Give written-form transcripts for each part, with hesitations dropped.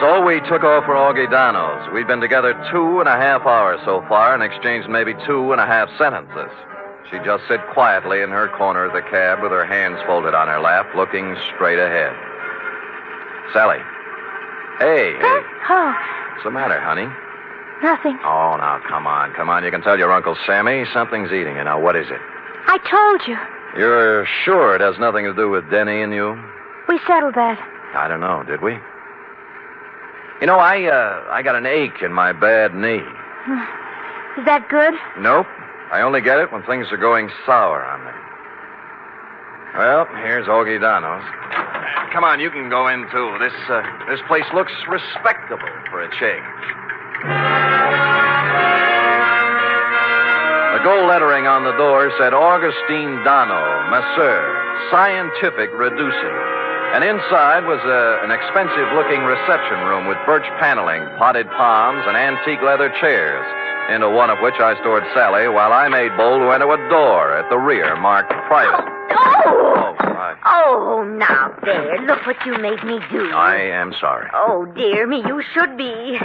So we took off for Augudano's. We'd been together 2.5 hours so far and exchanged maybe 2.5 sentences. She'd just sit quietly in her corner of the cab with her hands folded on her lap, looking straight ahead. Sally. Hey. Oh. What's the matter, honey? Nothing. Oh, now, come on. You can tell your Uncle Sammy something's eating you. Now, what is it? I told you. You're sure it has nothing to do with Denny and you? We settled that. I don't know, did we? You know, I got an ache in my bad knee. Is that good? Nope. I only get it when things are going sour on me. Well, here's Augudano's. Come on, you can go in, too. This place looks respectable for a change. The gold lettering on the door said Augustine Dano, Masseur, Scientific Reducing. And inside was an expensive-looking reception room with birch paneling, potted palms, and antique leather chairs, into one of which I stored Sally while I made bold to enter a door at the rear marked private. Oh, now there. Look what you made me do. I am sorry. Oh, dear me, you should be.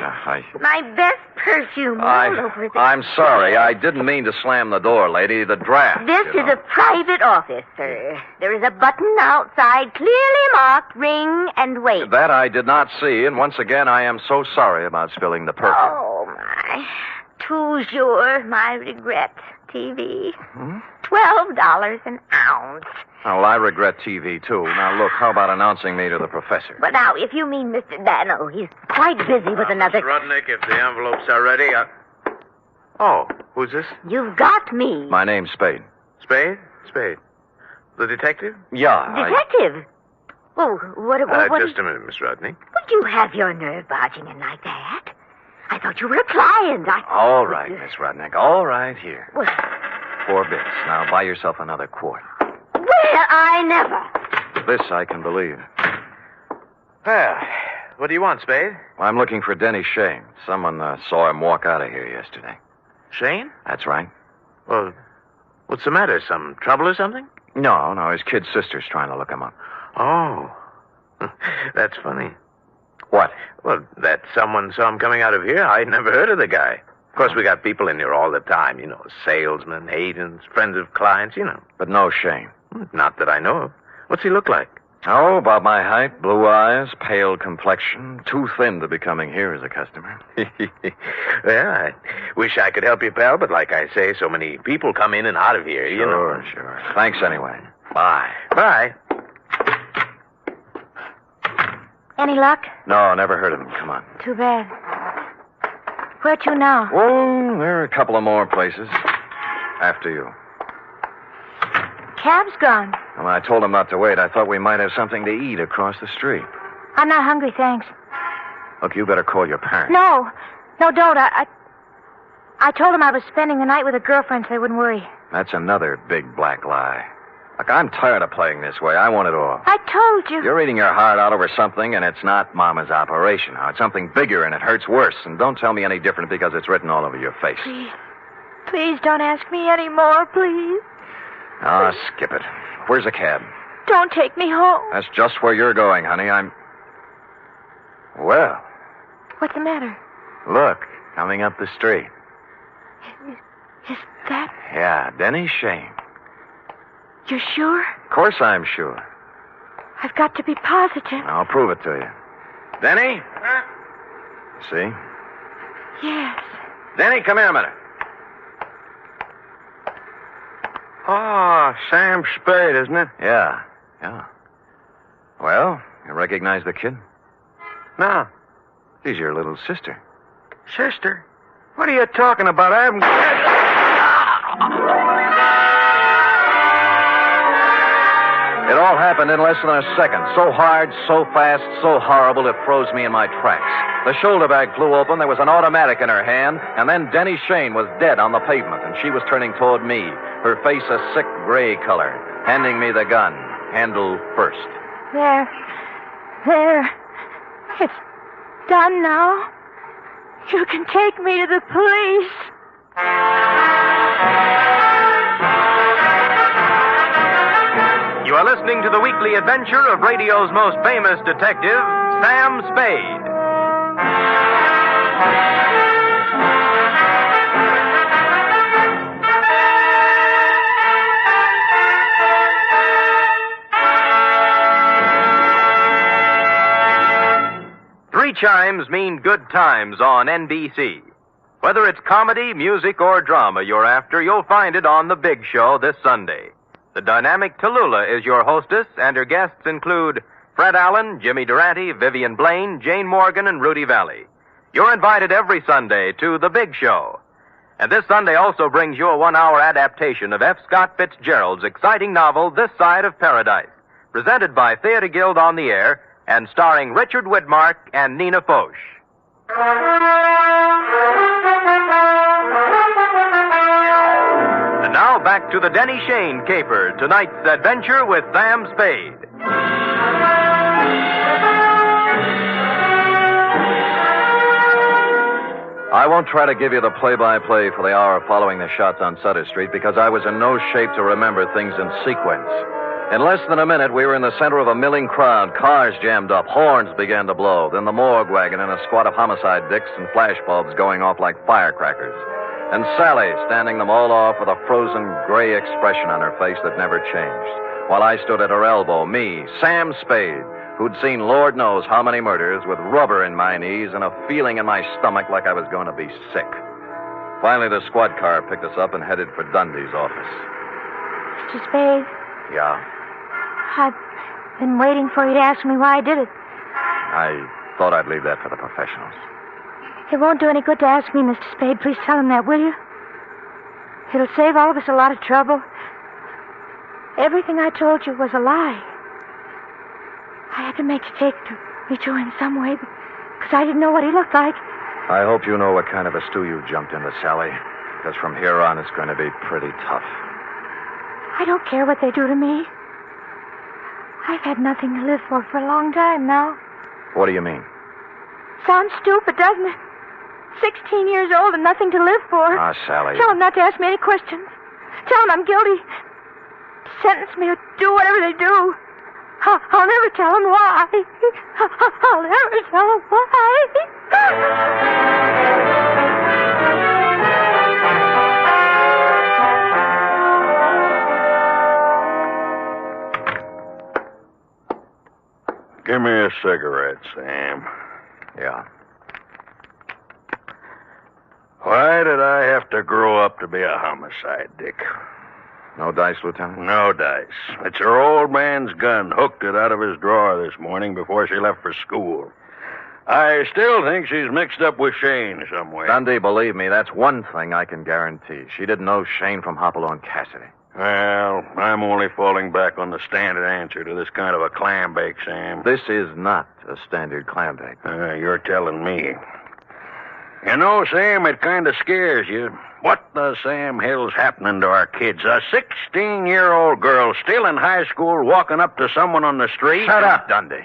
My best perfume all over the... I'm sorry. I didn't mean to slam the door, lady. The draft. This is a private office, sir. There is a button outside clearly marked ring and wait. That I did not see, and once again, I am so sorry about spilling the perfume. Oh, my. Toujours, my regret. TV. $12 an ounce. Well, I regret TV, too. Now, look, how about announcing me to the professor? But now, if you mean Mr. Dano, he's quite busy with another... Mr. Rudnick, if the envelopes are ready, Oh, who's this? You've got me. My name's Spade. Spade? Spade. The detective? Yeah. Detective? Oh, what just a minute, Miss Rudnick. Would you have your nerve barging in like that? I thought you were a client. All right, Miss Rudnick. All right, here. Well... 4 bits. Now, buy yourself another quart. Well, I never. This I can believe. Well, what do you want, Spade? Well, I'm looking for Denny Shane. Someone saw him walk out of here yesterday. Shane? That's right. Well, what's the matter? Some trouble or something? No. His kid sister's trying to look him up. Oh. That's funny. What? Well, that someone saw him coming out of here. I'd never heard of the guy. Of course, we got people in here all the time, salesmen, agents, friends of clients, But no Shane. Not that I know of. What's he look like? Oh, about my height, blue eyes, pale complexion, too thin to be coming here as a customer. Well, I wish I could help you, pal, but like I say, so many people come in and out of here, Sure. Thanks anyway. Bye. Bye. Any luck? No, never heard of him. Come on. Too bad. Where to now? Well, there are a couple of more places. After you. Cab's gone. Well, I told him not to wait. I thought we might have something to eat across the street. I'm not hungry, thanks. Look, you better call your parents. No, don't. I told him I was spending the night with a girlfriend so they wouldn't worry. That's another big black lie. Look, I'm tired of playing this way. I want it off. I told you. You're eating your heart out over something, and it's not Mama's operation. Now, it's something bigger, and it hurts worse. And don't tell me any different because it's written all over your face. Please don't ask me any more, please. Oh, skip it. Where's the cab? Don't take me home. That's just where you're going, honey. Well. What's the matter? Look, coming up the street. Is that... Yeah, Denny Shane. You're sure? Of course I'm sure. I've got to be positive. I'll prove it to you. Denny? Huh? See? Yes. Denny, come here a minute. Oh, Sam Spade, isn't it? Yeah. Well, you recognize the kid? No. She's your little sister. Sister? What are you talking about? I haven't... It all happened in less than a second. So hard, so fast, so horrible, it froze me in my tracks. The shoulder bag flew open, there was an automatic in her hand, and then Denny Shane was dead on the pavement, and she was turning toward me, her face a sick gray color, handing me the gun, handle first. There. It's done now. You can take me to the police. You are listening to the weekly adventure of radio's most famous detective, Sam Spade. Three chimes mean good times on NBC. Whether it's comedy, music, or drama you're after, you'll find it on The Big Show this Sunday. The dynamic Tallulah is your hostess, and her guests include Fred Allen, Jimmy Durante, Vivian Blaine, Jane Morgan, and Rudy Valley. You're invited every Sunday to The Big Show. And this Sunday also brings you a 1-hour adaptation of F. Scott Fitzgerald's exciting novel, This Side of Paradise, presented by Theater Guild on the Air and starring Richard Widmark and Nina Foch. And now back to the Denny Shane caper, tonight's adventure with Sam Spade. I won't try to give you the play-by-play for the hour following the shots on Sutter Street because I was in no shape to remember things in sequence. In less than a minute, we were in the center of a milling crowd. Cars jammed up. Horns began to blow. Then the morgue wagon and a squad of homicide dicks and flashbulbs going off like firecrackers. And Sally standing them all off with a frozen gray expression on her face that never changed. While I stood at her elbow, me, Sam Spade, who'd seen Lord knows how many murders, with rubber in my knees and a feeling in my stomach like I was going to be sick. Finally, the squad car picked us up and headed for Dundee's office. Mr. Spade, Yeah? I've been waiting for you to ask me why I did it. I thought I'd leave that for the professionals. It won't do any good to ask me, Mr. Spade. Please tell him that, will you? It'll save all of us a lot of trouble. Everything I told you was a lie. I had to make you take me to him some way because I didn't know what he looked like. I hope you know what kind of a stew you jumped into, Sally, because from here on it's going to be pretty tough. I don't care what they do to me. I've had nothing to live for a long time now. What do you mean? Sounds stupid, doesn't it? 16 years old and nothing to live for. Ah, Sally. Tell them not to ask me any questions. Tell them I'm guilty. Sentence me or do whatever they do. I'll never tell them why. I'll never tell them why. Give me a cigarette, Sam. Yeah. Why did I have to grow up to be a homicide, Dick? No dice, Lieutenant? No dice. It's her old man's gun. Hooked it out of his drawer this morning before she left for school. I still think she's mixed up with Shane somewhere. Dundee, believe me, that's one thing I can guarantee. She didn't know Shane from Hopalong Cassidy. Well, I'm only falling back on the standard answer to this kind of a clam bake, Sam. This is not a standard clam bake. You're telling me. You know, Sam, it kind of scares you. What the Sam hell's happening to our kids? A 16-year-old girl still in high school walking up to someone on the street? Shut up, Dundee.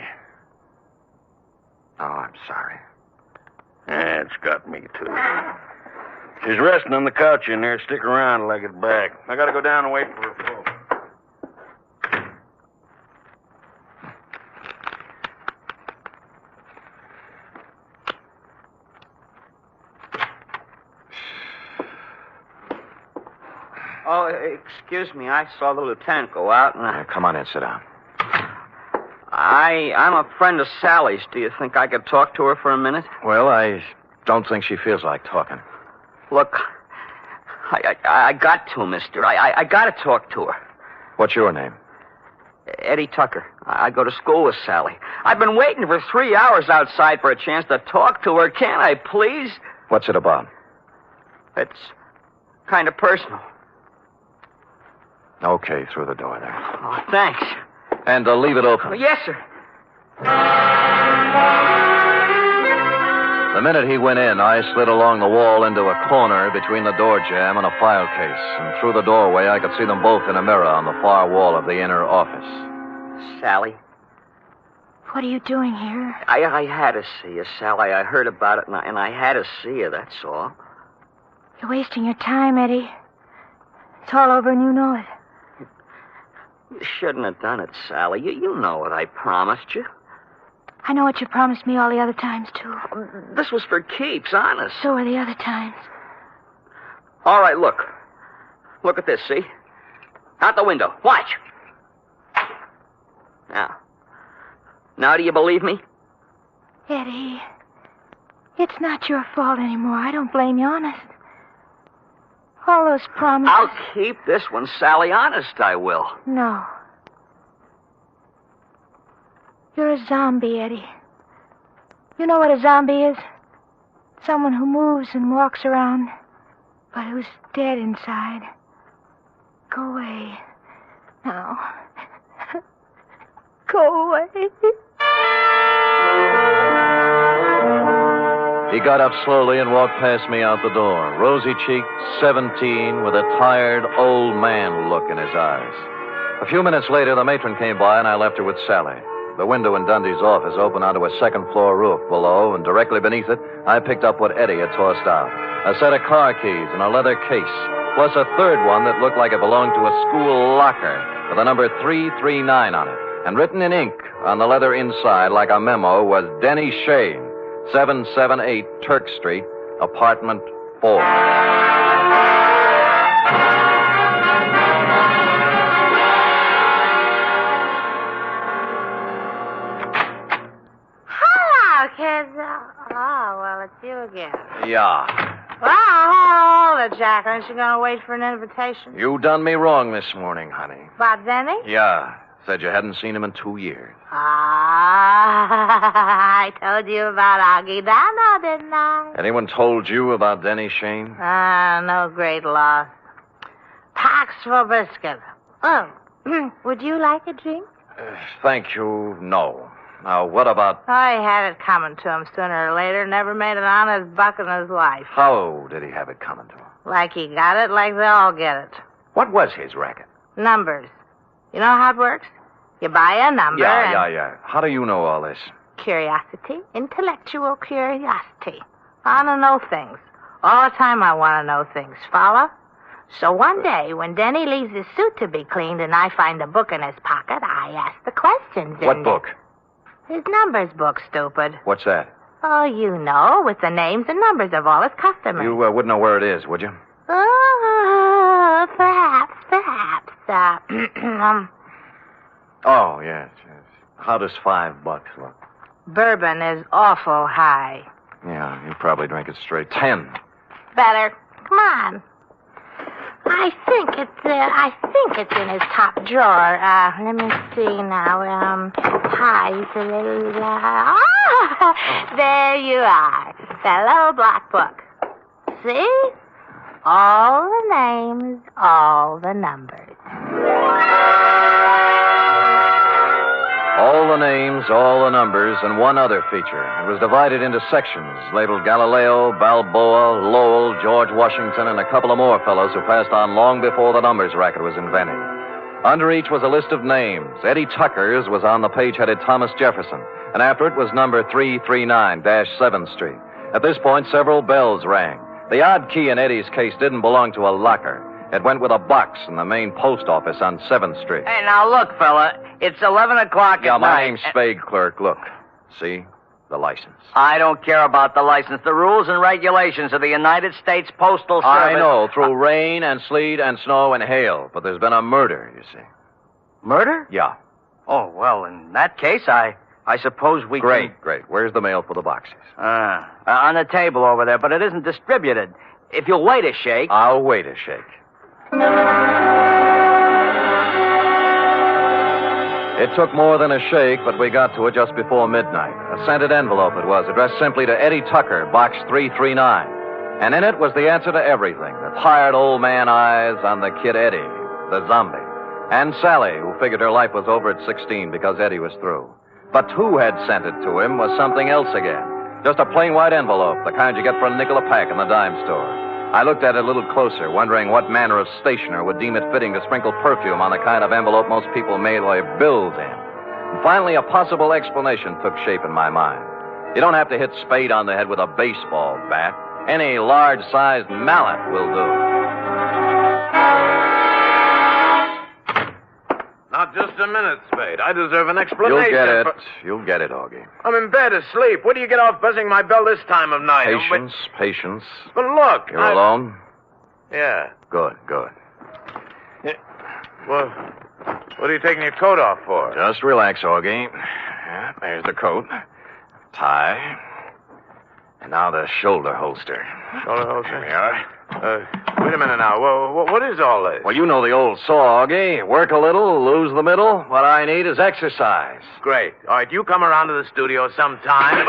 Oh, I'm sorry. It's got me, too. She's resting on the couch in there. Stick around till I get back. I gotta go down and wait for her folks. Oh, excuse me. I saw the lieutenant go out, and Come on in, sit down. I'm a friend of Sally's. Do you think I could talk to her for a minute? Well, I don't think she feels like talking. Look, I got to, mister. I got to talk to her. What's your name? Eddie Tucker. I go to school with Sally. I've been waiting for 3 hours outside for a chance to talk to her. Can't I, please? What's it about? It's kind of personal. Okay, through the door there. Oh, thanks. And leave it open. Yes, sir. The minute he went in, I slid along the wall into a corner between the door jamb and a file case. And through the doorway, I could see them both in a mirror on the far wall of the inner office. Sally? What are you doing here? I had to see you, Sally. I heard about it, and I had to see you, that's all. You're wasting your time, Eddie. It's all over and you know it. You shouldn't have done it, Sally. You know what I promised you. I know what you promised me all the other times, too. This was for keeps, honest. So were the other times. All right, look. Look at this, see? Out the window. Watch. Now do you believe me? Eddie, it's not your fault anymore. I don't blame you, honest. All those promises... I'll keep this one, Sally. Honest, I will. No. You're a zombie, Eddie. You know what a zombie is? Someone who moves and walks around, but who's dead inside. Go away. Now. Go away. He got up slowly and walked past me out the door, rosy-cheeked, 17, with a tired old man look in his eyes. A few minutes later, the matron came by, and I left her with Sally. The window in Dundee's office opened onto a second-floor roof below, and directly beneath it, I picked up what Eddie had tossed out. A set of car keys and a leather case, plus a third one that looked like it belonged to a school locker with the number 339 on it. And written in ink on the leather inside, like a memo, was Denny Shane, 778 Turk Street, apartment 4. Hello, kids. Oh, well, it's you again. Yeah. Well, hold it, Jack. Aren't you going to wait for an invitation? You done me wrong this morning, honey. About Denny? Yeah. Said you hadn't seen him in 2 years. I told you about Augie Dano, didn't I? Anyone told you about Denny Shane? No great loss. Pax for biscuit. Oh, would you like a drink? Thank you, no. Now, what about... Oh, he had it coming to him sooner or later. Never made an honest buck in his life. How did he have it coming to him? Like he got it, like they all get it. What was his racket? Numbers. You know how it works? You buy a number Yeah. How do you know all this? Curiosity. Intellectual curiosity. I want to know things. All the time I want to know things. Follow? So one day, when Denny leaves his suit to be cleaned and I find a book in his pocket, I ask the questions in What book? His numbers book, stupid. What's that? Oh, you know, with the names and numbers of all his customers. You wouldn't know where it is, would you? Oh, perhaps. Oh, yes. How does $5 look? Bourbon is awful high. Yeah, you probably drink it straight. 10. Better. Come on. I think it's in his top drawer. Let me see now. Pies. There you are. That little black book. See? All the names, all the numbers. All the names, all the numbers, and one other feature. It was divided into sections, labeled Galileo, Balboa, Lowell, George Washington, and a couple of more fellows who passed on long before the numbers racket was invented. Under each was a list of names. Eddie Tucker's was on the page headed Thomas Jefferson, and after it was number 339-7th Street. At this point, several bells rang. The odd key in Eddie's case didn't belong to a locker. It went with a box in the main post office on 7th Street. Hey, now look, fella. It's 11 o'clock at night. Yeah, my name's Spade, clerk. Look. See? The license. I don't care about the license. The rules and regulations of the United States Postal Service... I know, through rain and sleet and snow and hail. But there's been a murder, you see. Murder? Yeah. Oh, well, in that case, I suppose we Great. Where's the mail for the boxes? On the table over there, but it isn't distributed. If you'll wait a shake... I'll wait a shake. It took more than a shake, but we got to it just before midnight. A scented envelope it was, addressed simply to Eddie Tucker, box 339. And in it was the answer to everything. The tired old man eyes on the kid Eddie, the zombie. And Sally, who figured her life was over at 16 because Eddie was through. But who had sent it to him was something else again. Just a plain white envelope, the kind you get for a nickel a pack in the dime store. I looked at it a little closer, wondering what manner of stationer would deem it fitting to sprinkle perfume on the kind of envelope most people mail their bills in. And finally, a possible explanation took shape in my mind. You don't have to hit Spade on the head with a baseball bat. Any large-sized mallet will do. Not just a minute, Spade. I deserve an explanation. You'll get it. for- You'll get it, Augie. I'm in bed asleep. Where do you get off buzzing my bell this time of night? Patience, patience. But look. You're alone? Yeah. Good. Well, what are you taking your coat off for? Just relax, Augie. Yeah, there's the coat. Tie. And now the shoulder holster. Shoulder holster? There we are. Wait a minute now. What is all this? Well, you know the old saw, Augie. Work a little, lose the middle. What I need is exercise. Great. All right, you come around to the studio sometime.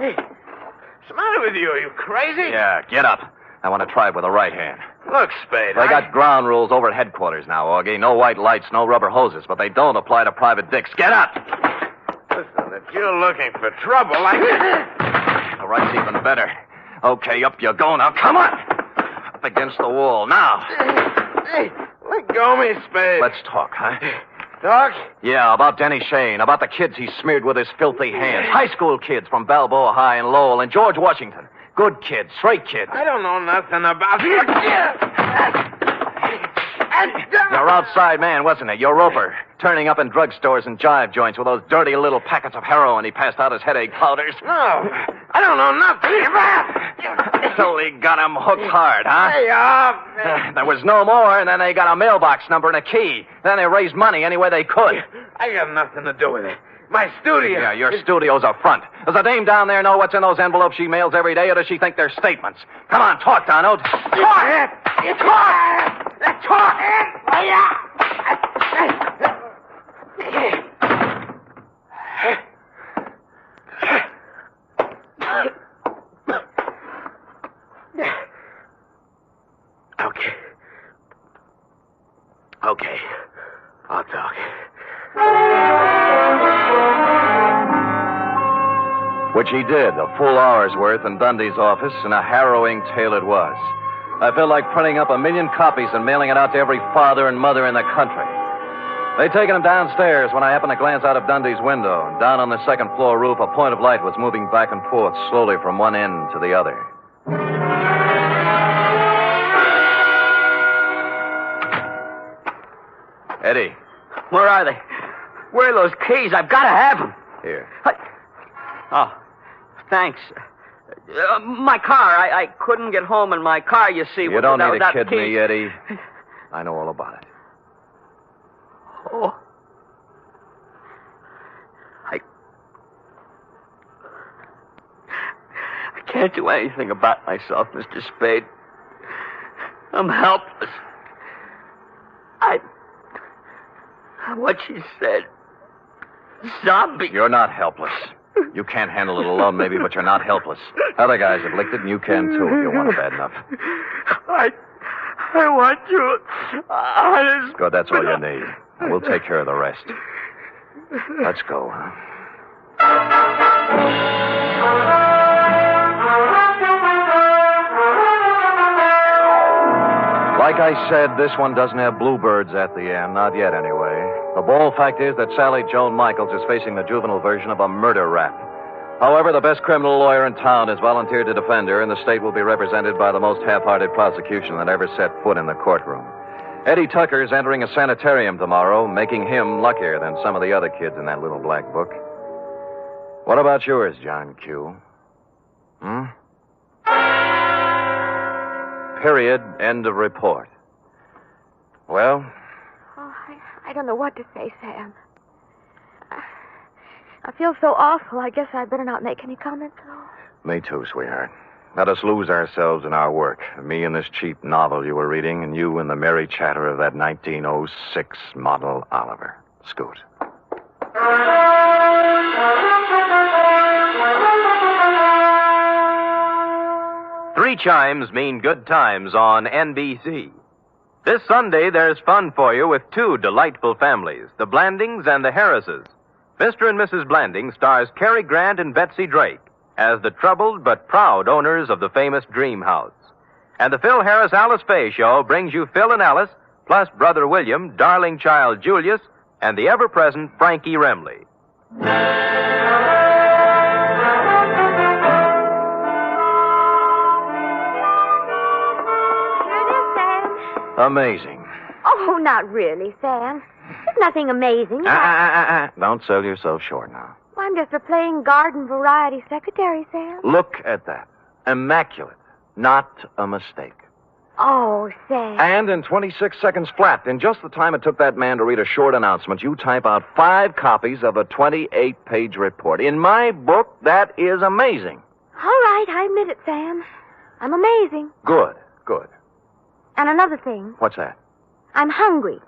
Hey, what's the matter with you? Are you crazy? Yeah, get up. I want to try it with the right hand. Look, Spade. They got ground rules over at headquarters now, Augie. No white lights, no rubber hoses, but they don't apply to private dicks. Get up! Listen, if you're looking for trouble, The right's even better. Okay, up you go now. Come on! Up against the wall. Now. Hey, let go of me, Spade. Let's talk, huh? Talk? Yeah, about Denny Shane, about the kids he smeared with his filthy hands. High school kids from Balboa High and Lowell and George Washington. Good kids, straight kids. I don't know nothing about... Your outside man, wasn't it? Your roper. Turning up in drugstores and jive joints with those dirty little packets of heroin he passed out as headache powders. No, I don't know nothing about... So they got him hooked hard, huh? Hey, There was no more, and then they got a mailbox number and a key. Then they raised money any way they could. I got nothing to do with it. My studio. Yeah, your studio's a front. Does the dame down there know what's in those envelopes she mails every day, or does she think they're statements? Come on, talk, Donald. Talk! Talk! Okay. I'll talk. Which he did, a full hour's worth in Dundee's office, and a harrowing tale it was. I felt like printing up 1 million copies and mailing it out to every father and mother in the country. They'd taken him downstairs when I happened to glance out of Dundee's window. And down on the second floor roof, a point of light was moving back and forth slowly from one end to the other. Eddie. Where are they? Where are those keys? I've got to have them. Here. Oh, thanks. My car. I couldn't get home in my car, you see. You don't need to without kid keys. me, Eddie. I know all about it. Oh. I can't do anything about myself, Mr. Spade. I'm helpless. What she said. Zombie. You're not helpless. You can't handle it alone, maybe, but you're not helpless. Other guys have licked it, and you can, too, if you want it bad enough. I want you. Honest. Good, that's all you need. We'll take care of the rest. Let's go, huh? Like I said, this one doesn't have bluebirds at the end. Not yet, anyway. The bold fact is that Sally Joan Michaels is facing the juvenile version of a murder rap. However, the best criminal lawyer in town has volunteered to defend her, and the state will be represented by the most half-hearted prosecution that ever set foot in the courtroom. Eddie Tucker's entering a sanitarium tomorrow, making him luckier than some of the other kids in that little black book. What about yours, John Q? Period. End of report. Well? Oh, I don't know what to say, Sam. I feel so awful. I guess I'd better not make any comments at all. Me too, sweetheart. Let us lose ourselves in our work. Me in this cheap novel you were reading, and you in the merry chatter of that 1906 model Oliver. Scoot. Three chimes mean good times on NBC. This Sunday, there's fun for you with two delightful families, the Blandings and the Harrises. Mr. and Mrs. Blanding stars Cary Grant and Betsy Drake as the troubled but proud owners of the famous Dream House. And the Phil Harris Alice Faye Show brings you Phil and Alice, plus Brother William, darling child Julius, and the ever-present Frankie Remley. Here it is, Sam. Amazing. Oh, Oh, not really, Sam. There's nothing amazing. Don't sell yourself short now. I'm just a plain garden variety secretary, Sam. Look at that. Immaculate. Not a mistake. Oh, Sam. And in 26 seconds flat, in just the time it took that man to read a short announcement, you type out 5 copies of a 28-page report. In my book, that is amazing. All right, I admit it, Sam. I'm amazing. Good. And another thing. What's that? I'm hungry.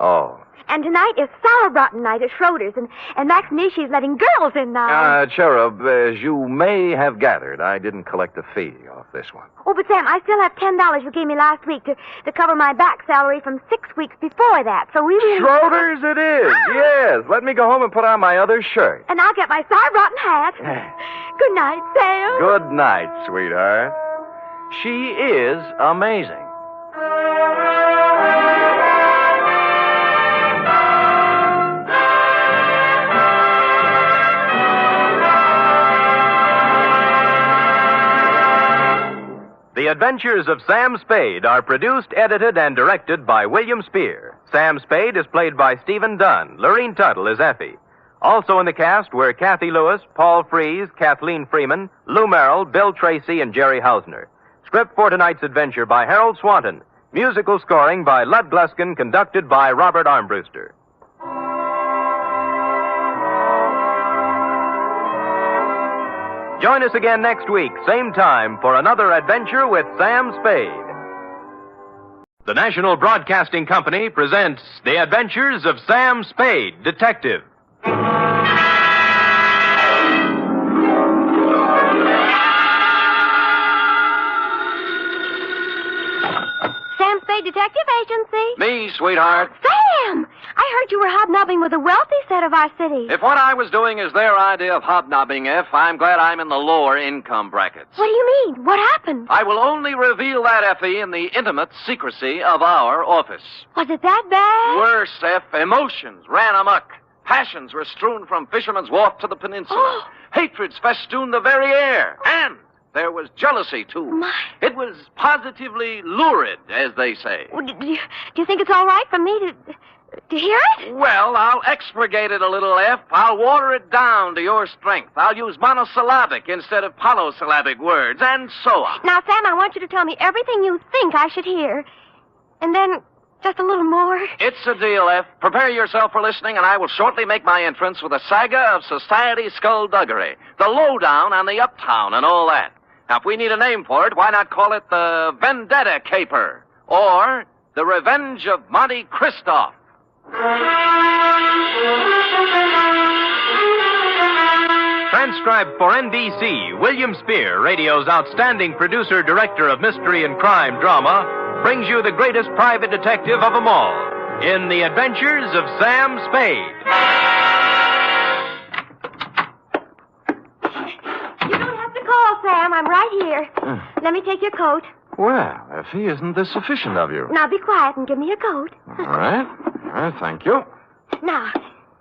Oh. And tonight is sauerbraten night at Schroeder's, and Max Nishi's letting girls in now. Cherub, as you may have gathered, I didn't collect a fee off this one. Oh, but Sam, I still have $10 you gave me last week to cover my back salary from 6 weeks before that, so we really... Schroeder's it is, yes. Let me go home and put on my other shirt. And I'll get my sauerbraten hat. Good night, Sam. Good night, sweetheart. She is amazing. The Adventures of Sam Spade are produced, edited, and directed by William Spear. Sam Spade is played by Stephen Dunn. Lorene Tuttle is Effie. Also in the cast were Kathy Lewis, Paul Frees, Kathleen Freeman, Lou Merrill, Bill Tracy, and Jerry Hausner. Script for tonight's adventure by Harold Swanton. Musical scoring by Lud Gluskin, conducted by Robert Armbruster. Join us again next week, same time, for another adventure with Sam Spade. The National Broadcasting Company presents The Adventures of Sam Spade, Detective. Sam Spade Detective Agency. Me, sweetheart. Sam! I heard you were hobnobbing with the wealthy set of our city. If what I was doing is their idea of hobnobbing, I'm glad I'm in the lower income brackets. What do you mean? What happened? I will only reveal that, Effie, in the intimate secrecy of our office. Was it that bad? Worse, F, emotions ran amok. Passions were strewn from Fisherman's Wharf to the peninsula. Oh. Hatreds festooned the very air. And there was jealousy, too. My. It was positively lurid, as they say. Well, do you think it's all right for me to hear it? Well, I'll expurgate it a little, F. I'll water it down to your strength. I'll use monosyllabic instead of polysyllabic words, and so on. Now, Sam, I want you to tell me everything you think I should hear. And then just a little more. It's a deal, F. Prepare yourself for listening, and I will shortly make my entrance with a saga of society skullduggery, the lowdown on the uptown, and all that. Now, if we need a name for it, why not call it the Vendetta Caper, or the Revenge of Monte Cristo? Transcribed for NBC, William Spear, radio's outstanding producer-director of mystery and crime drama, brings you the greatest private detective of them all in The Adventures of Sam Spade. You don't have to call, Sam. I'm right here. Let me take your coat. Well, Effie, isn't this sufficient of you? Now be quiet and give me your coat. All right. Thank you. Now,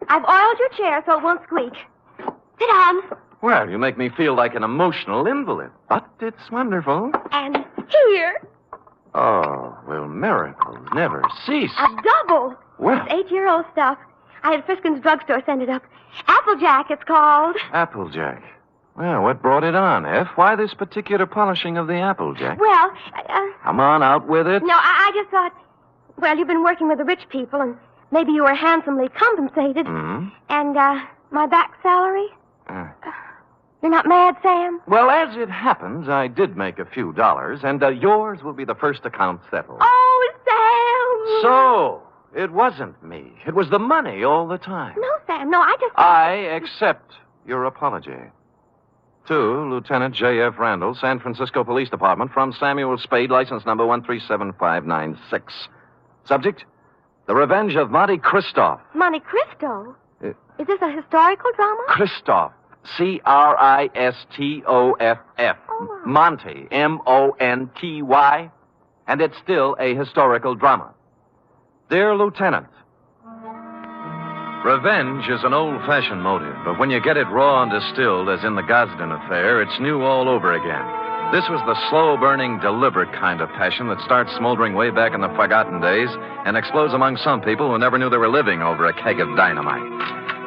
I've oiled your chair so it won't squeak. Sit down. Well, you make me feel like an emotional invalid, but it's wonderful. And here, Oh, will miracles never cease? a double. Well, It's 8-year-old stuff. I had Friskin's drugstore send it up. Applejack, it's called. Applejack. Well, what brought it on, F? Why this particular polishing of the Applejack? Well, Come on, out with it. no, I just thought, well, you've been working with the rich people, and maybe you were handsomely compensated. Hmm? And, my back salary? Uh, You're not mad, Sam? well, as it happens, I did make a few dollars, and yours will be the first account settled. Oh, Sam! So, it wasn't me. It was the money all the time. No, Sam, no, I just... I accept your apology. To Lieutenant J.F. Randall, San Francisco Police Department, from Samuel Spade, license number 137596. Subject, The Revenge of Monte Cristo. Monte Cristo? Is this a historical drama? Christoph. Cristoff. Oh. Monty. Monty. And it's still a historical drama. Dear Lieutenant, revenge is an old-fashioned motive, but when you get it raw and distilled, as in the Gosden affair, it's new all over again. This was the slow-burning, deliberate kind of passion that starts smoldering way back in the forgotten days and explodes among some people who never knew they were living over a keg of dynamite.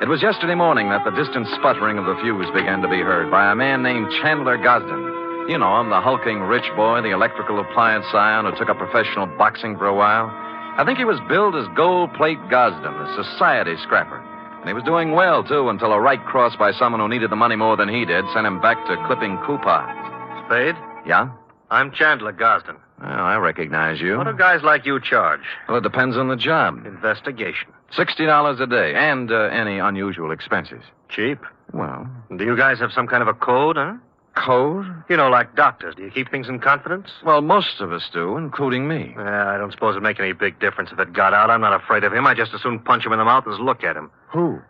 It was yesterday morning that the distant sputtering of the fuse began to be heard by a man named Chandler Gosden. You know him, the hulking rich boy, the electrical appliance scion who took up professional boxing for a while. I think he was billed as Gold Plate Gosden, a society scrapper. And he was doing well, too, until a right cross by someone who needed the money more than he did sent him back to clipping coupons. Spade? Yeah? I'm Chandler Gosden. Well, I recognize you. What do guys like you charge? Well, it depends on the job. Investigation. $60 a day, and any unusual expenses. Cheap. Well, Do you guys have some kind of a code, huh? code? You know, like doctors. Do you keep things in confidence? Well, most of us do, including me. Yeah, I don't suppose it'd make any big difference if it got out. I'm not afraid of him. I just as soon punch him in the mouth as look at him. Who?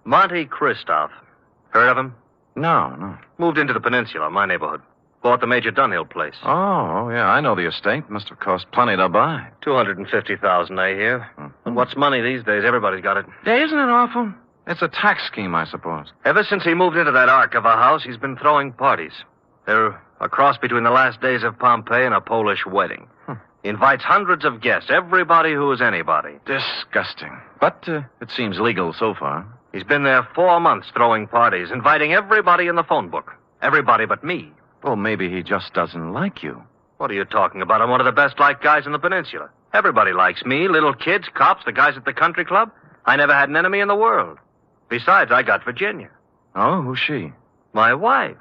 Monte Christoph. Heard of him? No. Moved into the peninsula, my neighborhood. Bought the Major Dunhill place. Oh, yeah, I know the estate. Must have cost plenty to buy. $250,000, I hear. And what's money these days? Everybody's got it. Yeah, isn't it awful? It's a tax scheme, I suppose. Ever since he moved into that ark of a house, he's been throwing parties. They're a cross between the last days of Pompeii and a Polish wedding. He invites hundreds of guests, everybody who is anybody. Disgusting. But it seems legal so far. He's been there 4 months throwing parties, inviting everybody in the phone book. Everybody but me. Well, maybe he just doesn't like you. What are you talking about? I'm one of the best-liked guys in the peninsula. Everybody likes me, little kids, cops, the guys at the country club. I never had an enemy in the world. Besides, I got Virginia. Oh, who's she? My wife.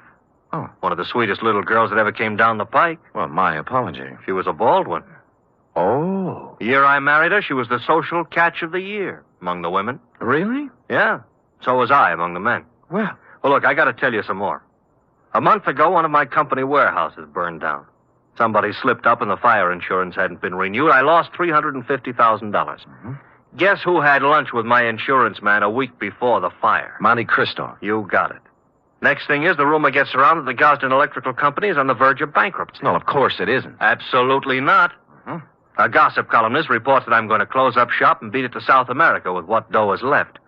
Oh. One of the sweetest little girls that ever came down the pike. Well, my apology. She was a bald one. Oh. The year I married her, she was the social catch of the year among the women. Really? Yeah. So was I among the men. Well, Well, look, I got to tell you some more. A month ago, one of my company warehouses burned down. Somebody slipped up and the fire insurance hadn't been renewed. I lost $350,000. Guess who had lunch with my insurance man a week before the fire? Monte Cristo. You got it. Next thing is, the rumor gets around that the Gosden Electrical Company is on the verge of bankruptcy. No, of course it isn't. Absolutely not. A gossip columnist reports that I'm going to close up shop and beat it to South America with what dough is left.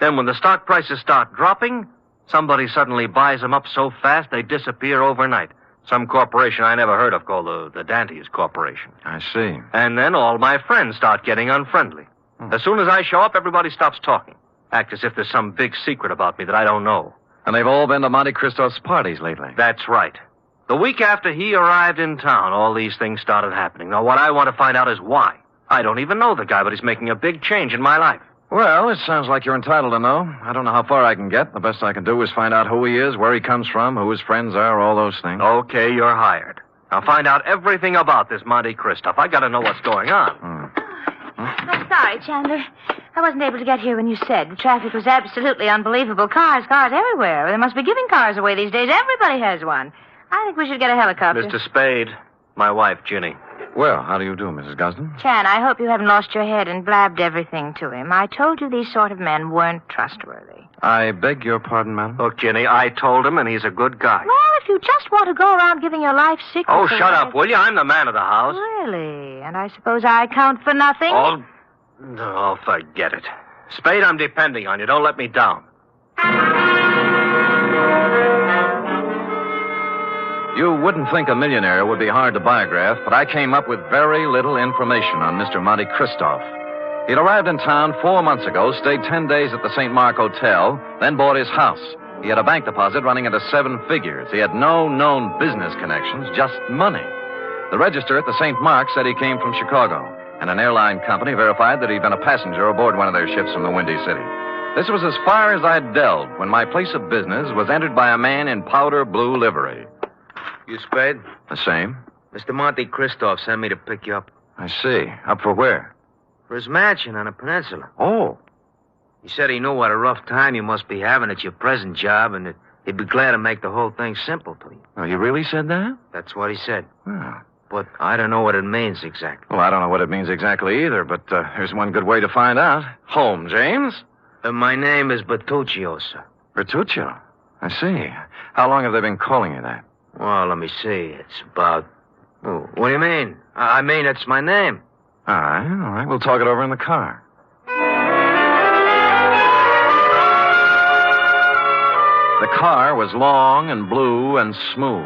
Then when the stock prices start dropping, somebody suddenly buys them up so fast they disappear overnight. Some corporation I never heard of called the Dantes Corporation. I see. And then all my friends start getting unfriendly. As soon as I show up, everybody stops talking. Act as if there's some big secret about me that I don't know. And they've all been to Monte Cristo's parties lately. That's right. The week after he arrived in town, all these things started happening. Now, what I want to find out is why. I don't even know the guy, but he's making a big change in my life. Well, it sounds like you're entitled to know. I don't know how far I can get. The best I can do is find out who he is, where he comes from, who his friends are, all those things. Okay, you're hired. Now find out everything about this Monte Cristo. I got to know what's going on. I'm sorry, Chandler. I wasn't able to get here when you said. The traffic was absolutely unbelievable. Cars everywhere. They must be giving cars away these days. Everybody has one. I think we should get a helicopter. Mr. Spade, my wife, Ginny. Well, how do you do, Mrs. Gosden? Chan, I hope you haven't lost your head and blabbed everything to him. I told you these sort of men weren't trustworthy. I beg your pardon, madam? Look, Ginny, I told him, and he's a good guy. Well, if you just want to go around giving your life secrets Oh, away... shut up, will you? I'm the man of the house. Really? And I suppose I count for nothing? Oh, no, forget it. Spade, I'm depending on you. Don't let me down. You wouldn't think a millionaire would be hard to biograph, but I came up with very little information on Mr. Monte Cristo. He'd arrived in town 4 months ago, stayed 10 days at the St. Mark Hotel, then bought his house. He had a bank deposit running into 7 figures. He had no known business connections, just money. The register at the St. Mark said he came from Chicago, and an airline company verified that he'd been a passenger aboard one of their ships from the Windy City. This was as far as I'd delved when my place of business was entered by a man in powder blue livery. You Spade? The same. Mr. Monte Cristo sent me to pick you up. I see. Up for where? For his mansion on the peninsula. Oh. He said he knew what a rough time you must be having at your present job, and that he'd be glad to make the whole thing simple to you. Oh, you really said that? That's what he said. Oh. But I don't know what it means exactly. Well, I don't know what it means exactly either, but there's one good way to find out. Home, James? My name is Bertuccio, sir. Bertuccio. I see. How long have they been calling you that? Well, let me see. It's about... Oh, what do you mean? I mean, it's my name. All right. We'll talk it over in the car. The car was long and blue and smooth.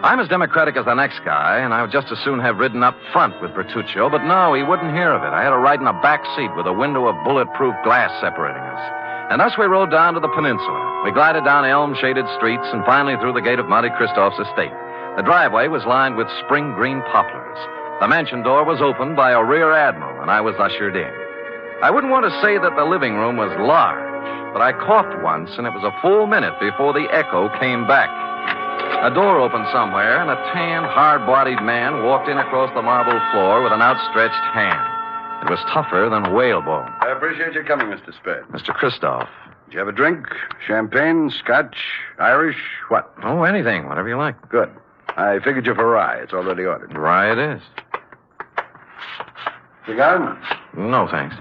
I'm as democratic as the next guy, and I would just as soon have ridden up front with Bertuccio, but no, he wouldn't hear of it. I had to ride in a back seat with a window of bulletproof glass separating us. And thus we rode down to the peninsula. We glided down elm-shaded streets and finally through the gate of Monte Cristoff's estate. The driveway was lined with spring green poplars. The mansion door was opened by a rear admiral, and I was ushered in. I wouldn't want to say that the living room was large, but I coughed once, and it was a full minute before the echo came back. A door opened somewhere, and a tan, hard-bodied man walked in across the marble floor with an outstretched hand. It was tougher than whalebone. I appreciate your coming, Mr. Spade. Mr. Christoph. Did you have a drink? Champagne, scotch, Irish, what? Oh, anything, whatever you like. Good. I figured you for rye. It's already ordered. Rye it is. Cigar? No, thanks.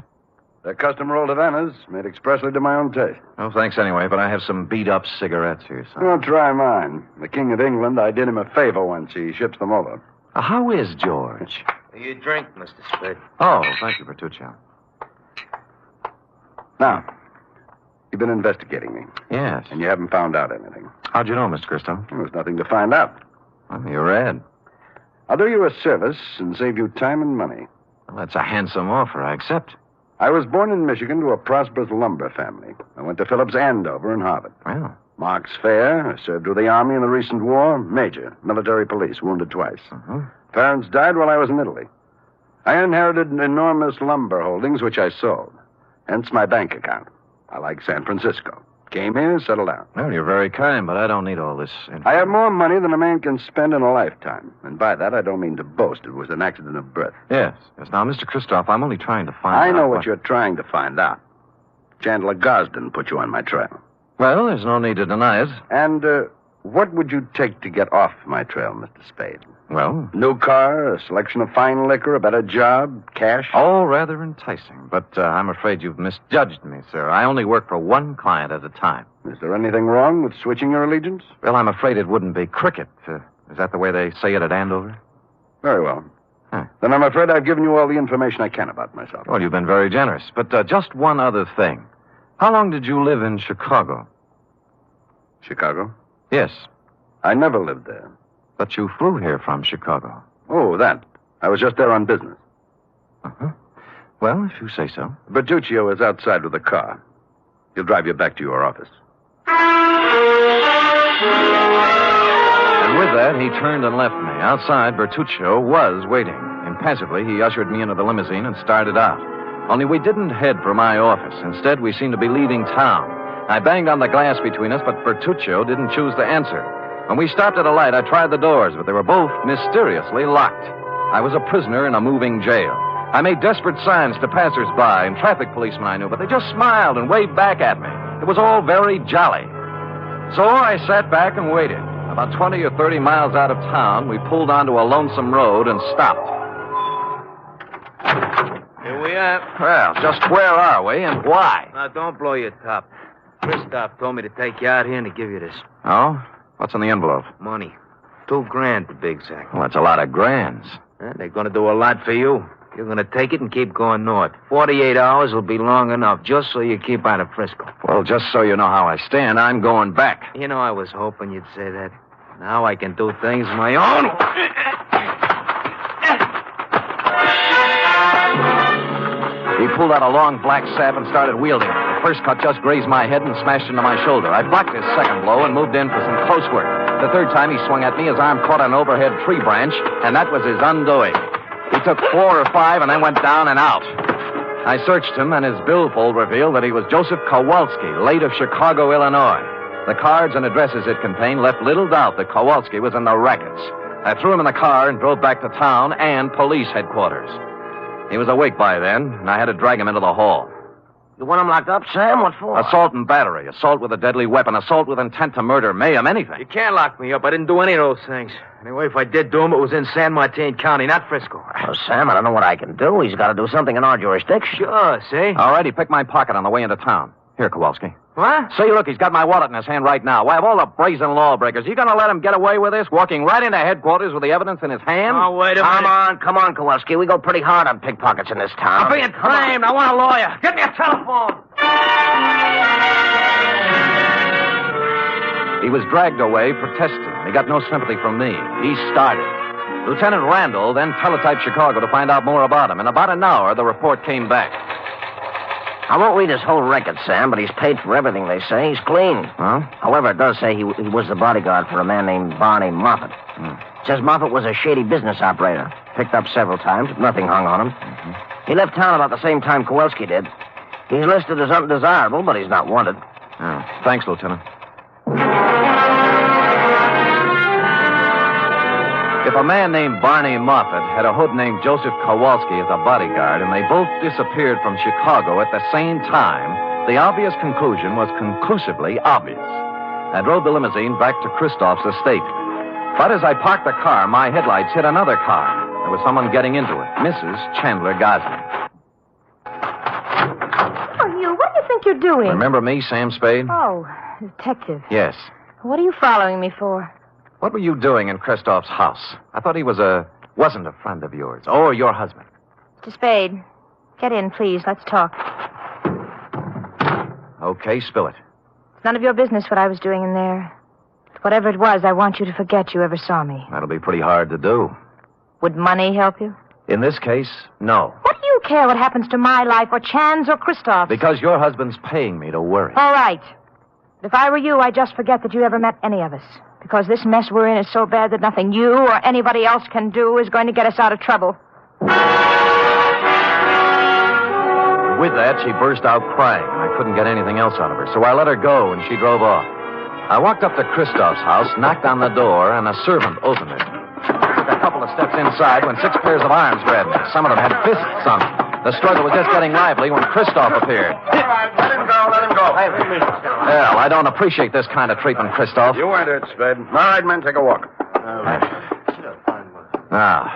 They're custom rolled Havanas, made expressly to my own taste. No, thanks anyway, but I have some beat-up cigarettes here, son. Oh, try mine. The King of England, I did him a favor once. He ships them over. How is George? You drink, Mr. Spade. Oh, thank you, Bertuccio. Now, you've been investigating me, Yes. and you haven't found out anything. How'd you know, Mr. Christoph? There's nothing to find out. Well, you read. I'll do you a service and save you time and money. Well, that's a handsome offer. I accept. I was born in Michigan to a prosperous lumber family. I went to Phillips Andover and Harvard. Well. Marks Fair. I served with the Army in the recent war. Major. Military police. Wounded twice. Parents died while I was in Italy. I inherited enormous lumber holdings, which I sold. Hence my bank account. I like San Francisco. Came here, settled down. Well, you're very kind, but I don't need all this I have more money than a man can spend in a lifetime. And by that, I don't mean to boast. It was an accident of birth. Yes. Now, Mr. Christoph, I'm only trying to find out. I know what you're trying to find out. Chandler Gosden put you on my trail. Well, there's no need to deny it. And what would you take to get off my trail, Mr. Spade? Well? New car, a selection of fine liquor, a better job, cash? All rather enticing, but I'm afraid you've misjudged me, sir. I only work for one client at a time. Is there anything wrong with switching your allegiance? Well, I'm afraid it wouldn't be cricket. Is that the way they say it at Andover? Very well. Then I'm afraid I've given you all the information I can about myself. Well, you've been very generous. But just one other thing. How long did you live in Chicago? Chicago? Yes. I never lived there. But you flew here from Chicago. Oh, that. I was just there on business. Uh-huh. Well, if you say so. Bertuccio is outside with a car. He'll drive you back to your office. And with that, he turned and left me. Outside, Bertuccio was waiting. Impassively, he ushered me into the limousine and started out. Only we didn't head for my office. Instead, we seemed to be leaving town. I banged on the glass between us, but Bertuccio didn't choose to answer. When we stopped at a light, I tried the doors, but they were both mysteriously locked. I was a prisoner in a moving jail. I made desperate signs to passers-by and traffic policemen I knew, but they just smiled and waved back at me. It was all very jolly. So I sat back and waited. About 20 or 30 miles out of town, we pulled onto a lonesome road and stopped. Here we are. Well, just where are we and why? Now, don't blow your top. Christoph told me to take you out here and to give you this. Oh? What's in the envelope? Money. $2,000 to be exact. Well, that's a lot of grands. They're going to do a lot for you. You're going to take it and keep going north. 48 hours will be long enough, just so you keep out of Frisco. Well, just so you know how I stand, I'm going back. You know, I was hoping you'd say that. Now I can do things my own. He pulled out a long black sab and started wielding it. The first cut just grazed my head and smashed into my shoulder. I blocked his second blow and moved in for some close work. The third time he swung at me, his arm caught an overhead tree branch, and that was his undoing. He took 4 or 5 and then went down and out. I searched him, and his billfold revealed that he was Joseph Kowalski, late of Chicago, Illinois. The cards and addresses it contained left little doubt that Kowalski was in the rackets. I threw him in the car and drove back to town and police headquarters. He was awake by then, and I had to drag him into the hall. You want him locked up, Sam? What for? Assault and battery, assault with a deadly weapon, assault with intent to murder, mayhem, anything. You can't lock me up. I didn't do any of those things. Anyway, if I did do them, it was in San Martin County, not Frisco. Well, Sam, I don't know what I can do. He's got to do something in our jurisdiction. Sure, see? All right, he picked my pocket on the way into town. Here, Kowalski. What? See, look, he's got my wallet in his hand right now. Why, of all the brazen lawbreakers, you going to let him get away with this, walking right into headquarters with the evidence in his hand? Oh, wait a minute. Come on, Kowalski. We go pretty hard on pickpockets in this town. I'm being framed. I want a lawyer. Get me a telephone. He was dragged away protesting. He got no sympathy from me. He started. Lieutenant Randall then teletyped Chicago to find out more about him. In about an hour, the report came back. I won't read his whole record, Sam, but he's paid for everything, they say. He's clean. Huh? However, it does say he was the bodyguard for a man named Barney Moffat. Says Moffat was a shady business operator. Picked up several times. Nothing hung on him. He left town about the same time Kowalski did. He's listed as undesirable, but he's not wanted. Oh, thanks, Lieutenant. If a man named Barney Moffat had a hood named Joseph Kowalski as a bodyguard, and they both disappeared from Chicago at the same time, the obvious conclusion was conclusively obvious. I drove the limousine back to Christoph's estate. But as I parked the car, my headlights hit another car. There was someone getting into it, Mrs. Chandler Gosling. Oh, you, what do you think you're doing? Remember me, Sam Spade? Oh, detective. Yes. What are you following me for? What were you doing in Christoph's house? I thought he wasn't a friend of yours, or your husband. Mr. Spade, get in, please. Let's talk. Okay, spill it. It's none of your business what I was doing in there. Whatever it was, I want you to forget you ever saw me. That'll be pretty hard to do. Would money help you? In this case, no. What do you care what happens to my life, or Chan's, or Christoph's? Because your husband's paying me to worry. All right. But if I were you, I'd just forget that you ever met any of us. Because this mess we're in is so bad that nothing you or anybody else can do is going to get us out of trouble. With that, she burst out crying, and I couldn't get anything else out of her, so I let her go, and she drove off. I walked up to Christoph's house, knocked on the door, and a servant opened it. Took a couple of steps inside when 6 pairs of arms grabbed me. Some of them had fists on them. The struggle was just getting lively when Christoph appeared. All right, let him go. Well, I don't appreciate this kind of treatment, Christoph. You entered, Spade. All right, men, take a walk. Now,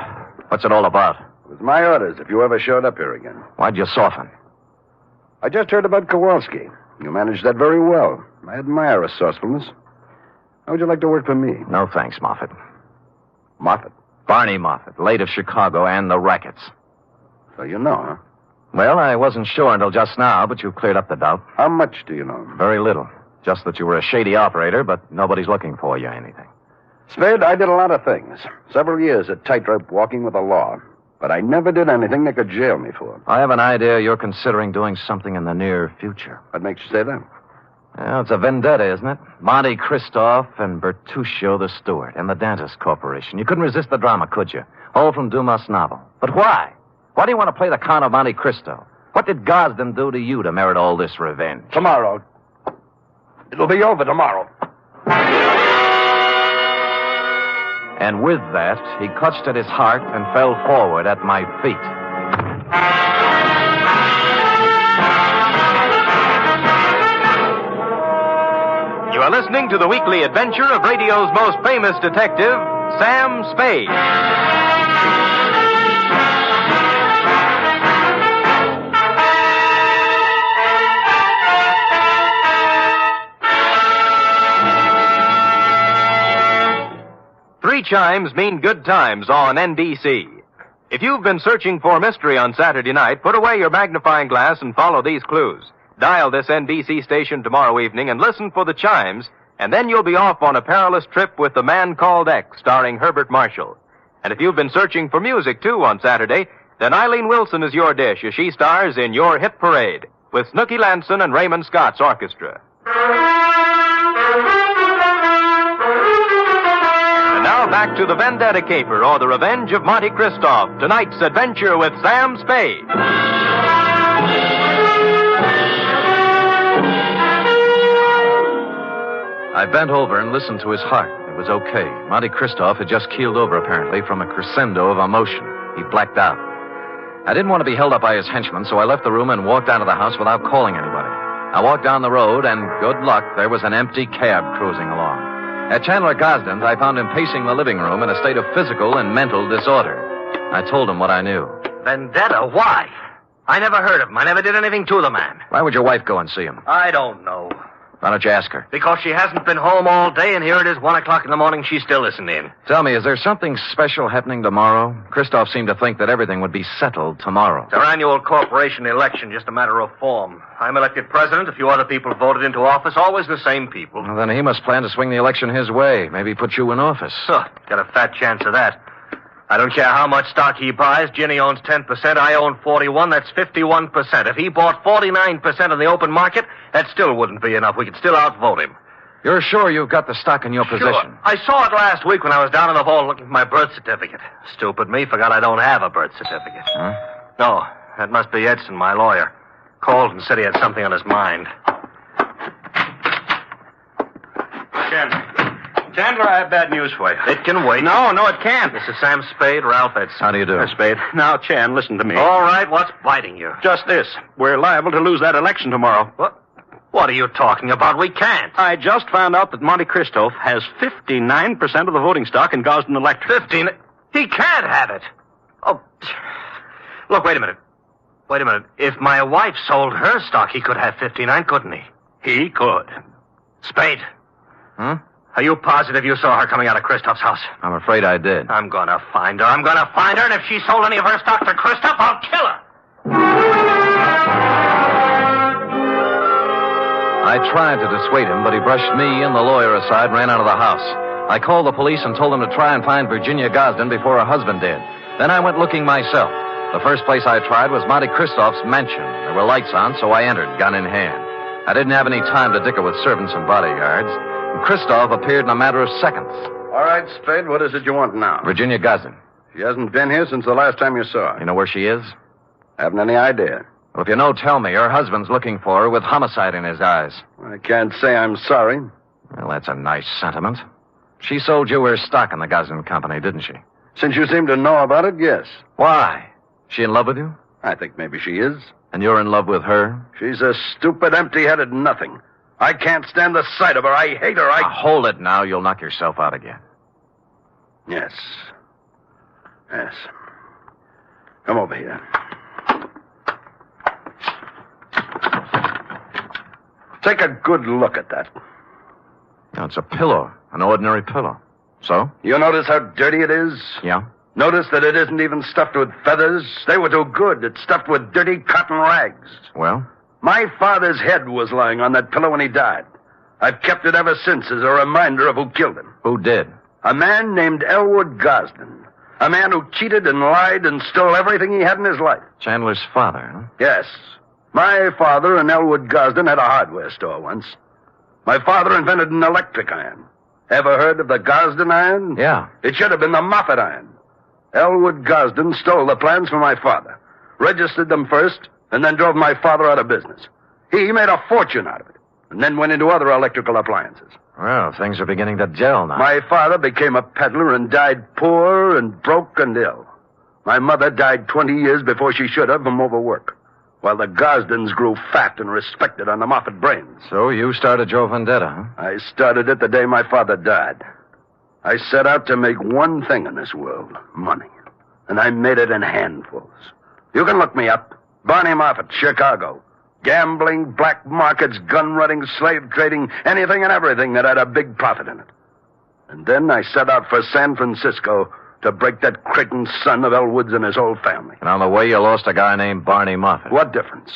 what's it all about? It was my orders if you ever showed up here again. Why'd you soften? I just heard about Kowalski. You managed that very well. I admire resourcefulness. How would you like to work for me? No thanks, Moffat. Moffat. Barney Moffat, late of Chicago and the rackets. So you know, huh? Well, I wasn't sure until just now, but you've cleared up the doubt. How much do you know? Very little. Just that you were a shady operator, but nobody's looking for you or anything. Spade, I did a lot of things. Several years at tightrope walking with the law. But I never did anything they could jail me for. I have an idea you're considering doing something in the near future. What makes you say that? Well, it's a vendetta, isn't it? Monte Christoph and Bertuccio the Steward and the Dantas Corporation. You couldn't resist the drama, could you? All from Dumas' novel. But why? Why do you want to play the Count of Monte Cristo? What did Gosden do to you to merit all this revenge? Tomorrow. It'll be over tomorrow. And with that, he clutched at his heart and fell forward at my feet. You are listening to the weekly adventure of radio's most famous detective, Sam Spade. Three chimes mean good times on NBC. If you've been searching for mystery on Saturday night, put away your magnifying glass and follow these clues. Dial this NBC station tomorrow evening and listen for the chimes, and then you'll be off on a perilous trip with The Man Called X, starring Herbert Marshall. And if you've been searching for music, too, on Saturday, then Eileen Wilson is your dish as she stars in Your Hit Parade with Snooky Lanson and Raymond Scott's orchestra. And now back to the Vendetta Caper, or The Revenge of Monte Christoph, tonight's adventure with Sam Spade. I bent over and listened to his heart. It was okay. Monte Christoph had just keeled over, apparently, from a crescendo of emotion. He blacked out. I didn't want to be held up by his henchmen, so I left the room and walked out of the house without calling anybody. I walked down the road, and good luck, there was an empty cab cruising along. At Chandler Gosden's, I found him pacing the living room in a state of physical and mental disorder. I told him what I knew. Vendetta? Why? I never heard of him. I never did anything to the man. Why would your wife go and see him? I don't know. Why don't you ask her? Because she hasn't been home all day, and here it is 1 o'clock in the morning. She still isn't in. Tell me, is there something special happening tomorrow? Christoph seemed to think that everything would be settled tomorrow. It's our annual corporation election, just a matter of form. I'm elected president. A few other people voted into office, always the same people. Well, then he must plan to swing the election his way. Maybe put you in office. Huh, got a fat chance of that. I don't care how much stock he buys. Ginny owns 10%. I own 41. That's 51%. If he bought 49% in the open market, that still wouldn't be enough. We could still outvote him. You're sure you've got the stock in your possession? Sure. I saw it last week when I was down in the vault looking for my birth certificate. Stupid me, forgot I don't have a birth certificate. Huh? No, that must be Edson, my lawyer. Called and said he had something on his mind. Chandler, I have bad news for you. It can wait. No, it can't. This is Sam Spade, Ralph Edson. How do you do? Spade. Now, Chan, listen to me. All right, what's biting you? Just this. We're liable to lose that election tomorrow. What are you talking about? We can't. I just found out that Monte Cristo has 59% of the voting stock in Gosden Electric. 15? He can't have it. Oh, look, wait a minute. If my wife sold her stock, he could have 59, couldn't he? He could. Spade. Huh? Are you positive you saw her coming out of Christoph's house? I'm afraid I did. I'm gonna find her. And if she sold any of her stock to Christoph, I'll kill her. I tried to dissuade him, but he brushed me and the lawyer aside and ran out of the house. I called the police and told them to try and find Virginia Gosden before her husband did. Then I went looking myself. The first place I tried was Monte Cristoph's mansion. There were lights on, so I entered, gun in hand. I didn't have any time to dicker with servants and bodyguards. Christoph appeared in a matter of seconds. All right, Spade, what is it you want now? Virginia Gosden. She hasn't been here since the last time you saw her. You know where she is? Haven't any idea. Well, if you know, tell me. Her husband's looking for her with homicide in his eyes. I can't say I'm sorry. Well, that's a nice sentiment. She sold you her stock in the Gosden Company, didn't she? Since you seem to know about it, yes. Why? She in love with you? I think maybe she is. And you're in love with her? She's a stupid, empty-headed nothing. I can't stand the sight of her. I hate her. Now, hold it now. You'll knock yourself out again. Yes. Come over here. Take a good look at that. No, it's a pillow. An ordinary pillow. So? You notice how dirty it is? Yeah. Notice that it isn't even stuffed with feathers. They were too good. It's stuffed with dirty cotton rags. Well? My father's head was lying on that pillow when he died. I've kept it ever since as a reminder of who killed him. Who did? A man named Elwood Gosden. A man who cheated and lied and stole everything he had in his life. Chandler's father, huh? Yes. My father and Elwood Gosden had a hardware store once. My father invented an electric iron. Ever heard of the Gosden iron? Yeah. It should have been the Moffat iron. Elwood Gosden stole the plans from my father, registered them first, and then drove my father out of business. He made a fortune out of it, and then went into other electrical appliances. Well, things are beginning to gel now. My father became a peddler and died poor and broke and ill. My mother died 20 years before she should have from overwork, while the Gosdens grew fat and respected on the Moffat brains. So you started your vendetta, huh? I started it the day my father died. I set out to make one thing in this world, money. And I made it in handfuls. You can look me up. Barney Moffat, Chicago. Gambling, black markets, gun running, slave trading, anything and everything that had a big profit in it. And then I set out for San Francisco to break that Creighton son of Elwood's and his whole family. And on the way, you lost a guy named Barney Moffat. What difference?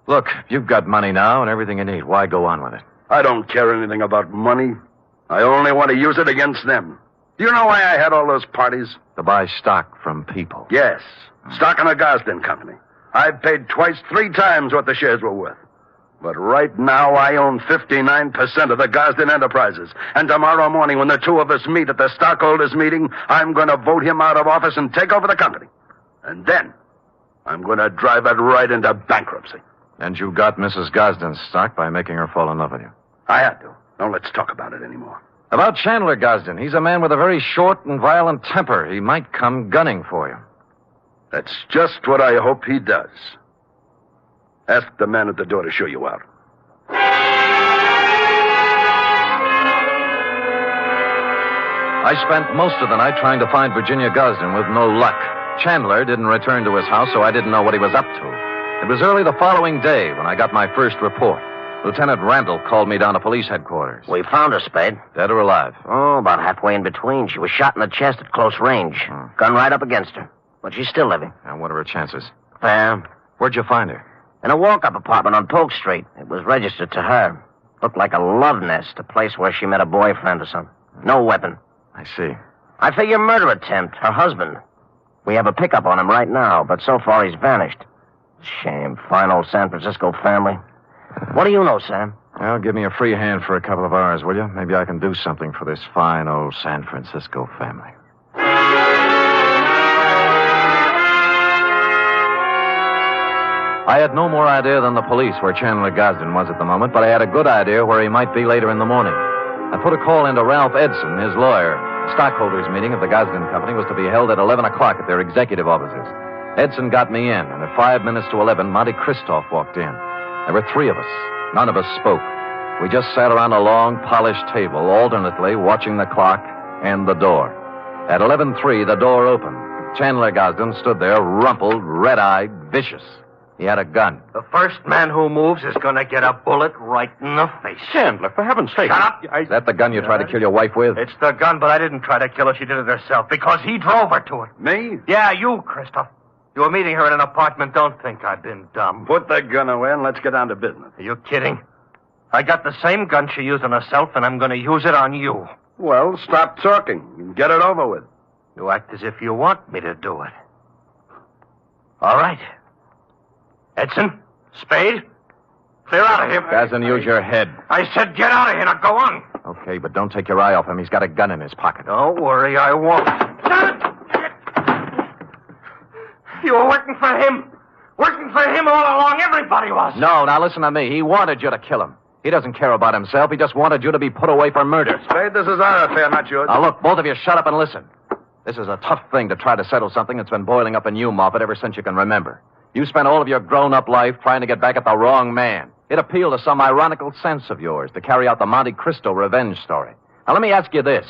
Look, you've got money now and everything you need. Why go on with it? I don't care anything about money. I only want to use it against them. Do you know why I had all those parties? To buy stock from people. Yes. Stock in the Gosden Company. I've paid twice, 3 times what the shares were worth. But right now, I own 59% of the Gosden Enterprises. And tomorrow morning, when the two of us meet at the stockholders' meeting, I'm going to vote him out of office and take over the company. And then, I'm going to drive it right into bankruptcy. And you got Mrs. Gosden's stock by making her fall in love with you. I had to. Now, let's talk about it anymore. About Chandler Gosden. He's a man with a very short and violent temper. He might come gunning for you. That's just what I hope he does. Ask the man at the door to show you out. I spent most of the night trying to find Virginia Gosden with no luck. Chandler didn't return to his house, so I didn't know what he was up to. It was early the following day when I got my first report. Lieutenant Randall called me down to police headquarters. We found her, Spade. Dead or alive? Oh, about halfway in between. She was shot in the chest at close range. Gun right up against her. But she's still living. And what are her chances? Fair. Where'd you find her? In a walk-up apartment on Polk Street. It was registered to her. Looked like a love nest, a place where she met a boyfriend or something. No weapon. I see. I figure murder attempt, her husband. We have a pickup on him right now, but so far he's vanished. Shame, fine old San Francisco family. What do you know, Sam? Well, give me a free hand for a couple of hours, will you? Maybe I can do something for this fine old San Francisco family. I had no more idea than the police where Chandler Gosden was at the moment, but I had a good idea where he might be later in the morning. I put a call into Ralph Edson, his lawyer. The stockholders' meeting of the Gosden Company was to be held at 11 o'clock at their executive offices. Edson got me in, and at 5 minutes to 11, Monte Christoph walked in. There were 3 of us. None of us spoke. We just sat around a long, polished table, alternately watching the clock and the door. At 11:03, the door opened. Chandler Gosden stood there, rumpled, red-eyed, vicious. He had a gun. The first man who moves is going to get a bullet right in the face. Chandler, for heaven's sake. Shut up! Is that the gun you tried to kill your wife with? It's the gun, but I didn't try to kill her. She did it herself because he drove her to it. Me? Yeah, you, Christoph. You were meeting her in an apartment. Don't think I've been dumb. Put the gun away and let's get down to business. Are you kidding? I got the same gun she used on herself, and I'm going to use it on you. Well, stop talking and get it over with. You act as if you want me to do it. All right. Edson, Spade, clear out of here. Gosden, use your head. I said get out of here. Now go on. Okay, but don't take your eye off him. He's got a gun in his pocket. Don't worry, I won't. You were working for him. Working for him all along. Everybody was. No, now listen to me. He wanted you to kill him. He doesn't care about himself. He just wanted you to be put away for murder. Spade, this is our affair, not yours. Now, look, both of you shut up and listen. This is a tough thing to try to settle something that's been boiling up in you, Moffat, ever since you can remember. You spent all of your grown-up life trying to get back at the wrong man. It appealed to some ironical sense of yours to carry out the Monte Cristo revenge story. Now, let me ask you this.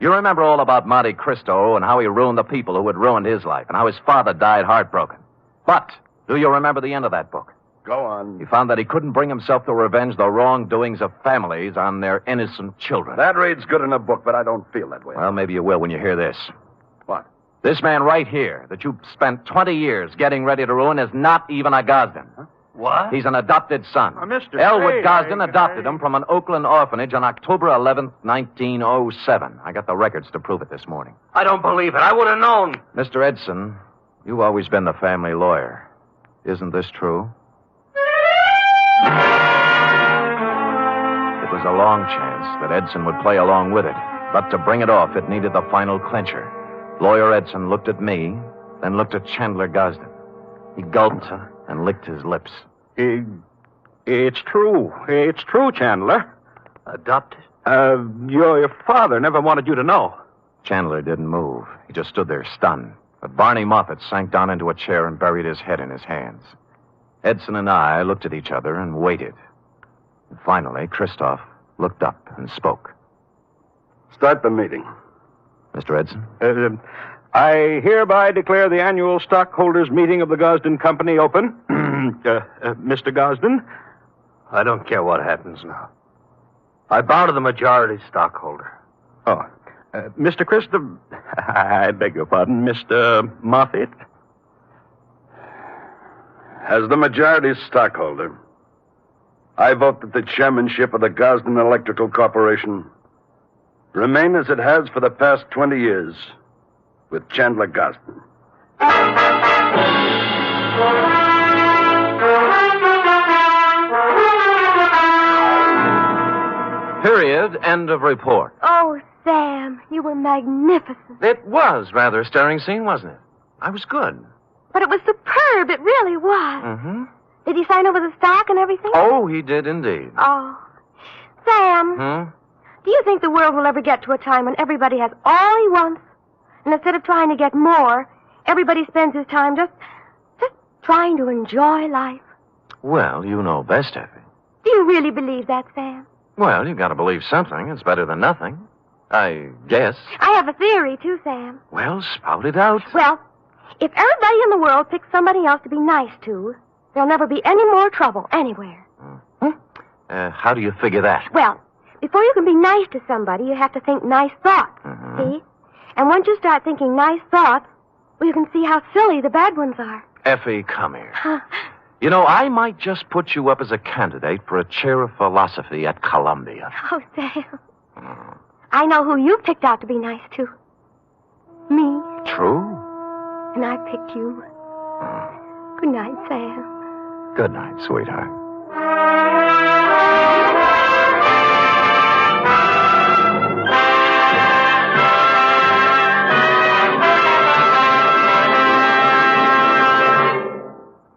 You remember all about Monte Cristo and how he ruined the people who had ruined his life and how his father died heartbroken. But do you remember the end of that book? Go on. He found that he couldn't bring himself to revenge the wrongdoings of families on their innocent children. That reads good in a book, but I don't feel that way. Well, maybe you will when you hear this. What? This man right here that you spent 20 years getting ready to ruin is not even a Gosden. Huh? What? He's an adopted son. Mr. Elwood Spade, Gosden adopted him from an Oakland orphanage on October 11th, 1907. I got the records to prove it this morning. I don't believe it. I would have known. Mr. Edson, you've always been the family lawyer. Isn't this true? It was a long chance that Edson would play along with it. But to bring it off, it needed the final clincher. Lawyer Edson looked at me, then looked at Chandler Gosden. He gulped and licked his lips. It's true. It's true, Chandler. Adopted? Your father never wanted you to know. Chandler didn't move. He just stood there stunned. But Barney Moffat sank down into a chair and buried his head in his hands. Edson and I looked at each other and waited. And finally, Christoph looked up and spoke. Start the meeting. Mr. Edson? I hereby declare the annual stockholders' meeting of the Gosden Company open. Mr. Gosden? I don't care what happens now. I bow to the majority stockholder. Oh, Mr. Christopher... I beg your pardon, Mr. Moffat? As the majority stockholder, I vote that the chairmanship of the Gosden Electrical Corporation remain as it has for the past 20 years with Chandler Gosden. Period. End of report. Oh, Sam, you were magnificent. It was rather a stirring scene, wasn't it? I was good. But it was superb. It really was. Mm-hmm. Did he sign over the stock and everything? Oh, he did indeed. Oh. Sam, do you think the world will ever get to a time when everybody has all he wants? And instead of trying to get more, everybody spends his time just trying to enjoy life? Well, you know best, Effie. Do you really believe that, Sam? Well, you've got to believe something. It's better than nothing. I guess. I have a theory, too, Sam. Well, spout it out. Well, if everybody in the world picks somebody else to be nice to, there'll never be any more trouble anywhere. How do you figure that? Well, before you can be nice to somebody, you have to think nice thoughts. See? And once you start thinking nice thoughts, well, you can see how silly the bad ones are. Effie, come here. You know, I might just put you up as a candidate for a chair of philosophy at Columbia. Oh, Sam. I know who you picked out to be nice to. Me. True? And I picked you. Good night, Sam. Good night, sweetheart.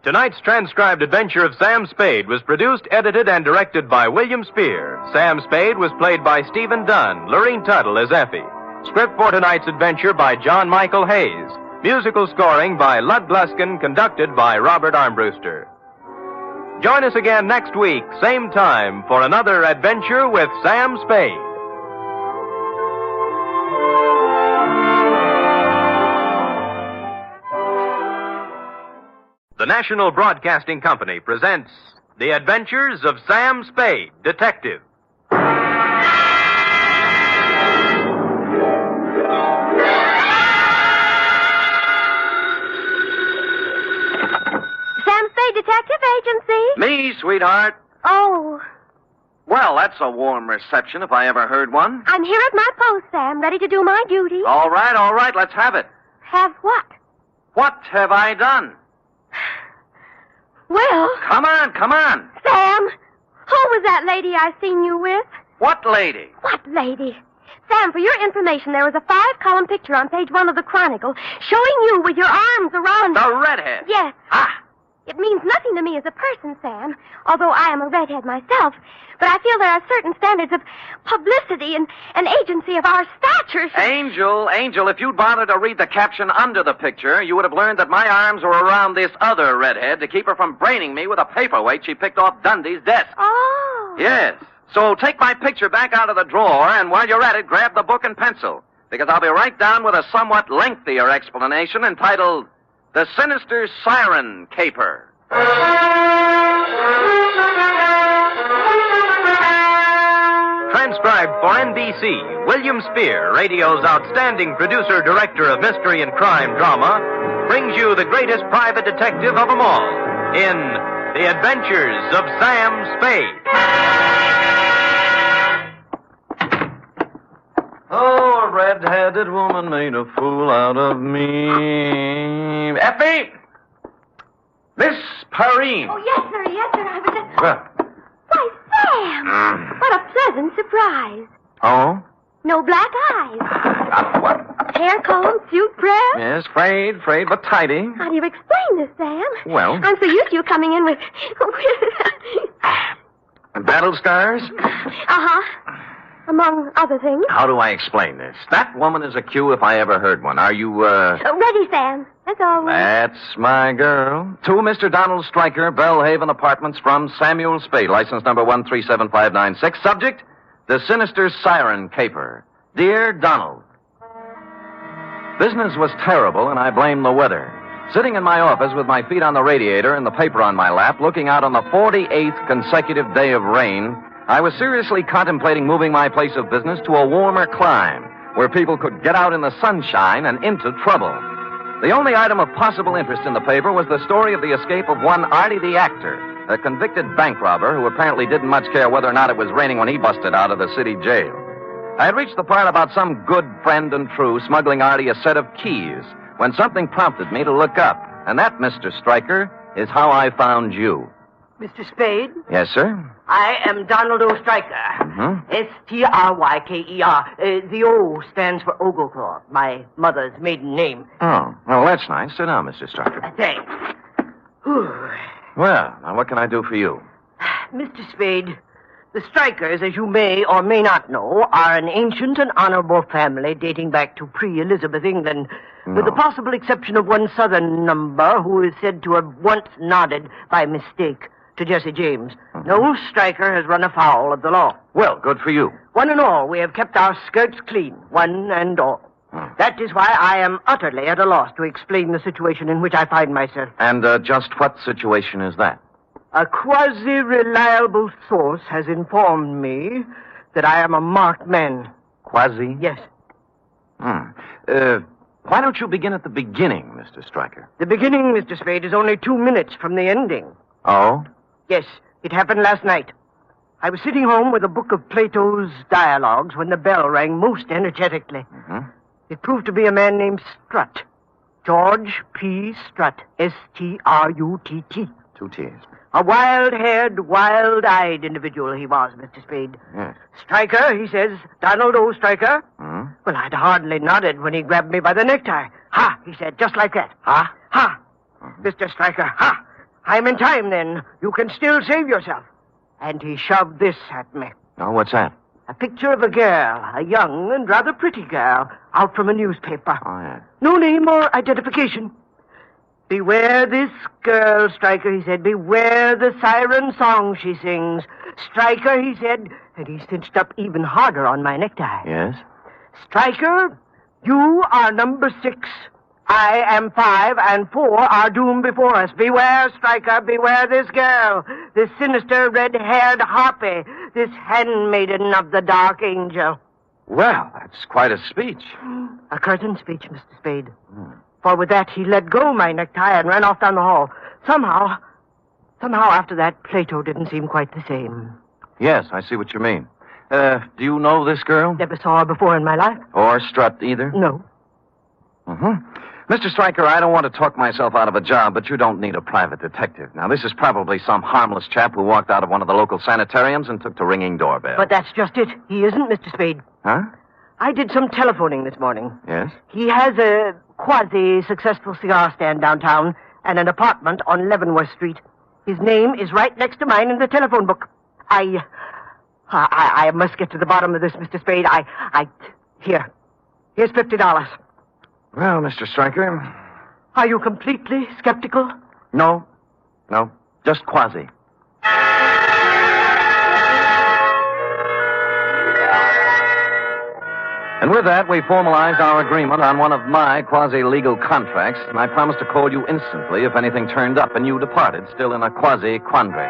Tonight's transcribed Adventure of Sam Spade was produced, edited, and directed by William Spear. Sam Spade was played by Stephen Dunn, Lorene Tuttle as Effie. Script for tonight's adventure by John Michael Hayes. Musical scoring by Lud Gluskin, conducted by Robert Armbruster. Join us again next week, same time, for another adventure with Sam Spade. The National Broadcasting Company presents The Adventures of Sam Spade, Detective. Sam Spade Detective Agency? Me, sweetheart. Oh, Well, that's a warm reception if I ever heard one. I'm here at my post, Sam, ready to do my duty. All right, let's have it. Have what? What have I done? Well, Come on. Sam, who was that lady I seen you with? What lady? What lady? Sam, for your information, there was a 5-column picture on page 1 of the Chronicle showing you with your arms around... The redhead. Yes. Ah, It means nothing to me as a person, Sam, although I am a redhead myself. But I feel there are certain standards of publicity and agency of our stature. Angel, if you'd bothered to read the caption under the picture, you would have learned that my arms were around this other redhead to keep her from braining me with a paperweight she picked off Dundee's desk. Oh. Yes. So take my picture back out of the drawer, and while you're at it, grab the book and pencil, because I'll be right down with a somewhat lengthier explanation entitled The Sinister Siren Caper. Transcribed for NBC, William Spear, radio's outstanding producer-director of mystery and crime drama, brings you the greatest private detective of them all in The Adventures of Sam Spade. Oh, a red-headed woman made a fool out of me. Effie! Miss Perrine. Oh, yes, sir. I was just... Well. Why, Sam! What a pleasant surprise. Oh? No black eyes. What? Hair comb, suit pressed. Yes, frayed, but tidy. How do you explain this, Sam? Well. I'm so used to you coming in with... Battle scars? Uh-huh. Among other things. How do I explain this? That woman is a Q if I ever heard one. Are you, Ready, Sam. That's all. That's my girl. To Mr. Donald Stryker, Bellhaven Apartments from Samuel Spade, license number 137596. Subject, The Sinister Siren Caper. Dear Donald, business was terrible, and I blame the weather. Sitting in my office with my feet on the radiator and the paper on my lap, looking out on the 48th consecutive day of rain, I was seriously contemplating moving my place of business to a warmer clime, where people could get out in the sunshine and into trouble. The only item of possible interest in the paper was the story of the escape of one Artie the actor, a convicted bank robber who apparently didn't much care whether or not it was raining when he busted out of the city jail. I had reached the part about some good friend and true smuggling Artie a set of keys when something prompted me to look up. And that, Mr. Stryker, is how I found you. Mr. Spade? Yes, sir? I am Donald O. Stryker. Stryker. The O stands for Oglecloth, my mother's maiden name. Oh, well, that's nice. Sit down, Mr. Stryker. Thanks. Well, now what can I do for you? Mr. Spade, the Strykers, as you may or may not know, are an ancient and honorable family dating back to pre-Elizabeth England, with the possible exception of one southern number who is said to have once nodded by mistake to Jesse James. No Stryker has run afoul of the law. Well, good for you. One and all, we have kept our skirts clean, one and all. That is why I am utterly at a loss to explain the situation in which I find myself. And just what situation is that? A quasi-reliable source has informed me that I am a marked man. Quasi? Yes. Why don't you begin at the beginning, Mr. Stryker? The beginning, Mr. Spade, is only 2 minutes from the ending. Oh? Yes, it happened last night. I was sitting home with a book of Plato's dialogues when the bell rang most energetically. It proved to be a man named Strutt. George P. Strutt. S-T-R-U-T-T. 2 T's. A wild-haired, wild-eyed individual he was, Mr. Spade. Yes. Stryker, he says. Donald O. Stryker. Well, I'd hardly nodded when he grabbed me by the necktie. Ha, he said, just like that. Ha? Ha. Mr. Stryker, ha. I'm in time, then. You can still save yourself. And he shoved this at me. Oh, what's that? A picture of a girl, a young and rather pretty girl, out from a newspaper. Oh, yeah. No name or identification. Beware this girl, Stryker, he said. Beware the siren song she sings. Stryker, he said, and he cinched up even harder on my necktie. Yes? Stryker, you are number 6. I am 5, and 4 are doomed before us. Beware, Stryker, beware this girl, this sinister red-haired harpy, this handmaiden of the dark angel. Well, that's quite a speech. A curtain speech, Mr. Spade. For with that, he let go my necktie and ran off down the hall. Somehow after that, Plato didn't seem quite the same. Yes, I see what you mean. Do you know this girl? Never saw her before in my life. Or Strutt either? No. Mr. Stryker, I don't want to talk myself out of a job, but you don't need a private detective. Now, this is probably some harmless chap who walked out of one of the local sanitariums and took to ringing doorbell. But that's just it. He isn't, Mr. Spade. Huh? I did some telephoning this morning. Yes? He has a quasi-successful cigar stand downtown and an apartment on Leavenworth Street. His name is right next to mine in the telephone book. I must get to the bottom of this, Mr. Spade. Here's $50. Well, Mr. Stryker. Are you completely skeptical? No, just quasi. And with that, we formalized our agreement on one of my quasi-legal contracts, and I promised to call you instantly if anything turned up, and you departed, still in a quasi-quandary.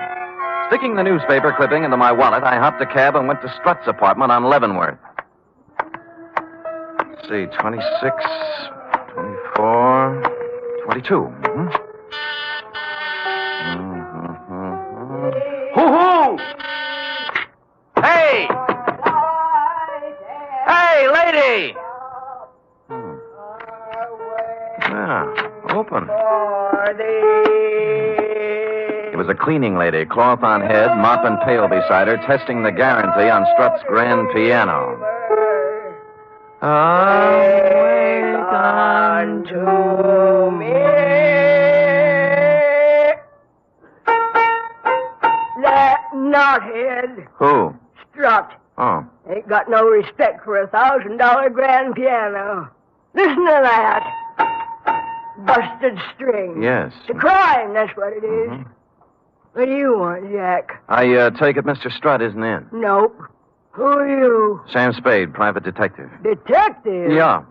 Sticking the newspaper clipping into my wallet, I hopped a cab and went to Strutt's apartment on Leavenworth. Let's see, 26, 24, 22. Hoo-hoo! Hey! Hey, lady! Yeah, open. It was a cleaning lady, cloth on head, mop and pail beside her, testing the guarantee on Strutt's grand piano. Wait unto me. That knothead. Who? Strutt. Oh. Ain't got no respect for $1,000 grand piano. Listen to that. Busted string. Yes. It's a crime, that's what it is. What do you want, Jack? I take it Mr. Strutt isn't in. Nope. Who are you? Sam Spade, private detective. Detective? Yeah.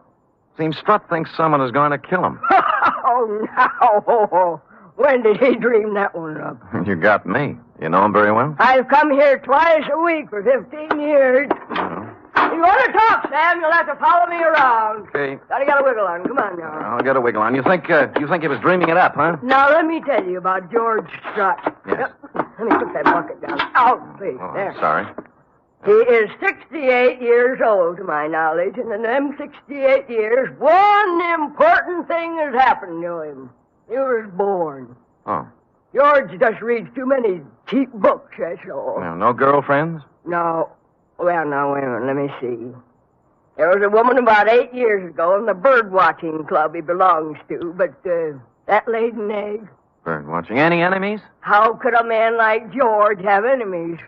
Seems Strutt thinks someone is going to kill him. Oh, no. When did he dream that one up? You got me. You know him very well? I've come here twice a week for 15 years. You want to talk, Sam, you'll have to follow me around. Okay. Gotta get a wiggle on. Come on now. I'll get a wiggle on. You think he was dreaming it up, huh? Now, let me tell you about George Strutt. Yes. Let me put that bucket down. Out, please. Oh, there. I'm sorry. He is 68 years old, to my knowledge, and in them 68 years, one important thing has happened to him. He was born. Oh. George just reads too many cheap books, that's all. Well, no girlfriends? No. Well, now, wait a minute. Let me see. There was a woman about 8 years ago in the bird-watching club he belongs to, but that laid an egg. Bird watching. Any enemies? How could a man like George have enemies?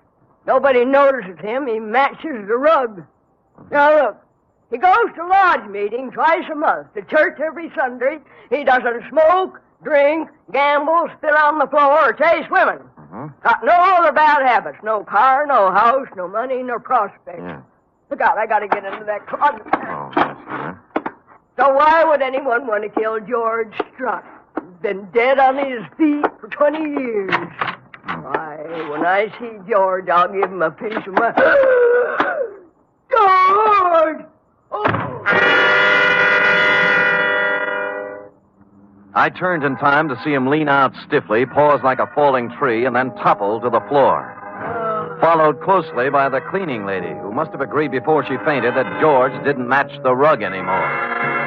Nobody notices him. He matches the rug. Now, look. He goes to lodge meeting twice a month, to church every Sunday. He doesn't smoke, drink, gamble, spit on the floor, or chase women. Got no other bad habits. No car, no house, no money, no prospects. Yeah. Look out, I gotta get into that closet. Oh, yes, yeah. So why would anyone want to kill George Strutt? He's been dead on his feet for 20 years. When I see George, I'll give him a piece of my... George! I turned in time to see him lean out stiffly, pause like a falling tree, and then topple to the floor. Followed closely by the cleaning lady, who must have agreed before she fainted that George didn't match the rug anymore.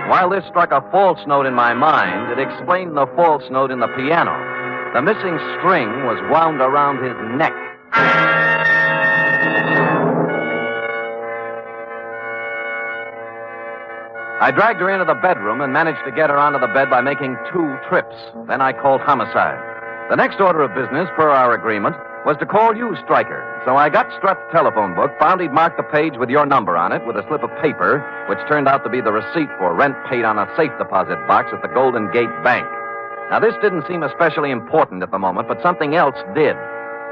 While this struck a false note in my mind, it explained the false note in the piano. The missing string was wound around his neck. I dragged her into the bedroom and managed to get her onto the bed by making 2 trips. Then I called homicide. The next order of business, per our agreement, was to call you, Stryker. So I got Strutt's telephone book, found he'd marked the page with your number on it with a slip of paper, which turned out to be the receipt for rent paid on a safe deposit box at the Golden Gate Bank. Now, this didn't seem especially important at the moment, but something else did.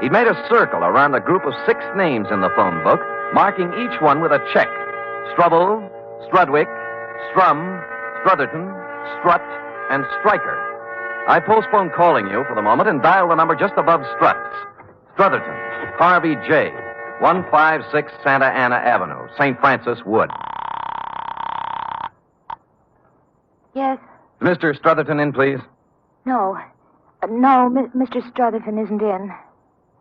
He'd made a circle around a group of 6 names in the phone book, marking each one with a check. Strubble, Strudwick, Strum, Strutherton, Strutt, and Stryker. I postponed calling you for the moment and dialed the number just above Strutt's. Strutherton, Harvey J., 156 Santa Ana Avenue, St. Francis Wood. Yes? Mr. Strutherton in, please? No. Mr. Strutherton isn't in.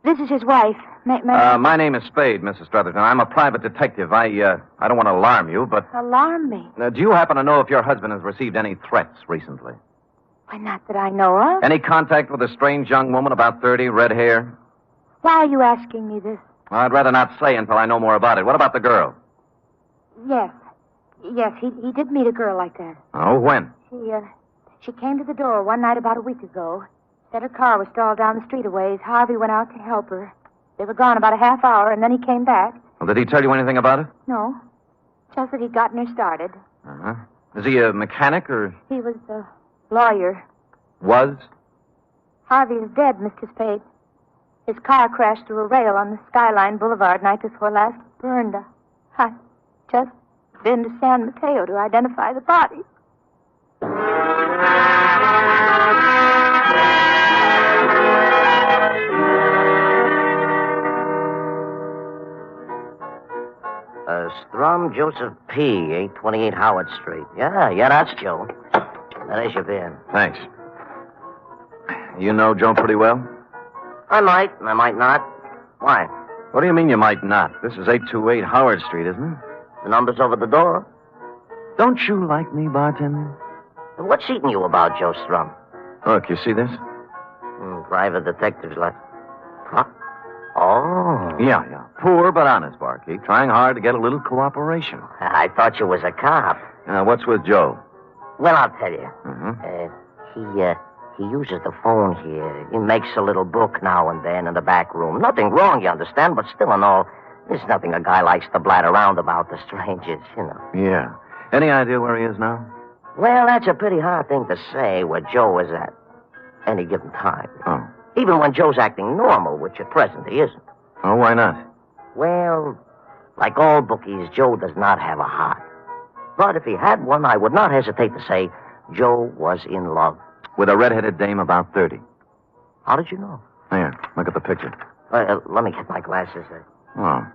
This is his wife. My name is Spade, Mrs. Strutherton. I'm a private detective. I don't want to alarm you, but... Alarm me? Do you happen to know if your husband has received any threats recently? Why, not that I know of. Any contact with a strange young woman about 30, red hair? Why are you asking me this? Well, I'd rather not say until I know more about it. What about the girl? Yes. Yes, he did meet a girl like that. Oh, when? She came to the door one night about a week ago. Said her car was stalled down the street a ways. Harvey went out to help her. They were gone about a half hour, and then he came back. Well, did he tell you anything about it? No. Just that he'd gotten her started. Uh-huh. Is he a mechanic, or...? He was a lawyer. Was? Harvey is dead, Mr. Spade. His car crashed through a rail on the Skyline Boulevard night before last. Burned. I just been to San Mateo to identify the body. Strum Joseph P., 828 Howard Street. Yeah, that's Joe. There's your beer. Thanks. You know Joe pretty well? I might not. Why? What do you mean you might not? This is 828 Howard Street, isn't it? The number's over the door. Don't you like me, bartender? What's eating you about, Joe Strum? Look, you see this? Private detective's life. Huh? Oh. Yeah. Poor but honest, barkeep. Trying hard to get a little cooperation. I thought you was a cop. What's with Joe? Well, I'll tell you. Mm-hmm. He uses the phone here. He makes a little book now and then in the back room. Nothing wrong, you understand, but still and all, there's nothing a guy likes to blat around about to strangers, you know. Yeah. Any idea where he is now? Well, that's a pretty hard thing to say where Joe is at any given time. Oh. Even when Joe's acting normal, which at present he isn't. Oh, why not? Well, like all bookies, Joe does not have a heart. But if he had one, I would not hesitate to say Joe was in love. With a red-headed dame about 30. How did you know? Here, look at the picture. Let me get my glasses. Oh.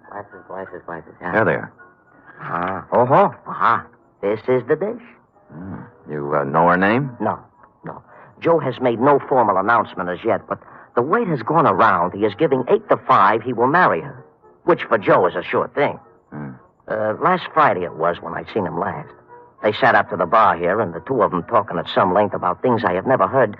Glasses. Yeah. There they are. This is the dish. You know her name? No. Joe has made no formal announcement as yet, but the word has gone around he is giving 8 to 5 he will marry her, which for Joe is a sure thing. Last Friday it was when I seen him last. They sat up to the bar here, and the two of them talking at some length about things I have never heard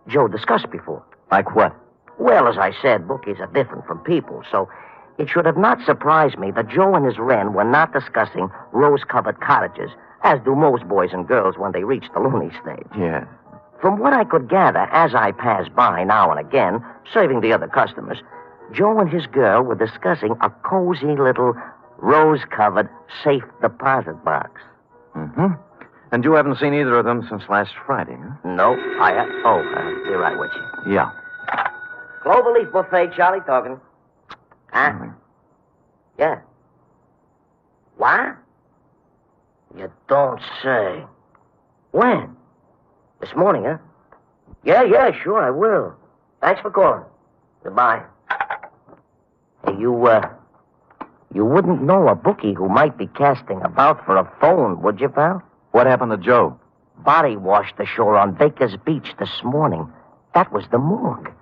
Joe discuss before. Like what? Well, as I said, bookies are different from people, so it should have not surprised me that Joe and his wren were not discussing rose-covered cottages, as do most boys and girls when they reach the loony stage. Yeah. From what I could gather as I passed by now and again, serving the other customers, Joe and his girl were discussing a cozy little rose-covered safe deposit box. Mm-hmm. And you haven't seen either of them since last Friday, huh? No, I have. Be right with you. Yeah. Cloverleaf buffet, Charlie talking. Huh? Yeah. What? You don't say. When? This morning, huh? Yeah, sure, I will. Thanks for calling. Goodbye. You wouldn't know a bookie who might be casting about for a phone, would you, pal? What happened to Joe? Body washed ashore on Baker's Beach this morning. That was the morgue.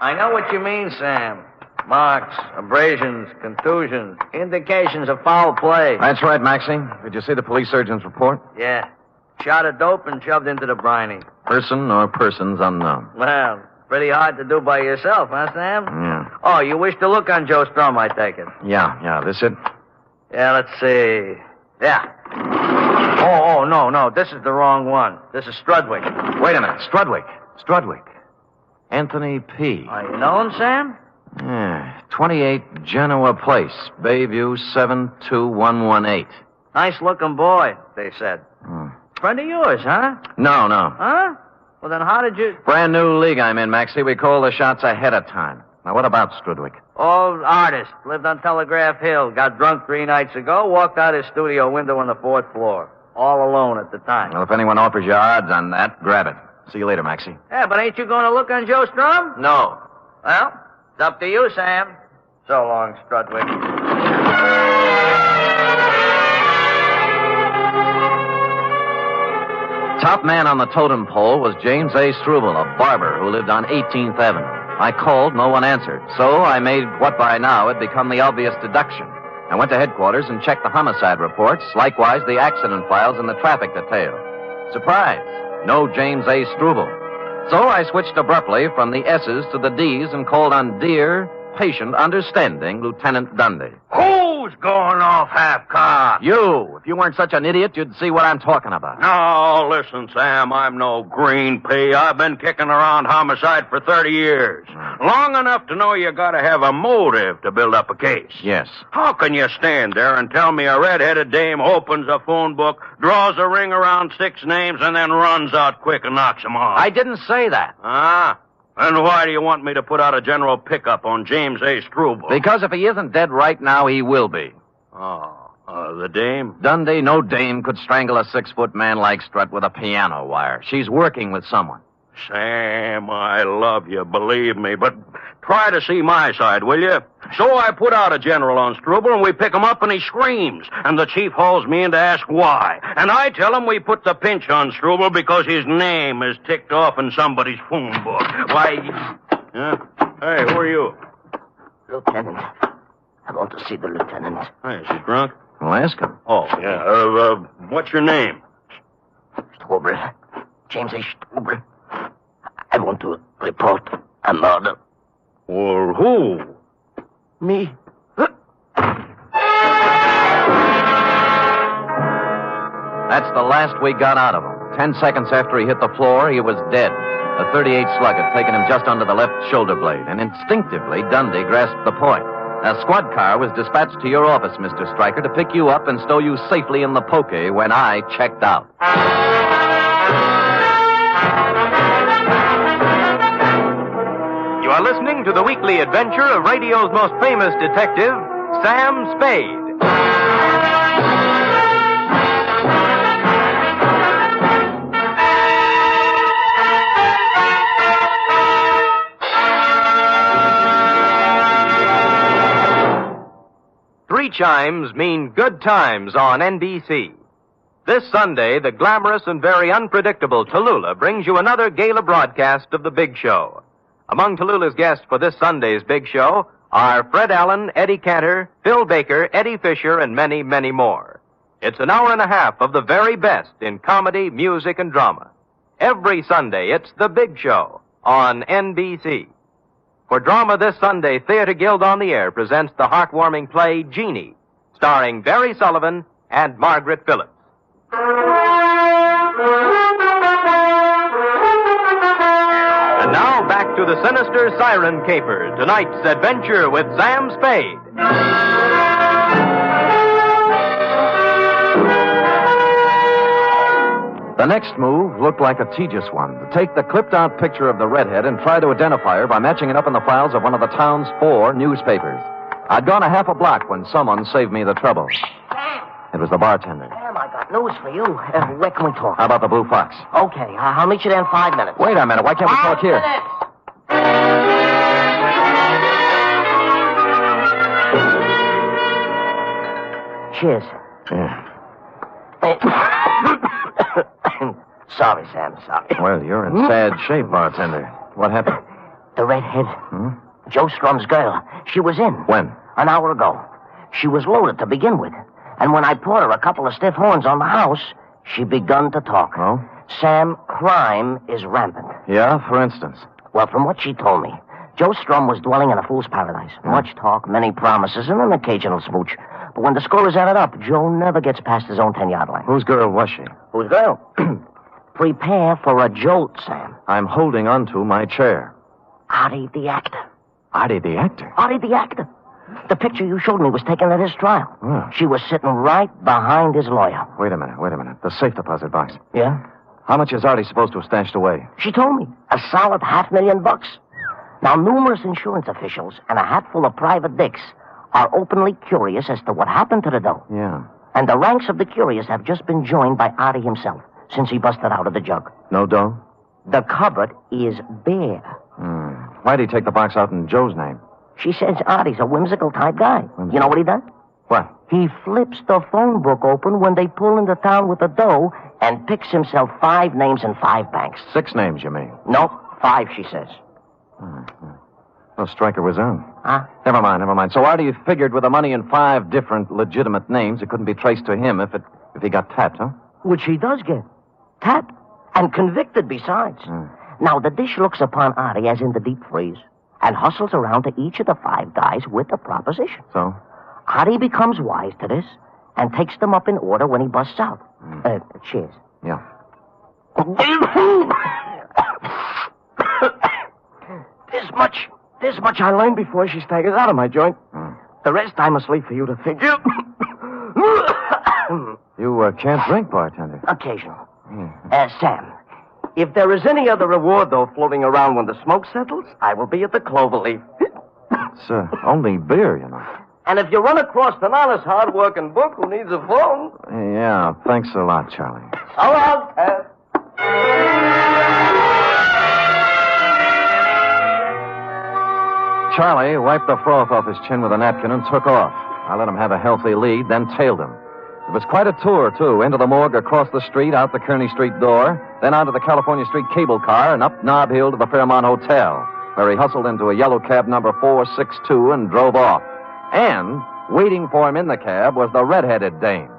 I know what you mean, Sam. Marks, abrasions, contusions, indications of foul play. That's right, Maxie. Did you see the police surgeon's report? Yeah. Shot of dope and shoved into the briny. Person or persons unknown. Well, pretty hard to do by yourself, huh, Sam? Yeah. Oh, you wish to look on Joe Strum, I take it. Yeah. This it? Yeah, let's see. Yeah. Oh, no. This is the wrong one. This is Strudwick. Wait a minute. Strudwick. Anthony P. Are you known, Sam? Yeah. 28 Genoa Place, Bayview 72118. Nice-looking boy, they said. Friend of yours, huh? No. Huh? Well, then how did you... Brand new league I'm in, Maxie. We call the shots ahead of time. Now, what about Strudwick? Old artist. Lived on Telegraph Hill. Got drunk 3 nights ago. Walked out his studio window on the 4th floor. All alone at the time. Well, if anyone offers you odds on that, grab it. See you later, Maxie. Yeah, but ain't you going to look on Joe Strum? No. Well, it's up to you, Sam. So long, Strudwick. Top man on the totem pole was James A. Struble, a barber who lived on 18th Avenue. I called, no one answered. So I made what by now had become the obvious deduction. I went to headquarters and checked the homicide reports, likewise the accident files and the traffic detail. Surprise! No James A. Struble. So I switched abruptly from the S's to the D's and called on dear, patient, understanding Lieutenant Dundee. Who's going off half-cocked? You! If you weren't such an idiot, you'd see what I'm talking about. No, listen, Sam, I'm no green pea. I've been kicking around homicide for 30 years. Long enough to know you gotta have a motive to build up a case. Yes. How can you stand there and tell me a red-headed dame opens a phone book, draws a ring around 6 names, and then runs out quick and knocks them off? I didn't say that. And why do you want me to put out a general pickup on James A. Struble? Because if he isn't dead right now, he will be. The dame? Dundee, no dame could strangle a 6-foot man like Strut with a piano wire. She's working with someone. Sam, I love you, believe me, but try to see my side, will you? So I put out a general on Struble, and we pick him up, and he screams. And the chief hauls me in to ask why. And I tell him we put the pinch on Struble because his name is ticked off in somebody's phone book. Why... Hey, who are you? Lieutenant. I want to see the lieutenant. Hey, is he drunk? Well, ask him. Oh, yeah. What's your name? Struble. James A. Struble. I want to report a murder. Well, who? Me. That's the last we got out of him. 10 seconds after he hit the floor, he was dead. A .38 slug had taken him just under the left shoulder blade, and instinctively, Dundee grasped the point. A squad car was dispatched to your office, Mr. Stryker, to pick you up and stow you safely in the poke when I checked out. You are listening to the weekly adventure of radio's most famous detective, Sam Spade. Three chimes mean good times on NBC. This Sunday, the glamorous and very unpredictable Tallulah brings you another gala broadcast of The Big Show. Among Tallulah's guests for this Sunday's Big Show are Fred Allen, Eddie Cantor, Phil Baker, Eddie Fisher, and many, many more. It's an hour and a half of the very best in comedy, music, and drama. Every Sunday, it's The Big Show on NBC. For drama this Sunday, Theater Guild on the Air presents the heartwarming play Jeannie, starring Barry Sullivan and Margaret Phillips. And now back to the sinister siren caper, tonight's adventure with Sam Spade. The next move looked like a tedious one. To take the clipped-out picture of the redhead and try to identify her by matching it up in the files of one of the town's 4 newspapers. I'd gone a half a block when someone saved me the trouble. Sam, It was the bartender. Sam, I got news for you. Where can we talk? How about the Blue Fox? Okay, I'll meet you there in 5 minutes. Wait a minute. Why can't we talk here? 5 minutes. Cheers. Yeah. Sorry, Sam, sorry. Well, you're in sad shape, bartender. What happened? The redhead. Joe Strum's girl. She was in. When? An hour ago. She was loaded to begin with. And when I poured her a couple of stiff horns on the house, she begun to talk. Oh? Sam, crime is rampant. Yeah, for instance. Well, from what she told me, Joe Strum was dwelling in a fool's paradise. Much talk, many promises, and an occasional smooch. But when the score is added up, Joe never gets past his own 10-yard line. Whose girl was she? Whose girl? Prepare for a jolt, Sam. I'm holding onto my chair. Artie the actor. Artie the actor? Artie the actor. The picture you showed me was taken at his trial. Oh. She was sitting right behind his lawyer. Wait a minute. The safe deposit box. Yeah? How much is Artie supposed to have stashed away? She told me. A solid $500,000. Now, numerous insurance officials and a hatful of private dicks are openly curious as to what happened to the dough. Yeah. And the ranks of the curious have just been joined by Artie himself since he busted out of the jug. No dough? The cupboard is bare. Why'd he take the box out in Joe's name? She says Artie's a whimsical type guy. You know what he does? What? He flips the phone book open when they pull into town with the dough and picks himself 5 names and 5 banks. 6 names, you mean? Nope, 5, she says. Well, Stryker was on. Huh? Never mind. So Artie figured with the money in 5 different legitimate names, it couldn't be traced to him if he got tapped, huh? Which he does get. Tapped. And convicted besides. Now, the dish looks upon Artie as in the deep freeze and hustles around to each of the 5 guys with a proposition. So? Artie becomes wise to this and takes them up in order when he busts out. Cheers. Yeah. This much I learned before she staggers out of my joint. The rest I must leave for you to figure. You can't drink, bartender. Occasional. Sam, if there is any other reward, though, floating around when the smoke settles, I will be at the Cloverleaf. It's only beer, you know. And if you run across an honest, hard-working book who needs a phone... Yeah, thanks a lot, Charlie. So long, Sam. Charlie wiped the froth off his chin with a napkin and took off. I let him have a healthy lead, then tailed him. It was quite a tour, too. Into the morgue, across the street, out the Kearney Street door, then onto the California Street cable car, and up Nob Hill to the Fairmont Hotel, where he hustled into a yellow cab number 462 and drove off. And waiting for him in the cab was the red-headed dame.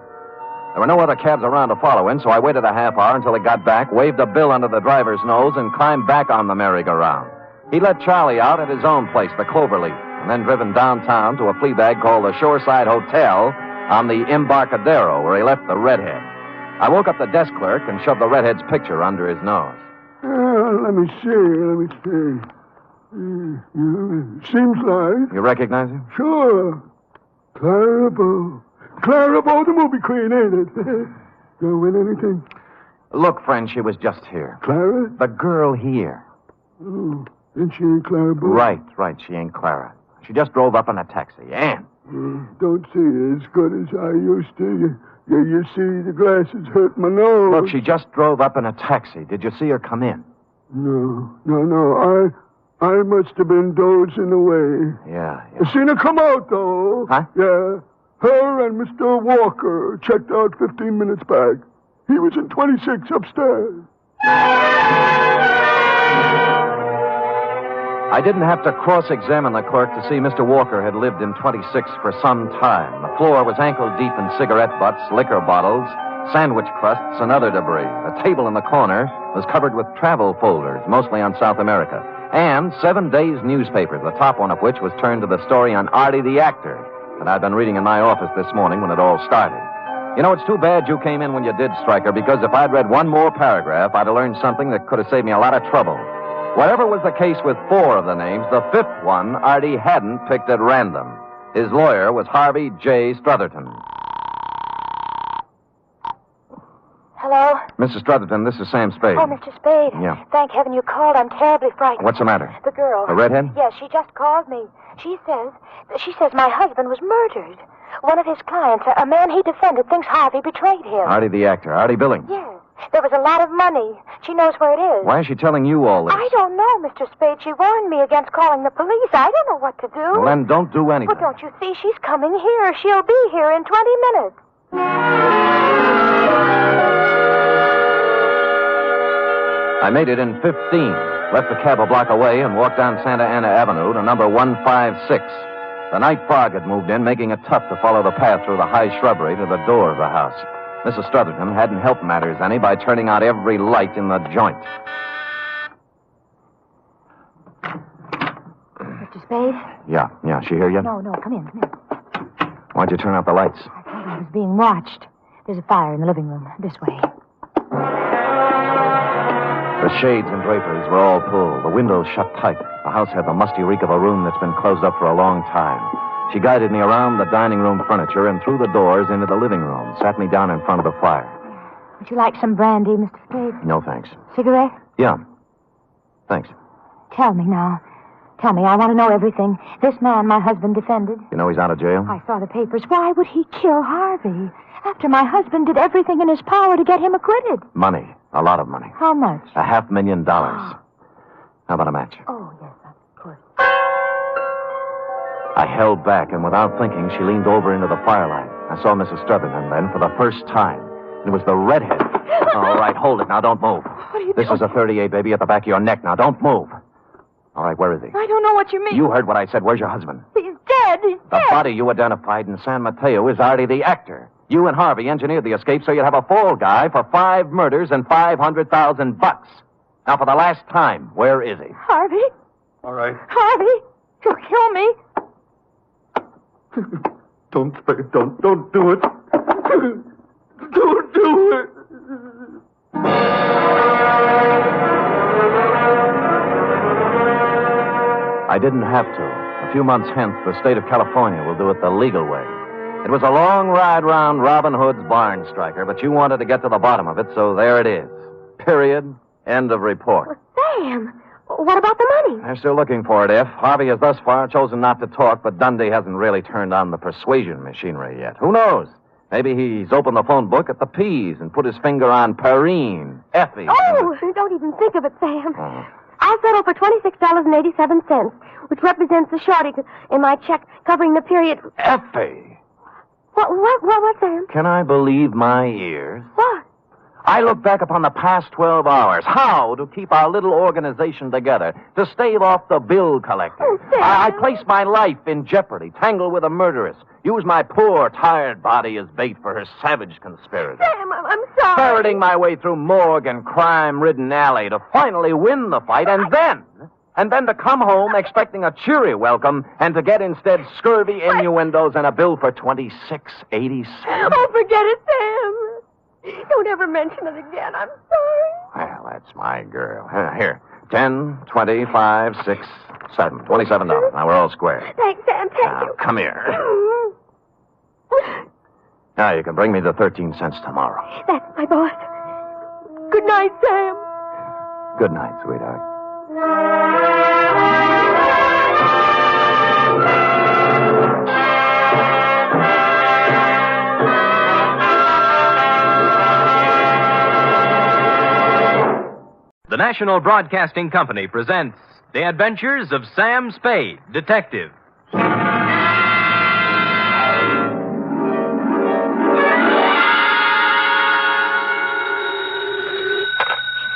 There were no other cabs around to follow him, so I waited a half hour until he got back, waved a bill under the driver's nose, and climbed back on the merry-go-round. He let Charlie out at his own place, the Cloverleaf, and then driven downtown to a flea bag called the Shoreside Hotel on the Embarcadero, where he left the redhead. I woke up the desk clerk and shoved the redhead's picture under his nose. Let me see. Seems like... You recognize him? Sure. Clara Bow, the movie queen, ain't it? Gonna win anything? Look, friend, she was just here. Clara? The girl here. Oh, and she ain't Clara Bow? Right, she ain't Clara. She just drove up in a taxi. Ann. Don't see her as good as I used to. You see, the glasses hurt my nose. Look, she just drove up in a taxi. Did you see her come in? No. I must have been dozing away. Yeah. I seen her come out, though. Huh? Yeah. Her and Mr. Walker checked out 15 minutes back. He was in 26 upstairs. I didn't have to cross-examine the clerk to see Mr. Walker had lived in 26 for some time. The floor was ankle-deep in cigarette butts, liquor bottles, sandwich crusts, and other debris. A table in the corner was covered with travel folders, mostly on South America, and 7 days' newspapers, the top one of which was turned to the story on Artie the actor that I'd been reading in my office this morning when it all started. You know, it's too bad you came in when you did, Stryker, because if I'd read one more paragraph, I'd have learned something that could have saved me a lot of trouble. Whatever was the case with 4 of the names, the 5th one Artie hadn't picked at random. His lawyer was Harvey J. Strutherton. Hello? Mrs. Strutherton, this is Sam Spade. Oh, Mr. Spade. Yeah. Thank heaven you called. I'm terribly frightened. What's the matter? The girl. The redhead? Yes, she just called me. She says my husband was murdered. One of his clients, a man he defended, thinks Harvey betrayed him. Artie the actor. Artie Billings. Yes. There was a lot of money. She knows where it is. Why is she telling you all this? I don't know, Mr. Spade. She warned me against calling the police. I don't know what to do. Well, then don't do anything. Well, don't you see? She's coming here. She'll be here in 20 minutes. I made it in 15, left the cab a block away, and walked down Santa Ana Avenue to number 156. The night fog had moved in, making it tough to follow the path through the high shrubbery to the door of the house. Mrs. Strutherton hadn't helped matters any by turning out every light in the joint. Mr. Spade? Yeah, she here yet? No, come in. Why'd you turn out the lights? I thought I was being watched. There's a fire in the living room. This way. The shades and draperies were all pulled, the windows shut tight. The house had the musty reek of a room that's been closed up for a long time. She guided me around the dining room furniture and through the doors into the living room, sat me down in front of the fire. Would you like some brandy, Mr. Spade? No, thanks. Cigarette? Yeah. Thanks. Tell me now. Tell me, I want to know everything. This man my husband defended. You know he's out of jail? I saw the papers. Why would he kill Harvey? After my husband did everything in his power to get him acquitted. Money. A lot of money. How much? $500,000. How about a match? Oh, yes, of course. I held back, and without thinking, she leaned over into the firelight. I saw Mrs. Strutherton then for the first time. It was the redhead. All right, hold it. Now, don't move. What are you This doing? is a 38, baby, at the back of your neck. Now, don't move. All right, where is he? I don't know what you mean. You heard what I said. Where's your husband? He's dead. He's The dead. body you identified in San Mateo is Artie the actor. You and Harvey engineered the escape so you'd have a fall guy for 5 murders and $500,000. Now, for the last time, where is he? Harvey? All right. Harvey? You'll kill me. Don't do it. Don't do it. I didn't have to. A few months hence, the state of California will do it the legal way. It was a long ride round Robin Hood's barn, Stryker, but you wanted to get to the bottom of it, so there it is. Period. End of report. Sam, what about the money? They're still looking for it, F. Harvey has thus far chosen not to talk, but Dundee hasn't really turned on the persuasion machinery yet. Who knows? Maybe he's opened the phone book at the P's and put his finger on Perrine, Effie. Oh, don't even think of it, Sam. Oh. I'll settle for $26.87, which represents the shortage in my check covering the period. Effie! What, Sam? Can I believe my ears? What? I look back upon the past 12 hours. How to keep our little organization together, to stave off the bill collector. Oh, Sam. I place my life in jeopardy, tangle with a murderess, use my poor, tired body as bait for her savage conspiracy. Sam, I'm sorry. Ferreting my way through morgue and crime-ridden alley to finally win the fight, and then to come home expecting a cheery welcome and to get instead scurvy innuendos and a bill for $26.87. Oh, forget it, Sam. Don't ever mention it again. I'm sorry. Well, that's my girl. Here, 10, 25, 6, 7, $27. Now we're all square. Thanks, Sam. Thank Now, you. come here. Now you can bring me the 13 cents tomorrow. That's my boss. Good night, Sam. Good night, sweetheart. The National Broadcasting Company presents The Adventures of Sam Spade, Detective.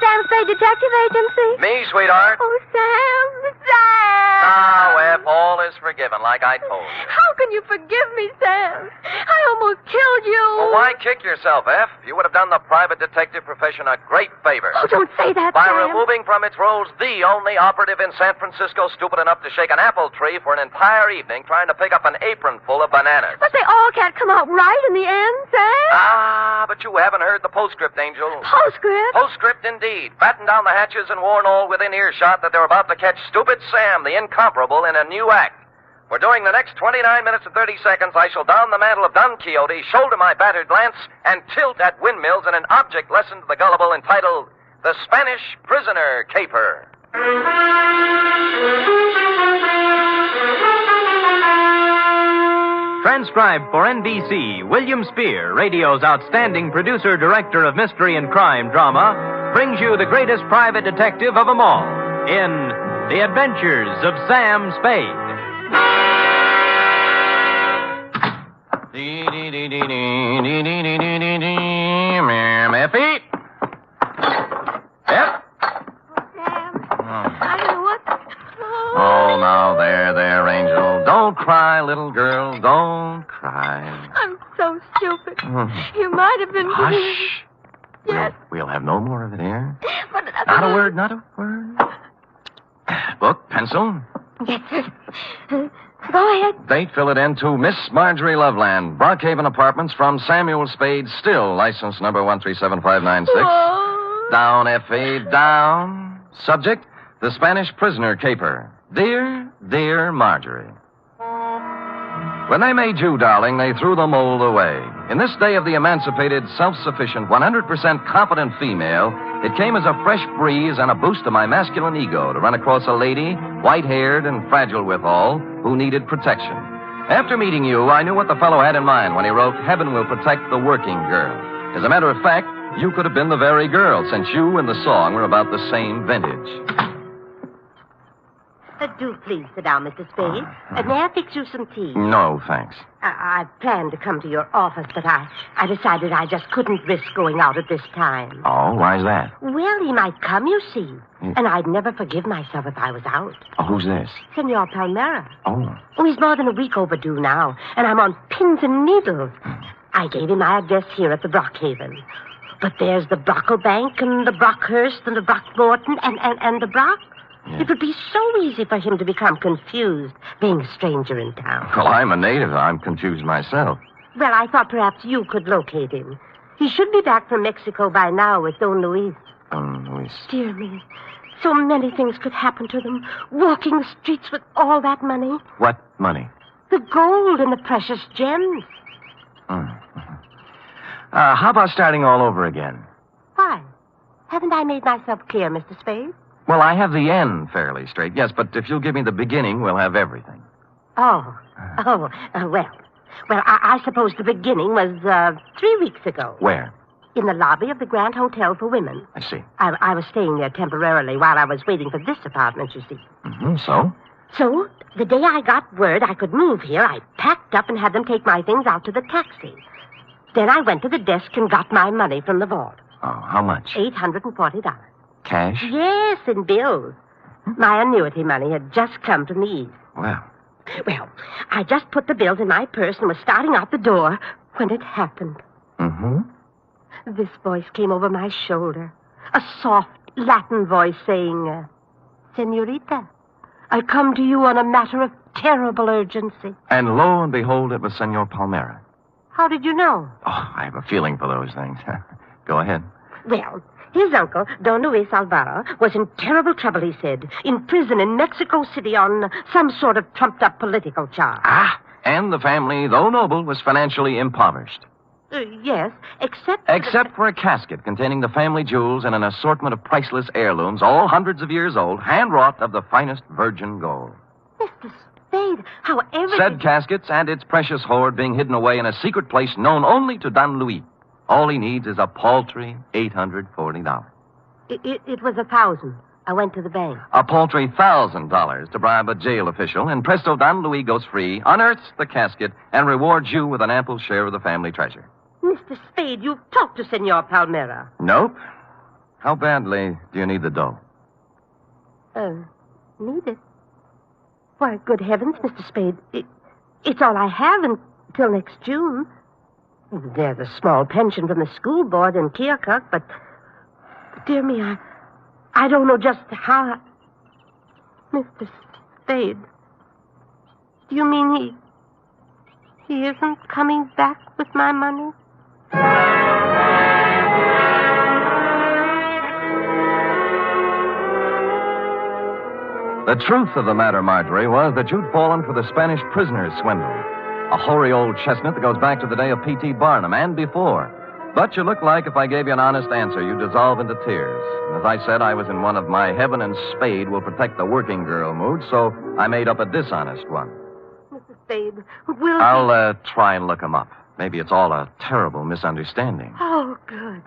Sam Spade Detective Agency. Me, sweetheart. Oh, Sam. Now, F, all is forgiven, like I told you. How can you forgive me, Sam? I almost killed you. Well, why kick yourself, F? You would have done the private detective profession a great favor. Oh, don't say that, By Sam. removing from its rolls the only operative in San Francisco stupid enough to shake an apple tree for an entire evening trying to pick up an apron full of bananas. But they all can't come out right in the end, Sam. Ah, but you haven't heard the postscript, Angel. Postscript? Postscript, indeed. Batten down the hatches and warn all within earshot that they're about to catch Stupid Sam, the incomparable, in a new act. For during the next 29 minutes and 30 seconds, I shall don the mantle of Don Quixote, shoulder my battered lance, and tilt at windmills in an object lesson to the gullible entitled The Spanish Prisoner Caper. Transcribed for NBC, William Spear, radio's outstanding producer-director of mystery and crime drama, brings you the greatest private detective of them all in The Adventures of Sam Spade. Effie? Yep? I don't know what. Oh, now, there, Angel. Don't cry, little girl. Don't cry. I'm so stupid. You might have been. Hush. Yes. We'll have no more of it here. But Not a word, not a word. Book, pencil. Yes, sir. Go ahead. Date, fill it in to Miss Marjorie Loveland, Brockhaven Apartments from Samuel Spade, still license number 137596. Oh. Down, Effie, down. Subject, the Spanish prisoner caper. Dear, dear Marjorie. When they made you, darling, they threw the mold away. In this day of the emancipated, self-sufficient, 100% competent female, it came as a fresh breeze and a boost to my masculine ego to run across a lady, white-haired and fragile withal, who needed protection. After meeting you, I knew what the fellow had in mind when he wrote, Heaven will protect the working girl. As a matter of fact, you could have been the very girl, since you and the song were about the same vintage. Do please sit down, Mr. Spade. May I fix you some tea? No, thanks. I planned to come to your office, but I decided I just couldn't risk going out at this time. Oh, why's that? Well, he might come, you see. And I'd never forgive myself if I was out. Oh, who's this? Senor Palmera. Oh. Oh, he's more than a week overdue now, and I'm on pins and needles. I gave him my address here at the Brockhaven. But there's the Brocklebank and the Brockhurst and the Brockmorton and the Brock. Yeah. It would be so easy for him to become confused, being a stranger in town. Well, I'm a native. I'm confused myself. Well, I thought perhaps you could locate him. He should be back from Mexico by now with Don Luis. Don Luis. Dear me. So many things could happen to them. Walking the streets with all that money. What money? The gold and the precious gems. How about starting all over again? Why? Haven't I made myself clear, Mr. Spade? Well, I have the end fairly straight, yes, but if you'll give me the beginning, we'll have everything. Well, I suppose the beginning was 3 weeks ago. Where? In the lobby of the Grand Hotel for Women. I see. I was staying there temporarily while I was waiting for this apartment, you see. So? So, the day I got word I could move here, I packed up and had them take my things out to the taxi. Then I went to the desk and got my money from the vault. Oh, how much? $840. Cash? Yes, in bills. My annuity money had just come from the East. Well, I just put the bills in my purse and was starting out the door when it happened. This voice came over my shoulder. A soft Latin voice saying, Senorita, I come to you on a matter of terrible urgency. And lo and behold, it was Senor Palmera. How did you know? Oh, I have a feeling for those things. Go ahead. Well, his uncle, Don Luis Alvaro, was in terrible trouble, he said. In prison in Mexico City on some sort of trumped-up political charge. And the family, though noble, was financially impoverished. Yes, except... Except for a casket containing the family jewels and an assortment of priceless heirlooms, all hundreds of years old, hand-wrought of the finest virgin gold. Mr. Spade, how everything... Said caskets and its precious hoard being hidden away in a secret place known only to Don Luis. All he needs is a paltry $840. It was 1,000. I went to the bank. A paltry $1,000 to bribe a jail official, and presto, Don Luis goes free, unearths the casket, and rewards you with an ample share of the family treasure. Mr. Spade, you've talked to Senor Palmera. Nope. How badly do you need the dough? Need it? Why, good heavens, Mr. Spade, it's all I have until next June. There's a small pension from the school board in Keokuk, but dear me, I don't know just how... Mr. Spade, do you mean he isn't coming back with my money? The truth of the matter, Marjorie, was that you'd fallen for the Spanish prisoner's swindle. A hoary old chestnut that goes back to the day of P.T. Barnum and before. But you look like if I gave you an honest answer, you'd dissolve into tears. And as I said, I was in one of my heaven and Spade will protect the working girl moods, so I made up a dishonest one. Mrs. Spade, will I'll try and look him up. Maybe it's all a terrible misunderstanding. Oh, good.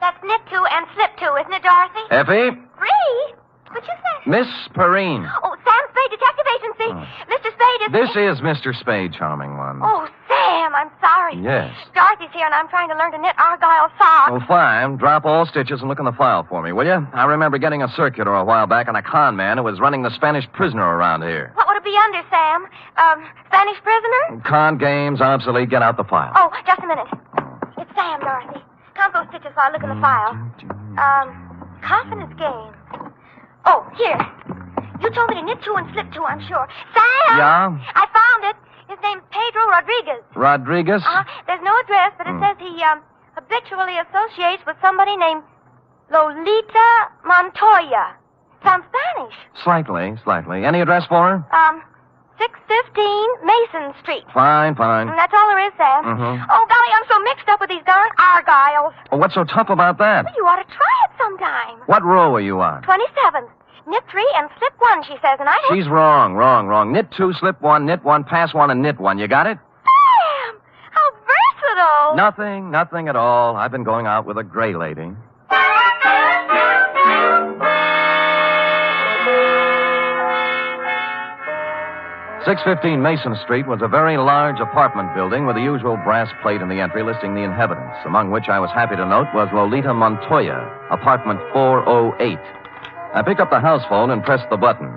That's knit two and slip two, isn't it, Dorothy? Effie? Three? What'd you say? Miss Perrine. Oh, Sam Spade, Detective Agency. Mr. Spade is... This is Mr. Spade, charming one. Oh, Sam, I'm sorry. Yes. Dorothy's here, and I'm trying to learn to knit argyle socks. Oh, fine. Drop all stitches and look in the file for me, will you? I remember getting a circular a while back on a con man who was running the Spanish prisoner around here. What would it be under, Sam? Spanish prisoner? Con games, obsolete. Get out the file. Oh, just a minute. It's Sam, Dorothy. Count those stitches while I look in the file. Confidence game. Oh, here. You told me to knit two and slip two, I'm sure. Sam! Yeah? I found it. His name's Pedro Rodriguez. Rodriguez? There's no address, but it says he, habitually associates with somebody named Lolita Montoya. Sounds Spanish. Slightly. Any address for her? 615 Mason Street. Fine. And that's all there is, Sam. Mm-hmm. Oh, golly, I'm so mixed up with these darn argyles. Oh, what's so tough about that? Well, you ought to try it sometime. What row are you on? 27th. Knit three and slip one, she says, and I... She's wrong. Knit two, slip one, knit one, pass one, and knit one. You got it? Sam! How versatile! Nothing at all. I've been going out with a gray lady. .615 Mason Street was a very large apartment building with the usual brass plate in the entry listing the inhabitants, among which I was happy to note was Lolita Montoya, apartment 408. I picked up the house phone and pressed the button.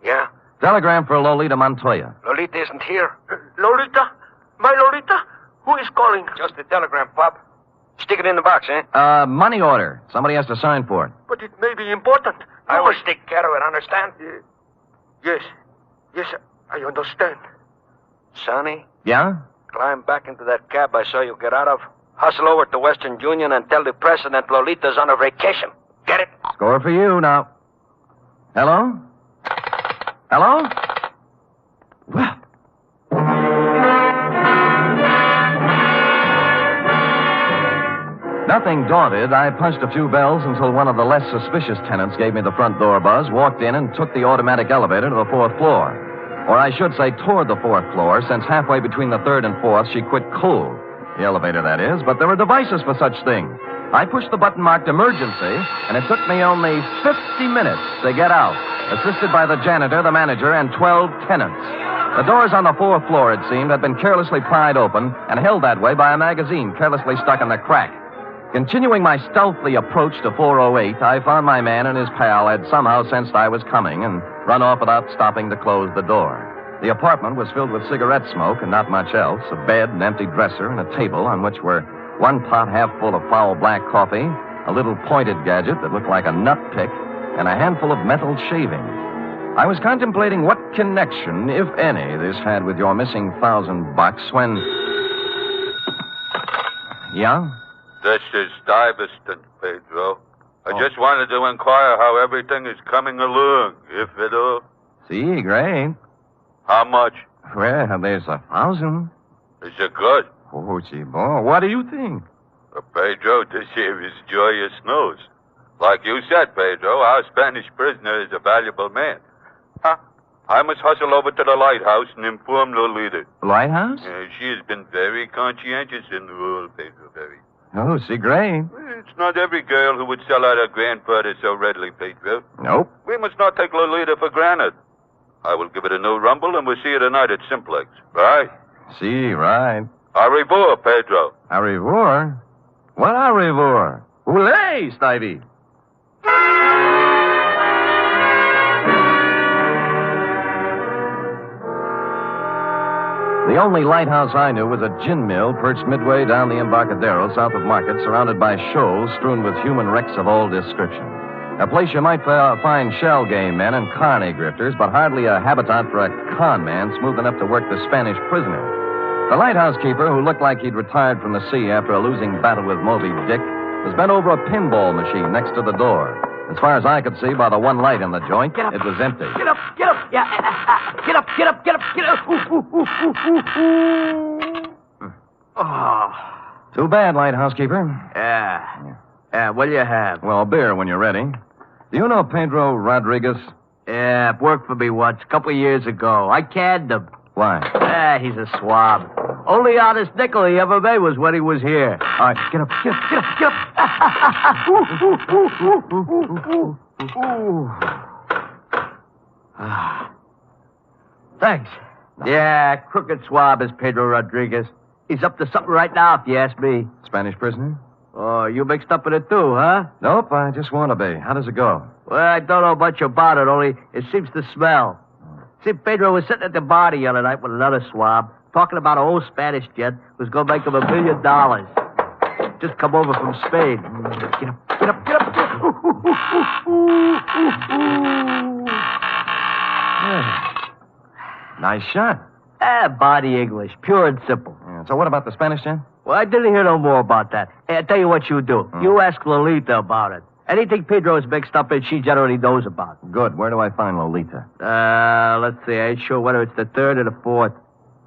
Yeah? Telegram for Lolita Montoya. Lolita isn't here. Lolita? My Lolita? Who is calling? Just a telegram, Pop. Stick it in the box, eh? Money order. Somebody has to sign for it. But it may be important. I will take care of it, understand? Yes, I understand. Sonny? Yeah? Climb back into that cab I saw you get out of. Hustle over to Western Union and tell the president Lolita's on a vacation. Get it? Score for you now. Hello? Well. Nothing daunted, I punched a few bells until one of the less suspicious tenants gave me the front door buzz, walked in, and took the automatic elevator to the fourth floor. Or I should say toward the fourth floor, since halfway between the third and fourth, she quit cold. The elevator, that is, but there were devices for such things. I pushed the button marked emergency, and it took me only 50 minutes to get out, assisted by the janitor, the manager, and 12 tenants. The doors on the fourth floor, it seemed, had been carelessly pried open and held that way by a magazine carelessly stuck in the crack. Continuing my stealthy approach to 408, I found my man and his pal had somehow sensed I was coming and run off without stopping to close the door. The apartment was filled with cigarette smoke and not much else, a bed, an empty dresser, and a table on which were one pot half full of foul black coffee, a little pointed gadget that looked like a nut pick, and a handful of metal shavings. I was contemplating what connection, if any, this had with your missing $1,000 when... Yeah? This is Stuyvesant, Pedro. I just wanted to inquire how everything is coming along, if at all. See, great. How much? Well, there's 1,000. Is it good? Oh, gee, boy, what do you think? Pedro, this here is joyous news. Like you said, Pedro, our Spanish prisoner is a valuable man. I must hustle over to the lighthouse and inform Lolita. Lighthouse? She has been very conscientious in the role, Pedro, very. Oh, see, great. It's not every girl who would sell out her grandfather so readily, Pedro. Nope. We must not take Lolita for granted. I will give it a new rumble, and we'll see you tonight at Simplex. Right? See, right. Au revoir, Pedro. Au revoir? What au revoir? Oulé, Stevie. The only lighthouse I knew was a gin mill perched midway down the Embarcadero south of Market, surrounded by shoals strewn with human wrecks of all description. A place you might find shell game men and carny grifters, but hardly a habitat for a con man smooth enough to work the Spanish prisoner. The lighthouse keeper, who looked like he'd retired from the sea after a losing battle with Moby Dick, was bent over a pinball machine next to the door. As far as I could see by the one light in the joint, it was empty. Get up, get up. Yeah, get up, get up, get up, get up. Oh. Too bad, lighthouse keeper. Yeah, what'll you have? Well, beer when you're ready. Do you know Pedro Rodriguez? Yeah, worked for me once, a couple of years ago. I canned him. Why? He's a swab. Only honest nickel he ever made was when he was here. All right, get up, get up, get up, get up. Thanks. Yeah, crooked swab is Pedro Rodriguez. He's up to something right now, if you ask me. Spanish prisoner? Oh, you mixed up in it too, huh? Nope, I just want to be. How does it go? Well, I don't know much about it, only it seems to smell. See, Pedro was sitting at the bar the other night with another swab, talking about an old Spanish jet who's going to make him $1 million. Just come over from Spain. Get up, get up, get up, get up. Nice shot. Body English, pure and simple. Yeah, so what about the Spanish jet? Well, I didn't hear no more about that. Hey, I'll tell you what you do. You ask Lolita about it. Anything Pedro's mixed up in, she generally knows about. Good. Where do I find Lolita? Let's see. I ain't sure whether it's the third or the fourth.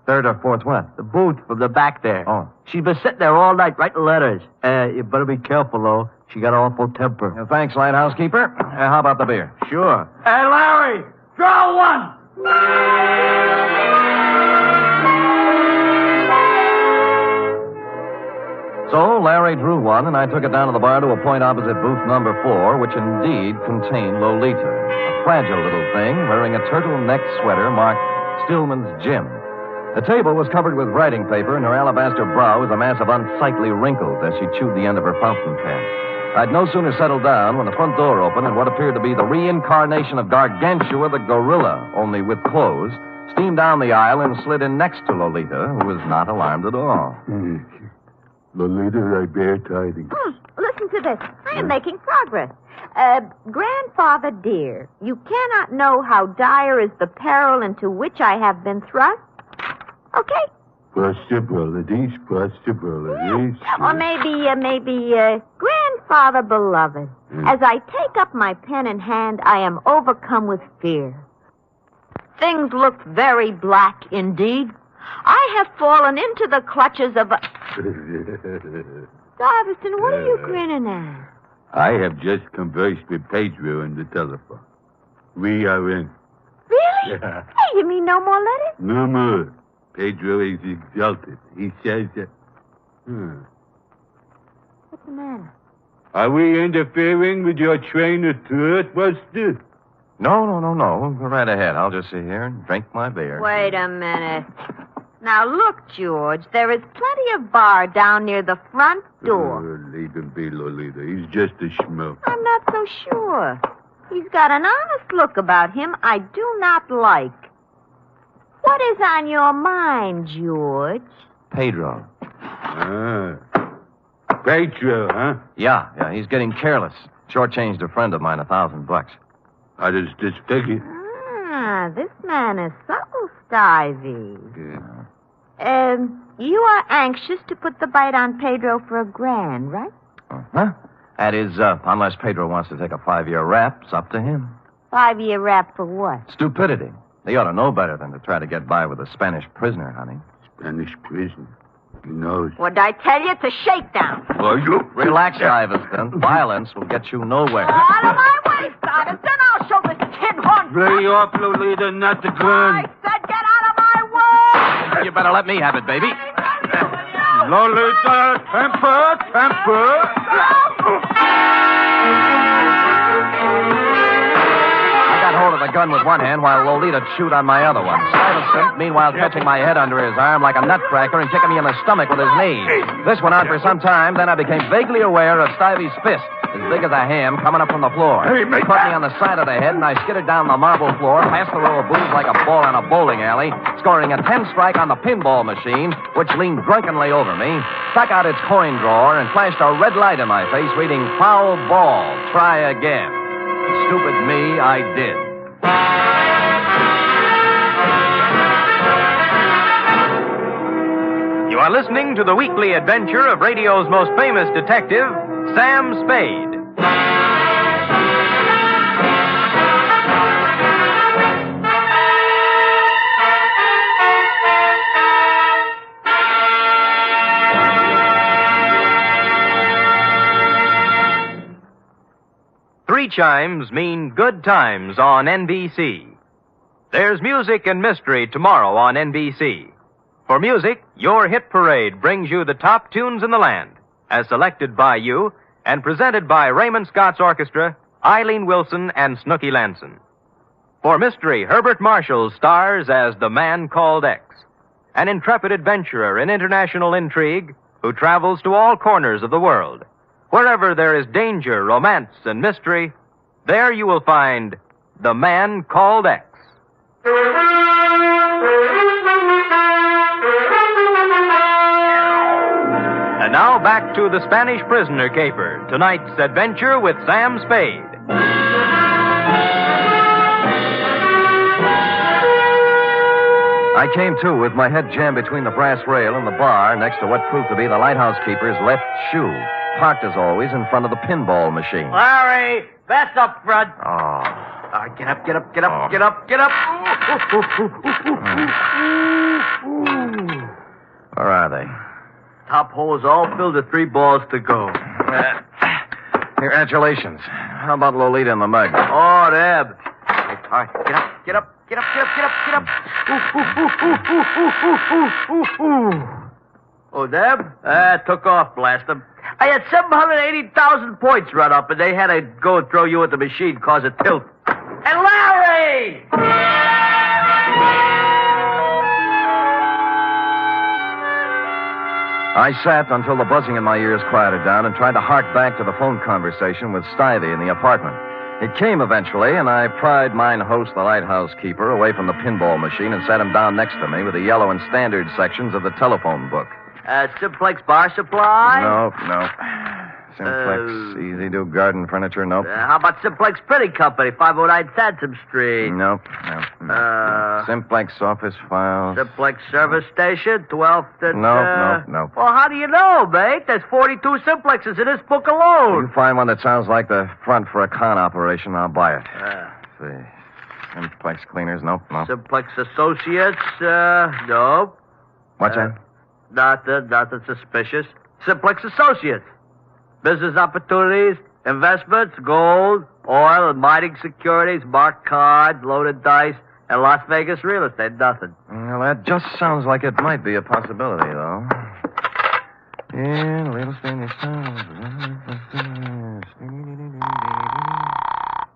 Third or fourth what? The booth from the back there. Oh. She's been sitting there all night writing letters. You better be careful, though. She got an awful temper. Well, thanks, lighthouse keeper. How about the beer? Sure. Hey, Larry, draw one. So Larry drew one, and I took it down to the bar to a point opposite booth number 4, which indeed contained Lolita, a fragile little thing wearing a turtleneck sweater marked Stillman's Gym. The table was covered with writing paper, and her alabaster brow was a mass of unsightly wrinkles as she chewed the end of her fountain pen. I'd no sooner settled down when the front door opened and what appeared to be the reincarnation of Gargantua the gorilla, only with clothes, steamed down the aisle and slid in next to Lolita, who was not alarmed at all. Lolita, I bear tidings. Listen to this. I am making progress. Grandfather dear, you cannot know how dire is the peril into which I have been thrust. Okay? Possibilities. Or maybe, Grandfather beloved. As I take up my pen in hand, I am overcome with fear. Things look very black indeed. I have fallen into the clutches of a... Stuyvesant, what are you grinning at? I have just conversed with Pedro on the telephone. We are in. Really? Yeah. Hey, you mean no more letters? No more. Pedro is exalted. He says that... What's the matter? Are we interfering with your train of thought, Buster? No. Go right ahead. I'll just sit here and drink my beer. Wait a minute. Now, look, George, there is plenty of bar down near the front door. Leave him be, Lolita. He's just a schmuck. I'm not so sure. He's got an honest look about him I do not like. What is on your mind, George? Pedro. Pedro, huh? Yeah, he's getting careless. Shortchanged a friend of mine $1,000. How does this figure? This man is subtle, Stivey. Yeah. You are anxious to put the bite on Pedro for $1,000, right? Huh? That is, unless Pedro wants to take a 5-year rap, it's up to him. 5-year rap for what? Stupidity. He ought to know better than to try to get by with a Spanish prisoner, honey. Spanish prisoner? He knows. What'd I tell you? It's a shakedown. Well, you... Relax, Stuyvesant. Violence will get you nowhere. Out of my way, Stuyvesant. I'll show this kid one. Lay off, Lolita, not the gun. I said get out of my way. You better let me have it, baby. Lolita, temper. I got hold of the gun with one hand while Lolita chewed on my other one. Stuyvesant, meanwhile, catching my head under his arm like a nutcracker and kicking me in the stomach with his knee. This went on for some time, then I became vaguely aware of Stuyvesant's fist, as big as a ham, coming up from the floor. He caught me on the side of the head, and I skidded down the marble floor, past the row of booths like a ball in a bowling alley, scoring a 10-strike on the pinball machine, which leaned drunkenly over me, stuck out its coin drawer, and flashed a red light in my face, reading, "Foul ball, try again." Stupid me, I did. You are listening to the weekly adventure of radio's most famous detective, Sam Spade. Three chimes mean good times on NBC. There's music and mystery tomorrow on NBC. For music, your hit parade brings you the top tunes in the land, as selected by you and presented by Raymond Scott's Orchestra, Eileen Wilson, and Snooky Lanson. For mystery, Herbert Marshall stars as the Man Called X, an intrepid adventurer in international intrigue who travels to all corners of the world. Wherever there is danger, romance, and mystery, there you will find the Man Called X. And now back to the Spanish Prisoner Caper, tonight's adventure with Sam Spade. I came to with my head jammed between the brass rail and the bar next to what proved to be the lighthouse keeper's left shoe, parked as always in front of the pinball machine. Larry, that's up front. Oh. Get up, get up, get up, get up, get up. Where are they? Top hole is all filled with 3 balls to go. Congratulations. How about Lolita and the Meg? Oh, Deb. All right, get up, get up, get up, get up, get up, get up. Oh, Deb? Took off, blast them. I had 780,000 points run up, and they had to go and throw you at the machine, cause a tilt. And Larry! I sat until the buzzing in my ears quieted down and tried to hark back to the phone conversation with Stivey in the apartment. It came eventually, and I pried mine host, the lighthouse keeper, away from the pinball machine and sat him down next to me with the yellow and standard sections of the telephone book. Simplex Bar Supply? No. Simplex Easy Do Garden Furniture, nope. How about Simplex Printing Company, 509 Sansom Street? Nope. Simplex Office Files. Simplex Service Station, 12th and... Nope. Well, how do you know, mate? There's 42 Simplexes in this book alone. You find one that sounds like the front for a con operation, I'll buy it. Let's see. Simplex Cleaners, nope. Simplex Associates, nope. What's that? Nothing suspicious. Simplex Associates. Business opportunities, investments, gold, oil, and mining securities, marked cards, loaded dice, and Las Vegas real estate. Nothing. Well, that just sounds like it might be a possibility, though. Yeah, real estate this time.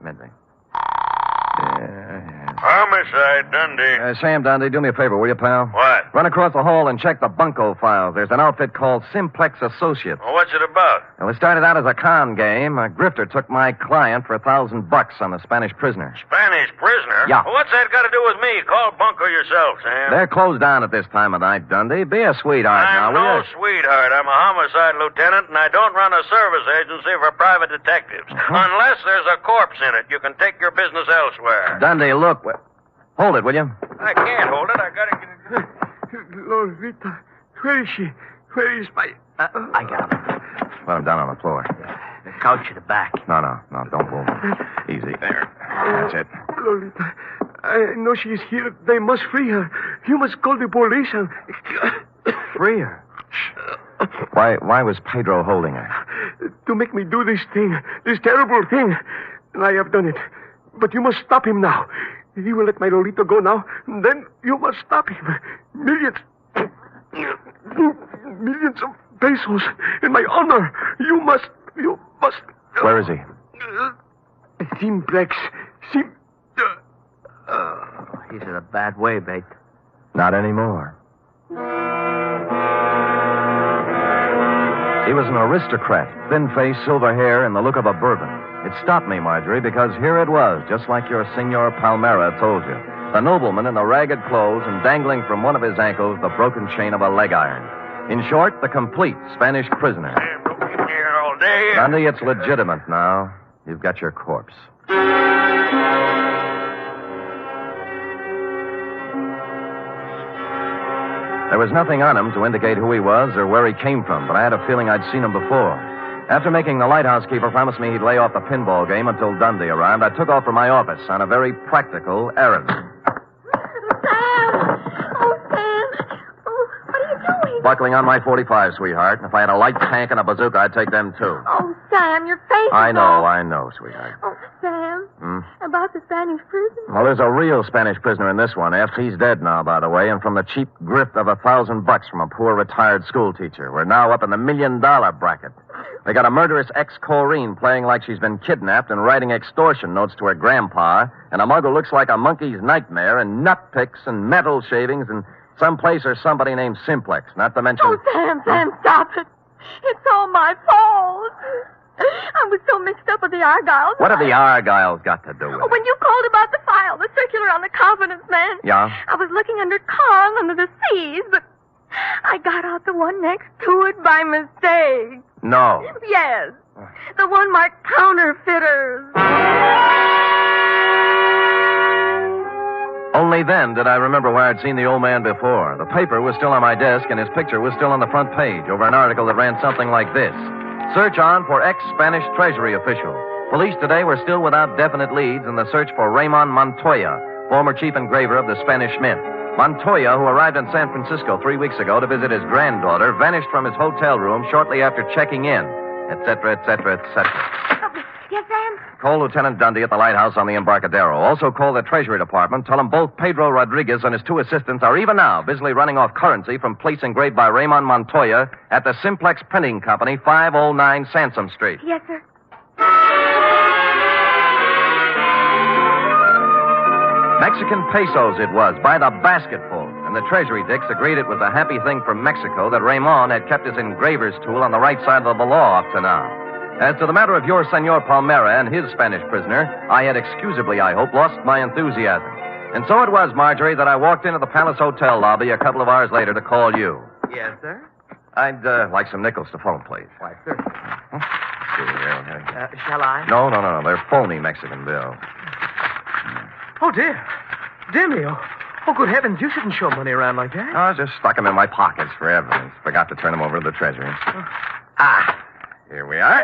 Midday. Homicide, Dundee. Sam Dundee, do me a favor, will you, pal? What? Run across the hall and check the bunco files. There's an outfit called Simplex Associates. Well, what's it about? Well, it started out as a con game. A grifter took my client for $1,000 on a Spanish prisoner. Spanish prisoner? Yeah. Well, what's that got to do with me? Call Bunko yourself, Sam. They're closed down at this time of night, Dundee. Be a sweetheart now, I'm will no you? sweetheart. I'm a homicide lieutenant, and I don't run a service agency for private detectives. Unless there's a corpse in it. You can take your business elsewhere. Dundee, look. Hold it, will you? I can't hold it. I got to get it. Lolita, where is she? Where is my... I got him. Let him down on the floor. The couch at the back. No, don't move. Easy. There. That's it. Lolita, I know she is here. They must free her. You must call the police and... Free her? Why was Pedro holding her? To make me do this thing, this terrible thing. And I have done it. But you must stop him now. He will let my Lolita go now. Then you must stop him. Millions of pesos in my honor. You must. Where is he? Simplex. He's in a bad way, mate. Not anymore. He was an aristocrat, thin face, silver hair, and the look of a bourbon. It stopped me, Marjorie, because here it was, just like your Senor Palmera told you. The nobleman in the ragged clothes and dangling from one of his ankles the broken chain of a leg iron. In short, the complete Spanish prisoner. Here all day. Dundee, it's legitimate now. you've got your corpse. There was nothing on him to indicate who he was or where he came from, but I had a feeling I'd seen him before. After making the lighthouse keeper promise me he'd lay off the pinball game until Dundee arrived, I took off for my office on a very practical errand. Buckling on my .45, sweetheart. If I had a light tank and a bazooka, I'd take them, too. Oh, Sam, your face I is all... I know, sweetheart. Oh, Sam, about the Spanish prison. Well, there's a real Spanish prisoner in this one, F. He's dead now, by the way, and from the cheap grift of $1,000 from a poor retired school teacher. We're now up in the $1 million bracket. They got a murderous ex-Corrine playing like she's been kidnapped and writing extortion notes to her grandpa, and a mug who looks like a monkey's nightmare, and nut picks and metal shavings, and someplace or somebody named Simplex, not to mention... Oh, Sam, stop it. It's all my fault. I was so mixed up with the Argyles. What have the Argyles got to do with it? When you called about the file, the circular on the confidence man. Yeah? I was looking under Kong under the seas, but I got out the one next to it by mistake. No. Yes. The one marked counterfeiters. Only then did I remember where I'd seen the old man before. The paper was still on my desk, and his picture was still on the front page over an article that ran something like this. Search on for ex-Spanish Treasury official. Police today were still without definite leads in the search for Ramon Montoya, former chief engraver of the Spanish Mint. Montoya, who arrived in San Francisco 3 weeks ago to visit his granddaughter, vanished from his hotel room shortly after checking in, etc., etc., etc. Yes, Sam? Call Lieutenant Dundee at the lighthouse on the Embarcadero. Also call the Treasury Department. Tell them both Pedro Rodriguez and his 2 assistants are even now busily running off currency from plates engraved by Ramon Montoya at the Simplex Printing Company, 509 Sansom Street. Yes, sir. Mexican pesos it was, by the basketful. And the Treasury dicks agreed it was a happy thing for Mexico that Ramon had kept his engraver's tool on the right side of the law up to now. As to the matter of your Senor Palmera and his Spanish prisoner, I had excusably, I hope, lost my enthusiasm. And so it was, Marjorie, that I walked into the Palace Hotel lobby a couple of hours later to call you. Yes, sir? I'd like some nickels to phone, please. Why, sir. Here. Shall I? No. They're phony Mexican bills. Oh, dear. Dear me. Oh, good heavens, you shouldn't show money around like that. I just stuck them in my pockets for evidence. Forgot to turn them over to the Treasury. Here we are.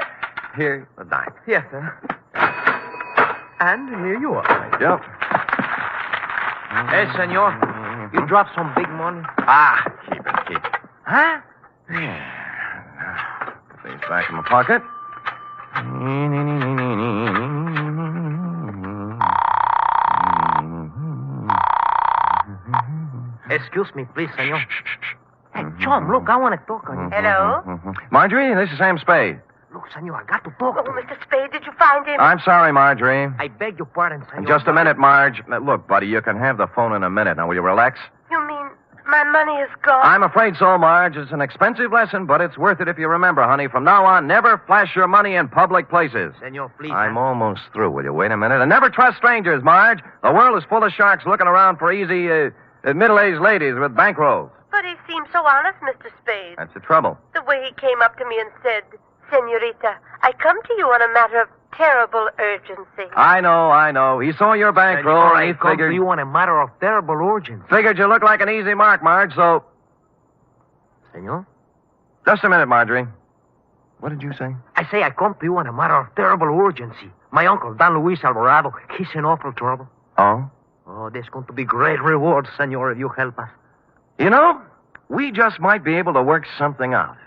Here's the dime. Yes, sir. And here you are. Yep. Hey, senor, you dropped some big money. Keep it. Huh? Yeah. Put these back in my pocket. Excuse me, please, senor. Hey, Chum, look, I want to talk on you. Hello? Marjorie, this is Sam Spade. Look, senor, I got to talk to you. Mr. Spade, did you find him? I'm sorry, Marjorie. I beg your pardon, senor. Just a minute, Marge. Look, buddy, you can have the phone in a minute. Now, will you relax? You mean my money is gone? I'm afraid so, Marge. It's an expensive lesson, but it's worth it if you remember, honey. From now on, never flash your money in public places. Senor, please. I'm almost through. Will you wait a minute? And never trust strangers, Marge. The world is full of sharks looking around for easy, middle-aged ladies with bankrolls. But he seemed so honest, Mr. Spade. That's the trouble. The way he came up to me and said, Senorita, I come to you on a matter of terrible urgency. I know. He saw your bankroll and he figured... you on a matter of terrible urgency. Figured you look like an easy mark, Marge, so... Senor? Just a minute, Marjorie. What did you say? I say I come to you on a matter of terrible urgency. My uncle, Don Luis Alvarado, he's in awful trouble. Oh? Oh, there's going to be great rewards, senor, if you help us. You know, we just might be able to work something out.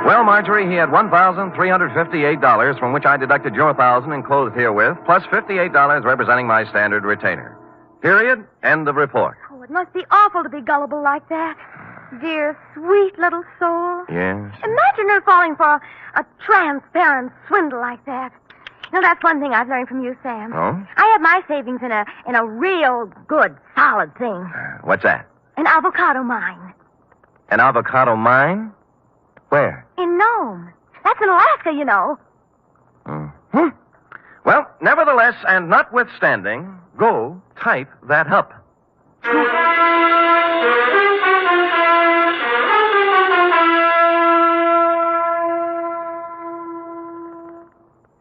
Well, Marjorie, he had $1,358, from which I deducted your $1,000 enclosed herewith, plus $58 representing my standard retainer. Period. End of report. Oh, it must be awful to be gullible like that. Dear, sweet little soul. Yes. Imagine her falling for a transparent swindle like that. You know, that's one thing I've learned from you, Sam. Oh? I have my savings in a real good, solid thing. What's that? An avocado mine. An avocado mine? Where? In Nome. That's in Alaska, you know. Mm-hmm. Well, nevertheless, and notwithstanding, go type that up.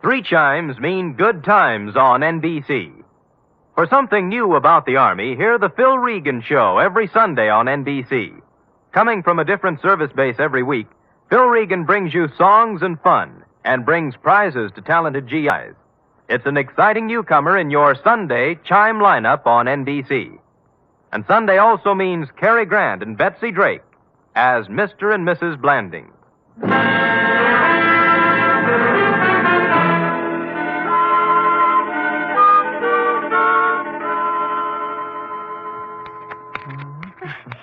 Three chimes mean good times on NBC. For something new about the Army, hear the Phil Regan Show every Sunday on NBC. Coming from a different service base every week, Phil Regan brings you songs and fun and brings prizes to talented GIs. It's an exciting newcomer in your Sunday chime lineup on NBC. And Sunday also means Cary Grant and Betsy Drake as Mr. and Mrs. Blanding.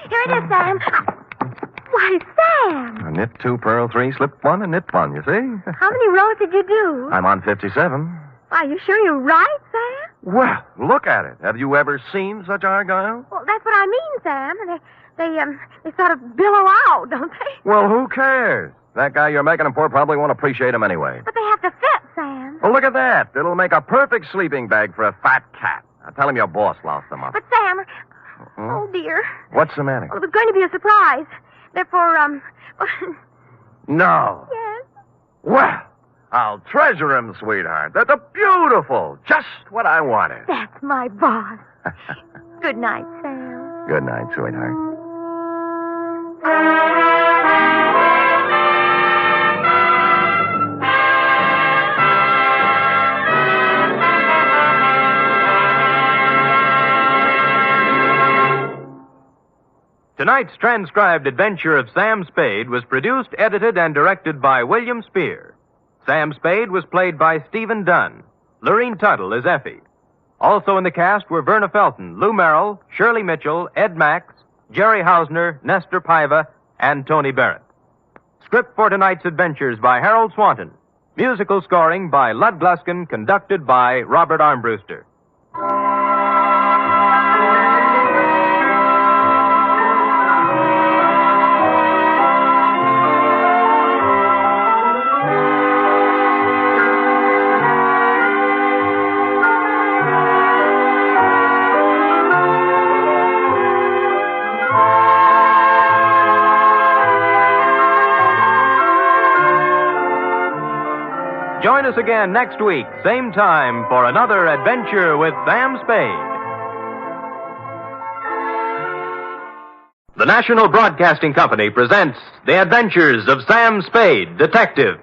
Here it is, Sam. Why, Sam. Knit 2, purl 3, slip 1, and knit 1, you see? How many rows did you do? I'm on 57. Are you sure you're right, Sam? Well, look at it. Have you ever seen such argyle? Well, that's what I mean, Sam. They sort of billow out, don't they? Well, who cares? That guy you're making them for probably won't appreciate them anyway. But they have to fit, Sam. Well, look at that. It'll make a perfect sleeping bag for a fat cat. Now, tell him your boss lost them up. But, Sam, oh, dear. What's the matter? Well, it was going to be a surprise. Therefore, No. Yes? Well, I'll treasure them, sweetheart. They're beautiful. Just what I wanted. That's my boss. Good night, Sam. Good night, sweetheart. Tonight's transcribed Adventure of Sam Spade was produced, edited, and directed by William Spear. Sam Spade was played by Stephen Dunn. Lorene Tuttle is Effie. Also in the cast were Verna Felton, Lou Merrill, Shirley Mitchell, Ed Max, Jerry Hausner, Nestor Paiva, and Tony Barrett. Script for tonight's adventures by Harold Swanton. Musical scoring by Lud Gluskin, conducted by Robert Armbruster. Join us again next week, same time, for another adventure with Sam Spade. The National Broadcasting Company presents The Adventures of Sam Spade, Detective.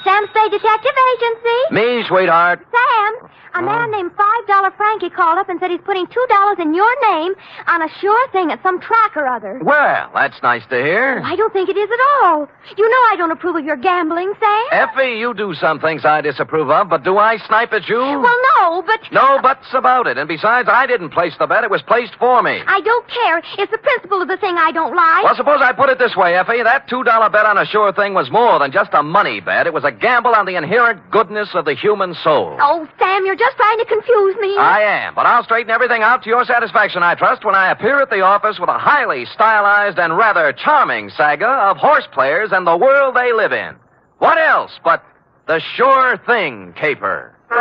Sam Spade Detective Agency. Me, sweetheart. Sam, a man named $5 Frankie called up and said he's putting $2 in your name on a sure thing at some track or other. Well, that's nice to hear. I don't think it is at all. You know I don't approve of your gambling, Sam. Effie, you do some things I disapprove of, but do I snipe at you? Well, no, but... No buts about it. And besides, I didn't place the bet. It was placed for me. I don't care. It's the principle of the thing I don't like. Well, suppose I put it this way, Effie. That $2 bet on a sure thing was more than just a money bet. It was a gamble on the inherent goodness of the human soul. Oh, Sam, you're just trying to confuse me. I am, but I'll straighten everything out to your satisfaction, I trust, when I appear at the office with a highly stylized and rather charming saga of horse players and the world they live in. What else but the sure thing caper? For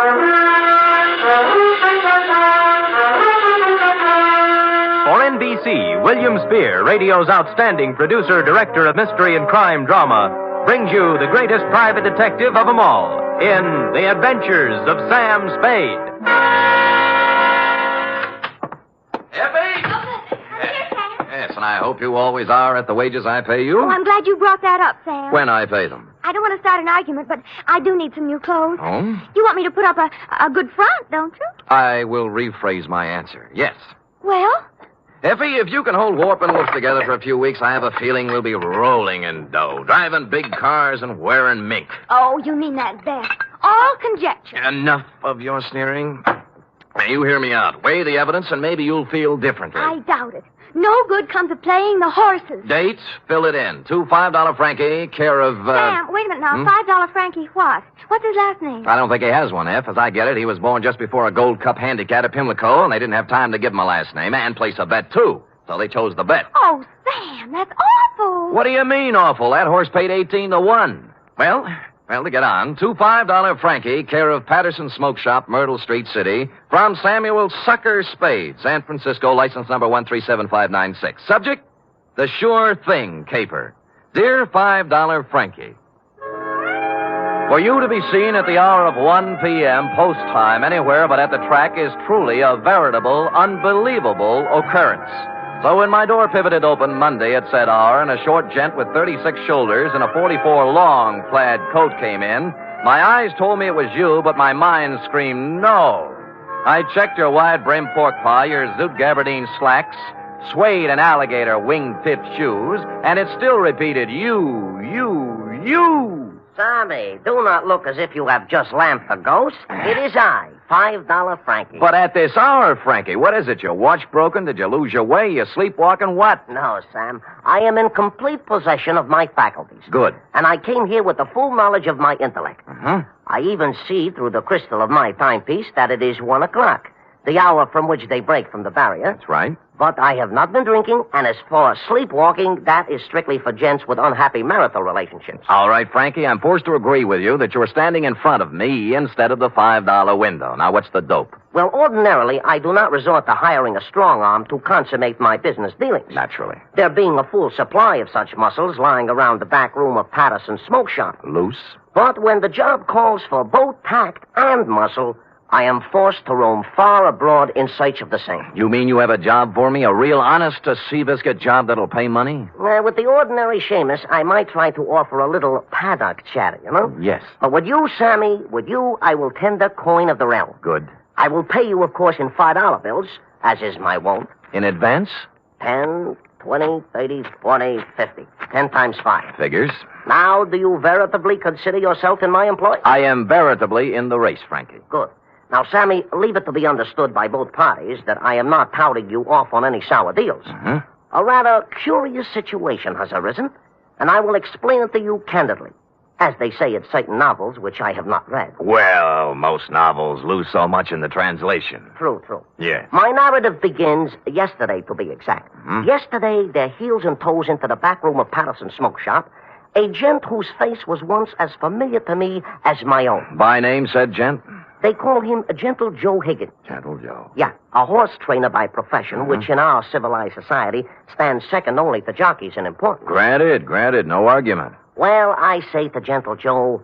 NBC, William Spear, radio's outstanding producer, director of mystery and crime drama, brings you the greatest private detective of them all in The Adventures of Sam Spade. Yes, and I hope you always are at the wages I pay you. Oh, I'm glad you brought that up, Sam. When I pay them. I don't want to start an argument, but I do need some new clothes. Oh? You want me to put up a good front, don't you? I will rephrase my answer. Yes. Well? Effie, if you can hold Warp and Wolf together for a few weeks, I have a feeling we'll be rolling in dough, driving big cars and wearing mink. Oh, you mean that best. All conjecture. Enough of your sneering. Now, you hear me out. Weigh the evidence, and maybe you'll feel differently. I doubt it. No good comes of playing the horses. Dates, fill it in. $2 $5 Frankie, care of... Sam, wait a minute now. $5 Frankie what? What's his last name? I don't think he has one, F. As I get it, he was born just before a Gold Cup handicap at Pimlico, and they didn't have time to give him a last name and place a bet, too. so they chose the bet. Oh, Sam, that's awful. What do you mean, awful? That horse paid 18 to 1. Well, to get on, 2 $5 Frankie, care of Patterson Smoke Shop, Myrtle Street City, from Samuel Sucker Spade, San Francisco, license number 1375596. Subject, the sure thing caper. Dear $5 Frankie, for you to be seen at the hour of 1 p.m. post time anywhere but at the track is truly a veritable, unbelievable occurrence. So when my door pivoted open Monday at said hour and a short gent with 36 shoulders and a 44 long plaid coat came in, my eyes told me it was you, but my mind screamed no. I checked your wide-brimmed pork pie, your zoot gabardine slacks, suede and alligator wing-tipped shoes, and it still repeated you. Sammy, do not look as if you have just lamped the ghost. It is I, $5 Frankie. But at this hour, Frankie, what is it? Your watch broken? Did you lose your way? You sleepwalking? What? No, Sam. I am in complete possession of my faculties. Good. And I came here with the full knowledge of my intellect. I even see through the crystal of my timepiece that it is 1 o'clock, the hour from which they break from the barrier. That's right. But I have not been drinking, and as for sleepwalking, that is strictly for gents with unhappy marital relationships. All right, Frankie, I'm forced to agree with you that you're standing in front of me instead of the $5 window. Now, what's the dope? Well, ordinarily, I do not resort to hiring a strong arm to consummate my business dealings. Naturally. There being a full supply of such muscles lying around the back room of Patterson's Smoke Shop. Loose? But when the job calls for both tact and muscle, I am forced to roam far abroad in search of the same. You mean you have a job for me? A real honest-to-sea-biscuit job that'll pay money? With the ordinary Seamus, I might try to offer a little paddock chatter, you know? Yes. But with you, Sammy, I will tender coin of the realm. Good. I will pay you, of course, in $5 bills, as is my wont. In advance? 10, 20, 30, 40, 50. 10 times 5. Figures. Now, do you veritably consider yourself in my employ? I am veritably in the race, Frankie. Good. Now, Sammy, leave it to be understood by both parties that I am not touting you off on any sour deals. A rather curious situation has arisen, and I will explain it to you candidly, as they say in certain novels which I have not read. Well, most novels lose so much in the translation. True. Yes. My narrative begins yesterday, to be exact. Yesterday, their heels and toes into the back room of Patterson's Smoke Shop, a gent whose face was once as familiar to me as my own. By name, said gent? They call him Gentle Joe Higgins. Gentle Joe. Yeah, a horse trainer by profession, which in our civilized society stands second only to jockeys in importance. Granted, no argument. Well, I say to Gentle Joe,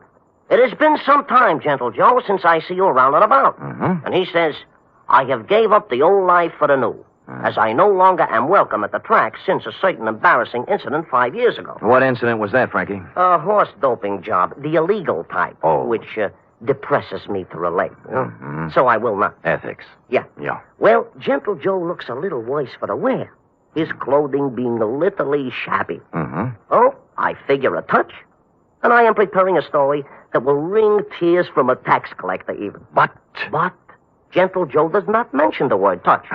it has been some time, Gentle Joe, since I see you around and about. And he says, I have gave up the old life for the new, as I no longer am welcome at the track since a certain embarrassing incident 5 years ago. What incident was that, Frankie? A horse doping job, the illegal type, which depresses me to relate. So I will not. Ethics. Yeah. Well, Gentle Joe looks a little worse for the wear, his clothing being literally shabby. Oh, I figure a touch, and I am preparing a story that will wring tears from a tax collector even. But Gentle Joe does not mention the word touch.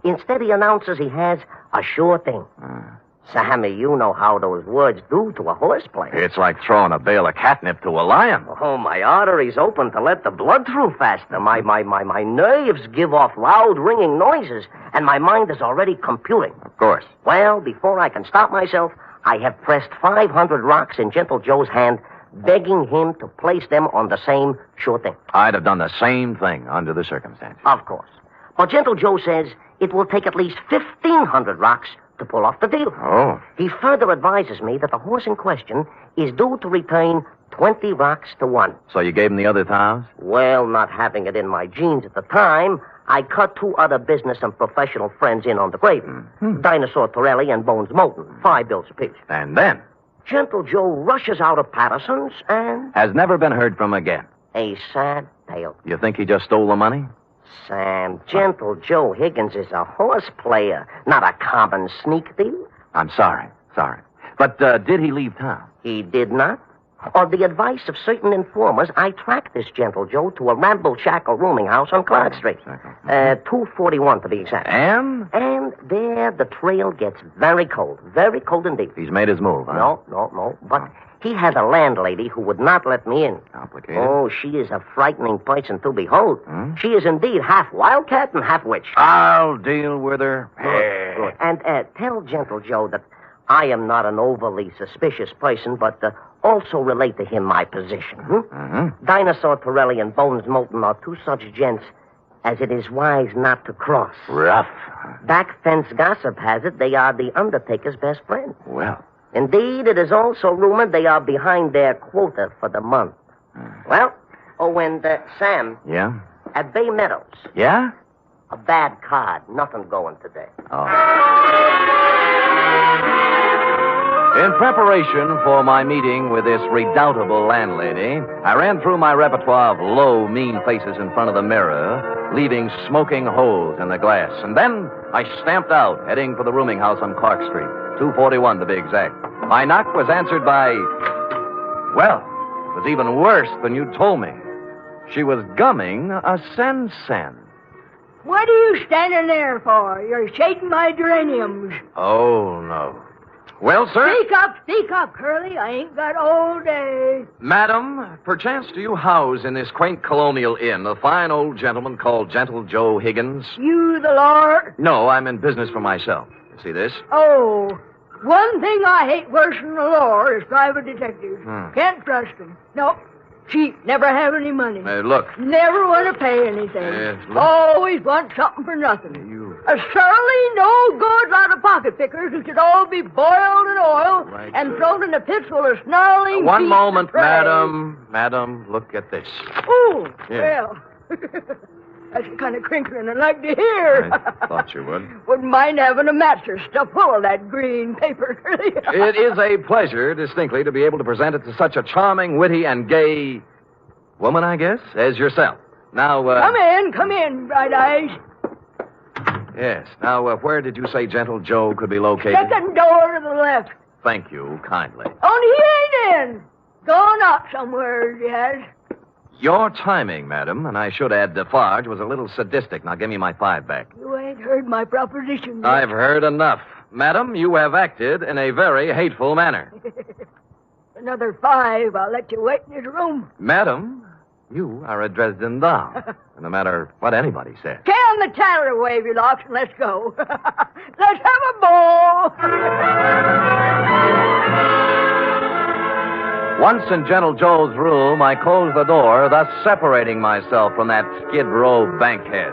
Instead, he announces he has a sure thing. Sammy, you know how those words do to a horse player. It's like throwing a bale of catnip to a lion. Oh, my arteries open to let the blood through faster. My nerves give off loud, ringing noises, and my mind is already computing. Of course. Well, before I can stop myself, I have pressed 500 rocks in Gentle Joe's hand, begging him to place them on the same sure thing. I'd have done the same thing under the circumstances. Of course. But Gentle Joe says it will take at least 1,500 rocks to pull off the deal. Oh. He further advises me that the horse in question is due to return 20 rocks to 1. So you gave him the other 1,000? Well, not having it in my genes at the time, I cut 2 other business and professional friends in on the gravy. Dinosaur Torelli and Bones Moulton, 5 bills apiece. And then? Gentle Joe rushes out of Patterson's and... has never been heard from again. A sad tale. You think he just stole the money? Sam, Gentle Joe Higgins is a horse player, not a common sneak thief. I'm sorry. But did he leave town? He did not. On the advice of certain informers, I tracked this Gentle Joe to a ramble-shackle rooming house on Clark Street. 241 to be exact. And? And there the trail gets very cold indeed. He's made his move, huh? No. But he had a landlady who would not let me in. Complicated. Oh, she is a frightening person to behold. She is indeed half wildcat and half witch. I'll deal with her. Good. And tell Gentle Joe that I am not an overly suspicious person, but also relate to him my position. Dinosaur Torelli and Bones Moulton are two such gents as it is wise not to cross. Rough. Back fence gossip has it they are the Undertaker's best friend. Well. Indeed, it is also rumored they are behind their quota for the month. Well, and Sam. Yeah? At Bay Meadows. Yeah? A bad card. Nothing going today. Oh. In preparation for my meeting with this redoubtable landlady, I ran through my repertoire of low, mean faces in front of the mirror, leaving smoking holes in the glass. And then I stamped out, heading for the rooming house on Clark Street, 241 to be exact. My knock was answered by, well, it was even worse than you told me. She was gumming a sen-sen. What are you standing there for? You're shaking my geraniums. Oh, no. Well, sir? Speak up, Curly. I ain't got all day. Madam, perchance do you house in this quaint colonial inn a fine old gentleman called Gentle Joe Higgins? You the Lord? No, I'm in business for myself. You see this? Oh, one thing I hate worse than the law is private detectives. Can't trust them. No. Cheap, never have any money. Look. Never want to pay anything. Look. Always want something for nothing. A surly no-good lot of pocket pickers who should all be boiled in oil and thrown in a pit full of snarling One beasts moment, of prey. madam. Madam, look at this. Ooh, Yeah. well, that's the kind of crinkling I'd like to hear. I thought you would. Wouldn't mind having a mattress stuffed full of that green paper. It is a pleasure, distinctly, to be able to present it to such a charming, witty, and gay woman, I guess, as yourself. Now, Come in, Bright Eyes. Yes. Now, where did you say Gentle Joe could be located? Second door to the left. Thank you, kindly. Only he ain't in. Gone out somewhere, he has. Your timing, madam, and I should add Defarge, was a little sadistic. Now, give me my 5 back. You ain't heard my proposition yet. I've heard enough. Madam, you have acted in a very hateful manner. Another 5, I'll let you wait in his room. Madam, you are a Dresden doll. No matter what anybody says. Can the tanner wave you lost and let's go. Let's have a ball. Once in Gentle Joe's room, I closed the door, thus separating myself from that Skid Row bankhead.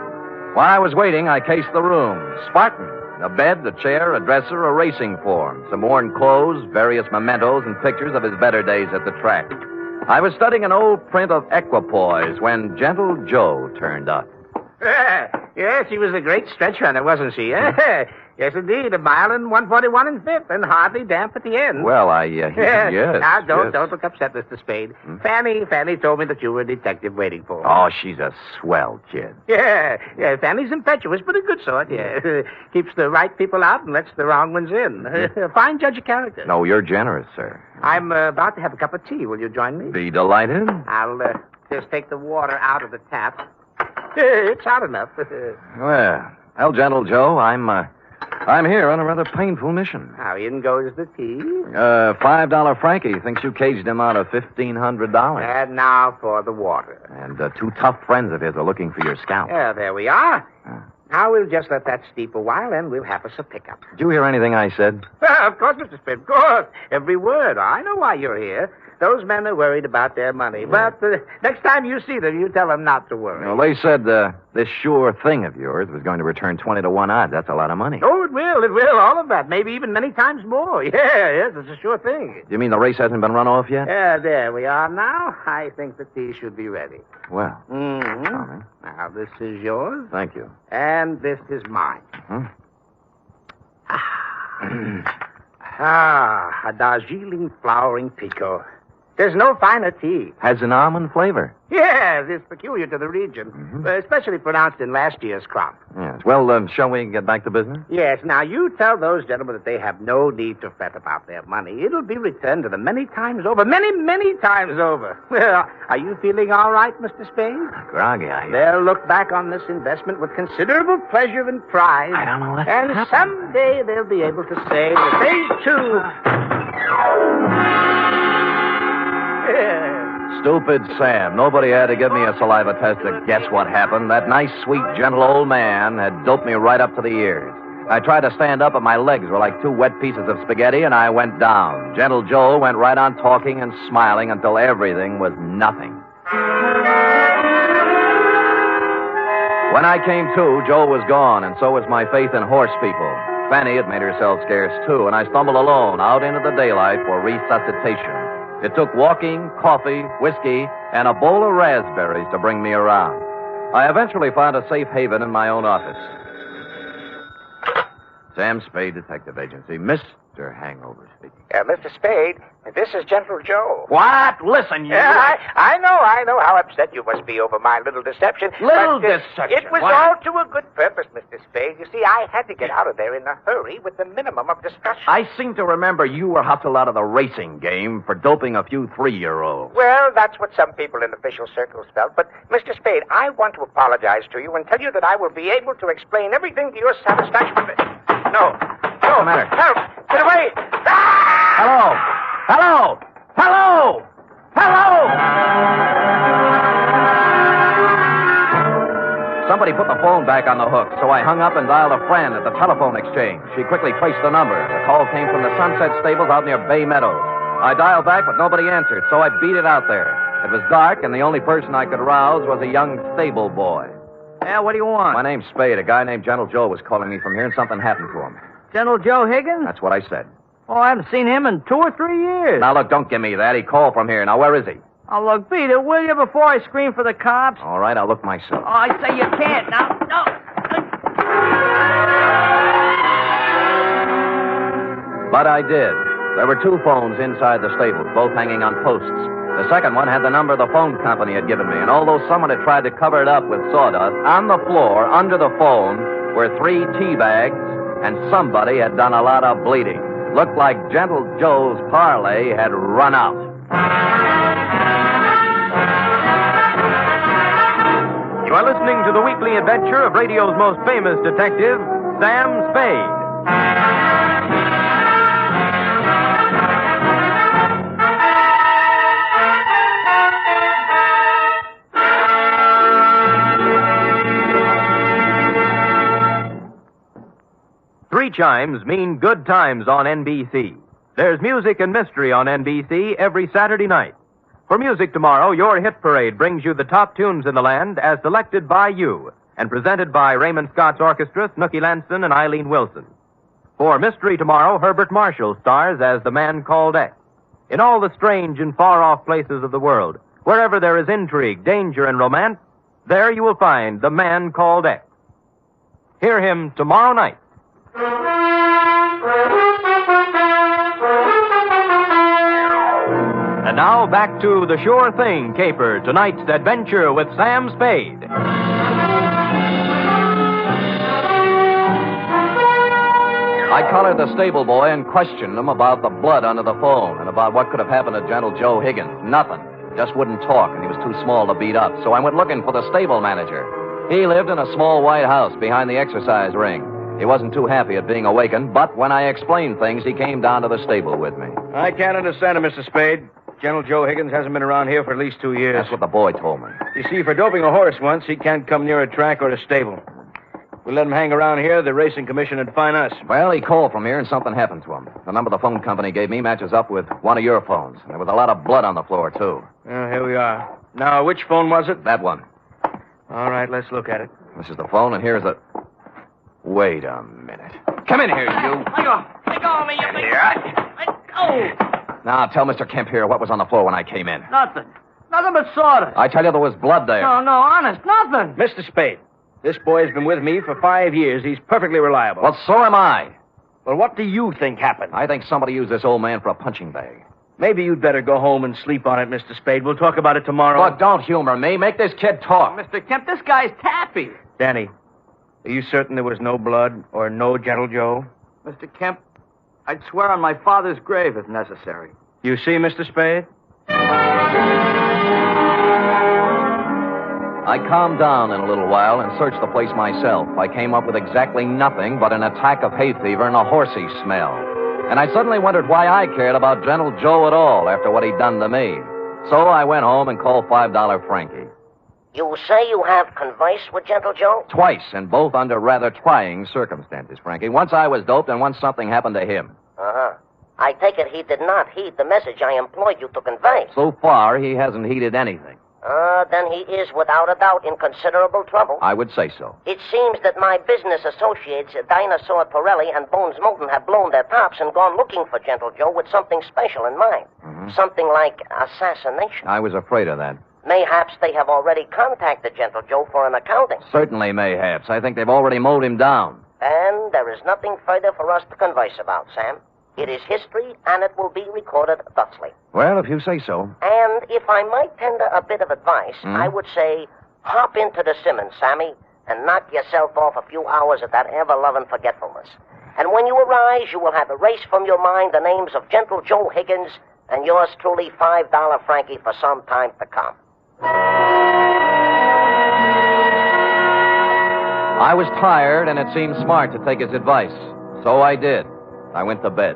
While I was waiting, I cased the room. Spartan. A bed, a chair, a dresser, a racing form, some worn clothes, various mementos, and pictures of his better days at the track. I was studying an old print of Equipoise when Gentle Joe turned up. Yes, she was a great stretch runner, wasn't she? Yes, indeed. 1 mile and 141 and 5th, and hardly damp at the end. Well, yes. Now, don't yes. look upset, Mr. Spade. Fanny told me that you were a detective waiting for her. Oh, she's a swell kid. Yeah, Fanny's impetuous, but a good sort, yeah. Keeps the right people out and lets the wrong ones in. A fine judge of character. No, you're generous, sir. I'm about to have a cup of tea. Will you join me? Be delighted. I'll just take the water out of the tap. It's hot enough. Well, Gentle Joe, I'm here on a rather painful mission. How in goes the tea? $5 Frankie thinks you caged him out of $1,500. And now for the water. And 2 tough friends of his are looking for your scalp. Yeah, there we are. Now we'll just let that steep a while, and we'll have us a pickup. Did you hear anything I said? Of course, Mr. Spade, of course. Every word. I know why you're here. Those men are worried about their money. But next time you see them, you tell them not to worry. Well, they said this sure thing of yours was going to return 20 to 1 odds. That's a lot of money. Oh, it will. All of that. Maybe even many times more. Yes, it's a sure thing. You mean the race hasn't been run off yet? Yeah, there we are now. I think the tea should be ready. Well. Mm-hmm. Now, this is yours. Thank you. And this is mine. A Darjeeling flowering pekoe. There's no finer tea. Has an almond flavor. Yes, it's peculiar to the region, especially pronounced in last year's crop. Yes. Well, shall we get back to business? Yes. Now, you tell those gentlemen that they have no need to fret about their money. It'll be returned to them many times over. Many, many times over. Well, are you feeling all right, Mr. Spade? Groggy, They'll look back on this investment with considerable pleasure and pride. I don't know what And happened. someday they'll be able to say that they, too... Stupid Sam. Nobody had to give me a saliva test to guess what happened. That nice, sweet, gentle old man had doped me right up to the ears. I tried to stand up, but my legs were like two wet pieces of spaghetti, and I went down. Gentle Joe went right on talking and smiling until everything was nothing. When I came to, Joe was gone, and so was my faith in horse people. Fanny had made herself scarce, too, and I stumbled alone out into the daylight for resuscitation. It took walking, coffee, whiskey, and a bowl of raspberries to bring me around. I eventually found a safe haven in my own office. Sam Spade Detective Agency. Mr. Hangover speaking. Mr. Spade, this is Gentle Joe. What? Listen, you... Yeah, I know how upset you must be over my little deception. Little but, deception? It was What? all to a good purpose, Mr. Spade. You see, I had to get out of there in a hurry with the minimum of discussion. I seem to remember you were hustled out of the racing game for doping a few 3-year-olds. Well, that's what some people in official circles felt. But, Mr. Spade, I want to apologize to you and tell you that I will be able to explain everything to your satisfaction. No. What's the matter? Help! Get away! Hello! Hello! Hello! Hello! Somebody put the phone back on the hook, so I hung up and dialed a friend at the telephone exchange. She quickly traced the number. The call came from the Sunset Stables out near Bay Meadows. I dialed back, but nobody answered, so I beat it out there. It was dark, and the only person I could rouse was a young stable boy. Yeah, what do you want? My name's Spade. A guy named Gentle Joe was calling me from here, and something happened to him. Gentle Joe Higgins? That's what I said. Oh, I haven't seen him in 2 or 3 years. Now, look, don't give me that. He called from here. Now, where is he? Oh, look, beat it, will you, before I scream for the cops? All right, I'll look myself. Oh, I say you can't. Now, no. But I did. There were 2 phones inside the stables, both hanging on posts. The second one had the number the phone company had given me, and although someone had tried to cover it up with sawdust, on the floor, under the phone, were 3 tea bags, and somebody had done a lot of bleeding. Looked like Gentle Joe's parlay had run out. You are listening to the weekly adventure of radio's most famous detective, Sam Spade. 3 chimes mean good times on NBC. There's music and mystery on NBC every Saturday night. For music tomorrow, your hit parade brings you the top tunes in the land as selected by you and presented by Raymond Scott's Orchestra, Snooky Lanston, and Eileen Wilson. For mystery tomorrow, Herbert Marshall stars as the man called X. In all the strange and far-off places of the world, wherever there is intrigue, danger, and romance, there you will find the man called X. Hear him tomorrow night. And now back to the Sure Thing caper, tonight's adventure with Sam Spade. I collared the stable boy and questioned him about the blood under the phone and about what could have happened to Gentle Joe Higgins. Nothing. Just wouldn't talk, and he was too small to beat up. So I went looking for the stable manager. He lived in a small white house behind the exercise ring. He wasn't too happy at being awakened, but when I explained things, he came down to the stable with me. I can't understand it, Mr. Spade. Gentle Joe Higgins hasn't been around here for at least 2 years. That's what the boy told me. You see, for doping a horse once, he can't come near a track or a stable. If we let him hang around here, the racing commission would fine us. Well, he called from here and something happened to him. The number the phone company gave me matches up with one of your phones. And there was a lot of blood on the floor, too. Well, here we are. Now, which phone was it? That one. All right, let's look at it. This is the phone, and here's the... Wait a minute. Come in here, you. Let go of me, you big... Let go. Now, tell Mr. Kemp here what was on the floor when I came in. Nothing. Nothing but sawdust. I tell you, there was blood there. No, honest, nothing. Mr. Spade, this boy's been with me for 5 years. He's perfectly reliable. Well, so am I. Well, what do you think happened? I think somebody used this old man for a punching bag. Maybe you'd better go home and sleep on it, Mr. Spade. We'll talk about it tomorrow. Look, don't humor me. Make this kid talk. Mr. Kemp, this guy's tappy. Danny, are you certain there was no blood or no Gentle Joe? Mr. Kemp, I'd swear on my father's grave if necessary. You see, Mr. Spade? I calmed down in a little while and searched the place myself. I came up with exactly nothing but an attack of hay fever and a horsey smell. And I suddenly wondered why I cared about Gentle Joe at all after what he'd done to me. So I went home and called $5 Frankie. You say you have conversed with Gentle Joe? Twice, and both under rather trying circumstances, Frankie. Once I was doped, and once something happened to him. Uh-huh. I take it he did not heed the message I employed you to convey. So far, he hasn't heeded anything. Then he is, without a doubt, in considerable trouble. I would say so. It seems that my business associates, Dinosaur Pirelli and Bones Moulton, have blown their tops and gone looking for Gentle Joe with something special in mind. Mm-hmm. Something like assassination. I was afraid of that. Mayhaps they have already contacted Gentle Joe for an accounting. Certainly, mayhaps. I think they've already mowed him down. And there is nothing further for us to converse about, Sam. It is history, and it will be recorded thusly. Well, if you say so. And if I might tender a bit of advice, I would say, hop into the Simmons, Sammy, and knock yourself off a few hours of that ever-loving forgetfulness. And when you arise, you will have erased from your mind the names of Gentle Joe Higgins and yours truly, $5 Frankie, for some time to come. I was tired, and it seemed smart to take his advice. So I did. I went to bed.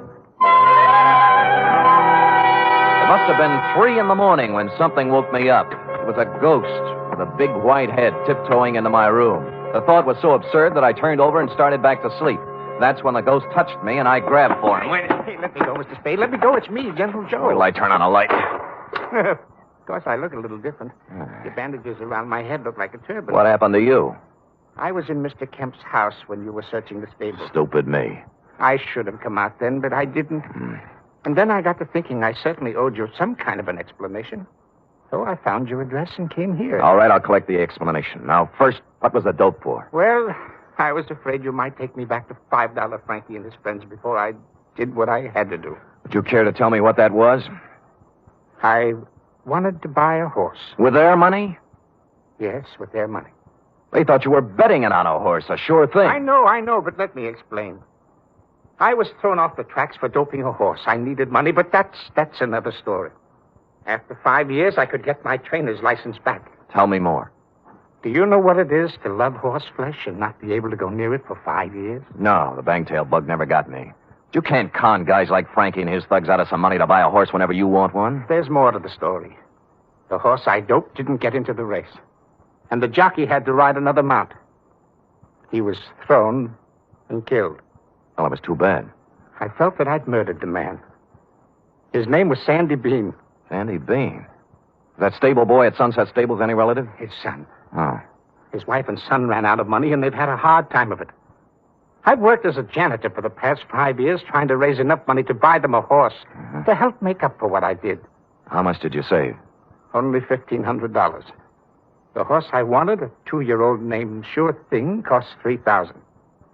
It must have been 3 a.m. when something woke me up. It was a ghost with a big white head tiptoeing into my room. The thought was so absurd that I turned over and started back to sleep. That's when the ghost touched me, and I grabbed for him. Hey, let me go, Mr. Spade. Let me go. It's me, Gentle Joe. Wait till I turn on a light. Of course, I look a little different. The bandages around my head look like a turban. What happened to you? I was in Mr. Kemp's house when you were searching the stable. Stupid me. I should have come out then, but I didn't. And then I got to thinking I certainly owed you some kind of an explanation. So I found your address and came here. All right, I'll collect the explanation. Now, first, what was the dope for? Well, I was afraid you might take me back to $5 Frankie and his friends before I did what I had to do. Would you care to tell me what that was? I wanted to buy a horse. With their money? Yes, with their money. They thought you were betting it on a horse, a sure thing. I know, but let me explain. I was thrown off the tracks for doping a horse. I needed money, but that's another story. After 5 years, I could get my trainer's license back. Tell me more. Do you know what it is to love horse flesh and not be able to go near it for 5 years? No, the bangtail bug never got me. You can't con guys like Frankie and his thugs out of some money to buy a horse whenever you want one. There's more to the story. The horse I doped didn't get into the race. And the jockey had to ride another mount. He was thrown and killed. Well, it was too bad. I felt that I'd murdered the man. His name was Sandy Bean. Sandy Bean? That stable boy at Sunset Stables any relative? His son. Oh. His wife and son ran out of money, and they've had a hard time of it. I've worked as a janitor for the past 5 years trying to raise enough money to buy them a horse to help make up for what I did. How much did you save? Only $1,500. The horse I wanted, a 2-year-old named Sure Thing, cost $3,000.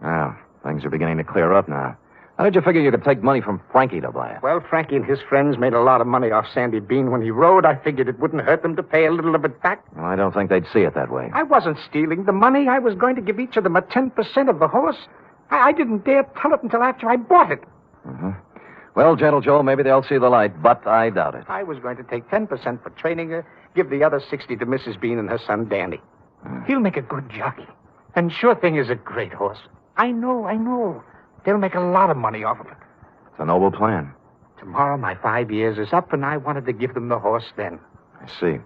Well, things are beginning to clear up now. How did you figure you could take money from Frankie to buy it? Well, Frankie and his friends made a lot of money off Sandy Bean when he rode. I figured it wouldn't hurt them to pay a little of it back. Well, I don't think they'd see it that way. I wasn't stealing the money. I was going to give each of them a 10% of the horse. I didn't dare tell it until after I bought it. Mm-hmm. Well, Gentle Joe, maybe they'll see the light, but I doubt it. I was going to take 10% for training her, give the other 60 to Mrs. Bean and her son, Danny. He'll make a good jockey. And Sure Thing is a great horse. I know. They'll make a lot of money off of it. It's a noble plan. Tomorrow my 5 years is up, and I wanted to give them the horse then. I see.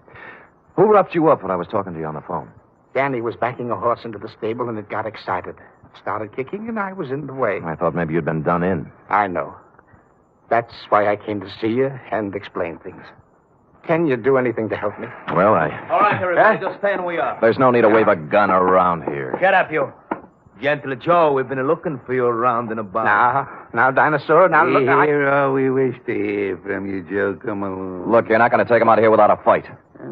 Who roughed you up when I was talking to you on the phone? Danny was backing a horse into the stable, and it got excited. It started kicking, and I was in the way. I thought maybe you'd been done in. I know. That's why I came to see you and explain things. Can you do anything to help me? Well, All right, everybody, just stand where we are. There's no need to wave a gun around here. Get up, you. Gentle Joe, we've been looking for you around and about. Now, Dinosaur, now look... Here all we wish to hear from you, Joe. Come along. Look, you're not going to take him out of here without a fight.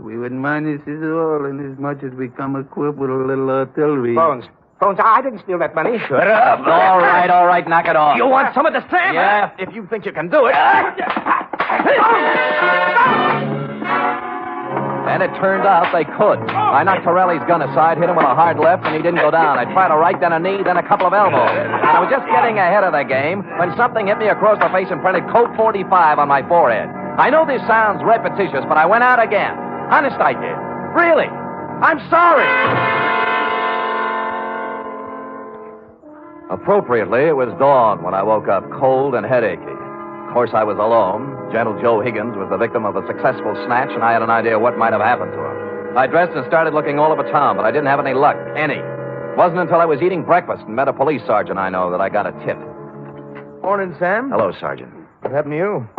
We wouldn't mind this at all, inasmuch as we come equipped with a little artillery. Bones, I didn't steal that money. Shut up. All right, knock it off. You want some of the Sam? Yeah, if you think you can do it. And it turned out they could. I knocked Torelli's gun aside, hit him with a hard left, and he didn't go down. I tried a right, then a knee, then a couple of elbows. And I was just getting ahead of the game when something hit me across the face and printed Colt 45 on my forehead. I know this sounds repetitious, but I went out again. Honest, I did. Really. I'm sorry. Appropriately, it was dawn when I woke up cold and headachy. Of course, I was alone. Gentle Joe Higgins was the victim of a successful snatch, and I had an idea what might have happened to him. I dressed and started looking all over town, but I didn't have any luck. Any. It wasn't until I was eating breakfast and met a police sergeant I know that I got a tip. Morning, Sam. Hello, Sergeant. What happened to you?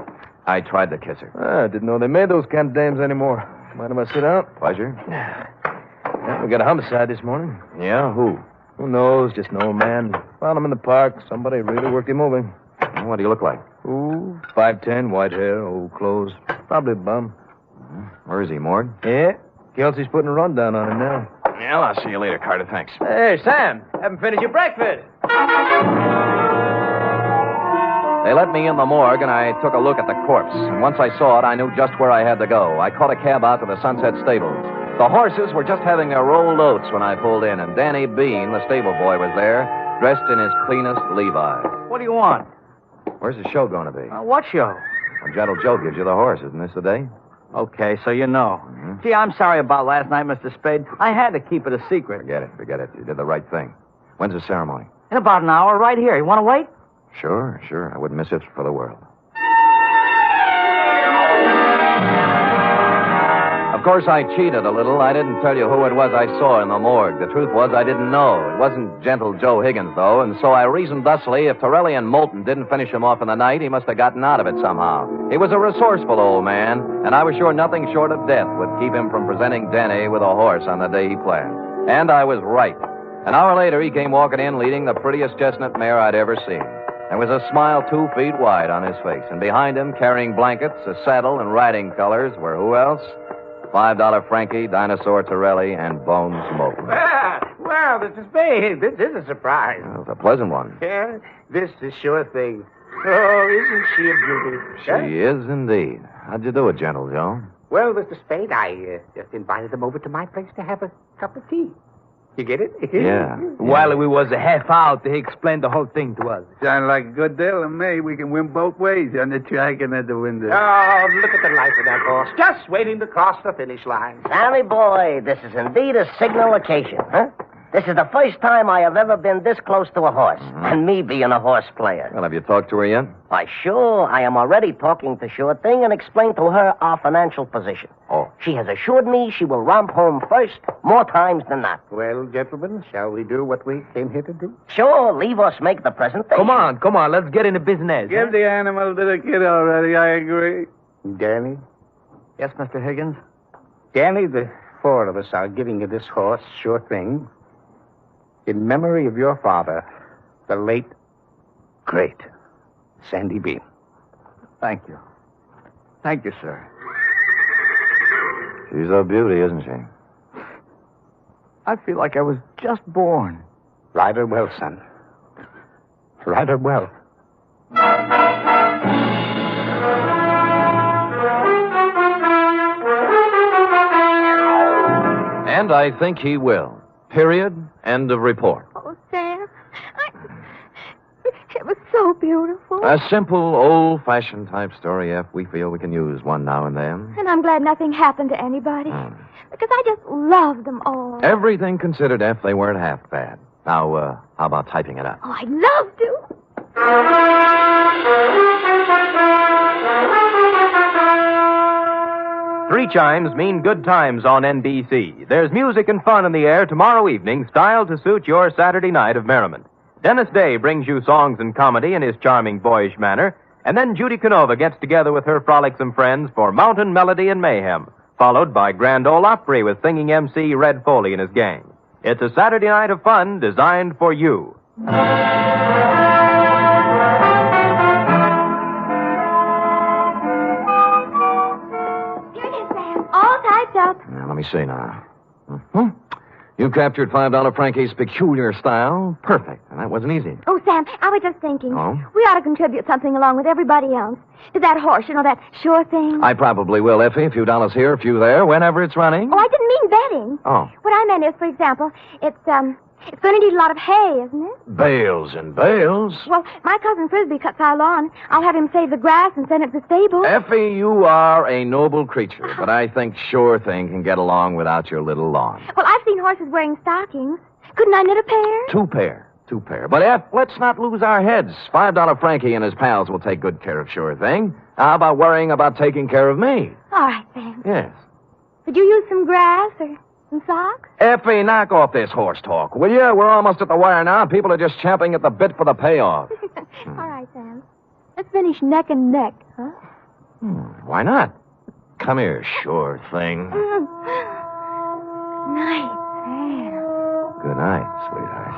I tried to kiss her. I didn't know they made those kind of dames anymore. Mind if I sit down? Pleasure. Yeah, we got a homicide this morning. Yeah, who? Who knows? Just an old man. Found him in the park. Somebody really worked him over. What do you look like? Ooh, 5'10", white hair, old clothes. Probably a bum. Where is he, Morgue? Yeah. Kelsey's putting a rundown on him now. Yeah, I'll see you later, Carter. Thanks. Hey, Sam. Haven't finished your breakfast. They let me in the morgue, and I took a look at the corpse. And once I saw it, I knew just where I had to go. I caught a cab out to the Sunset Stables. The horses were just having their rolled oats when I pulled in, and Danny Bean, the stable boy, was there, dressed in his cleanest Levi's. What do you want? Where's the show going to be? What show? When Gentle Joe gives you the horse, isn't this the day? Okay, so you know. Gee, I'm sorry about last night, Mr. Spade. I had to keep it a secret. Forget it. You did the right thing. When's the ceremony? In about an hour, right here. You want to wait? Sure. I wouldn't miss it for the world. Of course, I cheated a little. I didn't tell you who it was I saw in the morgue. The truth was I didn't know. It wasn't Gentle Joe Higgins, though, and so I reasoned thusly if Torelli and Moulton didn't finish him off in the night, he must have gotten out of it somehow. He was a resourceful old man, and I was sure nothing short of death would keep him from presenting Denny with a horse on the day he planned. And I was right. An hour later, he came walking in leading the prettiest chestnut mare I'd ever seen. There was a smile 2 feet wide on his face, and behind him, carrying blankets, a saddle, and riding colors, were who else? $5 Frankie, Dinosaur Torelli, and Bones Moulton. Well, Mr. Spade, this is a surprise. Well, it's a pleasant one. Yeah, this is sure thing. Oh, isn't she a beauty? She is indeed. How'd you do it, Gentle Joe? Well, Mr. Spade, I just invited them over to my place to have a cup of tea. You get it? Yeah. While we was a half out, he explained the whole thing to us. Sound like a good deal to me. We can win both ways on the track and at the window. Oh, look at the life of that horse. Just waiting to cross the finish line. Sammy boy, this is indeed a signal occasion, huh? This is the first time I have ever been this close to a horse, and me being a horse player. Well, have you talked to her yet? Why, sure. I am already talking to Sure Thing and explained to her our financial position. Oh. She has assured me she will romp home first more times than not. Well, gentlemen, shall we do what we came here to do? Sure, leave us make the presentation. Come on, let's get into business. Give the animal to the kid already, I agree. Danny? Yes, Mr. Higgins? Danny, the four of us are giving you this horse, Sure Thing, in memory of your father, the late, great Sandy Bean. Thank you. Thank you, sir. She's a beauty, isn't she? I feel like I was just born. Ride her well, son. Ride her well. And I think he will. Period. End of report. Oh, Sam, it was so beautiful. A simple, old-fashioned type story, F. We feel we can use one now and then. And I'm glad nothing happened to anybody. Because I just love them all. Everything considered, F, they weren't half bad. Now, how about typing it up? Oh, I'd love to. 3 chimes mean good times on NBC. There's music and fun in the air tomorrow evening, styled to suit your Saturday night of merriment. Dennis Day brings you songs and comedy in his charming, boyish manner, and then Judy Canova gets together with her frolicsome friends for Mountain Melody and Mayhem, followed by Grand Ole Opry with singing MC Red Foley and his gang. It's a Saturday night of fun designed for you. All typed up. Now, let me see now. You captured $5 Frankie's peculiar style. Perfect. And that wasn't easy. Oh, Sam, I was just thinking. Oh? We ought to contribute something along with everybody else. To that horse, that Sure Thing. I probably will, Effie. A few dollars here, a few there, whenever it's running. Oh, I didn't mean betting. Oh. What I meant is, for example, it's going to need a lot of hay, isn't it? Bales and bales. Well, my cousin Frisbee cuts our lawn. I'll have him save the grass and send it to the stable. Effie, you are a noble creature, but I think Sure Thing can get along without your little lawn. Well, I've seen horses wearing stockings. Couldn't I knit a pair? Two pair. But, F, let's not lose our heads. $5 Frankie and his pals will take good care of Sure Thing. How about worrying about taking care of me? All right, Sam. Yes. Could you use some grass or some socks? Effie, knock off this horse talk, will you? We're almost at the wire now. People are just champing at the bit for the payoff. All right, Sam. Let's finish neck and neck, huh? Why not? Come here, sure thing. Night, Sam. Good night, sweetheart.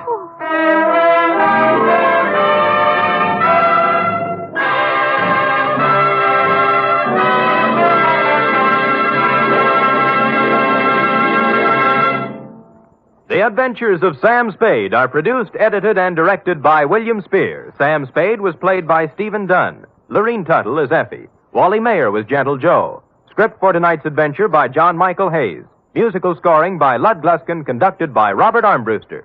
The Adventures of Sam Spade are produced, edited, and directed by William Spear. Sam Spade was played by Stephen Dunn. Lorene Tuttle is Effie. Wally Mayer was Gentle Joe. Script for tonight's adventure by John Michael Hayes. Musical scoring by Lud Gluskin, conducted by Robert Armbruster.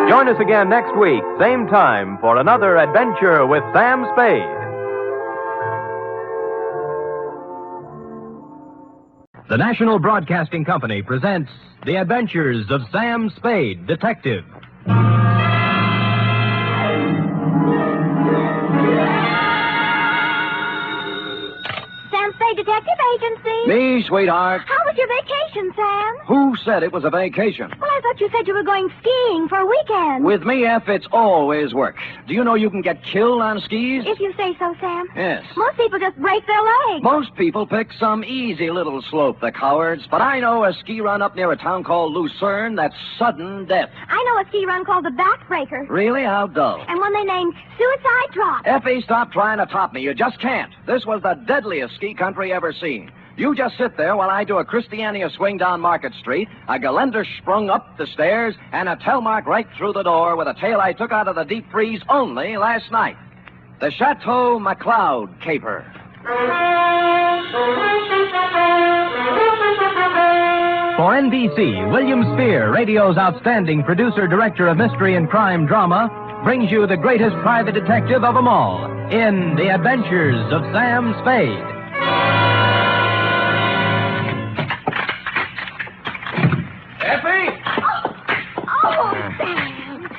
Join us again next week, same time, for another adventure with Sam Spade. The National Broadcasting Company presents The Adventures of Sam Spade, Detective. Sam Spade Detective Agency. Me, sweetheart. How was your vacation, Sam? Who said it was a vacation? Well, I thought you said you were going skiing for a weekend. With me, F, it's always work. Do you know you can get killed on skis? If you say so, Sam. Yes. Most people just break their legs. Most people pick some easy little slope, the cowards. But I know a ski run up near a town called Lucerne that's sudden death. I know a ski run called the Backbreaker. Really? How dull. And one they named Suicide Drop. Effie, stop trying to top me. You just can't. This was the deadliest ski country ever seen. You just sit there while I do a Christiania swing down Market Street, a Geländer sprung up the stairs, and a Telmark right through the door with a tale I took out of the deep freeze only last night. The Chateau McLeod caper. For NBC, William Spear, radio's outstanding producer-director of mystery and crime drama, brings you the greatest private detective of them all in The Adventures of Sam Spade.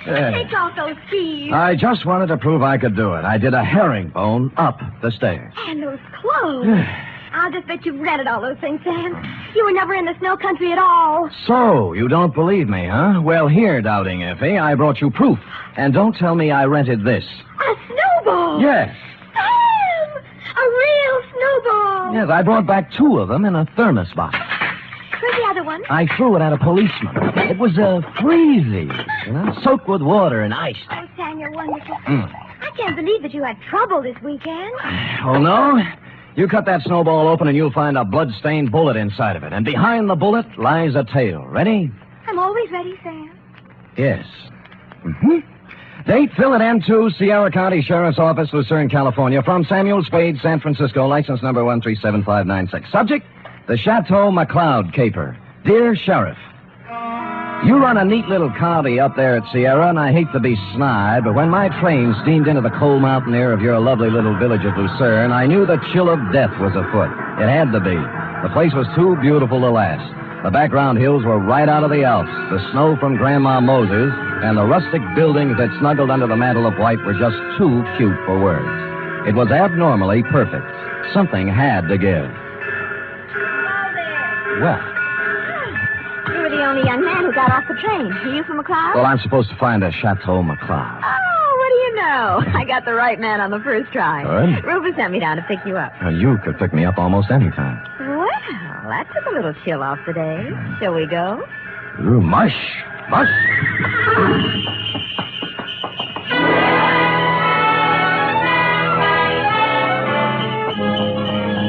Take off those skis. I just wanted to prove I could do it. I did a herringbone up the stairs. And those clothes. I'll just bet you've rented all those things, Sam. You were never in the snow country at all. So, you don't believe me, huh? Well, here, Doubting Effie, I brought you proof. And don't tell me I rented this. A snowball. Yes. Sam! A real snowball. Yes, I brought back 2 of them in a thermos box. Where's the other one? I threw it at a policeman. It was freezy, soaked with water and ice. Oh, Sam, you're wonderful. I can't believe that you had trouble this weekend. Oh, no? You cut that snowball open and you'll find a blood-stained bullet inside of it. And behind the bullet lies a tale. Ready? I'm always ready, Sam. Yes. Date, Philip M2, Sierra County Sheriff's Office, Lucerne, California. From Samuel Spade, San Francisco, license number 137596. Subject, the Chateau McLeod caper. Dear Sheriff, you run a neat little county up there at Sierra, and I hate to be snide, but when my train steamed into the cold mountain air of your lovely little village of Lucerne, I knew the chill of death was afoot. It had to be. The place was too beautiful to last. The background hills were right out of the Alps. The snow from Grandma Moses and the rustic buildings that snuggled under the mantle of white were just too cute for words. It was abnormally perfect. Something had to give. What? You were the only young man who got off the train. Are you from McLeod? Well, I'm supposed to find a Chateau McLeod. Oh, what do you know? I got the right man on the first try. Good. Rufus sent me down to pick you up. Well, you could pick me up almost any time. Well, that took a little chill off the day. Shall we go? Ooh, mush. Mush.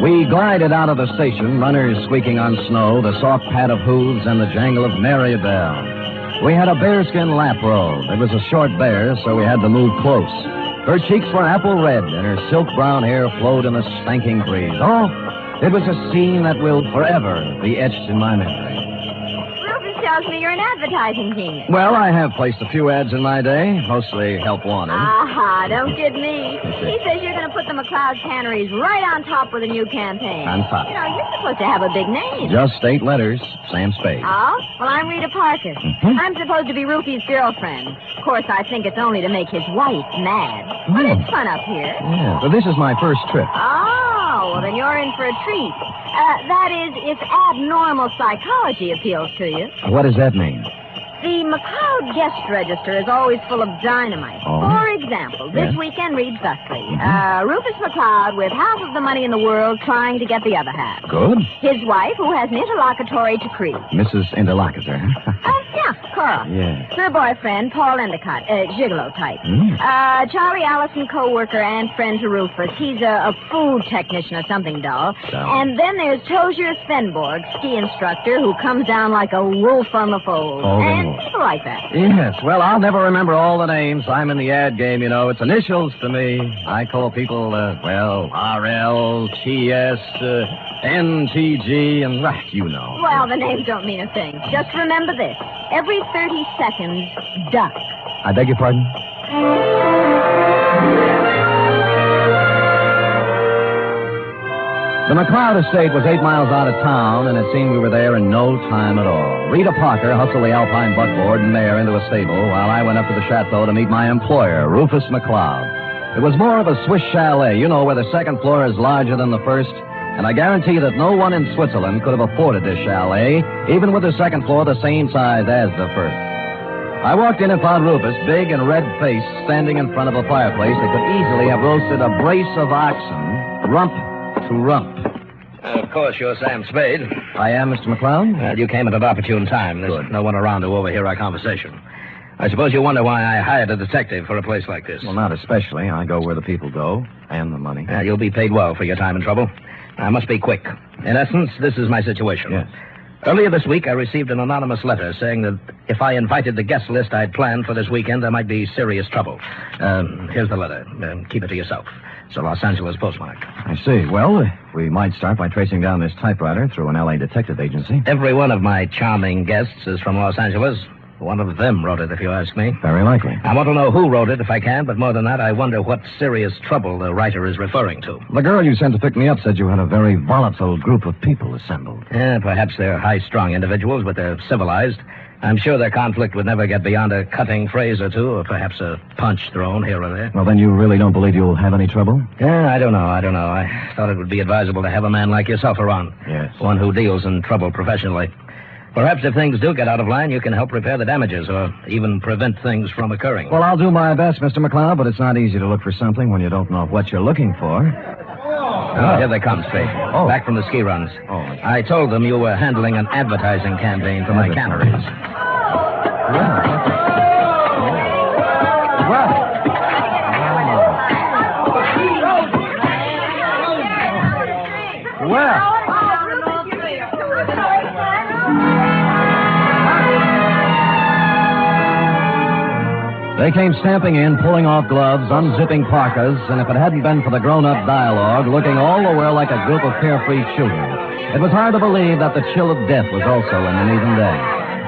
We glided out of the station, runners squeaking on snow, the soft pat of hooves, and the jangle of merry bells. We had a bearskin lap robe. It was a short bear, so we had to move close. Her cheeks were apple red, and her silk brown hair flowed in the spanking breeze. Oh, it was a scene that will forever be etched in my memory. Rufus tells me you're an advertising genius. Well, I have placed a few ads in my day, mostly help wanted. Aha, don't kid me. He says you're going to put the McLeod canneries right on top with a new campaign. On top. You know, you're supposed to have a big name. Just 8 letters. Sam Spade. Oh? Well, I'm Rita Parker. Mm-hmm. I'm supposed to be Rufy's girlfriend. Of course, I think it's only to make his wife mad. But it's fun up here. Yeah, but this is my first trip. Oh, well, then you're in for a treat. That is, if abnormal psychology appeals to you. What does that mean? The McLeod guest register is always full of dynamite. Oh. For example, this Yes? weekend reads thusly. Rufus McLeod with half of the money in the world trying to get the other half. Good. His wife, who has an interlocutory decree. Mrs. Interlocutor. Yeah, Cora. Yeah. Her boyfriend, Paul Endicott, gigolo type. Charlie Allison, co-worker and friend to Rufus. He's a food technician or something, doll. So? And then there's Tozier Svenborg, ski instructor, who comes down like a wolf on the fold. Oh, the And wolf. people like that. Yes, well, I'll never remember all the names. I'm in the ad game, you know. It's initials to me. I call people, RL, TS, NTG, and, you know. Well, the names don't mean a thing. Just remember this. Every 30 seconds, duck. I beg your pardon? The McLeod estate was 8 miles out of town, and it seemed we were there in no time at all. Rita Parker hustled the Alpine buckboard and mare into a stable while I went up to the chateau to meet my employer, Rufus McLeod. It was more of a Swiss chalet, you know, where the second floor is larger than the first, and I guarantee that no one in Switzerland could have afforded this chalet, even with the second floor the same size as the first. I walked in and found Rufus, big and red-faced, standing in front of a fireplace that could easily have roasted a brace of oxen, rump to rump. Of course, you're Sam Spade. I am, Mr. McLeod. Well, you came at an opportune time. There's no one around to overhear our conversation. I suppose you wonder why I hired a detective for a place like this. Well, not especially. I go where the people go, and the money. You'll be paid well for your time and trouble. I must be quick. In essence, this is my situation. Yes. Earlier this week, I received an anonymous letter saying that if I invited the guest list I'd planned for this weekend, there might be serious trouble. Here's the letter. Keep it to yourself. It's a Los Angeles postmark. I see. Well, we might start by tracing down this typewriter through an L.A. detective agency. Every one of my charming guests is from Los Angeles. One of them wrote it, if you ask me. Very likely. I want to know who wrote it, if I can, but more than that, I wonder what serious trouble the writer is referring to. The girl you sent to pick me up said you had a very volatile group of people assembled. Perhaps they're high-strung individuals, but they're civilized. I'm sure their conflict would never get beyond a cutting phrase or two, or perhaps a punch thrown here or there. Well, then you really don't believe you'll have any trouble? I don't know. I thought it would be advisable to have a man like yourself around. Yes. One who deals in trouble professionally. Perhaps if things do get out of line, you can help repair the damages or even prevent things from occurring. Well, I'll do my best, Mr. McLeod, but it's not easy to look for something when you don't know what you're looking for. Here they come, Spade. Back from the ski runs. I told them you were handling an advertising campaign for my canneries. They came stamping in, pulling off gloves, unzipping parkas, and if it hadn't been for the grown-up dialogue, looking all the while like a group of carefree children, it was hard to believe that the chill of death was also in them even then.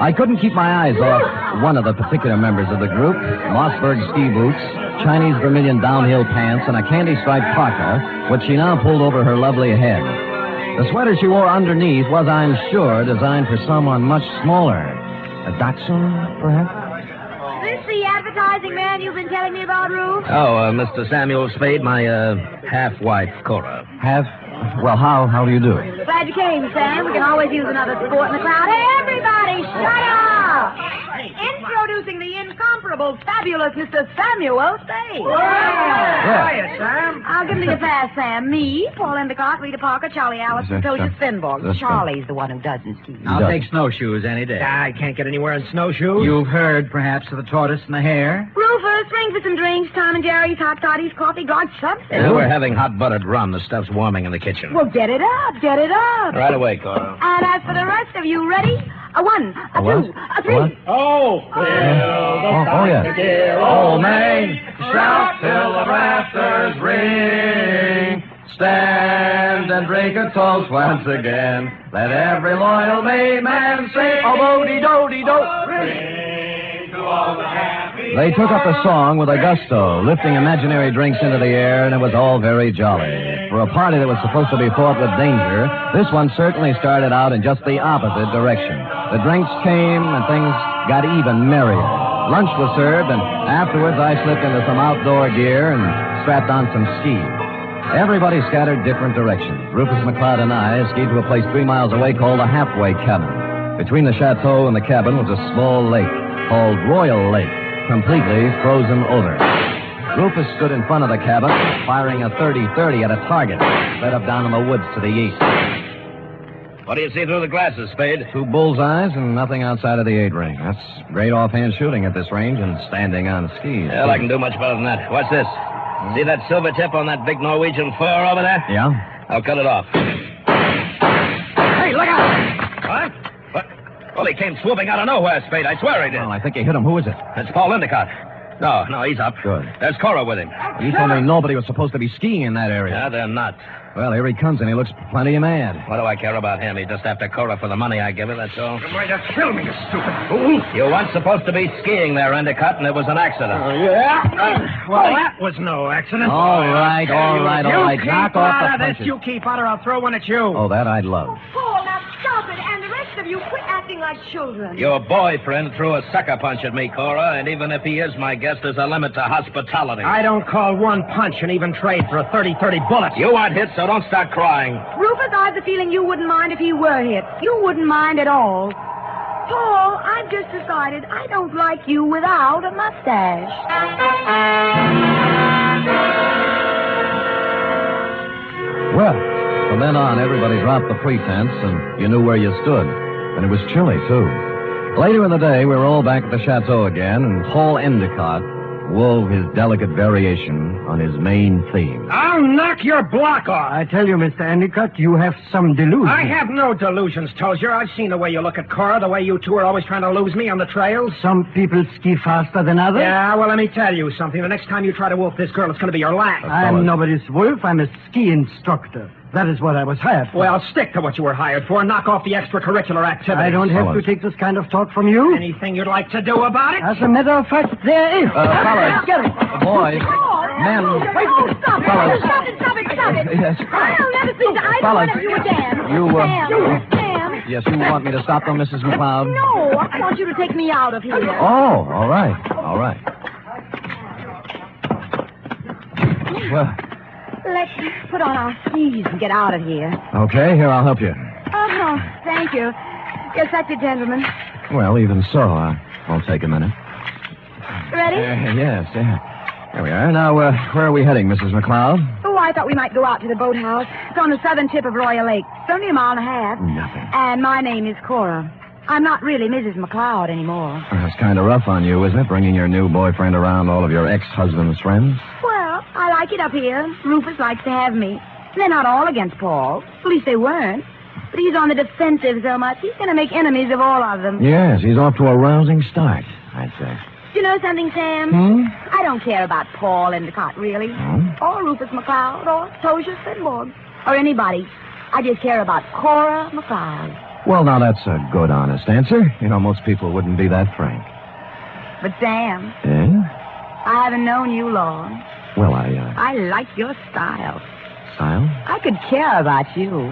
I couldn't keep my eyes off one of the particular members of the group, Mossberg ski boots, Chinese vermilion downhill pants, and a candy-striped parka, which she now pulled over her lovely head. The sweater she wore underneath was, I'm sure, designed for someone much smaller. A dachshund, perhaps? Is this the advertising man you've been telling me about, Rube? Mr. Samuel Spade, my half-wife, Cora. Well, how do you do? Glad you came, Sam. We can always use another sport in the crowd. Hey, everybody, shut up! Introducing the incomparable, fabulous Mr. Samuel Spade. Hiya, Sam. I'll give him to you fast, Sam. Me, Paul Endicott, Rita Parker, Charlie Allison, Tozier Svenborg. Charlie's the one who doesn't ski. I'll take snowshoes any day. I can't get anywhere in snowshoes. You've heard, perhaps, of the tortoise and the hare? Rufus, ring for some drinks. Tom and Jerry's, hot toddies, coffee, God, something. We're having hot buttered rum. The stuff's warming in the kitchen. Well, get it up, get it up. Right away, Cora. And as for the rest of you, ready? A 1, a 2, a 3. Oh, yeah. Old Main, shout till the rafters ring. Stand and drink a toast once again. Let every loyal Maine man say, oh-bo-de-do-de-do. They took up the song with a gusto, lifting imaginary drinks into the air, and it was all very jolly. For a party that was supposed to be fraught with danger, this one certainly started out in just the opposite direction. The drinks came, and things got even merrier. Lunch was served, and afterwards I slipped into some outdoor gear and strapped on some skis. Everybody scattered different directions. Rufus McCloud and I skied to a place 3 miles away called the Halfway Cabin. Between the chateau and the cabin was a small lake called Royal Lake, completely frozen over. Rufus stood in front of the cabin, firing a .30-30 at a target set up down in the woods to the east. What do you see through the glasses, Spade? 2 bullseyes and nothing outside of the 8-ring. That's great offhand shooting at this range and standing on skis. Well, I can do much better than that. What's this? See that silver tip on that big Norwegian fur over there? Yeah? I'll cut it off. Hey, look out! What? Well, he came swooping out of nowhere, Spade. I swear he did. Well, I think you hit him. Who is it? It's Paul Endicott. No, he's up. Good. There's Cora with him. You told me nobody was supposed to be skiing in that area. Yeah, they're not. Well, here he comes, and he looks plenty mad. What do I care about him? He's just after Cora for the money I give her, that's all. You're going to kill me, you stupid fool. You weren't supposed to be skiing there, Endicott, and it was an accident. Well, that was no accident. All right. Knock off the punches. You keep out, or I'll throw one at you. Oh, that I'd love. Paul, now stop it. And the rest of you, quit acting like children. Your boyfriend threw a sucker punch at me, Cora, and even if he is my guest, there's a limit to hospitality. I don't call one punch an even trade for a 30-30 bullet. You aren't hit, so don't start crying. Rufus, I have the feeling you wouldn't mind if he were hit. You wouldn't mind at all. Paul, I've just decided I don't like you without a mustache. Well, from then on, everybody dropped the pretense, and you knew where you stood. And it was chilly, too. Later in the day, we were all back at the chateau again, and Paul Endicott wove his delicate variation on his main theme. I'll knock your block off. I tell you, Mr. Endicott, you have some delusions. I have no delusions, Tozier. I've seen the way you look at Cora, the way you two are always trying to lose me on the trails. Some people ski faster than others. Yeah, well, let me tell you something. The next time you try to wolf this girl, it's going to be your last. I'm nobody's wolf. I'm a ski instructor. That is what I was hired for. Well, stick to what you were hired for and knock off the extracurricular activities. I don't have to take this kind of talk from you. Anything you'd like to do about it? As a matter of fact, there is. Fellas. Get it. Boys. Men. Stop Fellas. it. Yes. I'll never see the either one of you again. Sam. Yes, you want me to stop them, Mrs. McCloud? No, I want you to take me out of here. Oh, all right. Well, Let's put on our skis and get out of here. okay, here, I'll help you. Oh, thank you. Yes, that's it, gentlemen. Well, even so, I'll take a minute. Ready? Yes. Here we are. Now, where are we heading, Mrs. McCloud? Oh, I thought we might go out to the boathouse. It's on the southern tip of Royal Lake. It's only a mile and a half. Nothing. And my name is Cora. I'm not really Mrs. McCloud anymore. That's kind of rough on you, isn't it, bringing your new boyfriend around all of your ex-husband's friends? Well, I like it up here. Rufus likes to have me. They're not all against Paul. At least they weren't. But he's on the defensive so much, he's going to make enemies of all of them. Yes, he's off to a rousing start, I'd say. You know something, Sam? I don't care about Paul Endicott, really. Or Rufus McCloud, or Tozier Spenborg, or anybody. I just care about Cora McCloud. Well, now, that's a good, honest answer. You know, most people wouldn't be that frank. But, Sam, I haven't known you long. Well, I like your style. Style? I could care about you.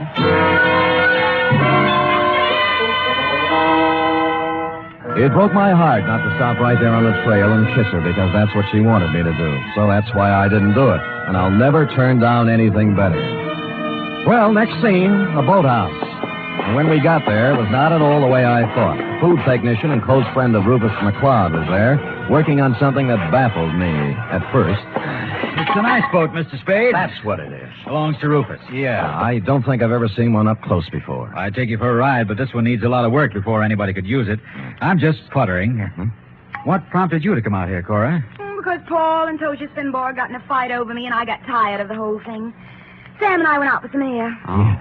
It broke my heart not to stop right there on the trail and kiss her because that's what she wanted me to do. So that's why I didn't do it. And I'll never turn down anything better. Well, next scene, the boathouse. And when we got there, it was not at all the way I thought. A food technician and close friend of Rufus McCloud was there, working on something that baffled me at first. It's a nice boat, Mr. Spade. That's what it is. Belongs to Rufus. Yeah, I don't think I've ever seen one up close before. I'd take you for a ride, but this one needs a lot of work before anybody could use it. I'm just puttering. What prompted you to come out here, Cora? Because Paul and Tozier Spenborg got in a fight over me, and I got tired of the whole thing. Sam and I went out for some air. Oh.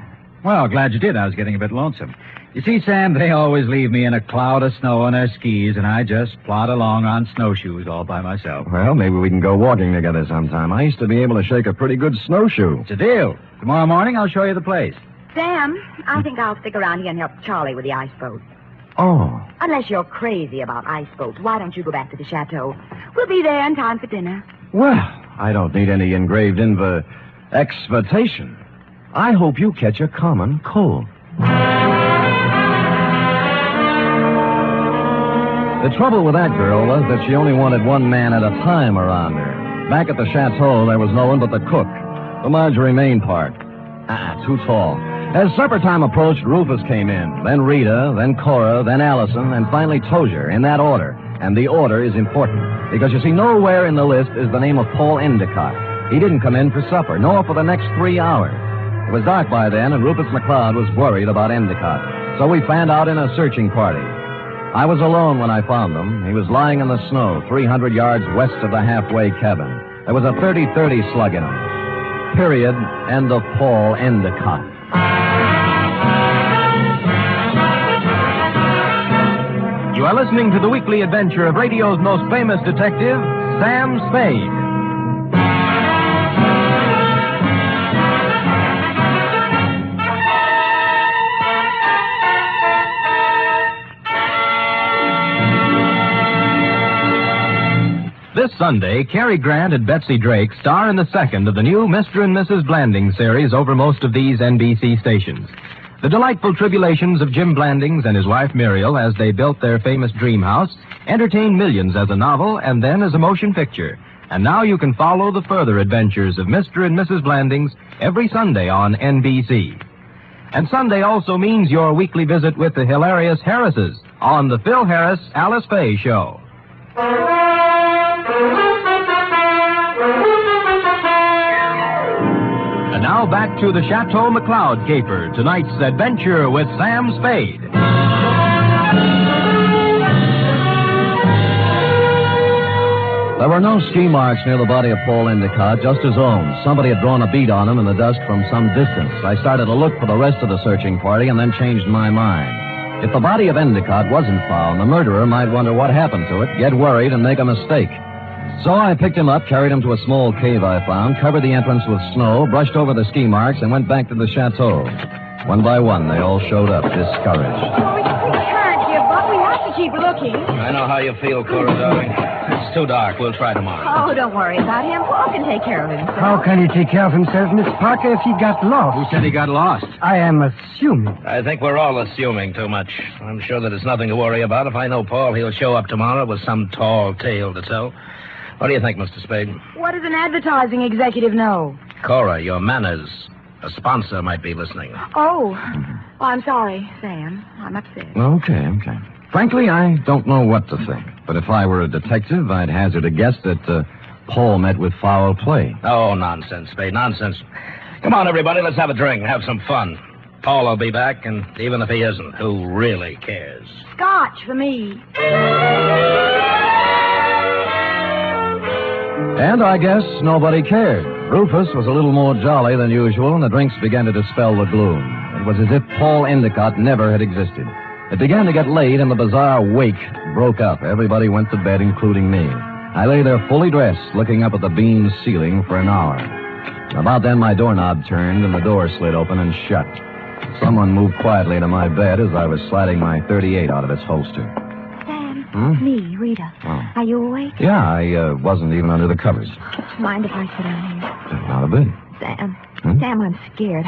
Well, glad you did. I was getting a bit lonesome. You see, Sam, they always leave me in a cloud of snow on their skis, and I just plod along on snowshoes all by myself. Well, maybe we can go walking together sometime. I used to be able to shake a pretty good snowshoe. It's a deal. Tomorrow morning, I'll show you the place. Sam, I think I'll stick around here and help Charlie with the ice boat. Oh. Unless you're crazy about ice boats, why don't you go back to the chateau? We'll be there in time for dinner. Well, I don't need any engraved exvitation. I hope you catch a common cold. The trouble with that girl was that she only wanted one man at a time around her. Back at the chateau, there was no one but the cook, the Marjorie Main part. Too tall. As supper time approached, Rufus came in, then Rita, then Cora, then Allison, and finally Tozier, in that order. And the order is important, because you see, nowhere in the list is the name of Paul Endicott. He didn't come in for supper, nor for the next 3 hours. It was dark by then, and Rufus McLeod was worried about Endicott. So we fanned out in a searching party. I was alone when I found him. He was lying in the snow, 300 yards west of the halfway cabin. There was a 30-30 slug in him. Period. End of Paul Endicott. You are listening to the weekly adventure of radio's most famous detective, Sam Spade. This Sunday, Cary Grant and Betsy Drake star in the second of the new Mr. and Mrs. Blanding series over most of these NBC stations. The delightful tribulations of Jim Blandings and his wife Muriel as they built their famous dream house entertained millions as a novel and then as a motion picture. And now you can follow the further adventures of Mr. and Mrs. Blandings every Sunday on NBC. And Sunday also means your weekly visit with the hilarious Harrises on the Phil Harris Alice Faye Show. And now back to the Chateau McLeod caper, tonight's adventure with Sam Spade. There were no ski marks near the body of Paul Endicott, just his own. Somebody had drawn a bead on him in the dust from some distance. I started to look for the rest of the searching party and then changed my mind. If the body of Endicott wasn't found, the murderer might wonder what happened to it, get worried, and make a mistake. So I picked him up, carried him to a small cave I found, covered the entrance with snow, brushed over the ski marks, and went back to the chateau. One by one, they all showed up, discouraged. Oh, we can't here, Buck. We have to keep looking. I know how you feel, Cora, darling. It's too dark. We'll try tomorrow. Oh, don't worry about him. Paul can take care of himself. How can he take care of himself, Miss Parker, if he got lost? Who said he got lost? I am assuming. I think we're all assuming too much. I'm sure that it's nothing to worry about. If I know Paul, he'll show up tomorrow with some tall tale to tell. What do you think, Mr. Spade? What does an advertising executive know? Cora, your manners. A sponsor might be listening. Oh, I'm sorry, Sam. I'm upset. Okay. Frankly, I don't know what to think. But if I were a detective, I'd hazard a guess that Paul met with foul play. Oh, nonsense, Spade, nonsense. Come on, everybody, let's have a drink and have some fun. Paul will be back, and even if he isn't, who really cares? Scotch for me. And I guess nobody cared. Rufus was a little more jolly than usual, and the drinks began to dispel the gloom. It was as if Paul Endicott never had existed. It began to get late, and the bizarre wake broke up. Everybody went to bed, including me. I lay there fully dressed, looking up at the beamed ceiling for an hour. About then, my doorknob turned, and the door slid open and shut. Someone moved quietly to my bed as I was sliding my .38 out of its holster. Sam, me, Rita. Oh. Are you awake? Yeah, I wasn't even under the covers. Mind if I sit down here? Not a bit. Sam, Sam, I'm scared.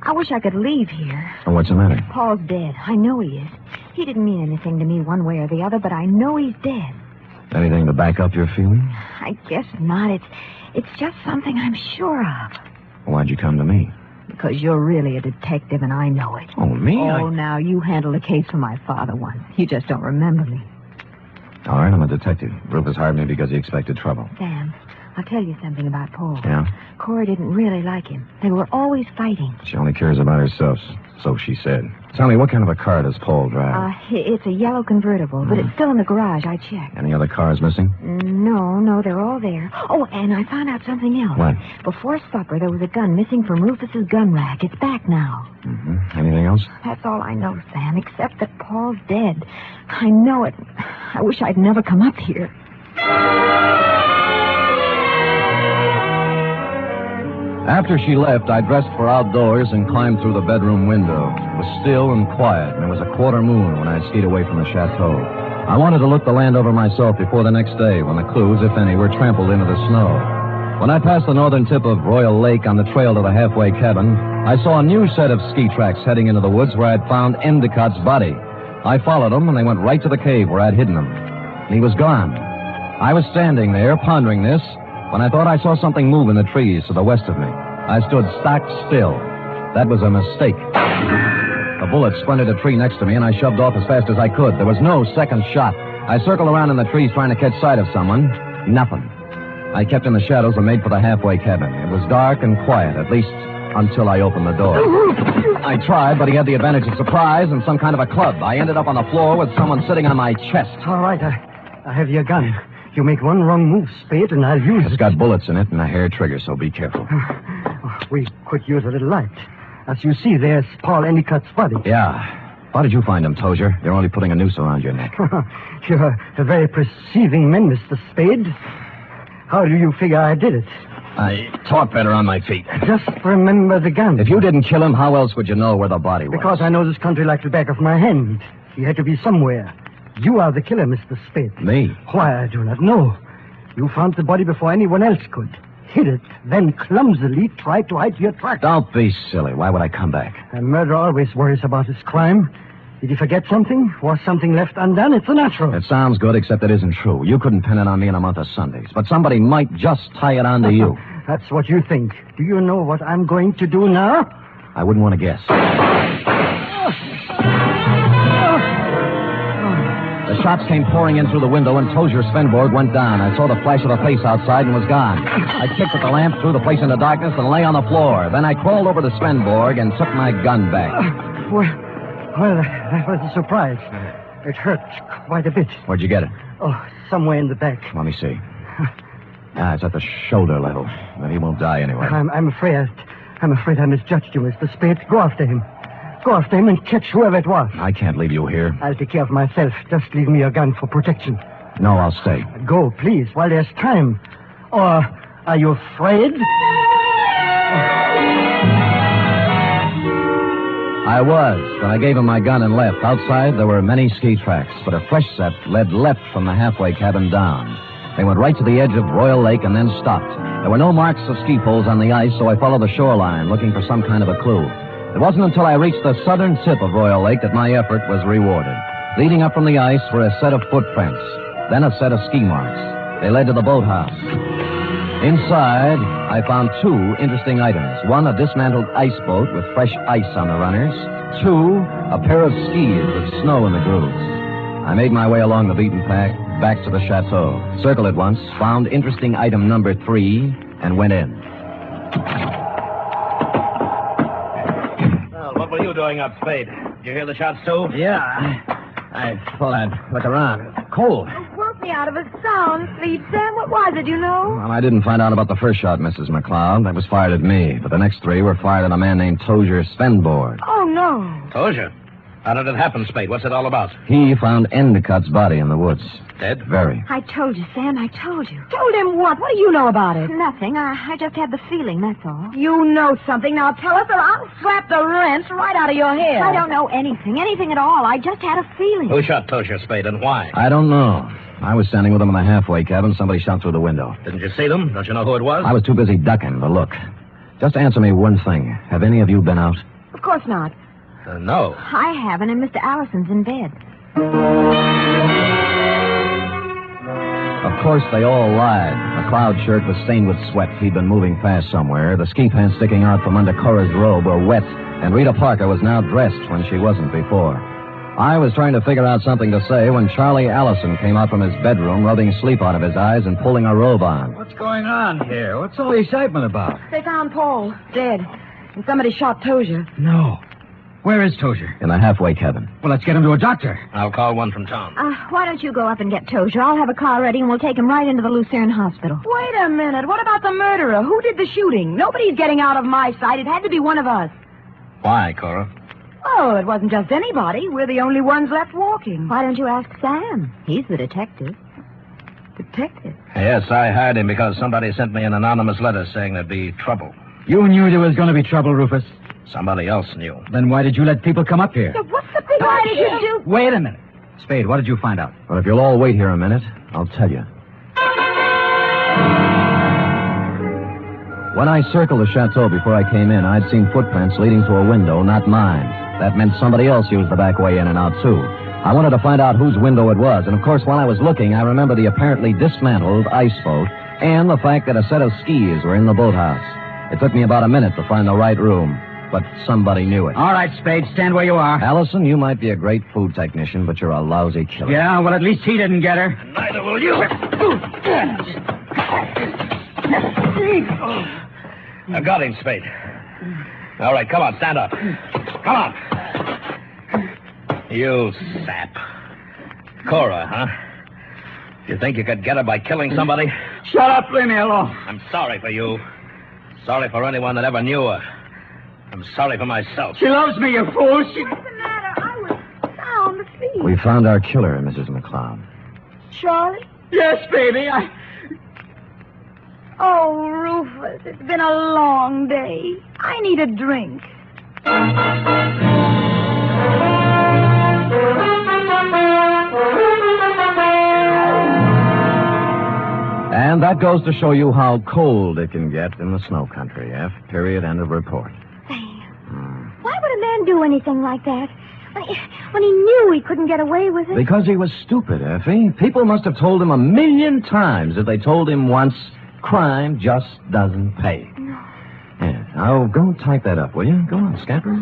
I wish I could leave here. Oh, what's the matter? Paul's dead. I know he is. He didn't mean anything to me one way or the other, but I know he's dead. Anything to back up your feeling? I guess not. It's just something I'm sure of. Why'd you come to me? Because you're really a detective, and I know it. Oh, me? Oh, now, you handled a case for my father once. You just don't remember me. All right, I'm a detective. Rufus hired me because he expected trouble. Sam, I'll tell you something about Paul. Yeah? Cora didn't really like him. They were always fighting. She only cares about herself, so she said. Tell me, what kind of a car does Paul drive? It's a yellow convertible, but it's still in the garage. I checked. Any other cars missing? No, they're all there. Oh, and I found out something else. What? Before supper, there was a gun missing from Rufus's gun rack. It's back now. Mm-hmm. Anything else? That's all I know, Sam, except that Paul's dead. I know it. I wish I'd never come up here. After she left, I dressed for outdoors and climbed through the bedroom window. It was still and quiet, and it was a quarter moon when I skied away from the chateau. I wanted to look the land over myself before the next day, when the clues, if any, were trampled into the snow. When I passed the northern tip of Royal Lake on the trail to the halfway cabin, I saw a new set of ski tracks heading into the woods where I'd found Endicott's body. I followed them, and they went right to the cave where I'd hidden him. And he was gone. I was standing there, pondering this, when I thought I saw something move in the trees to the west of me. I stood stock still. That was a mistake. A bullet splintered a tree next to me, and I shoved off as fast as I could. There was no second shot. I circled around in the trees trying to catch sight of someone. Nothing. I kept in the shadows and made for the halfway cabin. It was dark and quiet, at least until I opened the door. I tried, but he had the advantage of surprise and some kind of a club. I ended up on the floor with someone sitting on my chest. All right, I have your gun. You make one wrong move, Spade, and I'll use it. It's got bullets in it and a hair trigger, so be careful. We could use a little light. As you see, there's Paul Endicott's body. Yeah. How did you find him, Tozier? You're only putting a noose around your neck. You're a very perceiving man, Mr. Spade. How do you figure I did it? I talk better on my feet. Just remember the gun. If you didn't kill him, how else would you know where the body was? Because I know this country like the back of my hand. He had to be somewhere. You are the killer, Mr. Spade. Me? Why, I do not know. You found the body before anyone else could. Hid it, then clumsily tried to hide your tracks. Don't be silly. Why would I come back? A murderer always worries about his crime. Did he forget something? Was something left undone? It's a natural. It sounds good, except it isn't true. You couldn't pin it on me in a month of Sundays, but somebody might just tie it onto you. That's what you think. Do you know what I'm going to do now? I wouldn't want to guess. The shots came pouring in through the window, and Tozier Svenborg went down. I saw the flash of a face outside and was gone. I kicked at the lamp, threw the place into darkness, and lay on the floor. Then I crawled over to Svenborg and took my gun back. Well, that was a surprise. It hurt quite a bit. Where'd you get it? Oh, somewhere in the back. Let me see. It's at the shoulder level. But he won't die anyway. I'm afraid I misjudged you, Mr. Spade. Go after him. Go after him and catch whoever it was. I can't leave you here. I'll take care of myself. Just leave me your gun for protection. No, I'll stay. Go, please, while there's time. Or are you afraid? I was, but I gave him my gun and left. Outside, there were many ski tracks, but a fresh set led left from the halfway cabin down. They went right to the edge of Royal Lake and then stopped. There were no marks of ski poles on the ice, so I followed the shoreline, looking for some kind of a clue. It wasn't until I reached the southern tip of Royal Lake that my effort was rewarded. Leading up from the ice were a set of footprints, then a set of ski marks. They led to the boathouse. Inside, I found two interesting items. One, a dismantled ice boat with fresh ice on the runners. Two, a pair of skis with snow in the grooves. I made my way along the beaten path back to the chateau. Circled it once, found interesting item number 3, and went in. Well, what were you doing up, Spade? Did you hear the shots, too? Yeah, I thought I'd look around. It's cold. Woke me out of a sound sleep, Sam. What was it, you know? Well, I didn't find out about the first shot, Mrs. McLeod. That was fired at me. But the next 3 were fired at a man named Tozier Svenborg. Oh, no. Tozier? How did it happen, Spade? What's it all about? He found Endicott's body in the woods. Dead? Very. I told you, Sam. I told you. Told him what? What do you know about it? Nothing. I just had the feeling, that's all. You know something. Now tell us or I'll slap the rents right out of your head. I don't know anything at all. I just had a feeling. Who shot Tozier, Spade, and why? I don't know. I was standing with him in the halfway cabin. Somebody shot through the window. Didn't you see them? Don't you know who it was? I was too busy ducking to look. Just answer me one thing. Have any of you been out? Of course not. No. I haven't, and Mr. Allison's in bed. Of course, they all lied. McLeod's shirt was stained with sweat. He'd been moving fast somewhere. The ski pants sticking out from under Cora's robe were wet, and Rita Parker was now dressed when she wasn't before. I was trying to figure out something to say when Charlie Allison came out from his bedroom, rubbing sleep out of his eyes and pulling a robe on. What's going on here? What's all the excitement about? They found Paul, dead. And somebody shot Tozier. No. Where is Tozier? In the halfway cabin. Well, let's get him to a doctor. I'll call one from town. Why don't you go up and get Tozier? I'll have a car ready and we'll take him right into the Lucerne Hospital. Wait a minute. What about the murderer? Who did the shooting? Nobody's getting out of my sight. It had to be one of us. Why, Cora? Oh, it wasn't just anybody. We're the only ones left walking. Why don't you ask Sam? He's the detective. Detective? Yes, I hired him because somebody sent me an anonymous letter saying there'd be trouble. You knew there was going to be trouble, Rufus. Somebody else knew. Then why did you let people come up here? So what's the big Why did you do? Wait a minute. Spade, what did you find out? Well, if you'll all wait here a minute, I'll tell you. When I circled the chateau before I came in, I'd seen footprints leading to a window, not mine. That meant somebody else used the back way in and out, too. I wanted to find out whose window it was, and of course, while I was looking, I remember the apparently dismantled ice boat and the fact that a set of skis were in the boathouse. It took me about a minute to find the right room, but somebody knew it. All right, Spade, stand where you are. Allison, you might be a great food technician, but you're a lousy killer. Yeah, well, at least he didn't get her. Neither will you. I got him, Spade. All right, come on, stand up. Come on. You sap. Cora, huh? You think you could get her by killing somebody? Shut up, leave me alone. I'm sorry for you. Sorry for anyone that ever knew her. I'm sorry for myself. She loves me, you fool. What's the matter? I was sound asleep. We found our killer, Mrs. McCloud. Charlie? Yes, baby, Oh, Rufus, it's been a long day. I need a drink. And that goes to show you how cold it can get in the snow country. F. Period. End of report. Sam, why would a man do anything like that? When he knew he couldn't get away with it? Because he was stupid, Effie. People must have told him 1,000,000 times that they told him once, crime just doesn't pay. No. Yeah. Now, go type that up, will you? Go on, scamper.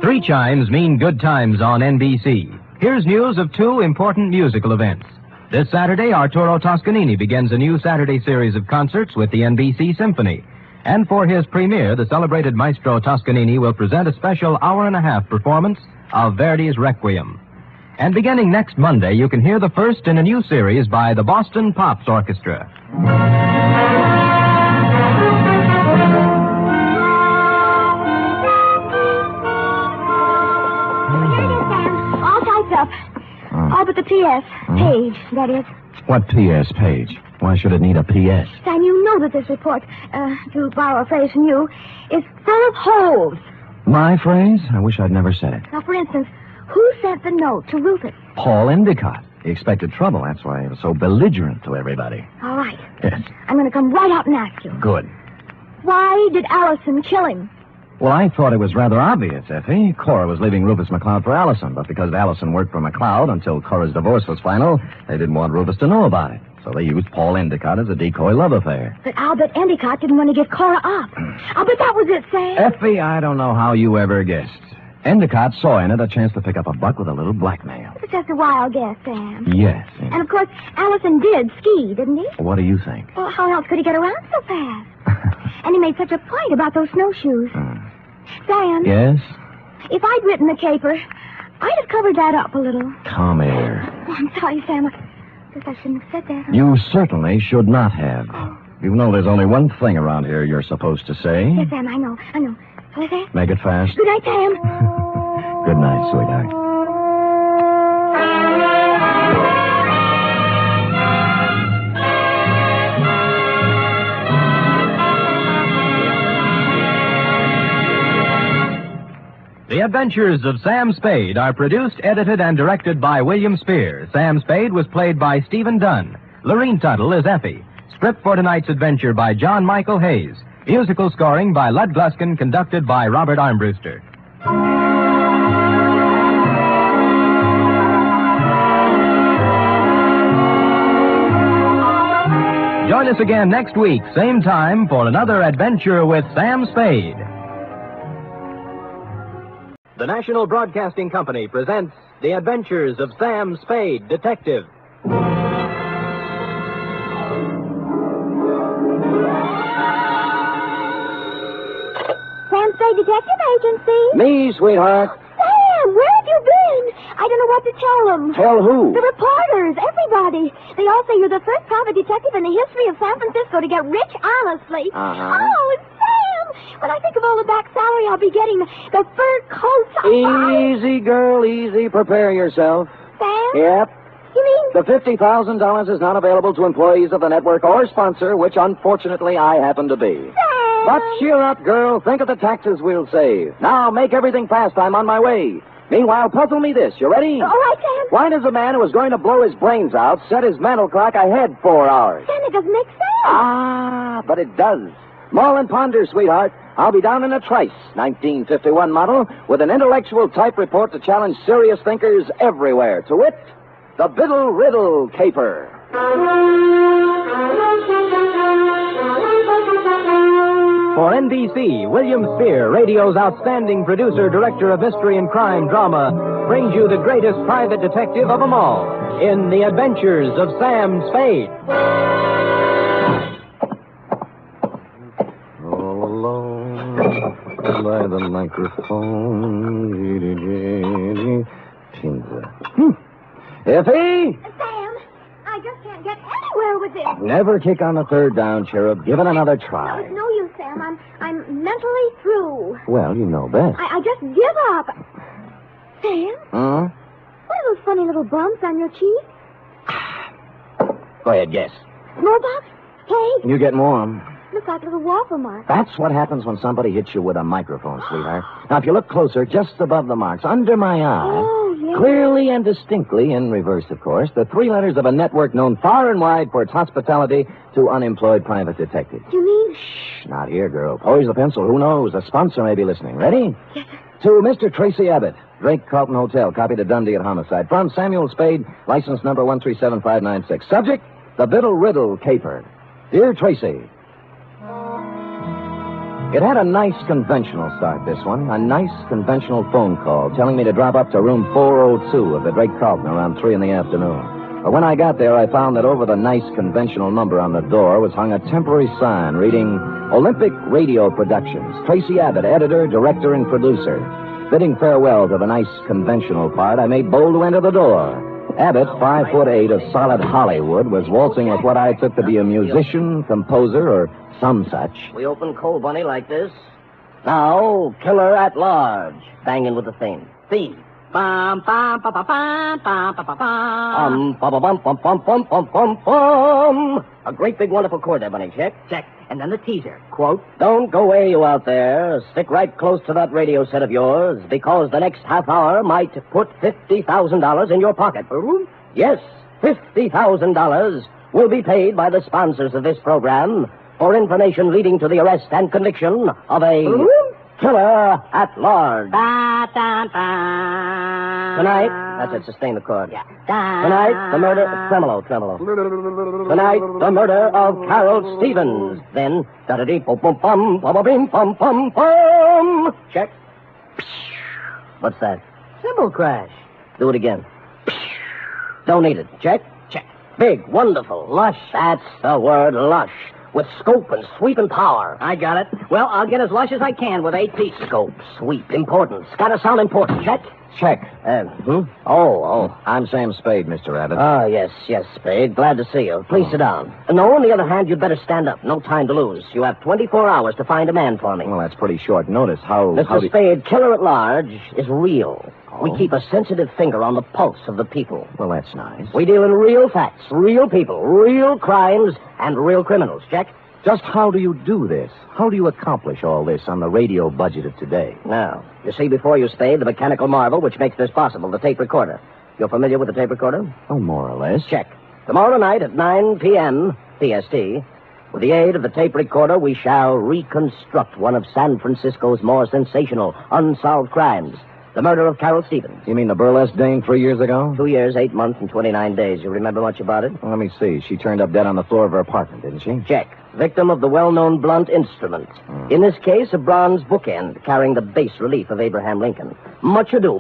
Three chimes mean good times on NBC. Here's news of two important musical events. This Saturday, Arturo Toscanini begins a new Saturday series of concerts with the NBC Symphony. And for his premiere, the celebrated maestro Toscanini will present a special hour-and-a-half performance of Verdi's Requiem. And beginning next Monday, you can hear the first in a new series by the Boston Pops Orchestra. All typed up. All but the P.S. page, that is. What P.S. page? Why should it need a P.S.? Sam, you know that this report, to borrow a phrase from you, is full of holes. My phrase? I wish I'd never said it. Now, for instance, who sent the note to Rufus? Paul Endicott. He expected trouble. That's why he was so belligerent to everybody. All right. Yes. I'm going to come right out and ask you. Good. Why did Allison kill him? Well, I thought it was rather obvious, Effie. Cora was leaving Rufus McCloud for Allison, but because Allison worked for McCloud until Cora's divorce was final, they didn't want Rufus to know about it. So they used Paul Endicott as a decoy love affair. But I'll bet Endicott didn't want to give Cora up. I'll bet that was it, Sam. Effie, I don't know how you ever guessed. Endicott saw in it a chance to pick up a buck with a little blackmail. It's just a wild guess, Sam. Yes. And, of course, Allison did ski, didn't he? What do you think? Well, how else could he get around so fast? And he made such a point about those snowshoes. Sam? Yes? If I'd written the caper, I'd have covered that up a little. Come here. Oh, I'm sorry, Sam. I guess I shouldn't have said that. You certainly should not have. You know there's only one thing around here you're supposed to say. Yes, Sam, I know. What is that? Make it fast. Good night, Sam. Good night, sweetheart. The Adventures of Sam Spade are produced, edited, and directed by William Spear. Sam Spade was played by Stephen Dunn. Lorene Tuttle is Effie. Script for tonight's adventure by John Michael Hayes. Musical scoring by Lud Gluskin, conducted by Robert Armbruster. Join us us again next week, same time, for another adventure with Sam Spade. The National Broadcasting Company presents The Adventures of Sam Spade, Detective. Sam Spade Detective Agency. Me, sweetheart. Sam, where have you been? I don't know what to tell them. Tell who? The reporters, everybody. They all say you're the first private detective in the history of San Francisco to get rich honestly. Oh, Sam! When I think of all the back salary I'll be getting, the fur coats... Easy, girl, easy. Prepare yourself. Sam? Yep. You mean... The $50,000 is not available to employees of the network or sponsor, which unfortunately I happen to be. Sam! But cheer up, girl. Think of the taxes we'll save. Now, make everything fast. I'm on my way. Meanwhile, puzzle me this. You ready? All right, Sam. Why does a man who is going to blow his brains out set his mental clock ahead 4 hours? Sam, it doesn't make sense. Ah, but it does. Mull and ponder, sweetheart. I'll be down in a trice, 1951 model, with an intellectual type report to challenge serious thinkers everywhere. To wit, the Biddle Riddle Caper. For NBC, William Spear, radio's outstanding producer, director of mystery and crime drama, brings you the greatest private detective of them all in The Adventures of Sam Spade. All alone by the microphone. Iffy? Sam, I just can't get anywhere with this. Never kick on the third down, Cherub. Give it another No, try. it's no use, Sam. I'm mentally through. Well, you know best. I just give up. Sam, Huh? what are those funny little bumps on your cheek? Go ahead, guess. Smallpox? Plague? You get warm. Look like little waffle marks. That's what happens when somebody hits you with a microphone, sweetheart. Now, if you look closer, just above the marks, under my eye, Oh, yeah. clearly and distinctly, in reverse, of course, the 3 letters of a network known far and wide for its hospitality to unemployed private detectives. You mean? Shh, not here, girl. Poise the pencil. Who knows? A sponsor may be listening. Ready? Yes, To Mr. Tracy Abbott, Drake Carlton Hotel, copy to Dundee at homicide. From Samuel Spade, license number 137596. Subject, the Biddle Riddle Caper. Dear Tracy, it had a nice conventional start, this one. A nice conventional phone call telling me to drop up to room 402 of the Drake Carlton around 3 in the afternoon. But when I got there, I found that over the nice conventional number on the door was hung a temporary sign reading Olympic Radio Productions. Tracy Abbott, editor, director, and producer. Bidding farewell to the nice conventional part, I made bold to enter the door. Abbott, 5'8" of solid Hollywood, was waltzing with what I took to be a musician, composer, or some such. We open Cold Bunny like this. Now, Killer at Large. Banging with the theme. Theme. Bum, bum, bum, bum, bum, bum, bum, bum, bum. Bum, bum, bum, bum, bum, bum, bum, bum. A great big wonderful chord there, Bunny. Check. Check. And then the teaser. Quote. Don't go away, you out there. Stick right close to that radio set of yours, because the next half hour might put $50,000 in your pocket. Yes, $50,000 will be paid by the sponsors of this program for information leading to the arrest and conviction of a killer at large. Tonight, that's it, sustain the chord. Yeah. Tonight, the murder, tremolo. Tonight, the murder of Carol Stevens. Then, da-da-dee-bum-bum-bum-bum-bum-bum. Check. What's that? Cymbal crash. Do it again. Don't need it. Check. Check. Big, wonderful, lush. That's the word, lush. With scope and sweep and power. I got it. Well, I'll get as lush as I can with 8 pieces. Scope, sweep, importance. Gotta sound important. Check. Check. I'm Sam Spade, Mr. Abbott. Ah, yes, Spade. Glad to see you. Please sit down. No, on the other hand, you'd better stand up. No time to lose. You have 24 hours to find a man for me. Well, that's pretty short notice. Mr. Spade, Killer at Large is real. We keep a sensitive finger on the pulse of the people. Well, that's nice. We deal in real facts, real people, real crimes, and real criminals. Check? Just how do you do this? How do you accomplish all this on the radio budget of today? Now, you see before you, Spade, the mechanical marvel which makes this possible, the tape recorder. You're familiar with the tape recorder? Oh, more or less. Check. Tomorrow night at 9 p.m. PST, with the aid of the tape recorder, we shall reconstruct one of San Francisco's more sensational, unsolved crimes. The murder of Carol Stevens. You mean the burlesque dame 3 years ago? 2 years, 8 months, and 29 days. You remember much about it? Well, let me see. She turned up dead on the floor of her apartment, didn't she? Check. Victim of the well-known blunt instrument. In this case, a bronze bookend carrying the bas relief of Abraham Lincoln. Much ado.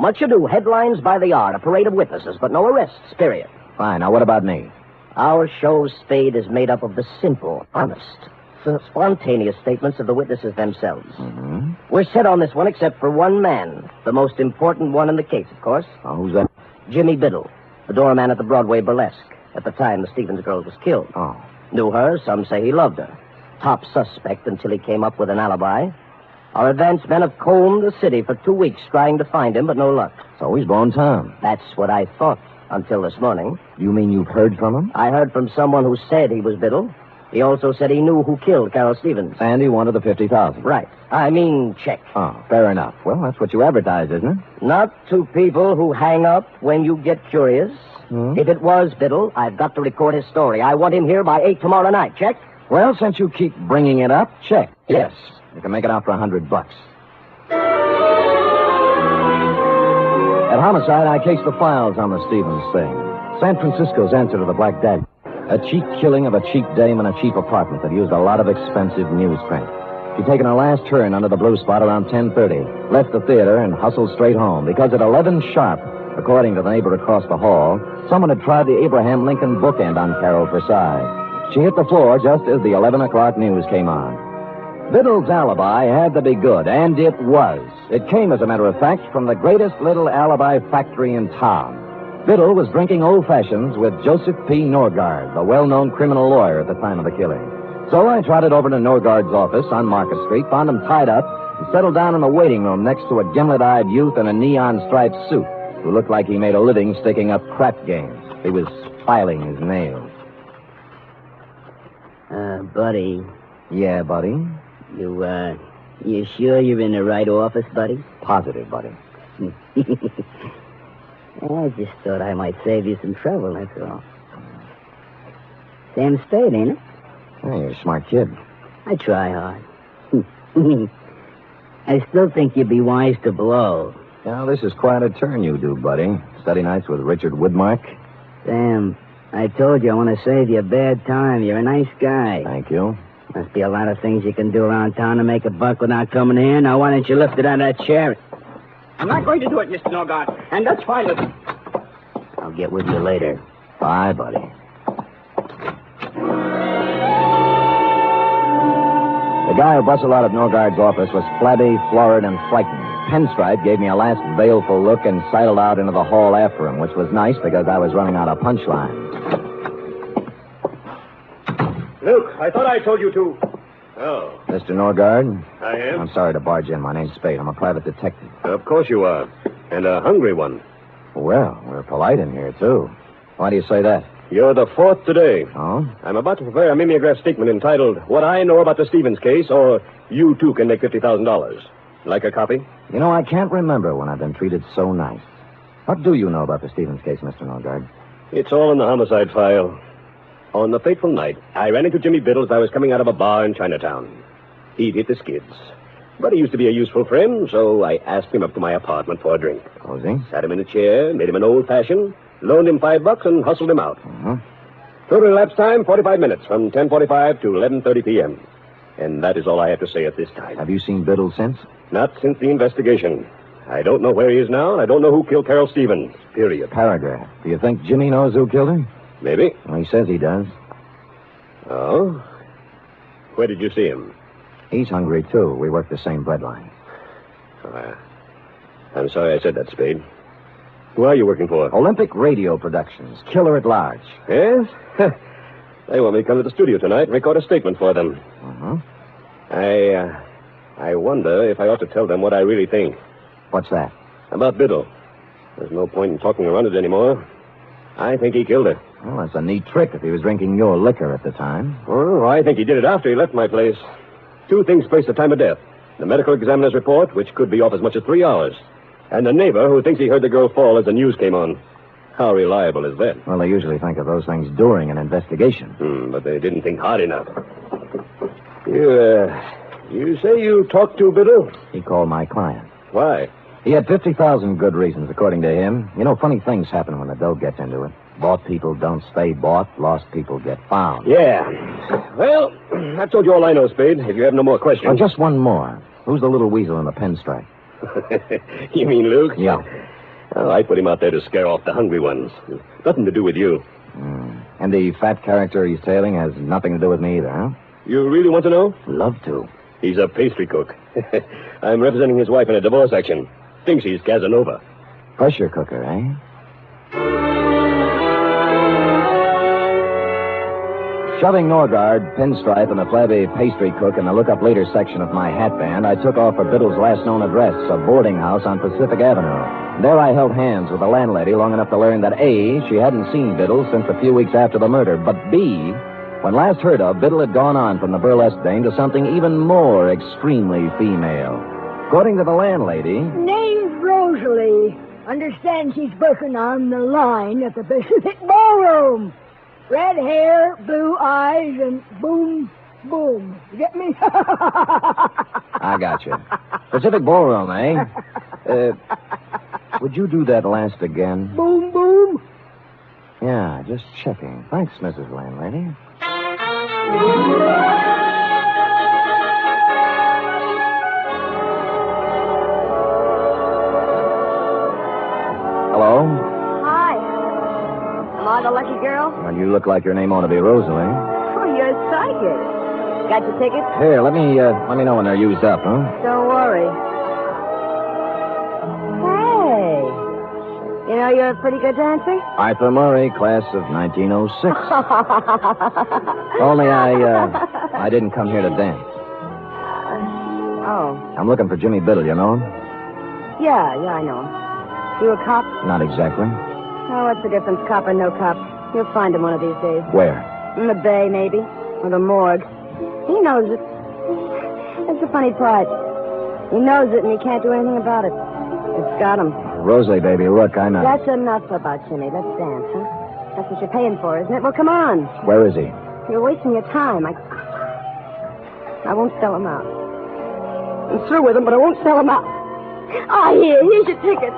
Headlines by the yard, a parade of witnesses, but no arrests, period. Fine. Now, what about me? Our show, Spade, is made up of the simple, honest, spontaneous statements of the witnesses themselves. Mm-hmm. We're set on this one except for one man, the most important one in the case, of course. Oh, who's that? Jimmy Biddle, the doorman at the Broadway Burlesque, at the time the Stevens girl was killed. Oh. Knew her, some say he loved her. Top suspect until he came up with an alibi. Our advance men have combed the city for 2 weeks trying to find him, but no luck. So he's blown town. That's what I thought until this morning. You mean you've heard from him? I heard from someone who said he was Biddle. He also said he knew who killed Carol Stevens. And he wanted the $50,000. Right. I mean, check. Oh, fair enough. Well, that's what you advertised, isn't it? Not to people who hang up when you get curious. If it was Biddle, I've got to record his story. I want him here by 8 tomorrow night. Check? Well, since you keep bringing it up, check. Yes. You can make it out for $100. At Homicide, I cased the files on the Stevens thing. San Francisco's answer to the Black Dagger. A cheap killing of a cheap dame in a cheap apartment that used a lot of expensive newsprint. She'd taken her last turn under the blue spot around 10:30, left the theater, and hustled straight home because at 11 sharp, according to the neighbor across the hall, someone had tried the Abraham Lincoln bookend on Carol for size. She hit the floor just as the 11 o'clock news came on. Biddle's alibi had to be good, and it was. It came, as a matter of fact, from the greatest little alibi factory in town. Biddle was drinking old fashions with Joseph P. Norgard, the well-known criminal lawyer at the time of the killing. So I trotted over to Norgard's office on Market Street, found him tied up, and settled down in the waiting room next to a gimlet-eyed youth in a neon-striped suit who looked like he made a living sticking up crap games. He was filing his nails. Buddy. Yeah, buddy? You sure you're in the right office, buddy? Positive, buddy. I just thought I might save you some trouble, that's all. Sam Spade, ain't it? Hey, you're a smart kid. I try hard. I still think you'd be wise to blow. Now, this is quite a turn you do, buddy. Study nights with Richard Woodmark. Sam, I told you I want to save you a bad time. You're a nice guy. Thank you. Must be a lot of things you can do around town to make a buck without coming here. Now, why don't you lift it out of that chair? I'm not going to do it, Mr. Norgard, and that's fine with me. I'll get with you later. Bye, buddy. The guy who bustled out of Norgard's office was flabby, florid, and frightened. Pinstripe gave me a last baleful look and sidled out into the hall after him, which was nice because I was running out of punchlines. Luke, I thought I told you to. Oh. Mr. Norgard? I am? I'm sorry to barge in. My name's Spade. I'm a private detective. Of course you are. And a hungry one. Well, we're polite in here, too. Why do you say that? You're the fourth today. Oh? I'm about to prepare a mimeograph statement entitled, What I Know About the Stevens Case, or You Too Can Make $50,000. Like a copy? You know, I can't remember when I've been treated so nice. What do you know about the Stevens case, Mr. Norgard? It's all in the homicide file. On the fateful night, I ran into Jimmy Biddle as I was coming out of a bar in Chinatown. He'd hit the skids. But he used to be a useful friend, so I asked him up to my apartment for a drink. Was he? Sat him in a chair, made him an old-fashioned, loaned him $5, and hustled him out. Uh-huh. Total elapsed time, 45 minutes, from 10:45 to 11:30 p.m. And that is all I have to say at this time. Have you seen Biddle since? Not since the investigation. I don't know where he is now, and I don't know who killed Carol Stevens. Period. Paragraph. Do you think Jimmy knows who killed her? Maybe. Well, he says he does. Oh? Where did you see him? He's hungry, too. We work the same breadline. I'm sorry I said that, Spade. Who are you working for? Olympic Radio Productions. Killer at large. Yes? They want me to come to the studio tonight and record a statement for them. Uh-huh. I wonder if I ought to tell them what I really think. What's that? About Biddle. There's no point in talking around it anymore. I think he killed her. Well, that's a neat trick if he was drinking your liquor at the time. Oh, I think he did it after he left my place. Two things place the time of death. The medical examiner's report, which could be off as much as 3 hours. And the neighbor who thinks he heard the girl fall as the news came on. How reliable is that? Well, they usually think of those things during an investigation. But they didn't think hard enough. You say you talked to Biddle? He called my client. Why? He had 50,000 good reasons, according to him. You know, funny things happen when the dough gets into it. Bought people don't stay bought. Lost people get found. Yeah. Well, I've told you all I know, Spade. If you have no more questions. Oh, just one more. Who's the little weasel in the pinstripe? You mean Luke? Yeah. Oh, I put him out there to scare off the hungry ones. Nothing to do with you. And the fat character he's tailing has nothing to do with me either, huh? You really want to know? Love to. He's a pastry cook. I'm representing his wife in a divorce action. Thinks he's Casanova. Pressure cooker, eh? Shoving Norgard, Pinstripe, and the flabby pastry cook in the look-up later section of my hat band, I took off for Biddle's last known address, a boarding house on Pacific Avenue. There I held hands with the landlady long enough to learn that A, she hadn't seen Biddle since a few weeks after the murder, but B, when last heard of, Biddle had gone on from the burlesque dame to something even more extremely female. According to the landlady... Name's Rosalie. Understand she's working on the line at the Pacific Ballroom. Red hair, blue eyes, and boom, boom. You get me? I got you. Pacific Ballroom, eh? Would you do that last again? Boom, boom. Yeah, just checking. Thanks, Mrs. Landlady. Hello? Hi. Am I the lucky girl? Well, you look like your name ought to be Rosalie. Oh, you're psychic. Got your tickets? Here, let me know when they're used up, huh? Don't worry. Hey. You know you're a pretty good dancer? Arthur Murray, class of 1906. Only I didn't come here to dance. Oh. I'm looking for Jimmy Biddle, you know him? Yeah, I know him. You a cop? Not exactly. Oh, what's the difference, cop or no cop? You'll find him one of these days. Where? In the bay, maybe. Or the morgue. He knows it. That's the funny part. He knows it, and he can't do anything about it. It's got him. Rosalie, baby, look, I know. That's enough about Jimmy. Let's dance, huh? That's what you're paying for, isn't it? Well, come on. Where is he? You're wasting your time. I won't sell him out. I'm through with him, but I won't sell him out. Ah, here's your ticket.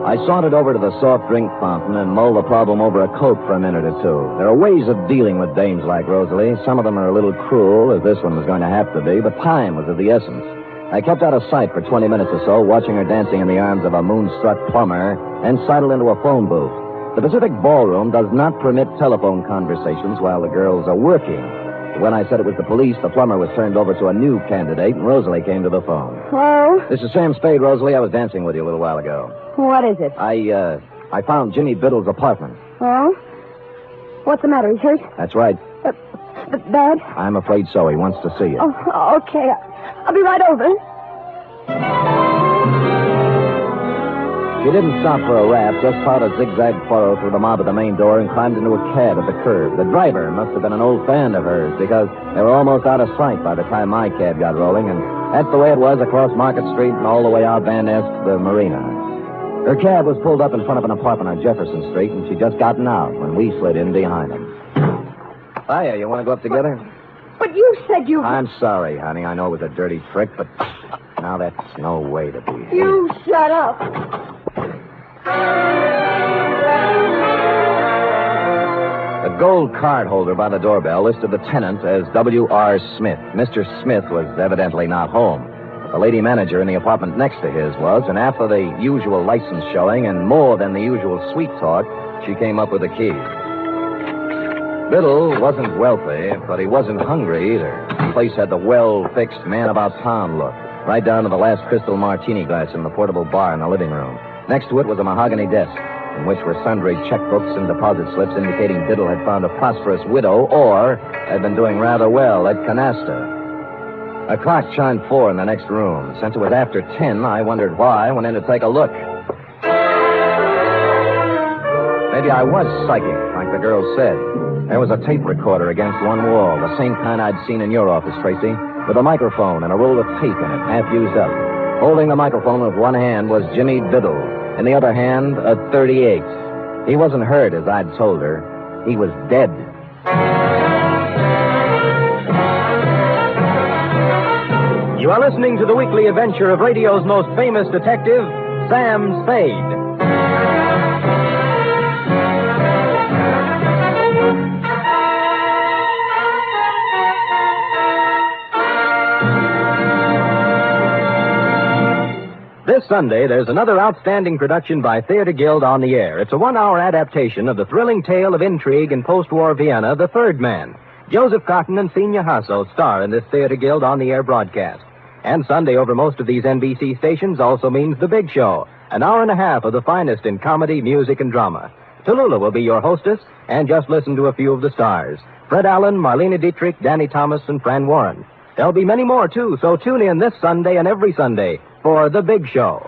I sauntered over to the soft drink fountain and mulled the problem over a Coke for a minute or two. There are ways of dealing with dames like Rosalie. Some of them are a little cruel, as this one was going to have to be, but time was of the essence. I kept out of sight for 20 minutes or so, watching her dancing in the arms of a moonstruck plumber, and sidled into a phone booth. The Pacific Ballroom does not permit telephone conversations while the girls are working. When I said it was the police, the plumber was turned over to a new candidate, and Rosalie came to the phone. Hello? This is Sam Spade, Rosalie. I was dancing with you a little while ago. What is it? I found Jimmy Biddle's apartment. Oh? What's the matter? He's hurt? That's right. Bad? I'm afraid so. He wants to see you. Oh, okay. I'll be right over. She didn't stop for a rap, just plowed a zigzag furrow through the mob at the main door and climbed into a cab at the curb. The driver must have been an old fan of hers, because they were almost out of sight by the time my cab got rolling, and that's the way it was across Market Street and all the way out Van Ness to the marina. Her cab was pulled up in front of an apartment on Jefferson Street, and she'd just gotten out when we slid in behind them. Hiya, you want to go up together? But you said you... I'm sorry, honey. I know it was a dirty trick, but now that's no way to be. You shut up. The gold card holder by the doorbell listed the tenant as W.R. Smith. Mr. Smith was evidently not home. The lady manager in the apartment next to his was, and after the usual license showing and more than the usual sweet talk, she came up with the key. Biddle wasn't wealthy, but he wasn't hungry either. The place had the well-fixed, man-about-town look, right down to the last crystal martini glass in the portable bar in the living room. Next to it was a mahogany desk, in which were sundry checkbooks and deposit slips indicating Biddle had found a prosperous widow or had been doing rather well at canasta. A clock chimed 4 in the next room. Since it was after 10, I wondered why I went in to take a look. Maybe I was psychic, like the girl said. There was a tape recorder against one wall, the same kind I'd seen in your office, Tracy, with a microphone and a roll of tape in it, half used up. Holding the microphone with one hand was Jimmy Biddle. In the other hand, a .38. He wasn't hurt, as I'd told her. He was dead. You are listening to the weekly adventure of radio's most famous detective, Sam Spade. This Sunday, there's another outstanding production by Theater Guild on the air. It's a one-hour adaptation of the thrilling tale of intrigue in post-war Vienna, The Third Man. Joseph Cotton and Senior Hasso star in this Theater Guild on the air broadcast. And Sunday over most of these NBC stations also means The Big Show, an hour and a half of the finest in comedy, music, and drama. Tallulah will be your hostess, and just listen to a few of the stars. Fred Allen, Marlene Dietrich, Danny Thomas, and Fran Warren. There'll be many more, too, so tune in this Sunday and every Sunday for The Big Show.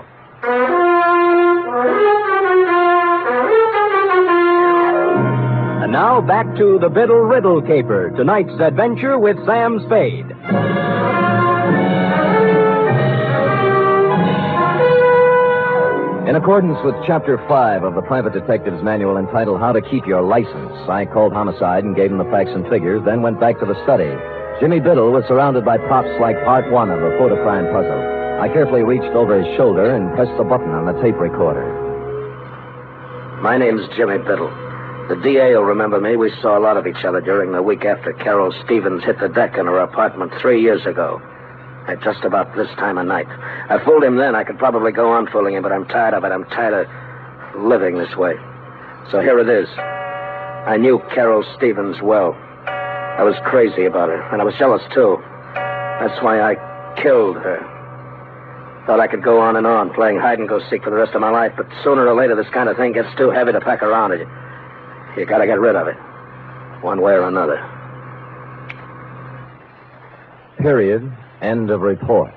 And now back to the Biddle Riddle Caper, tonight's adventure with Sam Spade. In accordance with Chapter 5 of the Private Detective's Manual entitled How to Keep Your License, I called Homicide and gave him the facts and figures, then went back to the study. Jimmy Biddle was surrounded by props like part 1 of a photocrime puzzle. I carefully reached over his shoulder and pressed the button on the tape recorder. My name's Jimmy Biddle. The DA will remember me. We saw a lot of each other during the week after Carol Stevens hit the deck in her apartment 3 years ago. At just about this time of night. I fooled him then. I could probably go on fooling him, but I'm tired of it. I'm tired of living this way. So here it is. I knew Carol Stevens well. I was crazy about her, and I was jealous, too. That's why I killed her. Thought I could go on and on, playing hide-and-go-seek for the rest of my life, but sooner or later this kind of thing gets too heavy to pack around. You gotta get rid of it, one way or another. Period. End of report.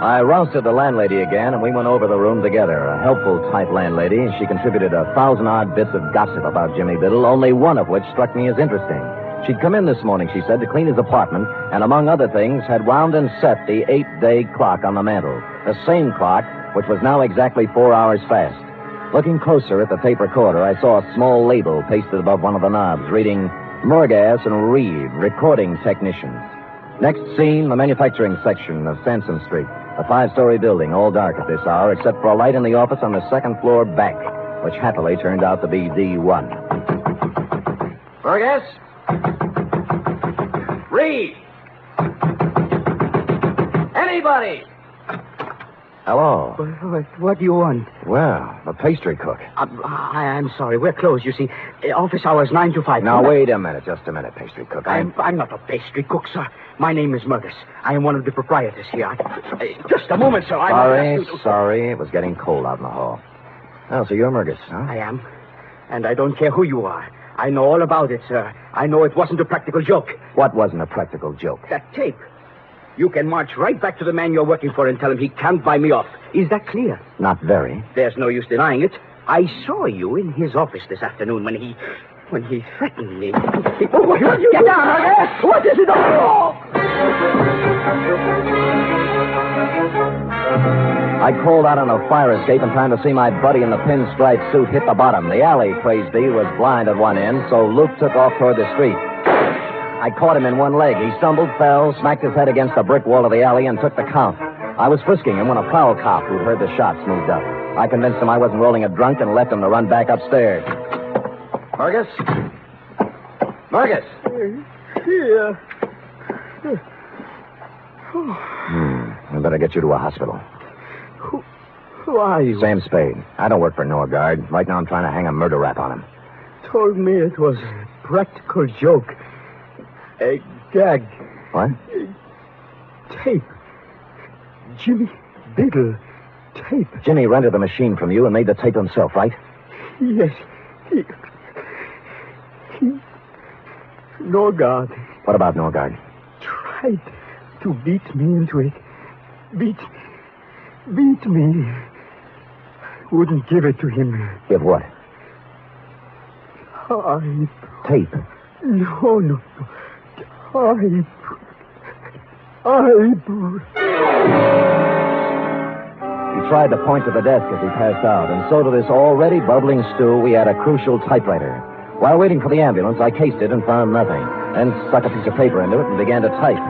I rousted the landlady again, and we went over the room together. A helpful type landlady. She contributed 1,000-odd bits of gossip about Jimmy Biddle, only one of which struck me as interesting. She'd come in this morning, she said, to clean his apartment, and among other things, had wound and set the 8-day clock on the mantel. The same clock, which was now exactly 4 hours fast. Looking closer at the tape recorder, I saw a small label pasted above one of the knobs, reading Murgas and Reed, recording technicians. Next scene, the manufacturing section of Sansom Street. A 5-story building, all dark at this hour, except for a light in the office on the second floor back, which happily turned out to be D1. Murgas? Reed! Anybody! Hello. What do you want? Well, the pastry cook. I'm sorry. We're closed, you see. Office hours 9 to 5. Now, wait a minute. Just a minute, pastry cook. I'm not a pastry cook, sir. My name is Murgas. I am one of the proprietors here. Just a moment, sir. Sorry. It was getting cold out in the hall. Oh, so you're Murgas, huh? I am. And I don't care who you are. I know all about it, sir. I know it wasn't a practical joke. What wasn't a practical joke? That tape. You can march right back to the man you're working for and tell him he can't buy me off. Is that clear? Not very. There's no use denying it. I saw you in his office this afternoon when he threatened me. What you get down, Murgas? What is it all? I crawled out on a fire escape in time to see my buddy in the pinstripe suit hit the bottom. The alley, praise be, was blind at one end, so Luke took off toward the street. I caught him in one leg. He stumbled, fell, smacked his head against the brick wall of the alley, and took the count. I was frisking him when a prowl cop who'd heard the shots moved up. I convinced him I wasn't rolling a drunk and left him to run back upstairs. Murgas? Murgas? Here. We better get you to a hospital. Who are you? Sam Spade. I don't work for Norgard. Right now I'm trying to hang a murder rap on him. Told me it was a practical joke. A gag. What? Tape. Jimmy Biddle. Tape. Jimmy rented the machine from you and made the tape himself, right? Yes. He... Norgard. What about Norgard? Tried to beat me into it. Beat me. Wouldn't give it to him. Give what? Tape. No. He tried to point to the desk as he passed out, and so to this already bubbling stew, we had a crucial typewriter. While waiting for the ambulance, I cased it and found nothing. Then stuck a piece of paper into it and began to type.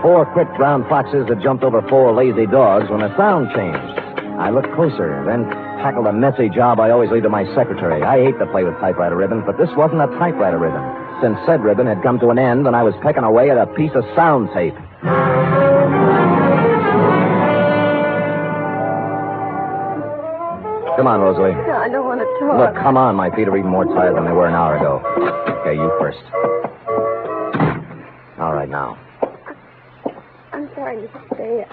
4 quick brown foxes had jumped over 4 lazy dogs when a sound changed. I looked closer, then tackled a messy job I always leave to my secretary. I hate to play with typewriter ribbons, but this wasn't a typewriter ribbon, since said ribbon had come to an end and I was pecking away at a piece of sound tape. Come on, Rosalie. No, I don't want to talk. Look, come on. My feet are even more tired than they were an hour ago. Okay, you first. All right, now. I'm sorry, Mr. Spade.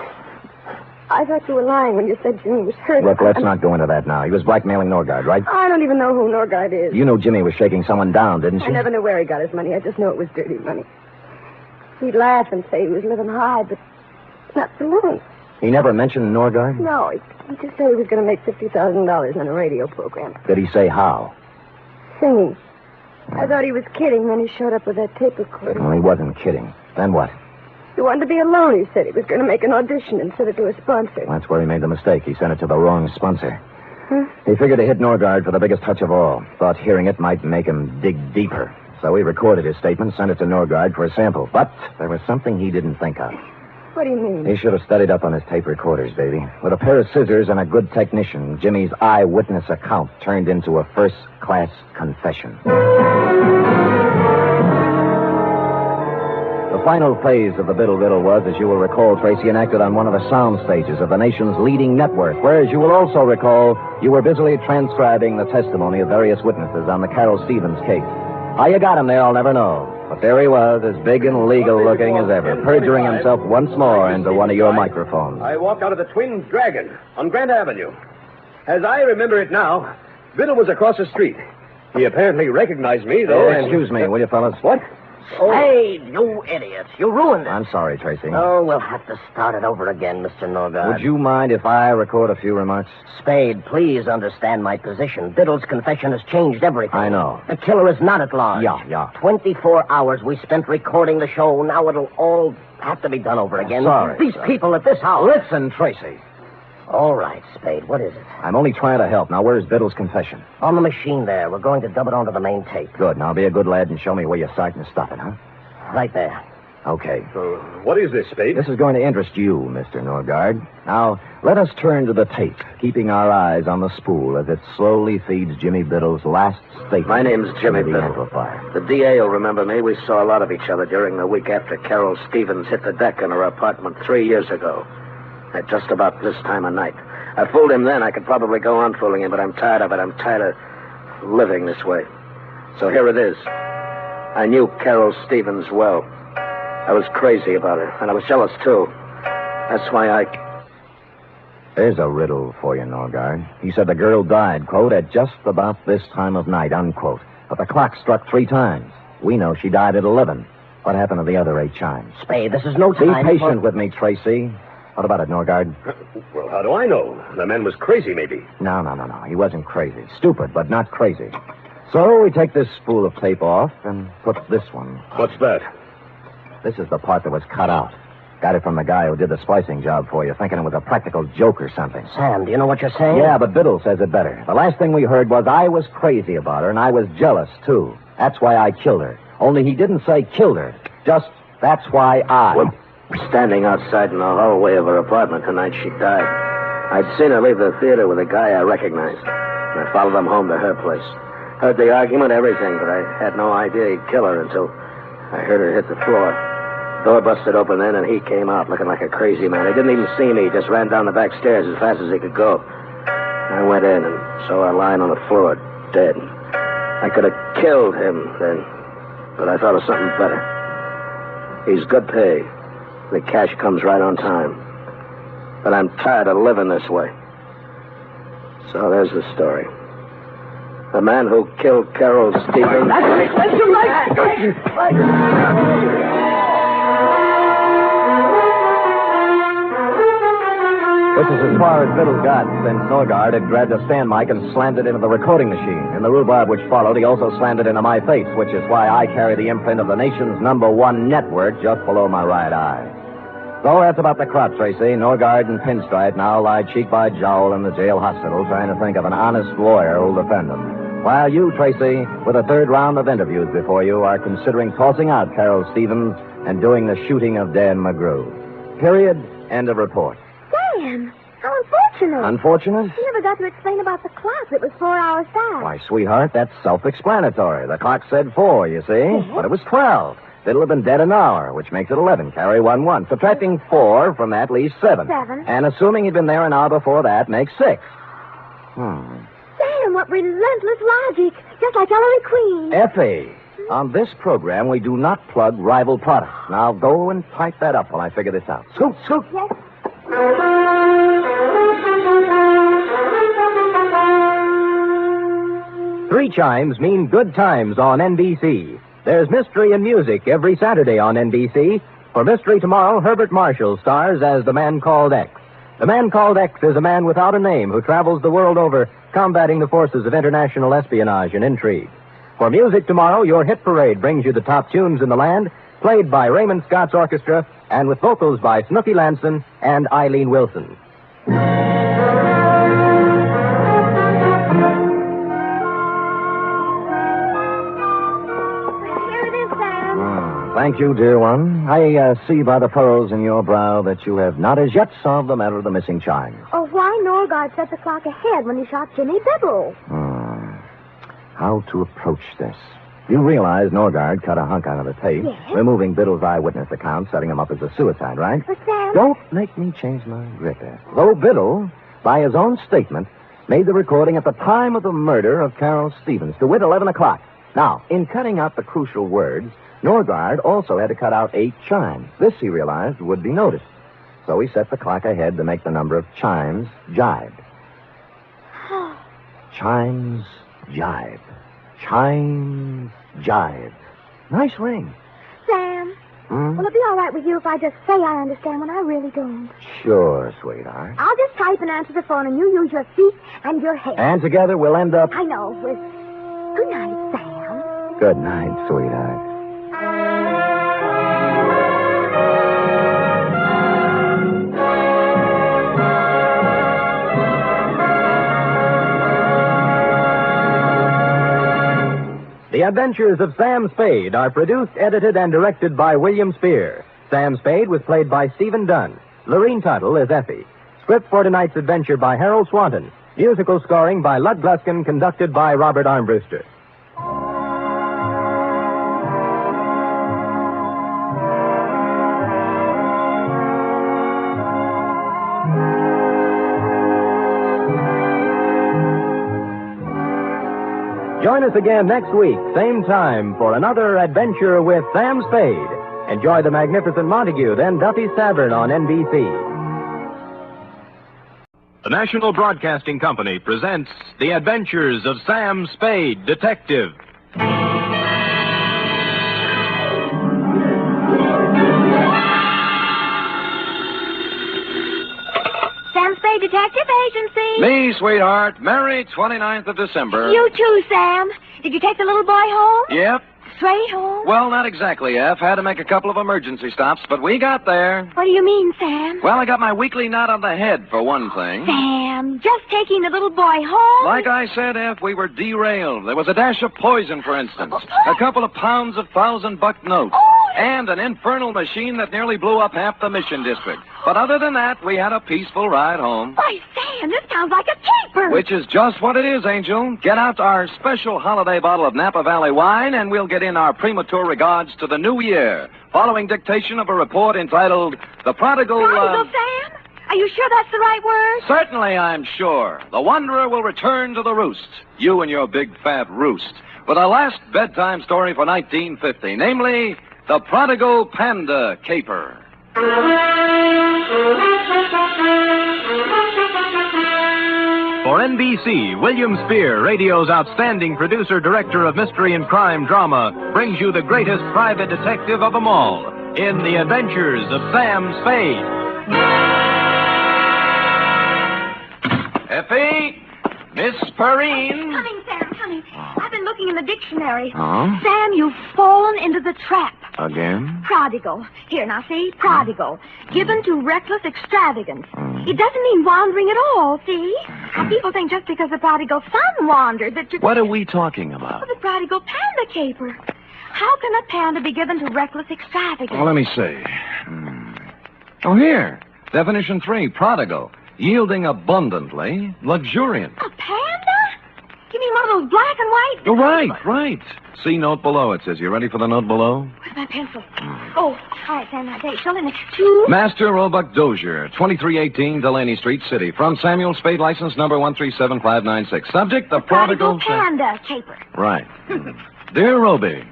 I thought you were lying when you said Jimmy was hurt. Look, let's not go into that now. He was blackmailing Norgard, right? I don't even know who Norgard is. You knew Jimmy was shaking someone down, didn't you? I never knew where he got his money. I just knew it was dirty money. He'd laugh and say he was living high, but not for long. He never mentioned Norgard? No, he just said he was going to make $50,000 on a radio program. Did he say how? Singing. I thought he was kidding, then he showed up with that tape recorder. Well, he wasn't kidding. Then what? He wanted to be alone, he said. He was going to make an audition and send it to a sponsor. That's where he made the mistake. He sent it to the wrong sponsor. Huh? He figured to hit Norgard for the biggest touch of all. Thought hearing it might make him dig deeper. So he recorded his statement, sent it to Norgard for a sample. But there was something he didn't think of. What do you mean? He should have studied up on his tape recorders, baby. With a pair of scissors and a good technician, Jimmy's eyewitness account turned into a first-class confession. The final phase of the Biddle was, as you will recall, Tracy, enacted on one of the sound stages of the nation's leading network, where, as you will also recall, you were busily transcribing the testimony of various witnesses on the Carol Stevens case. How you got him there, I'll never know. But there he was, as big and legal-looking as ever, perjuring himself once more into one of your microphones. I walked out of the Twin Dragon on Grant Avenue. As I remember it now, Biddle was across the street. He apparently recognized me, though. Excuse me, will you, fellas? What? Spade, you idiots. You ruined it. I'm sorry, Tracy. Oh, we'll have to start it over again, Mr. Norgard. Would you mind if I record a few remarks? Spade, please understand my position. Biddle's confession has changed everything. I know. The killer is not at large. Yeah. 24 hours we spent recording the show. Now it'll all have to be done over again. Sorry. These people at this house. Listen, Tracy. All right, Spade. What is it? I'm only trying to help. Now, where's Biddle's confession? On the machine there. We're going to dub it onto the main tape. Good. Now, be a good lad and show me where you're starting to stop it, huh? Right there. Okay. What is this, Spade? This is going to interest you, Mr. Norgard. Now, let us turn to the tape, keeping our eyes on the spool as it slowly feeds Jimmy Biddle's last statement. My name's Jimmy the Biddle. amplifier. The DA will remember me. We saw a lot of each other during the week after Carol Stevens hit the deck in her apartment 3 years ago. At just about this time of night. I fooled him then. I could probably go on fooling him, but I'm tired of it. I'm tired of living this way. So here it is. I knew Carol Stevens well. I was crazy about her, and I was jealous, too. That's why There's a riddle for you, Norgard. He said the girl died, quote, at just about this time of night, unquote. But the clock struck 3 times. We know she died at 11. What happened to the other 8 chimes? Spade, this is no time. Be patient with me, Tracy. What about it, Norgard? Well, how do I know? The man was crazy, maybe. No. He wasn't crazy. Stupid, but not crazy. So we take this spool of tape off and put this one. What's that? This is the part that was cut out. Got it from the guy who did the splicing job for you, thinking it was a practical joke or something. Sam, do you know what you're saying? Yeah, but Biddle says it better. The last thing we heard was I was crazy about her, and I was jealous, too. That's why I killed her. Only he didn't say killed her. Just, that's why I... Well, standing outside in the hallway of her apartment the night she died. I'd seen her leave the theater with a guy I recognized. And I followed him home to her place. Heard the argument, everything, but I had no idea he'd kill her until I heard her hit the floor. Door busted open then, and he came out looking like a crazy man. He didn't even see me. He just ran down the back stairs as fast as he could go. I went in and saw her lying on the floor, dead. I could have killed him then, but I thought of something better. He's good pay. The cash comes right on time. But I'm tired of living this way. So there's the story. The man who killed Carol Stevens... That's your right. This is as far as Biddle got, since Norgard had grabbed a stand mic and slammed it into the recording machine. In the rhubarb which followed, he also slammed it into my face, which is why I carry the imprint of the nation's #1 network just below my right eye. So that's about the crop, Tracy. Norgard and Pinstripe now lie cheek by jowl in the jail hospital trying to think of an honest lawyer who'll defend them. While you, Tracy, with a third round of interviews before you, are considering tossing out Carol Stevens and doing the shooting of Dan McGrew. Period. End of report. Sam, how unfortunate. Unfortunate? You never got to explain about the clock. It was 4 hours back. Why, sweetheart, that's self-explanatory. The clock said 4, you see? Yes. But it was 12. Fiddle have been dead an hour, which makes it 11. Carry 1. Subtracting 4 from that leaves 7. 7. And assuming he'd been there an hour before that makes 6. Sam, what relentless logic. Just like Ellery Queen. Effie, on this program, we do not plug rival products. Now go and type that up while I figure this out. Scoot, scoot. Yes. 3 chimes mean good times on NBC. There's mystery and music every Saturday on NBC. For Mystery Tomorrow, Herbert Marshall stars as the Man Called X. The Man Called X is a man without a name who travels the world over combating the forces of international espionage and intrigue. For Music Tomorrow, your hit parade brings you the top tunes in the land, played by Raymond Scott's orchestra and with vocals by Snooky Lanson and Eileen Wilson. Thank you, dear one. I see by the furrows in your brow that you have not as yet solved the matter of the missing chimes. Oh, why Norgard set the clock ahead when he shot Jimmy Bibble? How to approach this? You realize Norgard cut a hunk out of the tape, Yes. removing Biddle's eyewitness account, setting him up as a suicide, right? But Sam... Don't make me change my grip, Ethel. Though Biddle, by his own statement, made the recording at the time of the murder of Carol Stevens, to wit 11 o'clock. Now, in cutting out the crucial words, Norgard also had to cut out 8 chimes. This, he realized, would be noticed. So he set the clock ahead to make the number of chimes jibe. Chimes jibe. Chimes jibe. Nice ring. Sam, will it be all right with you if I just say I understand when I really don't? Sure, sweetheart. I'll just type and answer the phone, and you use your feet and your head. And together we'll end up... I know, with... Good night, Sam. Good night, sweetheart. The Adventures of Sam Spade are produced, edited, and directed by William Spear. Sam Spade was played by Stephen Dunn. Lorene Tuttle is Effie. Script for tonight's adventure by Harold Swanton. Musical scoring by Lud Gluskin, conducted by Robert Armbruster. Join us again next week, same time, for another adventure with Sam Spade. Enjoy the magnificent Montague, then Duffy's Tavern on NBC. The National Broadcasting Company presents The Adventures of Sam Spade, Detective. Sam Spade Detective Agency. Me, sweetheart. Merry 29th of December. You too, Sam. Did you take the little boy home? Yep. Straight home? Well, not exactly, F. Had to make a couple of emergency stops, but we got there. What do you mean, Sam? Well, I got my weekly knot on the head, for one thing. Sam, just taking the little boy home? Like I said, F, we were derailed. There was a dash of poison, for instance. A couple of pounds of $1,000 notes. And an infernal machine that nearly blew up half the Mission District. But other than that, we had a peaceful ride home. Why, Sam, this sounds like a caper. Which is just what it is, Angel. Get out our special holiday bottle of Napa Valley wine, and we'll get in our premature regards to the new year, following dictation of a report entitled The Prodigal... Prodigal, Sam? Are you sure that's the right word? Certainly, I'm sure. The Wanderer will return to the roost. You and your big fat roost. With our last bedtime story for 1950, namely, The Prodigal Panda Caper. For NBC, William Spear, radio's outstanding producer-director of mystery and crime drama, brings you the greatest private detective of them all in The Adventures of Sam Spade. Effie! Miss Perrine! Coming, Sam, coming. I've been looking in the dictionary. Huh? Sam, you've fallen into the trap. Again? Prodigal. Here, now, see? Prodigal. Given to reckless extravagance. It doesn't mean wandering at all, see? And people think just because the prodigal son wandered that you... What are we talking about? Oh, the prodigal panda caper. How can a panda be given to reckless extravagance? Well, let me see. Oh, here. Definition 3, prodigal. Yielding abundantly, luxuriant. A panda? You mean one of those black and white? Oh, right. See note below, it says. You ready for the note below? Where's my pencil? Oh, all right, then. Date. So let me... 2... Master Roebuck Dozier, 2318 Delaney Street, City. From Samuel Spade, license number 137596. Subject, the prodigal panda caper. Right. Dear Roby,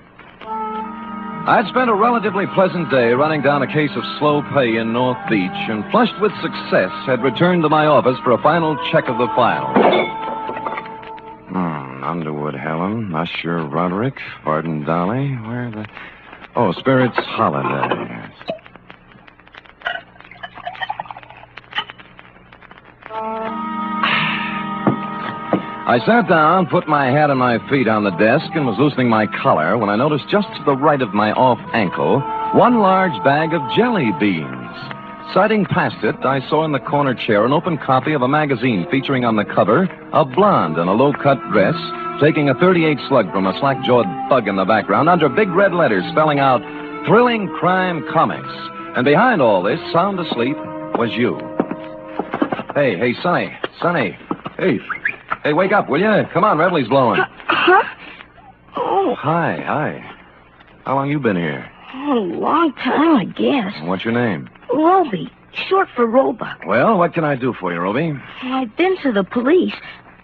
I'd spent a relatively pleasant day running down a case of slow pay in North Beach and, flushed with success, had returned to my office for a final check of the file. Underwood Helen, Usher Roderick, Barton Dolly, where the... Oh, Spirits Holiday. I sat down, put my hat and my feet on the desk, and was loosening my collar when I noticed just to the right of my off ankle one large bag of jelly beans. Sighting past it, I saw in the corner chair an open copy of a magazine featuring on the cover a blonde in a low-cut dress taking a .38 slug from a slack-jawed bug in the background under big red letters spelling out Thrilling Crime Comics. And behind all this, sound asleep, was you. Hey, Sonny. Hey, wake up, will you? Come on, Revelie's blowing. Huh? Oh. Hi. How long you been here? Oh, a long time, I guess. What's your name? Roby, short for Roebuck. Well, what can I do for you, Roby? I've been to the police.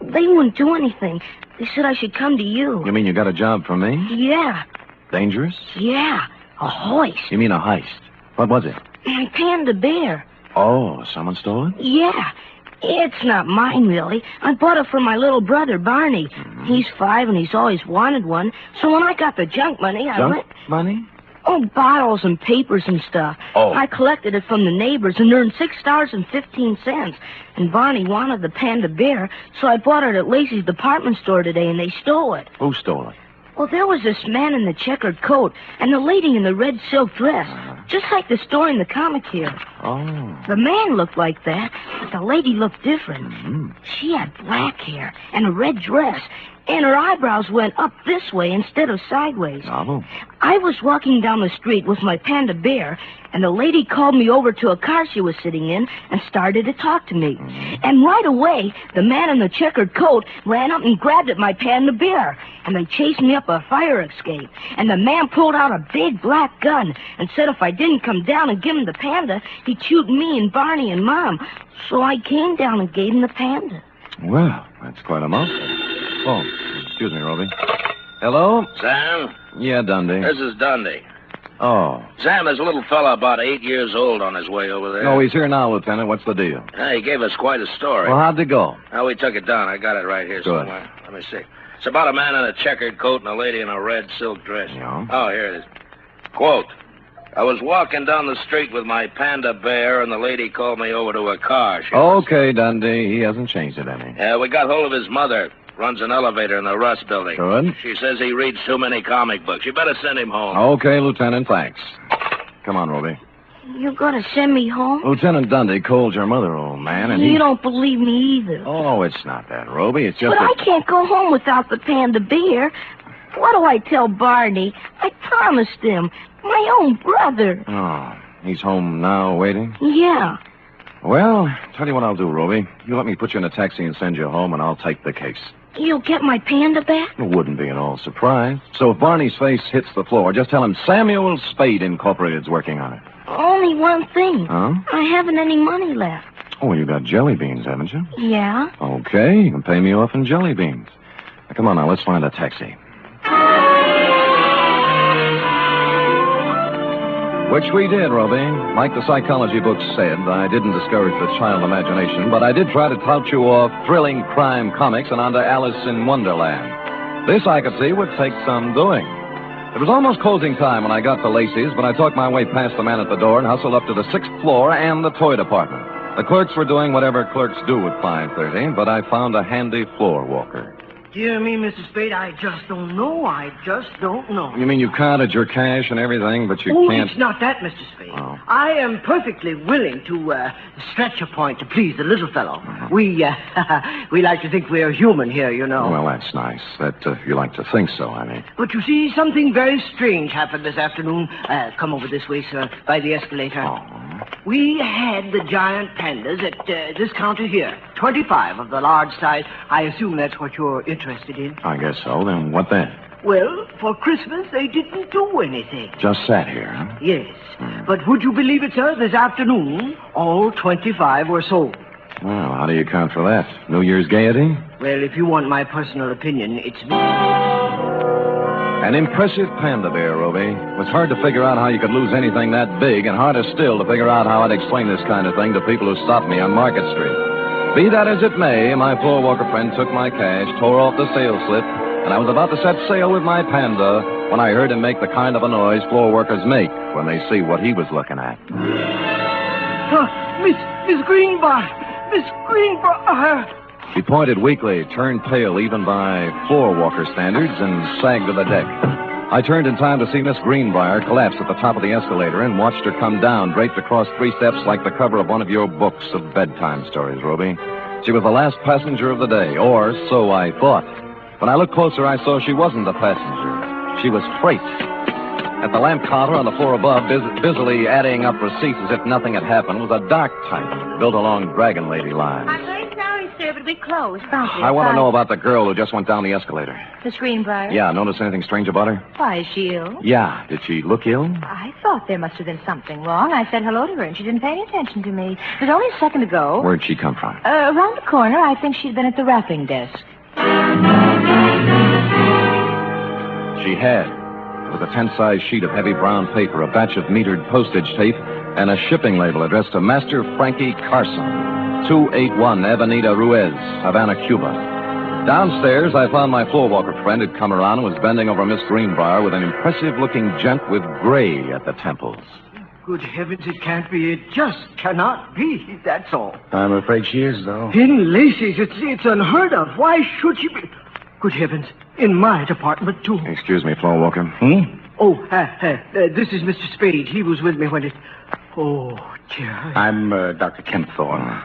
They wouldn't do anything. They said I should come to you. You mean you got a job for me? Yeah. Dangerous? Yeah, a hoist. You mean a heist? What was it? My panda bear. Oh, someone stole it? Yeah. It's not mine, really. I bought it for my little brother, Barney. Mm-hmm. He's 5 and he's always wanted one. So when I got the junk money, I went... Money? Oh, bottles and papers and stuff. Oh. I collected it from the neighbors and earned $6.15. And Barney wanted the panda bear, so I bought it at Lacey's department store today, and they stole it. Who stole it? Well, there was this man in the checkered coat and the lady in the red silk dress, just like the story in the comic here. Oh. The man looked like that, but the lady looked different. Mm-hmm. She had black hair and a red dress, and her eyebrows went up this way instead of sideways. Oh. I was walking down the street with my panda bear, and the lady called me over to a car she was sitting in and started to talk to me. Mm-hmm. And right away, the man in the checkered coat ran up and grabbed at my panda bear, and they chased me up a fire escape. And the man pulled out a big black gun and said if I didn't come down and give him the panda, he'd shoot me and Barney and Mom. So I came down and gave him the panda. Well, that's quite a mouthful. Oh, excuse me, Roby. Hello? Sam? Yeah, Dundee. This is Dundee. Oh. Sam, there's a little fella about 8 years old on his way over there. No, he's here now, Lieutenant. What's the deal? He gave us quite a story. Well, how'd it go? We took it down. I got it right here Good. somewhere. Let me see. It's about a man in a checkered coat and a lady in a red silk dress. Yeah. Oh, here it is. Quote, I was walking down the street with my panda bear, and the lady called me over to her car. Okay, Dundee. He hasn't changed it any. We got hold of his mother. Runs an elevator in the Russ building. Good. She says he reads too many comic books. You better send him home. Okay, Lieutenant, thanks. Come on, Roby. You gonna send me home? Lieutenant Dundee called your mother, old man, and You don't believe me either. Oh, it's not that, Roby. It's just But I can't go home without the panda bear. What do I tell Barney? I promised him. My own brother. Oh, he's home now, waiting? Yeah. Well, tell you what I'll do, Roby. You let me put you in a taxi and send you home, and I'll take the case. You'll get my panda back? It wouldn't be at all surprised. So if Barney's face hits the floor, just tell him Samuel Spade Incorporated's working on it. Only one thing. Huh? I haven't any money left. Oh, you got jelly beans, haven't you? Yeah. Okay, you can pay me off in jelly beans. Now, come on now, let's find a taxi. Which we did, Roby. Like the psychology books said, I didn't discourage the child imagination, but I did try to tout you off thrilling crime comics and onto Alice in Wonderland. This, I could see, would take some doing. It was almost closing time when I got to Lacey's, but I talked my way past the man at the door and hustled up to the 6th floor and the toy department. The clerks were doing whatever clerks do at 5:30, but I found a handy floor walker. dear me, Mr. Spade, I just don't know. I just don't know. You mean you counted your cash and everything, but you can't... It's not that, Mr. Spade. Oh. I am perfectly willing to stretch a point to please the little fellow. We like to think we're human here, you know. Well, that's nice. That you like to think so, I mean. But you see, something very strange happened this afternoon. Come over this way, sir, by the escalator. Oh. We had the giant pandas at this counter here. 25 of the large size. I assume that's what you're interested in. I guess so. Then what then? Well, for Christmas, they didn't do anything. Just sat here, huh? Yes. But would you believe it, sir? This afternoon, all 25 were sold. Well, how do you account for that? New Year's gaiety? Well, if you want my personal opinion, it's... An impressive panda bear, Roby. It was hard to figure out how you could lose anything that big, and harder still to figure out how I'd explain this kind of thing to people who stopped me on Market Street. Be that as it may, my floor walker friend took my cash, tore off the sales slip, and I was about to set sail with my panda when I heard him make the kind of a noise floor workers make when they see what he was looking at. Miss Greenbar! Miss Greenbar! He pointed weakly, turned pale even by floor walker standards, and sagged to the deck. I turned in time to see Miss Greenbrier collapse at the top of the escalator and watched her come down, draped across 3 steps like the cover of one of your books of bedtime stories, Roby. She was the last passenger of the day, or so I thought. When I looked closer, I saw she wasn't a passenger. She was freight. At the lamp counter on the floor above, busily adding up receipts as if nothing had happened, was a dark type built along Dragon Lady lines. I'm very sorry, sir, but we closed. Promptly. I want to know about the girl who just went down the escalator. Miss Greenbrier? Yeah, notice anything strange about her? Why, is she ill? Yeah. Did she look ill? I thought there must have been something wrong. I said hello to her, and she didn't pay any attention to me. It was only a second ago. Where'd she come from? Around the corner. I think she'd been at the wrapping desk. She had. With a 10-size sheet of heavy brown paper, a batch of metered postage tape, and a shipping label addressed to Master Frankie Carson, 281 Avenida Ruiz, Havana, Cuba. Downstairs, I found my floor walker friend had come around and was bending over Miss Greenbrier with an impressive-looking gent with gray at the temples. Good heavens, it can't be. It just cannot be. That's all. I'm afraid she is, though. In Lacey's, it's unheard of. Why should she be? Good heavens, in my department, too. Excuse me, floor walker. Oh, this is Mr. Spade. He was with me when it... Oh, dear. I'm Dr. Kent Thorne.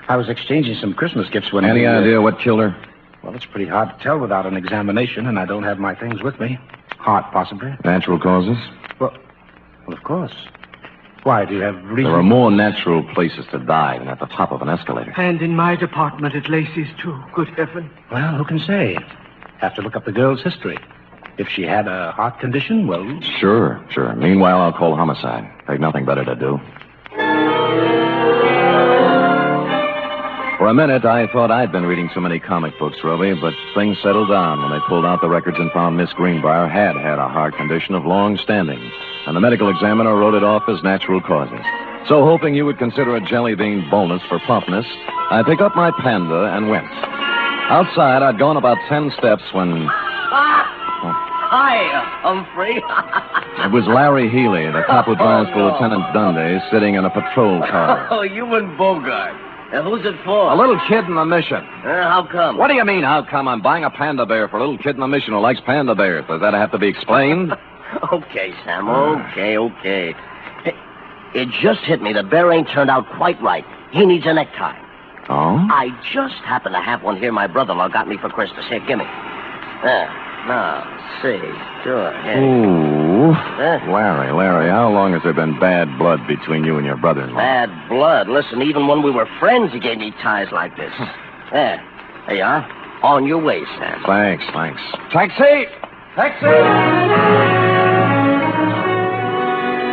I was exchanging some Christmas gifts when... Any idea what killed her? Well, it's pretty hard to tell without an examination, and I don't have my things with me. Heart, possibly. Natural causes? Well, of course. Why, do you have reason? There are more natural places to die than at the top of an escalator. And in my department at Lacey's, too. Good heaven. Well, who can say? Have to look up the girl's history. If she had a heart condition, well... Sure. Meanwhile, I'll call homicide. They've nothing better to do. For a minute, I thought I'd been reading too many comic books, Roby, but things settled down when they pulled out the records and found Miss Greenbrier had a heart condition of long standing, and the medical examiner wrote it off as natural causes. So, hoping you would consider a jelly bean bonus for promptness, I picked up my panda and went. Outside, I'd gone about 10 steps when... Hi, Humphrey. It was Larry Healy, the cop who drives for Lieutenant Dundee, sitting in a patrol car. Oh, you and Bogart. Who's it for? A little kid in the mission. How come? What do you mean, how come? I'm buying a panda bear for a little kid in the mission who likes panda bears. Does that have to be explained? Okay, Sam, okay. Hey, it just hit me. The bear ain't turned out quite right. He needs a necktie. Oh? I just happen to have one here my brother-in-law got me for Christmas. Here, gimme. There. Now, see. Sure. Here. Ooh. Larry, how long has there been bad blood between you and your brother-in-law? Bad blood? Listen, even when we were friends, he gave me ties like this. There you are. On your way, Sam. Thanks. Taxi!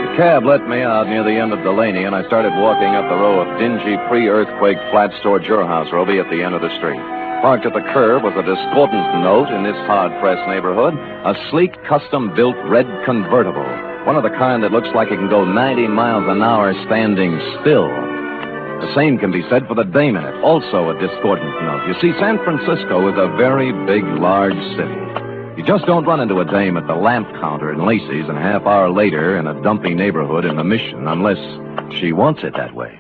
The cab let me out near the end of Delaney, and I started walking up the row of dingy pre-earthquake flats toward your house, Roby, at the end of the street. Parked at the curb was a discordant note in this hard-pressed neighborhood, a sleek, custom-built red convertible, one of the kind that looks like it can go 90 miles an hour standing still. The same can be said for the dame in it, also a discordant note. You see, San Francisco is a very big, large city. You just don't run into a dame at the lamp counter in Lacey's and a half hour later in a dumpy neighborhood in the Mission unless she wants it that way.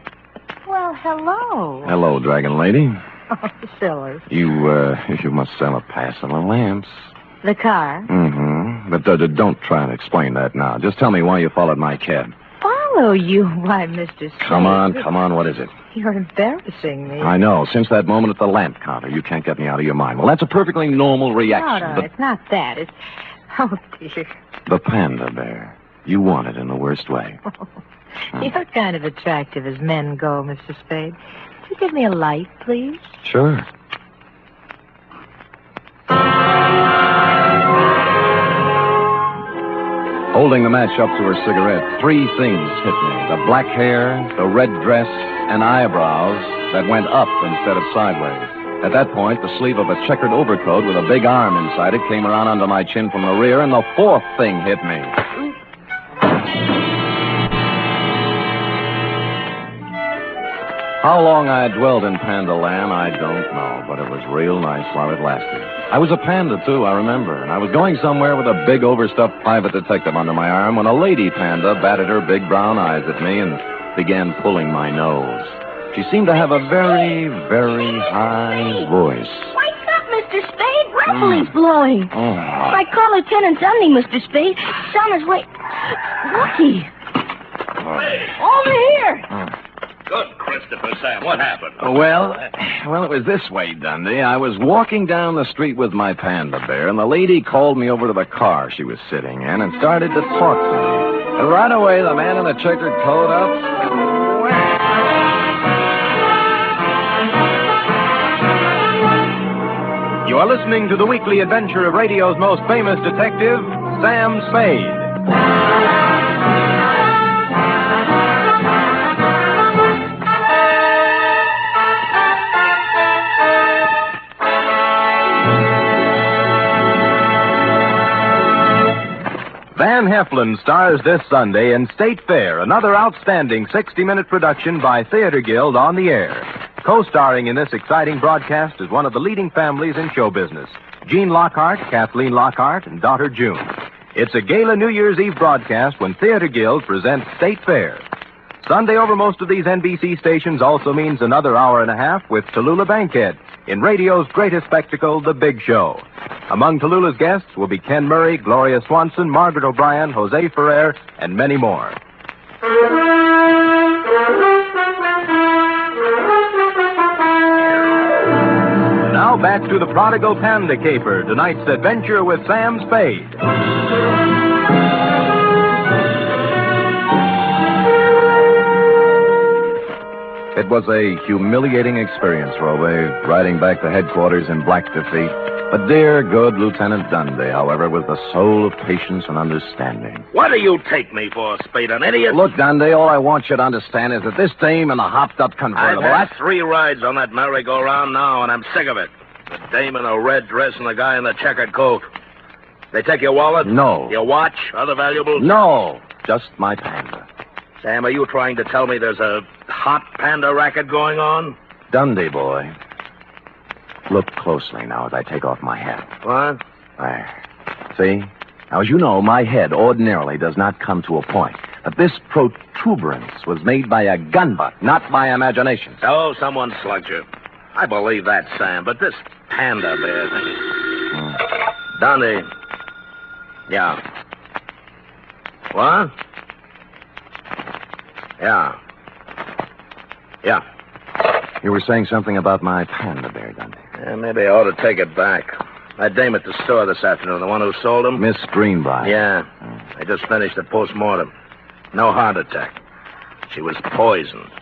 Well, hello. Hello, Dragon Lady. Oh, silly. You must sell a pass on the lamps. The car? Mm-hmm. But don't try and explain that now. Just tell me why you followed my cab. Follow you? Why, Mr. Spade. Come on. What is it? You're embarrassing me. I know. Since that moment at the lamp counter, you can't get me out of your mind. Well, that's a perfectly normal reaction. No, it's not that. It's... Oh, dear. The panda bear. You want it in the worst way. You're kind of attractive as men go, Mr. Spade. Could you give me a light, please? Sure. Holding the match up to her cigarette, three things hit me. The black hair, the red dress, and eyebrows that went up instead of sideways. At that point, the sleeve of a checkered overcoat with a big arm inside it came around under my chin from the rear, and the fourth thing hit me. How long I dwelled in Panda Land, I don't know, but it was real nice while it lasted. I was a panda, too, I remember, and I was going somewhere with a big overstuffed private detective under my arm when a lady panda batted her big brown eyes at me and began pulling my nose. She seemed to have a very, very high voice. Wake up, Mr. Spade. Reveling's blowing. Oh. I call Lieutenant Dundee, Mr. Spade. He's on his way. Looky. Over here. Good, Christopher, Sam. What happened? Well, it was this way, Dundee. I was walking down the street with my panda bear, and the lady called me over to the car she was sitting in and started to talk to me. And right away, the man in the checkered coat up. You are listening to the weekly adventure of radio's most famous detective, Sam Spade. Van Heflin stars this Sunday in State Fair, another outstanding 60-minute production by Theater Guild on the air. Co-starring in this exciting broadcast is one of the leading families in show business, Gene Lockhart, Kathleen Lockhart, and daughter June. It's a gala New Year's Eve broadcast when Theater Guild presents State Fair. Sunday over most of these NBC stations also means another hour and a half with Tallulah Bankhead in radio's greatest spectacle, The Big Show. Among Tallulah's guests will be Ken Murray, Gloria Swanson, Margaret O'Brien, Jose Ferrer, and many more. Now back to the Prodigal Panda Caper, tonight's adventure with Sam Spade. It was a humiliating experience, Robe, riding back to headquarters in black defeat. But dear, good Lieutenant Dundee, however, was the soul of patience and understanding. What do you take me for, Spade, an idiot? Look, Dundee, all I want you to understand is that this dame and the hopped-up convertible... I've had 3 rides on that merry-go-round now, and I'm sick of it. The dame in a red dress and the guy in the checkered coat. They take your wallet? No. Your watch? Other valuables? No, just my panda. Sam, are you trying to tell me there's a hot panda racket going on? Dundee, boy. Look closely now as I take off my hat. What? There. See? Now, as you know, my head ordinarily does not come to a point. But this protuberance was made by a gun butt, not by imagination. Oh, someone slugged you. I believe that, Sam, but this panda bear thing... Dundee. Yeah. What? Yeah. Yeah. You were saying something about my panda bear, Dundee. Yeah, maybe I ought to take it back. That dame at the store this afternoon, the one who sold him? Miss Greenbrier. Yeah. I just finished the post-mortem. No heart attack. She was poisoned.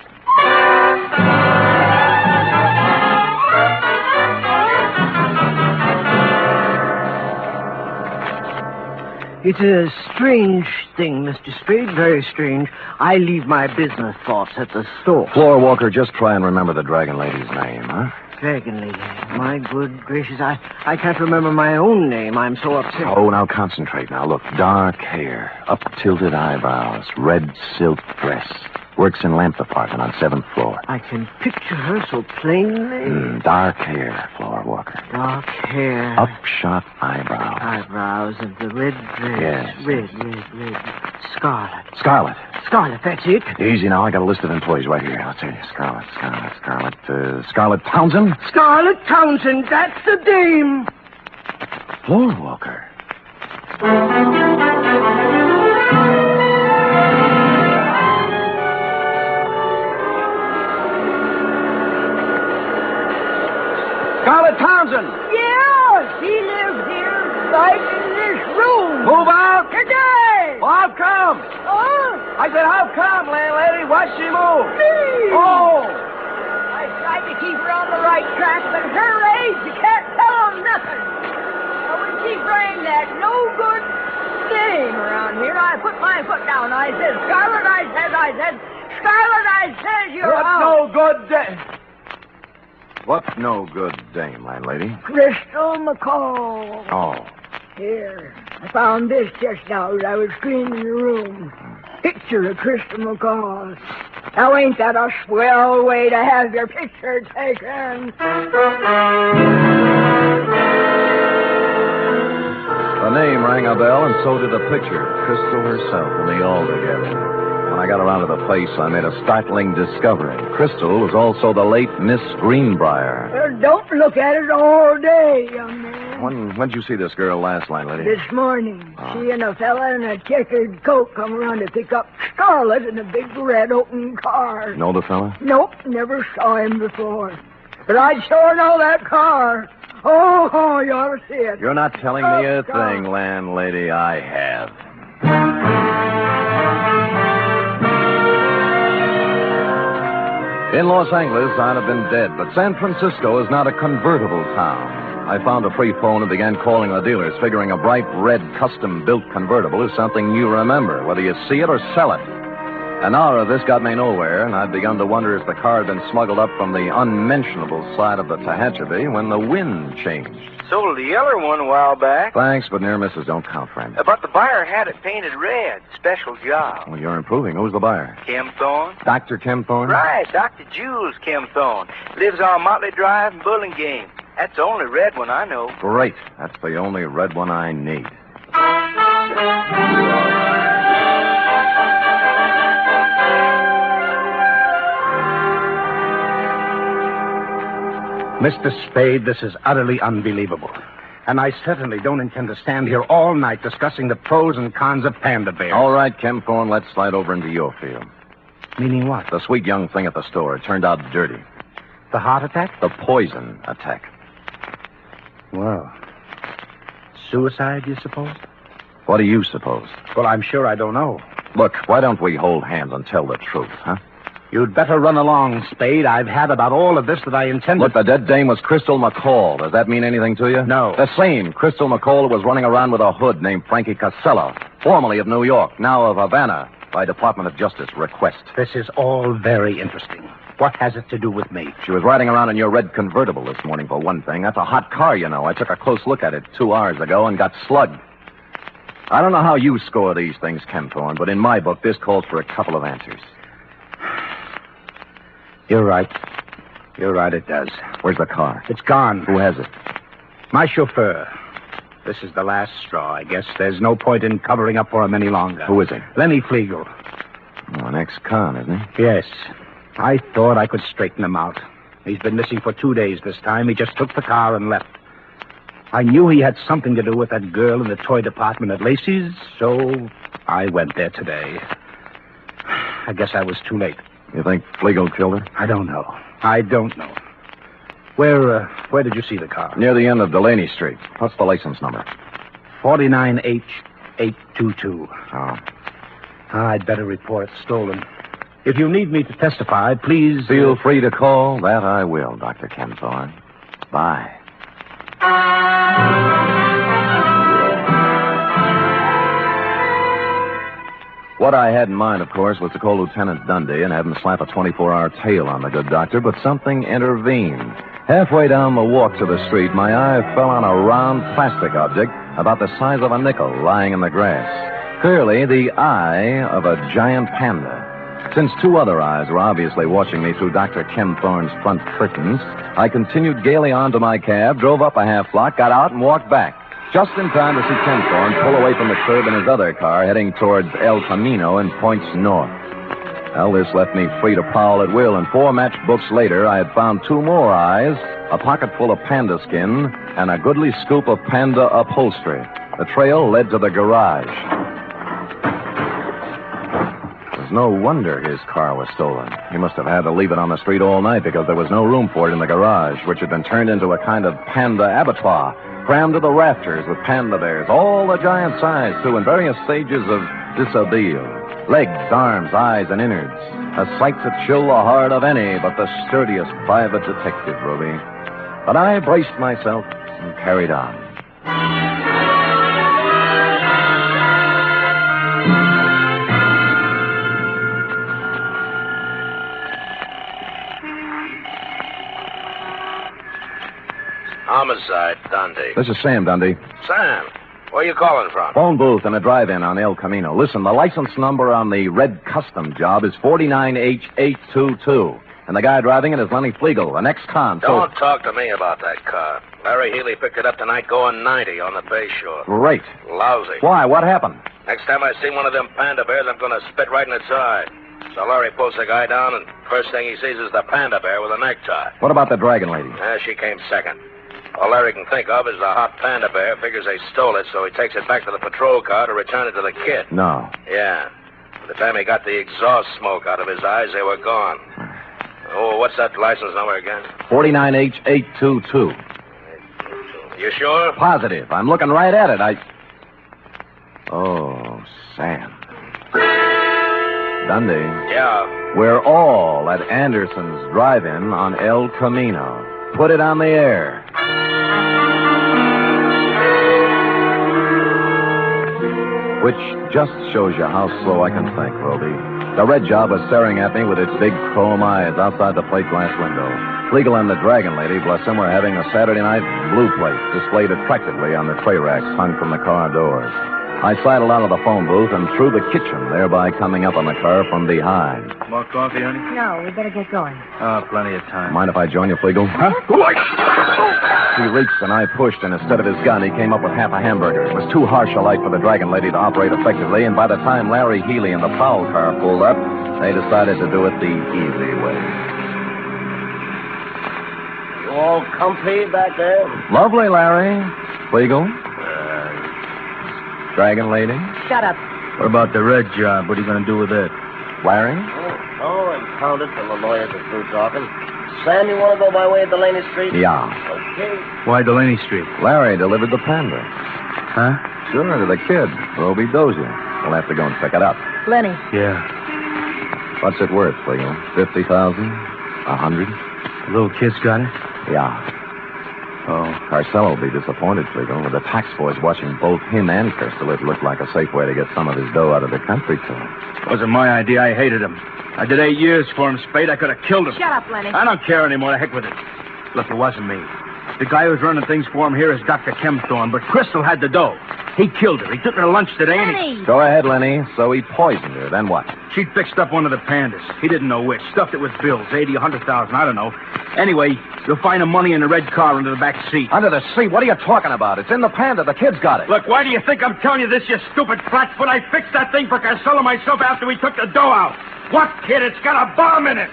It's a strange thing, Mr. Spade, very strange. I leave my business thoughts at the store. Floor Walker, just try and remember the Dragon Lady's name, huh? Dragon Lady. My good gracious, I can't remember my own name. I'm so upset. Oh, now concentrate now. Look, dark hair, up-tilted eyebrows, red silk dress. Works in lamp department on 7th floor. I can picture her so plainly. Dark hair, Floor Walker. Dark hair. Upshot eyebrows. Eyebrows and the red dress. Yes. Red. Scarlet. Scarlet, that's it. Easy now. I got a list of employees right here. Let's see. Scarlet. Scarlet Townsend. Scarlet Townsend, that's the dame. Floor Walker. Scarlet Townsend! Yeah, she lives here, right in this room. Move out! Today! Well, how come? Huh? I said, how come, landlady? Why'd she move? Me! Oh! I tried to keep her on the right track, but at her age, you can't tell her nothing. Now, when she bring that no good name around here, I put my foot down. I said, Scarlet, I said, Scarlet, I said, you're What's out. no good day? What's no good dame, landlady? Crystal McCall. Oh. Here, I found this just now as I was cleaning the room. Picture of Crystal McCall. Now, ain't that a swell way to have your picture taken? The name rang a bell, and so did the picture. Crystal herself and me all together. When I got around to the place, I made a startling discovery. Crystal was also the late Miss Greenbrier. Don't look at it all day, young man. When'd you see this girl last, landlady? This morning, she and a fella in a checkered coat come around to pick up Scarlet in a big red open car. Know the fella? Nope, never saw him before. But I'd sure know that car. Oh, you ought to see it. You're not telling me a thing, landlady. I have. In Los Angeles, I'd have been dead, but San Francisco is not a convertible town. I found a free phone and began calling the dealers, figuring a bright red custom-built convertible is something you remember, whether you see it or sell it. An hour of this got me nowhere, and I'd begun to wonder if the car had been smuggled up from the unmentionable side of the Tehachapi when the wind changed. Sold the yeller one a while back. Thanks, but near misses don't count, friend. But the buyer had it painted red. Special job. Well, you're improving. Who's the buyer? Kim Thorne. Dr. Kim Thorne? Right, Dr. Jules Kim Thorne. Lives on Motley Drive in Burlingame. That's the only red one I know. Great. That's the only red one I need. Mr. Spade, this is utterly unbelievable. And I certainly don't intend to stand here all night discussing the pros and cons of panda bears. All right, Kim Thorne, let's slide over into your field. Meaning what? The sweet young thing at the store. It turned out dirty. The heart attack? The poison attack. Well, suicide, you suppose? What do you suppose? Well, I'm sure I don't know. Look, why don't we hold hands and tell the truth, huh? You'd better run along, Spade. I've had about all of this that I intended. Look, the dead dame was Crystal McCall. Does that mean anything to you? No. The same Crystal McCall who was running around with a hood named Frankie Casella, formerly of New York, now of Havana, by Department of Justice request. This is all very interesting. What has it to do with me? She was riding around in your red convertible this morning, for one thing. That's a hot car, you know. I took a close look at it 2 hours ago and got slugged. I don't know how you score these things, Ken Thorne, but in my book, this calls for a couple of answers. You're right. You're right, it does. Where's the car? It's gone. Who has it? My chauffeur. This is the last straw, I guess. There's no point in covering up for him any longer. Who is he? Lenny Flegel. Oh, an ex-con, isn't he? Yes. I thought I could straighten him out. He's been missing for 2 days this time. He just took the car and left. I knew he had something to do with that girl in the toy department at Lacey's, so I went there today. I guess I was too late. You think Flegel killed her? I don't know. I don't know. Where did you see the car? Near the end of Delaney Street. What's the license number? 49H822. Oh. I'd better report it stolen. If you need me to testify, please... Feel free to call. That I will, Dr. Ken Thorne. Bye. What I had in mind, of course, was to call Lieutenant Dundee and have him slap a 24-hour tail on the good doctor, but something intervened. Halfway down the walk to the street, my eye fell on a round plastic object about the size of a nickel lying in the grass. Clearly, the eye of a giant panda. Since two other eyes were obviously watching me through Dr. Kempthorne's front curtains, I continued gaily on to my cab, drove up a half block, got out, and walked back. Just in time to see Kempthorne pull away from the curb in his other car, heading towards El Camino and points north. Well, this left me free to prowl at will, and 4 matchbooks later, I had found 2 more eyes, a pocket full of panda skin, and a goodly scoop of panda upholstery. The trail led to the garage. It was no wonder his car was stolen. He must have had to leave it on the street all night because there was no room for it in the garage, which had been turned into a kind of panda abattoir, crammed to the rafters with panda bears, all the giant size, too, in various stages of dishabille. Legs, arms, eyes, and innards. A sight to chill the heart of any but the sturdiest private detective, Ruby. But I braced myself and carried on. Homicide, Dundee. This is Sam, Dundee. Sam, where you calling from? Phone booth in a drive-in on El Camino. Listen, the license number on the red custom job is 49H822. And the guy driving it is Lenny Flegel, an ex-con. Don't talk to me about that car. Larry Healy picked it up tonight going 90 on the Bay Shore. Great. Lousy. Why? What happened? Next time I see one of them panda bears, I'm going to spit right in its eye. So Larry pulls the guy down, and first thing he sees is the panda bear with a necktie. What about the dragon lady? She came second. All Larry can think of is the hot panda bear. Figures they stole it, so he takes it back to the patrol car to return it to the kid. No. Yeah. By the time he got the exhaust smoke out of his eyes, they were gone. Oh, what's that license number again? 49H822. You sure? Positive. I'm looking right at it. Oh, Sam. Dundee. Yeah. We're all at Anderson's drive-in on El Camino. Put it on the air. Which just shows you how slow I can think, Roby. The red job was staring at me with its big chrome eyes outside the plate glass window. Flegel and the dragon lady, bless them, were having a Saturday night blue plate displayed attractively on the tray racks hung from the car doors. I sidled out of the phone booth and through the kitchen, thereby coming up on the car from behind. More coffee, honey? No, we better get going. Oh, plenty of time. Mind if I join you, Flegel? Huh? He reached and I pushed, and instead of his gun, he came up with half a hamburger. It was too harsh a light for the dragon lady to operate effectively, and by the time Larry Healy and the prowl car pulled up, they decided to do it the easy way. You all comfy back there? Lovely, Larry. Flegel? Dragon lady? Shut up. What about the red job? What are you going to do with it? Larry? Oh, I counted till the lawyers are through talking. Sam, you want to go by way of Delaney Street? Yeah. Okay. Why Delaney Street? Larry delivered the panda. Huh? Sure, to the kid, Roby Dozier. We'll have to go and pick it up. Lenny. Yeah. What's it worth, Flegel? 50,000? 100? The little kid's got it? Yeah. Oh, Carcel will be disappointed, Flegel. With the tax boys watching both him and Crystal, it looked like a safe way to get some of his dough out of the country club. Wasn't my idea. I hated him. I did 8 years for him, Spade. I could have killed him. Shut up, Lenny. I don't care anymore. The heck with it. Look, it wasn't me. The guy who's running things for him here is Dr. Kempthorne, but Crystal had the dough. He killed her. He took her to lunch today, and he... Go ahead, Lenny. So he poisoned her. Then what? She fixed up one of the pandas. He didn't know which. Stuffed it with bills, 80, 100,000, I don't know. Anyway, you'll find the money in the red car under the back seat. Under the seat? What are you talking about? It's in the panda. The kid's got it. Look, why do you think I'm telling you this, you stupid flatfoot? I fixed that thing for Carcel myself after we took the dough out. What, kid? It's got a bomb in it.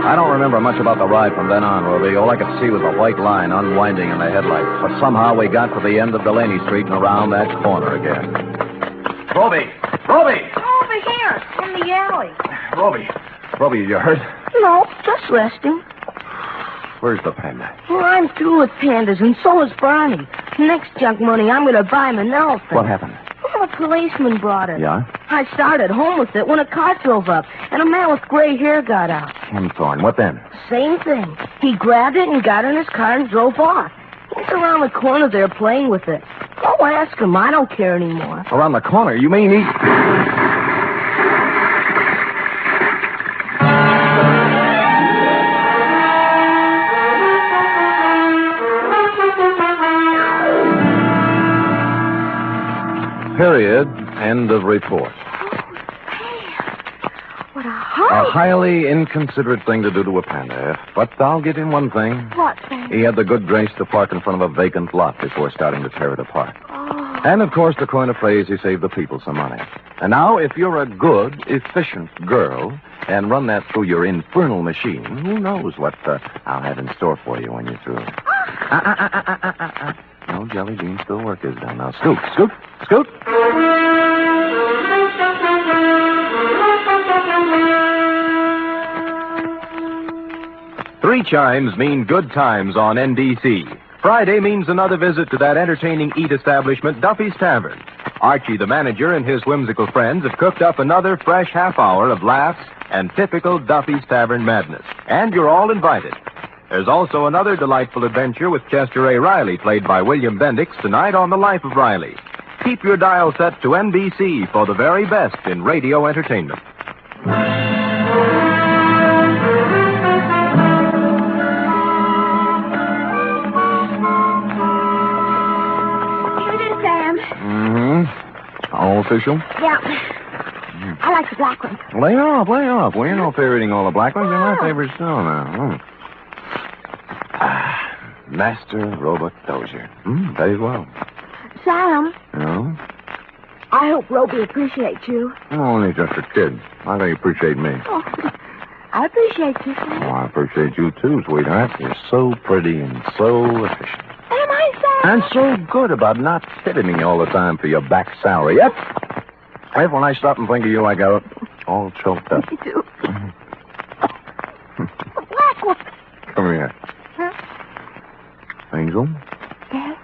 I don't remember much about the ride from then on, Ruby. All I could see was a white line unwinding in the headlights. But somehow we got to the end of Delaney Street and around that corner again. Ruby! Ruby! Over here, in the alley. Ruby, you hurt? No, just resting. Where's the panda? Well, I'm through with pandas, and so is Barney. Next junk money, I'm going to buy him an elephant. What happened? Well, a policeman brought it. Yeah? I started home with it when a car drove up, and a man with gray hair got out. Kempthorne, what then? Same thing. He grabbed it and got in his car and drove off. He's around the corner there playing with it. Go ask him. I don't care anymore. Around the corner? You mean he... End of report. What a A horror. highly inconsiderate thing to do to a panda, but I'll give him one thing. What, Sam? He had the good grace to park in front of a vacant lot before starting to tear it apart. Oh. And, of course, to coin a phrase, he saved the people some money. And now, if you're a good, efficient girl and run that through your infernal machine, who knows what I'll have in store for you when you're through. No, Jelly Bean, still work is done. Now, scoot, scoot, scoot. Three chimes mean good times on NBC. Friday means another visit to that entertaining eat establishment, Duffy's Tavern. Archie, the manager, and his whimsical friends have cooked up another fresh half hour of laughs and typical Duffy's Tavern madness. And you're all invited. There's also another delightful adventure with Chester A. Riley, played by William Bendix, tonight on The Life of Riley. Keep your dial set to NBC for the very best in radio entertainment. All official? Yeah. I like the black one. Lay off, lay off. Well, you're no fair eating all the black ones. They're my favorite still now. Master Robot Dozier. Very well. Sam, No? I hope Roby appreciates you. Only just a kid. How do you appreciate me? Oh, I appreciate you, Sam. Oh, I appreciate you too, sweetheart. You're so pretty and so efficient. Am I, Sam? And so good about not hitting me all the time for your back salary. Yep. Right when I stop and think of you, I go all choked up. Me too. Black one. Come here. Huh? Angel, Yes?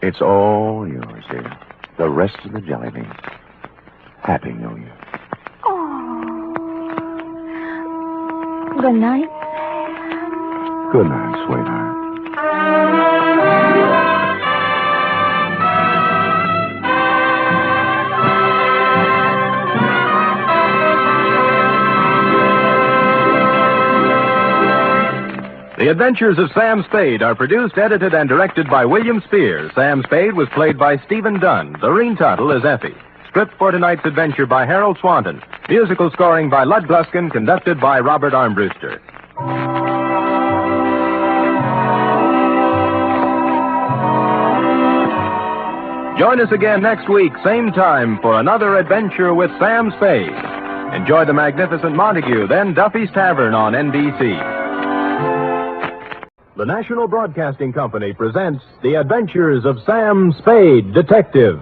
it's all yours, dear. The rest of the jelly beans. Happy New Year. Oh. Good night. Good night, sweetheart. The Adventures of Sam Spade are produced, edited, and directed by William Spears. Sam Spade was played by Stephen Dunn. Doreen Tuttle is Effie. Script for tonight's adventure by Harold Swanton. Musical scoring by Lud Gluskin, conducted by Robert Armbruster. Join us again next week, same time, for another adventure with Sam Spade. Enjoy the magnificent Montague, then Duffy's Tavern on NBC. The National Broadcasting Company presents The Adventures of Sam Spade, Detective.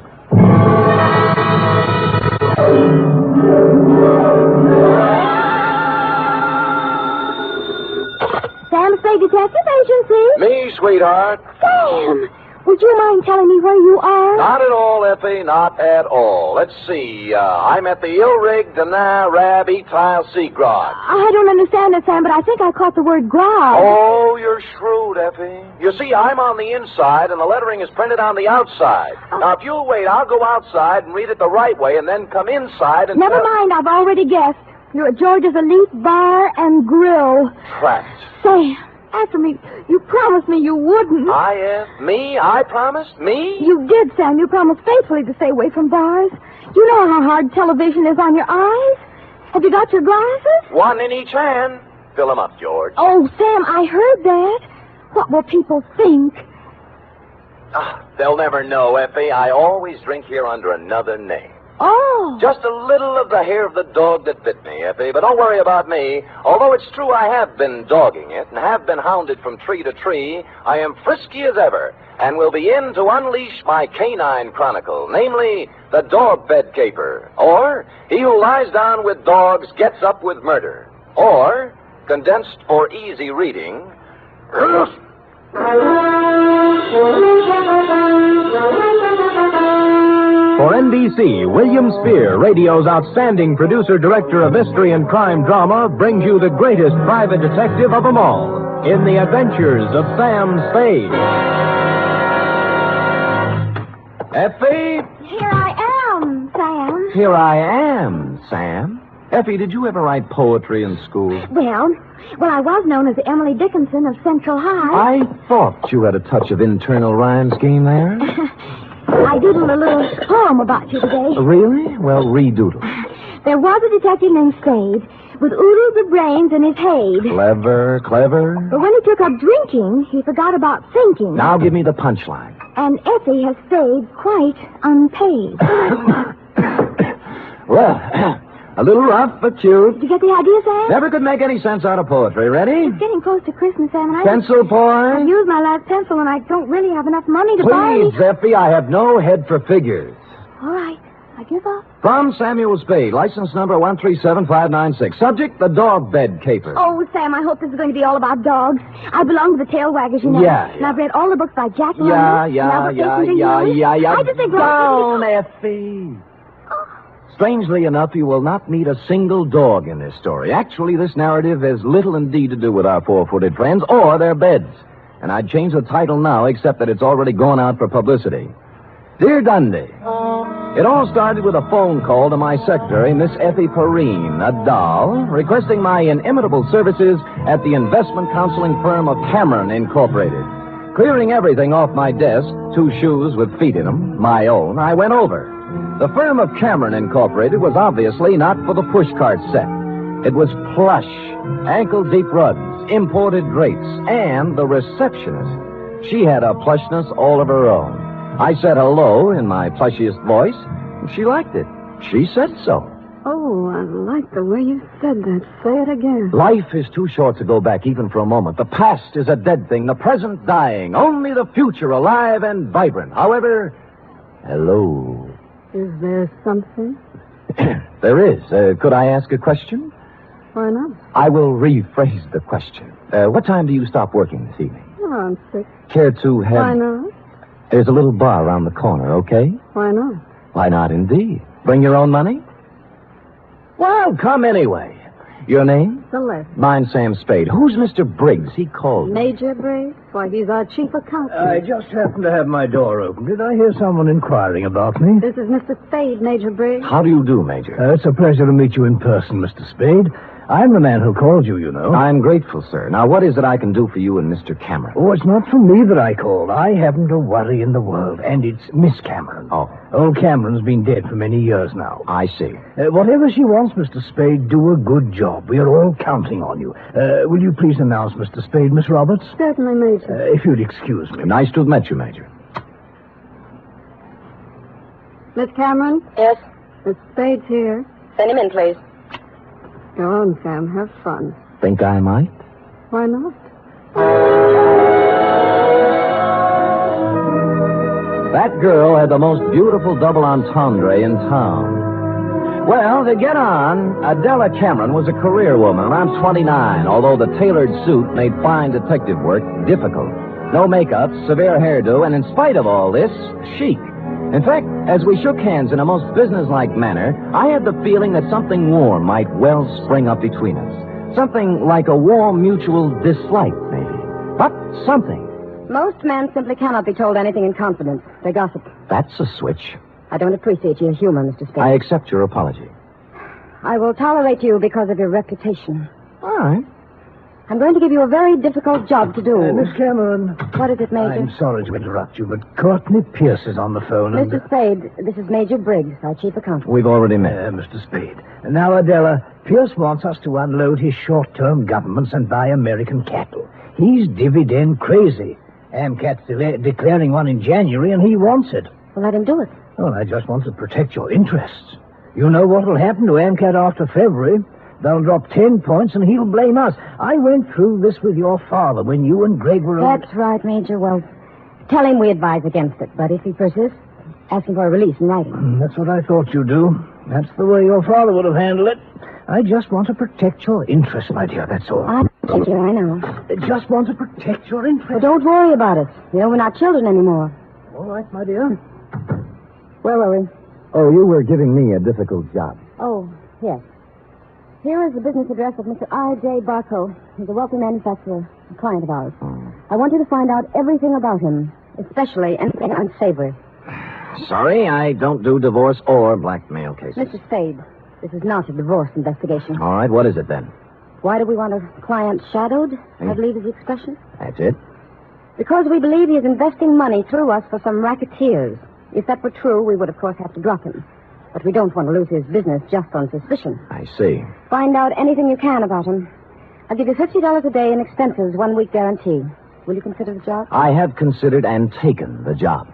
Sam Spade Detective Agency? Me, sweetheart. Sam, would you mind telling me where you are? Not at all, Effie, not at all. Let's see. I'm at the Ill-Rig Dana Rab Etile Seagrod. I don't understand it, Sam, but I think I caught the word grog. Oh, you're shrewd, Effie. You see, I'm on the inside, and the lettering is printed on the outside. Now, if you'll wait, I'll go outside and read it the right way, and then come inside and... Never mind, I've already guessed. You're at George's Elite Bar and Grill. Trapped. Sam, answer me. You promised me you wouldn't. Me? I promised? Me? You did, Sam. You promised faithfully to stay away from bars. You know how hard television is on your eyes. Have you got your glasses? One in each hand. Fill 'em up, George. Oh, Sam, I heard that. What will people think? They'll never know, Effie. I always drink here under another name. Oh. Just a little of the hair of the dog that bit me, Effie. But don't worry about me. Although it's true I have been dogging it and have been hounded from tree to tree, I am frisky as ever and will be in to unleash my canine chronicle, namely the dog-fed caper, or he who lies down with dogs gets up with murder, or, condensed for easy reading, For NBC, William Spear, radio's outstanding producer-director of mystery and crime drama, brings you the greatest private detective of them all in The Adventures of Sam Spade. Effie? Here I am, Sam. Here I am, Sam. Effie, did you ever write poetry in school? Well, I was known as Emily Dickinson of Central High. I thought you had a touch of internal rhyme scheme there. I doodled a little poem about you today. Really? Well, redoodle. There was a detective named Spade with oodles of brains in his head. Clever, clever. But when he took up drinking, he forgot about thinking. Now give me the punchline. And Effie has stayed quite unpaid. Well, a little rough, but cute. Did you get the idea, Sam? Never could make any sense out of poetry. Ready? It's getting close to Christmas, Sam, and Pencil point. I've used my last pencil, and I don't really have enough money to buy Please, Effie, I have no head for figures. All right, I give up. From Samuel Spade, license number 137596. Subject, the dog bed caper. Oh, Sam, I hope this is going to be all about dogs. I belong to the tail waggers, you know. Yeah. And I've read all the books by Jack London. Yeah. I just think Down, Effie. Strangely enough, you will not meet a single dog in this story. Actually, this narrative has little indeed to do with our four-footed friends or their beds. And I'd change the title now, except that it's already gone out for publicity. Dear Dundee, it all started with a phone call to my secretary, Miss Effie Perrine, a doll, requesting my inimitable services at the investment counseling firm of Cameron Incorporated. Clearing everything off my desk, 2 shoes with feet in them, my own, I went over. The firm of Cameron Incorporated was obviously not for the pushcart set. It was plush, ankle-deep rugs, imported drapes, and the receptionist. She had a plushness all of her own. I said hello in my plushiest voice, and she liked it. She said so. Oh, I like the way you said that. Say it again. Life is too short to go back even for a moment. The past is a dead thing, the present dying, only the future alive and vibrant. However, hello. Is there something? There is. Could I ask a question? Why not? I will rephrase the question. What time do you stop working this evening? Around 6. Care to have... Why not? There's a little bar around the corner, okay? Why not? Why not, indeed? Bring your own money? Well, come anyway. Your name? Celeste. Mine's Sam Spade. Who's Mr. Briggs? He called me. Major Briggs? Why, he's our chief accountant. I just happened to have my door open. Did I hear someone inquiring about me? This is Mr. Spade, Major Briggs. How do you do, Major? It's a pleasure to meet you in person, Mr. Spade. I'm the man who called you, you know. I'm grateful, sir. Now, what is it I can do for you and Mr. Cameron? Oh, it's not for me that I called. I haven't a worry in the world, and it's Miss Cameron. Oh. Old Cameron's been dead for many years now. I see. Whatever she wants, Mr. Spade, do a good job. We are all counting on you. Will you please announce Mr. Spade, Miss Roberts? Certainly, Major. If you'd excuse me. Nice to have met you, Major. Miss Cameron? Yes? Miss Spade's here. Send him in, please. Go on, Sam. Have fun. Think I might? Why not? That girl had the most beautiful double entendre in town. Well, to get on, Adela Cameron was a career woman, around 29, although the tailored suit made fine detective work difficult. No makeup, severe hairdo, and in spite of all this, chic. In fact, as we shook hands in a most businesslike manner, I had the feeling that something warm might well spring up between us. Something like a warm mutual dislike, maybe. But something. Most men simply cannot be told anything in confidence. They gossip. That's a switch. I don't appreciate your humor, Mr. Spade. I accept your apology. I will tolerate you because of your reputation. All right. I'm going to give you a very difficult job to do. Miss Cameron. What is it, Major? I'm sorry to interrupt you, but Courtney Pierce is on the phone. Mr. Spade, this is Major Briggs, our chief accountant. We've already met. Mr. Spade. Now, Adela, Pierce wants us to unload his short-term governments and buy American cattle. He's dividend crazy. AMCAT's declaring one in January, and he wants it. Well, let him do it. Well, I just want to protect your interests. You know what will happen to AMCAT after February. They'll drop 10 points, and he'll blame us. I went through this with your father when you and Greg were... That's right, Major. Well, tell him we advise against it. But if he persists, ask him for a release in writing. That's what I thought you'd do. That's the way your father would have handled it. I just want to protect your interests, my dear, that's all. Major, I know. I just want to protect your interests. Well, don't worry about us. You know, we're not children anymore. All right, my dear. Where were we? Oh, you were giving me a difficult job. Oh, yes. Here is the business address of Mr. I.J. Barco. He's a wealthy manufacturer, a client of ours. I want you to find out everything about him, especially anything unsavory. Sorry, I don't do divorce or blackmail cases. Mr. Spade, this is not a divorce investigation. All right, what is it then? Why do we want a client shadowed, I believe is the expression? That's it. Because we believe he is investing money through us for some racketeers. If that were true, we would, of course, have to drop him. But we don't want to lose his business just on suspicion. I see. Find out anything you can about him. I'll give you $50 a day in expenses, 1 week guarantee. Will you consider the job? I have considered and taken the job.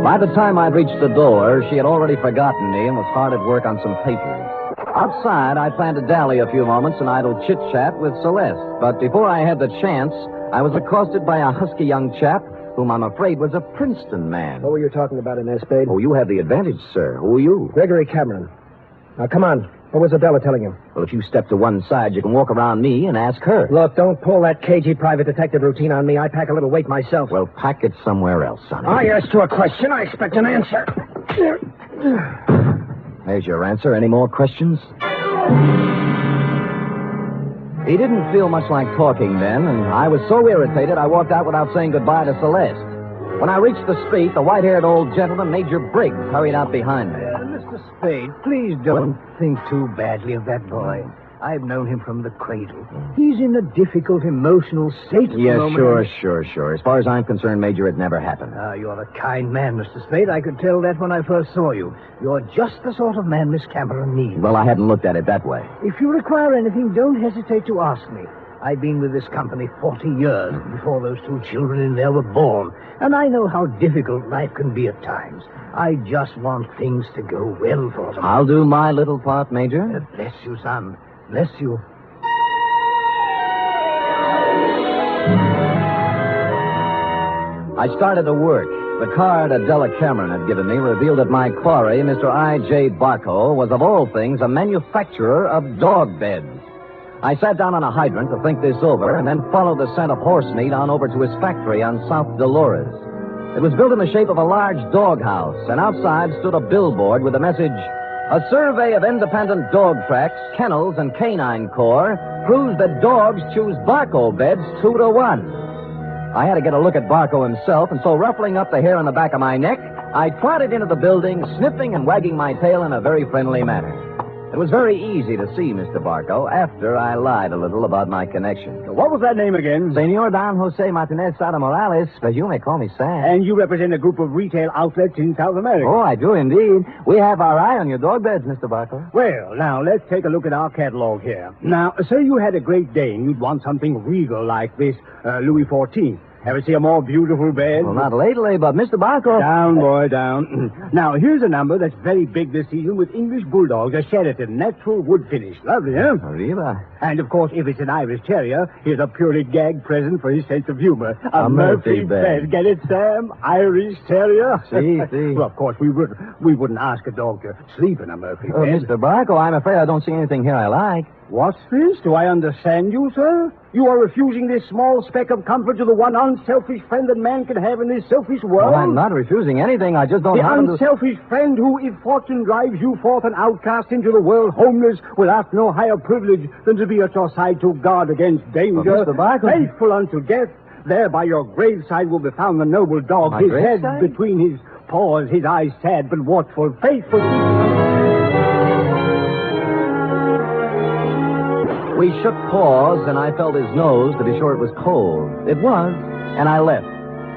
By the time I'd reached the door, she had already forgotten me and was hard at work on some papers. Outside, I planned to dally a few moments in idle chit-chat with Celeste. But before I had the chance, I was accosted by a husky young chap whom I'm afraid was a Princeton man. What were you talking about in there, Spade? Oh, you have the advantage, sir. Who are you? Gregory Cameron. Now, come on. What was Adela telling him? Well, if you step to one side, you can walk around me and ask her. Look, don't pull that cagey private detective routine on me. I pack a little weight myself. Well, pack it somewhere else, son. I asked you a question. I expect an answer. There's your answer. Any more questions? He didn't feel much like talking then, and I was so irritated I walked out without saying goodbye to Celeste. When I reached the street, the white-haired old gentleman, Major Briggs, hurried out behind me. Mr. Spade, please don't think too badly of that boy. I've known him from the cradle. He's in a difficult emotional state at the Yes, moment. sure. As far as I'm concerned, Major, it never happened. You're a kind man, Mr. Spade. I could tell that when I first saw you. You're just the sort of man Miss Cameron needs. Well, I hadn't looked at it that way. If you require anything, don't hesitate to ask me. I've been with this company 40 years before those two children in there were born, and I know how difficult life can be at times. I just want things to go well for them. I'll do my little part, Major. Bless you, son. Bless you. I started to work. The card Adela Cameron had given me revealed that my quarry, Mr. I.J. Barco, was of all things a manufacturer of dog beds. I sat down on a hydrant to think this over and then followed the scent of horse meat on over to his factory on South Dolores. It was built in the shape of a large doghouse, and outside stood a billboard with the message, "A survey of independent dog tracks, kennels, and canine corps proves that dogs choose Barco beds 2-to-1. I had to get a look at Barco himself, and so ruffling up the hair on the back of my neck, I trotted into the building, sniffing and wagging my tail in a very friendly manner. It was very easy to see Mr. Barco after I lied a little about my connection. What was that name again? Senor Don Jose Martinez Sada Morales, but you may call me Sam. And you represent a group of retail outlets in South America. Oh, I do indeed. We have our eye on your dog beds, Mr. Barco. Well, now, let's take a look at our catalog here. Now, say you had a Great Dane. You'd want something regal like this Louis XIV. Ever see a more beautiful bed? Well, not lately, but Mr. Barco... Down, boy, down. Now, here's a number that's very big this season with English Bulldogs, a Sheraton, natural wood finish. Lovely, huh? Arriba. And, of course, if it's an Irish Terrier, here's a purely gag present for his sense of humor. A Murphy bed. Get it, Sam? Irish Terrier? See. Well, of course, we wouldn't ask a dog to sleep in a Murphy Oh, bed. Mr. Barco, I'm afraid I don't see anything here I like. What's this? Do I understand you, sir? You are refusing this small speck of comfort to the one unselfish friend that man can have in this selfish world? Well, I'm not refusing anything. I just don't The happen to... unselfish friend who, if fortune drives you forth an outcast into the world, homeless, will ask no higher privilege than to be at your side to guard against danger. But Mr. Barco... Faithful unto death, there by your graveside will be found the noble dog, My his graveside? head between his paws, his eyes sad but watchful, faithful... We shook paws, and I felt his nose to be sure it was cold. It was, and I left.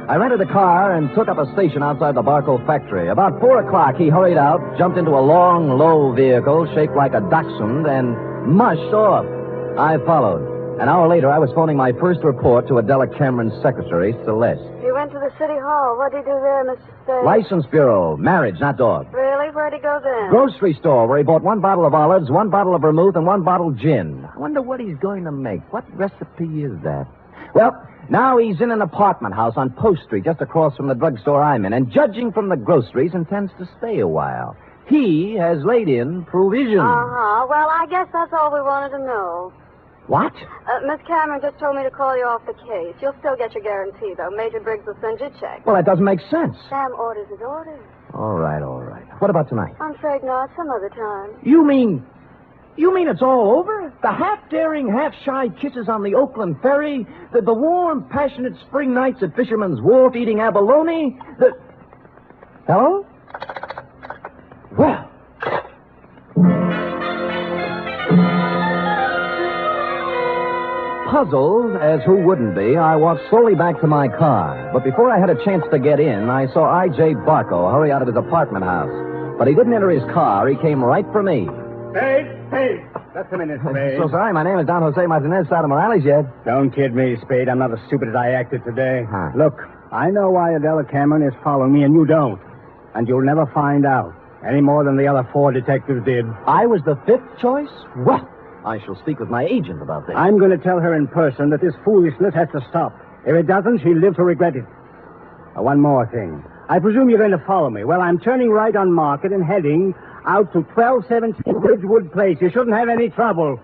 I rented a car and took up a station outside the Barco factory. About 4 o'clock, he hurried out, jumped into a long, low vehicle shaped like a dachshund, and mushed off. I followed. An hour later, I was phoning my first report to Adela Cameron's secretary, Celeste. He went to the city hall. What did he do there, Mr. Spade? License bureau, marriage, not dog. Really? Where'd he go then? Grocery store where he bought 1 bottle of olives, 1 bottle of vermouth, and 1 bottle gin. I wonder what he's going to make. What recipe is that? Well, now he's in an apartment house on Post Street, just across from the drugstore I'm in, and judging from the groceries, intends to stay a while. He has laid in provision. Uh-huh. Well, I guess that's all we wanted to know. What? Miss Cameron just told me to call you off the case. You'll still get your guarantee, though. Major Briggs will send you a check. Well, that doesn't make sense. Sam orders his orders. All right. What about tonight? I'm afraid not. Some other time. You mean it's all over? The half-daring, half-shy kisses on the Oakland ferry? The warm, passionate spring nights at Fisherman's Wharf eating abalone? Hello? Well... Puzzled, as who wouldn't be, I walked slowly back to my car. But before I had a chance to get in, I saw I.J. Barco hurry out of his apartment house. But he didn't enter his car. He came right for me. Spade! Just a minute, Spade. So sorry, my name is Don Jose Martinez Sada Morales yet. Don't kid me, Spade. I'm not as stupid as I acted today. Huh. Look, I know why Adela Cameron is following me, and you don't. And you'll never find out. Any more than the other 4 detectives did. I was the 5th choice? Well, I shall speak with my agent about this. I'm going to tell her in person that this foolishness has to stop. If it doesn't, she'll live to regret it. One more thing. I presume you're going to follow me. Well, I'm turning right on Market and heading out to 1217 Ridgewood Place. You shouldn't have any trouble.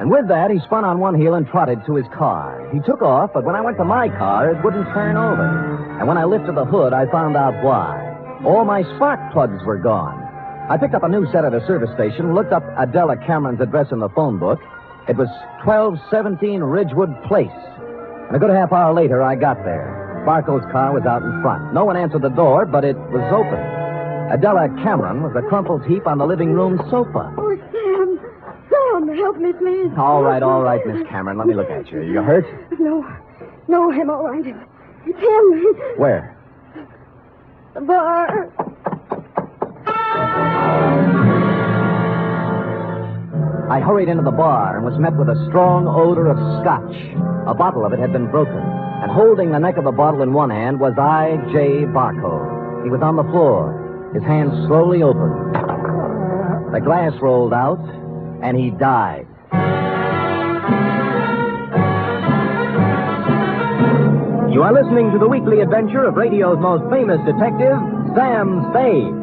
And with that, he spun on one heel and trotted to his car. He took off, but when I went to my car, it wouldn't turn over. And when I lifted the hood, I found out why. All my spark plugs were gone. I picked up a new set at a service station, looked up Adela Cameron's address in the phone book. It was 1217 Ridgewood Place. And a good half hour later, I got there. Barco's car was out in front. No one answered the door, but it was open. Adela Cameron was a crumpled heap on the living room sofa. Oh, Sam. Sam, help me, please. All right, Miss Cameron. Let me look at you. Are you hurt? No, I'm all right. It's him. Where? The bar. I hurried into the bar and was met with a strong odor of scotch. A bottle of it had been broken, and holding the neck of the bottle in one hand was I.J. Barco. He was on the floor, his hands slowly opened. The glass rolled out, and he died. You are listening to the weekly adventure of radio's most famous detective, Sam Spade.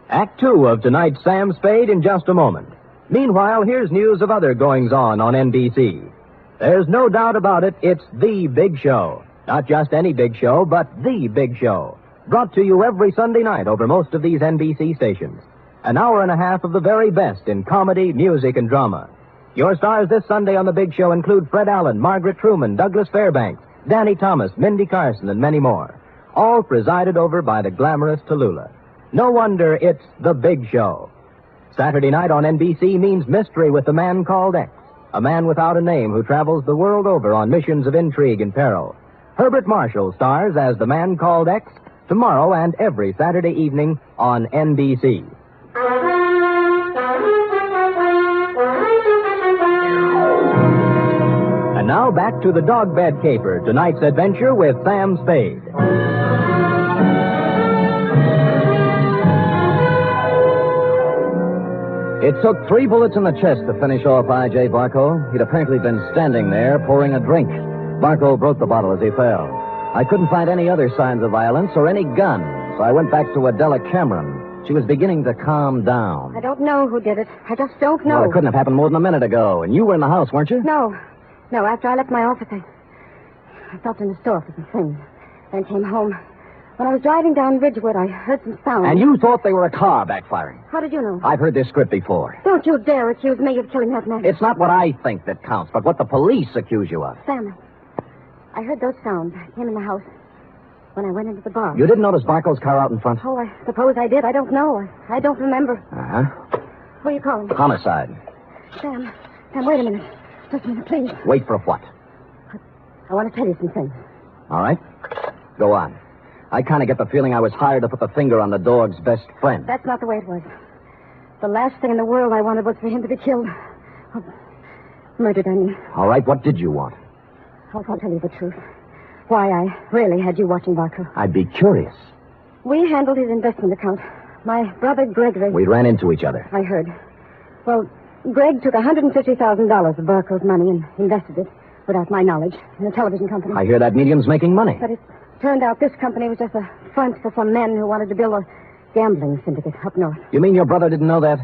Act 2 of tonight's Sam Spade in just a moment. Meanwhile, here's news of other goings-on on NBC. There's no doubt about it, it's the big show. Not just any big show, but the big show. Brought to you every Sunday night over most of these NBC stations. An hour and a half of the very best in comedy, music, and drama. Your stars this Sunday on the big show include Fred Allen, Margaret Truman, Douglas Fairbanks, Danny Thomas, Mindy Carson, and many more. All presided over by the glamorous Tallulah. No wonder it's the big show. Saturday night on NBC means mystery with the man called X. A man without a name who travels the world over on missions of intrigue and peril. Herbert Marshall stars as the man called X tomorrow and every Saturday evening on NBC. And now back to the dog bed caper, tonight's adventure with Sam Spade. It took 3 bullets in the chest to finish off I.J. Barco. He'd apparently been standing there pouring a drink. Barco broke the bottle as he fell. I couldn't find any other signs of violence or any gun, so I went back to Adela Cameron. She was beginning to calm down. I don't know who did it. I just don't know. Well, it couldn't have happened more than a minute ago, and you were in the house, weren't you? No, after I left my office, I stopped in the store for some things, then came home. When I was driving down Ridgewood, I heard some sound. And you thought they were a car backfiring. How did you know? I've heard this script before. Don't you dare accuse me of killing that man. It's not what I think that counts, but what the police accuse you of. Sam, I heard those sounds. I came in the house when I went into the bar. You didn't notice Barco's car out in front? Oh, I suppose I did. I don't know. I don't remember. Uh-huh. Who are you calling? Homicide. Sam, wait a minute. Just a minute, please. Wait for what? I want to tell you some things. All right. Go on. I kind of get the feeling I was hired to put the finger on the dog's best friend. That's not the way it was. The last thing in the world I wanted was for him to be killed. Oh, murdered, I mean. All right, what did you want? I'll tell you the truth. Why I really had you watching Barco. I'd be curious. We handled his investment account. My brother Gregory... We ran into each other. I heard. Well, Greg took $150,000 of Barco's money and invested it, without my knowledge, in a television company. I hear that medium's making money. But it turned out this company was just a front for some men who wanted to build a gambling syndicate up north. You mean your brother didn't know that?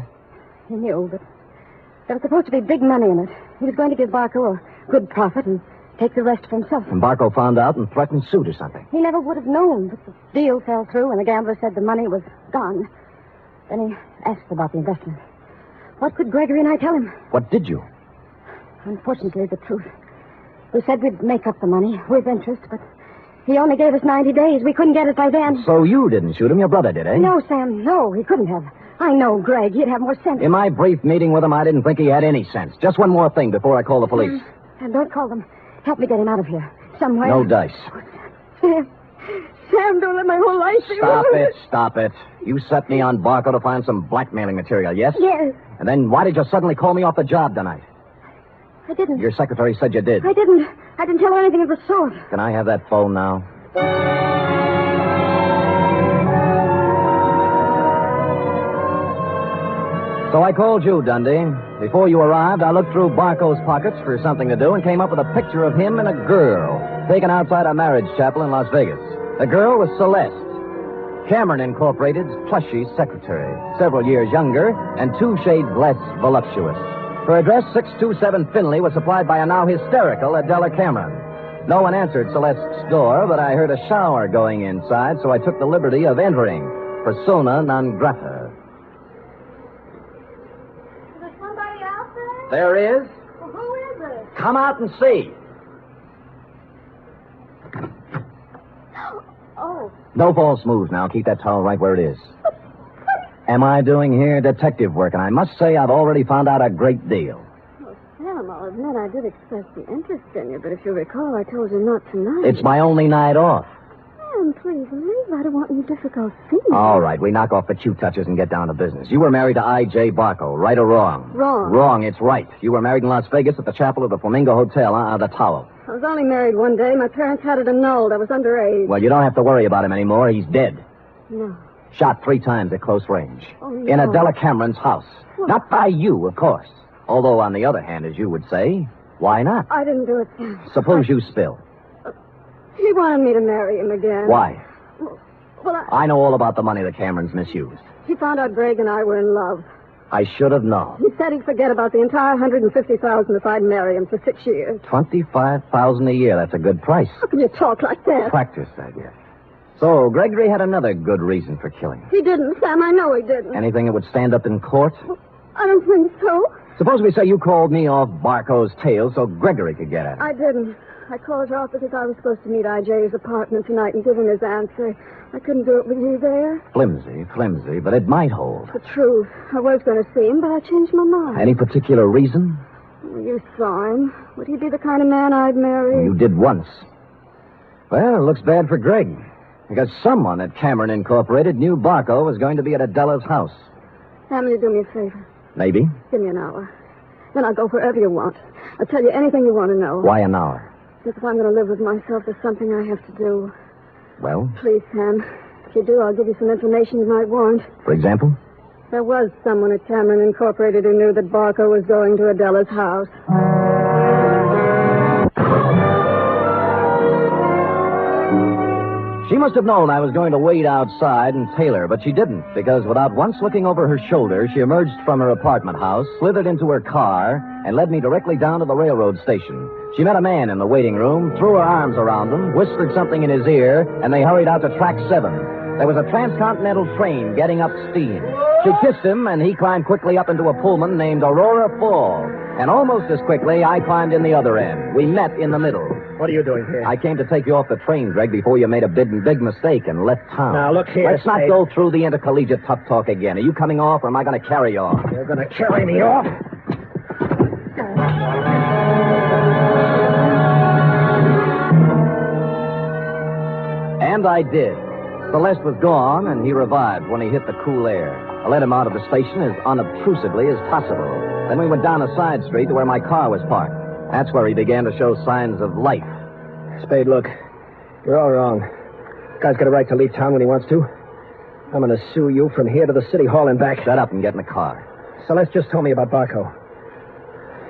He knew, but there was supposed to be big money in it. He was going to give Barco a good profit and take the rest for himself. And Barco found out and threatened suit or something. He never would have known, but the deal fell through and the gambler said the money was gone. Then he asked about the investment. What could Gregory and I tell him? What did you? Unfortunately, the truth. We said we'd make up the money with interest, but he only gave us 90 days. We couldn't get it by then. So you didn't shoot him, your brother did, eh? No, Sam, no, he couldn't have. I know Greg. He'd have more sense. In my brief meeting with him, I didn't think he had any sense. Just one more thing before I call the police. And don't call them. Help me get him out of here. Somewhere. No dice. Sam, don't let my whole life be Stop it. You set me on Barco to find some blackmailing material, yes? Yes. And then why did you suddenly call me off the job tonight? I didn't. Your secretary said you did. I didn't tell her anything of the sort. Can I have that phone now? So I called you, Dundee. Before you arrived, I looked through Barco's pockets for something to do and came up with a picture of him and a girl taken outside a marriage chapel in Las Vegas. The girl was Celeste, Cameron Incorporated's plushy secretary, several years younger and 2 shades less voluptuous. Her address, 627 Finley, was supplied by a now hysterical Adela Cameron. No one answered Celeste's door, but I heard a shower going inside, so I took the liberty of entering. Persona non grata. Is there somebody out there? There is. Well, who is it? Come out and see. Oh. No false moves now. Keep that towel right where it is. Am I doing here detective work? And I must say I've already found out a great deal. Well, Sam, I'll admit I did express some interest in you, but if you recall, I told you not tonight. It's my only night off. Sam, please leave. I don't want any difficult scenes. All right, we knock off the cute touches and get down to business. You were married to I.J. Barco, right or wrong? Wrong. Wrong, it's right. You were married in Las Vegas at the chapel of the Flamingo Hotel, the Tower. I was only married one day. My parents had it annulled. I was underage. Well, you don't have to worry about him anymore. He's dead. No. Shot 3 times at close range. Oh, In no. Adela Cameron's house. Well, Not by you, of course. Although, on the other hand, as you would say, why not? I didn't do it, Sam. Suppose you spill. He wanted me to marry him again. Why? Well, I know all about the money the Camerons misused. he found out Greg and I were in love. I should have known. He said he'd forget about the entire $150,000 if I'd marry him for 6 years. $25,000 a year. That's a good price. How can you talk like that? Practice, I guess. So, Gregory had another good reason for killing. He didn't, Sam. I know he didn't. Anything that would stand up in court? I don't think so. Suppose we say you called me off Barco's tail so Gregory could get at him. I didn't. I called you off because I was supposed to meet I.J.'s apartment tonight and give him his answer. I couldn't do it with you there. Flimsy, but it might hold. The truth. I was going to see him, but I changed my mind. Any particular reason? You saw him. Would he be the kind of man I'd marry? You did once. Well, it looks bad for Greg. Because someone at Cameron Incorporated knew Barco was going to be at Adela's house. Sam, will you do me a favor? Maybe. Give me an hour. Then I'll go wherever you want. I'll tell you anything you want to know. Why an hour? Because if I'm going to live with myself, there's something I have to do. Well? Please, Sam. If you do, I'll give you some information you might want. For example? There was someone at Cameron Incorporated who knew that Barco was going to Adela's house. She must have known I was going to wait outside and tail her, but she didn't, because without once looking over her shoulder, she emerged from her apartment house, slithered into her car, and led me directly down to the railroad station. She met a man in the waiting room, threw her arms around him, whispered something in his ear, and they hurried out to track 7. There was a transcontinental train getting up steam. She kissed him, and he climbed quickly up into a Pullman named Aurora Fall. And almost as quickly, I climbed in the other end. We met in the middle. What are you doing here? I came to take you off the train, Greg, before you made a big mistake and left town. Now, look here, Let's not Spade. go through the intercollegiate tough talk again. Are you coming off, or am I going to carry you off? You're going to carry me off? And I did. Celeste was gone, and he revived when he hit the cool air. I let him out of the station as unobtrusively as possible. Then we went down a side street to where my car was parked. That's where he began to show signs of life. Spade, look. You're all wrong. Guy's got a right to leave town when he wants to. I'm going to sue you from here to the city hall and back. Shut up and get in the car. Celeste just told me about Barco.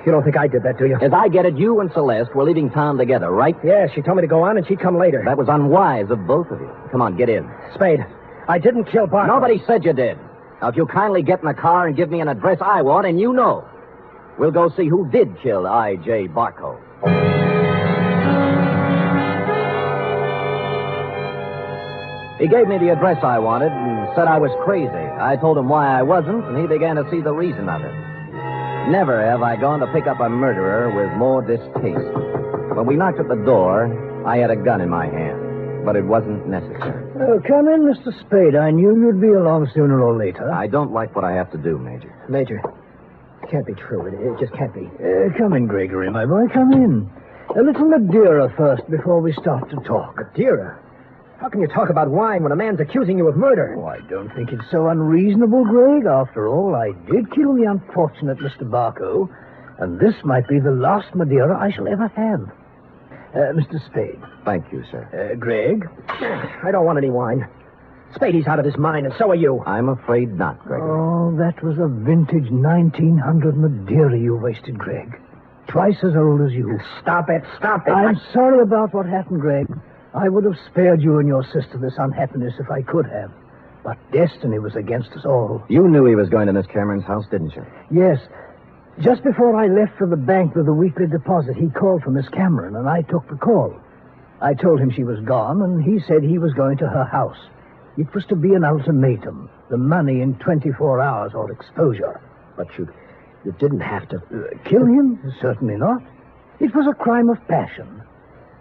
You don't think I did that, do you? As I get it, you and Celeste were leaving town together, right? Yeah, she told me to go on and she'd come later. That was unwise of both of you. Come on, get in. Spade, I didn't kill Barco. Nobody said you did. Now, if you'll kindly get in the car and give me an address I want, and you know, we'll go see who did kill I.J. Barco. He gave me the address I wanted, and said I was crazy. I told him why I wasn't, and he began to see the reason of it. Never have I gone to pick up a murderer with more distaste. When we knocked at the door, I had a gun in my hand, but it wasn't necessary. Oh, come in, Mr. Spade. I knew you'd be along sooner or later. I don't like what I have to do, Major. Major, it can't be true. It just can't be. Come in, Gregory, my boy. Come in. A little Madeira first before we start to talk. Madeira? How can you talk about wine when a man's accusing you of murder? Oh, I don't think it's so unreasonable, Greg. After all, I did kill the unfortunate Mr. Barco, and this might be the last Madeira I shall ever have. Mr. Spade. Thank you, sir. Greg? I don't want any wine. Spadey's out of his mind, and so are you. I'm afraid not, Gregory. Oh, that was a vintage 1900 Madeira you wasted, Greg. Twice as old as you. Stop it. I'm sorry about what happened, Greg. I would have spared you and your sister this unhappiness if I could have. But destiny was against us all. You knew he was going to Miss Cameron's house, didn't you? Yes. Just before I left for the bank with the weekly deposit, he called for Miss Cameron, and I took the call. I told him she was gone, and he said he was going to her house. It was to be an ultimatum. The money in 24 hours or exposure. But you didn't have to... Kill him? Certainly not. It was a crime of passion.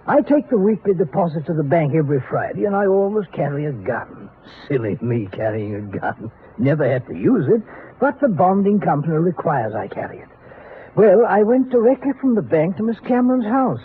I take the weekly deposit to the bank every Friday, and I always carry a gun. Silly me carrying a gun. Never had to use it, but the bonding company requires I carry it. Well, I went directly from the bank to Miss Cameron's house.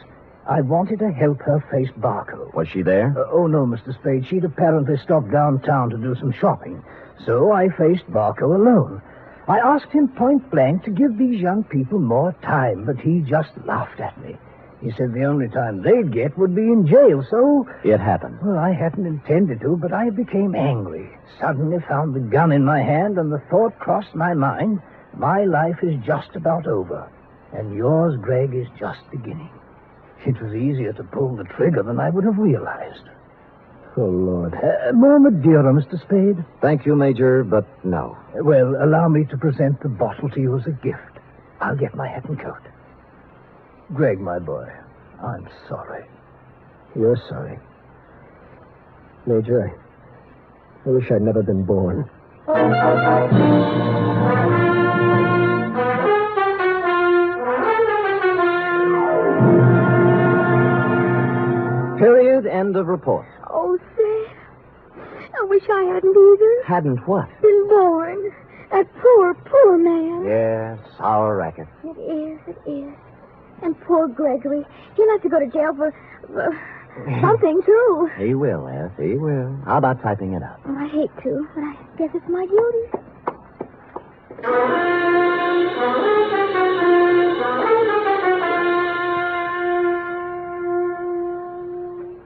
I wanted to help her face Barco. Was she there? Oh, no, Mr. Spade. She'd apparently stopped downtown to do some shopping. So I faced Barco alone. I asked him point blank to give these young people more time, but he just laughed at me. He said the only time they'd get would be in jail, so... It happened. Well, I hadn't intended to, but I became angry. Suddenly found the gun in my hand, and the thought crossed my mind, my life is just about over, and yours, Greg, is just beginning. It was easier to pull the trigger than I would have realized. Oh, Lord. More Madeira, Mr. Spade? Thank you, Major, but no. Well, allow me to present the bottle to you as a gift. I'll get my hat and coat. Greg, my boy, I'm sorry. You're sorry. Major, I wish I'd never been born. Period. End of report. Oh, Sam, I wish I hadn't either. Hadn't what? Been born. That poor man. Yes, our racket. It is. And poor Gregory. He'll have to go to jail for something, too. He will, Eth. He will. How about typing it up? Well, I hate to, but I guess it's my duty.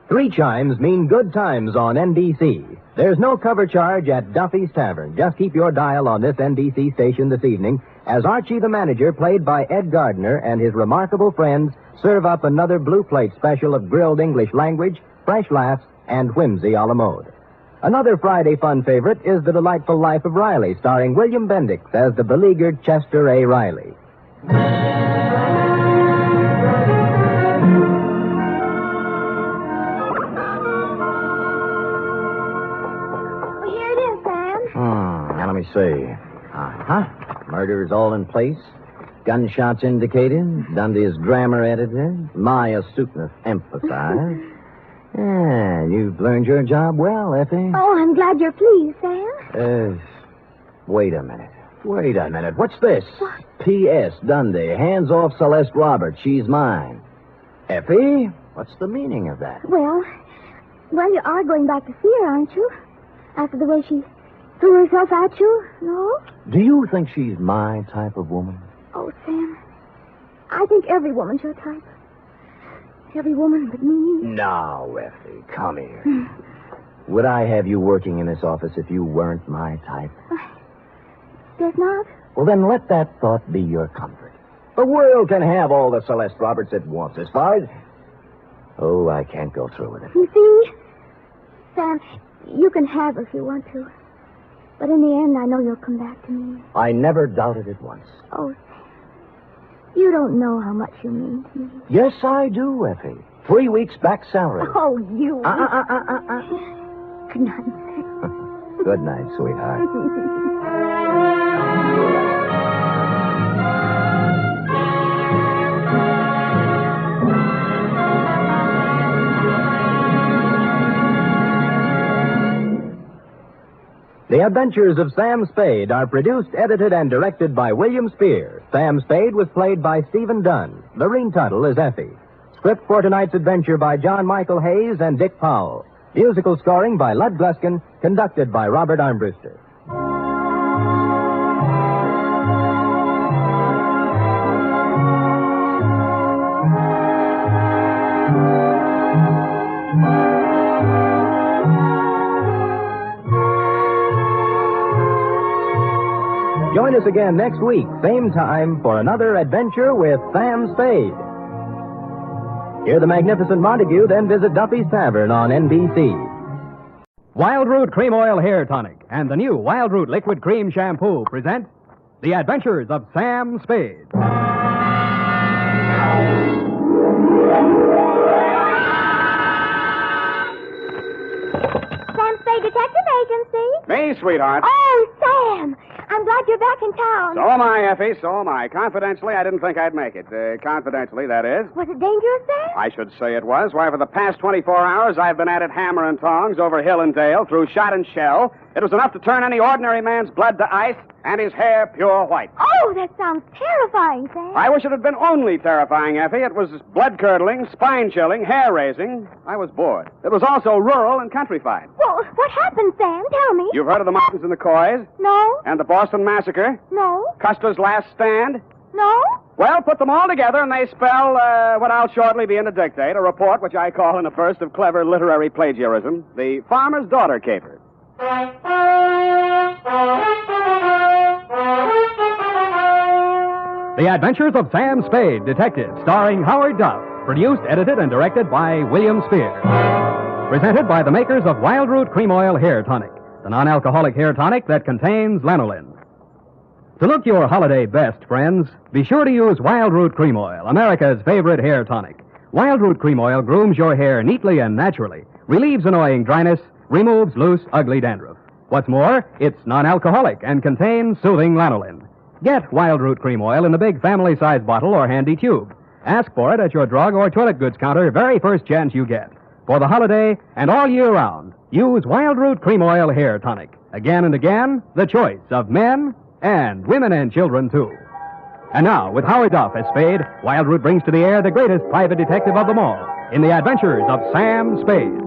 Three chimes mean good times on NBC. There's no cover charge at Duffy's Tavern. Just keep your dial on this NBC station this evening as Archie the manager, played by Ed Gardner, and his remarkable friends serve up another blue plate special of grilled English language, fresh laughs, and whimsy a la mode. Another Friday fun favorite is The Delightful Life of Riley, starring William Bendix as the beleaguered Chester A. Riley. Now, let me see. Murder's all in place. Gunshots indicated. Dundee's grammar edited. My astuteness emphasized. Yeah, you've learned your job well, Effie. Oh, I'm glad you're pleased, Sam. Wait a minute. What's this? What? P.S. Dundee, hands off Celeste Roberts. She's mine. Effie, what's the meaning of that? Well, you are going back to see her, aren't you? After the way she threw herself at you, no? Do you think she's my type of woman? Oh, Sam, I think every woman's your type. Every woman but me. Now, Effie, come here. Would I have you working in this office if you weren't my type? Guess not. Well, then let that thought be your comfort. The world can have all the Celeste Roberts it wants as far as... Oh, I can't go through with it. You see, Sam, you can have her if you want to. But in the end, I know you'll come back to me. I never doubted it once. Oh, Sam, you don't know how much you mean to me. Yes, I do, Effie. 3 weeks back salary. Oh, you. Good night, Sam. Good night, sweetheart. The Adventures of Sam Spade are produced, edited, and directed by William Spear. Sam Spade was played by Stephen Dunn. Lorene Tuttle is Effie. Script for tonight's adventure by John Michael Hayes and Dick Powell. Musical scoring by Lud Gluskin, conducted by Robert Armbruster. Join us again next week, same time, for another adventure with Sam Spade. Hear the magnificent Montague, then visit Duffy's Tavern on NBC. Wild Root Cream Oil Hair Tonic and the new Wild Root Liquid Cream Shampoo present The Adventures of Sam Spade. Sam Spade Detective Agency. Me, sweetheart. Oh, Sam! I'm glad you're back in town. So am I, Effie, so am I. Confidentially, I didn't think I'd make it. Confidentially, that is. Was it dangerous, Sam? I should say it was. Why, for the past 24 hours, I've been at it hammer and tongs over hill and dale, through shot and shell. It was enough to turn any ordinary man's blood to ice and his hair pure white. Oh, that sounds terrifying, Sam. I wish it had been only terrifying, Effie. It was blood-curdling, spine-chilling, hair-raising. I was bored. It was also rural and countrified. Well, what happened, Sam? Tell me. You've heard of the Mountains and the Coys? No. And the Boston Massacre? No. Custer's Last Stand? No. Well, put them all together and they spell what I'll shortly be in a dictate, a report which I call in a burst of clever literary plagiarism, The Farmer's Daughter Caper. The Adventures of Sam Spade, Detective, starring Howard Duff. Produced, edited, and directed by William Spear. Presented by the makers of Wild Root Cream Oil Hair Tonic, the non-alcoholic hair tonic that contains lanolin. To look your holiday best, friends, be sure to use Wild Root Cream Oil, America's favorite hair tonic. Wild Root Cream Oil grooms your hair neatly and naturally, relieves annoying dryness, removes loose, ugly dandruff. What's more, it's non-alcoholic and contains soothing lanolin. Get Wild Root Cream Oil in the big family-size bottle or handy tube. Ask for it at your drug or toilet goods counter very first chance you get. For the holiday and all year round, use Wild Root Cream Oil Hair Tonic. Again and again, the choice of men and women and children, too. And now, with Howard Duff as Spade, Wild Root brings to the air the greatest private detective of them all in The Adventures of Sam Spade.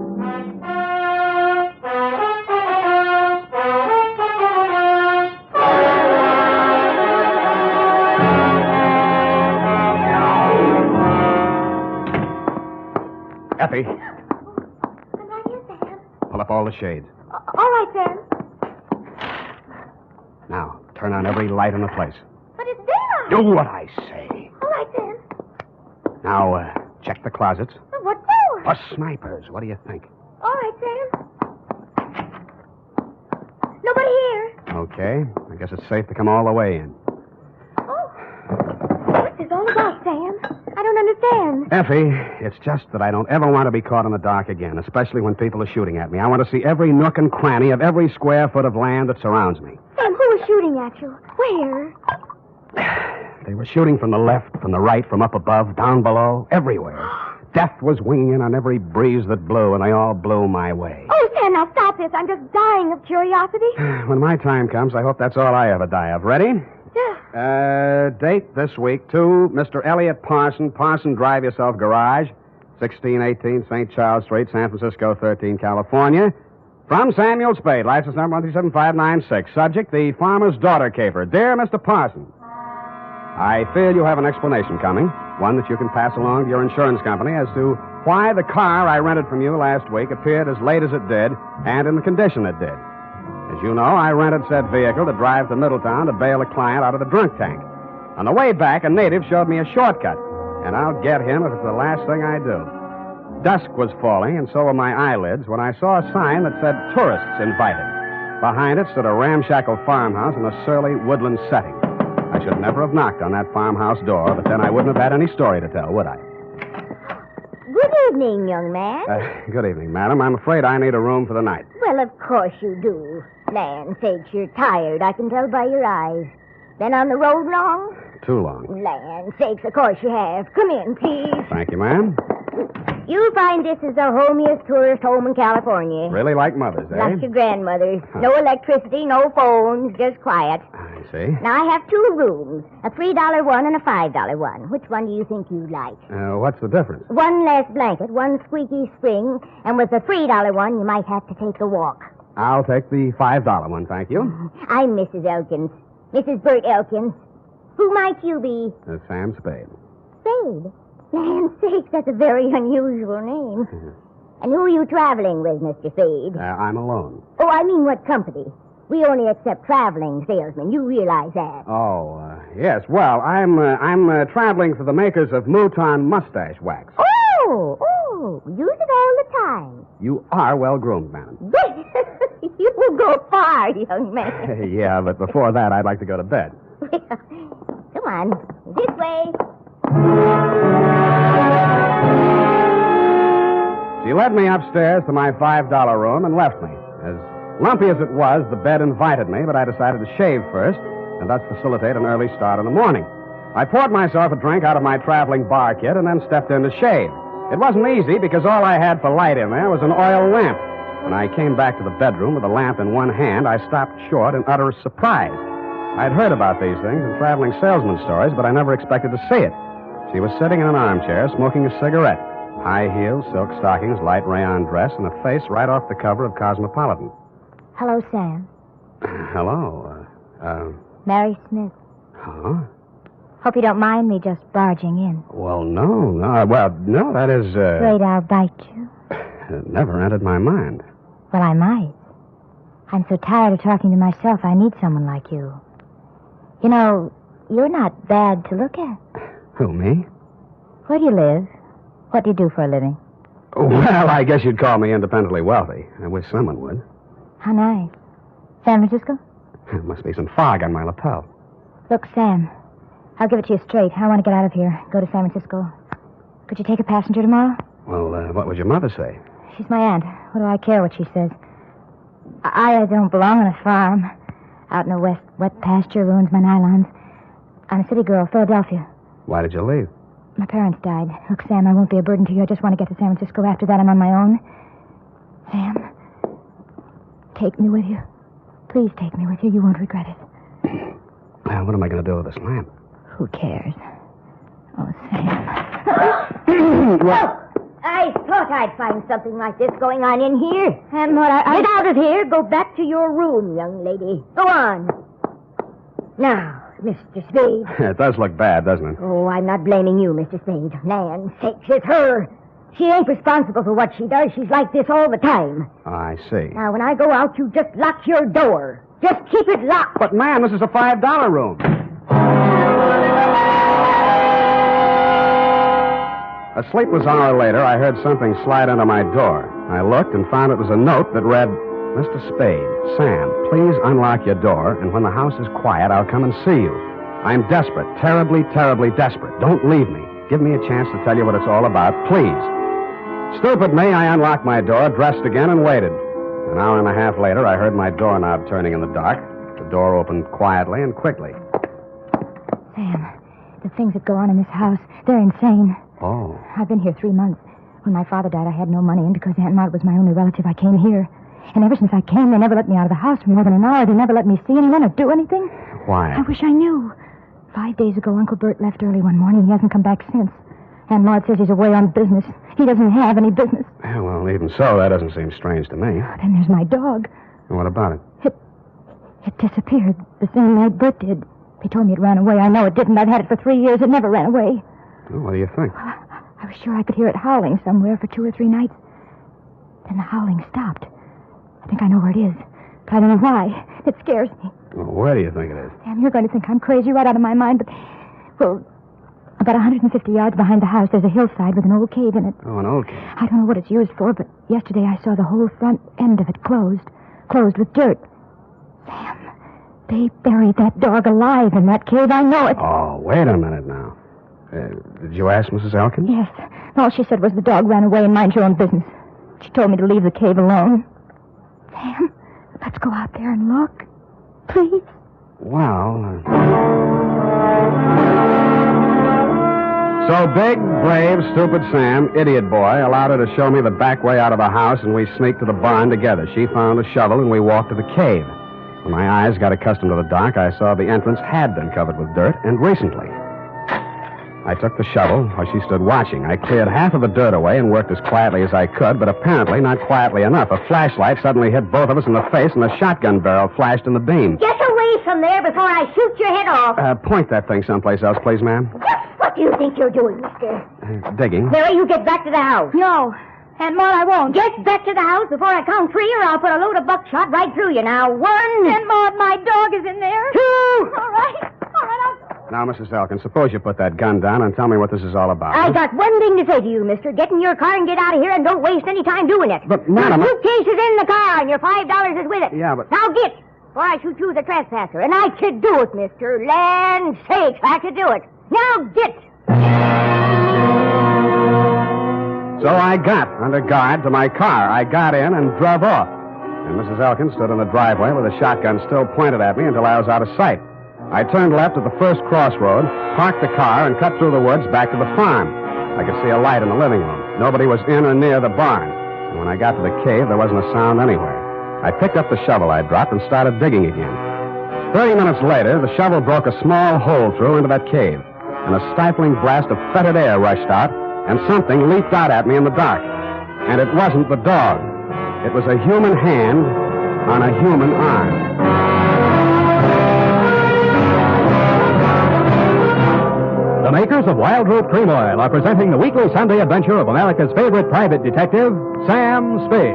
Effie, I'm right here, Sam. pull up all the shades. All right, Sam. Now, turn on every light in the place. But it's daylight. Do what I say. All right, Sam. Now, check the closets. But what for? For snipers. What do you think? All right, Sam. Nobody here. Okay. I guess it's safe to come all the way in. What's this all about, Sam? I don't understand. Effie, it's just that I don't ever want to be caught in the dark again, especially when people are shooting at me. I want to see every nook and cranny of every square foot of land that surrounds me. Sam, who was shooting at you? Where? They were shooting from the left, from the right, from up above, down below, everywhere. Death was winging in on every breeze that blew, and they all blew my way. Oh, Sam, now stop this. I'm just dying of curiosity. When my time comes, I hope that's all I ever die of. Ready? Yeah. Date this week, to Mr. Elliot Parson, Parson Drive Yourself Garage, 1618 St. Charles Street, San Francisco, 13, California. From Samuel Spade, license number 137596. Subject, the farmer's daughter caper. Dear Mr. Parson, I fear you have an explanation coming, one that you can pass along to your insurance company as to why the car I rented from you last week appeared as late as it did and in the condition it did. As you know, I rented said vehicle to drive to Middletown to bail a client out of the drunk tank. On the way back, a native showed me a shortcut, and I'll get him if it's the last thing I do. Dusk was falling, and so were my eyelids, when I saw a sign that said tourists invited. Behind it stood a ramshackle farmhouse in a surly woodland setting. I should never have knocked on that farmhouse door, but then I wouldn't have had any story to tell, would I? Good evening, young man. Good evening, madam. I'm afraid I need a room for the night. Well, of course you do. Land sakes, you're tired. I can tell by your eyes. Been on the road long? Too long. Land sakes, of course you have. Come in, please. Thank you, ma'am. You'll find this is the homiest tourist home in California. Really like mothers, eh? Like your grandmother's. No electricity, no phones, just quiet. I see. Now, I have 2 rooms, a $3 one and a $5 one. Which one do you think you'd like? What's the difference? One less blanket, one squeaky spring, and with the $3 one, you might have to take a walk. I'll take the $5 one, thank you. I'm Mrs. Elkins. Mrs. Bert Elkins. Who might you be? Sam Spade. Spade? Land's sakes, that's a very unusual name. And who are you traveling with, Mr. Spade? I'm alone. Oh, I mean what company? We only accept traveling salesmen. You realize that. Oh, yes. Well, I'm traveling for the makers of Mouton mustache wax. Oh, use it all the time. You are well-groomed, madam. You will go far, young man. Yeah, but before that, I'd like to go to bed. Come on, this way. She led me upstairs to my $5 room and left me. As lumpy as it was, the bed invited me, but I decided to shave first and thus facilitate an early start in the morning. I poured myself a drink out of my traveling bar kit and then stepped in to shave. It wasn't easy because all I had for light in there was an oil lamp. When I came back to the bedroom with the lamp in one hand, I stopped short in utter surprise. I'd heard about these things in traveling salesman stories, but I never expected to see it. She was sitting in an armchair, smoking a cigarette. High heels, silk stockings, light rayon dress, and a face right off the cover of Cosmopolitan. Hello, Sam. Hello. Mary Smith. Huh? Hope you don't mind me just barging in. Well, no. That is, Afraid I'll bite you? It never entered my mind. Well, I might. I'm so tired of talking to myself, I need someone like you. You know, you're not bad to look at. Who, me? Where do you live? What do you do for a living? Well, I guess you'd call me independently wealthy. I wish someone would. How nice. San Francisco? There must be some fog on my lapel. Look, Sam, I'll give it to you straight. I want to get out of here, go to San Francisco. Could you take a passenger tomorrow? Well, what would your mother say? She's my aunt. What do I care what she says? I don't belong on a farm. Out in the west, wet pasture ruins my nylons. I'm a city girl, Philadelphia. Why did you leave? My parents died. Look, Sam, I won't be a burden to you. I just want to get to San Francisco. After that, I'm on my own. Sam, take me with you. Please take me with you. You won't regret it. Well, what am I going to do with this lamp? Who cares? Oh, Sam. Well, I thought I'd find something like this going on in here. And what Get out of here. Go back to your room, young lady. Go on. Now, Mr. Spade. It does look bad, doesn't it? Oh, I'm not blaming you, Mr. Spade. Land's sakes, it's her. She ain't responsible for what she does. She's like this all the time. I see. Now, when I go out, you just lock your door. Just keep it locked. But, ma'am, this is a $5 room. A sleepless hour later, I heard something slide under my door. I looked and found it was a note that read, Mr. Spade, Sam, please unlock your door, and when the house is quiet, I'll come and see you. I'm desperate, terribly, terribly desperate. Don't leave me. Give me a chance to tell you what it's all about, please. Stupid me, I unlocked my door, dressed again, and waited. An hour and a half later, I heard my doorknob turning in the dark. The door opened quietly and quickly. Sam, the things that go on in this house, they're insane. Oh. I've been here 3 months. When my father died, I had no money, and because Aunt Maud was my only relative, I came here. And ever since I came, they never let me out of the house for more than an hour. They never let me see anyone or do anything. Why? I wish I knew. 5 days ago, Uncle Bert left early one morning. He hasn't come back since. Aunt Maud says he's away on business. He doesn't have any business. Yeah, well, even so, that doesn't seem strange to me. Then there's my dog. And what about it? It disappeared the same night Bert did. They told me it ran away. I know it didn't. I've had it for 3 years. It never ran away. Well, what do you think? I was sure I could hear it howling somewhere for 2 or 3 nights. Then the howling stopped. I think I know where it is. But I don't know why. It scares me. Well, where do you think it is? Sam, you're going to think I'm crazy right out of my mind, but... Well, about 150 yards behind the house, there's a hillside with an old cave in it. Oh, an old cave. I don't know what it's used for, but yesterday I saw the whole front end of it closed. Closed with dirt. Sam, they buried that dog alive in that cave. I know it. Oh, wait a minute now. Did you ask Mrs. Elkins? Yes. All she said was the dog ran away and mind your own business. She told me to leave the cave alone. Sam, Let's go out there and look. Please. Well... So big, brave, stupid Sam, idiot boy, allowed her to show me the back way out of the house, and we sneaked to the barn together. She found a shovel, and we walked to the cave. When my eyes got accustomed to the dark, I saw the entrance had been covered with dirt, and recently. I took the shovel while she stood watching. I cleared half of the dirt away and worked as quietly as I could, but apparently not quietly enough. A flashlight suddenly hit both of us in the face, and a shotgun barrel flashed in the beam. Get away from there before I shoot your head off. Point that thing someplace else, please, ma'am. What do you think you're doing, mister? Digging. Mary, you get back to the house. No. Aunt Maud, I won't. Get back to the house before I count 3, or I'll put a load of buckshot right through you. Now, 1. Aunt Maud, my dog is in there. 2. All right. Now, Mrs. Elkin, suppose you put that gun down and tell me what this is all about. I got one thing to say to you, mister. Get in your car and get out of here, and don't waste any time doing it. But, madam... Your suitcase is in the car, and your $5 is with it. Yeah, but... Now get, before I shoot you as a trespasser. And I could do it, mister. Land sakes, I could do it. Now get. So I got under guard to my car. I got in and drove off. And Mrs. Elkin stood in the driveway with a shotgun still pointed at me until I was out of sight. I turned left at the first crossroad, parked the car, and cut through the woods back to the farm. I could see a light in the living room. Nobody was in or near the barn. And when I got to the cave, there wasn't a sound anywhere. I picked up the shovel I dropped and started digging again. 30 minutes later, the shovel broke a small hole through into that cave, and a stifling blast of fetid air rushed out, and something leaped out at me in the dark. And it wasn't the dog. It was a human hand on a human arm. The makers of Wild Root Cream Oil are presenting the weekly Sunday adventure of America's favorite private detective, Sam Spade.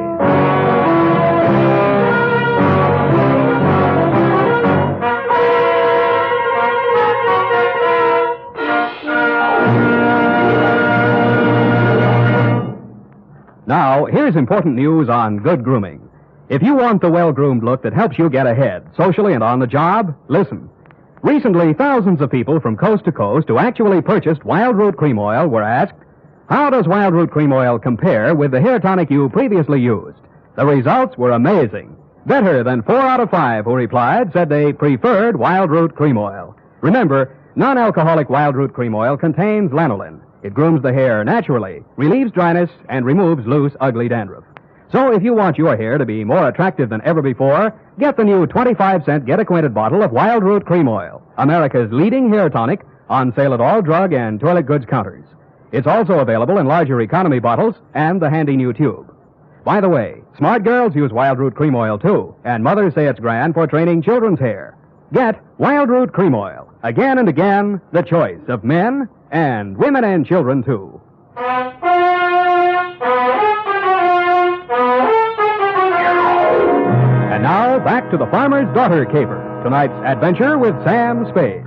Now, here's important news on good grooming. If you want the well-groomed look that helps you get ahead, socially and on the job, listen. Recently, thousands of people from coast to coast who actually purchased Wild Root Cream Oil were asked, how does Wild Root Cream Oil compare with the hair tonic you previously used? The results were amazing. Better than 4 out of 5 who replied said they preferred Wild Root Cream Oil. Remember, non-alcoholic Wild Root Cream Oil contains lanolin. It grooms the hair naturally, relieves dryness, and removes loose, ugly dandruff. So if you want your hair to be more attractive than ever before, get the new 25-cent get-acquainted bottle of Wild Root Cream Oil, America's leading hair tonic, on sale at all drug and toilet goods counters. It's also available in larger economy bottles and the handy new tube. By the way, smart girls use Wild Root Cream Oil, too, and mothers say it's grand for training children's hair. Get Wild Root Cream Oil. Again and again, the choice of men and women and children, too. And now, back to the Farmer's Daughter Caper. Tonight's adventure with Sam Spade.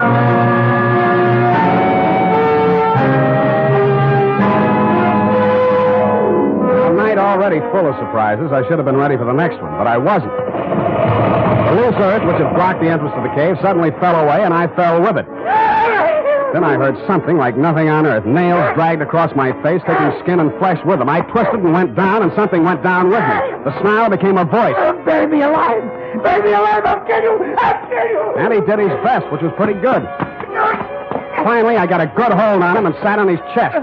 A night already full of surprises. I should have been ready for the next one, but I wasn't. The loose earth, which had blocked the entrance to the cave, suddenly fell away, and I fell with it. Then I heard something like nothing on earth. Nails dragged across my face, taking skin and flesh with them. I twisted and went down, and something went down with me. The snarl became a voice. Bury me alive! Bury me alive! I'll kill you! I'll kill you! And he did his best, which was pretty good. Finally, I got a good hold on him and sat on his chest.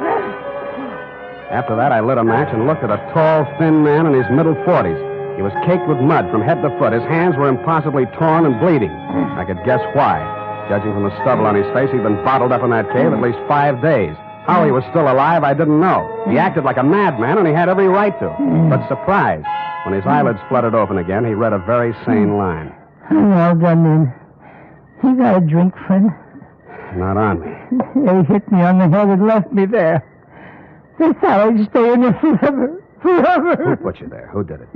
After that, I lit a match and looked at a tall, thin man in his middle 40s. He was caked with mud from head to foot. His hands were impossibly torn and bleeding. I could guess why. Judging from the stubble on his face, he'd been bottled up in that cave at least 5 days. How he was still alive, I didn't know. He acted like a madman, and he had every right to. But surprise, when his eyelids fluttered open again, he read a very sane line. I'm all done in. You got a drink, friend? Not on me. They hit me on the head and left me there. They thought I'd stay in there forever. Forever. Who put you there? Who did it?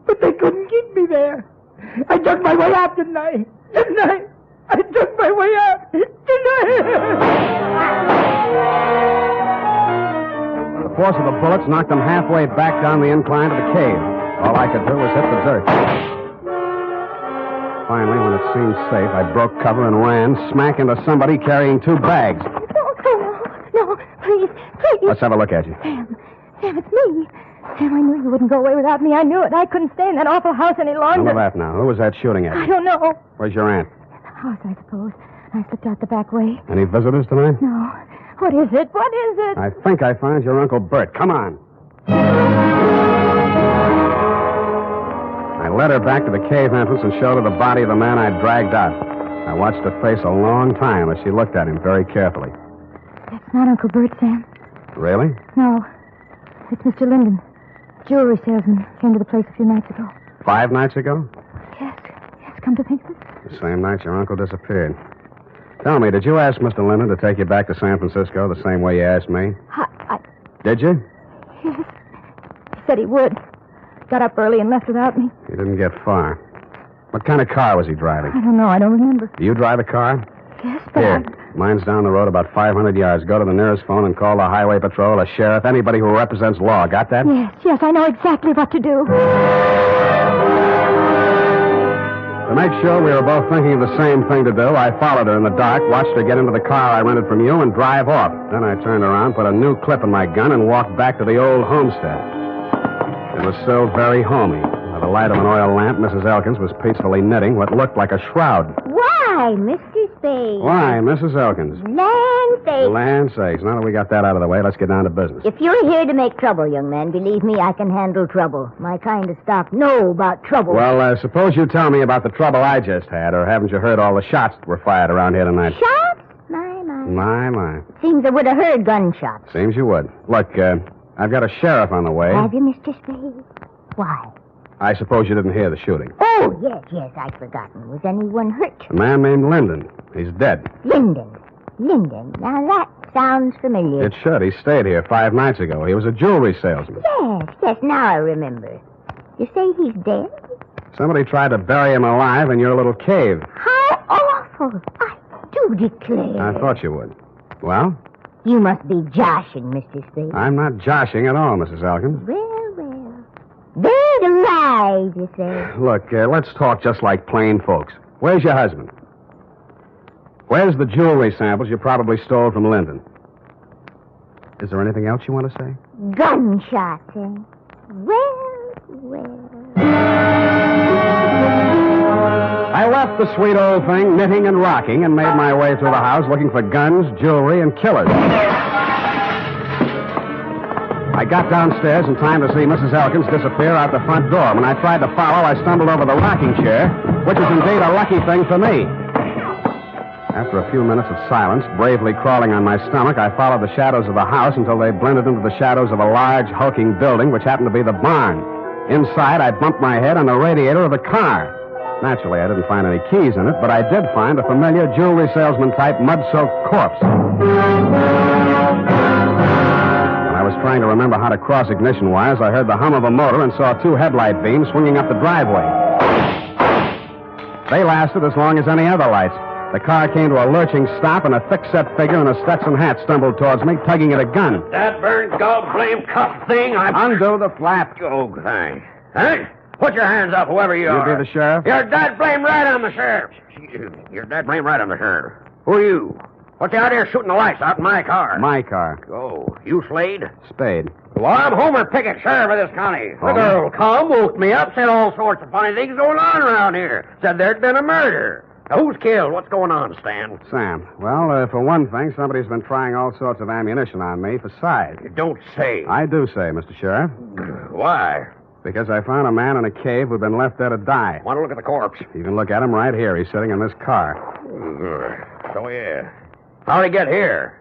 But they couldn't keep me there. I dug my way out, didn't I? Didn't I? I took my way out, didn't I? The force of the bullets knocked them halfway back down the incline to the cave. All I could do was hit the dirt. Finally, when it seemed safe, I broke cover and ran smack into somebody carrying 2 bags. No, please. Let's have a look at you. Sam, it's me. Sam, I knew you wouldn't go away without me. I knew it. I couldn't stay in that awful house any longer. None of that now. Who was that shooting at? I don't know. Where's your aunt? In the house, I suppose. I slipped out the back way. Any visitors tonight? No. What is it? What is it? I think I found your Uncle Bert. Come on. I led her back to the cave entrance and showed her the body of the man I'd dragged out. I watched her face a long time as she looked at him very carefully. That's not Uncle Bert, Sam. Really? No. It's Mr. Linden. Jewelry salesman. Came to the place a few nights ago. 5 nights ago? Yes, come to think of it. The same night your uncle disappeared. Tell me, did you ask Mr. Linden to take you back to San Francisco the same way you asked me? Did you? Yes. He said he would. Got up early and left without me. He didn't get far. What kind of car was he driving? I don't know. I don't remember. Do you drive a car? Yes, but Here. Mine's down the road about 500 yards. Go to the nearest phone and call the highway patrol, a sheriff, anybody who represents law. Got that? Yes, I know exactly what to do. To make sure we were both thinking of the same thing to do, I followed her in the dark, watched her get into the car I rented from you, and drive off. Then I turned around, put a new clip in my gun, and walked back to the old homestead. It was still very homey. By the light of an oil lamp, Mrs. Elkins was peacefully knitting what looked like a shroud. Why, Mr. Spade? Why, Mrs. Elkins? Land sakes. Land sakes. Now that we got that out of the way, let's get down to business. If you're here to make trouble, young man, believe me, I can handle trouble. My kind of stock know about trouble. Well, suppose you tell me about the trouble I just had, or haven't you heard all the shots that were fired around here tonight? Shots? My. Seems I would have heard gunshots. Seems you would. Look, I've got a sheriff on the way. Have you, Mr. Spade? Why? I suppose you didn't hear the shooting. Oh, yes, I'd forgotten. Was anyone hurt? A man named Linden. He's dead. Linden. Now that sounds familiar. It should. He stayed here 5 nights ago. He was a jewelry salesman. Yes, now I remember. You say he's dead? Somebody tried to bury him alive in your little cave. How awful. I do declare. I thought you would. Well? You must be joshing, Mr. Spade. I'm not joshing at all, Mrs. Elkins. Well. Bird alive, you say. Look, let's talk just like plain folks. Where's your husband? Where's the jewelry samples you probably stole from Linden? Is there anything else you want to say? Gunshots, eh? Well. I left the sweet old thing knitting and rocking and made my way through the house looking for guns, jewelry, and killers. I got downstairs in time to see Mrs. Elkins disappear out the front door. When I tried to follow, I stumbled over the rocking chair, which was indeed a lucky thing for me. After a few minutes of silence, bravely crawling on my stomach, I followed the shadows of the house until they blended into the shadows of a large, hulking building, which happened to be the barn. Inside, I bumped my head on the radiator of the car. Naturally, I didn't find any keys in it, but I did find a familiar jewelry salesman-type mud-soaked corpse. When I was trying to remember how to cross ignition wires, I heard the hum of a motor and saw 2 headlight beams swinging up the driveway. They lasted as long as any other lights. The car came to a lurching stop, and a thick-set figure in a Stetson hat stumbled towards me, tugging at a gun. That burned gall-blame cuff thing, Undo the flap. Oh, thanks. Huh? Put your hands up, whoever you are. You be the sheriff? You're dead blame right on the sheriff. You're dead blame right on the sheriff. Who are you? What's you out here shooting the lights out in my car? My car. Oh, you Slade? Spade. Well, I'm Homer Pickett, sheriff of this county. Homer? The girl come, woke me up, said all sorts of funny things going on around here. Said there'd been a murder. Now, who's killed? What's going on, Stan? Sam. Well, for one thing, somebody's been trying all sorts of ammunition on me for size. You don't say. I do say, Mr. Sheriff. Why? Because I found a man in a cave who'd been left there to die. Want to look at the corpse? You can look at him right here. He's sitting in this car. So, yeah. How'd he get here?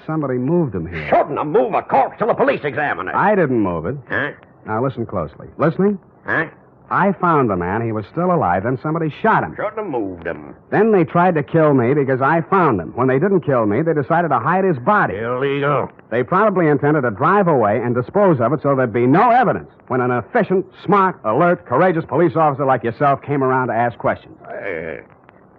Somebody moved him here. Shouldn't have moved a corpse till the police examine it. I didn't move it. Huh? Now, listen closely. Listening? Huh? I found the man. He was still alive. Then somebody shot him. Shouldn't have moved him. Then they tried to kill me because I found him. When they didn't kill me, they decided to hide his body. Illegal. They probably intended to drive away and dispose of it so there'd be no evidence when an efficient, smart, alert, courageous police officer like yourself came around to ask questions.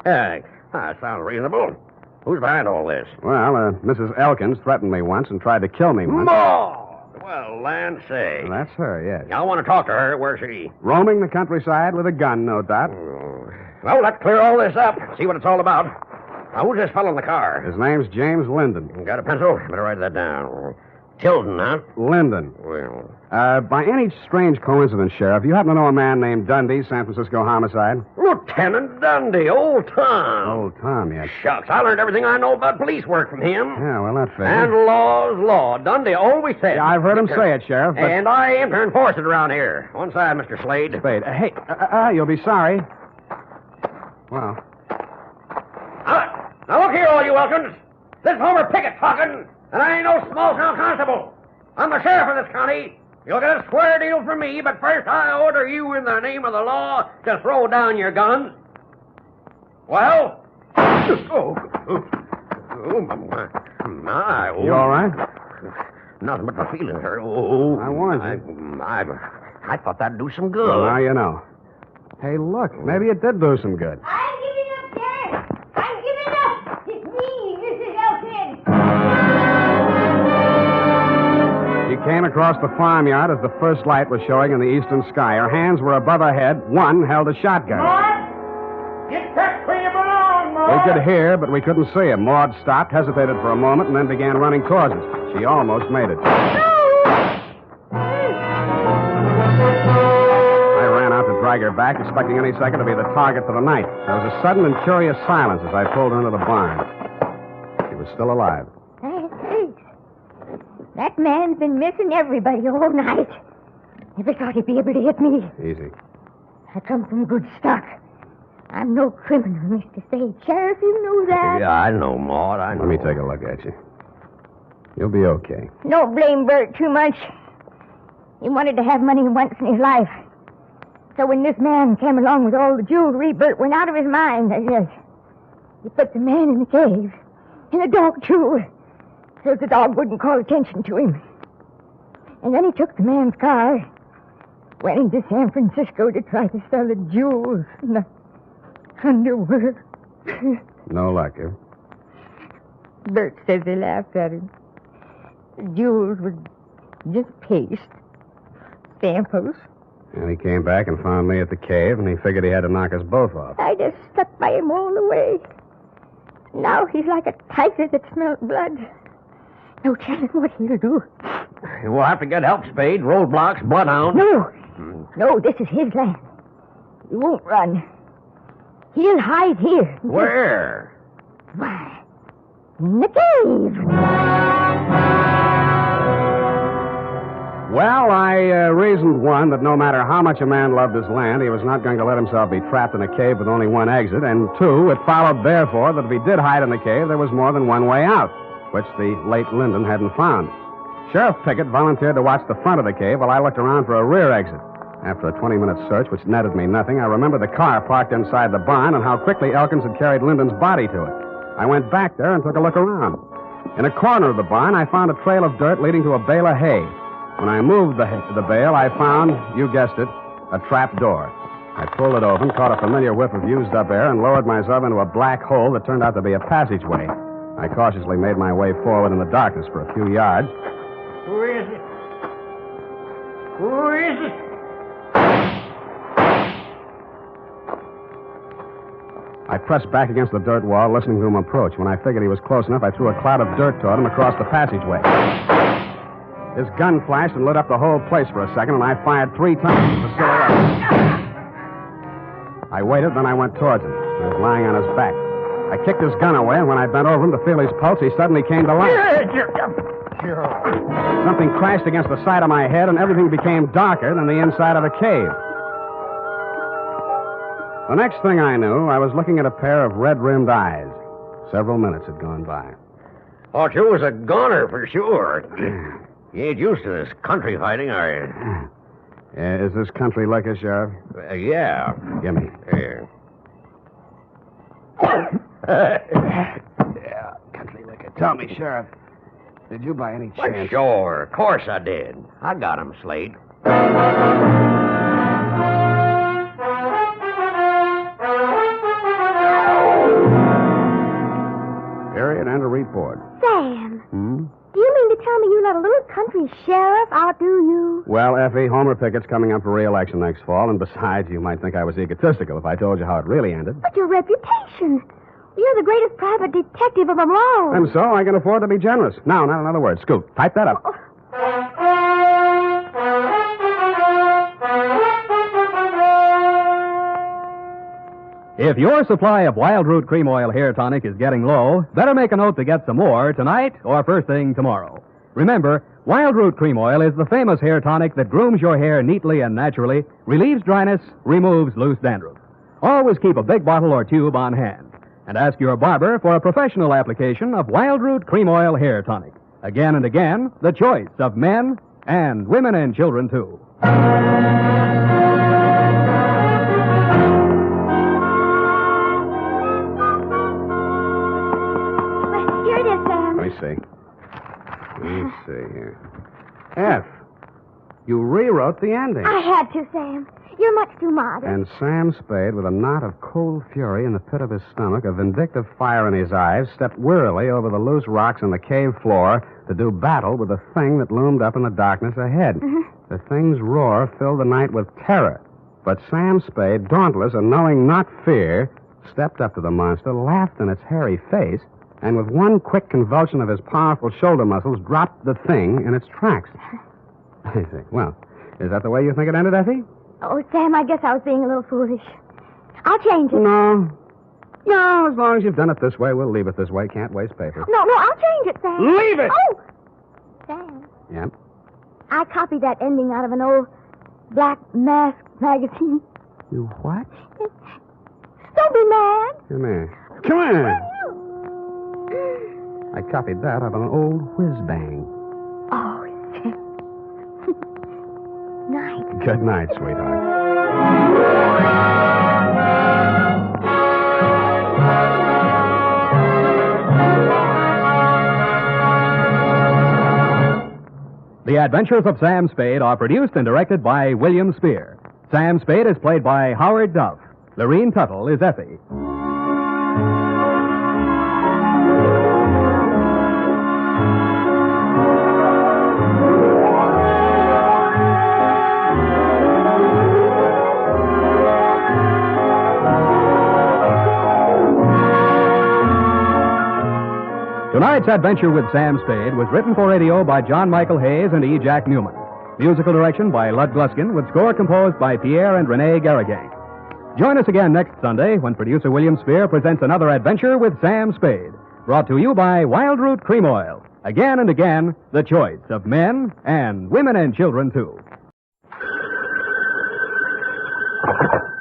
That sounds reasonable. Who's behind all this? Well, Mrs. Elkins threatened me once and tried to kill me once. More! Well, land say. Well, that's her, yes. I want to talk to her. Where's she? Roaming the countryside with a gun, no doubt. Well, let's clear all this up. See what it's all about. Now, who's this fellow in the car? His name's James Linden. Got a pencil? Better write that down. Tilden, huh? Linden. Well, By any strange coincidence, Sheriff, you happen to know a man named Dundee, San Francisco homicide? Lieutenant Dundee, old Tom. Old Tom, yes. Shucks, I learned everything I know about police work from him. Yeah, well, that figures. And law's law. Dundee always said. Yeah, I've heard him say it, Sheriff. But... And I am to enforce it around here. One side, Mr. Slade. Spade. Hey, you'll be sorry. Well. Now look here, all you Elkins. This is Homer Pickett talking, and I ain't no small-town constable. I'm the sheriff of this county. You'll get a square deal from me, but first I order you in the name of the law to throw down your guns. Well? My. You all right? Nothing but my feelings hurt. Oh, I warned you. I thought that'd do some good. Well, now you know. Hey, look, maybe it did do some good. I'm giving up, Sheriff. I'm giving up. It's me, Mrs. Elkins. She came across the farmyard as the first light was showing in the eastern sky. Her hands were above her head. One held a shotgun. Get back where you belong, We could hear, but we couldn't see him. Maud stopped, hesitated for a moment, and then began running towards us. She almost made it. I ran out to drag her back, expecting any second to be the target for the night. There was a sudden and curious silence as I pulled her into the barn. She was still alive. That man's been missing everybody all night. Never thought he'd be able to hit me. Easy. I come from good stock. I'm no criminal, Mr. Spade. Sheriff, you know that. Yeah, I know, Maud. I know. Let me take a look at you. You'll be okay. No blame Bert too much. He wanted to have money once in his life. So when this man came along with all the jewelry, Bert went out of his mind, I guess. He put the man in the cave. And the dog, too. So the dog wouldn't call attention to him. And then he took the man's car, went into San Francisco to try to sell the jewels and the underwear. No luck, eh? Bert says they laughed at him. The jewels were just paste, samples. And he came back and found me at the cave, and he figured he had to knock us both off. I just stuck by him all the way. Now he's like a tiger that smelled blood. No telling what he'll do. We'll have to get help, Spade. Roadblocks, bloodhounds. No, this is his land. He won't run. He'll hide here. Where? Why, in the cave. Well, I reasoned, one, that no matter how much a man loved his land, he was not going to let himself be trapped in a cave with only one exit. And two, it followed, therefore, that if he did hide in the cave, there was more than one way out, which the late Linden hadn't found. Sheriff Pickett volunteered to watch the front of the cave while I looked around for a rear exit. After a 20-minute search, which netted me nothing, I remembered the car parked inside the barn and how quickly Elkins had carried Linden's body to it. I went back there and took a look around. In a corner of the barn, I found a trail of dirt leading to a bale of hay. When I moved the bale, I found, you guessed it, a trap door. I pulled it open, caught a familiar whiff of used-up air, and lowered myself into a black hole that turned out to be a passageway. I cautiously made my way forward in the darkness for a few yards. Who is it? Who is it? I pressed back against the dirt wall, listening to him approach. When I figured he was close enough, I threw a cloud of dirt toward him across the passageway. His gun flashed and lit up the whole place for a second, and I fired 3 times at the silhouette. I waited, then I went towards him. He was lying on his back. I kicked his gun away, and when I bent over him to feel his pulse, he suddenly came to life. Something crashed against the side of my head, and everything became darker than the inside of a cave. The next thing I knew, I was looking at a pair of red-rimmed eyes. Several minutes had gone by. Thought you was a goner for sure. You ain't used to this country fighting, are you? Is this country liquor, Sheriff? Yeah. Give me. Here. Yeah, country liquor. Tell me, Sheriff, did you by any chance... Well, sure. Of course I did. I got him, Slade. Period and a report. Sam. Do you mean to tell me you let a little country sheriff outdo you? Well, Effie, Homer Pickett's coming up for re-election next fall, and besides, you might think I was egotistical if I told you how it really ended. But your reputation. You're the greatest private detective of them all. And so I can afford to be generous. Now, not another word. Scoot, type that up. If your supply of Wild Root Cream Oil Hair Tonic is getting low, better make a note to get some more tonight or first thing tomorrow. Remember, Wild Root Cream Oil is the famous hair tonic that grooms your hair neatly and naturally, relieves dryness, removes loose dandruff. Always keep a big bottle or tube on hand. And ask your barber for a professional application of Wild Root Cream Oil Hair Tonic. Again and again, the choice of men and women and children, too. Let me see here. F. You rewrote the ending. I had to, Sam. You're much too modest. And Sam Spade, with a knot of cold fury in the pit of his stomach, a vindictive fire in his eyes, stepped wearily over the loose rocks on the cave floor to do battle with the thing that loomed up in the darkness ahead. Mm-hmm. The thing's roar filled the night with terror. But Sam Spade, dauntless and knowing not fear, stepped up to the monster, laughed in its hairy face, and with one quick convulsion of his powerful shoulder muscles, dropped the thing in its tracks. I see. Well, is that the way you think it ended, Effie? Oh, Sam, I guess I was being a little foolish. I'll change it. No, as long as you've done it this way, we'll leave it this way. Can't waste paper. No, I'll change it, Sam. Leave it! Oh! Sam. Yep. I copied that ending out of an old Black Mask magazine. You what? Don't be mad. Come here. Come here. I copied that out of an old whiz-bang. Oh, night. Good night, sweetheart. The Adventures of Sam Spade are produced and directed by William Spear. Sam Spade is played by Howard Duff. Lorene Tuttle is Effie. Tonight's adventure with Sam Spade was written for radio by John Michael Hayes and E. Jack Newman. Musical direction by Lud Gluskin, with score composed by Pierre and Renee Garrigang. Join us again next Sunday when producer William Spear presents another adventure with Sam Spade, brought to you by Wild Root Cream Oil. Again and again, the choice of men and women and children, too.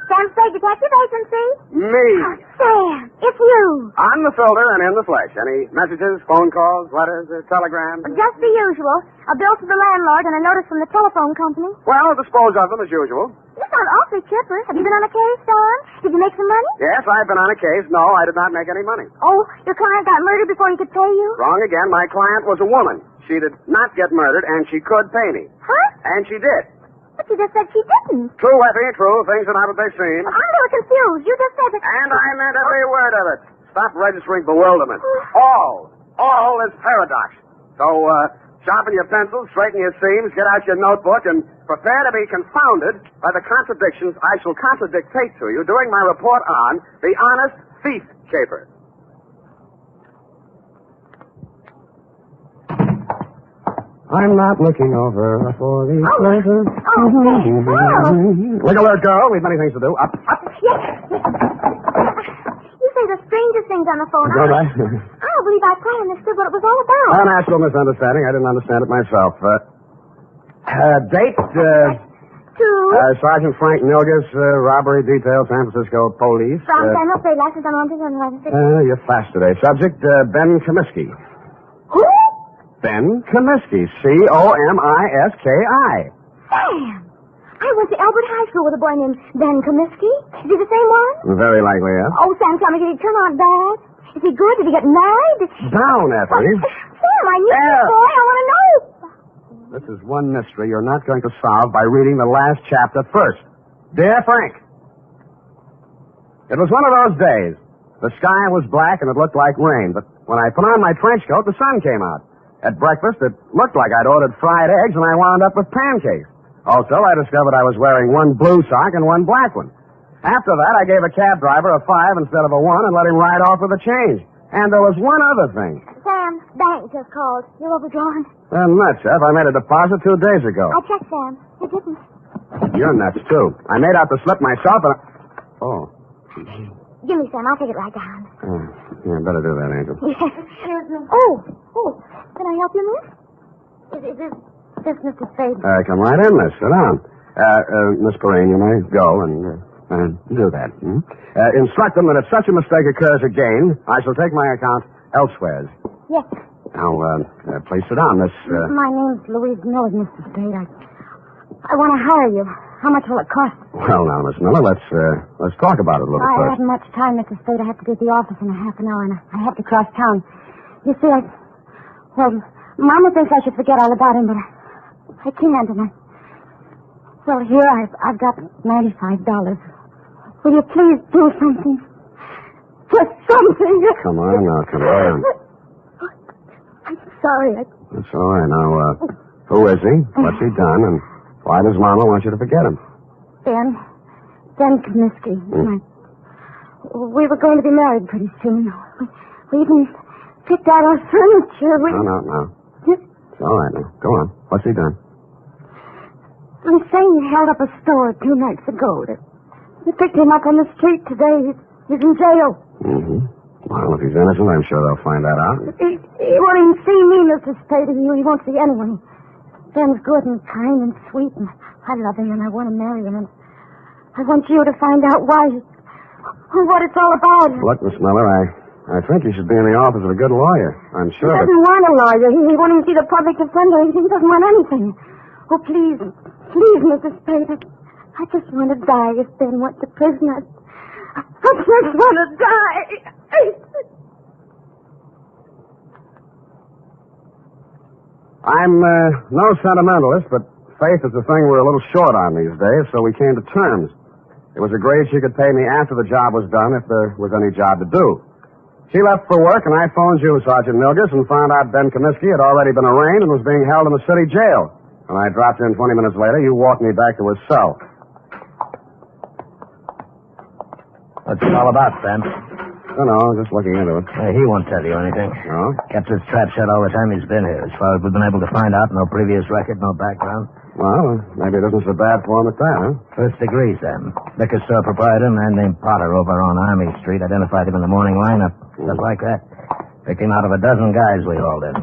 Sam Spade Detective Agency? Me. Sam, it's you. On the filter and in the flesh. Any messages, phone calls, letters, telegrams? Just the usual. A bill to the landlord and a notice from the telephone company. Well, dispose of them as usual. You sound awfully chipper. Have you been on a case, Sam? Did you make some money? Yes, I've been on a case. No, I did not make any money. Oh, your client got murdered before he could pay you? Wrong again. My client was a woman. She did not get murdered, and she could pay me. Huh? And she did. But you just said she didn't. True, Effie, true. Things are not what they seem. I'm a little confused. You just said that... And I meant every word of it. Stop registering bewilderment. All is paradox. So, sharpen your pencils, straighten your seams, get out your notebook, and prepare to be confounded by the contradictions I shall contradictate to you during my report on the honest thief caper. I'm not looking over for the pleasure. Look alert, girl. We've many things to do. Up. Yes. You say the strangest things on the phone. Go right. I don't believe I quite understood what it was all about. A natural misunderstanding. I didn't understand it myself. Date, Sergeant Frank Nilgus, robbery detail, San Francisco police. From San Jose, license on 1 you're fast today. Subject, Ben Comiskey. Who? Ben Comiskey. Comiski. Sam! I went to Albert High School with a boy named Ben Comiskey. Is he the same one? Very likely, yes. Oh, Sam, tell me, did he turn out bad? Is he good? Did he get married? Down, Effie. Sam, I knew this boy. I want to know. This is one mystery you're not going to solve by reading the last chapter first. Dear Frank, it was one of those days. The sky was black and it looked like rain, but when I put on my trench coat, the sun came out. At breakfast, it looked like I'd ordered fried eggs, and I wound up with pancakes. Also, I discovered I was wearing one blue sock and one black one. After that, I gave a cab driver a 5 instead of a 1 and let him ride off with the change. And there was one other thing. Sam, bank just called. You're overdrawn. Nuts, F. I made a deposit 2 days ago. I checked, Sam. You didn't. You're nuts, too. I made out the slip myself and... Oh. Give me, Sam. I'll take it right down. Yeah, better do that, Angel. Yes. Oh. Can I help you, miss? Is this Mr. Spade? Come right in, miss. Sit down. Miss Perrine, you may go and do that. Instruct them that if such a mistake occurs again, I shall take my account elsewhere. Yes. Now, please sit down, Miss... My name's Louise Miller, Mr. Spade. I want to hire you. How much will it cost? Well, now, Miss Miller, let's talk about it a little I first. haven't much time, Mr. Spade. I have to be at the office in a half an hour, and I have to cross town. You see, Well, Mama thinks I should forget all about him, but I can't, and Well, here I've got $95. Will you please do something? Just something. Come on now, come on. I'm sorry. That's all right. Now, who is he? What's he done? And why does Mama want you to forget him? Ben Comiskey. We were going to be married pretty soon. We even picked out our furniture. No. It's all right now. Go on. What's he done? I'm saying he held up a store 2 nights ago. We picked him up on the street today. He's in jail. Mm-hmm. Well, if he's innocent, I'm sure they'll find that out. He won't even see me, Mr. Spade. He won't see anyone. Ben's good and kind and sweet, and I love him, and I want to marry him. And I want you to find out why, what it's all about. Look, Miss Miller, I think you should be in the office of a good lawyer. I'm sure He doesn't want a lawyer. He won't even see the public defender. He doesn't want anything. Oh, please, Mr. Spade. I just want to die if Ben went to prison. I just want to die. I'm no sentimentalist, but faith is a thing we're a little short on these days, so we came to terms. It was agreed she could pay me after the job was done if there was any job to do. She left for work, and I phoned you, Sergeant Milgus, and found out Ben Comiskey had already been arraigned and was being held in the city jail. When I dropped in 20 minutes later, you walked me back to his cell. What's it all about, Sam? I don't know, just looking into it. He won't tell you anything. No? Kept his trap shut all the time he's been here. As far as we've been able to find out, no previous record, no background. Well, maybe it isn't so bad for him at that, huh? First degree, Sam. Liquor store proprietor, a man named Potter over on Army Street, identified him in the morning lineup. Just like that. Picked him out of a dozen guys we hauled in.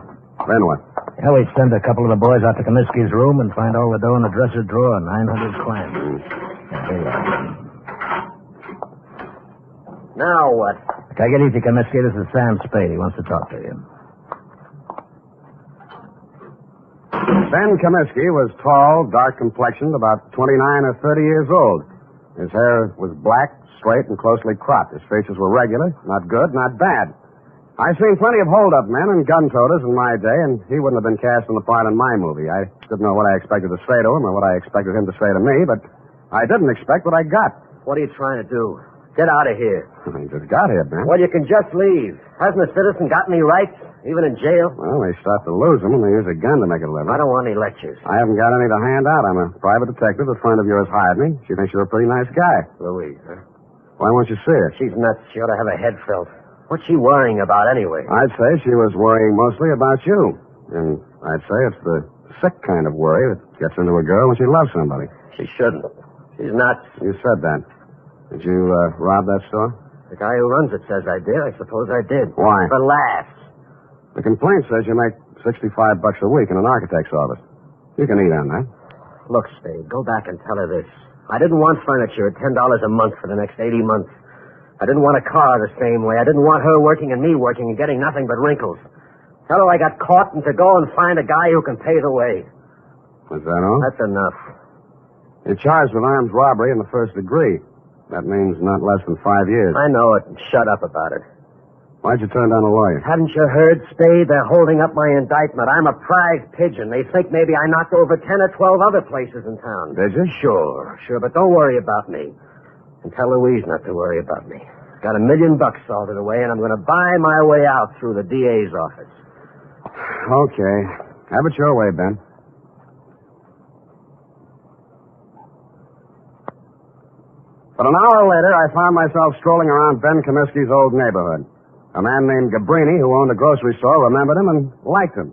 Then what? Yeah, we sent a couple of the boys out to Comiskey's room and find all the dough in the dresser drawer, 900 clams. Here you are. Now what? Take it easy, Comiskey. This is Sam Spade. He wants to talk to you. Ben Comiskey was tall, dark-complexioned, about 29 or 30 years old. His hair was black, straight, and closely cropped. His features were regular, not good, not bad. I've seen plenty of hold-up men and gun-toters in my day, and he wouldn't have been cast in the part in my movie. I didn't know what I expected to say to him or what I expected him to say to me, but I didn't expect what I got. What are you trying to do? Get out of here. He just got here, Ben. Well, you can just leave. Hasn't a citizen got any rights, even in jail? Well, they start to lose them, and they use a gun to make a living. I don't want any lectures. I haven't got any to hand out. I'm a private detective. A friend of yours hired me. She thinks you're a pretty nice guy. Louise, huh? Why won't you see her? She's nuts. She ought to have her head felt. What's she worrying about anyway? I'd say she was worrying mostly about you. And I'd say it's the sick kind of worry that gets into a girl when she loves somebody. She shouldn't. She's nuts. You said that. Did you rob that store? The guy who runs it says I did. I suppose I did. Why? For laughs. The complaint says you make $65 a week in an architect's office. You can eat on that. Look, Spade, go back and tell her this. I didn't want furniture at $10 a month for the next 80 months. I didn't want a car the same way. I didn't want her working and me working and getting nothing but wrinkles. Tell her I got caught and to go and find a guy who can pay the way. Is that all? That's enough. You're charged with armed robbery in the first degree. That means not less than 5 years. I know it. Shut up about it. Why'd you turn down a lawyer? Haven't you heard, Spade? They're holding up my indictment. I'm a prize pigeon. They think maybe I knocked over 10 or 12 other places in town. Did you? Sure, but don't worry about me. And tell Louise not to worry about me. Got $1 million salted away, and I'm going to buy my way out through the DA's office. Okay. Have it your way, Ben. But an hour later, I found myself strolling around Ben Comiskey's old neighborhood. A man named Gabrini, who owned a grocery store, remembered him and liked him.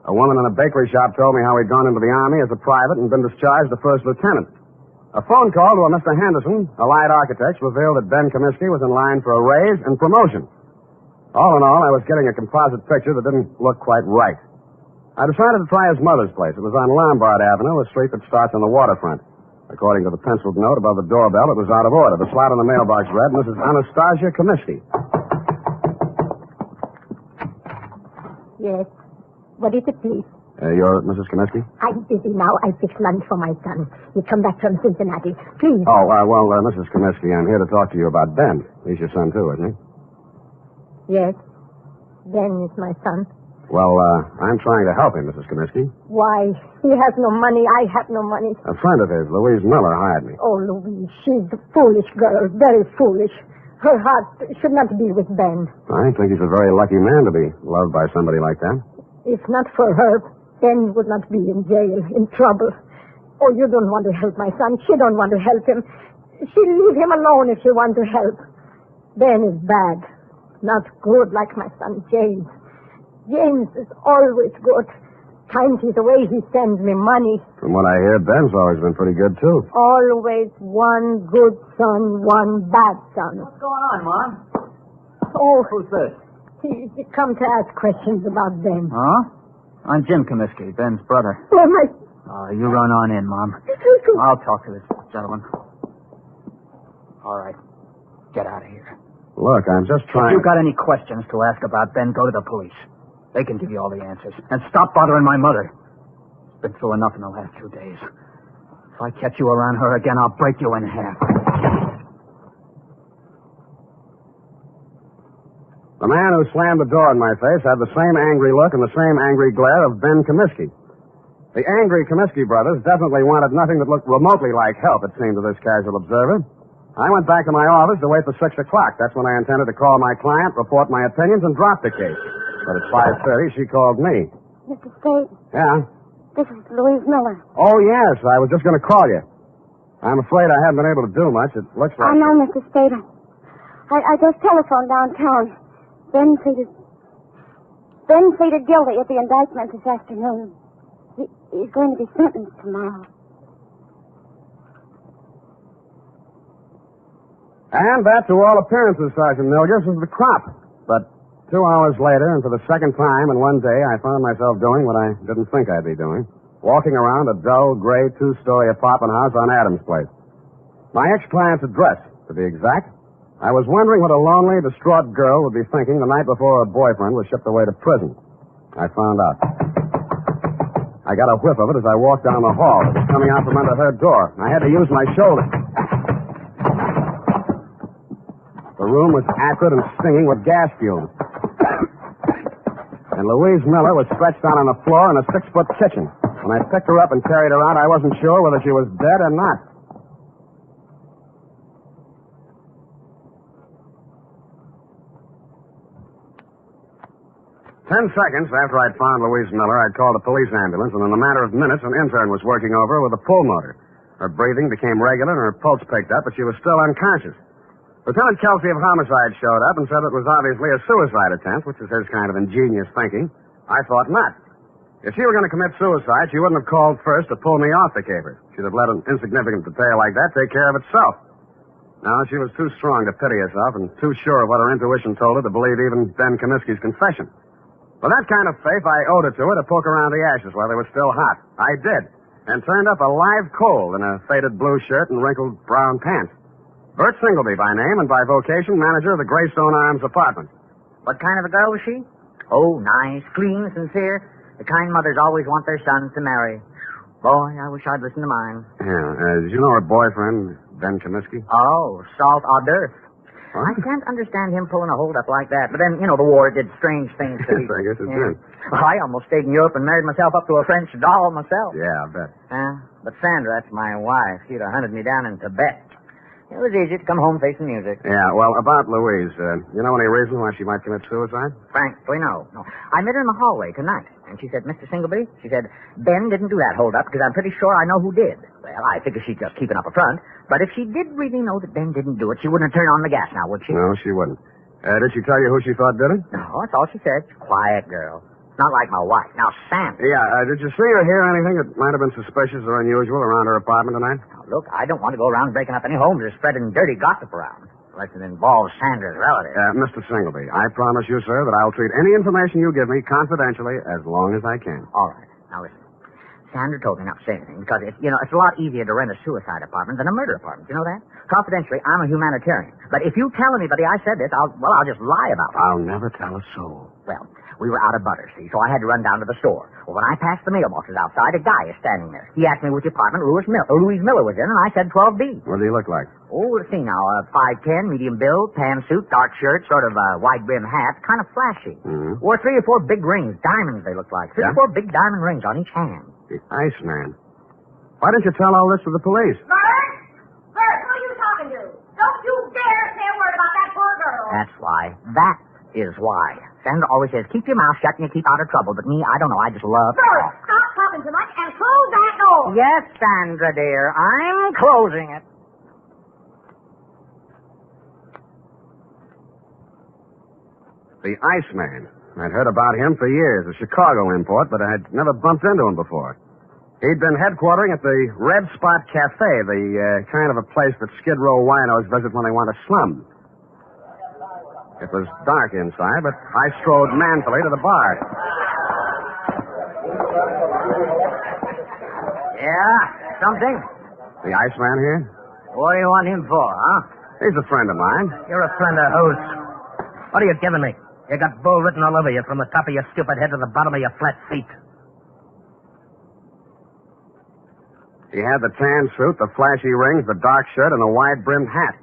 A woman in a bakery shop told me how he'd gone into the Army as a private and been discharged a first lieutenant. A phone call to a Mr. Henderson, Allied Architects, revealed that Ben Comiskey was in line for a raise and promotion. All in all, I was getting a composite picture that didn't look quite right. I decided to try his mother's place. It was on Lombard Avenue, a street that starts on the waterfront. According to the penciled note above the doorbell, it was out of order. The slot on the mailbox read, Mrs. Anastasia Comiskey. Yes. What is it, please? You're Mrs. Comiskey? I'm busy now. I fixed lunch for my son. He come back from Cincinnati. Please. Oh, Mrs. Comiskey, I'm here to talk to you about Ben. He's your son, too, isn't he? Yes. Ben is my son. Well, I'm trying to help him, Mrs. Comiskey. Why? He has no money. I have no money. A friend of his, Louise Miller, hired me. Oh, Louise, she's a foolish girl. Very foolish. Her heart should not be with Ben. I think he's a very lucky man to be loved by somebody like that. If not for her, Ben would not be in jail, in trouble. Oh, you don't want to help my son. She don't want to help him. She'll leave him alone if she wants to help. Ben is bad. Not good like my son James. James is always good. Times he's away, he sends me money. From what I hear, Ben's always been pretty good, too. Always one good son, one bad son. What's going on, Mom? Oh. Who's this? He come to ask questions about Ben. Huh? I'm Jim Comiskey, Ben's brother. Oh, my... You run on in, Mom. I'll talk to this gentleman. All right. Get out of here. Look, I'm just trying... If you've got any questions to ask about Ben, go to the police. They can give you all the answers. And stop bothering my mother. She's been through enough in the last 2 days. If I catch you around her again, I'll break you in half. The man who slammed the door in my face had the same angry look and the same angry glare of Ben Comiskey. The angry Comiskey brothers definitely wanted nothing that looked remotely like help, it seemed to this casual observer. I went back to my office to wait for 6 o'clock. That's when I intended to call my client, report my opinions, and drop the case. But at 5:30, she called me. Mr. Spade, Yeah? this is Louise Miller. Oh, yes. I was just going to call you. I'm afraid I haven't been able to do much. It looks like... I know, Mr. Spade. I just telephoned downtown. Ben pleaded guilty at the indictment this afternoon. He's going to be sentenced tomorrow. And that, to all appearances, Sergeant Milgers, was the crop. But 2 hours later, and for the second time in one day, I found myself doing what I didn't think I'd be doing. Walking around a dull, gray, 2-story apartment house on Adams Place. My ex-client's address, to be exact. I was wondering what a lonely, distraught girl would be thinking the night before her boyfriend was shipped away to prison. I found out. I got a whiff of it as I walked down the hall. It was coming out from under her door. I had to use my shoulder. The room was acrid and stinging with gas fumes. And Louise Miller was stretched out on the floor in a 6-foot kitchen. When I picked her up and carried her out, I wasn't sure whether she was dead or not. Ten seconds after I'd found Louise Miller, I'd called a police ambulance, and in a matter of minutes, an intern was working over her with a pulmotor. Her breathing became regular, and her pulse picked up, but she was still unconscious. Lieutenant Kelsey of Homicide showed up and said it was obviously a suicide attempt, which is his kind of ingenious thinking. I thought not. If she were going to commit suicide, she wouldn't have called first to pull me off the caper. She'd have let an insignificant detail like that take care of itself. No, she was too strong to pity herself and too sure of what her intuition told her to believe even Ben Comiskey's confession. With that kind of faith, I owed it to her to poke around the ashes while they were still hot. I did, and turned up a live coal in a faded blue shirt and wrinkled brown pants. Bert Singleby by name and by vocation, manager of the Greystone Arms apartment. What kind of a girl was she? Oh, nice, clean, sincere. The kind mothers always want their sons to marry. Boy, I wish I'd listened to mine. Yeah, did you know her boyfriend, Ben Comiskey? Oh, salt hors d'oeuvre. I can't understand him pulling a hold-up like that. But then, the war did strange things to people. I guess it did. Well, I almost stayed in Europe and married myself up to a French doll myself. Yeah, I bet. But Sandra, that's my wife. She'd have hunted me down in Tibet. It was easy to come home facing music. Yeah, well, about Louise, you know any reason why she might commit suicide? Frankly, no. I met her in the hallway tonight, and she said, Mr. Singleby, she said, Ben didn't do that hold-up because I'm pretty sure I know who did. Well, I figure she's just keeping up a front. But if she did really know that Ben didn't do it, she wouldn't have turned on the gas now, would she? No, she wouldn't. Did she tell you who she thought did it? No, that's all she said. Quiet girl. Not like my wife. Now, Sam. Yeah, did you see or hear anything that might have been suspicious or unusual around her apartment tonight? Now, look, I don't want to go around breaking up any homes or spreading dirty gossip around. Unless it involves Sandra's relatives. Mr. Singleby, I promise you, sir, that I'll treat any information you give me confidentially as long as I can. All right. Now, listen. Sandra told me not to say anything because, it's a lot easier to rent a suicide apartment than a murder apartment. You know that? Confidentially, I'm a humanitarian. But if you tell anybody I said this, I'll just lie about it. I'll never tell a soul. Well, we were out of butter, see, so I had to run down to the store. Well, when I passed the mailboxes outside, a guy is standing there. He asked me which apartment Louise Miller was in, and I said 12B. What did he look like? Oh, let's see now. 5'10", medium build, tan suit, dark shirt, sort of wide-brim hat, kind of flashy. Mm-hmm. Wore 3 or 4 big rings, diamonds they looked like. 3 or 4 big diamond rings on each hand. The Iceman. Why didn't you tell all this to the police? Bert, who are you talking to? Don't you dare say a word about that poor girl. That's why. That is why. Sandra always says, keep your mouth shut and you keep out of trouble. But me, I don't know. I just love... Bert, stop talking too much and close that door. Yes, Sandra, dear. I'm closing it. The Iceman. I'd heard about him for years, a Chicago import, but I'd never bumped into him before. He'd been headquartering at the Red Spot Cafe, the kind of a place that Skid Row winos visit when they want to slum. It was dark inside, but I strode manfully to the bar. Yeah, something? The Iceman here? What do you want him for, huh? He's a friend of mine. You're a friend of whose? What are you giving me? You got bull written all over you from the top of your stupid head to the bottom of your flat feet. He had the tan suit, the flashy rings, the dark shirt, and the wide-brimmed hat.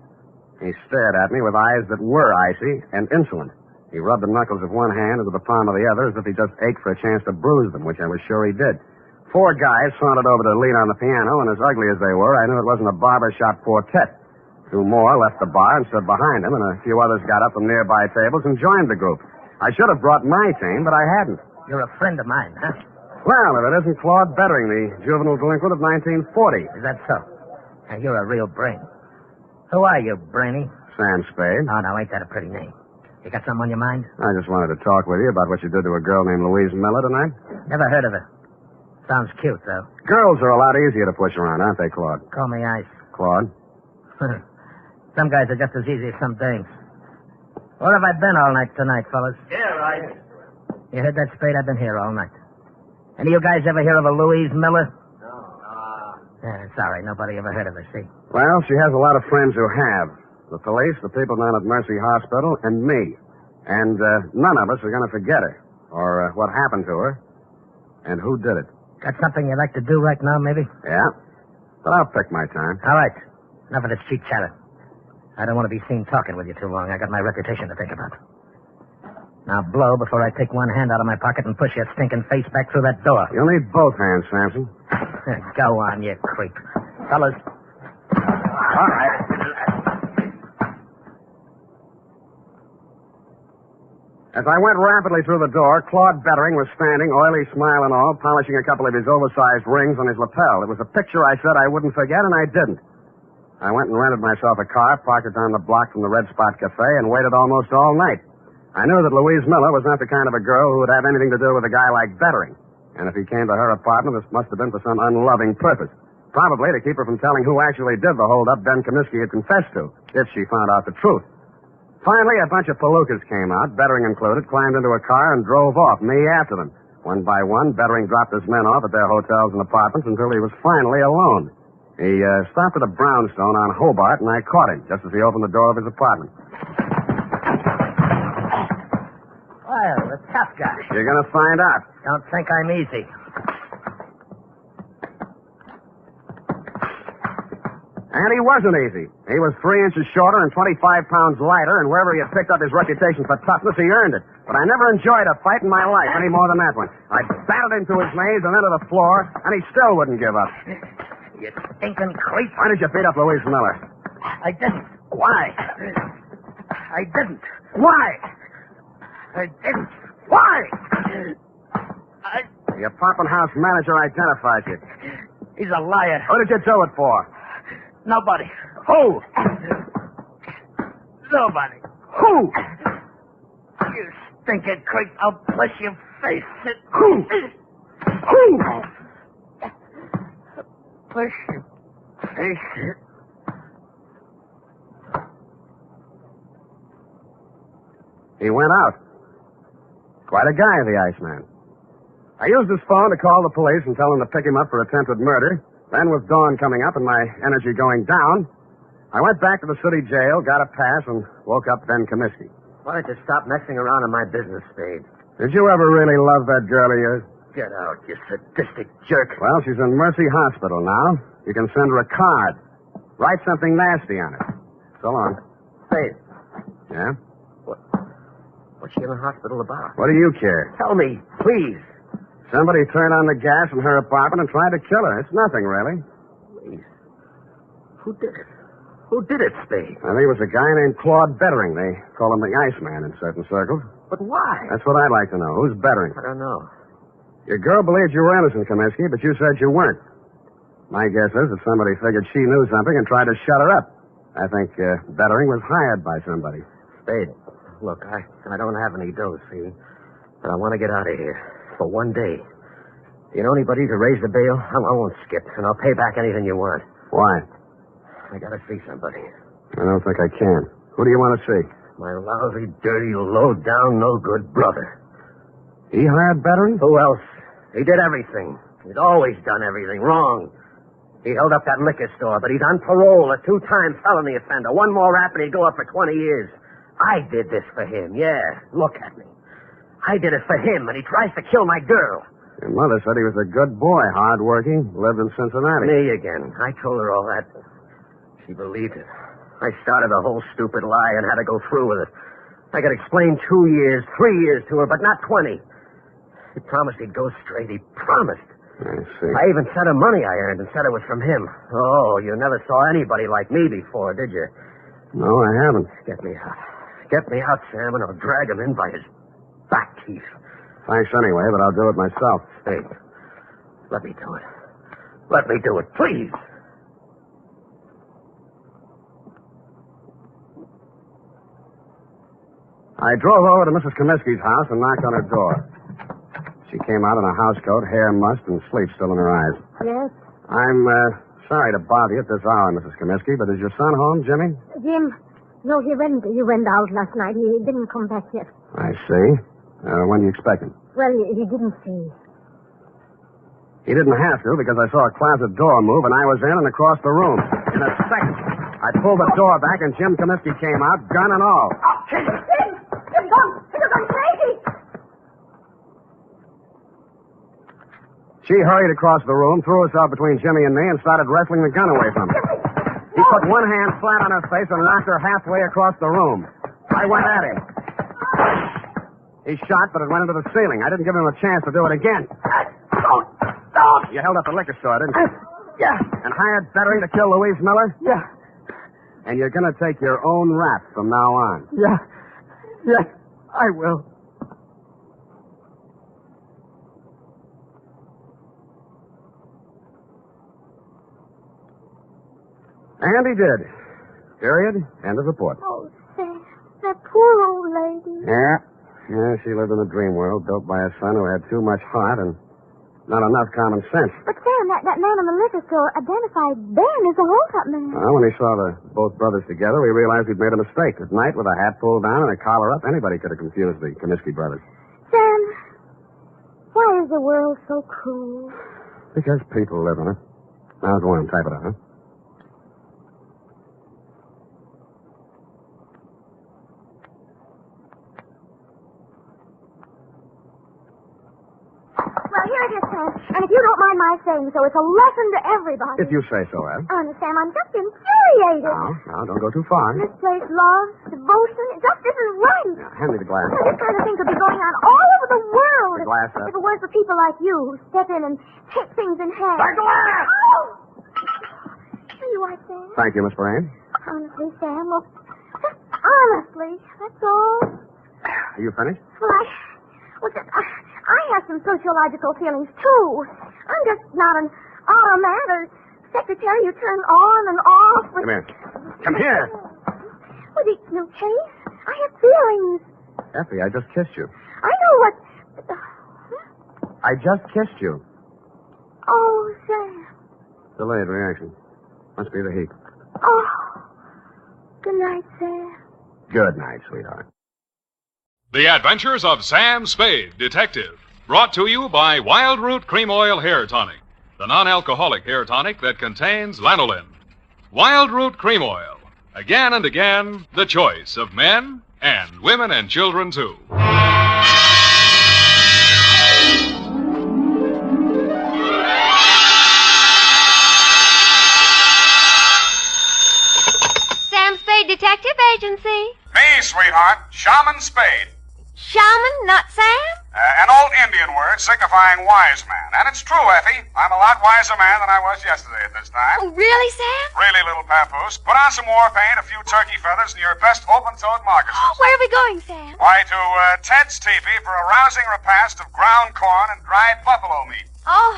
He stared at me with eyes that were icy and insolent. He rubbed the knuckles of one hand into the palm of the other as if he just ached for a chance to bruise them, which I was sure he did. 4 guys sauntered over to lean on the piano, and as ugly as they were, I knew it wasn't a barbershop quartet. 2 more left the bar and stood behind him, and a few others got up from nearby tables and joined the group. I should have brought my team, but I hadn't. You're a friend of mine, huh? Well, if it isn't Claude Bettering, the juvenile delinquent of 1940. Is that so? Now, you're a real brain. Who are you, Brainy? Sam Spade. Oh, now, ain't that a pretty name? You got something on your mind? I just wanted to talk with you about what you did to a girl named Louise Miller tonight. Never heard of her. Sounds cute, though. Girls are a lot easier to push around, aren't they, Claude? Call me Ice. Claude? Some guys are just as easy as some dames. Where have I been all night tonight, fellas? Here, Ice. You heard that, Spade? I've been here all night. Any of you guys ever hear of a Louise Miller? No. Yeah, sorry, nobody ever heard of her, see? Well, she has a lot of friends who have. The police, the people down at Mercy Hospital, and me. And none of us are going to forget her. Or what happened to her. And who did it. Got something you'd like to do right now, maybe? Yeah. But I'll pick my time. All right. Enough of this cheap chatter. I don't want to be seen talking with you too long. I got my reputation to think about. Now blow before I take one hand out of my pocket and push your stinking face back through that door. You'll need both hands, Samson. Go on, you creep. Fellas. All right. As I went rapidly through the door, Claude Bettering was standing, oily smile and all, polishing a couple of his oversized rings on his lapel. It was a picture I said I wouldn't forget, and I didn't. I went and rented myself a car, parked it down the block from the Red Spot Cafe, and waited almost all night. I knew that Louise Miller was not the kind of a girl who would have anything to do with a guy like Bettering. And if he came to her apartment, this must have been for some unloving purpose. Probably to keep her from telling who actually did the holdup Ben Comiskey had confessed to, if she found out the truth. Finally, a bunch of palookas came out, Bettering included, climbed into a car and drove off, me after them. One by one, Bettering dropped his men off at their hotels and apartments until he was finally alone. He stopped at a brownstone on Hobart, and I caught him just as he opened the door of his apartment. Well, the tough guy. You're going to find out. Don't think I'm easy. And he wasn't easy. He was 3 inches shorter and 25 pounds lighter, and wherever he had picked up his reputation for toughness, he earned it. But I never enjoyed a fight in my life any more than that one. I battled him to his knees and then to the floor, and he still wouldn't give up. You stinking creep. Why did you beat up Louise Miller? I didn't. Why? I didn't. Why? I didn't. Why? The apartment house manager identified you. He's a liar. Who did you do it for? Nobody. Who? Nobody. Who? You stinking creep. I'll push your face. Who? Who? Push your face. He went out. Quite a guy, the Iceman. I used his phone to call the police and tell them to pick him up for attempted murder. Then, with dawn coming up and my energy going down, I went back to the city jail, got a pass, and woke up Ben Comiskey. Why don't you stop messing around in my business, Spade? Did you ever really love that girl of yours? Get out, you sadistic jerk. Well, she's in Mercy Hospital now. You can send her a card. Write something nasty on it. So long. Spade. Yeah? What's she in the hospital about? What do you care? Tell me, please. Somebody turned on the gas in her apartment and tried to kill her. It's nothing, really. Please. Who did it? Who did it, Spade? I think it was a guy named Claude Bettering. They call him the Iceman in certain circles. But why? That's what I'd like to know. Who's Bettering? I don't know. Your girl believed you were innocent, Comiskey, but you said you weren't. My guess is that somebody figured she knew something and tried to shut her up. I think Bettering was hired by somebody. Spade, look, I don't have any dough, see? But I want to get out of here. For one day. Do you know anybody to raise the bail? I won't skip, and I'll pay back anything you want. Why? I gotta see somebody. I don't think I can. Who do you want to see? My lousy, dirty, low-down, no-good brother. He hired Bettering? Who else? He did everything. He's always done everything wrong. He held up that liquor store, but he's on parole, a 2-time felony offender. One more rap and he'd go up for 20 years. I did this for him, yeah. Look at me. I did it for him, and he tries to kill my girl. Your mother said he was a good boy, hard-working, lived in Cincinnati. Me again. I told her all that. She believed it. I started a whole stupid lie and had to go through with it. I could explain 2 years, 3 years to her, but not 20. He promised he'd go straight. He promised. I see. I even sent him money I earned and said it was from him. Oh, you never saw anybody like me before, did you? No, I haven't. Get me out. Get me out, Sam, and I'll drag him in by his back teeth. Thanks anyway, but I'll do it myself. Hey, let me do it. Let me do it, please. I drove over to Mrs. Comiskey's house and knocked on her door. She came out in a housecoat, hair mussed, and sleep still in her eyes. Yes? I'm sorry to bother you at this hour, Mrs. Comiskey, but is your son home, Jimmy? Jim, no, he went out last night. He didn't come back yet. I see. When do you expect him? Well, he didn't say. He didn't have to, because I saw a closet door move, and I was in and across the room. In a second, I pulled the door back, and Jim Comiskey came out, gun and all. Jim, you're gone crazy. She hurried across the room, threw herself between Jimmy and me, and started wrestling the gun away from me. He put one hand flat on her face and knocked her halfway across the room. I went at him. He shot, but it went into the ceiling. I didn't give him a chance to do it again. Don't! You held up the liquor store, didn't you? Yeah. And hired Bettering to kill Louise Miller? Yeah. And you're going to take your own rap from now on. Yeah. Yes, I will. And he did. Period. End of report. Oh, Sam, that poor old lady. Yeah, she lived in a dream world built by a son who had too much heart and not enough common sense. But, Sam, that man in the liquor store identified Ben as the hold-up man. Well, when he saw both brothers together, we realized he'd made a mistake. At night, with a hat pulled down and a collar up, anybody could have confused the Comiskey brothers. Sam, why is the world so cruel? Because people live in it. Now, go on, type it out, huh? Well, here it is, Sam. And if you don't mind my saying so, it's a lesson to everybody. If you say so, Ed. Honest, Sam, I'm just infuriated. Now, don't go too far. Misplaced love, devotion, it just isn't right. Now, hand me the glass. This kind of thing could be going on all over the world. The glass up. If it weren't for people like you who step in and take things in hand. The glass! Oh! Here you are, Sam. Thank you, Miss Brain. Honestly, Sam, look. Just honestly, that's all. Are you finished? Well, I have some sociological feelings, too. I'm just not an automat or secretary you turn on and off with... Come here. Come here. With each new case, I have feelings. Effie, I just kissed you. I know what... I just kissed you. Oh, Sam. Delayed reaction. Must be the heat. Oh. Good night, Sam. Good night, sweetheart. The Adventures of Sam Spade, Detective. Brought to you by Wild Root Cream Oil Hair Tonic, the non-alcoholic hair tonic that contains lanolin. Wild Root Cream Oil. Again and again, the choice of men and women and children, too. Sam Spade Detective Agency. Me, sweetheart. Shaman Spade. Shaman, not Sam? An old Indian word signifying wise man. And it's true, Effie. I'm a lot wiser man than I was yesterday at this time. Oh, really, Sam? Really, little papoose. Put on some war paint, a few turkey feathers, and your best open-toed moccasins. Where are we going, Sam? Why, to Ted's teepee for a rousing repast of ground corn and dried buffalo meat. Oh,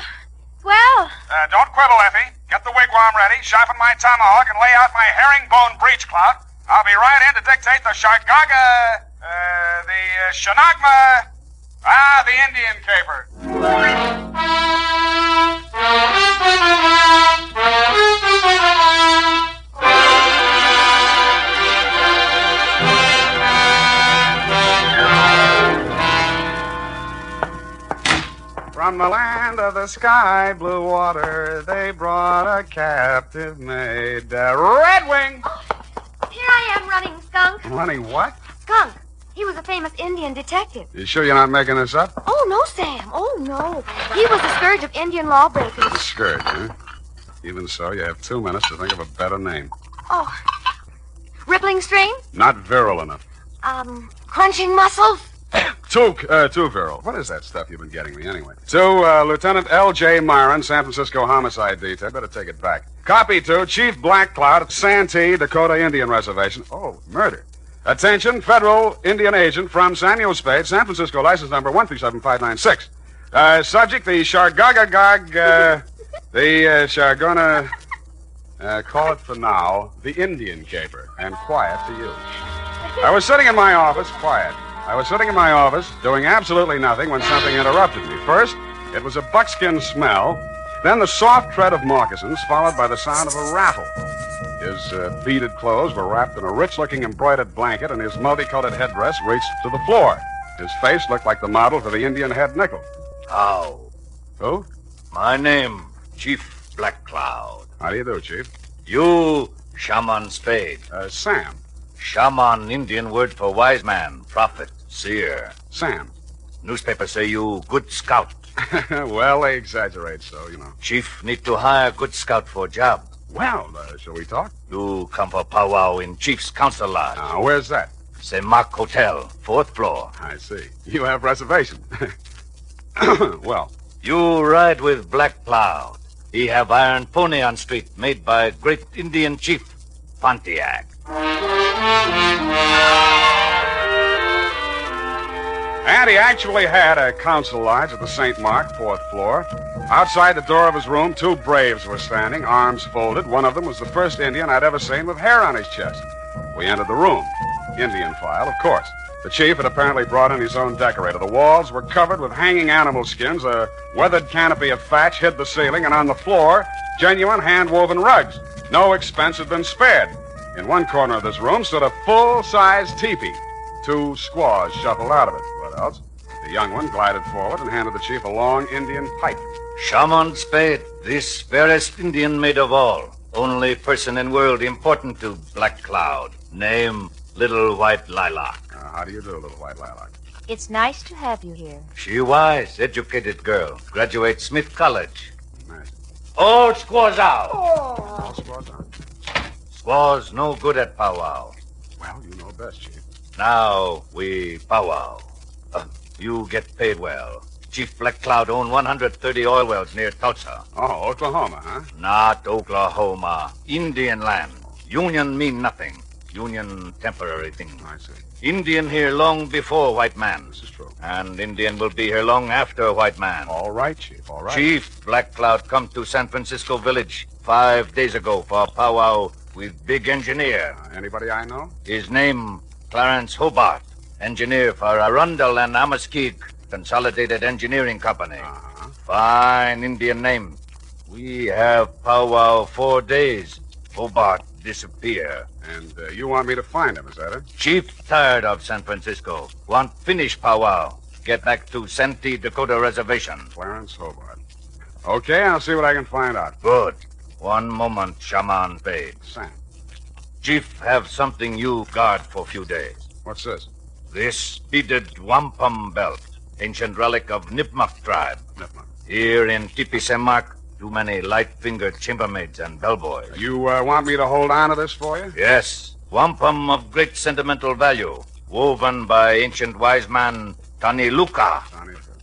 well. Don't quibble, Effie. Get the wigwam ready, sharpen my tomahawk, and lay out my herringbone breech clout. I'll be right in to dictate the Shargaga, the Shanagma, the Indian caper. From the land of the sky blue water, they brought a captive maid, Red Wing. Here I am running, Skunk. Running what? Skunk. He was a famous Indian detective. You sure you're not making this up? Oh, no, Sam. Oh, no. He was the scourge of Indian lawbreakers. The scourge, huh? Even so, you have 2 minutes to think of a better name. Oh. Rippling stream? Not virile enough. Crunching muscles? Too virile. What is that stuff you've been getting me anyway? To Lieutenant L.J. Myron, San Francisco Homicide Detail. Better take it back. Copy to Chief Black Cloud at Santee, Dakota Indian Reservation. Oh, murder. Attention, federal Indian agent from Samuel Spade, San Francisco, license number 137596. Subject, the Shargagagag, the Shargona, call it for now, the Indian caper, and quiet to you. I was sitting in my office, quiet. I was sitting in my office, doing absolutely nothing when something interrupted me. First, it was a buckskin smell, then the soft tread of moccasins, followed by the sound of a rattle. His beaded clothes were wrapped in a rich-looking embroidered blanket, and his multicolored headdress reached to the floor. His face looked like the model for the Indian head nickel. How? Who? My name, Chief Black Cloud. How do you do, Chief? You, Shaman Spade. Sam. Shaman, Indian word for wise man, prophet, seer. Sam. Newspapers say you good scout. Well, they exaggerate so, you know. Chief need to hire good scout for job. Well, shall we talk? You come for powwow in Chief's Council Lodge. Where's that? St. Mark Hotel, 4th floor. I see. You have reservation. Well. You ride with Black Cloud. He have iron pony on street made by great Indian chief, Pontiac. And he actually had a council lodge at the St. Mark, 4th floor. Outside the door of his room, 2 braves were standing, arms folded. One of them was the first Indian I'd ever seen with hair on his chest. We entered the room. Indian file, of course. The chief had apparently brought in his own decorator. The walls were covered with hanging animal skins. A weathered canopy of thatch hid the ceiling, and on the floor, genuine hand-woven rugs. No expense had been spared. In one corner of this room stood a full-size teepee. 2 squaws shuffled out of it. What else? The young one glided forward and handed the chief a long Indian pipe. Shaman Spade, this fairest Indian maid of all. Only person in world important to Black Cloud. Name, Little White Lilac. How do you do, Little White Lilac? It's nice to have you here. She wise, educated girl. Graduate Smith College. Nice. All squaws out. Oh. All squaws out. Squaws no good at powwow. Well, you know best, Chief. Now we powwow. You get paid well. Chief Black Cloud owned 130 oil wells near Tulsa. Oh, Oklahoma, huh? Not Oklahoma. Indian land. Union mean nothing. Union temporary thing. I see. Indian here long before white man. This is true. And Indian will be here long after white man. All right, Chief, all right. Chief Black Cloud come to San Francisco Village 5 days ago for powwow with big engineer. Anybody I know? His name, Clarence Hobart, engineer for Arundel and Amaskig Consolidated Engineering Company. Fine Indian name. We have powwow 4 days. Hobart disappear. And you want me to find him, is that it? Chief tired of San Francisco. Want finish powwow. Get back to Santee, Dakota Reservation. Clarence Hobart. Okay, I'll see what I can find out. Good. One moment, Shaman Spade. Sam. Chief have something you guard for few days. What's this? This beaded wampum belt. Ancient relic of Nipmuc tribe. Nipmuc. Here in Tipisamak, too many light-fingered chambermaids and bellboys. You want me to hold on to this for you? Yes. Wampum of great sentimental value. Woven by ancient wise man Tani Luka.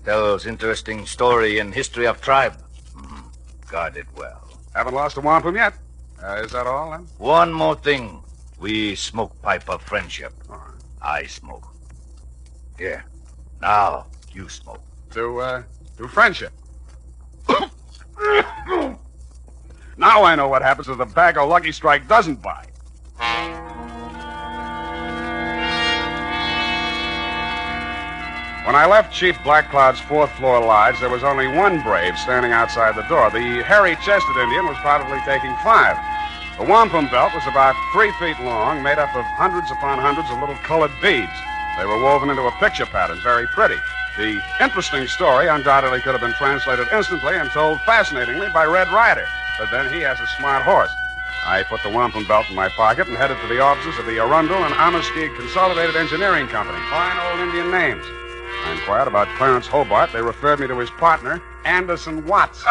Tells interesting story in history of tribe. Guard it well. Haven't lost a wampum yet. Is that all, then? One more thing. We smoke pipe of friendship. I smoke. Here. Now, you smoke. To friendship. Now I know what happens if the bag of Lucky Strike doesn't bite. When I left Chief Blackcloud's fourth-floor lodge, there was only one brave standing outside the door. The hairy-chested Indian was probably taking 5. The wampum belt was about 3 feet long, made up of hundreds upon hundreds of little colored beads. They were woven into a picture pattern, very pretty. The interesting story undoubtedly could have been translated instantly and told fascinatingly by Red Ryder, but then he has a smart horse. I put the wampum belt in my pocket and headed for the offices of the Arundel and Amaskig Consolidated Engineering Company. Fine old Indian names. I inquired about Clarence Hobart. They referred me to his partner, Anderson Watts.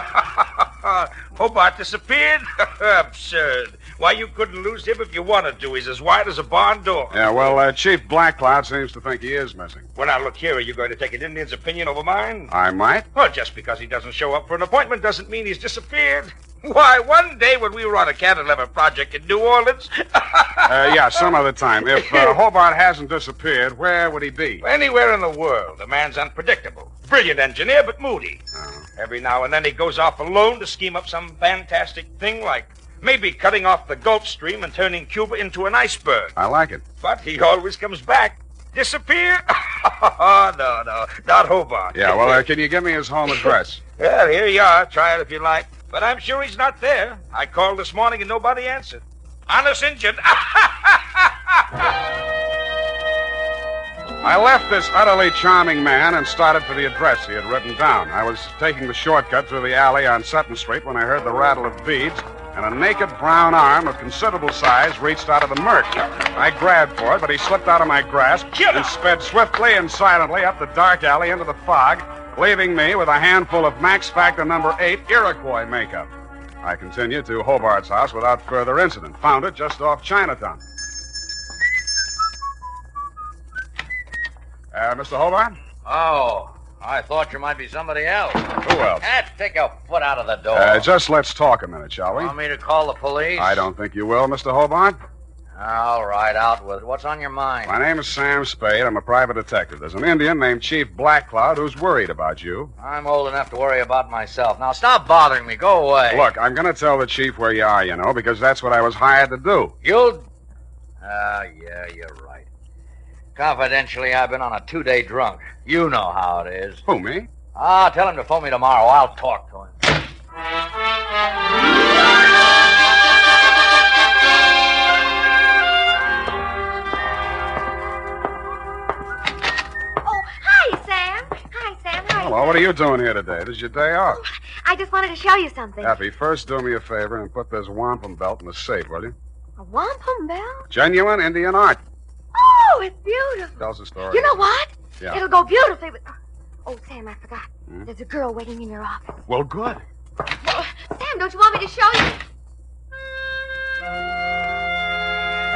Hobart disappeared? Absurd. Why, you couldn't lose him if you wanted to. He's as wide as a barn door. Yeah, well, Chief Blackcloud seems to think he is missing. Well, now, look here. Are you going to take an Indian's opinion over mine? I might. Well, just because he doesn't show up for an appointment doesn't mean he's disappeared. Why, one day when we were on a cantilever project in New Orleans... Yeah, some other time. If Hobart hasn't disappeared, where would he be? Anywhere in the world. The man's unpredictable. Brilliant engineer, but moody. Every now and then he goes off alone to scheme up some fantastic thing like maybe cutting off the Gulf Stream and turning Cuba into an iceberg. I like it. But he always comes back. Disappear? No, not Hobart. Yeah, well, can you give me his home address? Well, here you are. Try it if you like. But I'm sure he's not there. I called this morning and nobody answered. Honest Injun. I left this utterly charming man and started for the address he had written down. I was taking the shortcut through the alley on Sutton Street when I heard the rattle of beads, and a naked brown arm of considerable size reached out of the murk. I grabbed for it, but he slipped out of my grasp and sped swiftly and silently up the dark alley into the fog, leaving me with a handful of Max Factor number 8 Iroquois makeup. I continued to Hobart's house without further incident. Found it just off Chinatown. Mr. Hobart? Oh, I thought you might be somebody else. Who else? Take a foot out of the door. Just let's talk a minute, shall we? Want me to call the police? I don't think you will, Mr. Hobart. All right, out with it. What's on your mind? My name is Sam Spade. I'm a private detective. There's an Indian named Chief Blackcloud who's worried about you. I'm old enough to worry about myself. Now, stop bothering me. Go away. Look, I'm going to tell the chief where you are, you know, because that's what I was hired to do. You'll... yeah, you're right. Confidentially, I've been on a 2-day drunk. You know how it is. Who, me? Tell him to phone me tomorrow. I'll talk to him. Hello, what are you doing here today? This is your day off. I just wanted to show you something. Happy, first do me a favor and put this wampum belt in the safe, will you? A wampum belt? Genuine Indian art. Oh, it's beautiful. Tells the story. You know what? Yeah. It'll go beautifully with... Oh, Sam, I forgot. There's a girl waiting in your office. Well, good. Well, Sam, don't you want me to show you?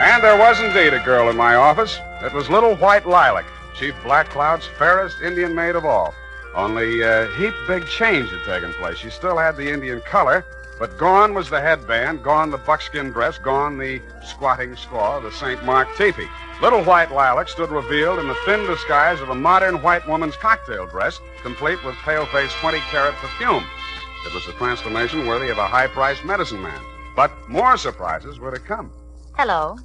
And there was indeed a girl in my office. It was Little White Lilac, Chief Blackcloud's fairest Indian maid of all. Only a heap big change had taken place. She still had the Indian color, but gone was the headband, gone the buckskin dress, gone the squatting squaw of the St. Mark teepee. Little White Lilac stood revealed in the thin disguise of a modern white woman's cocktail dress, complete with pale-faced 20-carat perfume. It was a transformation worthy of a high-priced medicine man. But more surprises were to come. Hello.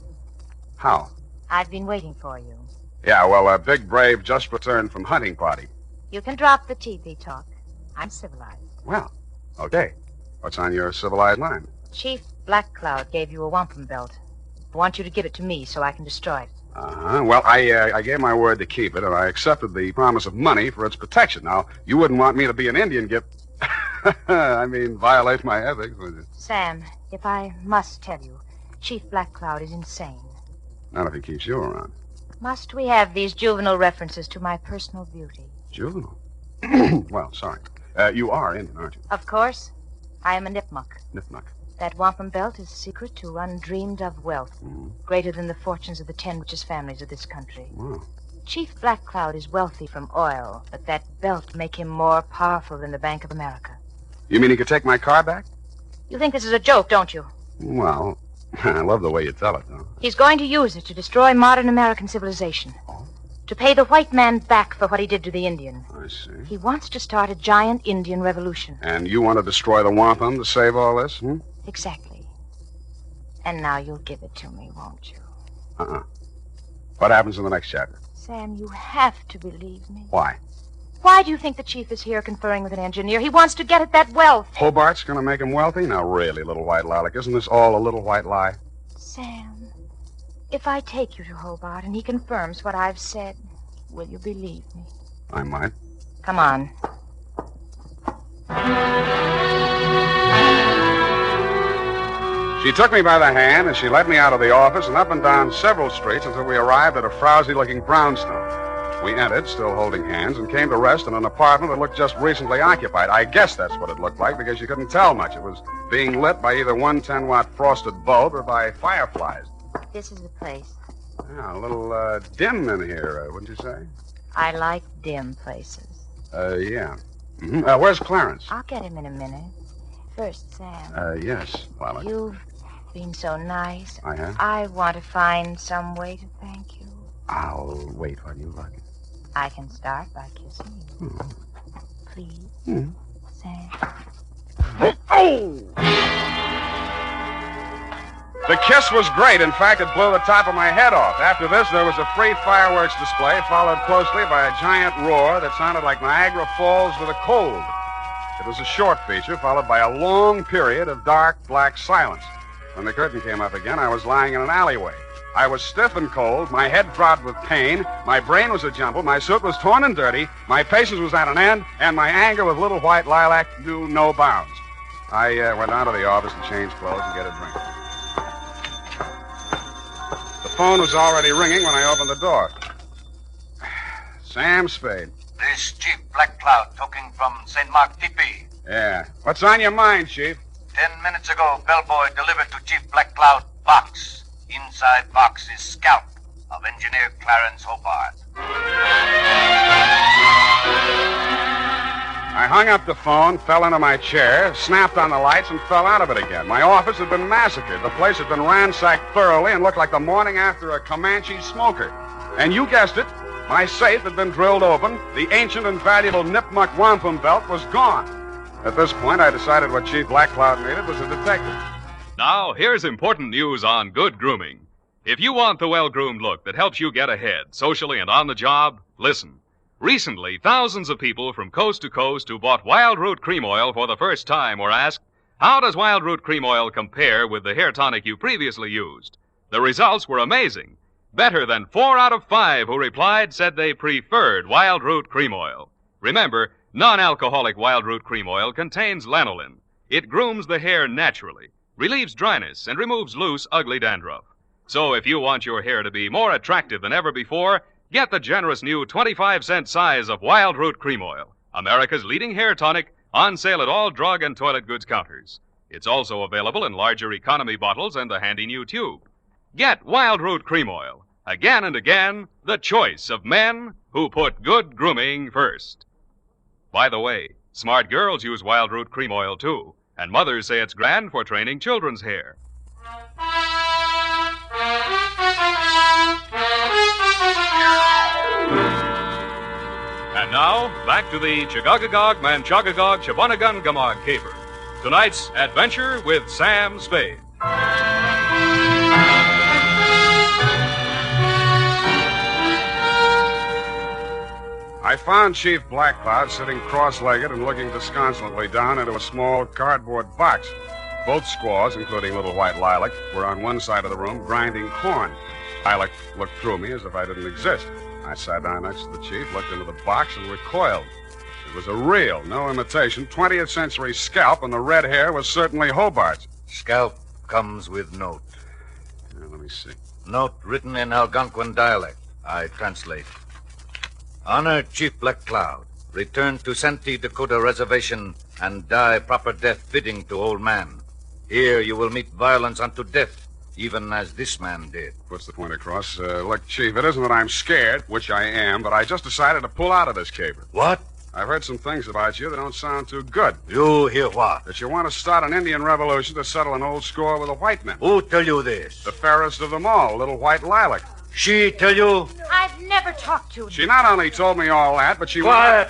How? I've been waiting for you. Yeah, well, Big Brave just returned from hunting party. You can drop the teethy talk. I'm civilized. Well, okay. What's on your civilized mind? Chief Black Cloud gave you a wampum belt. I want you to give it to me so I can destroy it. Uh-huh. Well, I gave my word to keep it, and I accepted the promise of money for its protection. Now, you wouldn't want me to be an Indian violate my ethics, would you? Sam, if I must tell you, Chief Black Cloud is insane. Not if he keeps you around. Must we have these juvenile references to my personal beauty? Juvenile? Well, sorry. You are Indian, aren't you? Of course. I am a Nipmuc. Nipmuc. That wampum belt is a secret to undreamed of wealth, greater than the fortunes of the 10 richest families of this country. Wow. Chief Black Cloud is wealthy from oil, but that belt make him more powerful than the Bank of America. You mean he could take my car back? You think this is a joke, don't you? Well, I love the way you tell it, though. He's going to use it to destroy modern American civilization. Oh? To pay the white man back for what he did to the Indian. I see. He wants to start a giant Indian revolution. And you want to destroy the wampum to save all this, hmm? Exactly. And now you'll give it to me, won't you? Uh-uh. What happens in the next chapter? Sam, you have to believe me. Why? Why do you think the chief is here conferring with an engineer? He wants to get at that wealth. Hobart's going to make him wealthy? Now, really, little white lilac, isn't this all a little white lie? Sam, if I take you to Hobart and he confirms what I've said, will you believe me? I might. Come on. She took me by the hand, and she led me out of the office and up and down several streets until we arrived at a frowsy-looking brownstone. We entered, still holding hands, and came to rest in an apartment that looked just recently occupied. I guess that's what it looked like, because you couldn't tell much. It was being lit by either one 10-watt frosted bulb or by fireflies. This is the place. Yeah, a little dim in here, wouldn't you say? I like dim places. Yeah. Mm-hmm. Where's Clarence? I'll get him in a minute. First, Sam. Yes, Lilac. You've been so nice. I have? I want to find some way to thank you. I'll wait while you look. I can start by kissing you. Please, Sam. Oh! The kiss was great. In fact, it blew the top of my head off. After this, there was a free fireworks display, followed closely by a giant roar that sounded like Niagara Falls with a cold. It was a short feature, followed by a long period of dark, black silence. When the curtain came up again, I was lying in an alleyway. I was stiff and cold, my head throbbed with pain, my brain was a jumble, my suit was torn and dirty, my patience was at an end, and my anger with little white lilac knew no bounds. I went down to the office and changed clothes and get a drink. The phone was already ringing when I opened the door. Sam Spade. This Chief Black Cloud talking from St. Mark Tipi. Yeah. What's on your mind, Chief? 10 minutes ago, bellboy delivered to Chief Black Cloud box. Inside box is scalp of Engineer Clarence Hobart. I hung up the phone, fell into my chair, snapped on the lights, and fell out of it again. My office had been massacred. The place had been ransacked thoroughly and looked like the morning after a Comanche smoker. And you guessed it, my safe had been drilled open. The ancient and valuable Nipmuc wampum belt was gone. At this point, I decided what Chief Black Cloud needed was a detective. Now, here's important news on good grooming. If you want the well-groomed look that helps you get ahead, socially and on the job, listen. Recently, thousands of people from coast to coast who bought Wild Root Cream Oil for the first time were asked, how does Wild Root Cream Oil compare with the hair tonic you previously used? The results were amazing. Better than 4 out of 5 who replied said they preferred Wild Root Cream Oil. Remember, non-alcoholic Wild Root Cream Oil contains lanolin. It grooms the hair naturally, relieves dryness, and removes loose, ugly dandruff. So if you want your hair to be more attractive than ever before, get the generous new 25-cent size of Wild Root Cream Oil, America's leading hair tonic, on sale at all drug and toilet goods counters. It's also available in larger economy bottles and the handy new tube. Get Wild Root Cream Oil. Again and again, the choice of men who put good grooming first. By the way, smart girls use Wild Root Cream Oil, too, and mothers say it's grand for training children's hair. And now, back to the Chagagagog Manchagagog Chabonagun Gamog caper. Tonight's adventure with Sam Spade. I found Chief Blackcloud sitting cross-legged and looking disconsolately down into a small cardboard box. Both squaws, including little white Lilac, were on one side of the room grinding corn. Lilac looked through me as if I didn't exist. I sat down next to the chief, looked into the box, and recoiled. It was a real, no imitation, 20th century scalp, and the red hair was certainly Hobart's. Scalp comes with note. Let me see. Note written in Algonquin dialect. I translate. Honor Chief Black Cloud. Return to Santee, Dakota Reservation and die proper death fitting to old man. Here you will meet violence unto death, even as this man did. Puts the point across. Look, Chief, it isn't that I'm scared, which I am, but I just decided to pull out of this caper. What? I've heard some things about you that don't sound too good. You hear what? That you want to start an Indian revolution to settle an old score with the white men. Who tell you this? The fairest of them all, little white Lilac. She tell you? I've never talked to him. She not only told me all that, but she... Quiet!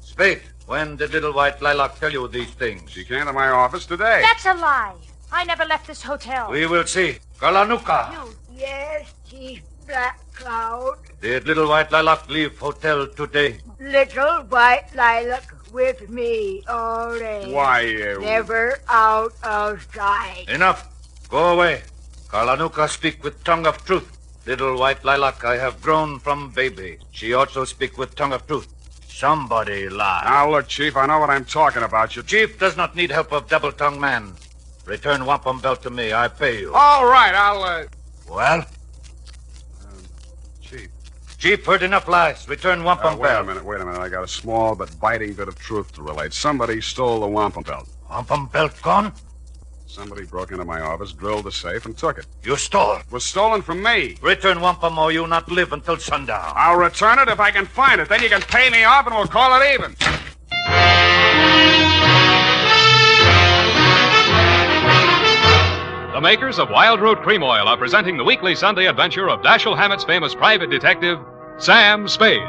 Spade, when did little white Lilac tell you these things? She came to my office today. That's a lie. I never left this hotel. We will see. Kalanuka. Yes, Chief Black Cloud. Did little white Lilac leave hotel today? Little white Lilac with me all day. Why, Never out of sight. Enough. Go away. Kalanuka speak with tongue of truth. Little white Lilac I have grown from baby. She also speak with tongue of truth. Somebody lie. Now, look, Chief, I know what I'm talking about. Chief does not need help of double-tongued man. Return wampum belt to me. I pay you. All right, I'll, Well? Chief. Chief heard enough lies. Return wampum belt. Wait a minute. I got a small but biting bit of truth to relate. Somebody stole the wampum belt. Wampum belt gone? Somebody broke into my office, drilled the safe, and took it. You stole it? It was stolen from me. Return wampum or you not live until sundown. I'll return it if I can find it. Then you can pay me off and we'll call it even. The makers of Wild Root Cream Oil are presenting the weekly Sunday adventure of Dashiell Hammett's famous private detective, Sam Spade.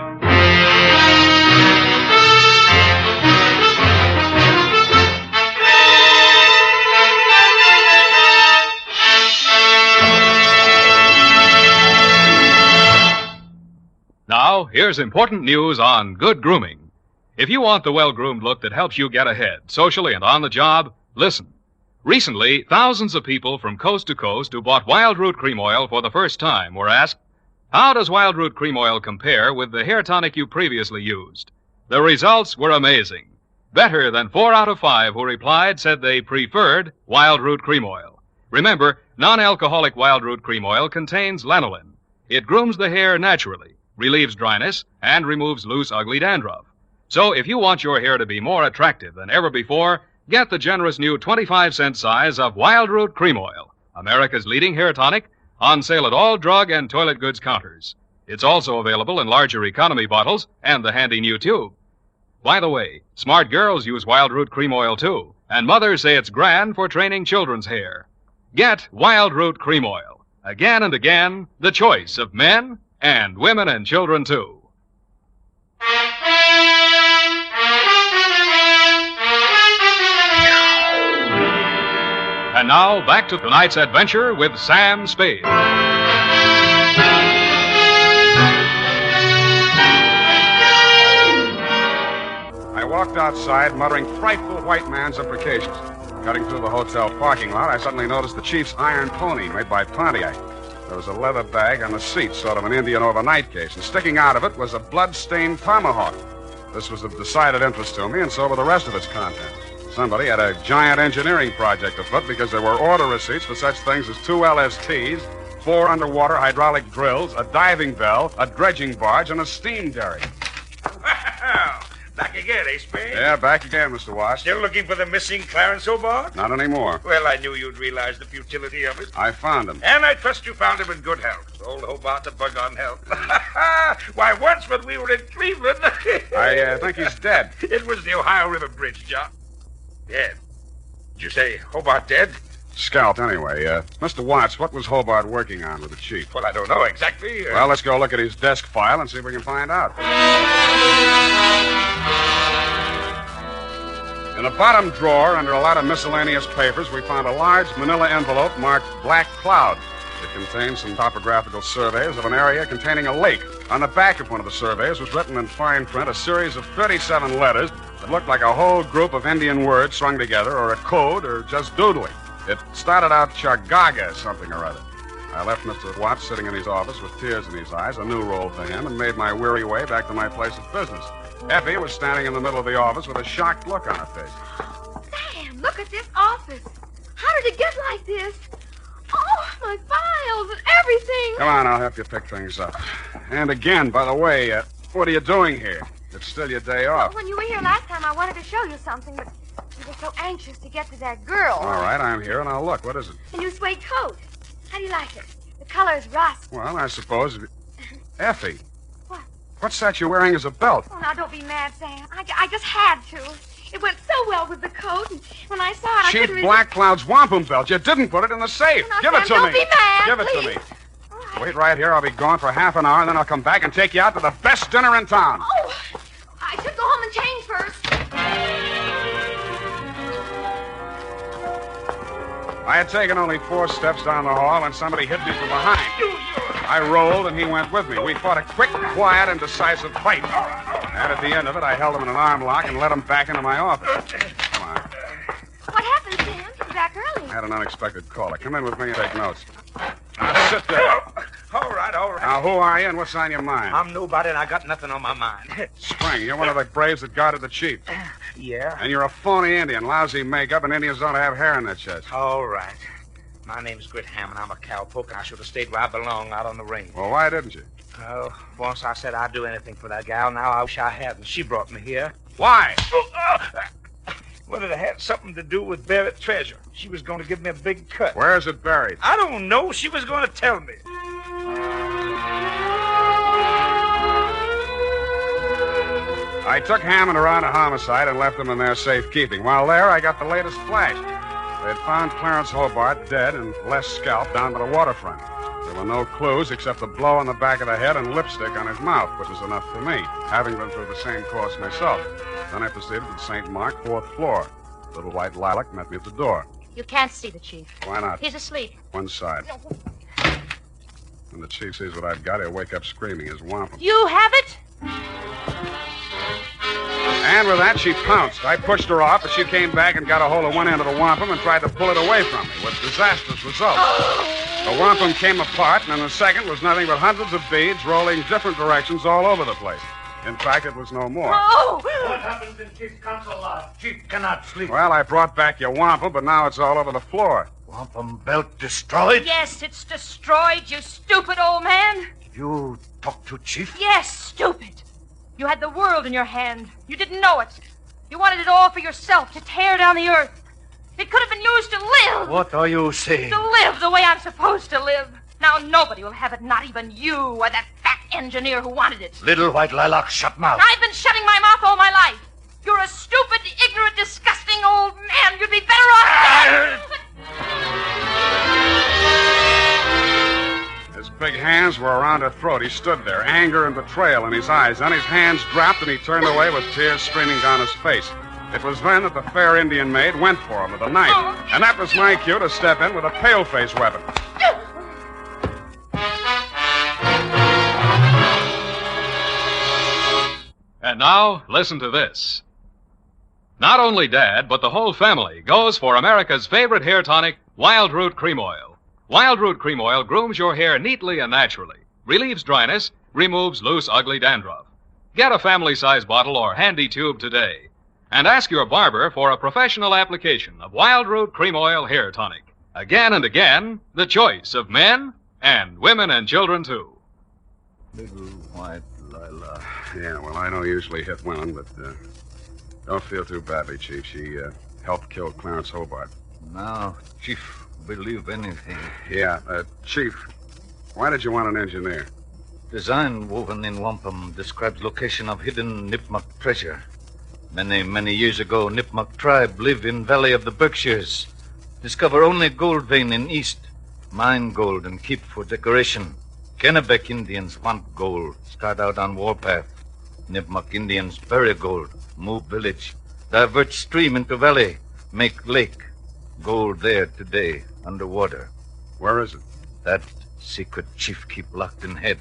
Now, here's important news on good grooming. If you want the well-groomed look that helps you get ahead, socially and on the job, listen. Recently, thousands of people from coast to coast who bought Wild Root Cream Oil for the first time were asked, how does Wild Root Cream Oil compare with the hair tonic you previously used? The results were amazing. Better than 4 out of 5 who replied said they preferred Wild Root Cream Oil. Remember, non-alcoholic Wild Root Cream Oil contains lanolin. It grooms the hair naturally, relieves dryness, and removes loose, ugly dandruff. So if you want your hair to be more attractive than ever before, get the generous new 25-cent size of Wild Root Cream Oil, America's leading hair tonic, on sale at all drug and toilet goods counters. It's also available in larger economy bottles and the handy new tube. By the way, smart girls use Wild Root Cream Oil too, and mothers say it's grand for training children's hair. Get Wild Root Cream Oil. Again and again, the choice of men and women and children, too. And now, back to tonight's adventure with Sam Spade. I walked outside, muttering frightful white man's imprecations. Cutting through the hotel parking lot, I suddenly noticed the chief's iron pony made by Pontiac. There was a leather bag on the seat, sort of an Indian overnight case, and sticking out of it was a blood-stained tomahawk. This was of decided interest to me, and so were the rest of its contents. Somebody had a giant engineering project afoot because there were order receipts for such things as 2 LSTs, 4 underwater hydraulic drills, a diving bell, a dredging barge, and a steam derrick. Back again, eh, Spade? Yeah, back again, Mr. Wash. Still looking for the missing Clarence Hobart? Not anymore. Well, I knew you'd realize the futility of it. I found him. And I trust you found him in good health. Old Hobart's a bug on health. Why, once when we were in Cleveland... I think he's dead. It was the Ohio River Bridge, John. Dead? Did you say Hobart dead? Scalped, anyway. Mr. Watts, what was Hobart working on with the chief? Well, I don't know exactly. Well, let's go look at his desk file and see if we can find out. In the bottom drawer, under a lot of miscellaneous papers, we found a large manila envelope marked Black Cloud. It contained some topographical surveys of an area containing a lake. On the back of one of the surveys was written in fine print a series of 37 letters that looked like a whole group of Indian words strung together, or a code, or just doodling. It started out Chagaga something or other. I left Mr. Watts sitting in his office with tears in his eyes, a new role for him, and made my weary way back to my place of business. Effie was standing in the middle of the office with a shocked look on her face. Sam, look at this office. How did it get like this? Oh, my files and everything. Come on, I'll help you pick things up. And again, by the way, what are you doing here? It's still your day off. When you were here last time, I wanted to show you something, but you were so anxious to get to that girl. All right, I'm here, and I'll look. What is it? A new suede coat. How do you like it? The color is rust. Well, I suppose... Effie. What? What's that you're wearing as a belt? Oh, now, don't be mad, Sam. I just had to. It went so well with the coat, and when I saw it, I Chief couldn't Black Cloud's wampum belt. You didn't put it in the safe. Now, Give Sam, it to don't me. be mad, Give it please. to me. Wait right here. I'll be gone for half an hour, and then I'll come back and take you out to the best dinner in town. Oh, I should go home and change first. I had taken only 4 steps down the hall when somebody hit me from behind. I rolled, and he went with me. We fought a quick, quiet, and decisive fight. And at the end of it, I held him in an arm lock and led him back into my office. Come on. What happened, Sam? You're back early. I had an unexpected caller. Come in with me and take notes. Now, sit there. All right. Now, who are you and what's on your mind? I'm nobody and I got nothing on my mind. Spring, you're one of the braves that guarded the chief. Yeah? And you're a phony Indian, lousy makeup, and Indians don't have hair in their chest. All right. My name's Grit Hammett. I'm a cowpoke, and I should have stayed where I belong, out on the range. Well, why didn't you? Oh, once I said I'd do anything for that gal. Now I wish I hadn't. She brought me here. Why? Well, it had something to do with buried treasure. She was going to give me a big cut. Where is it buried? I don't know. She was going to tell me. I took Hammond around a homicide and left him in their safekeeping. While there, I got the latest flash. They had found Clarence Hobart dead and Les scalped down by the waterfront. There were no clues except a blow on the back of the head and lipstick on his mouth, which was enough for me, having been through the same course myself. Then I proceeded to St. Mark, 4th floor. Little White Lilac met me at the door. You can't see the chief. Why not? He's asleep. One side. When the chief sees what I've got, he'll wake up screaming his wampum. You have it? And with that, she pounced. I pushed her off, but she came back and got a hold of one end of the wampum and tried to pull it away from me, with disastrous results. The wampum came apart, and in a second was nothing but hundreds of beads rolling different directions all over the place. In fact, it was no more. Oh! What happens in Chief's council lodge? Chief cannot sleep. Well, I brought back your wampum, but now it's all over the floor. Wampum belt destroyed? Yes, it's destroyed, you stupid old man. You talk to Chief? Yes, stupid. You had the world in your hand. You didn't know it. You wanted it all for yourself, to tear down the earth. It could have been used to live. What are you saying? To live the way I'm supposed to live. Now nobody will have it, not even you or that fat engineer who wanted it. Little White Lilac, shut mouth. I've been shutting my mouth all my life. You're a stupid, ignorant, disgusting old man. You'd be better off. His big hands were around her throat. He stood there, anger and betrayal in his eyes. Then his hands dropped and he turned away with tears streaming down his face. It was then that the fair Indian maid went for him with a knife. And that was my cue to step in with a pale-face weapon. And now, listen to this. Not only Dad, but the whole family goes for America's favorite hair tonic, Wild Root Cream Oil. Wild Root Cream Oil grooms your hair neatly and naturally, relieves dryness, removes loose, ugly dandruff. Get a family-size bottle or handy tube today. And ask your barber for a professional application of Wild Root Cream Oil Hair Tonic. Again and again, the choice of men and women and children, too. Little White Lilac. Yeah, well, I don't usually hit women, but don't feel too badly, Chief. She helped kill Clarence Hobart. Now, Chief, believe anything. Yeah, Chief, why did you want an engineer? Design woven in wampum describes location of hidden Nipmuc treasure. Many years ago, Nipmuc tribe live in valley of the Berkshires. Discover only gold vein in east. Mine gold and keep for decoration. Kennebec Indians want gold. Start out on warpath. Nipmuc Indians bury gold. Move village. Divert stream into valley. Make lake. Gold there today, underwater. Where is it? That secret chief keep locked in head.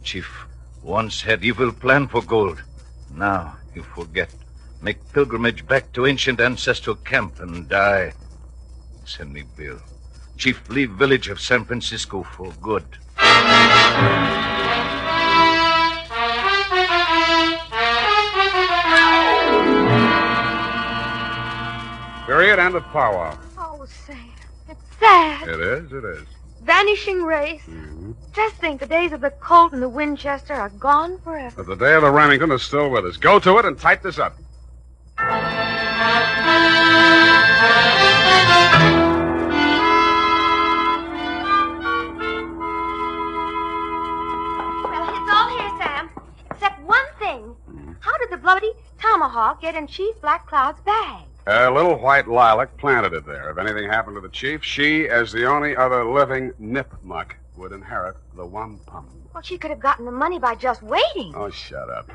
Chief once had evil plan for gold. Now you forget. Make pilgrimage back to ancient ancestral camp and die. Send me bill. Chief leave village of San Francisco for good. Period. End of powwow. Oh, Sam, it's sad. It is. It is. Vanishing race. Just think, the days of the Colt and the Winchester are gone forever. But the day of the Remington is still with us. Go to it and type this up. Well, it's all here, Sam. Except one thing. How did the bloody tomahawk get in Chief Black Cloud's bag? A little white lilac planted it there. If anything happened to the chief, she, as the only other living nipmuck, would inherit the wampum. Well, she could have gotten the money by just waiting. Oh, shut up.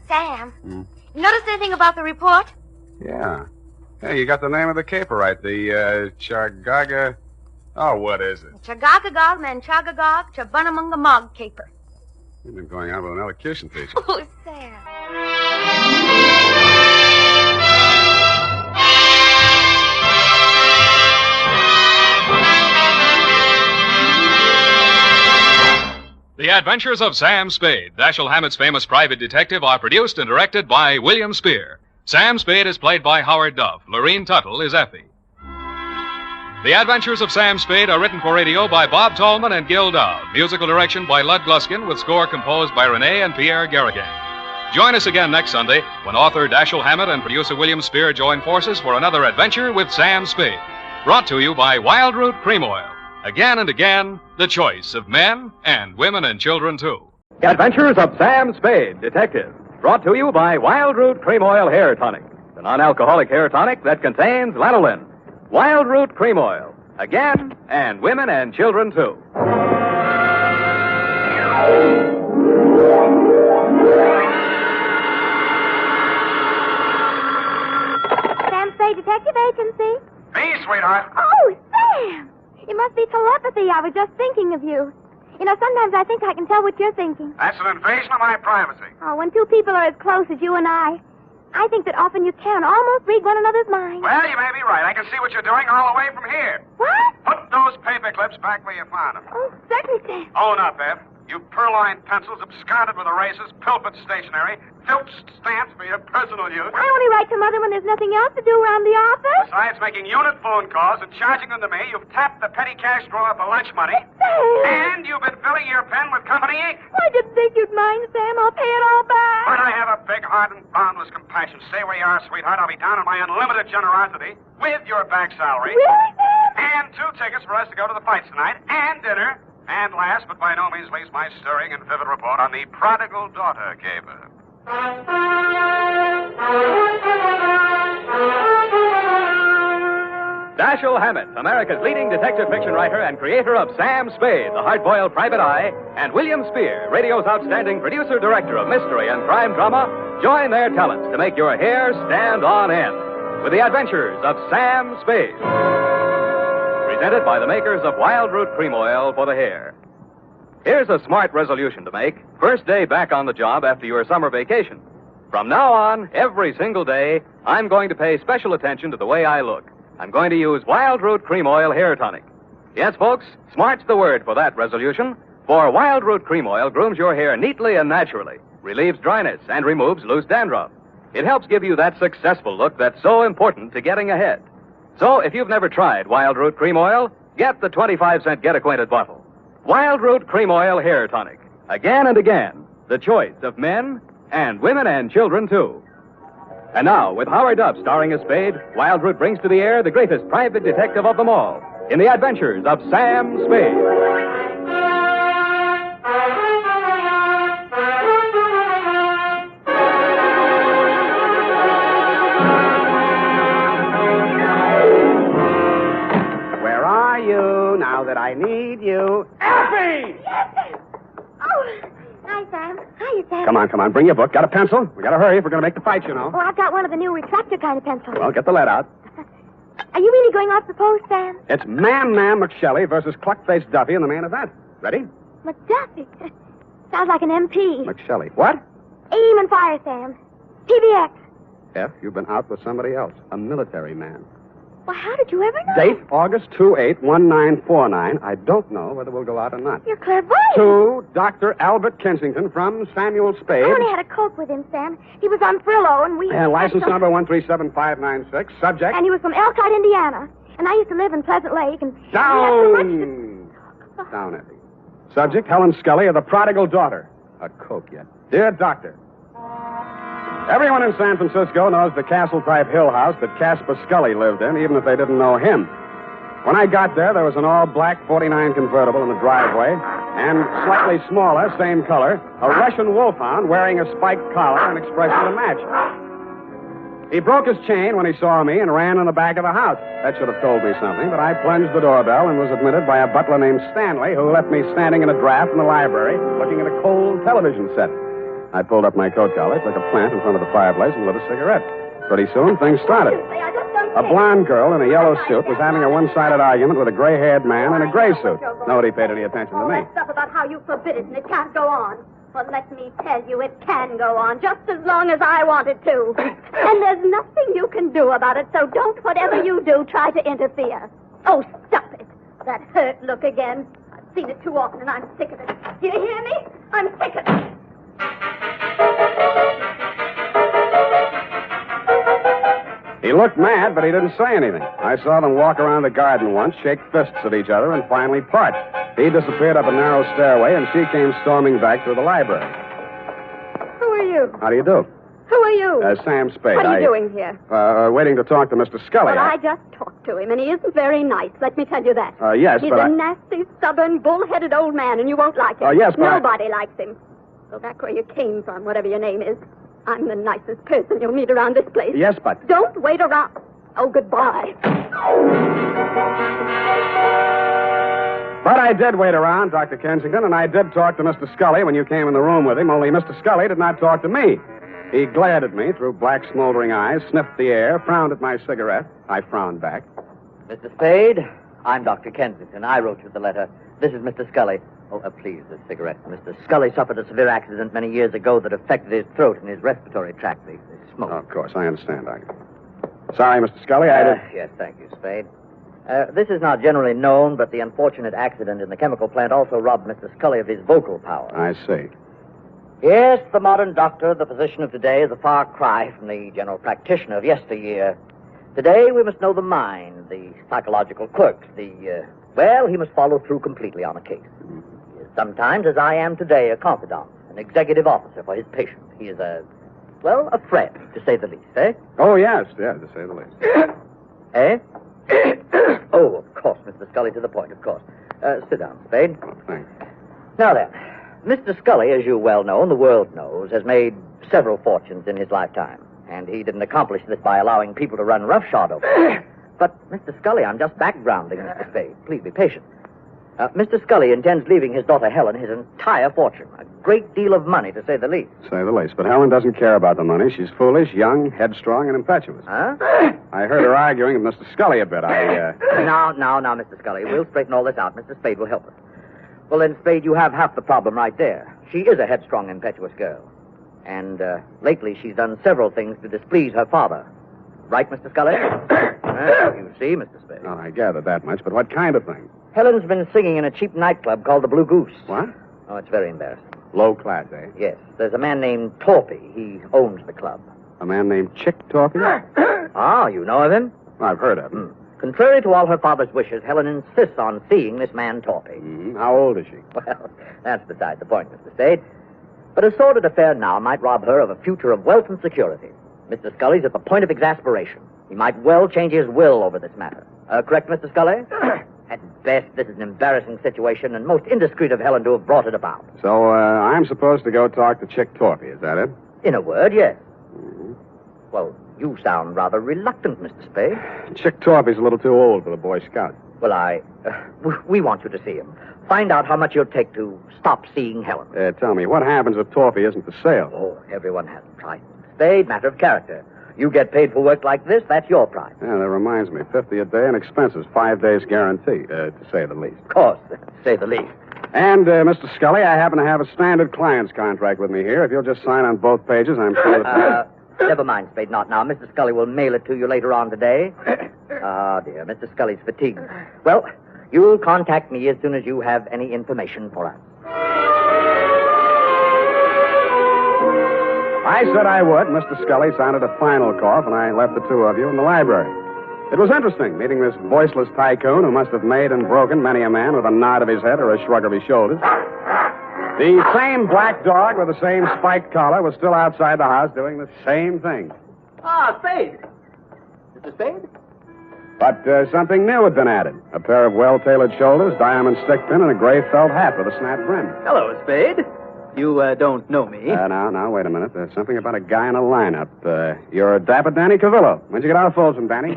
Sam, you noticed anything about the report? Yeah. Hey, you got the name of the caper right. The, Chargaga... Oh, what is it? Chagagagog, Manchagagog, Chabunamungamog caper. You've been going out with an elocution teacher. Oh, Sam. The Adventures of Sam Spade, Dashiell Hammett's famous private detective, are produced and directed by William Spear. Sam Spade is played by Howard Duff. Lorene Tuttle is Effie. The Adventures of Sam Spade are written for radio by Bob Tallman and Gil Dowd. Musical direction by Lud Gluskin, with score composed by Renee and Pierre Garrigan. Join us again next Sunday when author Dashiell Hammett and producer William Spear join forces for another adventure with Sam Spade. Brought to you by Wild Root Cream Oil. Again and again, the choice of men and women and children, too. The Adventures of Sam Spade, Detective. Brought to you by Wild Root Cream Oil Hair Tonic, the non-alcoholic hair tonic that contains lanolin. Wild Root Cream Oil. Again, and women and children, too. Sam Spade Detective Agency. Me, sweetheart. Oh, Sam! It must be telepathy. I was just thinking of you. You know, sometimes I think I can tell what you're thinking. That's an invasion of my privacy. Oh, when two people are as close as you and I think that often you can almost read one another's mind. Well, you may be right. I can see what you're doing all the way from here. What? Put those paper clips back where you found them. Oh, certainly, Sam. Own up, Ed. You purloined pencils, absconded with erasers, pilfered stationery, filched stamps for your personal use. I only write to Mother when there's nothing else to do around the office. Besides making unit phone calls and charging them to me, you've tapped the petty cash drawer for lunch money. Sam! And you've been filling your pen with company ink. I didn't think you'd mind, Sam. I'll pay it all back. But I have a big heart and boundless compassion. Stay where you are, sweetheart. I'll be down on my unlimited generosity with your back salary. Really, Sam? And 2 tickets for us to go to the fights tonight, and dinner. And last, but by no means least, my stirring and vivid report on the prodigal daughter caper. Dashiell Hammett, America's leading detective fiction writer and creator of Sam Spade, the hard-boiled private eye, and William Spear, radio's outstanding producer-director of mystery and crime drama, join their talents to make your hair stand on end with the Adventures of Sam Spade. Presented by the makers of Wild Root Cream Oil for the hair. Here's a smart resolution to make. First day back on the job after your summer vacation. From now on, every single day, I'm going to pay special attention to the way I look. I'm going to use Wild Root Cream Oil Hair Tonic. Yes, folks, smart's the word for that resolution. For Wild Root Cream Oil grooms your hair neatly and naturally, relieves dryness, and removes loose dandruff. It helps give you that successful look that's so important to getting ahead. So, if you've never tried Wild Root Cream Oil, get the 25-cent get-acquainted bottle. Wild Root Cream Oil Hair Tonic. Again and again, the choice of men and women and children, too. And now, with Howard Duff starring as Spade, Wild Root brings to the air the greatest private detective of them all in the Adventures of Sam Spade. Now that I need you. Effie! Yes. Oh, hi, Sam. Hiya, Sam. Come on. Bring your book. Got a pencil? We gotta hurry if we're gonna make the fight, you know. Oh, I've got one of the new retractor kind of pencils. Well, get the lead out. Are you really going off the post, Sam? It's Ma'am McShelly versus Cluck-Faced Duffy in the main event. Ready? McDuffie. Sounds like an MP. McShelly. What? Aim and fire, Sam. PBX. F, you've been out with somebody else. A military man. Well, how did you ever know? Date, August 281949. I don't know whether we'll go out or not. You're clairvoyant. To Dr. Albert Kensington from Samuel Spade. I only had a coke with him, Sam. He was on Frillo, and we... And license number 137596. Subject? And he was from Elkhart, Indiana. And I used to live in Pleasant Lake, and... Down! Down, Effie. Subject, Helen Scully of the prodigal daughter. A coke yet. Dear Doctor, everyone in San Francisco knows the castle-type hill house that Caspar Scully lived in, even if they didn't know him. When I got there was an all-black 49 convertible in the driveway, and slightly smaller, same color, a Russian wolfhound wearing a spiked collar and expression to match. He broke his chain when he saw me and ran in the back of the house. That should have told me something, but I plunged the doorbell and was admitted by a butler named Stanley, who left me standing in a draft in the library, looking at a cold television set. I pulled up my coat collar, took a plant in front of the fireplace, and lit a cigarette. Pretty soon, things started. A blonde girl in a yellow suit was having a one-sided argument with a gray-haired man in a gray suit. Nobody paid any attention to me. Stuff about how you forbid it and it can't go on. Well, let me tell you, it can go on just as long as I want it to. And there's nothing you can do about it, so don't, whatever you do, try to interfere. Oh, stop it. That hurt look again. I've seen it too often, and I'm sick of it. Do you hear me? I'm sick of it. He looked mad, but he didn't say anything. I saw them walk around the garden once, shake fists at each other, and finally part. He disappeared up a narrow stairway, and she came storming back through the library. Who are you? How do you do? Who are you? Sam Spade. What are you doing here? Waiting to talk to Mr. Scully. Well, I just talked to him, and he isn't very nice. Let me tell you that. Yes, He's but a nasty, stubborn, bull-headed old man, and you won't like him. Yes, but Nobody likes him. Go back where you came from, whatever your name is. I'm the nicest person you'll meet around this place. Yes, but... Don't wait around. Oh, goodbye. But I did wait around, Dr. Kensington, and I did talk to Mr. Scully when you came in the room with him, only Mr. Scully did not talk to me. He glared at me through black, smoldering eyes, sniffed the air, frowned at my cigarette. I frowned back. Mr. Spade, I'm Dr. Kensington. I wrote you the letter. This is Mr. Scully. Oh, please, this cigarette. Mr. Scully suffered a severe accident many years ago that affected his throat and his respiratory tract. The smoke. Oh, of course, I understand, Doctor. Sorry, Mr. Scully, Yes, thank you, Spade. This is not generally known, but the unfortunate accident in the chemical plant also robbed Mr. Scully of his vocal power. I see. Yes, the modern doctor, the physician of today, is a far cry from the general practitioner of yesteryear. Today, we must know the mind, the psychological quirks, well, he must follow through completely on a case. He is sometimes, as I am today, a confidant, an executive officer for his patient. He is a friend, to say the least, eh? Oh, yes, to say the least. Eh? Oh, of course, Mr. Scully, to the point, of course. Sit down, Spade. Oh, thanks. Now then, Mr. Scully, as you well know, and the world knows, has made several fortunes in his lifetime. And he didn't accomplish this by allowing people to run roughshod over him. But, Mr. Scully, I'm just backgrounding Mr. Spade. Please be patient. Mr. Scully intends leaving his daughter Helen his entire fortune. A great deal of money, to say the least. Say the least. But Helen doesn't care about the money. She's foolish, young, headstrong, and impetuous. Huh? I heard her arguing with Mr. Scully a bit. Now, Mr. Scully. We'll straighten all this out. Mr. Spade will help us. Well, then, Spade, you have half the problem right there. She is a headstrong, impetuous girl. And lately she's done several things to displease her father. Right, Mr. Scully? You see, Mr. Spade. Oh, I gathered that much, but what kind of thing? Helen's been singing in a cheap nightclub called the Blue Goose. What? Oh, it's very embarrassing. Low class, eh? Yes. There's a man named Torpy. He owns the club. A man named Chick Torpy? Ah, you know of him? I've heard of him. Contrary to all her father's wishes, Helen insists on seeing this man Torpy. How old is she? Well, that's beside the point, Mr. Spade. But a sordid affair now might rob her of a future of wealth and security. Mr. Scully's at the point of exasperation. He might well change his will over this matter. Correct, Mr. Scully? At best, this is an embarrassing situation, and most indiscreet of Helen to have brought it about. So, I'm supposed to go talk to Chick Torpy, is that it? In a word, yes. Well, you sound rather reluctant, Mr. Spade. Chick Torpy's a little too old for the Boy Scouts. Well, we want you to see him. Find out how much you'll take to stop seeing Helen. Tell me, what happens if Torpy isn't for sale? Oh, everyone has them, right? Spade, matter of character. You get paid for work like this, that's your price. Yeah, that reminds me. 50 a day and expenses. 5 days guarantee, to say the least. Of course, to say the least. And, Mr. Scully, I happen to have a standard client's contract with me here. If you'll just sign on both pages, I'm sure that... Never mind, Spade, not now. Mr. Scully will mail it to you later on today. Oh, dear, Mr. Scully's fatigued. Well, you'll contact me as soon as you have any information for us. I said I would. Mr. Scully sounded a final cough, and I left the two of you in the library. It was interesting, meeting this voiceless tycoon who must have made and broken many a man with a nod of his head or a shrug of his shoulders. The same black dog with the same spiked collar was still outside the house doing the same thing. Ah, Spade. Mr. Spade? But something new had been added. A pair of well-tailored shoulders, diamond stick pin, and a gray felt hat with a snap brim. Hello, Spade. You don't know me. Now, wait a minute. There's something about a guy in a lineup. You're Dapper Danny Cavillo. When'd you get out of Folsom, Danny?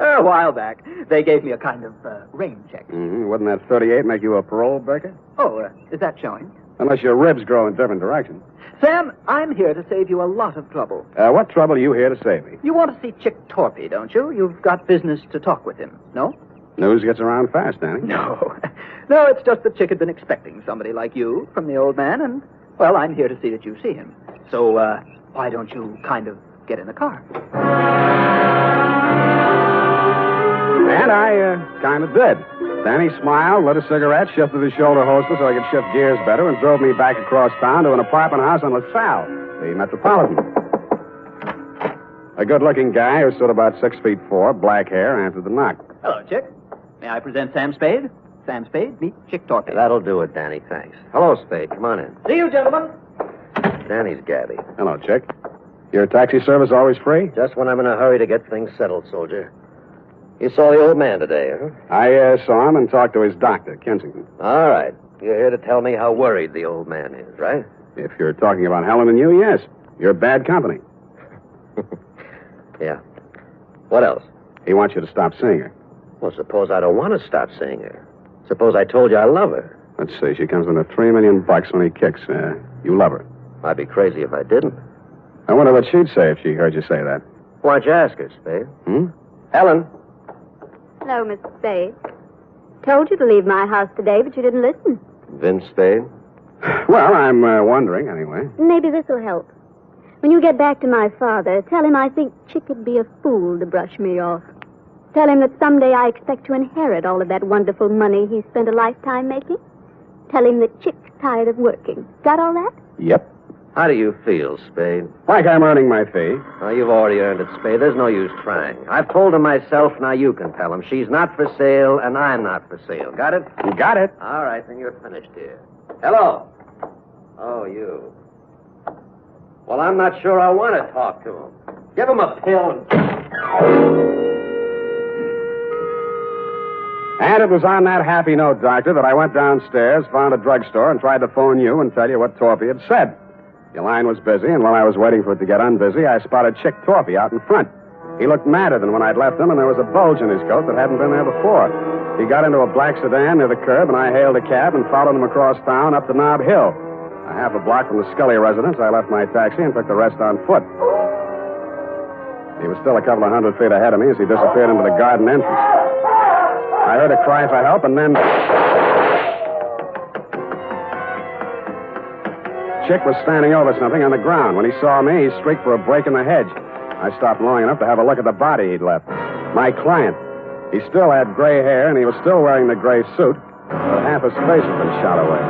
A while back. They gave me a kind of rain check. Mm-hmm. Wouldn't that 38 make you a parole breaker? Oh, is that showing? Unless your ribs grow in different directions. Sam, I'm here to save you a lot of trouble. What trouble are you here to save me? You want to see Chick Torpy, don't you? You've got business to talk with him, no? News gets around fast, Danny. No. No, it's just that Chick had been expecting somebody like you from the old man, and, well, I'm here to see that you see him. So, why don't you kind of get in the car? And I kind of did. Danny smiled, lit a cigarette, shifted his shoulder holster so I could shift gears better, and drove me back across town to an apartment house on LaSalle, the Metropolitan. A good-looking guy who stood about 6'4", black hair, answered the knock. Hello, Chick. May I present Sam Spade? Sam Spade, meet Chick Torpy. That'll do it, Danny, thanks. Hello, Spade. Come on in. See you, gentlemen. Danny's Gabby. Hello, Chick. Your taxi service always free? Just when I'm in a hurry to get things settled, soldier. You saw the old man today, huh? I saw him and talked to his doctor, Kensington. All right. You're here to tell me how worried the old man is, right? If you're talking about Helen and you, yes. You're bad company. Yeah. What else? He wants you to stop seeing her. Well, suppose I don't want to stop seeing her. Suppose I told you I love her. Let's see. She comes in at $3 million when he kicks. You love her. I'd be crazy if I didn't. I wonder what she'd say if she heard you say that. Why don't you ask her, Spade? Helen? Hello, Mr. Spade. Told you to leave my house today, but you didn't listen. Vince Spade? Well, I'm wondering, anyway. Maybe this will help. When you get back to my father, tell him I think Chick would be a fool to brush me off. Tell him that someday I expect to inherit all of that wonderful money he spent a lifetime making. Tell him that Chick's tired of working. Got all that? Yep. How do you feel, Spade? Like I'm earning my fee. Oh, you've already earned it, Spade. There's no use trying. I've told him myself, now you can tell him. She's not for sale, and I'm not for sale. Got it? You got it. All right, then you're finished here. Hello. Oh, you. Well, I'm not sure I want to talk to him. Give him a pill And it was on that happy note, Doctor, that I went downstairs, found a drugstore, and tried to phone you and tell you what Torpy had said. Your line was busy, and while I was waiting for it to get unbusy, I spotted Chick Torpy out in front. He looked madder than when I'd left him, and there was a bulge in his coat that hadn't been there before. He got into a black sedan near the curb, and I hailed a cab and followed him across town up to Nob Hill. A half a block from the Scully residence, I left my taxi and took the rest on foot. He was still a couple of 100 feet ahead of me as he disappeared into the garden entrance. I heard a cry for help, and then... Chick was standing over something on the ground. When he saw me, he shrieked for a break in the hedge. I stopped long enough to have a look at the body he'd left. My client. He still had gray hair, and he was still wearing the gray suit, but half his face had been shot away.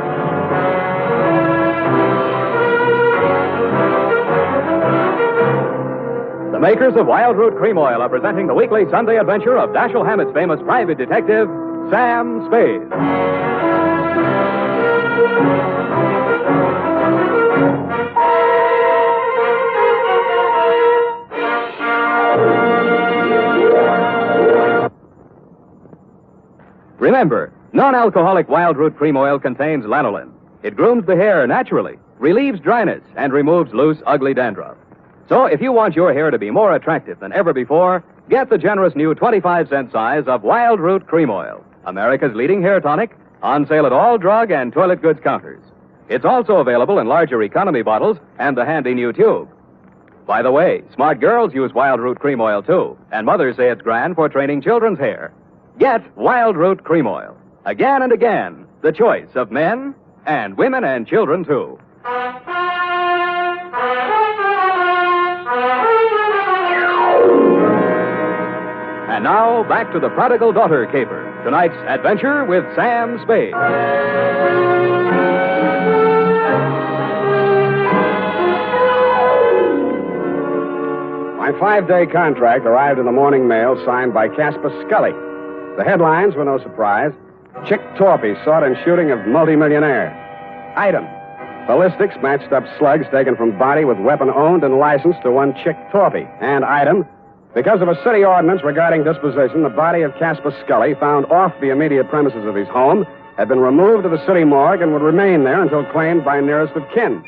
The makers of Wild Root Cream Oil are presenting the weekly Sunday adventure of Dashiell Hammett's famous private detective, Sam Spade. Remember, non-alcoholic Wild Root Cream Oil contains lanolin. It grooms the hair naturally, relieves dryness, and removes loose, ugly dandruff. So if you want your hair to be more attractive than ever before, get the generous new 25-cent size of Wild Root Cream Oil, America's leading hair tonic, on sale at all drug and toilet goods counters. It's also available in larger economy bottles and the handy new tube. By the way, smart girls use Wild Root Cream Oil, too, and mothers say it's grand for training children's hair. Get Wild Root Cream Oil. Again and again, the choice of men and women and children, too. And now, back to the Prodigal Daughter Caper. Tonight's adventure with Sam Spade. My 5-day contract arrived in the morning mail signed by Casper Scully. The headlines were no surprise. Chick Torpy sought in shooting of multimillionaire. Item: ballistics matched up slugs taken from body with weapon owned and licensed to one Chick Torpy. And item: because of a city ordinance regarding disposition, the body of Casper Scully, found off the immediate premises of his home, had been removed to the city morgue and would remain there until claimed by nearest of kin.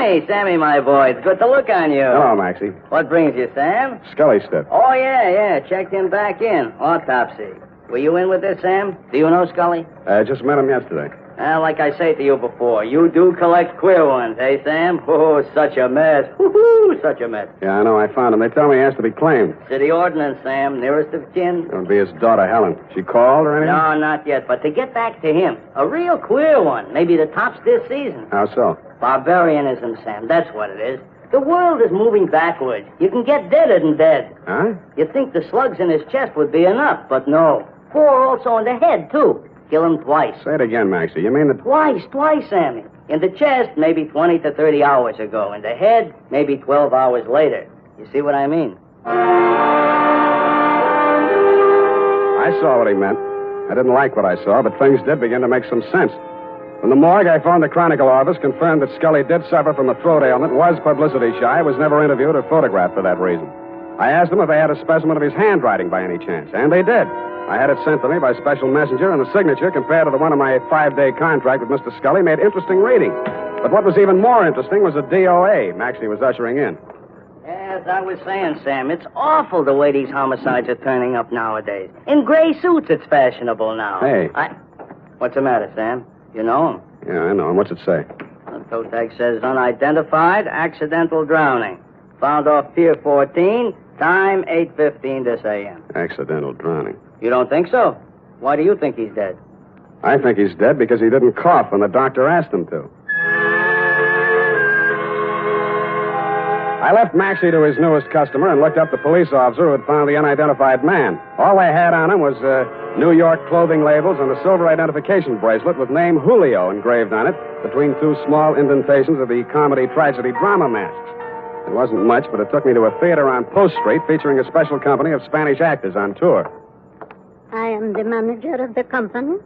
Hey, Sammy, my boy. It's good to look on you. Hello, Maxie. What brings you, Sam? Scully stuff. Oh, yeah. Checked him back in. Autopsy. Were you in with this, Sam? Do you know Scully? I just met him yesterday. Like I say to you before, you do collect queer ones, eh, Sam? Oh, such a mess. Woo-hoo, such a mess. Yeah, I know. I found him. They tell me he has to be claimed. City ordinance, Sam. Nearest of kin. It'll be his daughter, Helen. She called or anything? No, not yet. But to get back to him, a real queer one. Maybe the tops this season. How so? Barbarianism, Sam. That's what it is. The world is moving backwards. You can get deader than dead. Huh? You'd think the slugs in his chest would be enough, but no. 4 also in the head, too. Kill him twice. Say it again, Maxie. You mean that... Twice, Sammy. In the chest, maybe 20 to 30 hours ago. In the head, maybe 12 hours later. You see what I mean? I saw what he meant. I didn't like what I saw, but things did begin to make some sense. From the morgue, I phoned the Chronicle office, confirmed that Scully did suffer from a throat ailment, was publicity shy, was never interviewed or photographed for that reason. I asked them if they had a specimen of his handwriting by any chance, and they did. I had it sent to me by special messenger, and the signature, compared to the one of my 5-day contract with Mr. Scully, made interesting reading. But what was even more interesting was a DOA Maxie was ushering in. As I was saying, Sam, it's awful the way these homicides are turning up nowadays. In gray suits, it's fashionable now. Hey. What's the matter, Sam? You know him? Yeah, I know him. What's it say? The toe tag says unidentified, accidental drowning. Found off Pier 14, time 8:15 this a.m. Accidental drowning. You don't think so? Why do you think he's dead? I think he's dead because he didn't cough when the doctor asked him to. I left Maxie to his newest customer and looked up the police officer who had found the unidentified man. All they had on him was New York clothing labels and a silver identification bracelet with name Julio engraved on it between 2 small indentations of the comedy tragedy drama masks. It wasn't much, but it took me to a theater on Post Street featuring a special company of Spanish actors on tour. I am the manager of the company.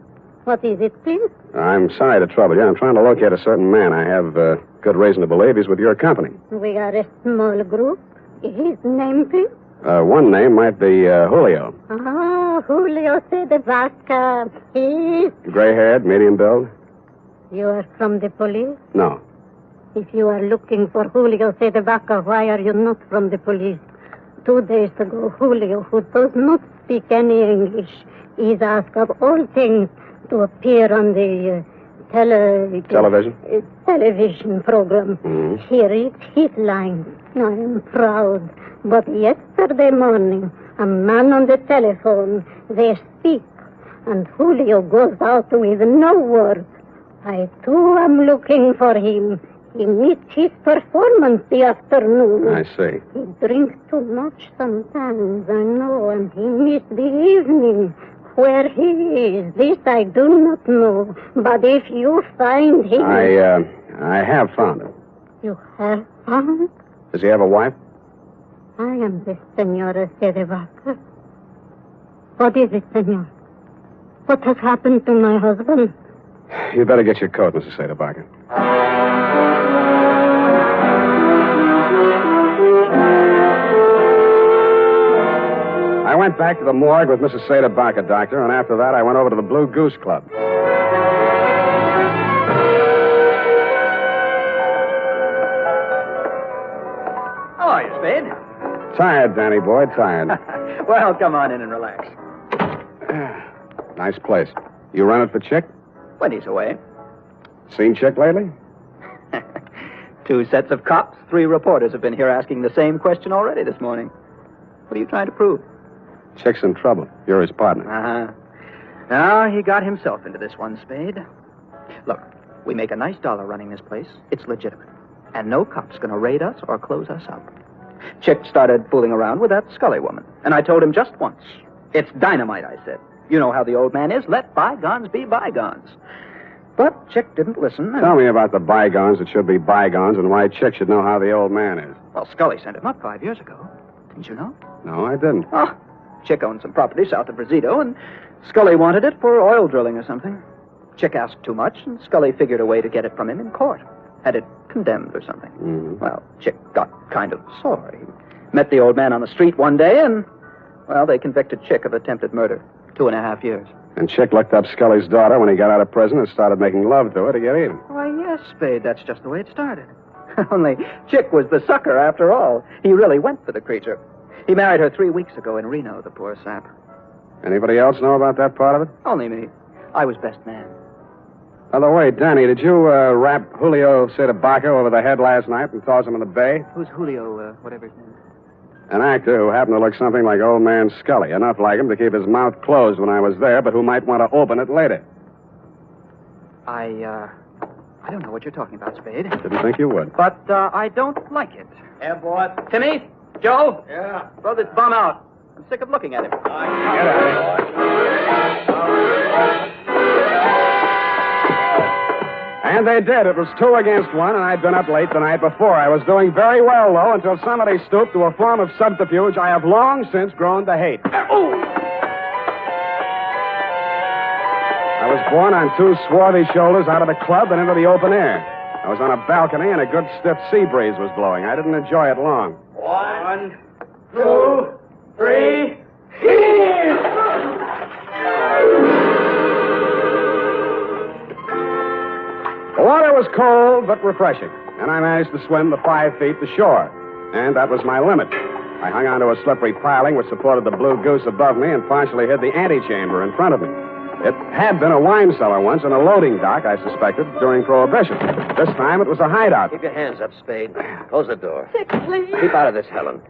What is it, please? I'm sorry to trouble you. I'm trying to locate a certain man. I have good reason to believe he's with your company. We are a small group. His name, please? One name might be Julio. Oh, Julio Vaca. He's... Gray-haired, medium build? You are from the police? No. If you are looking for Julio Vaca, why are you not from the police? 2 days ago, Julio, who does not speak any English, is asked of all things to appear on the television program. Mm-hmm. Here is his line. I am proud. But yesterday morning, a man on the telephone, they speak, and Julio goes out with no word. I, too, am looking for him. He missed his performance the afternoon. I see. He drinks too much sometimes, I know, and he missed the evening. Where he is, this I do not know. But if you find him... I have found him. You have found? Does he have a wife? I am the Senora Vaca. What is it, senor? What has happened to my husband? You better get your coat, Mrs. Vaca. I went back to the morgue with Mrs. Vaca, doctor, and after that I went over to the Blue Goose Club. How are you, Spade? Tired, Danny boy, tired. Well, come on in and relax. Nice place. You run it for Chick? When he's away. Seen Chick lately? 2 sets of cops, 3 reporters have been here asking the same question already this morning. What are you trying to prove? Chick's in trouble. You're his partner. Uh-huh. Now, he got himself into this one, Spade. Look, we make a nice dollar running this place. It's legitimate. And no cop's going to raid us or close us up. Chick started fooling around with that Scully woman. And I told him just once. It's dynamite, I said. You know how the old man is. Let bygones be bygones. But Chick didn't listen. And... Tell me about the bygones that should be bygones and why Chick should know how the old man is. Well, Scully sent him up 5 years ago. Didn't you know? No, I didn't. Oh, Chick owned some property south of Brazito, and Scully wanted it for oil drilling or something. Chick asked too much, and Scully figured a way to get it from him in court. Had it condemned or something. Mm-hmm. Well, Chick got kind of sore. He met the old man on the street one day, and, well, they convicted Chick of attempted murder. 2.5 years. And Chick looked up Scully's daughter when he got out of prison and started making love to her to get even. Why, yes, Spade, that's just the way it started. Only Chick was the sucker after all. He really went for the creature. He married her 3 weeks ago in Reno, the poor sap. Anybody else know about that part of it? Only me. I was best man. By the way, Danny, did you rap Julio Cedebaca over the head last night and toss him in the bay? Who's Julio, whatever his name is? An actor who happened to look something like old man Scully, enough like him to keep his mouth closed when I was there, but who might want to open it later. I don't know what you're talking about, Spade. Didn't think you would. But I don't like it. Yeah, boy. Timmy? Joe? Yeah. Throw this bum out. I'm sick of looking at him. Get out of here. And they did. It was 2 against 1, and I'd been up late the night before. I was doing very well, though, until somebody stooped to a form of subterfuge I have long since grown to hate. I was borne on 2 swarthy shoulders out of the club and into the open air. I was on a balcony, and a good stiff sea breeze was blowing. I didn't enjoy it long. 1, 2, 3, The water was cold but refreshing, and I managed to swim the 5 feet to shore. And that was my limit. I hung onto a slippery piling which supported the Blue Goose above me and partially hid the antechamber in front of me. It had been a wine cellar once and a loading dock, I suspected, during Prohibition. This time it was a hideout. Keep your hands up, Spade. Close the door. Chick, please. Keep out of this, Helen.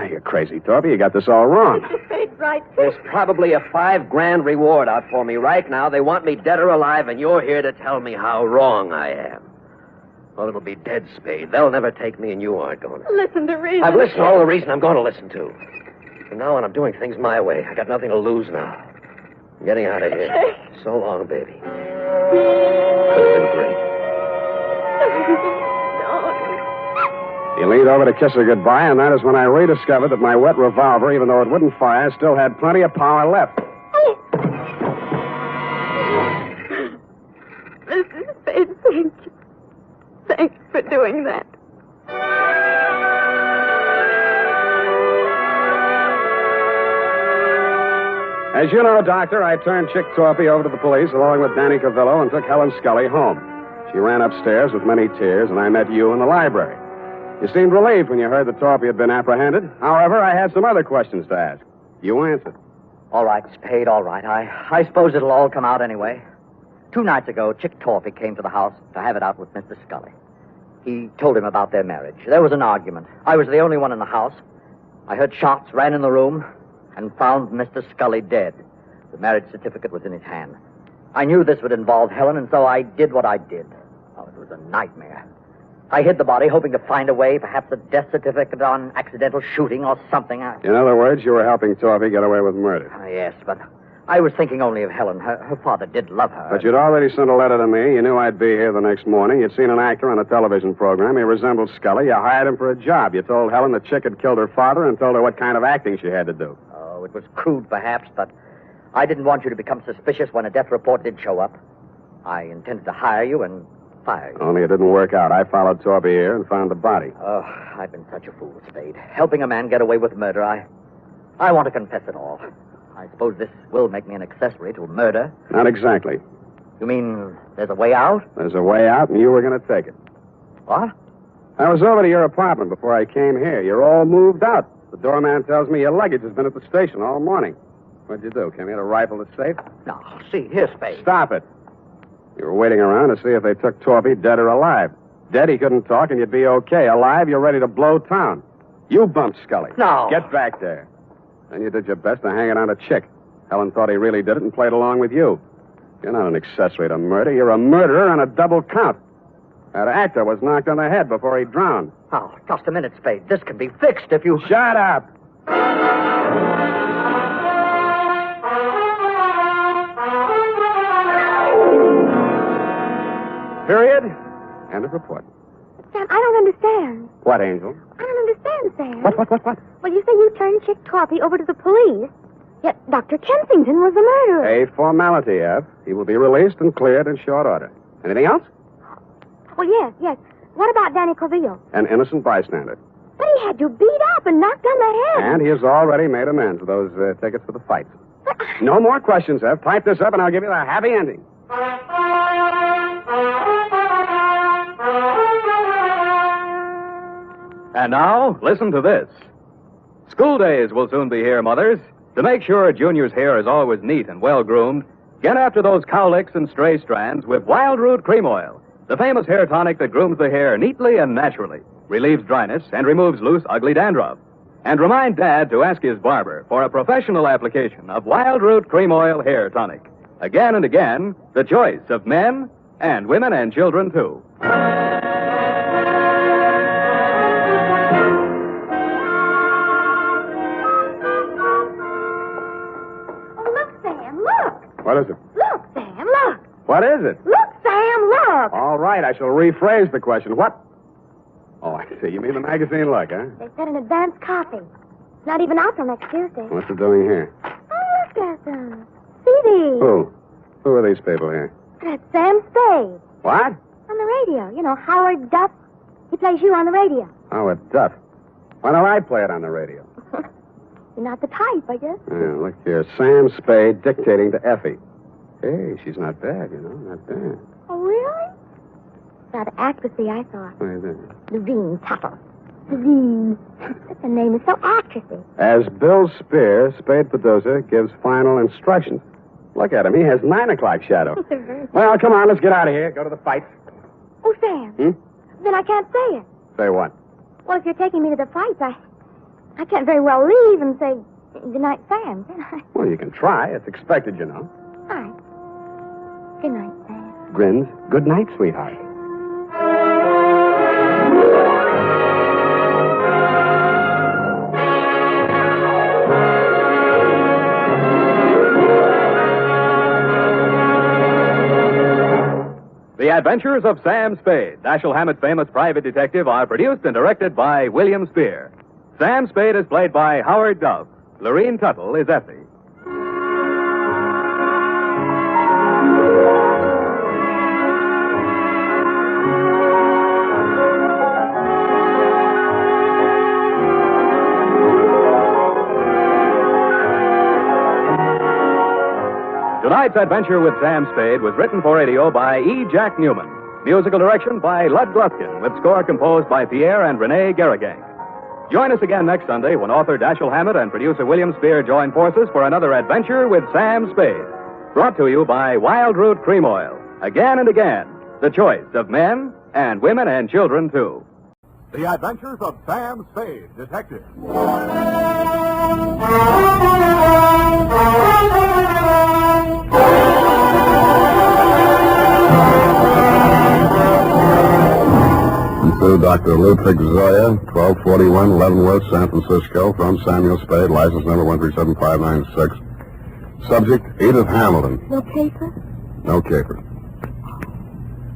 You're crazy, Torpy. You got this all wrong. Mr. Spade, right. There's probably a $5,000 reward out for me right now. They want me dead or alive, and you're here to tell me how wrong I am. Well, it'll be dead, Spade. They'll never take me, and you aren't going to. Listen to reason. I've listened to all the reason I'm going to listen to. From now on, I'm doing things my way. I got nothing to lose now. I'm getting out of here. So long, baby. It's been great. He leaned over to kiss her goodbye, and that is when I rediscovered that my wet revolver, even though it wouldn't fire, still had plenty of power left. Mr. Spade, thank you. Thanks for doing that. As you know, Doctor, I turned Chick Torpy over to the police along with Danny Cavillo and took Helen Scully home. She ran upstairs with many tears, and I met you in the library. You seemed relieved when you heard that Torpy had been apprehended. However, I had some other questions to ask. You answered. All right, Spade, all right. I suppose it'll all come out anyway. 2 nights ago, Chick Torpy came to the house to have it out with Mr. Scully. He told him about their marriage. There was an argument. I was the only one in the house. I heard shots, ran in the room, and found Mr. Scully dead. The marriage certificate was in his hand. I knew this would involve Helen, and so I did what I did. Oh, it was a nightmare. I hid the body, hoping to find a way, perhaps a death certificate on accidental shooting or something. In other words, you were helping Torpy get away with murder. Yes, but I was thinking only of Helen. Her father did love her. But you'd already sent a letter to me. You knew I'd be here the next morning. You'd seen an actor on a television program. He resembled Scully. You hired him for a job. You told Helen that Chick had killed her father and told her what kind of acting she had to do. Oh, it was crude, perhaps, but I didn't want you to become suspicious when a death report did show up. I intended to hire you and fire you. Only it didn't work out. I followed Torpy here and found the body. Oh, I've been such a fool, Spade. Helping a man get away with murder, I want to confess it all. I suppose this will make me an accessory to a murder. Not exactly. You mean there's a way out? There's a way out, and you were going to take it. What? I was over to your apartment before I came here. You're all moved out. The doorman tells me your luggage has been at the station all morning. What'd you do? Came here to rifle the safe? No, see, here, Spade. Stop it. You were waiting around to see if they took Torpy dead or alive. Dead, he couldn't talk, and you'd be okay. Alive, you're ready to blow town. You bumped Scully. No. Get back there. Then you did your best to hang it on a chick. Helen thought he really did it and played along with you. You're not an accessory to murder. You're a murderer on a double count. That actor was knocked on the head before he drowned. Oh, just a minute, Spade. This can be fixed if you... Shut up! Period. End of report. Sam, I don't understand. What, Angel? I don't understand, Sam. What? Well, you say you turned Chick Torpy over to the police, yet Dr. Kensington was the murderer. A formality, F. He will be released and cleared in short order. Anything else? Well, yes. What about Danny Coville? An innocent bystander. But he had you beat up and knocked on the head. And he has already made amends with those tickets for the fight. No more questions, F. Type this up and I'll give you the happy ending. And now, listen to this. School days will soon be here, mothers. To make sure Junior's hair is always neat and well-groomed, get after those cowlicks and stray strands with Wild Root Cream Oil, the famous hair tonic that grooms the hair neatly and naturally, relieves dryness, and removes loose, ugly dandruff. And remind Dad to ask his barber for a professional application of Wild Root Cream Oil Hair Tonic. Again and again, the choice of men and women and children, too. What is it? Look, Sam, look. What is it? Look, Sam, look. All right, I shall rephrase the question. What? Oh, I see. You mean the magazine Look, huh? They said an advance copy. It's not even out till next Tuesday. What's it doing here? Oh, look at them. CDs. Who? Who are these people here? That's Sam Spade. What? On the radio. You know, Howard Duff. He plays you on the radio. Howard Duff. Why don't I play it on the radio? You're not the type, I guess. Yeah, look here. Sam Spade dictating to Effie. Hey, she's not bad, you know. Not bad. Oh, really? That actressy, I thought. What is it? Levine Tuttle. Levine. The name is so actressy. As Bill Spear, Spade producer, gives final instructions. Look at him. He has 9 o'clock shadow. Well, come on. Let's get out of here. Go to the fight. Oh, Sam. Then I can't say it. Say what? Well, if you're taking me to the fights, I can't very well leave and say good night, Sam, can I? Well, you can try. It's expected, you know. All right. Good night, Sam. Grins. Good night, sweetheart. The Adventures of Sam Spade, Dashiell Hammett's famous private detective, are produced and directed by William Spear. Sam Spade is played by Howard Duff. Lorene Tuttle is Effie. Tonight's adventure with Sam Spade was written for radio by E. Jack Newman. Musical direction by Lud Gluskin, with score composed by Pierre and Renee Garrigang. Join us again next Sunday when author Dashiell Hammett and producer William Spear join forces for another adventure with Sam Spade. Brought to you by Wild Root Cream Oil. Again and again, the choice of men and women and children, too. The Adventures of Sam Spade, Detective. To Dr. Ludwig Zoya, 1241 Leavenworth, San Francisco, from Samuel Spade, license number 137596. Subject, Edith Hamilton. No paper? No caper.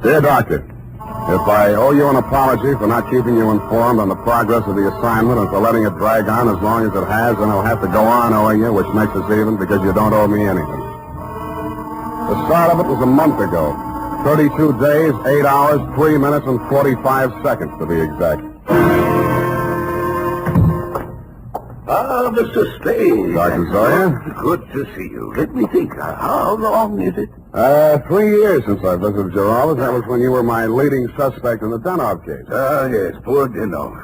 Dear Doctor, if I owe you an apology for not keeping you informed on the progress of the assignment and for letting it drag on as long as it has, then I'll have to go on owing you, which makes us even because you don't owe me anything. The start of it was a month ago. 32 days, 8 hours, 3 minutes, and 45 seconds, to be exact. Ah, Mr. Spade. Dr. Zoya? Good to see you. Let me think. How long is it? 3 years since I visited your office. That was when you were my leading suspect in the Denov case. Ah, yes, poor Denov.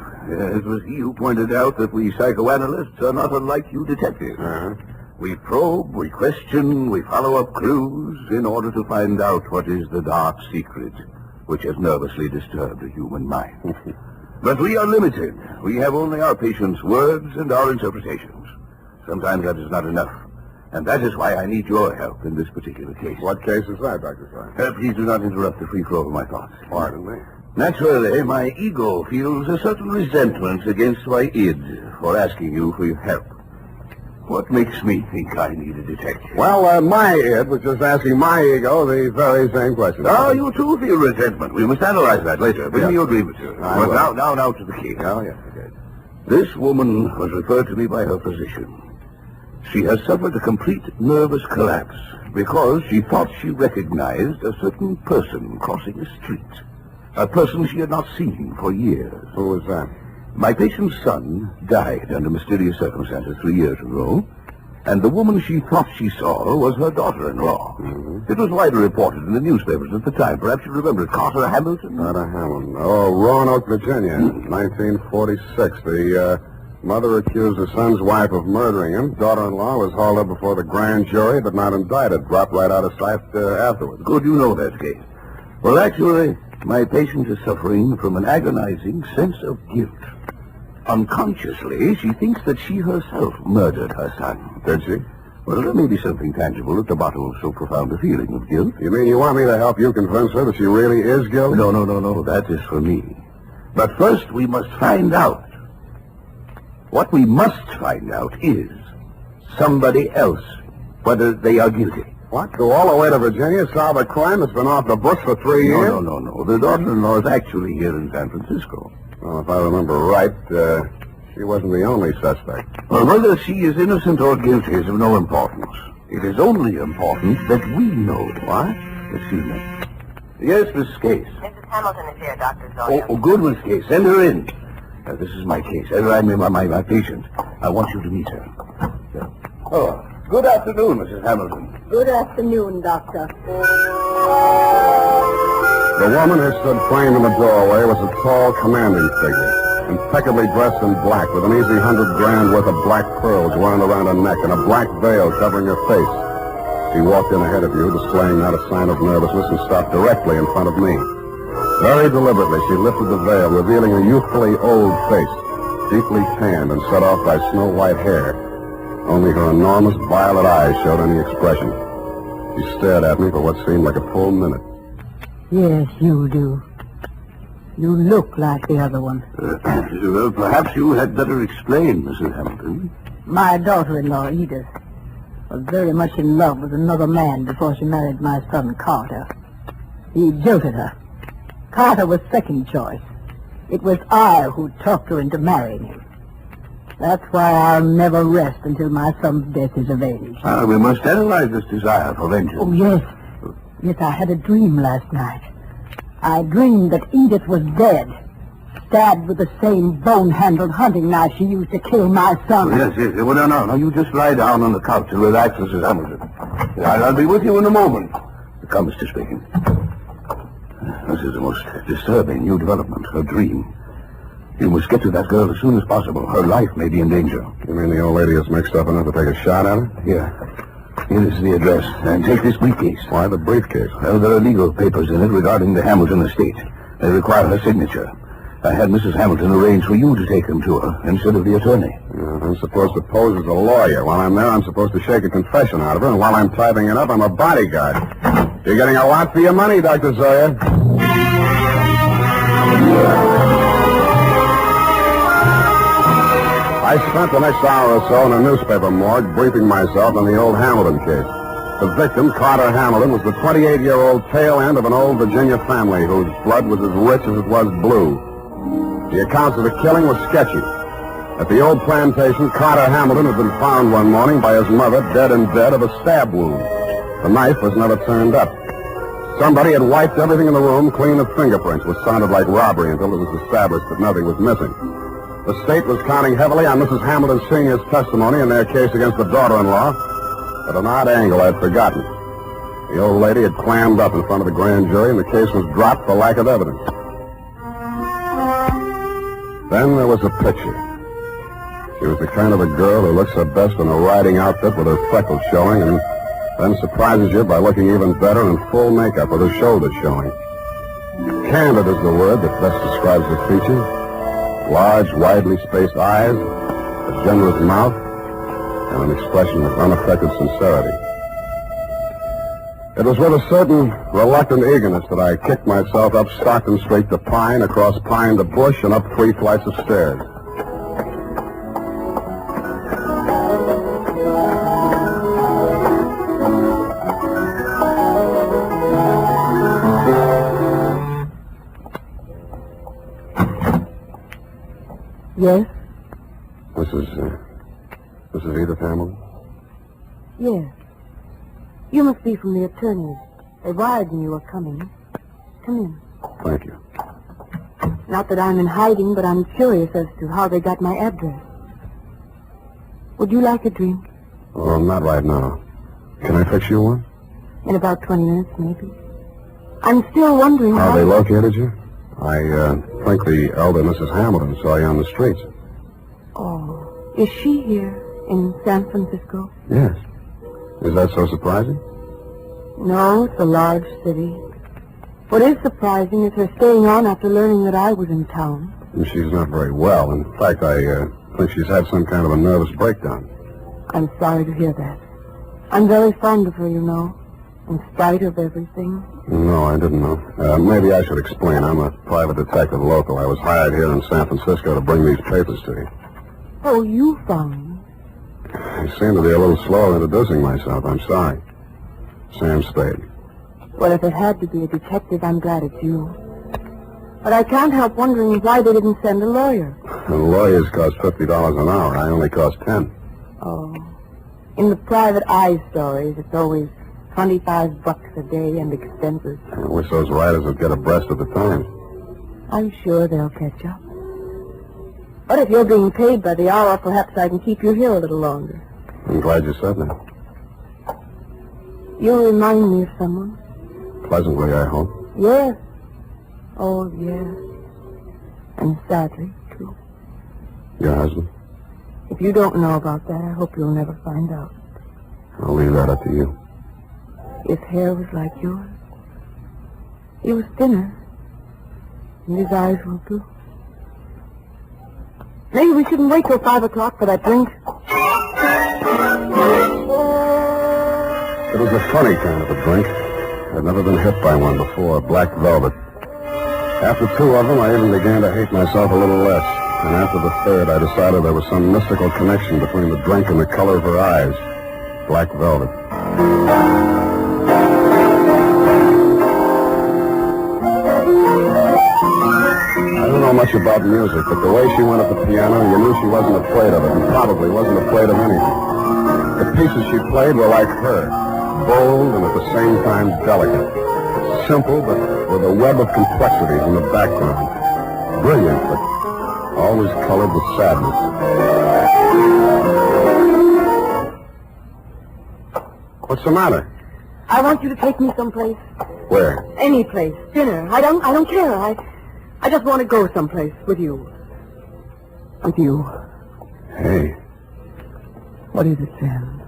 It was he who pointed out that we psychoanalysts are not unlike you detectives. Uh-huh. We probe, we question, we follow up clues in order to find out what is the dark secret which has nervously disturbed the human mind. But we are limited. We have only our patient's words and our interpretations. Sometimes that is not enough. And that is why I need your help in this particular case. What case is that, Dr. Sire? Please do not interrupt the free flow of my thoughts. Pardon me. Naturally, my ego feels a certain resentment against my id for asking you for your help. What makes me think I need a detective? Well, my id was just asking my ego the very same question. Oh, you too feel resentment. We must analyze that later. Bring me your grievances. Well, now to the case. Oh, yes, okay. This woman was referred to me by her physician. She has suffered a complete nervous collapse because she thought she recognized a certain person crossing the street. A person she had not seen for years. Who was that? My patient's son died under mysterious circumstances 3 years ago, and the woman she thought she saw was her daughter-in-law. Mm-hmm. It was widely reported in the newspapers at the time. Perhaps you remember it. Carter Hamilton? Carter Hamilton. Oh, Roanoke, Virginia, 1946. The mother accused her son's wife of murdering him. Daughter-in-law was hauled up before the grand jury, but not indicted. Dropped right out of sight afterwards. Good, you know that case. Well, actually, my patient is suffering from an agonizing sense of guilt. Unconsciously, she thinks that she herself murdered her son. Did she? Well, there may be something tangible at the bottom of so profound a feeling of guilt. You mean you want me to help you convince her that she really is guilty? No. That is for me. But first, we must find out. What we must find out is somebody else, whether they are guilty. What? Go all the way to Virginia, solve a crime that's been off the books for 3 years? No. The daughter-in-law is actually here in San Francisco. Well, if I remember right, she wasn't the only suspect. Well, whether she is innocent or guilty is of no importance. It is only important that we know. What? Excuse me. Yes, Miss Case. Mrs. Hamilton is here, Dr. Sawyer. Oh, good, Miss Case. Send her in. This is my case. I mean, my patient. I want you to meet her. Oh, good afternoon, Mrs. Hamilton. Good afternoon, Doctor. The woman who stood framed in the doorway was a tall, commanding figure, impeccably dressed in black, with an easy $100,000 worth of black pearls wound around her neck and a black veil covering her face. She walked in ahead of you, displaying not a sign of nervousness, and stopped directly in front of me. Very deliberately, she lifted the veil, revealing a youthfully old face, deeply tanned and set off by snow-white hair. Only her enormous violet eyes showed any expression. She stared at me for what seemed like a full minute. Yes, you do. You look like the other one. Well, perhaps you had better explain, Mrs. Hamilton. My daughter-in-law, Edith, was very much in love with another man before she married my son, Carter. He jilted her. Carter was second choice. It was I who talked her into marrying him. That's why I'll never rest until my son's death is avenged. We must analyze this desire for vengeance. Oh, yes. Yes, I had a dream last night. I dreamed that Edith was dead, stabbed with the same bone-handled hunting knife she used to kill my son. Yes. Well, no. You just lie down on the couch and relax, Mrs. Hamilton. I'll be with you in a moment. Come, Mr. Spade. This is the most disturbing new development, her dream. You must get to that girl as soon as possible. Her life may be in danger. You mean the old lady is mixed up enough to take a shot at her? Here. Here is the address. And take this briefcase. Why the briefcase? Well, there are legal papers in it regarding the Hamilton estate. They require her signature. I had Mrs. Hamilton arrange for you to take them to her instead of the attorney. I'm supposed to pose as a lawyer. While I'm there, I'm supposed to shake a confession out of her, and while I'm typing it up, I'm a bodyguard. You're getting a lot for your money, Dr. Sawyer. I spent the next hour or so in a newspaper morgue briefing myself on the old Hamilton case. The victim, Carter Hamilton, was the 28-year-old tail end of an old Virginia family whose blood was as rich as it was blue. The accounts of the killing were sketchy. At the old plantation, Carter Hamilton had been found one morning by his mother dead in bed of a stab wound. The knife was never turned up. Somebody had wiped everything in the room clean of fingerprints, which sounded like robbery until it was established that nothing was missing. The state was counting heavily on Mrs. Hamilton Sr.'s testimony in their case against the daughter-in-law. At an odd angle I'd forgotten. The old lady had clammed up in front of the grand jury, and the case was dropped for lack of evidence. Then there was a picture. She was the kind of a girl who looks her best in a riding outfit with her freckles showing and then surprises you by looking even better in full makeup with her shoulders showing. Candid is the word that best describes her features. Large, widely spaced eyes, a generous mouth, and an expression of unaffected sincerity. It was with a certain reluctant eagerness that I kicked myself up Stockton Street to Pine, across Pine to Bush, and up 3 flights of stairs. Yes? Mrs. Edith Hamilton? Yes. You must be from the attorneys. They wired me you were coming. Come in. Thank you. Not that I'm in hiding, but I'm curious as to how they got my address. Would you like a drink? Oh, not right now. Can I fix you one? In about 20 minutes, maybe. I'm still wondering How they located you? I think the elder Mrs. Hamilton saw you on the streets. Oh, is she here in San Francisco? Yes. Is that so surprising? No, it's a large city. What is surprising is her staying on after learning that I was in town. And she's not very well. In fact, I think she's had some kind of a nervous breakdown. I'm sorry to hear that. I'm very fond of her, you know, in spite of everything. No, I didn't know. Maybe I should explain. I'm a private detective local. I was hired here in San Francisco to bring these papers to you. Oh, you found me? I seem to be a little slow introducing myself. I'm sorry. Sam Spade. Well, if it had to be a detective, I'm glad it's you. But I can't help wondering why they didn't send a lawyer. And lawyers cost $50 an hour. I only cost 10. Oh. In the private eye stories, it's always $25 a day and expenses. I wish those writers would get abreast of the times. I'm sure they'll catch up. But if you're being paid by the hour, perhaps I can keep you here a little longer. I'm glad you said that. You remind me of someone. Pleasantly, I hope. Yes. Oh, yes. And sadly, too. Your husband? If you don't know about that, I hope you'll never find out. I'll leave that up to you. His hair was like yours. He was thinner. And his eyes were blue. Maybe we shouldn't wait till 5 o'clock for that drink. It was a funny kind of a drink. I'd never been hit by one before, black velvet. After 2 of them, I even began to hate myself a little less. And after the third, I decided there was some mystical connection between the drink and the color of her eyes. Black velvet. I don't know much about music, but the way she went at the piano, you knew she wasn't afraid of it, and probably wasn't afraid of anything. The pieces she played were like her, bold and at the same time delicate. Simple, but with a web of complexities in the background. Brilliant, but always colored with sadness. What's the matter? I want you to take me someplace. Where? Any place. Dinner. I don't care. I just want to go someplace with you. With you. Hey. What is it, Sam?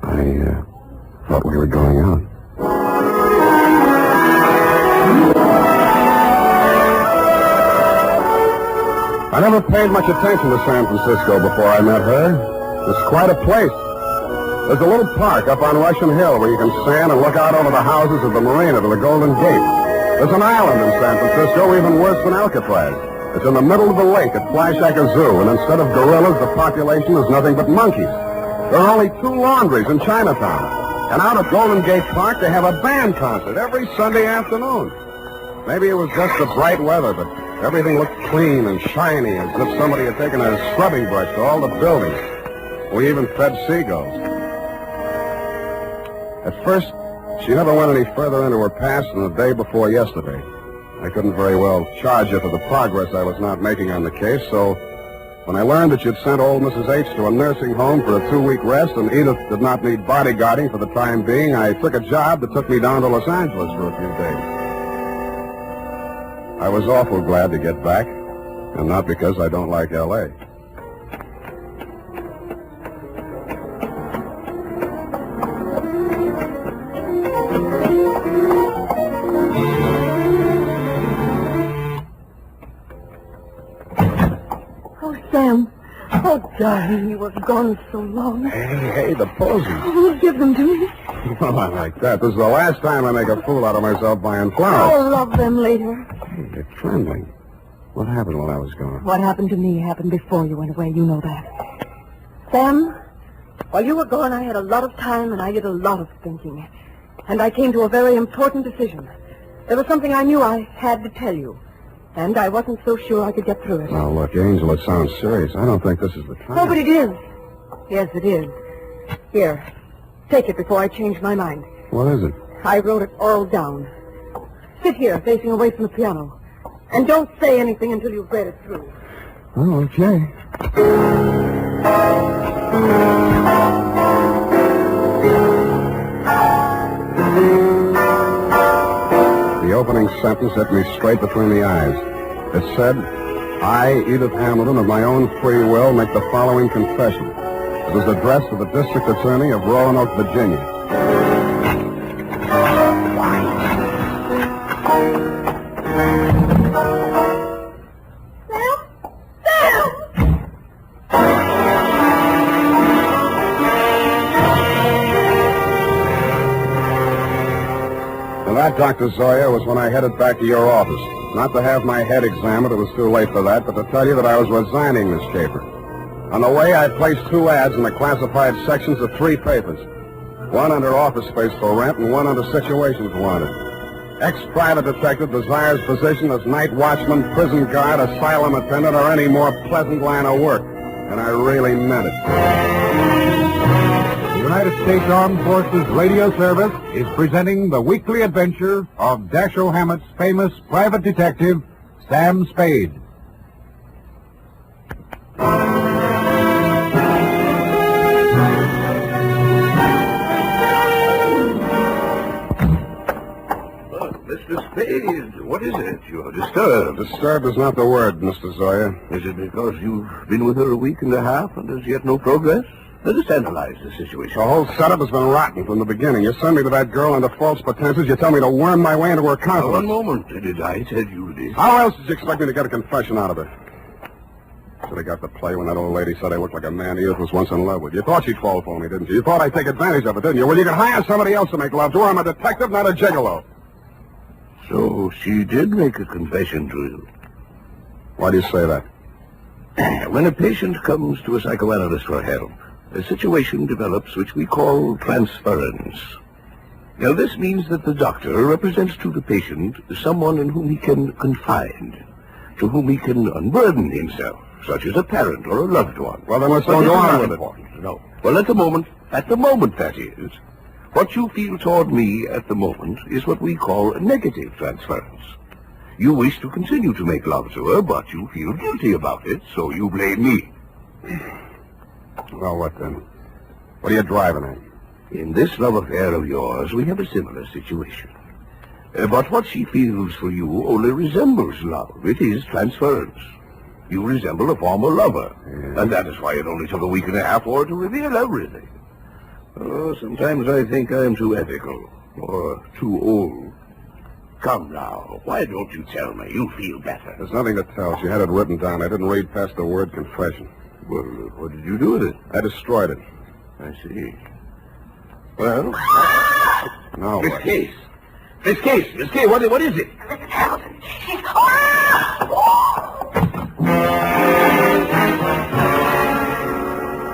I thought we were going out. I never paid much attention to San Francisco before I met her. It's quite a place. There's a little park up on Russian Hill where you can stand and look out over the houses of the marina to the Golden Gate. There's an island in San Francisco even worse than Alcatraz. It's in the middle of the lake at Flyshacker Zoo, and instead of gorillas, the population is nothing but monkeys. There are only 2 laundries in Chinatown. And out at Golden Gate Park, they have a band concert every Sunday afternoon. Maybe it was just the bright weather, but everything looked clean and shiny, as if somebody had taken a scrubbing brush to all the buildings. We even fed seagulls. At first, she never went any further into her past than the day before yesterday. I couldn't very well charge her for the progress I was not making on the case, so when I learned that you'd sent old Mrs. H to a nursing home for a 2-week rest and Edith did not need bodyguarding for the time being, I took a job that took me down to Los Angeles for a few days. I was awful glad to get back, and not because I don't like L.A. Oh, darling, you were gone so long. Hey, the posies. Oh, give them to me. Well, not like that. This is the last time I make a fool out of myself buying flowers. I'll love them later. Hey, you're trembling. What happened while I was gone? What happened to me happened before you went away. You know that. Sam, while you were gone, I had a lot of time and I did a lot of thinking. And I came to a very important decision. There was something I knew I had to tell you. And I wasn't so sure I could get through it. Now, look, Angel, it sounds serious. I don't think this is the time. No, but it is. Yes, it is. Here, take it before I change my mind. What is it? I wrote it all down. Sit here, facing away from the piano. And don't say anything until you've read it through. Oh, okay. The opening sentence hit me straight between the eyes. It said, I, Edith Hamilton, of my own free will, make the following confession. It was addressed to the District Attorney of Roanoke, Virginia. That, Dr. Zoya, was when I headed back to your office. Not to have my head examined, it was too late for that, but to tell you that I was resigning, Miss Schaefer. On the way, I placed 2 ads in the classified sections of 3 papers. One under office space for rent and one under situations wanted. Ex-private detective desires position as night watchman, prison guard, asylum attendant, or any more pleasant line of work. And I really meant it. The United States Armed Forces Radio Service is presenting the weekly adventure of Dashiell Hammett's famous private detective, Sam Spade. Mr. Spade, what is it? You're disturbed. Disturbed is not the word, Mr. Zoya. Is it because you've been with her a week and a half and there's yet no progress? Let us analyze the situation. The whole setup has been rotten from the beginning. You send me to that girl under false pretenses. You tell me to worm my way into her confidence. One moment. Did I tell you this? How else did you expect me to get a confession out of her? Should have got the play when that old lady said I looked like a man Edith was once in love with. You thought she'd fall for me, didn't you? You thought I'd take advantage of it, didn't you? Well, you could hire somebody else to make love to her. I'm a detective, not a gigolo. So she did make a confession to you. Why do you say that? When a patient comes to a psychoanalyst for help, a situation develops which we call transference. Now, this means that the doctor represents to the patient someone in whom he can confide, to whom he can unburden himself, such as a parent or a loved one. Well, then let's go on with it. No. Well, at the moment, that is, what you feel toward me at the moment is what we call a negative transference. You wish to continue to make love to her, but you feel guilty about it, so you blame me. Well, what then? What are you driving at? In this love affair of yours, we have a similar situation. But what she feels for you only resembles love. It is transference. You resemble a former lover. Yeah. And that is why it only took a week and a half for her to reveal everything. Oh, sometimes I think I am too ethical, or too old. Come now, why don't you tell me? You feel better. There's nothing to tell. She had it written down. I didn't read past the word confession. Well, what did you do with it? I destroyed it. I see. Well, no. Miss Case, what is it? Mrs. Hamilton, she's...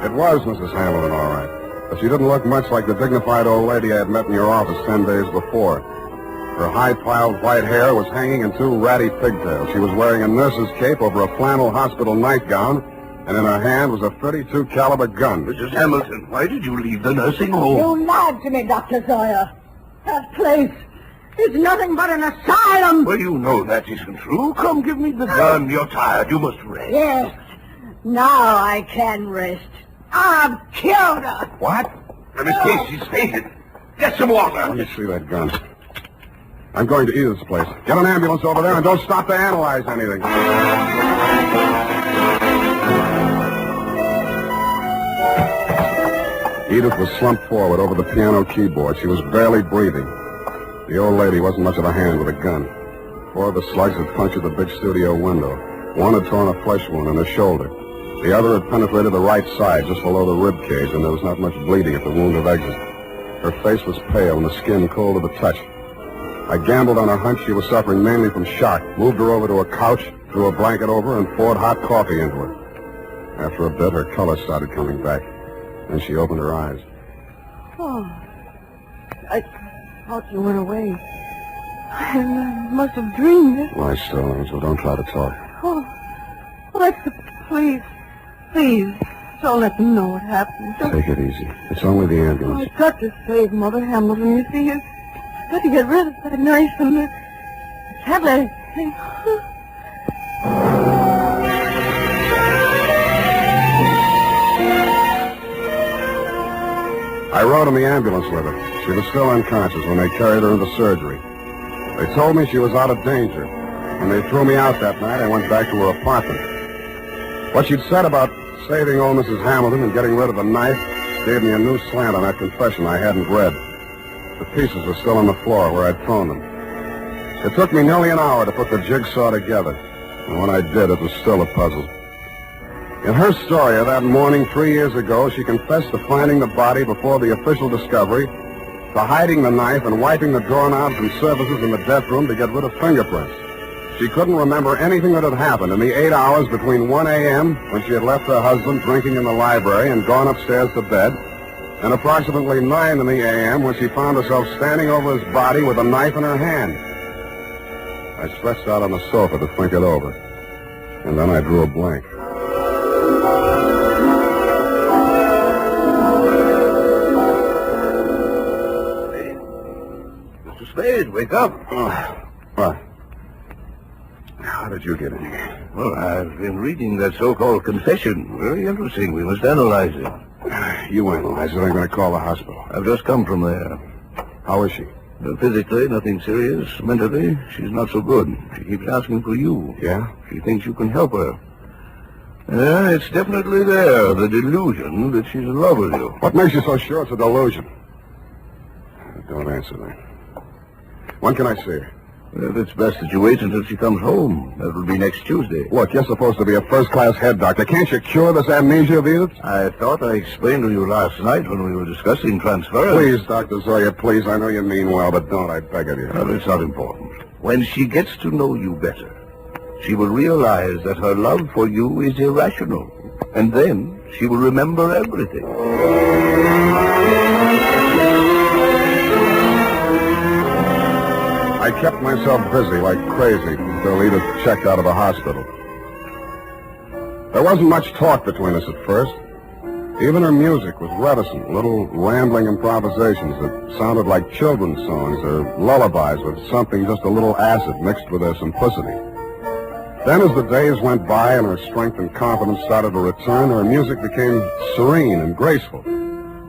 It was Mrs. Hamilton, all right. But she didn't look much like the dignified old lady I had met in your office 10 days before. Her high-piled white hair was hanging in 2 ratty pigtails. She was wearing a nurse's cape over a flannel hospital nightgown, and in her hand was a .32 caliber gun. Mrs. Hamilton, why did you leave the nursing home? You lied to me, Dr. Zoya. That place is nothing but an asylum. Well, you know that isn't true. Come, give me the gun. You're tired. You must rest. Yes. Now I can rest. I've killed her. What? Miss Case, she's fainted. Get some water. Let me see that gun. I'm going to Edith's place. Get an ambulance over there and don't stop to analyze anything. Edith was slumped forward over the piano keyboard. She was barely breathing. The old lady wasn't much of a hand with a gun. 4 of the slugs had punctured the big studio window. 1 had torn a flesh wound in her shoulder. The other had penetrated the right side, just below the rib cage, and there was not much bleeding at the wound of exit. Her face was pale and the skin cold to the touch. I gambled on a hunch she was suffering mainly from shock, moved her over to a couch, threw a blanket over her, and poured hot coffee into her. After a bit, her color started coming back. Then she opened her eyes. Oh, I thought you went away. I must have dreamed it. Lie still, Angel. Don't try to talk. Oh, please, don't let them know what happened. Take it easy. It's only the ambulance. I've got to save Mother Hamilton, you see. I've got to get rid of that knife and I can't let it think. I rode in the ambulance with her. She was still unconscious when they carried her into surgery. They told me she was out of danger. When they threw me out that night, I went back to her apartment. What she'd said about saving old Mrs. Hamilton and getting rid of the knife gave me a new slant on that confession I hadn't read. The pieces were still on the floor where I'd thrown them. It took me nearly an hour to put the jigsaw together, and when I did, it was still a puzzle. In her story of that morning 3 years ago, she confessed to finding the body before the official discovery, to hiding the knife and wiping the doorknobs and surfaces in the death room to get rid of fingerprints. She couldn't remember anything that had happened in the 8 hours between 1 a.m., when she had left her husband drinking in the library and gone upstairs to bed, and approximately 9 in the a.m., when she found herself standing over his body with a knife in her hand. I stretched out on the sofa to think it over, and then I drew a blank. Mr. Spade, wake up. What? How did you get in here? Well, I've been reading that so-called confession. Very interesting. We must analyze it. You analyze it. I'm going to call the hospital. I've just come from there. How is she? Physically, nothing serious. Mentally, she's not so good. She keeps asking for you. Yeah? She thinks you can help her. It's definitely there, the delusion that she's in love with you. What makes you so sure it's a delusion? Don't answer that. When can I see her? Well, it's best that you wait until she comes home. That will be next Tuesday. Look, you're supposed to be a first-class head doctor. Can't you cure this amnesia of Edith's? I thought I explained to you last night when we were discussing transference. Please, Dr. Zoya, please. I know you mean well, but don't, I beg of you. Well, it's not important. When she gets to know you better, she will realize that her love for you is irrational. And then she will remember everything. I kept myself busy like crazy until Edith checked out of the hospital. There wasn't much talk between us at first. Even her music was reticent, little rambling improvisations that sounded like children's songs or lullabies with something just a little acid mixed with their simplicity. Then as the days went by and her strength and confidence started to return, her music became serene and graceful.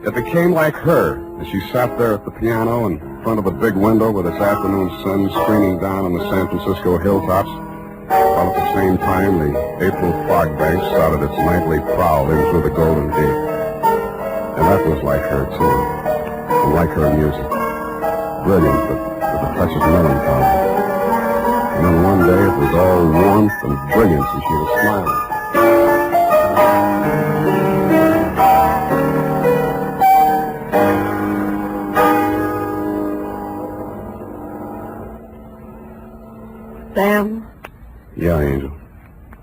It became like her as she sat there at the piano in front of a big window with its afternoon sun streaming down on the San Francisco hilltops, while at the same time the April fog bank started its nightly prowl in through the Golden Gate. And that was like her, too, and like her music. Brilliant, but with a touch of melancholy. And then one day it was all warmth and brilliance and she was smiling. Sam? Yeah, Angel.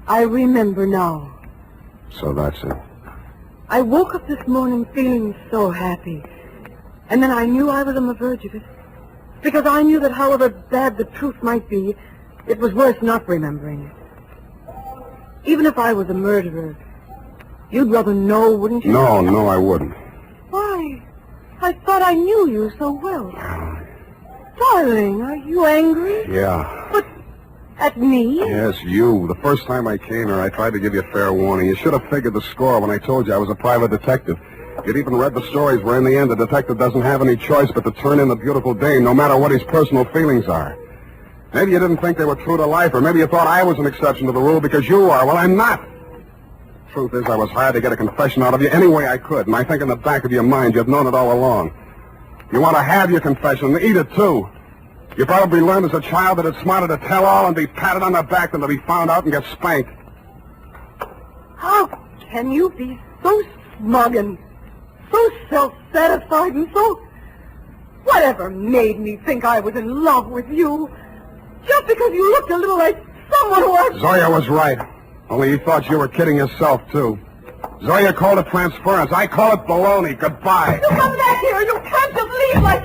I remember now. So that's it. I woke up this morning feeling so happy. And then I knew I was on the verge of it. Because I knew that however bad the truth might be, it was worth not remembering it. Even if I was a murderer, you'd rather know, wouldn't you? No, I wouldn't. Why? I thought I knew you so well. Darling, are you angry? Yeah. But at me? Yes, you. The first time I came here, I tried to give you a fair warning. You should have figured the score when I told you I was a private detective. You'd even read the stories where in the end the detective doesn't have any choice but to turn in the beautiful dame, no matter what his personal feelings are. Maybe you didn't think they were true to life, or maybe you thought I was an exception to the rule because you are. Well, I'm not. Truth is, I was hired to get a confession out of you any way I could, and I think in the back of your mind you've known it all along. You want to have your confession, and eat it too. You probably learned as a child that it's smarter to tell all and be patted on the back than to be found out and get spanked. How can you be so smug and so self-satisfied and so... Whatever made me think I was in love with you? Just because you looked a little like someone who has... Zoya was right. Only you thought you were kidding yourself, too. Zoya called it transference. I call it baloney. Goodbye. You come back here. You can't just leave like...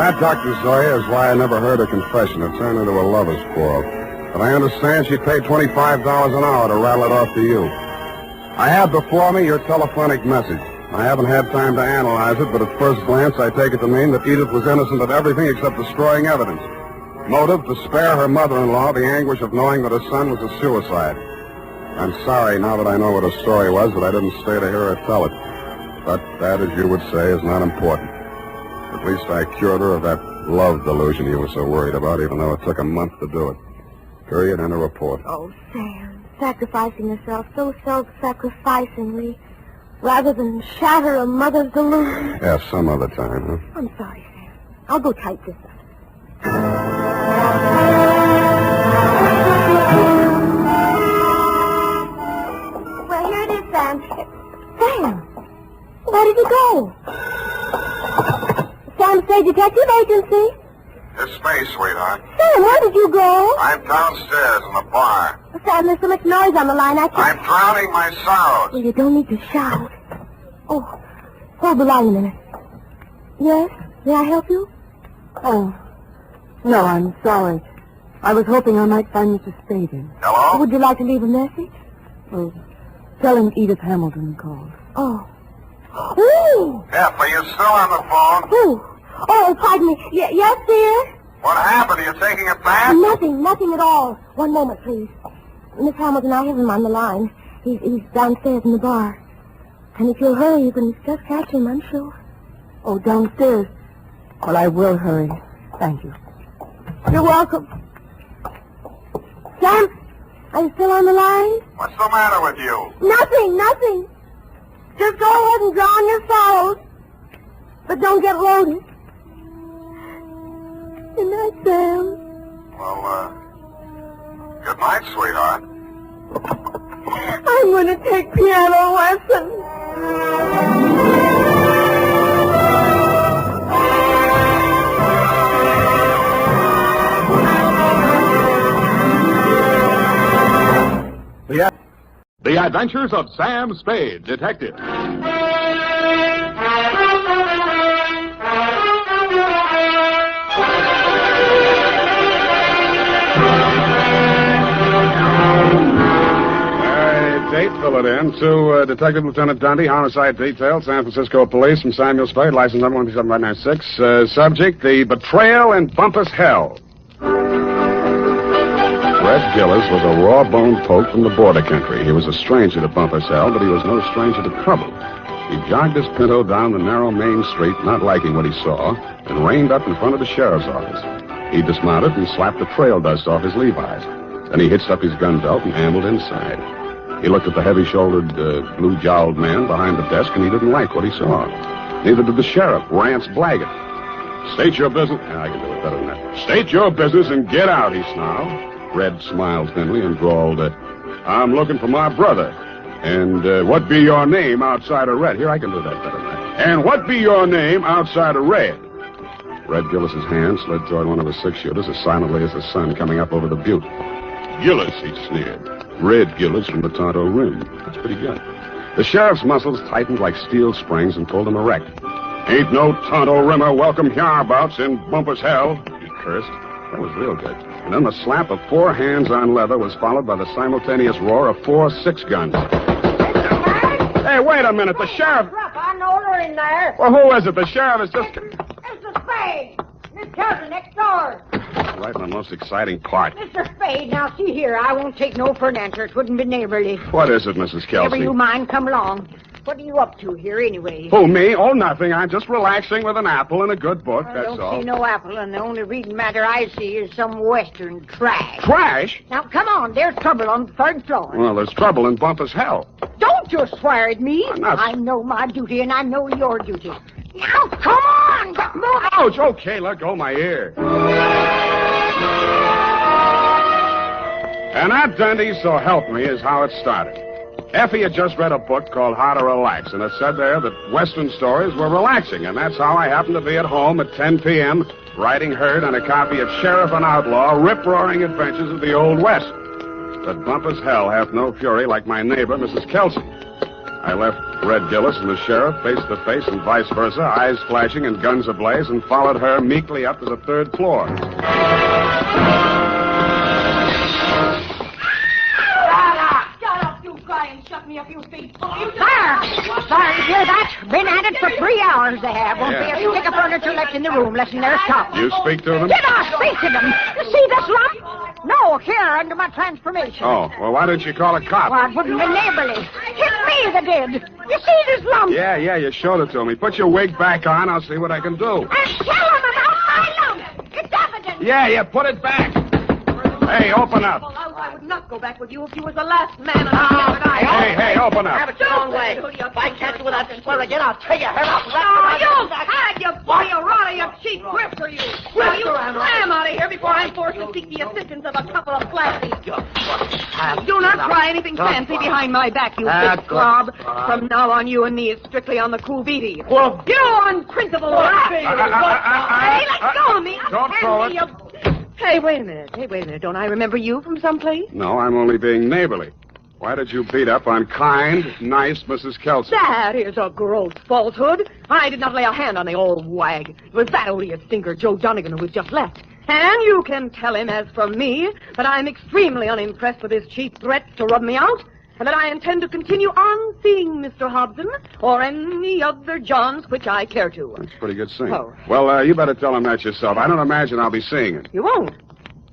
That Dr. Zoya is why I never heard her confession. It turned into a lover's quarrel. But I understand she paid $25 an hour to rattle it off to you. I have before me your telephonic message. I haven't had time to analyze it, but at first glance I take it to mean that Edith was innocent of everything except destroying evidence. Motive, to spare her mother-in-law the anguish of knowing that her son was a suicide. I'm sorry, now that I know what her story was, that I didn't stay to hear her tell it. But that, as you would say, is not important. At least I cured her of that love delusion you were so worried about, even though it took a month to do it. Period, and a report. Oh, Sam, sacrificing yourself so self-sacrificingly, rather than shatter a mother's delusion. Yeah, some other time, huh? I'm sorry, Sam. I'll go type this up. Well, here it is, Sam. Sam, where did you go? Sam Spade Detective Agency. It's space, sweetheart. Sam, where did you go? I'm downstairs in the bar. Sam, there's so much noise on the line, I can't... I'm drowning my sorrows. Well, you don't need to shout. Oh, hold the line a minute. Yes? May I help you? Oh, no, I'm sorry. I was hoping I might find Mr. Spade in. Hello? Would you like to leave a message? Well, tell him Edith Hamilton called. Oh. Ooh! F, are you still on the phone? Ooh. Oh, pardon me. Yes, dear? What happened? Are you taking a bath? Nothing at all. One moment, please. Miss Hamilton, I have him on the line. He's downstairs in the bar. And if you'll hurry, you can just catch him, I'm sure. Oh, downstairs. Well, I will hurry. Thank you. You're welcome. Sam, are you still on the line? What's the matter with you? Nothing. Just go ahead and drown your sorrows. But don't get loaded. Good night, Sam. Well, good night, sweetheart. I'm going to take piano lessons. The Adventures of Sam Spade, Detective. Date, fill it in. To Detective Lieutenant Dundee, Homicide Detail, San Francisco Police, from Samuel Spade, license number 17596. Subject, the betrayal in Bumpus Hell. Red Gillis was a raw-boned poke from the border country. He was a stranger to Bumpus Hell, but he was no stranger to trouble. He jogged his Pinto down the narrow main street, not liking what he saw, and reined up in front of the sheriff's office. He dismounted and slapped the trail dust off his Levi's. Then he hitched up his gun belt and ambled inside. He looked at the heavy-shouldered, blue-jowled man behind the desk, and he didn't like what he saw. Neither did the sheriff, Rance Blaggett. State your business... I can do it better than that. State your business and get out, he snarled. Red smiled thinly and drawled, I'm looking for my brother. And what be your name outside of Red? Here, I can do that better than that. And what be your name outside of Red? Red Gillis's hand slid toward one of his six-shooters as silently as the sun coming up over the butte. Gillis, he sneered. Red Gillis from the Tonto Rim. That's pretty good. The sheriff's muscles tightened like steel springs and pulled him erect. Ain't no Tonto Rimmer welcome hereabouts in Bumpus Hell, he cursed. That was real good. And then the slap of 4 hands on leather was followed by the simultaneous roar of 4 6-guns. Hey, wait a minute. The sheriff... I know they're in there. Well, who is it? The sheriff is just... Mr. Spade. Miss Kelly next door. Right in the most exciting part. Mr. Spade, now see here. I won't take no for an answer. It wouldn't be neighborly. What is it, Mrs. Kelsey? Never you mind, come along. What are you up to here, anyway? Who, me? Oh, nothing. I'm just relaxing with an apple and a good book, that's all. I all. don't see no apple, and the only reading matter I see is some western trash. Trash? Now, come on. There's trouble on the 3rd floor. Well, there's trouble in Bumpus Hell. Don't you swear at me. I'm not... I know my duty, and I know your duty. Now, come on! on, get moving. Ouch! Okay, let go my ear. And that, Dundee, so help me, is how it started. Effie had just read a book called How to Relax, and it said there that Western stories were relaxing, and that's how I happened to be at home at 10 p.m., writing herd on a copy of Sheriff and Outlaw, rip-roaring adventures of the Old West. But bump as hell hath no fury like my neighbor, Mrs. Kelsey. I left Red Gillis and the sheriff face to face and vice versa, eyes flashing and guns ablaze, and followed her meekly up to the third floor. Shut me a few feet. There, hear that? Been at it for 3 hours they have. Won't be a stick of furniture left in the room, less than there's top. You speak to them? Did I speak to them? You see this lump? No, here, under my transformation. Oh, well, why didn't you call a cop? Well, it wouldn't be neighborly. It's me that did. You see this lump? Yeah, you showed it to me. Put your wig back on, I'll see what I can do. And tell them about my lump. It's evidence. Yeah, put it back. Hey, open up. I would not go back with you if you was the last man on the Hey, open up. Have it your own way. If I catch you without this swear again, I'll tear your head off. You cad, you boy, you rotter, you cheap grifter, you. Now you slam out of here before I'm forced to seek the assistance of a couple of flashes. Do not try anything fancy behind my back, you big slob. From now on, you and me is strictly on the cool beaty. Well, you unprintable rat. Hey, let go of me. Don't throw it. Hey, wait a minute. Don't I remember you from someplace? No, I'm only being neighborly. Why did you beat up on kind, nice Mrs. Kelsey? That is a gross falsehood. I did not lay a hand on the old wag. It was that odious stinker, Joe Donegan, who was just left. And you can tell him, as from me, that I'm extremely unimpressed with his cheap threats to rub me out, and that I intend to continue on seeing Mr. Hobson or any other Johns which I care to. That's pretty good singing. Oh. Well, you better tell him that yourself. I don't imagine I'll be seeing him. You won't?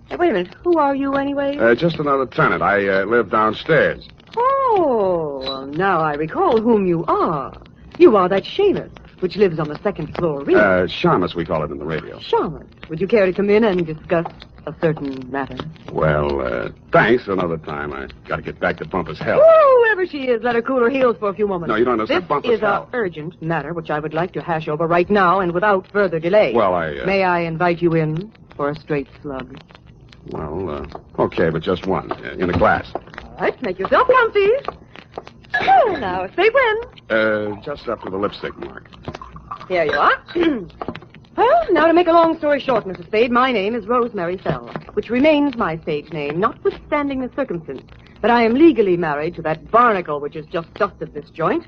Hey, wait a minute. Who are you, anyway? Just another tenant. I live downstairs. Oh, well, now I recall whom you are. You are that Seamus, which lives on the second floor rear. Shamus, we call it in the radio. Shamus. Would you care to come in and discuss a certain matter? Well, thanks. Another time. I got to get back to Bumpus' Hell. Whoever she is, let her cool her heels for a few moments. No, you don't understand. This Bumpus' is an Hell. urgent matter which I would like to hash over right now and without further delay. Well, May I invite you in for a straight slug? Well, okay, but just one. In a glass. All right, make yourself comfy. Oh, now, say when. Just up to the lipstick mark. Here you are. Well, now to make a long story short, Mrs. Spade, my name is Rosemary Fell, which remains my stage name, notwithstanding the circumstance that I am legally married to that barnacle which has just dusted this joint.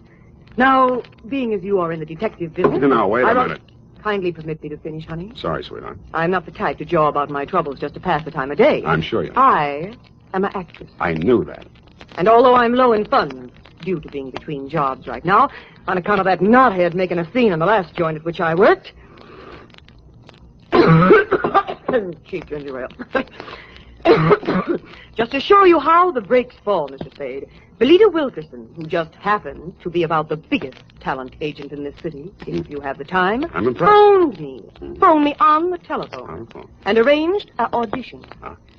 Now, being as you are in the detective business... Now, wait a minute. Kindly permit me to finish, honey. Sorry, sweetheart. I'm not the type to jaw about my troubles just to pass the time of day. I'm sure you are. I am an actress. I knew that. And although I'm low in funds, due to being between jobs right now, on account of that knothead making a scene in the last joint at which I worked... Cheap ginger ale. Just to show you how the breaks fall, Mr. Spade, Belita Wilkerson, who just happens to be about the biggest talent agent in this city, if you have the time, I'm impressed. phoned me on the telephone, and arranged an audition.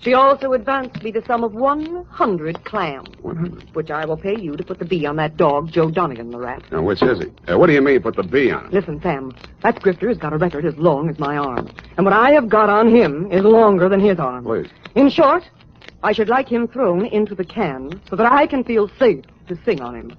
She also advanced me the sum of 100 clams, 100? which I will pay you to put the B on that dog, Joe Donegan, the rat. Now, which is he? What do you mean, put the B on it? Listen, Sam, that grifter has got a record as long as my arm, and what I have got on him is longer than his arm. Please. In short, I should like him thrown into the can so that I can feel safe to sing on him.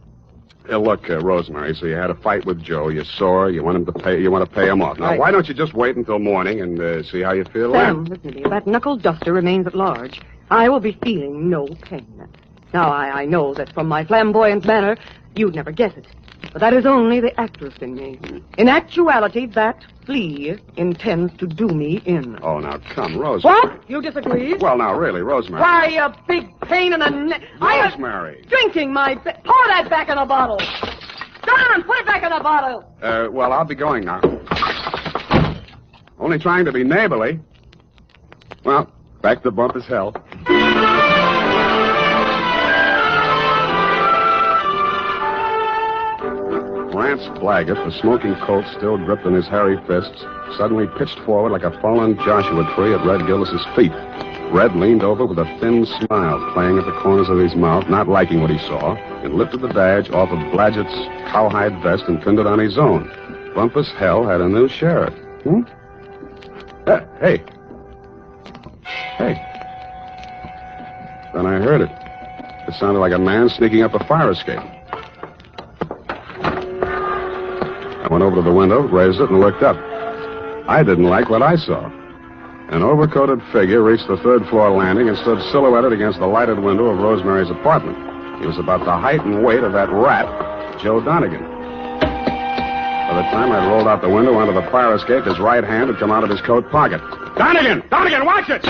Look, Rosemary, so you had a fight with Joe. You're sore. You want to pay him off. Now, Right. why don't you just wait until morning and see how you feel Sam, then? listen to me. If that knuckle duster remains at large, I will be feeling no pain. Now, I know that from my flamboyant manner, you'd never guess it. But that is only the actress in me. In actuality, that flea intends to do me in. Oh, now, come, Rosemary. What? You disagree? Well, now, really, Rosemary. Why, you big pain in the neck. Rosemary. Drinking my... Pour that back in the bottle. Go on, put it back in the bottle. Well, I'll be going now. Only trying to be neighborly. Well, back to Bumpus' Hell. Rance Blaggett, the smoking Colt still gripped in his hairy fists, suddenly pitched forward like a fallen Joshua tree at Red Gillis's feet. Red leaned over with a thin smile playing at the corners of his mouth, not liking what he saw, and lifted the badge off of Blaggett's cowhide vest and pinned it on his own. Bumpus Hell had a new sheriff. Hey. Then I heard it. It sounded like a man sneaking up a fire escape. I went over to the window, raised it, and looked up. I didn't like what I saw. An overcoated figure reached the third-floor landing and stood silhouetted against the lighted window of Rosemary's apartment. He was about the height and weight of that rat, Joe Donegan. By the time I'd rolled out the window onto the fire escape, his right hand had come out of his coat pocket. Donegan! Donegan, watch it!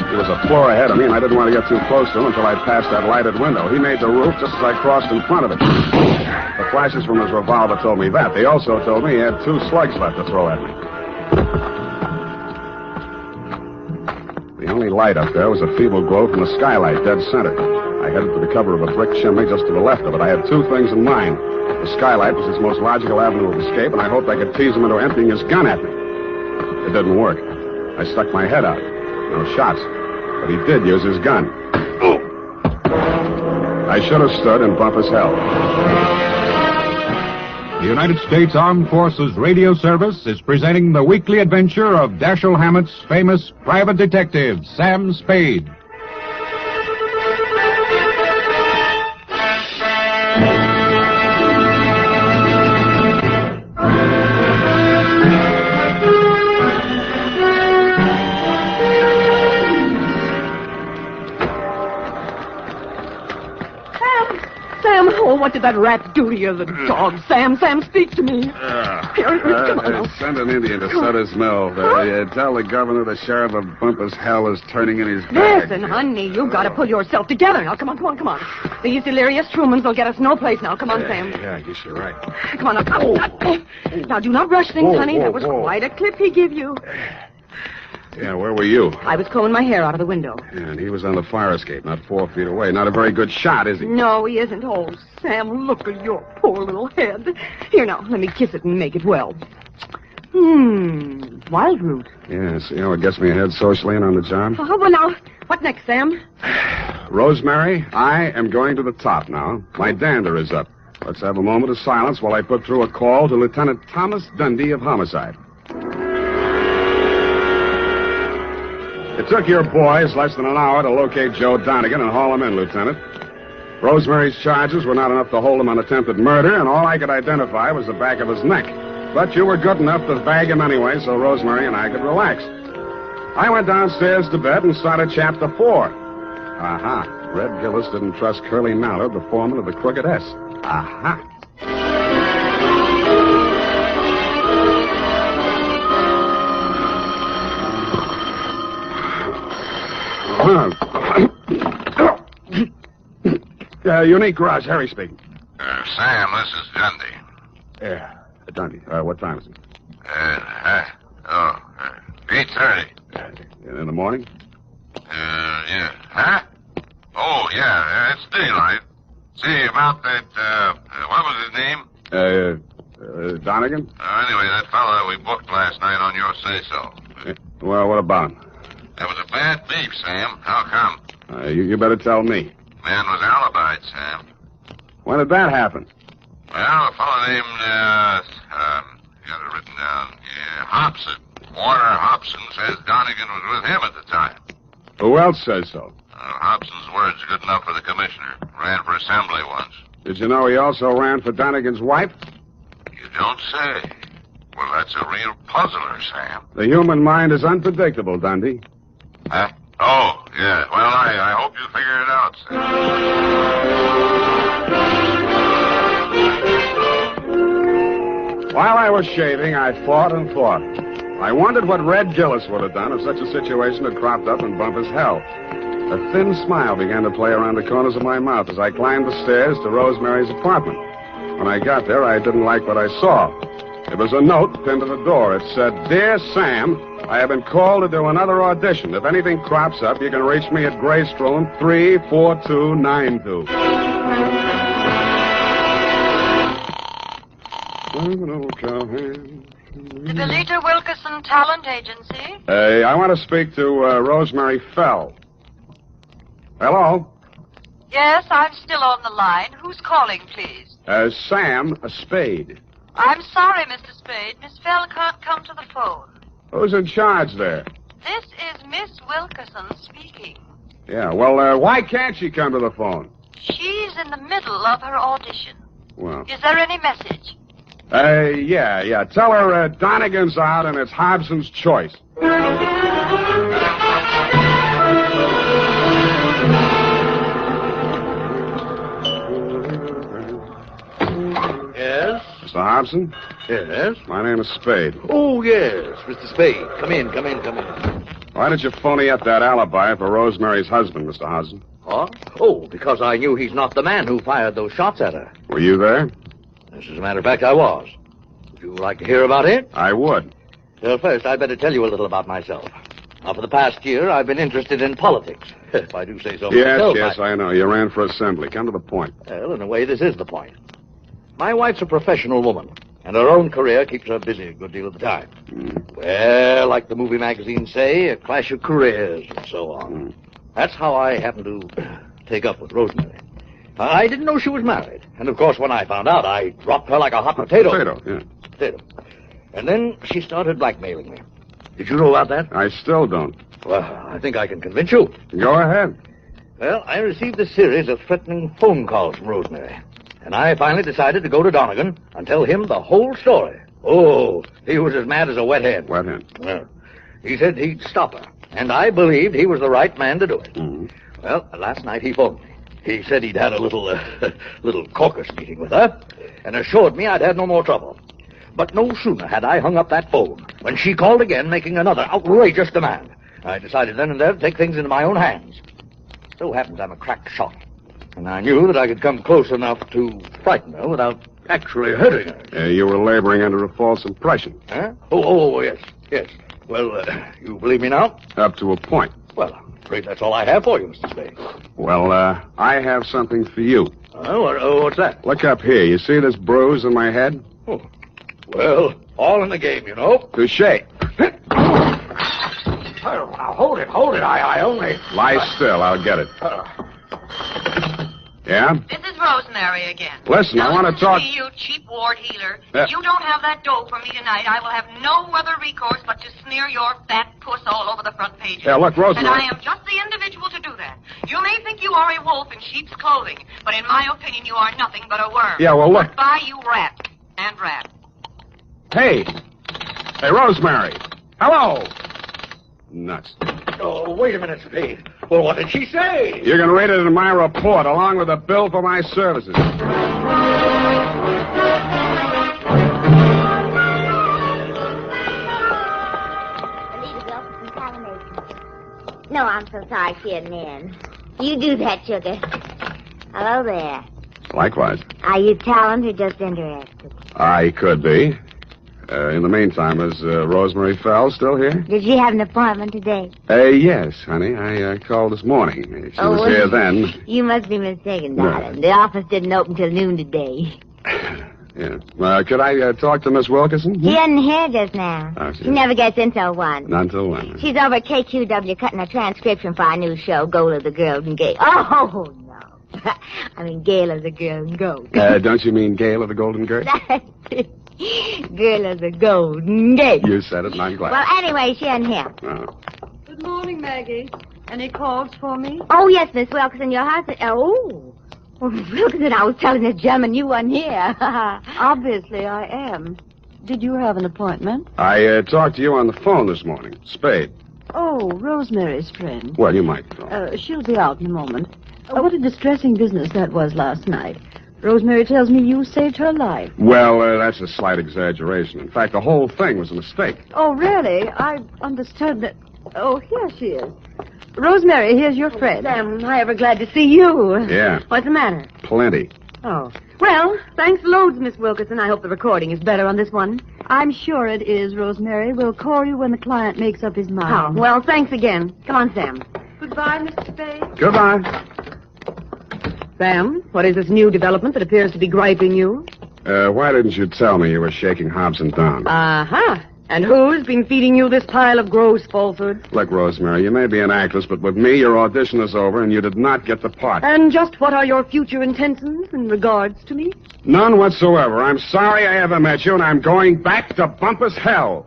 He was a floor ahead of me, and I didn't want to get too close to him until I passed that lighted window. He made the roof just as I crossed in front of it. The flashes from his revolver told me that. They also told me he had 2 slugs left to throw at me. The only light up there was a feeble glow from the skylight, dead center. I headed for the cover of a brick chimney just to the left of it. I had 2 things in mind. The skylight was his most logical avenue of escape, and I hoped I could tease him into emptying his gun at me. It didn't work. I stuck my head out. No shots. But he did use his gun. I should have stood in Bumpus Hell. The United States Armed Forces Radio Service is presenting the weekly adventure of Dashiell Hammett's famous private detective, Sam Spade. What did that rat do to you, the dog? Sam, speak to me. Send an Indian to Sutter's Mill. Tell the governor the sheriff of Bumpus Hell is turning in his bag. Listen, honey, you've got to pull yourself together. Now, come on. These delirious Trumans will get us no place now. Come on, Sam. Yeah, I guess you're right. Come on, now, do not rush things, honey. That was quite a clip he gave you. Yeah, where were you? I was combing my hair out of the window. Yeah, and he was on the fire escape, not 4 feet away. Not a very good shot, is he? No, he isn't. Oh, Sam, look at your poor little head. Here, now, let me kiss it and make it well. Wild root. Yes, it gets me ahead socially and on the job. Oh, well, now, what next, Sam? Rosemary, I am going to the top now. My dander is up. Let's have a moment of silence while I put through a call to Lieutenant Thomas Dundee of Homicide. It took your boys less than an hour to locate Joe Donegan and haul him in, Lieutenant. Rosemary's charges were not enough to hold him on attempted murder, and all I could identify was the back of his neck. But you were good enough to bag him anyway, so Rosemary and I could relax. I went downstairs to bed and started Chapter 4. Aha. Red Gillis didn't trust Curly Mallard, the foreman of the Crooked S. Aha. Unique Garage, Harry speaking. Sam, this is Dundee. Yeah, Dundee. What time is it? 8:30. In the morning? Yeah. Huh? Oh, yeah, it's daylight. See, about that, what was his name? Donegan? Anyway, that fellow that we booked last night on your say-so. Well, what about him? That was a bad beef, Sam. How come? You better tell me. Man was alibied, Sam. When did that happen? Well, a fellow named, got it written down. Yeah, Hobson. Warner Hobson says Donegan was with him at the time. Who else says so? Hobson's word's good enough for the commissioner. Ran for assembly once. Did you know he also ran for Donegan's wife? You don't say. Well, that's a real puzzler, Sam. The human mind is unpredictable, Dundee. Huh? Oh, yeah. Well, I hope you figure it out, Sam. While I was shaving, I thought and thought. I wondered what Red Gillis would have done if such a situation had cropped up in Bumpus Hell. A thin smile began to play around the corners of my mouth as I climbed the stairs to Rosemary's apartment. When I got there, I didn't like what I saw. It was a note pinned to the door. It said, "Dear Sam, I have been called to do another audition. If anything crops up, you can reach me at Graystone 34292. The Belita Wilkerson Talent Agency. I want to speak to Rosemary Fell. Hello? Yes, I'm still on the line. Who's calling, please? Sam Spade. I'm sorry, Mr. Spade. Miss Fell can't come to the phone. Who's in charge there? This is Miss Wilkerson speaking. Yeah, well, why can't she come to the phone? She's in the middle of her audition. Well, Is there any message? yeah. Tell her Donegan's out and it's Hobson's choice. Yes? Mr. Hobson? Yes? My name is Spade. Oh, yes, Mr. Spade. Come in. Why did you phony up that alibi for Rosemary's husband, Mr. Hobson? Huh? Oh, because I knew he's not the man who fired those shots at her. Were you there? As a matter of fact, I was. Would you like to hear about it? I would. Well, first, I'd better tell you a little about myself. Now, for the past year, I've been interested in politics, if I do say so myself. Yes, I know. You ran for assembly. Come to the point. Well, in a way, this is the point. My wife's a professional woman, and her own career keeps her busy a good deal of the time. Well, like the movie magazines say, a clash of careers and so on. That's how I happened to take up with Rosemary. I didn't know she was married, and of course, when I found out, I dropped her like a hot potato. Potato. And then she started blackmailing me. Did you know about that? I still don't. Well, I think I can convince you. Go ahead. Well, I received a series of threatening phone calls from Rosemary. And I finally decided to go to Donegan and tell him the whole story. Oh, he was as mad as a wet hen. Wet hen? Well, he said he'd stop her. And I believed he was the right man to do it. Well, last night he phoned me. He said he'd had a little caucus meeting with her and assured me I'd had no more trouble. But no sooner had I hung up that phone when she called again, making another outrageous demand. I decided then and there to take things into my own hands. So happens I'm a crack shot. And I knew that I could come close enough to frighten her without actually hurting her. You were laboring under a false impression. Huh? Oh, yes. Well, you believe me now? Up to a point. Well, I'm afraid that's all I have for you, Mr. Spade. Well, I have something for you. What's that? Look up here. You see this bruise on my head? Oh. Well, all in the game, you know. Touche. Now, hold it. I only... Lie still. I'll get it. Yeah? This is Rosemary again. Listen, I want to talk... Me, you cheap ward healer. If you don't have that dough for me tonight, I will have no other recourse but to smear your fat puss all over the front pages. Yeah, look, Rosemary... And I am just the individual to do that. You may think you are a wolf in sheep's clothing, but in my opinion, you are nothing but a worm. Yeah, well, look... Goodbye, you rat. And rat. Hey, Rosemary. Hello. Nuts. Oh, wait a minute, Spade. Well, what did she say? You're going to read it in my report, along with a bill for my services. No, I'm so sorry she isn't in. You do that, sugar. Hello there. Likewise. Are you talent or just interested? I could be. In the meantime, is Rosemary Fell still here? Did she have an appointment today? Yes, honey. I called this morning. She was here then. You must be mistaken, darling. The office didn't open till noon today. Yeah. Could I talk to Miss Wilkerson? She isn't here just now. Oh, she never gets in till 1. Not till 1. She's over at KQW cutting a transcription for our new show, Goal of the Golden Gate. Oh, no. I mean, Gale of the Golden Goat. Don't you mean Gale of the Golden Gate? That's it. Girl of the Golden Gate. You said it, and I'm glad. Well, anyway, she isn't here. Oh. Good morning, Maggie. Any calls for me? Oh, yes, Miss Wilkerson, your husband... Oh, Miss Wilkerson, I was telling this gentleman you weren't here. Obviously, I am. Did you have an appointment? I talked to you on the phone this morning. Spade. Oh, Rosemary's friend. Well, you might know. She'll be out in a moment. What a distressing business that was last night. Rosemary tells me you saved her life. Well, that's a slight exaggeration. In fact, the whole thing was a mistake. Oh, really? I understood that... Oh, here she is. Rosemary, here's your friend. Sam, I ever glad to see you. Yeah. What's the matter? Plenty. Oh. Well, thanks loads, Miss Wilkerson. I hope the recording is better on this one. I'm sure it is, Rosemary. We'll call you when the client makes up his mind. Oh, well, thanks again. Come on, Sam. Goodbye, Mr. Spade. Goodbye. Sam, what is this new development that appears to be griping you? Why didn't you tell me you were shaking Hobson down? Uh-huh. And who's been feeding you this pile of gross falsehood? Look, Rosemary, you may be an actress, but with me, your audition is over, and you did not get the part. And just what are your future intentions in regards to me? None whatsoever. I'm sorry I ever met you, and I'm going back to Bumpus Hell.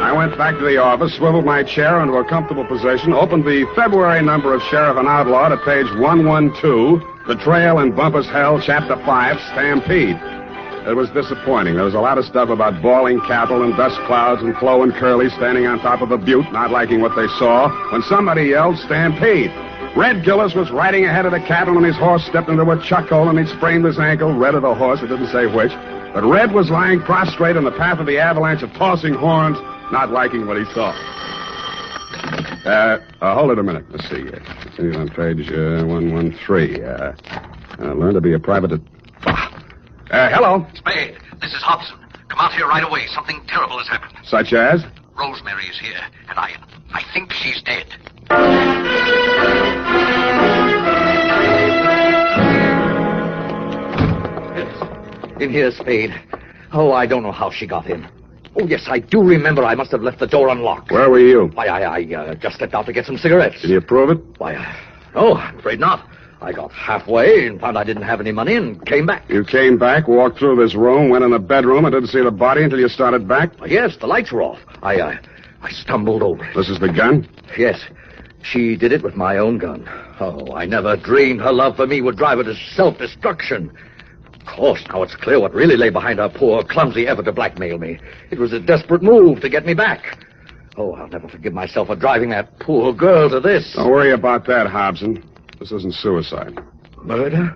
I went back to the office, swiveled my chair into a comfortable position, opened the February number of Sheriff and Outlaw to page 112, The Trail in Bumpus Hell, Chapter 5, Stampede. It was disappointing. There was a lot of stuff about bawling cattle and dust clouds and Flo and Curly standing on top of a butte, not liking what they saw, when somebody yelled, Stampede. Red Gillis was riding ahead of the cattle, and his horse stepped into a chuck hole, and he'd sprained his ankle. Red or the horse, it didn't say which. But Red was lying prostrate in the path of the avalanche of tossing horns, not liking what he saw. Hold it a minute. Let's see. Continue on page 113. Learn to be a private... hello? Spade, this is Hobson. Come out here right away. Something terrible has happened. Such as? Rosemary is here, and I think she's dead. In here, Spade. Oh, I don't know how she got in. Oh, yes, I do remember I must have left the door unlocked. Where were you? Why, I just stepped out to get some cigarettes. Can you prove it? Why, no, I'm afraid not. I got halfway and found I didn't have any money and came back. You came back, walked through this room, went in the bedroom, and didn't see the body until you started back? Yes, the lights were off. I stumbled over it. This is the gun? Yes. She did it with my own gun. Oh, I never dreamed her love for me would drive her to self-destruction. Of course, now it's clear what really lay behind her poor, clumsy effort to blackmail me. It was a desperate move to get me back. Oh, I'll never forgive myself for driving that poor girl to this. Don't worry about that, Hobson. This isn't suicide. Murder?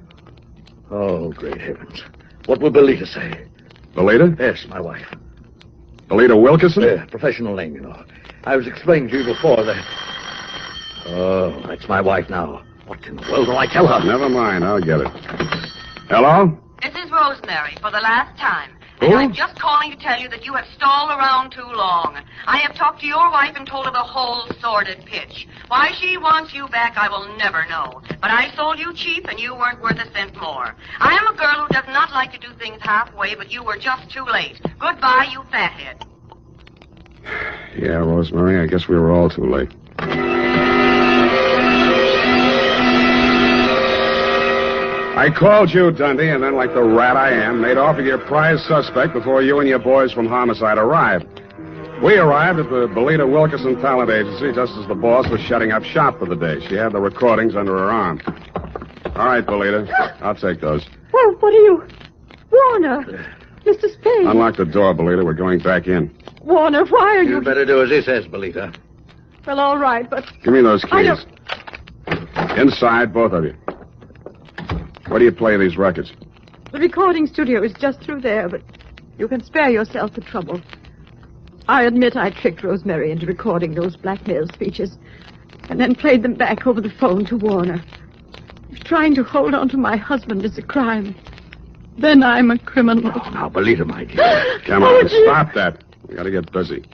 Oh, great heavens. What will Belita say? Belita? Yes, my wife. Belita Wilkerson? Yeah, professional name, you know. I was explaining to you before that... Oh, that's my wife now. What in the world will I tell her? Never mind, I'll get it. Hello? This is Rosemary for the last time. Who? And I'm just calling to tell you that you have stalled around too long. I have talked to your wife and told her the whole sordid pitch. Why she wants you back, I will never know. But I sold you cheap, and you weren't worth a cent more. I am a girl who does not like to do things halfway, but you were just too late. Goodbye, you fathead. Yeah, Rosemary, I guess we were all too late. I called you, Dundee, and then, like the rat I am, made off with your prize suspect before you and your boys from Homicide arrived. We arrived at the Belita Wilkerson Talent Agency just as the boss was shutting up shop for the day. She had the recordings under her arm. All right, Belita, I'll take those. Well, what are you... Warner, Mr. Spade. Unlock the door, Belita. We're going back in. Warner, why are you... You better do as he says, Belita. Well, all right, but... Give me those keys. I don't... Inside, both of you. Where do you play these records? The recording studio is just through there, but you can spare yourself the trouble. I admit I tricked Rosemary into recording those blackmail speeches and then played them back over the phone to Warner. If trying to hold on to my husband is a crime, then I'm a criminal. Oh, now, Belita, my dear. Come on, stop that. We gotta get busy.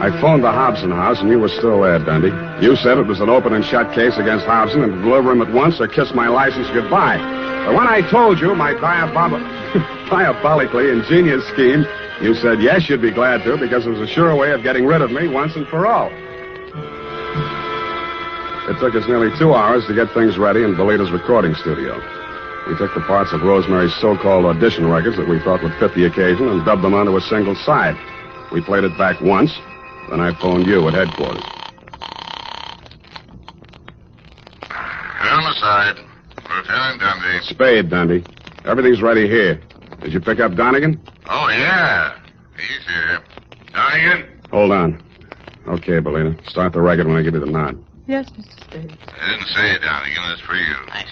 I phoned the Hobson house, and you were still there, Dundee. You said it was an open and shut case against Hobson, and to deliver him at once or kiss my license goodbye. But when I told you my diabolically ingenious scheme, you said yes, you'd be glad to, because it was a sure way of getting rid of me once and for all. It took us nearly 2 hours to get things ready in Belita's recording studio. We took the parts of Rosemary's so-called audition records that we thought would fit the occasion and dubbed them onto a single side. We played it back once. Then I phoned you at headquarters. Homicide. Lieutenant Dundee. Spade, Dundee. Everything's ready here. Did you pick up Donegan? Oh, yeah. He's here. Donegan? Hold on. Okay, Belita. Start the record when I give you the nod. Yes, Mr. Spade. I didn't say it, Donegan. That's for you. Thanks.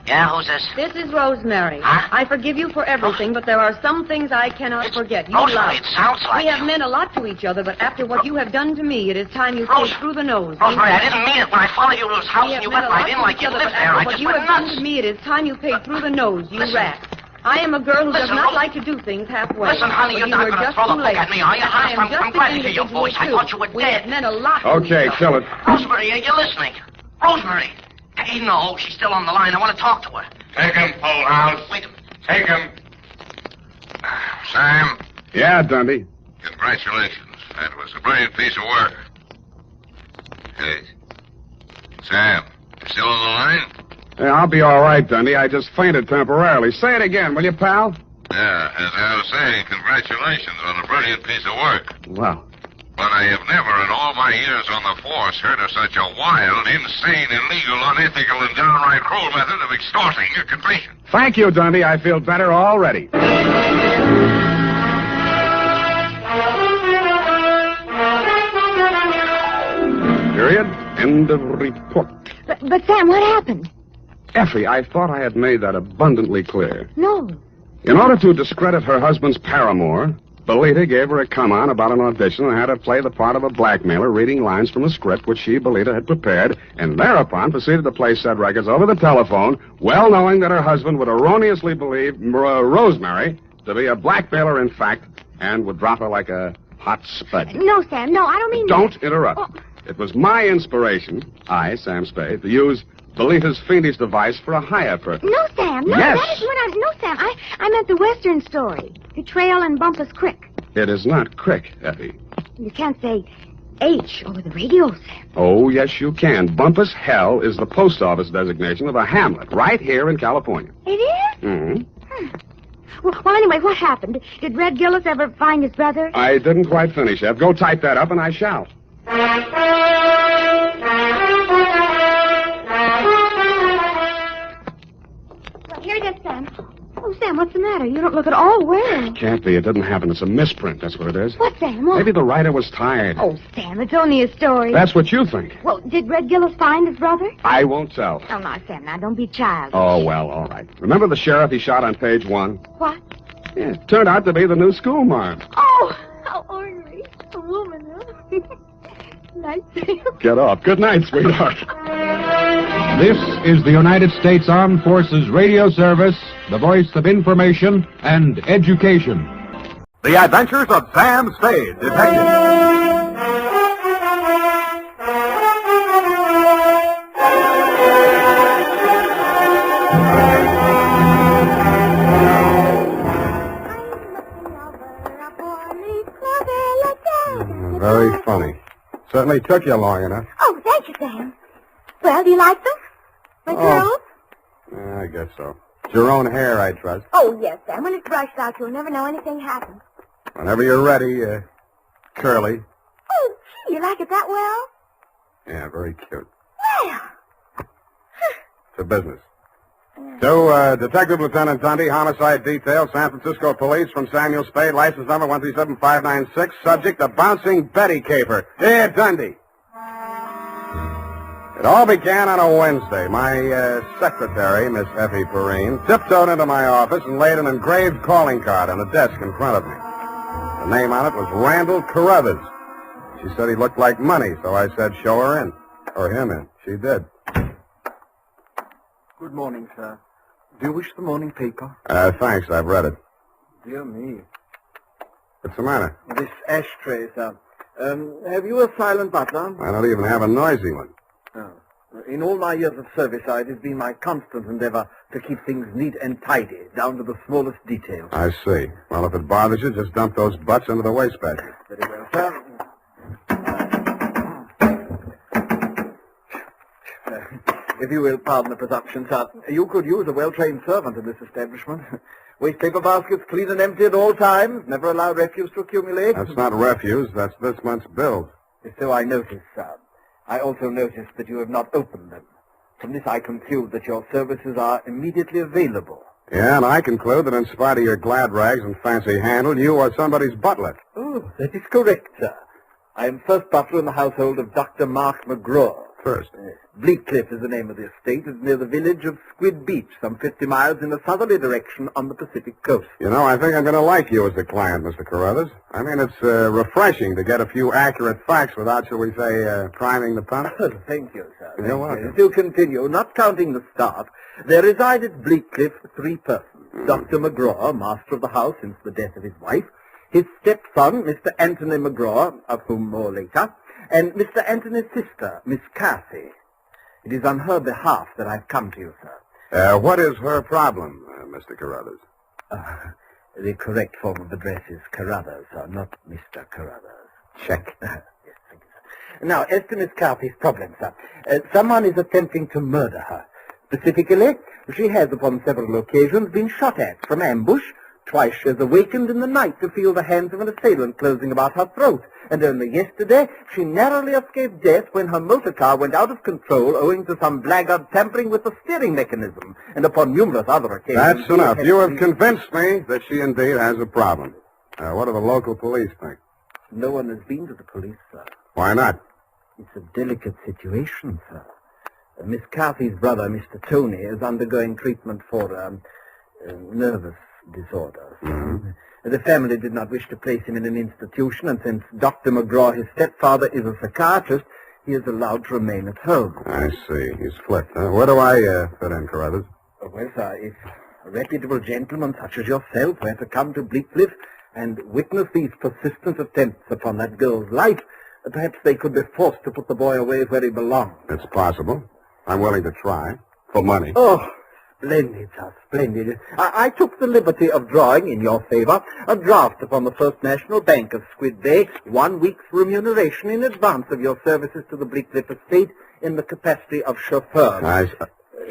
Yeah, who's this? This is Rosemary. Huh? I forgive you for everything, but there are some things I cannot forget. You Rosemary, lied. it sounds like We have you. meant a lot to each other, but after what you have done to me, it is time you take through the nose. Rosemary, I didn't mean it. When I followed you to his house and you went right in like you lived there, I What just you went have done nuts. to me, it is time you paid through the nose, you rat. I am a girl who does Listen, not Rose- like to do things halfway. Listen, honey, but you're not were going to just throw the too book late. at me, are you? I am I'm just glad the to hear your voice. I individual, thought you were too. We dead. have meant a lot to Okay, each other. kill it. Rosemary, are you listening? Rosemary, Hey, no, she's still on the line. I want to talk to her. Take him, House. Wait a minute. Take him. Sam, Yeah, Dundee. congratulations. That was a brilliant piece of work. Hey, Sam, you still on the line? Yeah, I'll be all right, Dundee. I just fainted temporarily. Say it again, will you, pal? Yeah, as I was saying, congratulations on a brilliant piece of work. Well, But I have never in all my years on the force heard of such a wild, insane, illegal, unethical, and downright cruel method of extorting a confession. thank you, Dundee. I feel better already. Period. End of report. But Sam, what happened? Effie, I thought I had made that abundantly clear. No. In order to discredit her husband's paramour, Belita gave her a come-on about an audition and had her play the part of a blackmailer reading lines from a script which she, Belita, had prepared, and thereupon proceeded to play said records over the telephone, well knowing that her husband would erroneously believe Rosemary to be a blackmailer in fact, and would drop her like a hot spud. No, Sam, no, I don't mean Don't that. interrupt. Oh. It was my inspiration, I, Sam Spade, to use Belita's fiendish device for a higher purpose. No, Sam, no, Yes. that is what No, Sam, I meant the Western story. Betrayal in Bumpus Creek. It is not Crick, Effie. You can't say H over the radio, Sam. Oh, yes, you can. Bumpus Hell is the post office designation of a hamlet right here in California. It is? Mm-hmm. Well, anyway, what happened? Did Red Gillis ever find his brother? I didn't quite finish, Ev. Go type that up, and I shall. Well, here it is, Sam. Oh, Sam, what's the matter? You don't look at all well. Can't be. It didn't happen. It's a misprint. That's what it is. What, Sam? What? Maybe the writer was tired. Oh, Sam, it's only a story. That's what you think. Well, did Red Gillis find his brother? I won't tell. Oh, no, Sam, now don't be childish. Oh, well, all right. Remember the sheriff he shot on page 1? What? Yeah, it turned out to be the new schoolmarm. Oh, how ornery. A woman, huh? Nice. Get off. Good night, sweetheart. This is the United States Armed Forces Radio Service, the voice of information and education. The Adventures of Sam Spade, Detective. Very funny. Certainly took you long enough. Oh, thank you, Sam. Well, do you like them? My curls? Yeah, I guess so. It's your own hair, I trust. Oh, yes, Sam. When it's brushed out, you'll never know anything happened. Whenever you're ready, curly. Oh, gee, you like it that well? Yeah, very cute. Well. It's a business. To Detective Lieutenant Dundee, Homicide Detail, San Francisco Police, from Samuel Spade, license number 137596, subject a bouncing Betty caper. Here, Dundee. It all began on a Wednesday. My secretary, Miss Effie Perrine, tiptoed into my office and laid an engraved calling card on the desk in front of me. The name on it was Randall Carruthers. She said he looked like money, so I said, show her in. Or him in. She did. Good morning, sir. Do you wish the morning paper? Thanks, I've read it. Dear me. What's the matter? This ashtray, sir. Have you a silent butler? I don't even have a noisy one. Oh. In all my years of service, it has been my constant endeavor to keep things neat and tidy, down to the smallest details. I see. Well, if it bothers you, just dump those butts into the wastebasket. Very well, sir. If you will pardon the presumption, sir, you could use a well-trained servant in this establishment. Waste paper baskets clean and empty at all times. Never allow refuse to accumulate. That's not refuse. That's this month's bills. So I noticed, sir. I also noticed that you have not opened them. From this I conclude that your services are immediately available. Yeah, and I conclude that in spite of your glad rags and fancy handle, you are somebody's butler. Oh, that is correct, sir. I am first butler in the household of Dr. Mark McGraw. First. Bleakcliff is the name of the estate. It's near the village of Squid Beach, some 50 miles in a southerly direction on the Pacific coast. You know, I think I'm going to like you as a client, Mr. Carruthers. I mean, it's refreshing to get a few accurate facts without, shall we say, priming the pump. Thank you, sir. You're welcome. To continue, not counting the staff, there reside at Bleakcliff 3 persons. Dr. McGraw, master of the house since the death of his wife, his stepson, Mr. Anthony McGraw, of whom more later, and Mr. Anthony's sister, Miss Cathy. It is on her behalf that I've come to you, sir. What is her problem, Mr. Carruthers? The correct form of address is Carruthers, sir, not Mr. Carruthers. Check. Yes, thank you, sir. Now, as to Miss Carthy's problem, sir, someone is attempting to murder her. Specifically, she has upon several occasions been shot at from ambush. Twice she has awakened in the night to feel the hands of an assailant closing about her throat. And only yesterday, she narrowly escaped death when her motor car went out of control owing to some blackguard tampering with the steering mechanism. And upon numerous other occasions... That's enough. You have convinced me that she indeed has a problem. What do the local police think? No one has been to the police, sir. Why not? It's a delicate situation, sir. Miss Carthy's brother, Mr. Tony, is undergoing treatment for nervous disorders. Mm-hmm. The family did not wish to place him in an institution, and since Dr. McGraw, his stepfather, is a psychiatrist, he is allowed to remain at home. I see. He's flipped. Where do I fit in, Carruthers? Well, sir, if a reputable gentleman such as yourself were to come to Bleakcliff and witness these persistent attempts upon that girl's life, perhaps they could be forced to put the boy away where he belongs. It's possible. I'm willing to try. For money. Oh, splendid, sir, splendid. I took the liberty of drawing, in your favor, a draft upon the First National Bank of Squid Bay, 1 week's remuneration in advance of your services to the Bleakcliff estate in the capacity of chauffeur.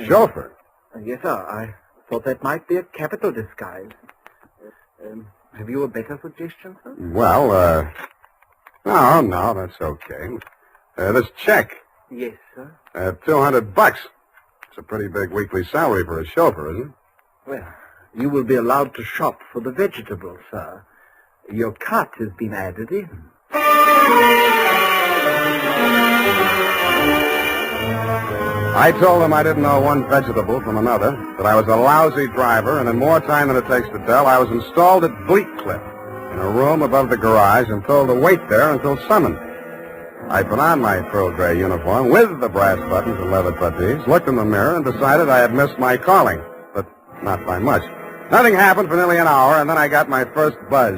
Chauffeur? Yes, sir. I thought that might be a capital disguise. Have you a better suggestion, sir? Well, no, that's okay. This check. Yes, sir. $200. It's a pretty big weekly salary for a chauffeur, isn't it? Well, you will be allowed to shop for the vegetables, sir. Your cut has been added in. I told him I didn't know one vegetable from another, that I was a lousy driver, and in more time than it takes to tell, I was installed at Bleakcliff in a room above the garage and told to wait there until summoned. I put on my pearl gray uniform with the brass buttons and leather puttees, looked in the mirror, and decided I had missed my calling, but not by much. Nothing happened for nearly an hour, and then I got my first buzz.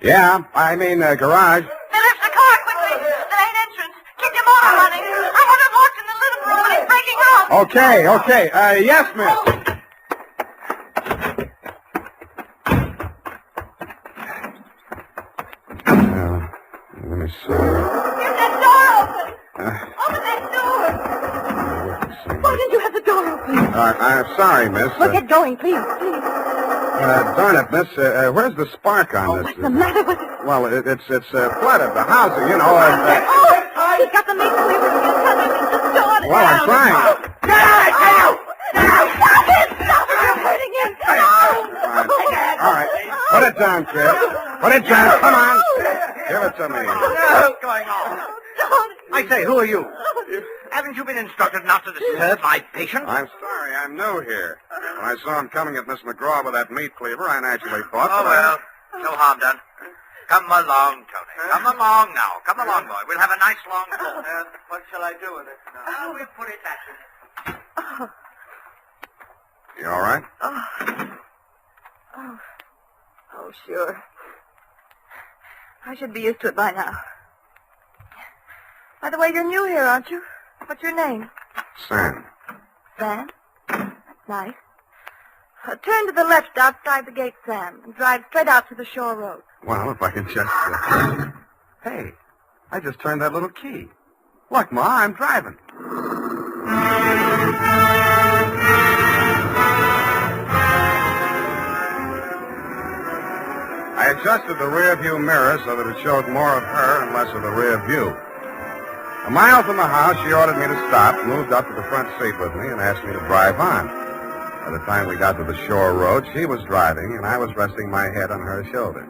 Yeah, garage. Phillips, the car, quickly. The main entrance. Keep your motor running. I have him locked in the living room and he's breaking out. Okay. Yes, miss. Let me see. Get that door open. Open that door. Why didn't you have the door open? I'm sorry, miss. Well, get going, please. Darn it, miss. Where's the spark on this? What's the matter with it? Well, it's flooded. The house, you know. He's got the meat cleaver. He's touching the door. Well, I'm trying. Get out, I tell you! Stop it! Stop it! You're hurting him. No! All right. Put it down, Chris. Put it down. Come on. Give it to me. What's going on? I say, who are you? Haven't you been instructed not to disturb my patient? I'm sorry. I'm new here. When I saw him coming at Miss McGraw with that meat cleaver, I naturally thought... Oh, well, no harm done. Come along, Tony. Come along now. Come along, boy. We'll have a nice long talk. What shall I do with it now? We'll put it back. You all right? Oh, sure. I should be used to it by now. By the way, you're new here, aren't you? What's your name? Sam. Sam? That's nice. Turn to the left outside the gate, Sam, and drive straight out to the shore road. Well, if I can just... Hey, I just turned that little key. Look, Ma, I'm driving. I adjusted the rear view mirror so that it showed more of her and less of the rear view. A mile from the house, she ordered me to stop, moved up to the front seat with me, and asked me to drive on. By the time we got to the shore road, she was driving, and I was resting my head on her shoulder.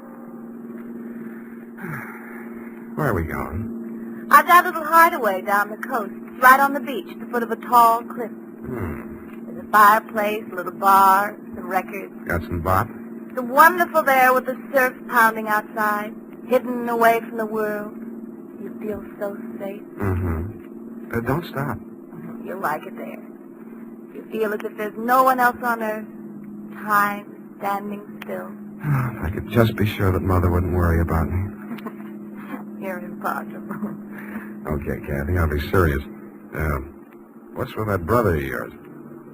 Where are we going? I've got a little hideaway down the coast. It's right on the beach, at the foot of a tall cliff. There's a fireplace, a little bar, some records. Got some bop? It's wonderful there with the surf pounding outside, hidden away from the world. You feel so safe. Don't stop. You'll like it there. You feel as if there's no one else on earth. Time standing still. If I could just be sure that Mother wouldn't worry about me. You're impossible. Okay, Kathy, I'll be serious. What's with that brother of yours?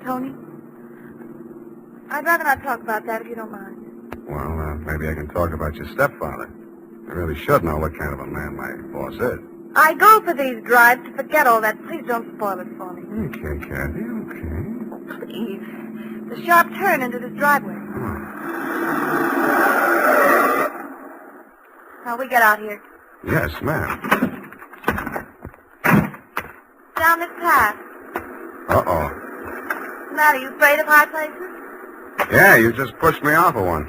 Tony? I'd rather not talk about that if you don't mind. Well, maybe I can talk about your stepfather. I really should know what kind of a man my boss is. I go for these drives to forget all that. Please don't spoil it for me. Okay, Kathy, okay. Please. The sharp turn into this driveway. Now, we get out here. Yes, ma'am. Down this path. Uh-oh. What's the matter? You afraid of high places? Yeah, you just pushed me off of one.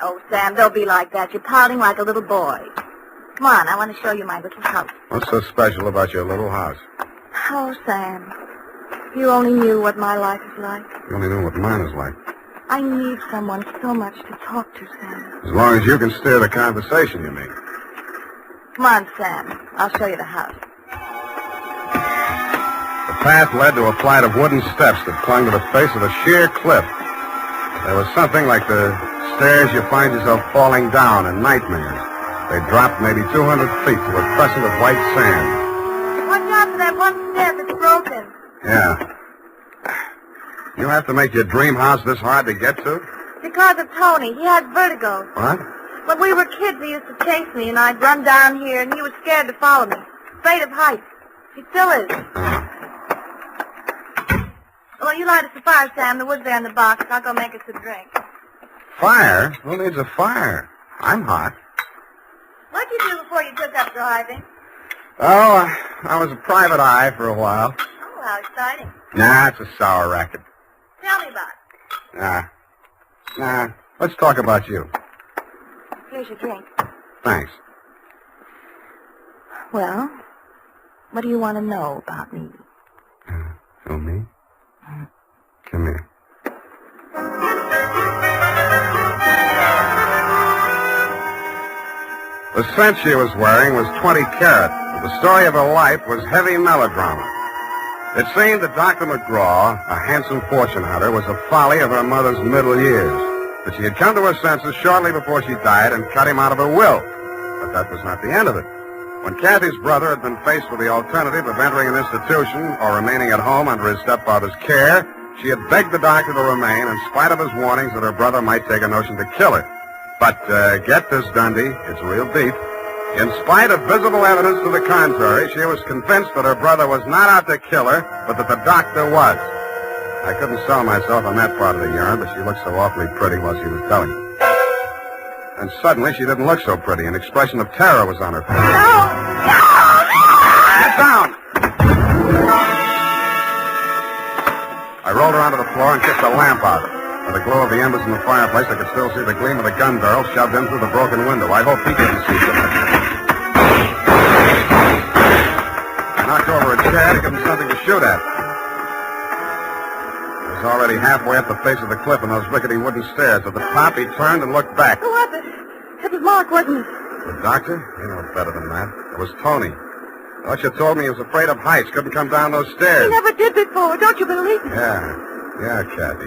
Oh, Sam, don't be like that. You're pouting like a little boy. Come on, I want to show you my little house. What's so special about your little house? Oh, Sam, if you only knew what my life is like. You only know what mine is like. I need someone so much to talk to, Sam. As long as you can steer the conversation, you mean. Come on, Sam. I'll show you the house. The path led to a flight of wooden steps that clung to the face of a sheer cliff. There was something like the stairs you find yourself falling down in nightmares. They dropped maybe 200 feet to a crescent of white sand. Watch out for that one stair that's broken. Yeah. You have to make your dream house this hard to get to? Because of Tony. He has vertigo. What? When we were kids, he used to chase me, and I'd run down here, and he was scared to follow me. Afraid of heights. He still is. Well, you light us a fire, Sam. The wood's there in the box. I'll go make us a drink. Fire? Who needs a fire? I'm hot. What'd you do before you took up driving? Oh, I was a private eye for a while. Oh, how exciting. Nah, it's a sour racket. Tell me about it. Nah. Let's talk about you. Here's your drink. Thanks. Well, what do you want to know about me? Oh, me? Come here. The scent she was wearing was 20 carat, but the story of her life was heavy melodrama. It seemed that Dr. McGraw, a handsome fortune hunter, was a folly of her mother's middle years, but she had come to her senses shortly before she died and cut him out of her will. But that was not the end of it. When Kathy's brother had been faced with the alternative of entering an institution or remaining at home under his stepfather's care, she had begged the doctor to remain in spite of his warnings that her brother might take a notion to kill her. But get this, Dundee, it's real deep. In spite of visible evidence to the contrary, she was convinced that her brother was not out to kill her, but that the doctor was. I couldn't sell myself on that part of the yarn, but she looked so awfully pretty while she was telling. And suddenly she didn't look so pretty. An expression of terror was on her face. No! Get down! I rolled her onto the floor and kicked the lamp out. By the glow of the embers in the fireplace, I could still see the gleam of the gun barrel shoved in through the broken window. I hoped he didn't see it. I knocked over a chair to give him something to shoot at. He was already halfway up the face of the cliff in those rickety wooden stairs. At the top, he turned and looked back. Who was it? It was Mark, wasn't it? The doctor? You know better than that. It was Tony. Thought you told me he was afraid of heights, couldn't come down those stairs. He never did before. Don't you believe me? Yeah, Kathy.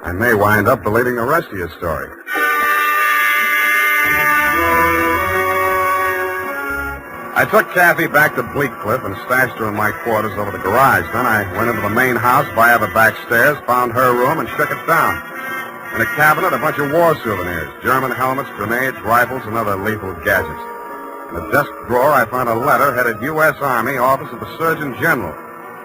I may wind up believing the rest of your story. I took Kathy back to Bleak Cliff and stashed her in my quarters over the garage. Then I went into the main house via the back stairs, found her room, and shook it down. In a cabinet, a bunch of war souvenirs, German helmets, grenades, rifles, and other lethal gadgets. In a desk drawer, I found a letter headed U.S. Army, Office of the Surgeon General.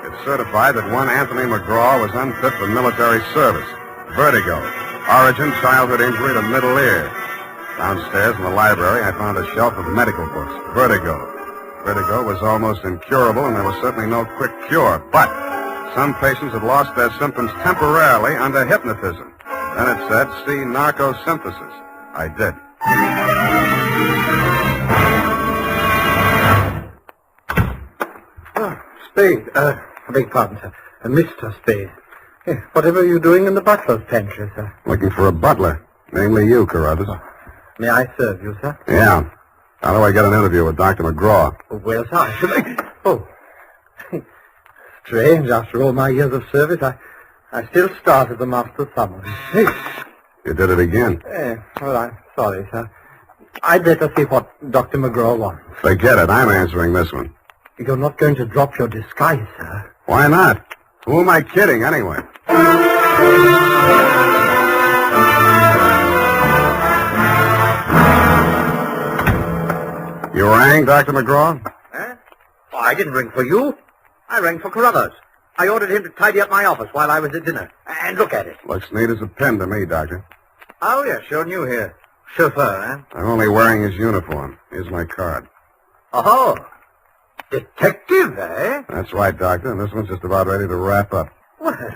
It certified that one Anthony McGraw was unfit for military service. Vertigo. Origin, childhood injury to middle ear. Downstairs in the library, I found a shelf of medical books. Vertigo. Vertigo was almost incurable, and there was certainly no quick cure. But some patients had lost their symptoms temporarily under hypnotism. Then it said, see narcosynthesis. I did. Spade. I beg pardon, sir. Mr. Spade. Whatever are you doing in the butler's pantry, sir? Looking for a butler. Namely you, Carruthers. May I serve you, sir? Yeah. How do I get an interview with Dr. McGraw? Well, sir, strange. After all my years of service, I still start as a master summons. You did it again. Well, I'm sorry, sir. I'd better see what Dr. McGraw wants. Forget it. I'm answering this one. You're not going to drop your disguise, sir. Why not? Who am I kidding, anyway? You rang, Dr. McGraw? Huh? Oh, I didn't ring for you. I rang for Carruthers. I ordered him to tidy up my office while I was at dinner. And look at it. Looks neat as a pin to me, Doctor. Oh, yeah, sure new here. Chauffeur, huh? I'm only wearing his uniform. Here's my card. Oh, detective, eh? That's right, Doctor, and this one's just about ready to wrap up. Well,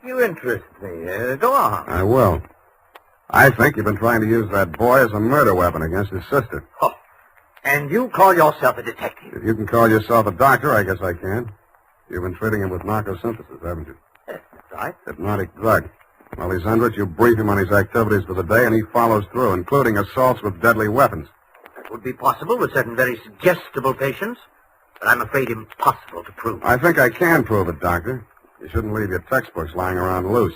you interest me. Go on. I will. I think you've been trying to use that boy as a murder weapon against his sister. Oh, and you call yourself a detective? If you can call yourself a doctor, I guess I can. You've been treating him with narcosynthesis, haven't you? That's right. Hypnotic drug. While he's under it, you brief him on his activities for the day, and he follows through, including assaults with deadly weapons. That would be possible with certain very suggestible patients, but I'm afraid impossible to prove. I think I can prove it, Doctor. You shouldn't leave your textbooks lying around loose.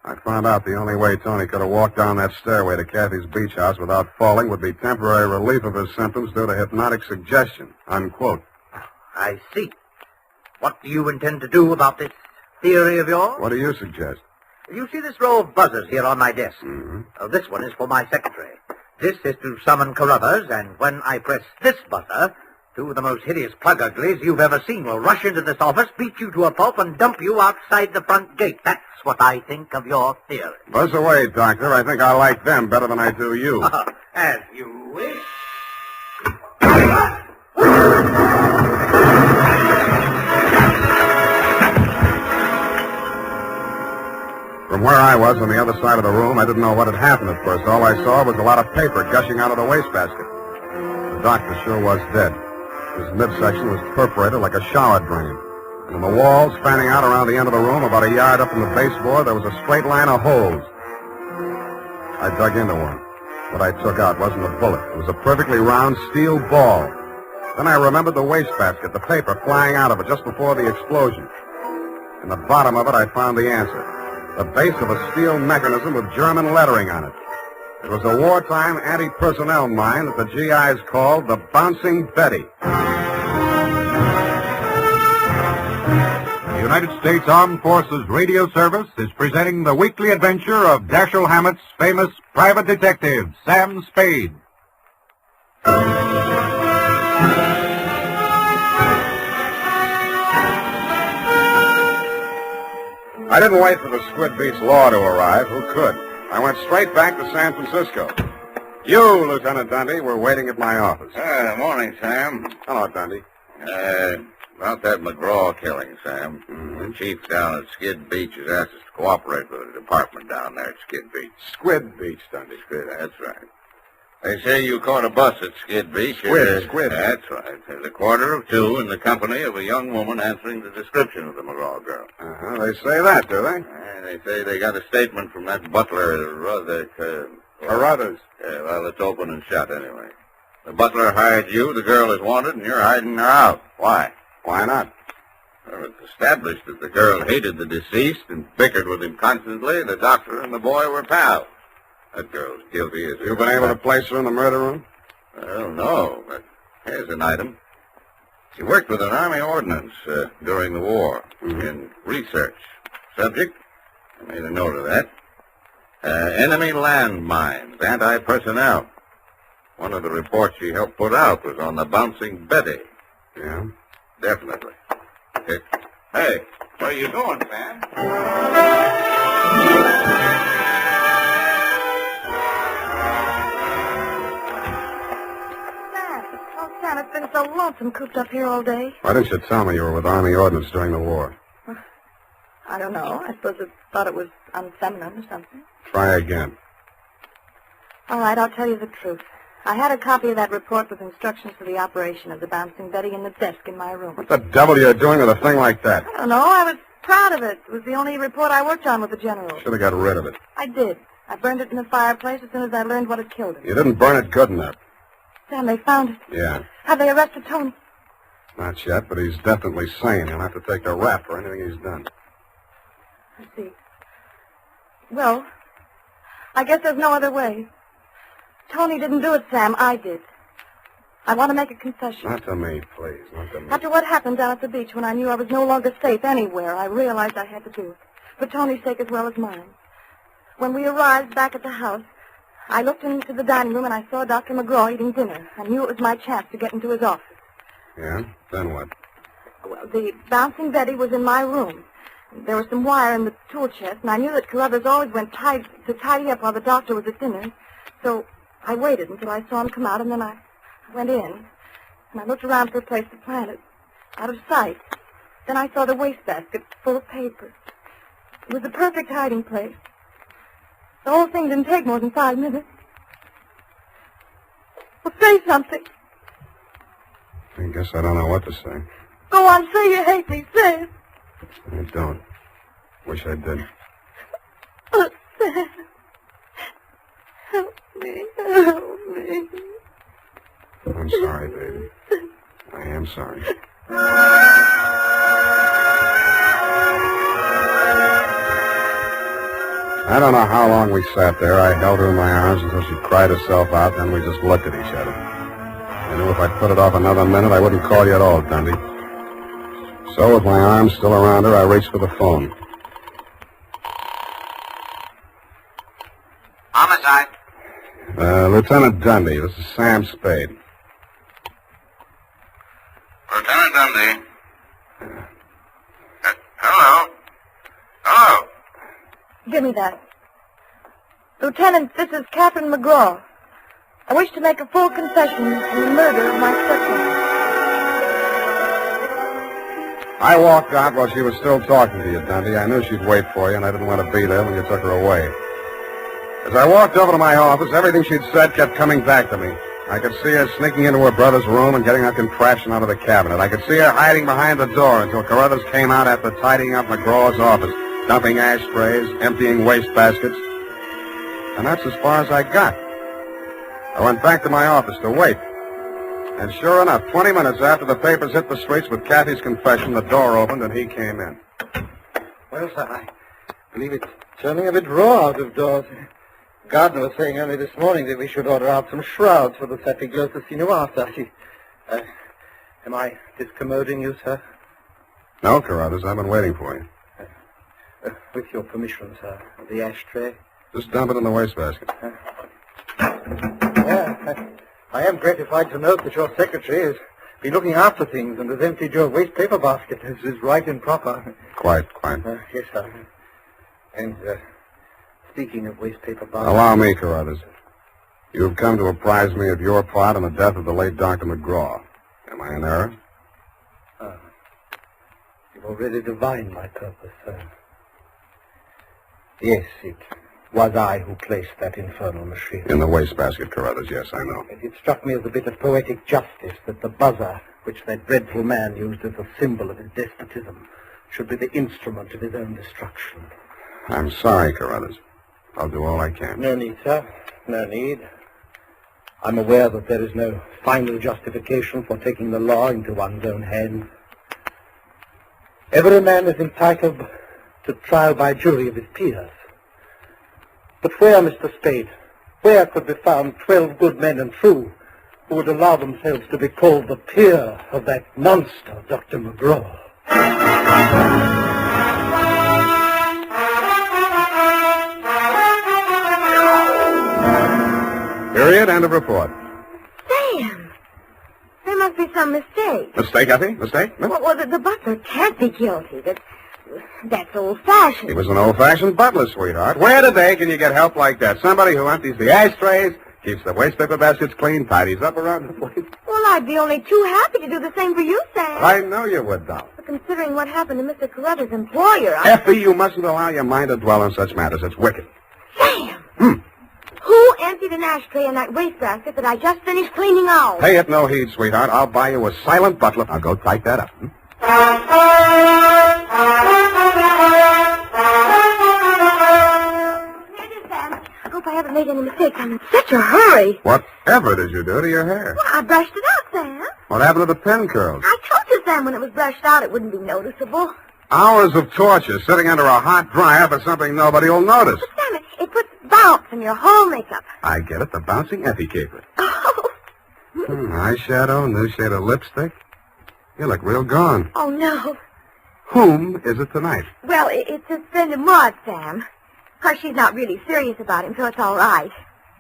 I found out the only way Tony could have walked down that stairway to Kathy's beach house without falling would be temporary relief of his symptoms due to hypnotic suggestion. Unquote. I see. What do you intend to do about this theory of yours? What do you suggest? You see this row of buzzers here on my desk? Mm-hmm. This one is for my secretary. This is to summon Carruthers, and when I press this buzzer, two of the most hideous plug uglies you've ever seen will rush into this office, beat you to a pulp, and dump you outside the front gate. That's what I think of your theory. Buzz away, Doctor. I think I like them better than I do you. As you wish. From where I was on the other side of the room, I didn't know what had happened at first. All I saw was a lot of paper gushing out of the wastebasket. The doctor sure was dead. His midsection was perforated like a shower drain. And on the walls, fanning out around the end of the room, about a yard up from the baseboard, there was a straight line of holes. I dug into one. What I took out wasn't a bullet. It was a perfectly round steel ball. Then I remembered the wastebasket, the paper flying out of it just before the explosion. In the bottom of it, I found the answer. The base of a steel mechanism with German lettering on it. It was a wartime anti-personnel mine that the GIs called the Bouncing Betty. The United States Armed Forces Radio Service is presenting the weekly adventure of Dashiell Hammett's famous private detective, Sam Spade. I didn't wait for the Squid Beach law to arrive. Who could? I went straight back to San Francisco. You, Lieutenant Dundee, were waiting at my office. Morning, Sam. Hello, Dundee. About that McGraw killing, Sam. The chief down at Skid Beach has asked us to cooperate with the department down there at Skid Beach. Squid Beach, Dundee. Squid, that's right. They say you caught a bus at Skid Beach. Squid. That's right. There's a quarter of two in the company of a young woman answering the description of the McGraw girl. They say that, do they? They say they got a statement from that butler, Carruthers. Yeah, well, it's open and shut anyway. The butler hired you, the girl is wanted, and you're hiding her out. Why? Why not? Well, it's established that the girl hated the deceased and bickered with him constantly. The doctor and the boy were pals. That girl's guilty as You've been able to place her in the murder room? Well, no, but here's an item. She worked with an Army ordnance during the war in research. Subject, I made a note of that. Enemy landmines, anti-personnel. One of the reports she helped put out was on the Bouncing Betty. Yeah? Definitely. Okay. Hey, where are you going, Sam? Sam, it's been so lonesome cooped up here all day. Why didn't you tell me you were with Army ordnance during the war? I don't know. I suppose I thought it was unfeminine or something. Try again. All right, I'll tell you the truth. I had a copy of that report with instructions for the operation of the Bouncing Betty in the desk in my room. What the devil are you doing with a thing like that? I don't know. I was proud of it. It was the only report I worked on with the general. Should have got rid of it. I did. I burned it in the fireplace as soon as I learned what had killed him. You didn't burn it good enough. Sam, they found it. Yeah. Have they arrested Tony? Not yet, but he's definitely sane. He'll have to take a rap for anything he's done. I see. Well, I guess there's no other way. Tony didn't do it, Sam. I did. I want to make a confession. Not to me, please. Not to me. After what happened down at the beach when I knew I was no longer safe anywhere, I realized I had to do it. For Tony's sake as well as mine. When we arrived back at the house, I looked into the dining room and I saw Dr. McGraw eating dinner. I knew it was my chance to get into his office. Yeah? Then what? Well, the bouncing Betty was in my room. There was some wire in the tool chest, and I knew that Carruthers always went to tidy up while the doctor was at dinner. So I waited until I saw him come out, and then I went in. And I looked around for a place to plant it, out of sight. Then I saw the wastebasket full of papers. It was the perfect hiding place. The whole thing didn't take more than 5 minutes. Well, say something. I guess I don't know what to say. Go on, say you hate me. Say it. I don't. Wish I did. Oh, Sam. Help me. Help me. I'm sorry, baby. I am sorry. I don't know how long we sat there. I held her in my arms until she cried herself out, then we just looked at each other. I knew if I put it off another minute, I wouldn't call you at all, Dundee. So, with my arms still around her, I reached for the phone. Homicide. Lieutenant Dundee, this is Sam Spade. Lieutenant Dundee. Hello. Hello. Give me that. Lieutenant, this is Catherine McGraw. I wish to make a full confession in the murder of my stepmother. I walked out while she was still talking to you, Dundee. I knew she'd wait for you, and I didn't want to be there when you took her away. As I walked over to my office, everything she'd said kept coming back to me. I could see her sneaking into her brother's room and getting her contraption out of the cabinet. I could see her hiding behind the door until Carruthers came out after tidying up McGraw's office, dumping ashtrays, emptying wastebaskets. And that's as far as I got. I went back to my office to wait. And sure enough, 20 minutes after the papers hit the streets with Kathy's confession, the door opened and he came in. Well, sir, I believe it's turning a bit raw out of doors. Gardner was saying only this morning that we should order out some shrouds for the Saphiglosa sinuata. Am I discommoding you, sir? No, Carruthers, I've been waiting for you. With your permission, sir. The ashtray. Just dump it in the wastebasket. I am gratified to note that your secretary has been looking after things and has emptied your waste paper basket. This is right and proper. Quite. Yes, sir. And, speaking of waste paper baskets... Allow me, Carruthers. You have come to apprise me of your part in the death of the late Dr. McGraw. Am I in error? You've already divined my purpose, sir. Yes, it was I who placed that infernal machine. In the wastebasket, Carruthers, yes, I know. It struck me as a bit of poetic justice that the buzzer, which that dreadful man used as a symbol of his despotism, should be the instrument of his own destruction. I'm sorry, Carruthers. I'll do all I can. No need, sir. No need. I'm aware that there is no final justification for taking the law into one's own hands. Every man is entitled to trial by jury of his peers. But where, Mr. Spade, where could be found 12 good men and true who would allow themselves to be called the peer of that monster, Dr. McGraw? Period. End of report. Sam! There must be some mistake. Mistake, Effie? Mistake? No? Well, the butler can't be guilty. That's old-fashioned. He was an old-fashioned butler, sweetheart. Where today can you get help like that? Somebody who empties the ashtrays, keeps the waste paper baskets clean, tidies up around the place. Well, I'd be only too happy to do the same for you, Sam. I know you would, doll. But considering what happened to Mr. Carruthers' employer, Effie, you mustn't allow your mind to dwell on such matters. It's wicked. Sam! Who emptied an ashtray in that wastebasket that I just finished cleaning out? Pay it no heed, sweetheart. I'll buy you a silent butler. I'll go type that up. Here it is, Sam. I hope I haven't made any mistakes. I'm in such a hurry. Whatever did you do to your hair? Well, I brushed it out, Sam. What happened to the pin curls? I told you, Sam, when it was brushed out, it wouldn't be noticeable. Hours of torture sitting under a hot dryer for something nobody will notice. But, Sam, it puts bounce in your whole makeup. I get it. The bouncing Effie caper. Oh, Eyeshadow, new shade of lipstick. You look real gone. Oh, no. Whom is it tonight? Well, it's a friend of Maud, Sam. Of course, she's not really serious about him, so it's all right.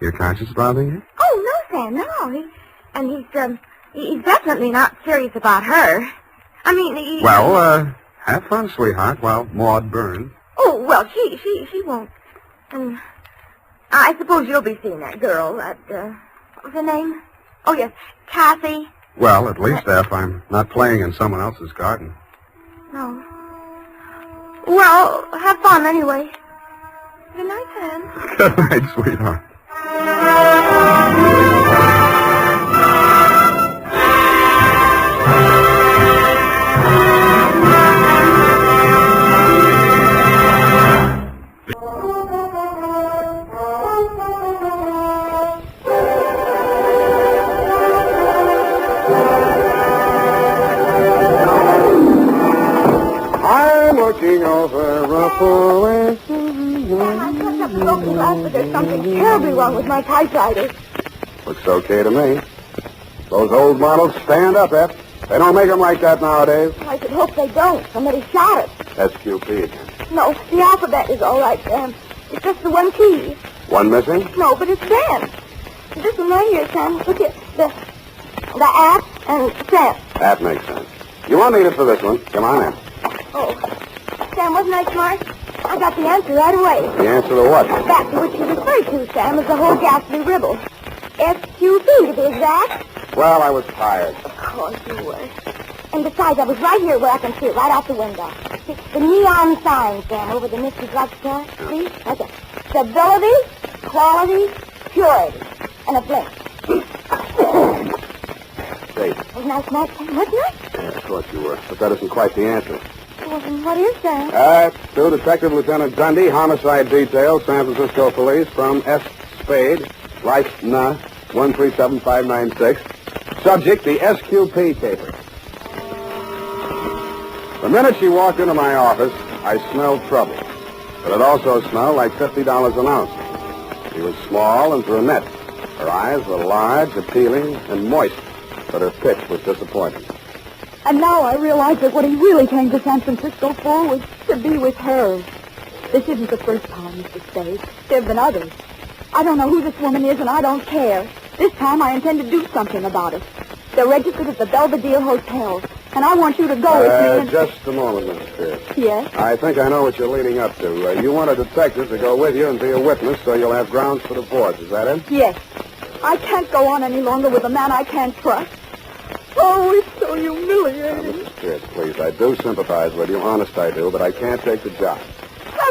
Your conscience bothering you? Oh, no, Sam, no. He's definitely not serious about her. I mean, Well, have fun, sweetheart, while Maud burns. Oh, well, she won't. I suppose you'll be seeing that girl, what was her name? Oh, yes, Kathy. Well, at least if I'm not playing in someone else's garden. No. Well, have fun anyway. Good night, Sam. Good night, sweetheart. Looking over a There's something terribly wrong with my typewriter. Looks okay to me. Those old models stand up, Eph. They don't make them like that nowadays. I should hope they don't. Somebody shot it. SQP again. No, the alphabet is all right, Sam. It's just the one key. One missing? No, but it's Sam. This one right here, Sam. Look at the app and Sam. That makes sense. You won't need it for this one. Come on in. Oh. Sam, wasn't I smart? I got the answer right away. The answer to what? That to which you referred to, Sam, is the whole ghastly ribble. SQP, to be exact. Well, I was tired. Of course you were. And besides, I was right here where I can see it, right out the window. See, the neon sign, Sam, over the Misty Drugstore. See? That's it. Stability, quality, purity. And a blink. Hey. Wasn't I smart, Sam? Wasn't I? Yeah, of course you were. But that isn't quite the answer. Well, then what is that? To Detective Lieutenant Dundee, Homicide Detail, San Francisco Police, from S. Spade, Life Na, 137596. Subject, the SQP caper. The minute she walked into my office, I smelled trouble. But it also smelled like $50 an ounce. She was small and brunette. Her eyes were large, appealing, and moist, but her pitch was disappointing. And now I realize that what he really came to San Francisco for was to be with her. This isn't the first time, Mr. Spade. There have been others. I don't know who this woman is, and I don't care. This time I intend to do something about it. They're registered at the Belvedere Hotel, and I want you to go with me and... Just a moment, Mrs. Pierce. Yes? I think I know what you're leading up to. You want a detective to go with you and be a witness so you'll have grounds for divorce. Is that it? Yes. I can't go on any longer with a man I can't trust. Oh, it's so humiliating. Mrs. Pierce, please, I do sympathize with you. Honest, I do, but I can't take the job.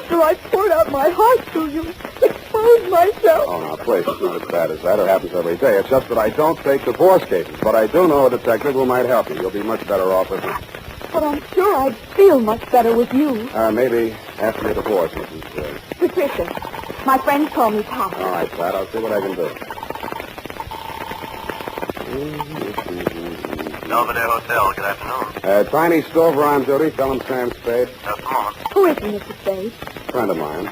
After I poured out my heart to you, exposed myself. Oh, now, please, it's not as bad as that. It happens every day. It's just that I don't take divorce cases, but I do know a detective who might help you. You'll be much better off with me. But I'm sure I'd feel much better with you. Maybe after your divorce, Mrs. Patricia, my friends call me Pat. All right, Pat, I'll see what I can do. Belvedere Hotel, good afternoon. Tiny Stover on duty. Tell him Sam Spade. Just a moment. Who is he, Mr. Spade? Friend of mine.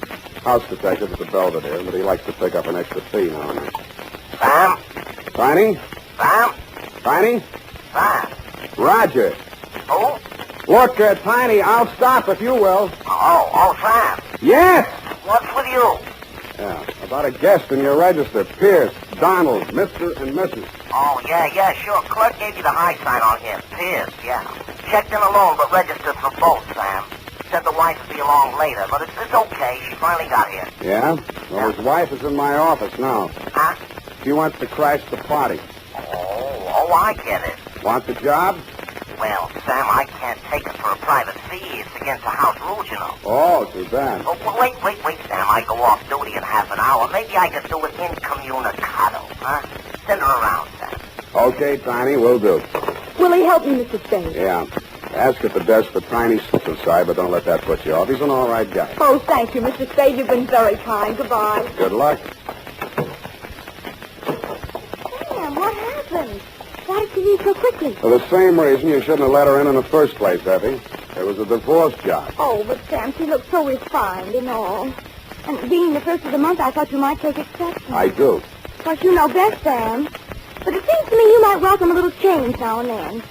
House detective at the Belvedere, but he likes to pick up an extra fee now and then. Sam? Tiny? Sam? Tiny? Sam? Roger. Who? Look, Tiny, I'll stop if you will. Oh, Sam. Yes! What's with you? Yeah, about a guest in your register. Pierce, Donald, Mr. and Mrs. Oh, yeah, sure. Clerk gave you the high sign on him. Pierce, yeah. Checked in alone, but registered for both, Sam. Said the wife would be along later, but it's okay. She finally got here. Yeah? Well, his wife is in my office now. Huh? She wants to crash the party. Oh, I get it. Want the job? Well, Sam, I can't take it for a private fee. It's against the house rules, you know. Oh, too bad. Oh, wait, Sam. I go off duty in half an hour. Maybe I could do it incommunicado, huh? Send her around, Sam. Okay, Tiny, will do. Will he help me, Mr. Spade? Yeah. Ask at the desk for Tiny inside, but don't let that put you off. He's an all right guy. Oh, thank you, Mr. Spade. You've been very kind. Goodbye. Good luck. Sam, what happened? Why did you leave so quickly? For the same reason you shouldn't have let her in the first place, Effie. It was a divorce job. Oh, but Sam, she looked so refined and all. And being the first of the month, I thought you might take exception. I do. Of course, you know best, Sam. But it seems to me you might welcome a little change now and then.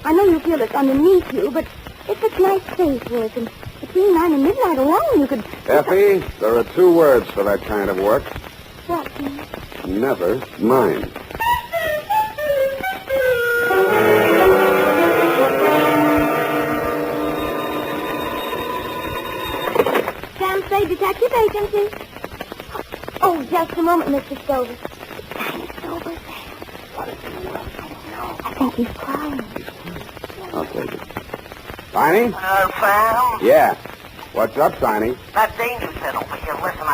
I know you feel it's underneath you, but it's such nice space work, and between 9 and midnight alone you could... Effie, there are 2 words for that kind of work. What, Jim? Never mind. Sam Spade Detective Agency. Oh, just a moment, Mr. Stover. It's over there. What is in the world? I think he's crying. I'll take it. Tiny? Sam? Yeah. What's up, Tiny? That dame you said over here. Listen,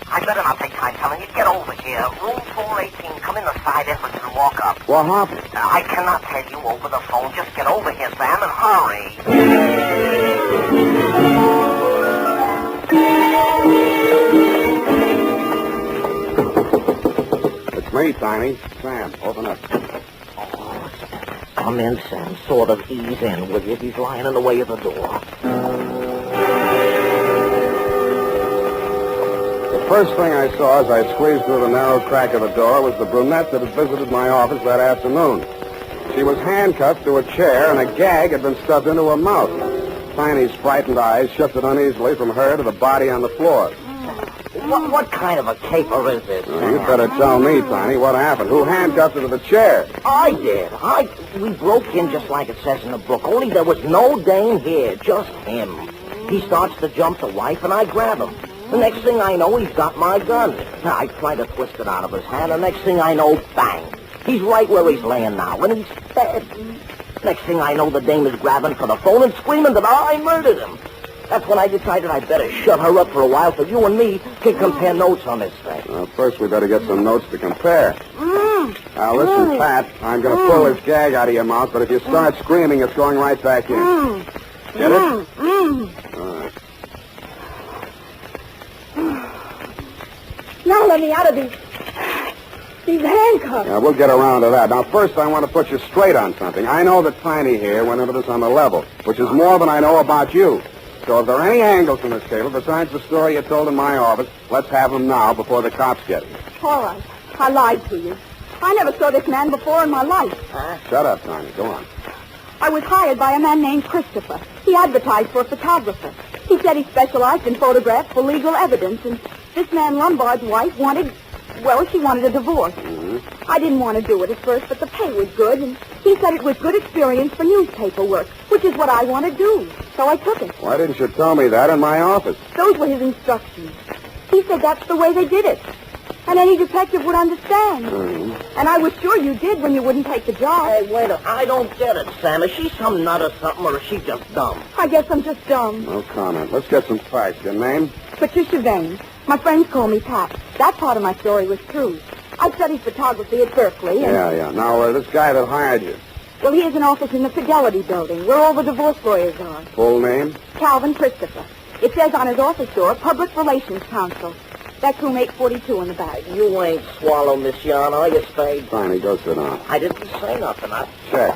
I better not take time telling you. Get over here. Room 418. Come in the side entrance and walk up. What happened? I cannot tell you over the phone. Just get over here, Sam, and hurry. It's me, Tiny. Sam, open up. Come in, Sam. Sort of ease in, will you? He's lying in the way of the door. The first thing I saw as I squeezed through the narrow crack of the door was the brunette that had visited my office that afternoon. She was handcuffed to a chair, and a gag had been stuffed into her mouth. Tiny's frightened eyes shifted uneasily from her to the body on the floor. What kind of a caper is this? You better tell me, Tiny, what happened. Who handcuffed her to the chair? I did. We broke in just like it says in the book, only there was no dame here, just him. He starts to jump the wife, and I grab him. The next thing I know, he's got my gun. I try to twist it out of his hand, and next thing I know, bang. He's right where he's laying now, and he's dead. Next thing I know, the dame is grabbing for the phone and screaming that I murdered him. That's when I decided I'd better shut her up for a while so you and me can compare notes on this thing. Well, first we better get some notes to compare. Now, listen, Pat, I'm going to pull this gag out of your mouth, but if you start screaming, it's going right back in. Get it? All right. Now let me out of these handcuffs. Yeah, we'll get around to that. Now, first, I want to put you straight on something. I know that Tiny here went into this on the level, which is more than I know about you. So if there are any angles in this cable besides the story you told in my office, let's have them now before the cops get it. All right. I lied to you. I never saw this man before in my life. Shut up, Tiny. Go on. I was hired by a man named Christopher. He advertised for a photographer. He said he specialized in photographs for legal evidence, and this man Lombard's wife wanted a divorce. I didn't want to do it at first, but the pay was good, and he said it was good experience for newspaper work, which is what I want to do. So I took it. Why didn't you tell me that in my office? Those were his instructions. He said that's the way they did it. And any detective would understand. And I was sure you did when you wouldn't take the job. Hey, wait a minute. I don't get it, Sam. Is she some nut or something, or is she just dumb? I guess I'm just dumb. No comment. Let's get some facts. Your name? Patricia Vane. My friends call me Pat. That part of my story was true. I studied photography at Berkeley. And... Yeah. Now, this guy that hired you. Well, he has an office in the Fidelity Building, where all the divorce lawyers are. Full name? Calvin Christopher. It says on his office door, Public Relations Counsel. That's room 842 in the back. You ain't swallowed this yarn, are you, Spade? Tiny, go sit down. I didn't say nothing. Check.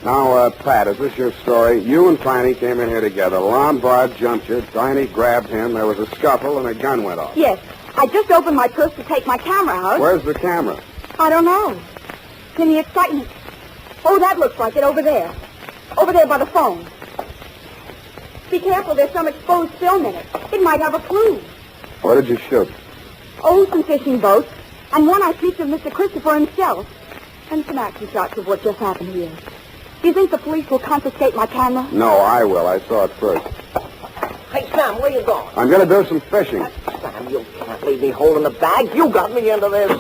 Now, Pat, is this your story? You and Tiny came in here together. Lombard jumped you. Tiny grabbed him. There was a scuffle, and a gun went off. Yes. I just opened my purse to take my camera out. Where's the camera? I don't know. In the excitement. Oh, that looks like it over there. Over there by the phone. Be careful, there's some exposed film in it. It might have a clue. What did you shoot? Oh, some fishing boats. And one I picked of Mr. Christopher himself. And some action shots of what just happened here. Do you think the police will confiscate my camera? No, I will. I saw it first. Hey, Sam, where you going? I'm going to do some fishing. Sam, you can't leave me holding the bag. You got me into this.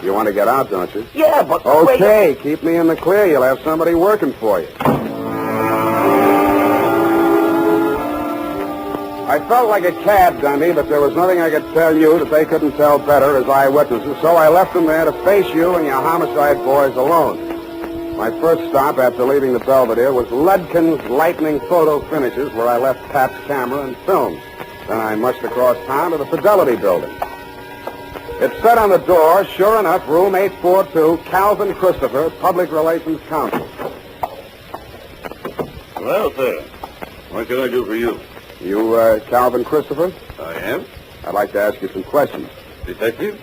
You want to get out, don't you? Yeah, but... Okay, keep me in the clear. You'll have somebody working for you. I felt like a cad, Dundee, but there was nothing I could tell you that they couldn't tell better as eyewitnesses, so I left them there to face you and your homicide boys alone. My first stop after leaving the Belvedere was Ledkin's Lightning Photo Finishes, where I left Pat's camera and films. Then I mushed across town to the Fidelity Building. It said on the door, sure enough, room 842, Calvin Christopher, Public Relations Counsel. Well, sir, what can I do for you? You, Calvin Christopher? I am. I'd like to ask you some questions. Detective?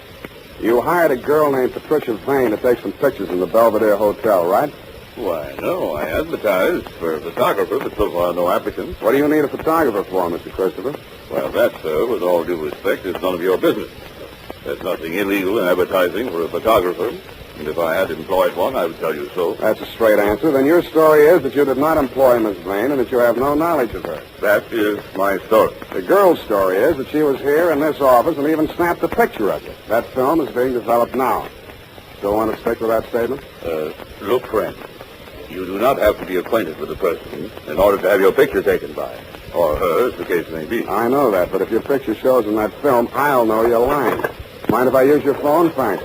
You hired a girl named Patricia Vane to take some pictures in the Belvedere Hotel, right? Why, no. I advertised for a photographer, but so far no applicants. What do you need a photographer for, Mr. Christopher? Well, that, sir, with all due respect, is none of your business. There's nothing illegal in advertising for a photographer. And if I had employed one, I would tell you so. That's a straight answer. Then your story is that you did not employ Miss Vane and that you have no knowledge of her. That is my story. The girl's story is that she was here in this office and even snapped a picture of you. That film is being developed now. Still want to stick with that statement? Look, friend, you do not have to be acquainted with the person in order to have your picture taken by. Or her, as the case may be. I know that, but if your picture shows in that film, I'll know you're lying. Mind if I use your phone? Thanks.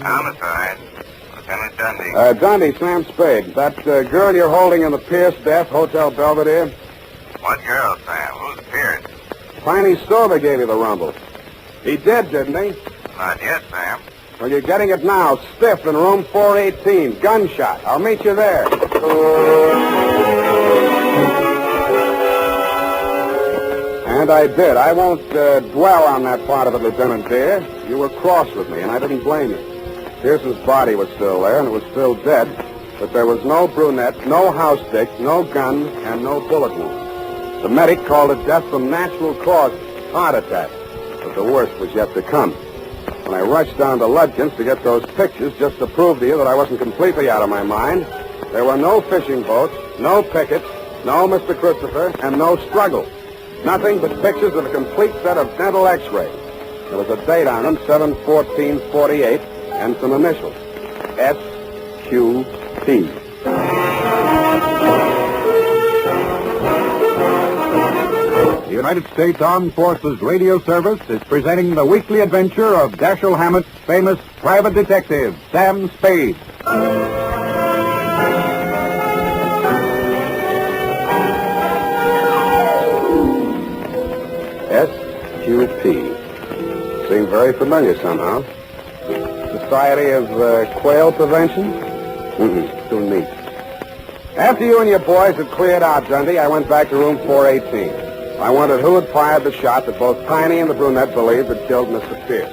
Homicide. Lieutenant Dundee. Dundee, Sam Spade. That girl you're holding in the Pierce death, Hotel Belvedere? What girl, Sam? Who's Pierce? Tiny Stover gave you the rumble. He did, didn't he? Not yet, Sam. Well, you're getting it now, stiff in room 418. Gunshot. I'll meet you there. And I did. I won't dwell on that part of it, Lieutenant dear. You were cross with me, and I didn't blame you. Pearson's body was still there, and it was still dead, but there was no brunette, no house stick, no gun, and no bullet wound. The medic called it death from natural causes, heart attack, but the worst was yet to come. When I rushed down to Ludkin's to get those pictures just to prove to you that I wasn't completely out of my mind, there were no fishing boats, no pickets, no Mr. Christopher, and no struggle. Nothing but pictures of a complete set of dental x-rays. There was a date on them, 7/14/48, and some initials, S.Q.P. The United States Armed Forces Radio Service is presenting the weekly adventure of Dashiell Hammett's famous private detective, Sam Spade. S.Q.P. Seemed very familiar somehow. Society of Quail Prevention? Too neat. After you and your boys had cleared out, Dundee, I went back to room 418. I wondered who had fired the shot that both Tiny and the brunette believed had killed Mr. Pierce.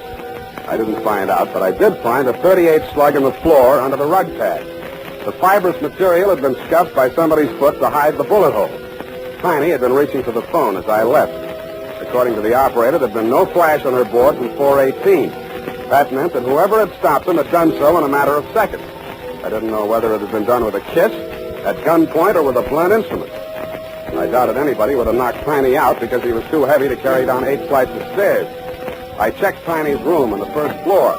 I didn't find out, but I did find a .38 slug in the floor under the rug pad. The fibrous material had been scuffed by somebody's foot to hide the bullet hole. Tiny had been reaching for the phone as I left. According to the operator, there had been no flash on her board from 418. That meant that whoever had stopped them had done so in a matter of seconds. I didn't know whether it had been done with a kiss, at gunpoint, or with a blunt instrument. And I doubted anybody would have knocked Tiny out because he was too heavy to carry down 8 flights of stairs. I checked Tiny's room on the first floor.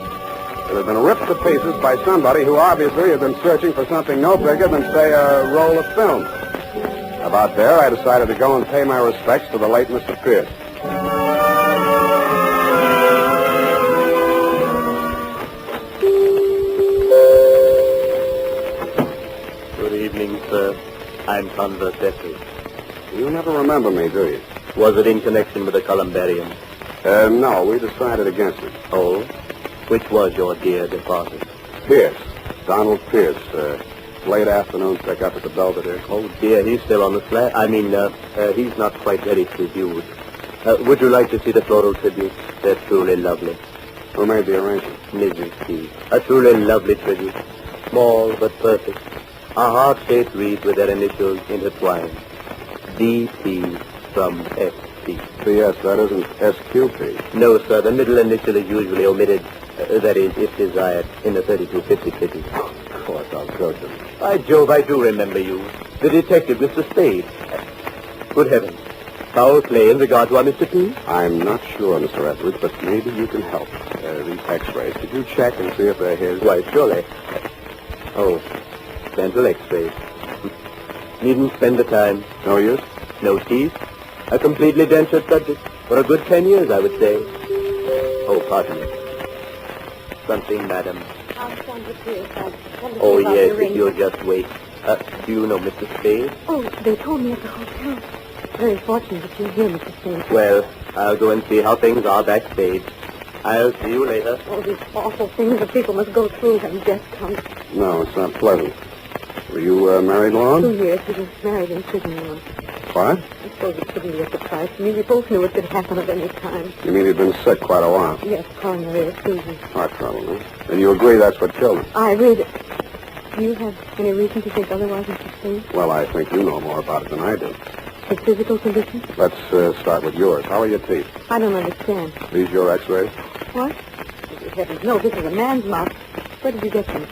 It had been ripped to pieces by somebody who obviously had been searching for something no bigger than, say, a roll of film. About there, I decided to go and pay my respects to the late Mr. Pierce. Good evening, sir. I'm Confrontation. You never remember me, do you? Was it in connection with the columbarium? No, we decided against it. Oh? Which was your dear departed? Pierce. Donald Pierce. Late afternoon pick-up at the Belvedere. Oh, dear, he's still on the flat. He's not quite ready to be viewed. Would you like to see the floral tributes? They're truly lovely. Who made the arrangement? Mrs. P. A truly lovely tribute. Small but perfect. A heart-shaped wreath with their initials intertwined. D.P. from S.P. P.S., that isn't S.Q.P. No, sir. The middle initial is usually omitted. That is, if desired, in the 3250 tribute. Of course, I'll coach him. By Jove, I do remember you. The detective, Mr. Spade. Good heavens. Foul play in regard to our Mr. P? I'm not sure, Mr. Etheridge, but maybe you can help. These x-rays. Could you check and see if they're his? Why, surely. Oh, dental x-rays. Needn't spend the time. No use? No teeth. A completely dentured subject. For a good 10 years, I would say. Oh, pardon me. Something, madam. Oh, yes, if you'll just wait. Do you know Mr. Spade? Oh, they told me at the hotel. Very fortunate that you're here, Mr. Spade. Well, I'll go and see how things are backstage. I'll see you later. Oh, these awful things that people must go through when death comes. No, it's not pleasant. Were you married long? 2 years. We were married in prison once. What? I suppose it couldn't be a surprise to me. We both knew it could happen at any time. You mean he'd been sick quite a while? Yes, coronary effusion. Heart trouble, huh? And you agree that's what killed him? I agree that... Do you have any reason to think otherwise, Mr. Spade? Well, I think you know more about it than I do. His physical condition? Let's start with yours. How are your teeth? I don't understand. These your x-rays? What? Heavens, no, this is a man's mouth. Where did you get them?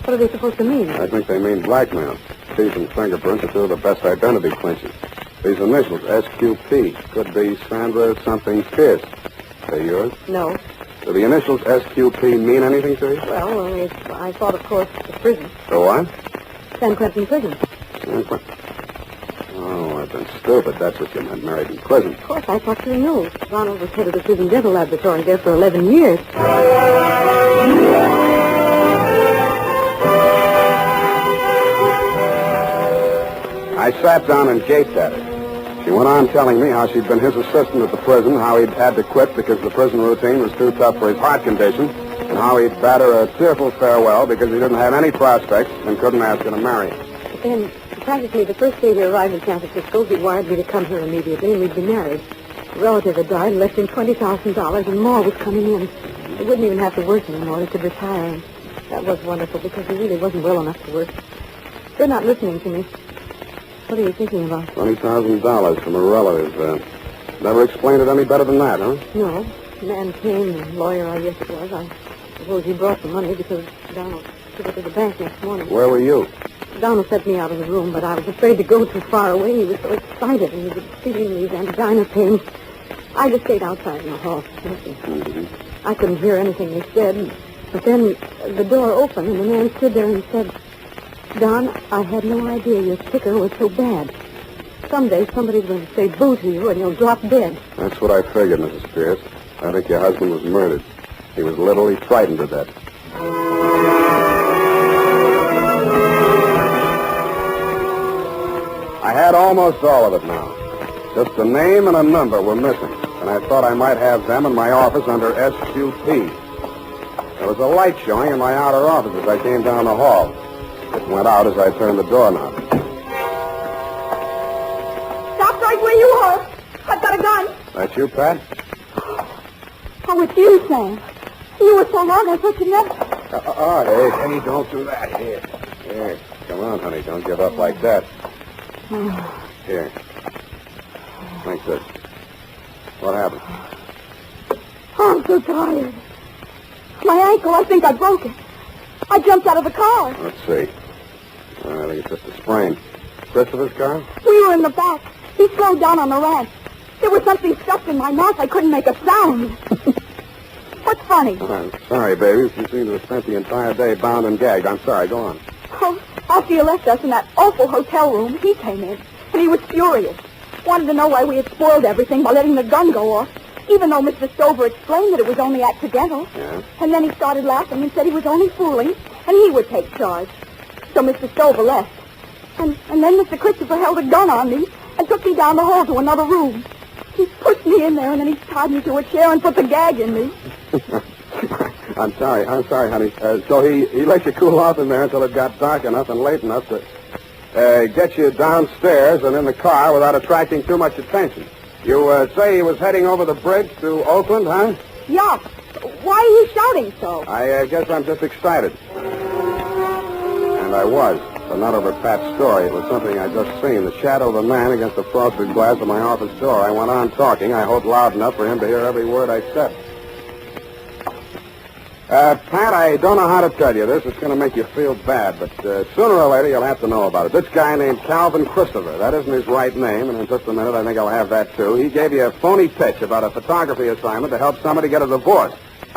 What are they supposed to mean? I think they mean blackmail. Teeth and fingerprints are two of the best identity clinches. These initials, SQP, could be Sandra something Pierce. They yours? No. Do the initials SQP mean anything to you? Well, only I thought, of course, the prison. The what? San Quentin prison. San Quentin. Oh, I've been stupid. That's what you meant, married in prison. Of course, I thought you knew. Ronald was head of the prison dental laboratory there for 11 years. I sat down and gaped at her. She went on telling me how she'd been his assistant at the prison, how he'd had to quit because the prison routine was too tough for his heart condition, and how he'd bade her a tearful farewell because he didn't have any prospects and couldn't ask her to marry him. But then, practically the first day we arrived in San Francisco, he wired me to come here immediately, and we'd be married. A relative had died and left him $20,000, and more was coming in. He wouldn't even have to work anymore. He could retire. And that was wonderful because he really wasn't well enough to work. They're not listening to me. What are you thinking about? $20,000 from a relative. Never explained it any better than that, huh? No. The man came, the lawyer, I guess it was. I suppose he brought the money because Donald took it to the bank next morning. Where were you? Donald set me out of the room, but I was afraid to go too far away. He was so excited, and he was feeling these angina pains. I just stayed outside in the hall. I couldn't hear anything he said, but then the door opened, and the man stood there and said, Don, I had no idea your ticker was so bad. Someday somebody's going to say boo to you, and you'll drop dead. That's what I figured, Mrs. Pierce. I think your husband was murdered. He was literally frightened to death. I had almost all of it now. Just a name and a number were missing, and I thought I might have them in my office under SQP. There was a light showing in my outer office as I came down the hall. It went out as I turned the doorknob. Stop right where you are. I've got a gun. That you, Pat? Oh, it's you, Sam. You were so long, I thought you never... Hey, don't do that. Here. Come on, honey, don't give up like that. Here. Drink this. What happened? Oh, I'm so tired. My ankle, I think I broke it. I jumped out of the car. Let's see. I think it's just a sprain. Christopher's car? We were in the back. He slowed down on the ramp. There was something stuffed in my mouth. I couldn't make a sound. What's funny? I'm sorry, baby. You seem to have spent the entire day bound and gagged. I'm sorry. Go on. Oh, after you left us in that awful hotel room, he came in, and he was furious. Wanted to know why we had spoiled everything by letting the gun go off, even though Mr. Stover explained that it was only accidental. Yeah? And then he started laughing and said he was only fooling, and he would take charge. So Mr. Stover left. And then Mr. Christopher held a gun on me and took me down the hall to another room. He pushed me in there, and then he tied me to a chair and put the gag in me. I'm sorry, honey. So he let you cool off in there until it got dark enough and late enough to get you downstairs and in the car without attracting too much attention. You say he was heading over the bridge to Oakland, huh? Yeah. Why are you shouting so? I guess I'm just excited. And I was, but not over Pat's story. It was something I'd just seen. The shadow of a man against the frosted glass of my office door. I went on talking, I hoped loud enough for him to hear every word I said. Pat, I don't know how to tell you this. It's going to make you feel bad, but sooner or later you'll have to know about it. This guy named Calvin Christopher, that isn't his right name, and in just a minute I think I'll have that too. He gave you a phony pitch about a photography assignment to help somebody get a divorce.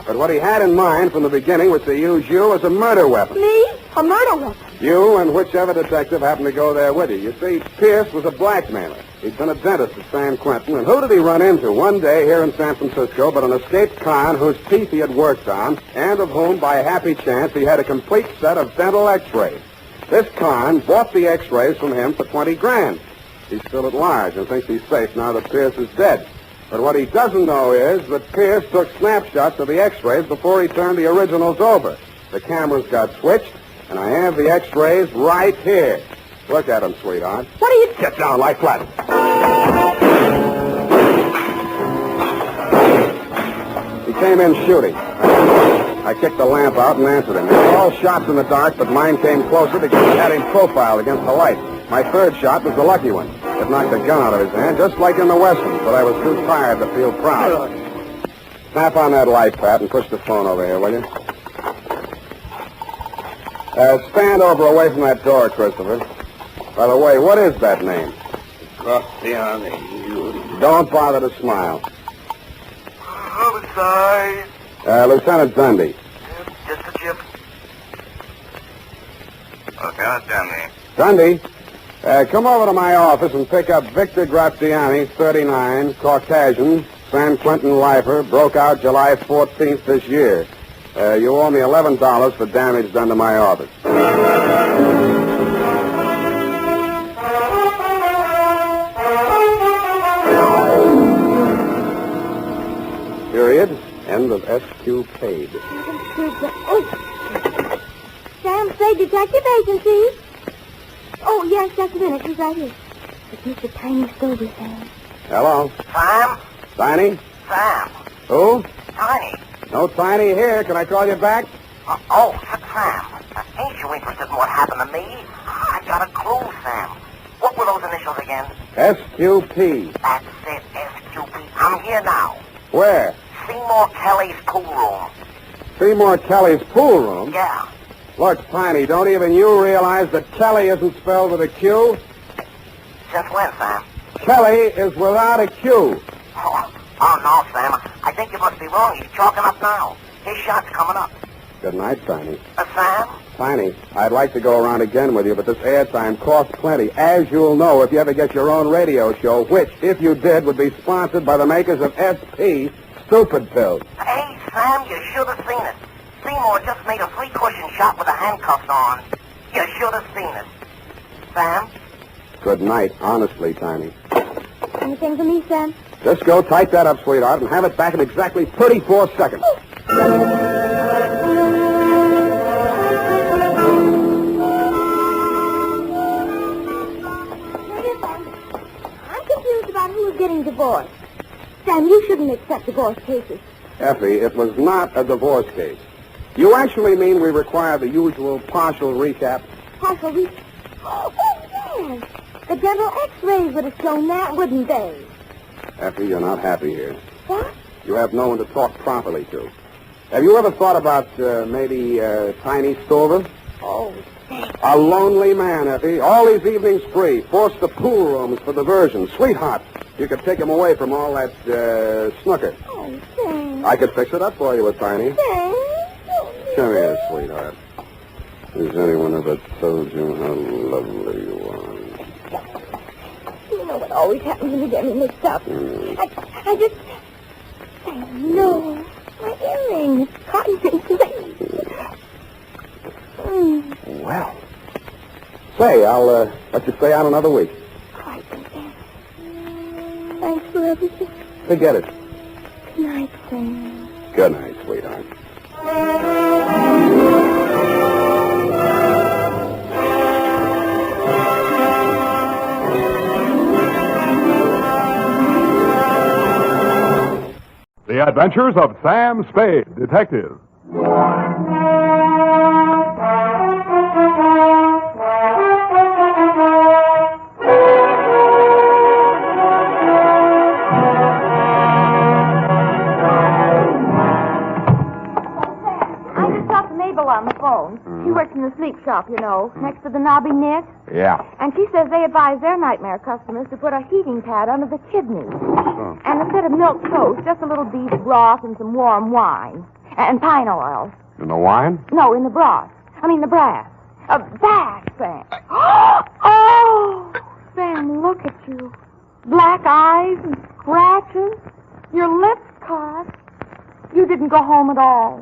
But what he had in mind from the beginning was to use you as a murder weapon. Me? A murder weapon? You and whichever detective happened to go there with you. You see, Pierce was a blackmailer. He'd been a dentist at San Quentin, and who did he run into one day here in San Francisco but an escaped con whose teeth he had worked on, and of whom, by happy chance, he had a complete set of dental x-rays. This con bought the x-rays from him for $20,000. He's still at large and thinks he's safe now that Pierce is dead. But what he doesn't know is that Pierce took snapshots of the x-rays before he turned the originals over. The cameras got switched, and I have the x-rays right here. Look at him, sweetheart. What are you... Get down, lie flat. He came in shooting. I kicked the lamp out and answered him. They were all shots in the dark, but mine came closer because he had him profiled against the light. My third shot was the lucky one. It knocked the gun out of his hand, just like in the Western, but I was too tired to feel proud. Snap on that light, Pat, and push the phone over here, will you? Stand over away from that door, Christopher. By the way, what is that name? Don't bother to smile. Homicide. Lieutenant Dundee. Just a chip. Lieutenant Dundee. Dundee, come over to my office and pick up Victor Graziani, 39, Caucasian, San Quentin lifer, broke out July 14th this year. You owe me $11 for damage done to my office. Period. End of SQ paid. Oh. Sam Spade Detective Agency. Oh, yes, just a minute. He's right here. It's Mr. Tiny Scobie, Sam. Hello. Sam? Tiny? Sam. Who? Tiny. No Tiny here. Can I call you back? Sam. Ain't you interested in what happened to me? I got a clue, Sam. What were those initials again? SQP. That's it, SQP. I'm here now. Where? Seymour Kelly's pool room. Seymour Kelly's pool room? Yeah. Look, Tiny, don't even you realize that Kelly isn't spelled with a Q? Since when, Sam? Kelly is without a Q. Oh, no, Sam. I think you must be wrong. He's chalking up now. His shot's coming up. Good night, Tiny. Sam? Tiny, I'd like to go around again with you, but this airtime costs plenty. As you'll know if you ever get your own radio show, which, if you did, would be sponsored by the makers of SP Stupid Pills. Hey, Sam, you should have seen it. Seymour just made a three-cushion shot with the handcuffs on. You should have seen it. Sam? Good night, honestly, Tiny. Anything for me, Sam? Just go type that up, sweetheart, and have it back in exactly 34 seconds. I'm confused about who's getting divorced. Sam, you shouldn't accept divorce cases. Effie, it was not a divorce case. You actually mean we require the usual partial recap? Partial recap? Oh, yes. The dental x-rays would have shown that, wouldn't they? Effie, you're not happy here. What? You have no one to talk properly to. Have you ever thought about maybe Tiny Stover? Oh, a lonely man, Effie. All these evenings free. Forced to pool rooms for diversion. Sweetheart, you could take him away from all that snooker. Oh, Sam. I could fix it up for you with Tiny. Sam. Come here, sweetheart. Has anyone ever told you how lovely you are? You know what always happens when you get me mixed up. I just... Sam, no. My earring. It's cotton and Well. Say, I'll let you stay out another week. Quite, Sam. Thanks for everything. Forget it. Good night, Sam. Good night, sweetheart. The Adventures of Sam Spade, Detective. On the phone. She works in the sleep shop, you know, next to the knobby knit. Yeah. And she says they advise their nightmare customers to put a heating pad under the kidneys. And instead of milk toast, just a little beef broth and some warm wine. And pine oil. In the wine? No, in the broth. I mean the brass. That, Sam. Oh! Sam, look at you. Black eyes and scratches. Your lips cut. You didn't go home at all.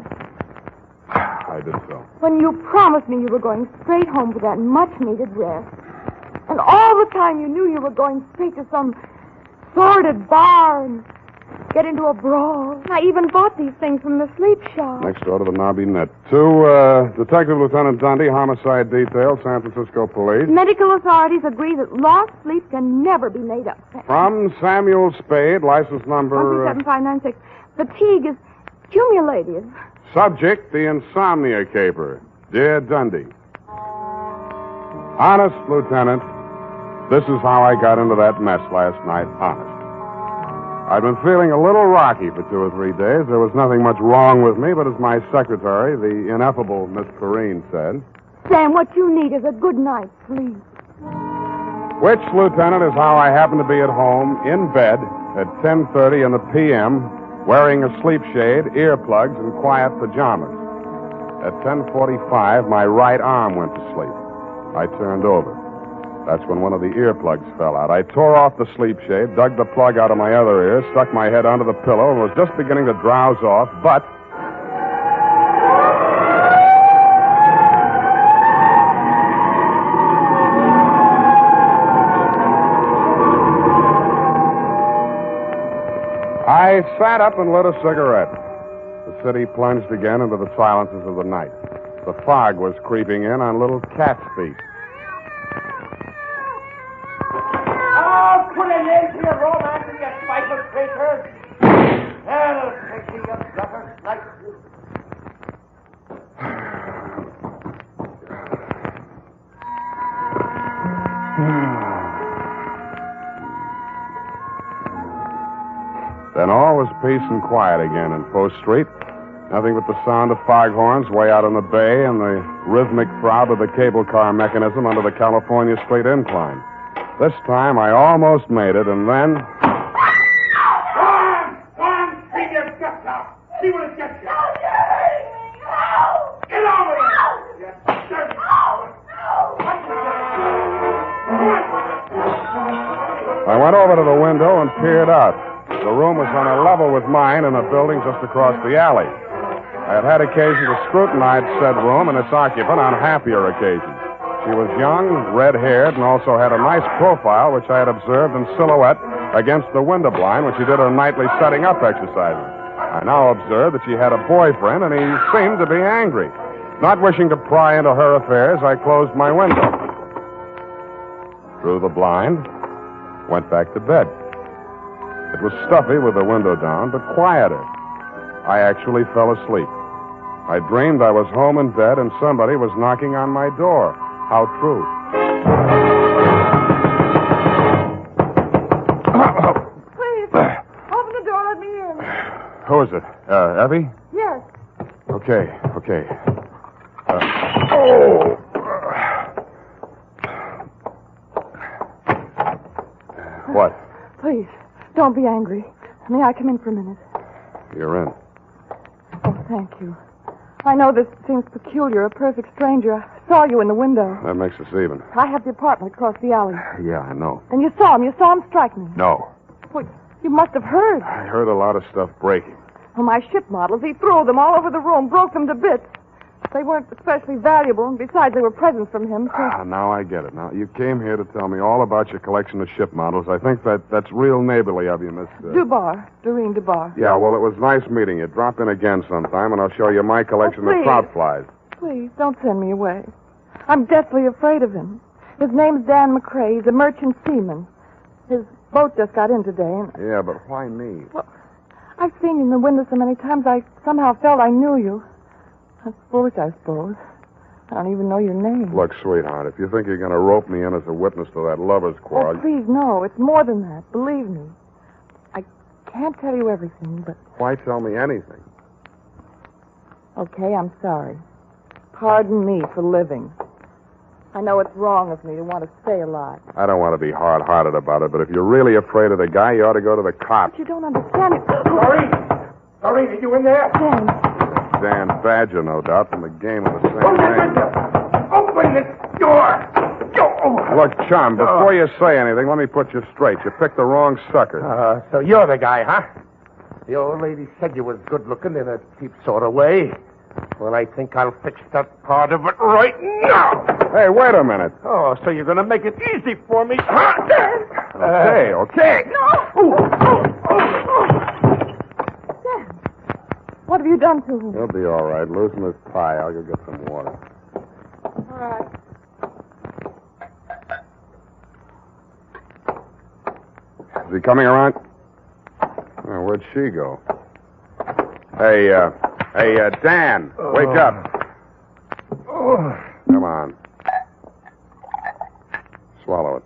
I did so. When you promised me you were going straight home for that much-needed rest. And all the time you knew you were going straight to some sordid bar and get into a brawl. I even bought these things from the sleep shop. Next door to the Nobby Net. To Detective Lieutenant Dundee, Homicide Detail, San Francisco Police. Medical authorities agree that lost sleep can never be made up. From Samuel Spade, license number... 137596. Fatigue is cumulative. Subject, the insomnia caper. Dear Dundee. Honest, Lieutenant, this is how I got into that mess last night, honest. I've been feeling a little rocky for 2 or 3 days. There was nothing much wrong with me, but as my secretary, the ineffable Miss Perrine, said... Sam, what you need is a good night's sleep. Which, Lieutenant, is how I happen to be at home, in bed, at 10:30 in the p.m., wearing a sleep shade, earplugs, and quiet pajamas. At 10:45, my right arm went to sleep. I turned over. That's when one of the earplugs fell out. I tore off the sleep shade, dug the plug out of my other ear, stuck my head under the pillow, and was just beginning to drowse off, but... I sat up and lit a cigarette. The city plunged again into the silences of the night. The fog was creeping in on little cat's feet. Oh, put an end to your romance and your spiteful creatures. That'll take you, you sucker. Like... Then all was peace and quiet again in Post Street. Nothing but the sound of foghorns way out on the bay and the rhythmic throb of the cable car mechanism under the California Street incline. This time I almost made it, and then... Go on, take your guts out. See what it gets you. Get over it. You dirty... I went over to the window and peered out. The room was on a level with mine in a building just across the alley. I had had occasion to scrutinize said room and its occupant on happier occasions. She was young, red-haired, and also had a nice profile, which I had observed in silhouette against the window blind when she did her nightly setting up exercises. I now observed that she had a boyfriend, and he seemed to be angry. Not wishing to pry into her affairs, I closed my window. Drew the blind, went back to bed. It was stuffy with the window down, but quieter. I actually fell asleep. I dreamed I was home in bed and somebody was knocking on my door. How true. Please, open the door, let me in. Who is it? Evie? Yes. Okay. What? Please, don't be angry. May I come in for a minute? You're in. Oh, thank you. I know this seems peculiar, a perfect stranger. I saw you in the window. That makes us even. I have the apartment across the alley. Yeah, I know. And you saw him strike me. No. Well, you must have heard. I heard a lot of stuff breaking. Well, my ship models, he threw them all over the room, broke them to bits. They weren't especially valuable, and besides, they were presents from him. So... Now I get it. Now, you came here to tell me all about your collection of ship models. I think that's real neighborly of you, Miss... Doreen Dubar. Yeah, well, it was nice meeting you. Drop in again sometime, and I'll show you my collection of trout flies. Please, don't send me away. I'm deathly afraid of him. His name's Dan McCrae. He's a merchant seaman. His boat just got in today, and... Yeah, but why me? Well, I've seen you in the window so many times, I somehow felt I knew you. That's foolish, I suppose. I don't even know your name. Look, sweetheart, if you think you're going to rope me in as a witness to that lover's quarrel... Oh, please, no. It's more than that. Believe me. I can't tell you everything, but... Why tell me anything? Okay, I'm sorry. Pardon me for living. I know it's wrong of me to want to stay alive. I don't want to be hard-hearted about it, but if you're really afraid of the guy, you ought to go to the cops. But you don't understand. Doreen, are you in there? Dan Badger, no doubt, from the game of the same name. Open this door! Look, chum, before you say anything, let me put you straight. You picked the wrong sucker. So you're the guy, huh? The old lady said you was good-looking in a cheap sort of way. Well, I think I'll fix that part of it right now. Hey, wait a minute. Oh, so you're going to make it easy for me, huh? Okay. No! What have you done to him? He'll be all right. Loosen his tie. I'll go get some water. All right. Is he coming around? Oh, where'd she go? Hey, Dan, wake up. Come on. Swallow it.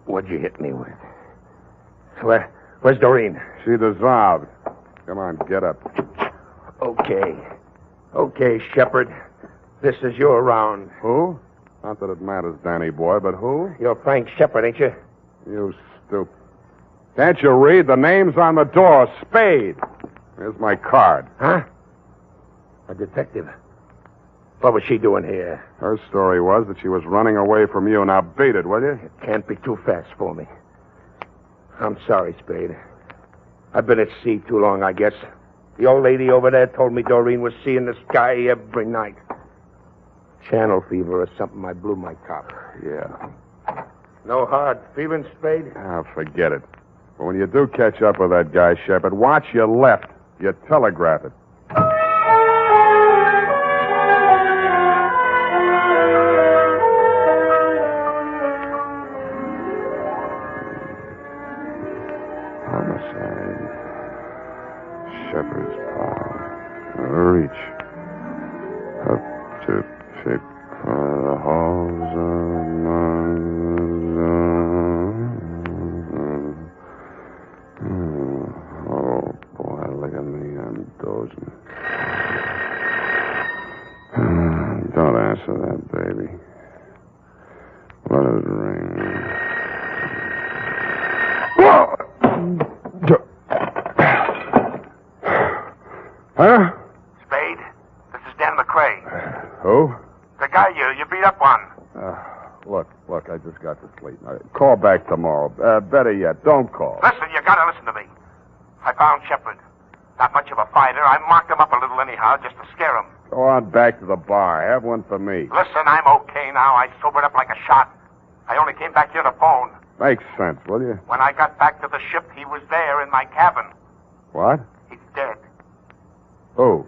What'd you hit me with? Where's Doreen? She dissolved. Come on, get up. Okay, Shepard. This is your round. Who? Not that it matters, Danny boy, but who? You're Frank Shepard, ain't you? You stupid. Can't you read? The name's on the door. Spade. Here's my card. Huh? A detective. What was she doing here? Her story was that she was running away from you. Now beat it, will you? It can't be too fast for me. I'm sorry, Spade. I've been at sea too long, I guess. The old lady over there told me Doreen was seeing the sky every night. Channel fever or something. I blew my top. Yeah. No hard feelings, Spade? Ah, forget it. But when you do catch up with that guy, Shepard, watch your left. You telegraph it. Homicide. Shepard's paw. Reach. Up to pick the halls of Oh, boy, look at me. I'm dozing. Don't answer that, baby. Let it ring. Huh? Spade, this is Dan McCrae. Who? The guy you beat up on. Look, I just got to sleep. Call back tomorrow. Better yet, don't call. Listen, you gotta listen to me. I found Shepard. Not much of a fighter. I marked him up a little anyhow, just to scare him. Go on back to the bar. Have one for me. Listen, I'm okay now. I sobered up like a shot. I only came back here to phone. Makes sense, will you? When I got back to the ship, he was there in my cabin. What? He's dead. Who?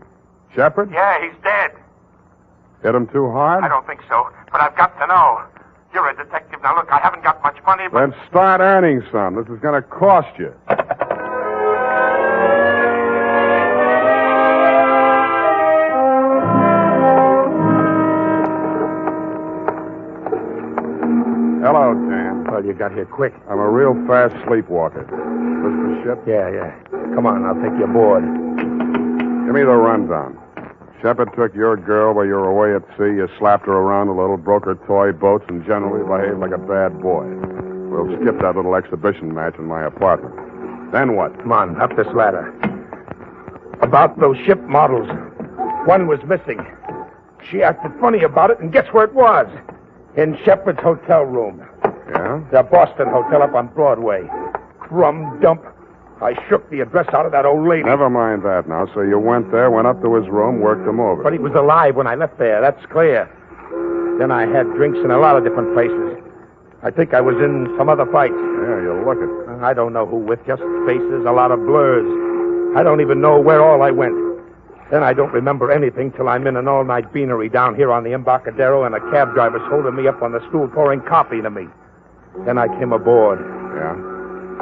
Shepard? Yeah, he's dead. Hit him too hard? I don't think so, but I've got to know. You're a detective. Now, look, I haven't got much money, but... Then start earning some. This is going to cost you. Hello, Dan. Well, you got here quick. I'm a real fast sleepwalker. This the ship? Yeah. Come on, I'll take you aboard. Give me the rundown. Shepard took your girl while you were away at sea. You slapped her around a little, broke her toy boats, and generally behaved like a bad boy. We'll skip that little exhibition match in my apartment. Then what? Come on, up this ladder. About those ship models. One was missing. She acted funny about it, and guess where it was? In Shepard's hotel room. Yeah? The Boston Hotel up on Broadway. Crumb dump. I shook the address out of that old lady. Never mind that now. So you went there, went up to his room, worked him over. But he was alive when I left there, that's clear. Then I had drinks in a lot of different places. I think I was in some other fights. Yeah, you look it. I don't know who with, just faces, a lot of blurs. I don't even know where all I went. Then I don't remember anything till I'm in an all-night beanery down here on the Embarcadero and a cab driver's holding me up on the stool pouring coffee to me. Then I came aboard. Yeah?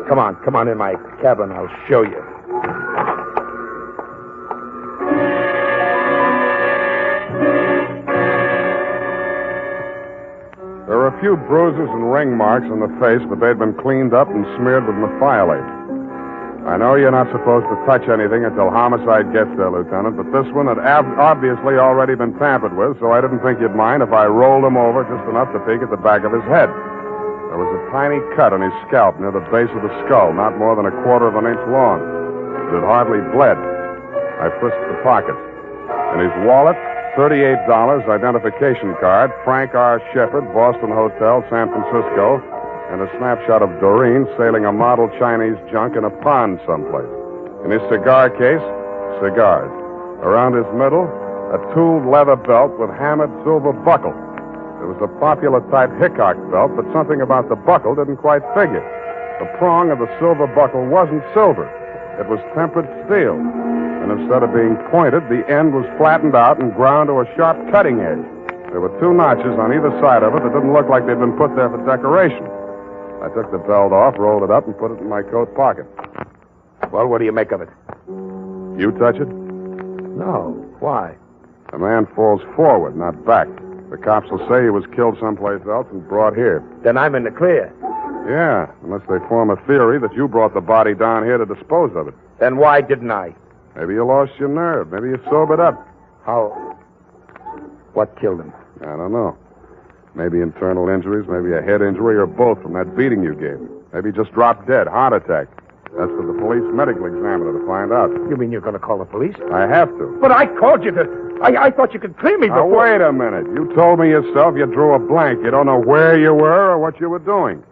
Come on in my cabin. I'll show you. There were a few bruises and ring marks on the face, but they'd been cleaned up and smeared with methiolate. I know you're not supposed to touch anything until homicide gets there, Lieutenant, but this one had obviously already been tampered with, so I didn't think you'd mind if I rolled him over just enough to peek at the back of his head. There was a tiny cut on his scalp near the base of the skull, not more than 1/4 of an inch long. It had hardly bled. I frisked the pockets. In his wallet, $38, identification card, Frank R. Shepard, Boston Hotel, San Francisco, and a snapshot of Doreen sailing a model Chinese junk in a pond someplace. In his cigar case, cigars. Around his middle, a tooled leather belt with hammered silver buckle. It was a popular type Hickok belt, but something about the buckle didn't quite figure. The prong of the silver buckle wasn't silver. It was tempered steel. And instead of being pointed, the end was flattened out and ground to a sharp cutting edge. There were 2 notches on either side of it that didn't look like they'd been put there for decoration. I took the belt off, rolled it up, and put it in my coat pocket. Well, what do you make of it? You touch it? No. Why? The man falls forward, not back. The cops will say he was killed someplace else and brought here. Then I'm in the clear. Yeah, unless they form a theory that you brought the body down here to dispose of it. Then why didn't I? Maybe you lost your nerve. Maybe you sobered up. How? What killed him? I don't know. Maybe internal injuries, maybe a head injury, or both from that beating you gave him. Maybe he just dropped dead, heart attack. That's for the police medical examiner to find out. You mean you're going to call the police? I have to. But I called you to... I thought you could clear me Now, before... wait a minute. You told me yourself you drew a blank. You don't know where you were or what you were doing.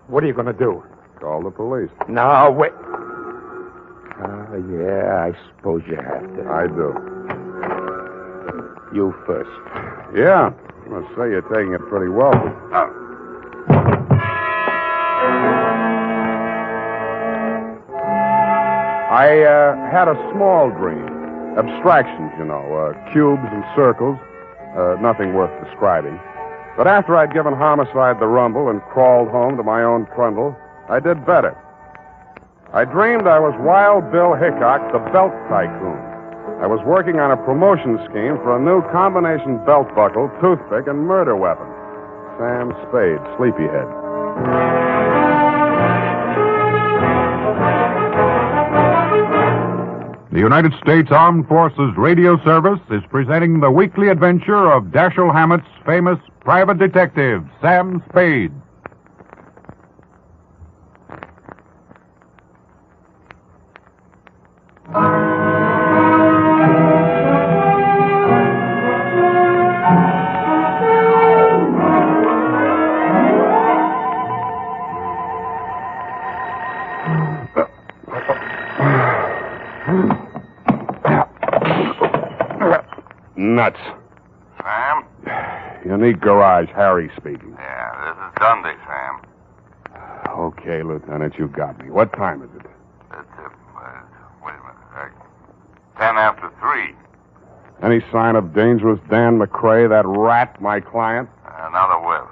What are you going to do? Call the police. No, wait. Yeah, I suppose you have to. I do. You first. Yeah. I must say you're taking it pretty well. I had a small dream. Abstractions, you know, cubes and circles. Nothing worth describing. But after I'd given homicide the rumble and crawled home to my own trundle, I did better. I dreamed I was Wild Bill Hickok, the belt tycoon. I was working on a promotion scheme for a new combination belt buckle, toothpick, and murder weapon. Sam Spade, Sleepyhead. The United States Armed Forces Radio Service is presenting the weekly adventure of Dashiell Hammett's famous private detective, Sam Spade. Nuts. Sam? Unique Garage, Harry speaking. Yeah, this is Dundee, Sam. Okay, Lieutenant, you got me. What time is it? Wait a minute. 10 after 3. Any sign of dangerous Dan McCrae, that rat, my client? Another whiff.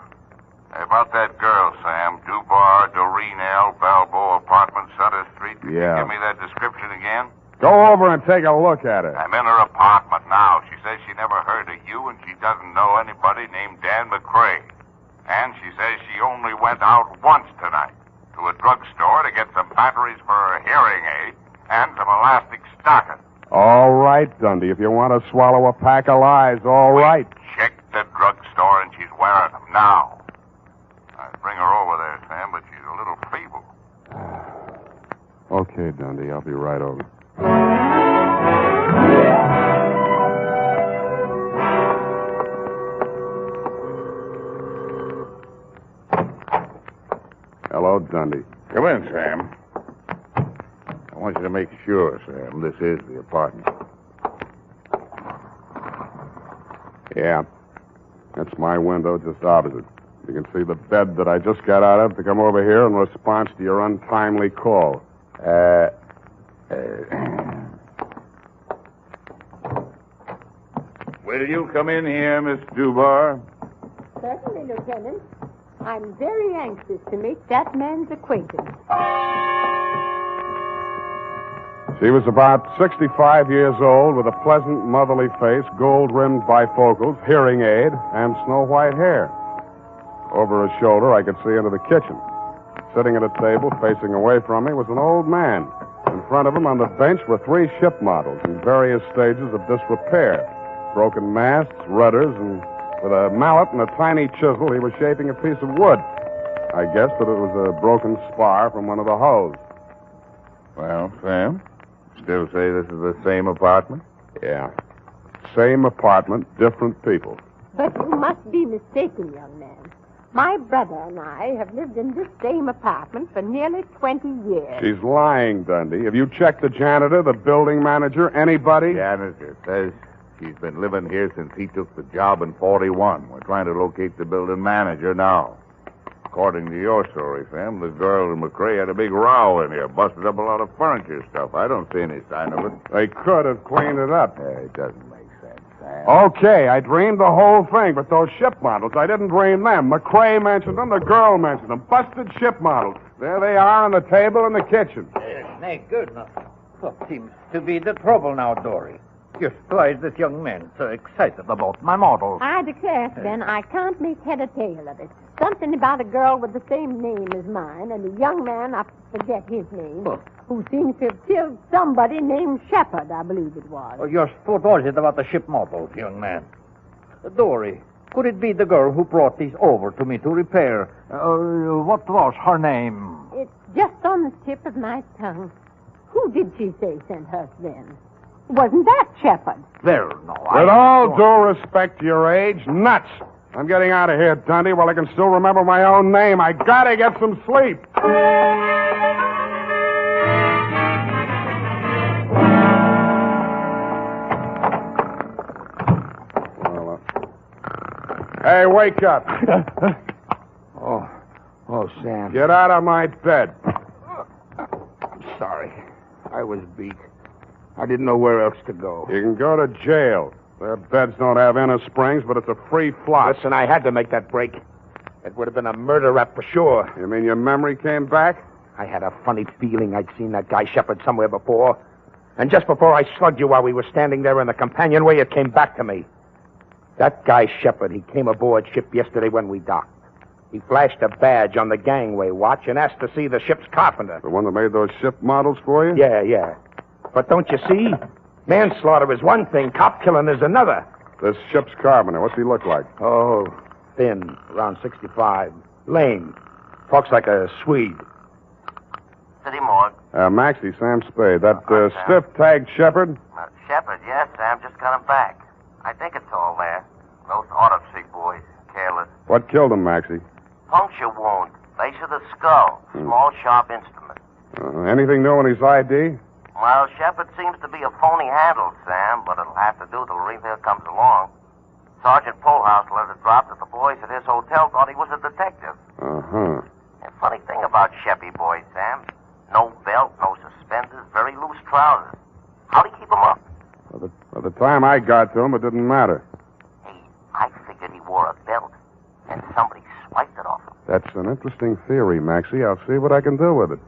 Hey, about that girl, Sam. Dubar, Doreen L., Balboa Apartment, Sutter Street. Can Yeah. you give me that description again? Go over and take a look at it. I'm in her apartment now. She says she never heard of you, and she doesn't know anybody named Dan McCrae. And she says she only went out once tonight to a drugstore to get some batteries for her hearing aid and some elastic stockings. All right, Dundee. If you want to swallow a pack of lies, all right. Check the drugstore, and she's wearing them now. I'd bring her over there, Sam, but she's a little feeble. Okay, Dundee. I'll be right over. Hello, Dundee. Come in, Sam. I want you to make sure, Sam, this is the apartment. Yeah. That's my window just opposite. You can see the bed that I just got out of to come over here in response to your untimely call. Will you come in here, Miss Dubar? Certainly, Lieutenant. I'm very anxious to make that man's acquaintance. She was about 65 years old with a pleasant, motherly face, gold-rimmed bifocals, hearing aid, and snow-white hair. Over her shoulder, I could see into the kitchen. Sitting at a table facing away from me was an old man. In front of him on the bench were 3 ship models in various stages of disrepair. Broken masts, rudders, and with a mallet and a tiny chisel, he was shaping a piece of wood. I guessed that it was a broken spar from one of the hulls. Well, Sam, still say this is the same apartment? Yeah. Same apartment, different people. But you must be mistaken, young man. My brother and I have lived in this same apartment for nearly 20 years. She's lying, Dundee. Have you checked the janitor, the building manager, anybody? Janitor says she's been living here since he took the job in 41. We're trying to locate the building manager now. According to your story, Sam, the girl and McCrae had a big row in here, busted up a lot of furniture stuff. I don't see any sign of it. They could have cleaned it up. It doesn't make sense, Sam. Okay, I dreamed the whole thing, but those ship models, I didn't dream them. McCrae mentioned them, the girl mentioned them. Busted ship models. There they are on the table in the kitchen. Nay, good enough. What seems to be the trouble now, Dory? Just why is this young man so excited about my models? I declare, Ben, I can't make head or tail of it. Something about a girl with the same name as mine, and a young man, I forget his name, who seems to have killed somebody named Shepard, I believe it was. Oh, just what was it about the ship models, young man? Dory, could it be the girl who brought these over to me to repair? What was her name? It's just on the tip of my tongue. Who did she say sent us then? Wasn't that Shepard? Well, no, With all due respect to your age, nuts. I'm getting out of here, Dundee, while I can still remember my own name. I gotta get some sleep. Hey, wake up. Oh, Sam. Get out of my bed. I'm sorry. I was beat. I didn't know where else to go. You can go to jail. Their beds don't have inner springs, but it's a free flop. Listen, I had to make that break. It would have been a murder rap for sure. You mean your memory came back? I had a funny feeling I'd seen that guy Shepard somewhere before. And just before I slugged you while we were standing there in the companionway, it came back to me. That guy Shepard, he came aboard ship yesterday when we docked. He flashed a badge on the gangway watch and asked to see the ship's carpenter. The one that made those ship models for you? Yeah. But don't you see? Manslaughter is one thing, cop killing is another. This ship's carpenter, what's he look like? Oh, thin, around 65. Lame. Talks like a Swede. City morgue. Maxie, Sam Spade. That stiff-tagged Shepard? Shepard, yes, Sam. Just got him back. I think it's all there. Those autopsy boys. Careless. What killed him, Maxie? Puncture wound. Base of the skull. Small, sharp instrument. Anything new in his ID? Well, Shepard seems to be a phony handle, Sam, but it'll have to do till the repair comes along. Sergeant Polhouse let it drop that the boys at his hotel thought he was a detective. Uh-huh. And funny thing about Sheppy boys, Sam, no belt, no suspenders, very loose trousers. How'd he keep them up? By the time I got to him, it didn't matter. I figured he wore a belt, and somebody swiped it off him. That's an interesting theory, Maxie. I'll see what I can do with it.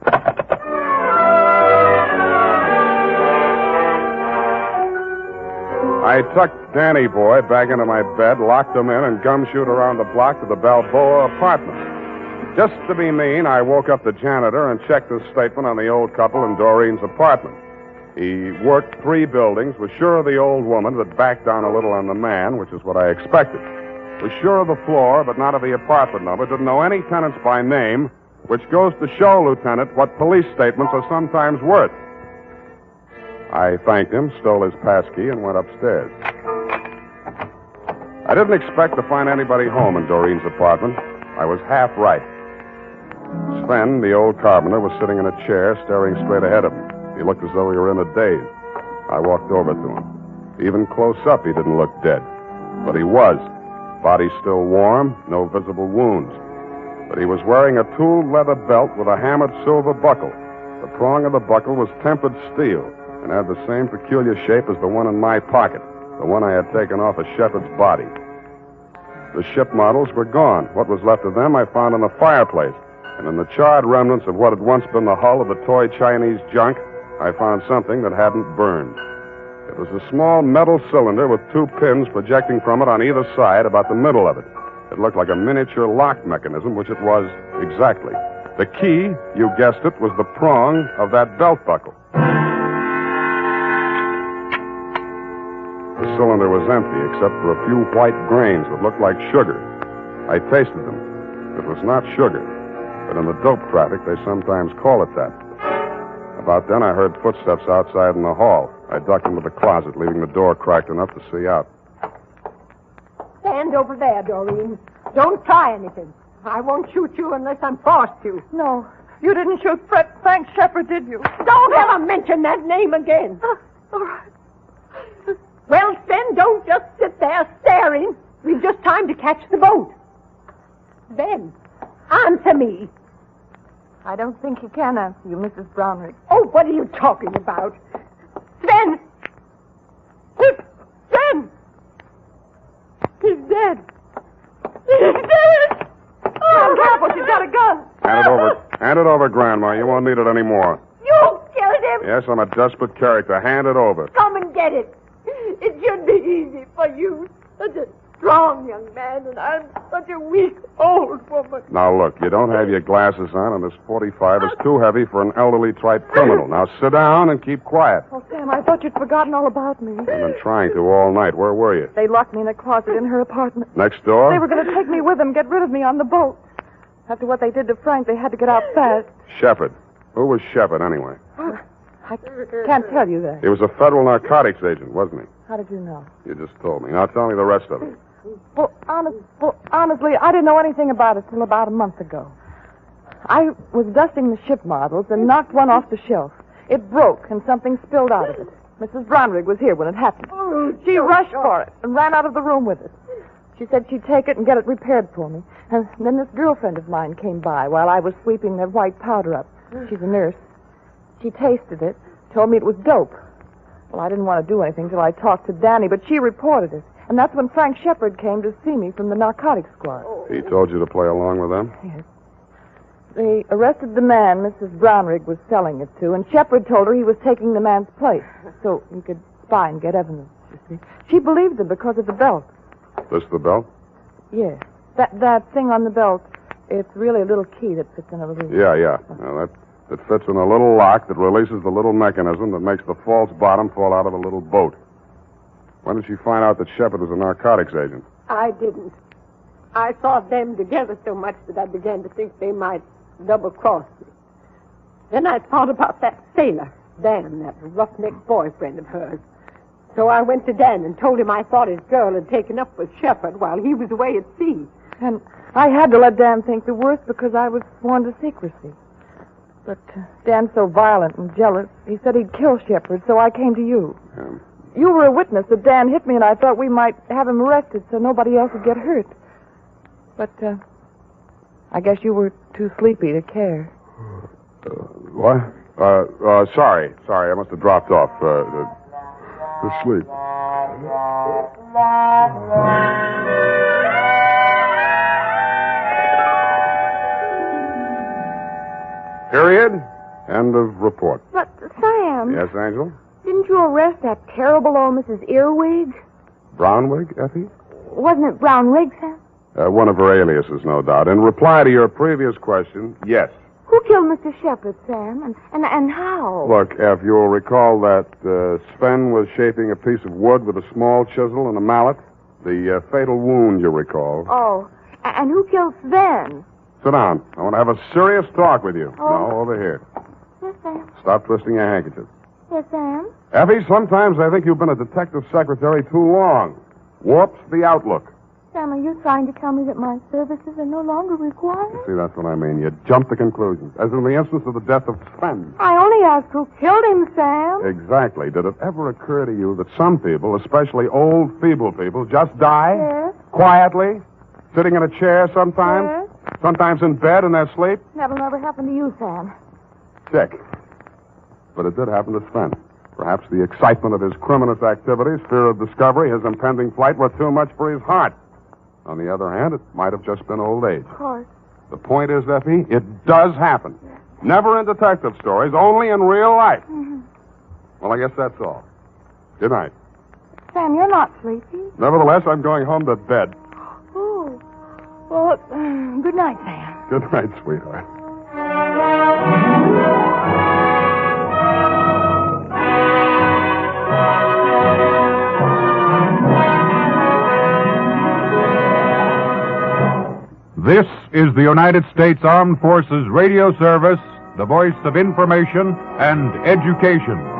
I tucked Danny Boy back into my bed, locked him in, and gumshoed around the block to the Balboa apartment. Just to be mean, I woke up the janitor and checked his statement on the old couple in Doreen's apartment. He worked 3 buildings, was sure of the old woman, but backed down a little on the man, which is what I expected. Was sure of the floor, but not of the apartment number. Didn't know any tenants by name, which goes to show, Lieutenant, what police statements are sometimes worth. I thanked him, stole his passkey, and went upstairs. I didn't expect to find anybody home in Doreen's apartment. I was half right. Sven, the old carpenter, was sitting in a chair, staring straight ahead of him. He looked as though he were in a daze. I walked over to him. Even close up, he didn't look dead. But he was. Body still warm, no visible wounds. But he was wearing a tooled leather belt with a hammered silver buckle. The prong of the buckle was tempered steel and had the same peculiar shape as the one in my pocket, the one I had taken off of Shepard's body. The ship models were gone. What was left of them I found in the fireplace. And in the charred remnants of what had once been the hull of the toy Chinese junk, I found something that hadn't burned. It was a small metal cylinder with 2 pins projecting from it on either side, about the middle of it. It looked like a miniature lock mechanism, which it was exactly. The key, you guessed it, was the prong of that belt buckle. The cylinder was empty, except for a few white grains that looked like sugar. I tasted them. It was not sugar, but in the dope traffic, they sometimes call it that. About then, I heard footsteps outside in the hall. I ducked into the closet, leaving the door cracked enough to see out. Stand over there, Doreen. Don't try anything. I won't shoot you unless I'm forced to. No, you didn't shoot Frank Shepard, did you? Don't ever mention that name again. All right. Well, Sven, don't just sit there staring. We've just time to catch the boat. Then, Answer me. I don't think he can answer you, Mrs. Brownrigg. Oh, what are you talking about? Sven! Sven! He's dead. He's dead! Oh, careful, she's got a gun. Hand it over. Hand it over, Grandma. You won't need it anymore. You killed him. Yes, I'm a desperate character. Hand it over. Come and get it. It should be easy for you. Such a strong young man, and I'm such a weak old woman. Now, look, you don't have your glasses on, and this 45 is too heavy for an elderly-type criminal. Now, sit down and keep quiet. Oh, Sam, I thought you'd forgotten all about me. I've been trying to all night. Where were you? They locked me in a closet in her apartment. Next door? They were going to take me with them, get rid of me on the boat. After what they did to Frank, they had to get out fast. Shepard. Who was Shepard, anyway? I can't tell you that. He was a federal narcotics agent, wasn't he? How did you know? You just told me. Now, tell me the rest of it. Well, honestly, I didn't know anything about it till about a month ago. I was dusting the ship models and knocked one off the shelf. It broke, and something spilled out of it. Mrs. Brownrigg was here when it happened. She rushed for it and ran out of the room with it. She said she'd take it and get it repaired for me. And then this girlfriend of mine came by while I was sweeping the white powder up. She's a nurse. She tasted it, told me it was dope. Well, I didn't want to do anything till I talked to Danny, but she reported it. And that's when Frank Shepard came to see me from the narcotics squad. He told you to play along with them? Yes. They arrested the man Mrs. Brownrigg was selling it to, and Shepard told her he was taking the man's place so he could spy and get evidence, you see. She believed him because of the belt. This the belt? Yes. That thing on the belt, it's really a little key that fits in a little... Yeah. Now, it fits in a little lock that releases the little mechanism that makes the false bottom fall out of a little boat. When did she find out that Shepard was a narcotics agent? I didn't. I saw them together so much that I began to think they might double-cross me. Then I thought about that sailor, Dan, that roughneck boyfriend of hers. So I went to Dan and told him I thought his girl had taken up with Shepard while he was away at sea. And I had to let Dan think the worst because I was sworn to secrecy. But Dan's so violent and jealous, he said he'd kill Shepard, so I came to you. You were a witness that Dan hit me, and I thought we might have him arrested so nobody else would get hurt. But I guess you were too sleepy to care. What? Sorry. I must have dropped off. To sleep. Period. End of report. But, Sam... Yes, Angel? Didn't you arrest that terrible old Mrs. Earwig? Brownwig, Effie? Wasn't it Brownrigg, Sam? One of her aliases, no doubt. In reply to your previous question, yes. Who killed Mr. Shepard, Sam? And how? Look, F, you'll recall that Sven was shaping a piece of wood with a small chisel and a mallet. The fatal wound, you recall. Oh, and who killed Sven? Sit down. I want to have a serious talk with you. Oh. No, over here. Yes, Sam. Stop twisting your handkerchief. Yes, Sam. Effie, sometimes I think you've been a detective secretary too long. Warps the outlook. Sam, are you trying to tell me that my services are no longer required? See, that's what I mean. You jump to conclusions. As in the instance of the death of Sven. I only asked who killed him, Sam. Exactly. Did it ever occur to you that some people, especially old, feeble people, just die? Yes. Quietly? Sitting in a chair sometimes? Yes. Sometimes in bed in their sleep? That'll never happen to you, Sam. Sick. But it did happen to Sven. Perhaps the excitement of his criminous activities, fear of discovery, his impending flight were too much for his heart. On the other hand, it might have just been old age. Of course. The point is, Effie, it does happen. Yes. Never in detective stories, only in real life. Mm-hmm. Well, I guess that's all. Good night. Sam, you're not sleepy. Nevertheless, I'm going home to bed. Oh. Well, good night, Sam. Good night, sweetheart. This is the United States Armed Forces Radio Service, the voice of information and education.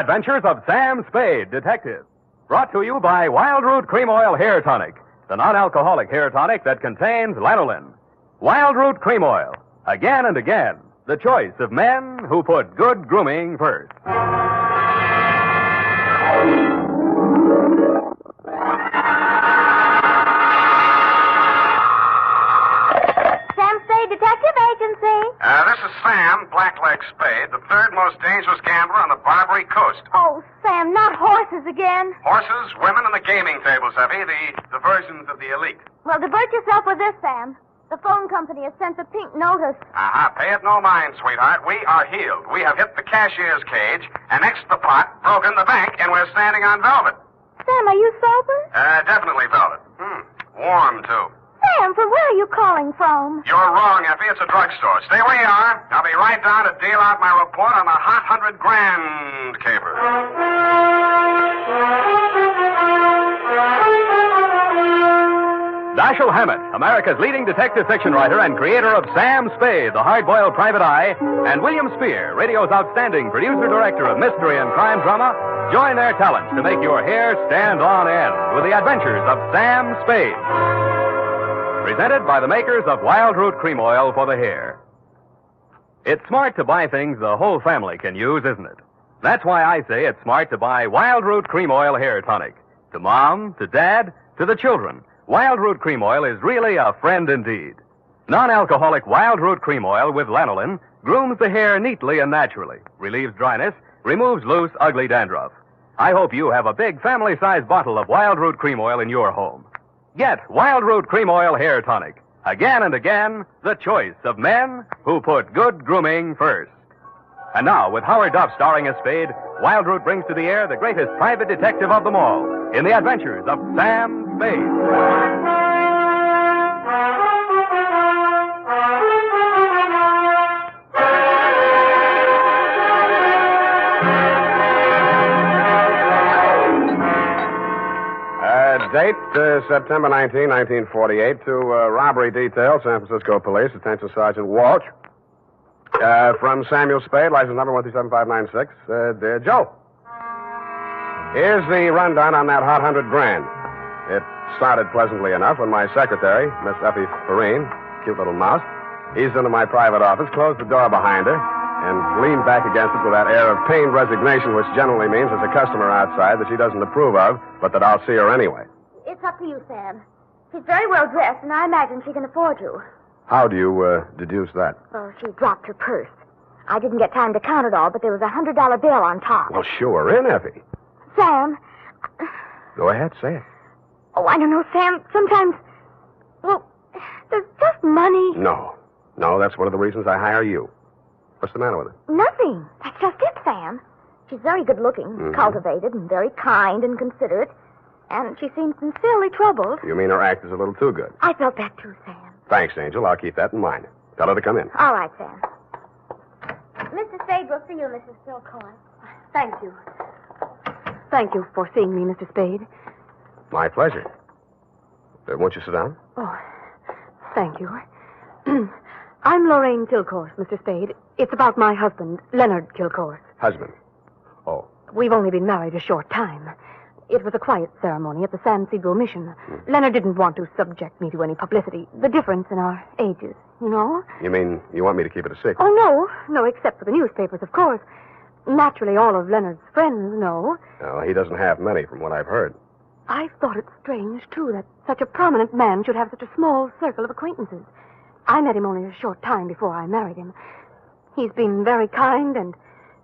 Adventures of Sam Spade, Detective. Brought to you by Wild Root Cream Oil Hair Tonic, the non-alcoholic hair tonic that contains lanolin. Wild Root Cream Oil. Again and again, the choice of men who put good grooming first. Sam Spade Detective Agency. This is Sam, Blackleg Spade, the third most dangerous gambler on the Barbary Coast. Oh, Sam, not horses again. Horses, women, and the gaming tables, Effie, the diversions of the elite. Well, divert yourself with this, Sam. The phone company has sent a pink notice. Pay it no mind, sweetheart. We are healed. We have hit the cashier's cage, annexed the pot, broken the bank, and we're standing on velvet. Sam, are you sober? Definitely velvet. Warm, too. Sam, from where are you calling from? You're wrong, Effie. It's a drugstore. Stay where you are. I'll be right down to deal out my report on the hot 100 grand caper. Dashiell Hammett, America's leading detective fiction writer and creator of Sam Spade, the hard-boiled private eye, and William Spear, radio's outstanding producer-director of mystery and crime drama, join their talents to make your hair stand on end with the adventures of Sam Spade. Presented by the makers of Wild Root Cream Oil for the hair. It's smart to buy things the whole family can use, isn't it? That's why I say it's smart to buy Wild Root Cream Oil Hair Tonic. To Mom, to Dad, to the children, Wild Root Cream Oil is really a friend indeed. Non-alcoholic Wild Root Cream Oil with lanolin grooms the hair neatly and naturally, relieves dryness, removes loose, ugly dandruff. I hope you have a big family-sized bottle of Wild Root Cream Oil in your home. Get Wild Root Cream Oil Hair Tonic. Again and again, the choice of men who put good grooming first. And now, with Howard Duff starring as Spade, Wild Root brings to the air the greatest private detective of them all in the adventures of Sam Spade. Date, September 19, 1948, to robbery detail, San Francisco Police, Attention Sergeant Walsh. From Samuel Spade, license number 137-596. Dear Joe, here's the rundown on that hot 100 grand. It started pleasantly enough when my secretary, Miss Effie Perrine, cute little mouse, eased into my private office, closed the door behind her, and leaned back against it with that air of pained resignation which generally means there's a customer outside that she doesn't approve of, but that I'll see her anyway. It's up to you, Sam. She's very well dressed, and I imagine she can afford you. How do you deduce that? Well, she dropped her purse. I didn't get time to count it all, but there was a $100 bill on top. Well, sure, in, Effie. Sam. Go ahead, say it. Oh, I don't know, Sam. Sometimes, well, there's just money. No, that's one of the reasons I hire you. What's the matter with her? Nothing. That's just it, Sam. She's very good-looking, cultivated, and very kind and considerate. And she seems sincerely troubled. You mean her act is a little too good? I felt that too, Sam. Thanks, Angel. I'll keep that in mind. Tell her to come in. All right, Sam. Mr. Spade will see you, Mrs. Stillcourt. Thank you. Thank you for seeing me, Mr. Spade. My pleasure. Won't you sit down? Oh, thank you. I'm Lorraine Kilcourse, Mr. Spade. It's about my husband, Leonard Kilcourse. Husband? Oh. We've only been married a short time. It was a quiet ceremony at the San Cedro Mission. Leonard didn't want to subject me to any publicity. The difference in our ages, you know? You mean you want me to keep it a secret? Oh, no, except for the newspapers, of course. Naturally, all of Leonard's friends know. No, he doesn't have many, from what I've heard. I've thought it strange, too, that such a prominent man should have such a small circle of acquaintances. I met him only a short time before I married him. He's been very kind and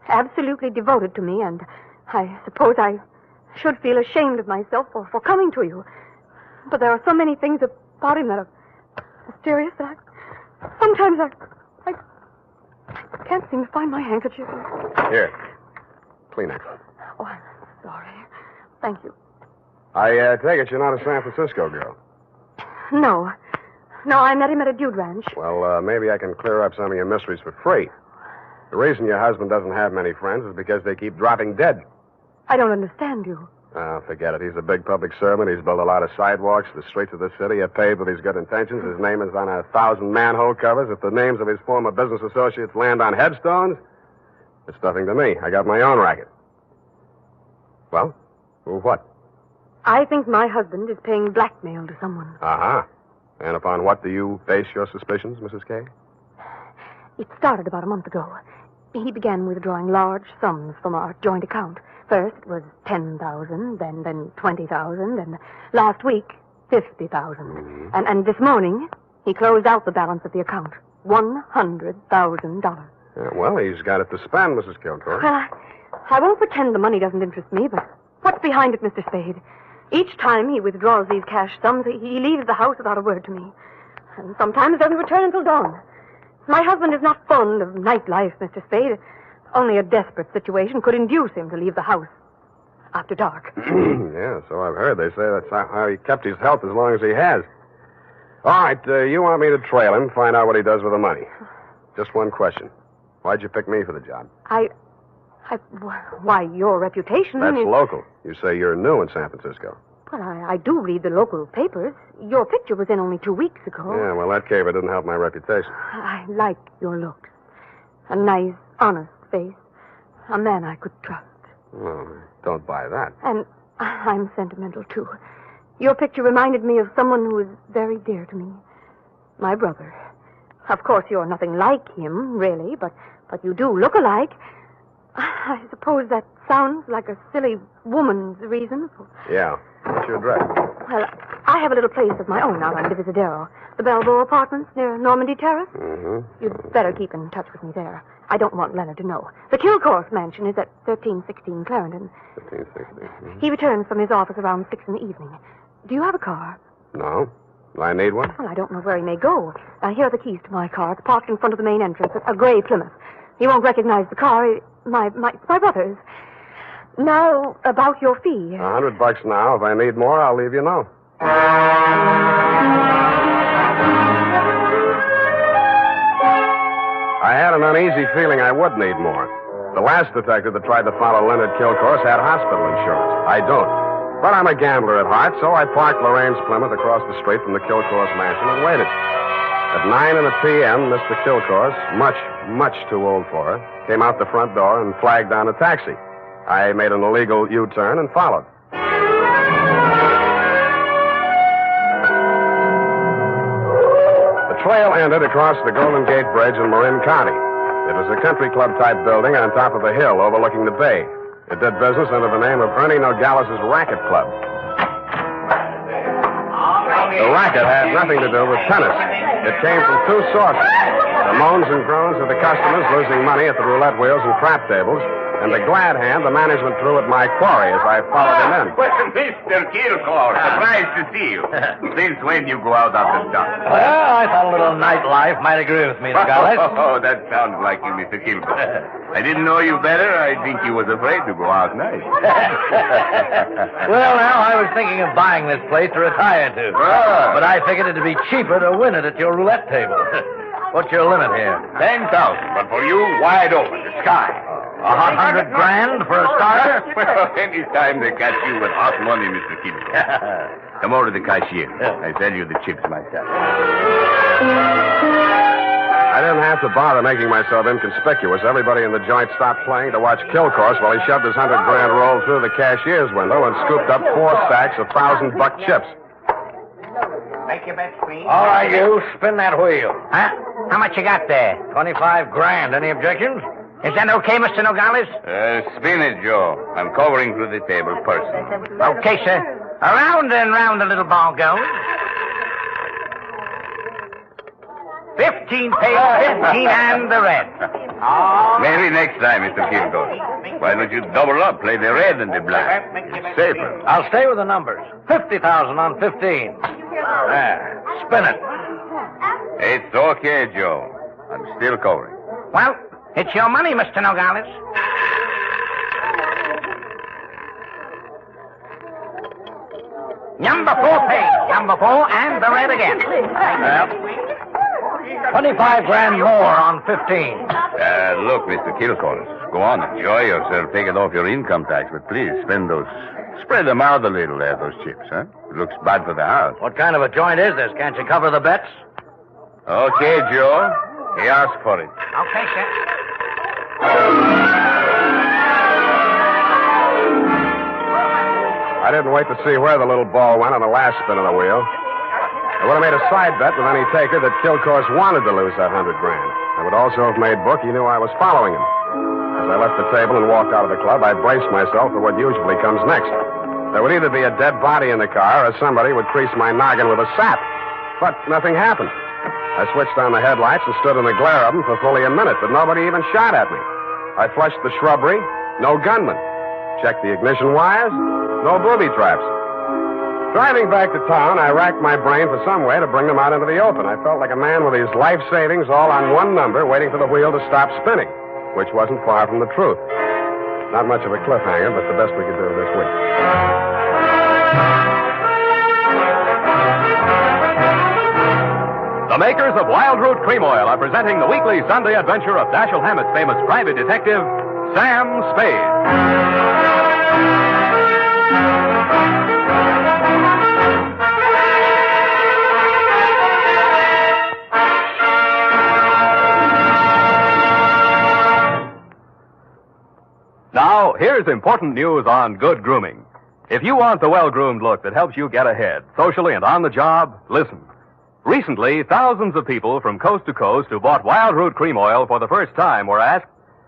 absolutely devoted to me, and I suppose I should feel ashamed of myself for coming to you. But there are so many things about him that are mysterious that sometimes I can't seem to find my handkerchief. Here. Kleenex. Oh, I'm sorry. Thank you. I take it you're not a San Francisco girl. No, I met him at a dude ranch. Well, maybe I can clear up some of your mysteries for free. The reason your husband doesn't have many friends is because they keep dropping dead. I don't understand you. Oh, forget it. He's a big public servant. He's built a lot of sidewalks. The streets of the city are paved with his good intentions. His name is on 1,000 manhole covers. If the names of his former business associates land on headstones, it's nothing to me. I got my own racket. Well, what? I think my husband is paying blackmail to someone. Uh-huh. And upon what do you base your suspicions, Mrs. Kay? It started about a month ago. He began withdrawing large sums from our joint account. First it was $10,000, then $20,000, and last week, $50,000. Mm-hmm. And this morning, he closed out the balance of the account. $100,000. Yeah, well, he's got it to spend, Mrs. Kilgore. Well, I won't pretend the money doesn't interest me, but what's behind it, Mr. Spade? Each time he withdraws these cash sums, he leaves the house without a word to me. And sometimes doesn't return until dawn. My husband is not fond of nightlife, Mr. Spade. Only a desperate situation could induce him to leave the house after dark. Yeah, so I've heard. They say that's how he kept his health as long as he has. All right, you want me to trail him, find out what he does with the money. Just one question. Why'd you pick me for the job? Why, your reputation That's is... local. You say you're new in San Francisco. Well, I do read the local papers. Your picture was in only 2 weeks ago. Yeah, well, that caper didn't help my reputation. I like your looks. A nice, honest face. A man I could trust. Well, don't buy that. And I'm sentimental, too. Your picture reminded me of someone who is very dear to me. My brother. Of course, you're nothing like him, really, but you do look alike. I suppose that sounds like a silly woman's reason. Yeah. What's your address? Well, I have a little place of my own out on Divisadero. The Balboa Apartments near Normandy Terrace. Mm-hmm. You'd better keep in touch with me there. I don't want Leonard to know. The Kilcourse mansion is at 1316 Clarendon. 1316. Mm-hmm. He returns from his office around 6 in the evening. Do you have a car? No. Do I need one? Well, I don't know where he may go. Here are the keys to my car. It's parked in front of the main entrance, a gray Plymouth. He won't recognize the car. My brother's. Now, about your fee. $100 now. If I need more, I'll leave you know. I had an uneasy feeling I would need more. The last detective that tried to follow Leonard Kilcourse had hospital insurance. I don't. But I'm a gambler at heart, so I parked Lorraine's Plymouth across the street from the Kilcourse mansion and waited. At 9 p.m., Mr. Kilcourse, much too old for her, came out the front door and flagged down a taxi. I made an illegal U-turn and followed. The trail ended across the Golden Gate Bridge in Marin County. It was a country club-type building on top of a hill overlooking the bay. It did business under the name of Ernie Nogales' Racket Club. The racket had nothing to do with tennis. It came from two sources. The moans and groans of the customers losing money at the roulette wheels and crap tables, and the glad hand the management threw at my quarry as I followed him in. Well, Mr. Kilcourse, surprised to see you. Since when you go out after dark? Well, I thought a little nightlife might agree with me, Nogales. Oh, that sounds like you, Mr. Kilcourse. I didn't know you better. I think you was afraid to go out night. Well, now, I was thinking of buying this place to retire to. Ah. But I figured it'd be cheaper to win it at your roulette table. What's your limit here? 10,000, but for you, wide open, the sky. $100 grand for a starter? Well, any time they catch you with hot money, Mr. Kilcourse. Come over to the cashier. I sell you the chips myself. I didn't have to bother making myself inconspicuous. Everybody in the joint stopped playing to watch Kilcourse while he shoved his $100 grand roll through the cashier's window and scooped up 4 stacks of $1,000 chips. Make your bets, please. All right, you. Spin that wheel. Huh? How much you got there? $25 grand. Any objections? Is that okay, Mr. Nogales? Spin it, Joe. I'm covering through the table personally. Okay, sir. Around and round the little ball goes. 15 pays 15 and the red. Maybe next time, Mr. Kilcourse. Why don't you double up, play the red and the black? Safer. I'll stay with the numbers. 50,000 on 15. There. Spin it. It's okay, Joe. I'm still covering. Well, it's your money, Mr. Nogales. Number 4 pays. Number 4 and the red again. Yep. 25 grand more on 15. Look, Mr. Kilcourse, go on, enjoy yourself. Take it off your income tax, but please spend those. Spread them out a little there, those chips, huh? It looks bad for the house. What kind of a joint is this? Can't you cover the bets? Okay, Joe. He asked for it. Okay, sir. I didn't wait to see where the little ball went on the last spin of the wheel. I would have made a side bet with any taker that Kilcourse wanted to lose that $100,000. I would also have made book he knew I was following him. As I left the table and walked out of the club, I braced myself for what usually comes next. There would either be a dead body in the car or somebody would crease my noggin with a sap. But nothing happened. I switched on the headlights and stood in the glare of them for fully a minute, but nobody even shot at me. I flushed the shrubbery, no gunman. Checked the ignition wires, no booby traps. Driving back to town, I racked my brain for some way to bring them out into the open. I felt like a man with his life savings all on one number, waiting for the wheel to stop spinning, which wasn't far from the truth. Not much of a cliffhanger, but the best we could do this week. The makers of Wild Root Cream Oil are presenting the weekly Sunday adventure of Dashiell Hammett's famous private detective, Sam Spade. Now, here's important news on good grooming. If you want the well-groomed look that helps you get ahead, socially and on the job, listen. Recently, thousands of people from coast to coast who bought Wild Root Cream Oil for the first time were asked,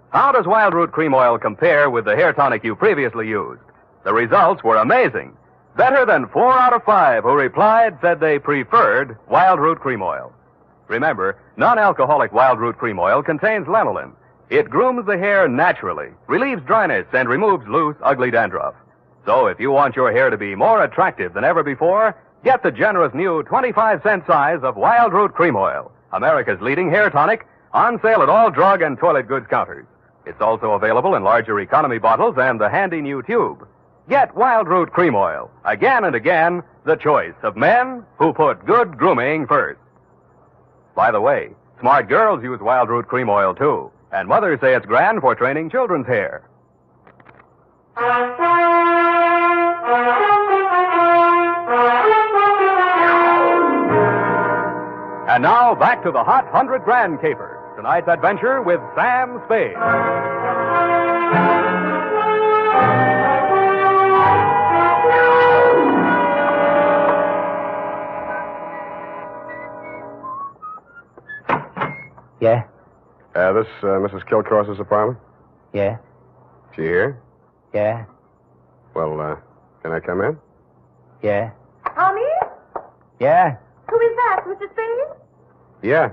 how does Wild Root Cream Oil compare with the hair tonic you previously used? The results were amazing. Better than 4 out of 5 who replied said they preferred Wild Root Cream Oil. Remember, non-alcoholic Wild Root Cream Oil contains lanolin. It grooms the hair naturally, relieves dryness, and removes loose, ugly dandruff. So if you want your hair to be more attractive than ever before, get the generous new 25-cent size of Wild Root Cream Oil, America's leading hair tonic, on sale at all drug and toilet goods counters. It's also available in larger economy bottles and the handy new tube. Get Wild Root Cream Oil, again and again, the choice of men who put good grooming first. By the way, smart girls use Wild Root Cream Oil, too. And mothers say it's grand for training children's hair. And now, back to the hot $100,000 caper. Tonight's adventure with Sam Spade. Yeah? This Mrs. Kilcourse's apartment? Yeah? She here? Yeah? Well, can I come in? Yeah? Tommy? Yeah? Who is that, Mr. Spade? Yeah.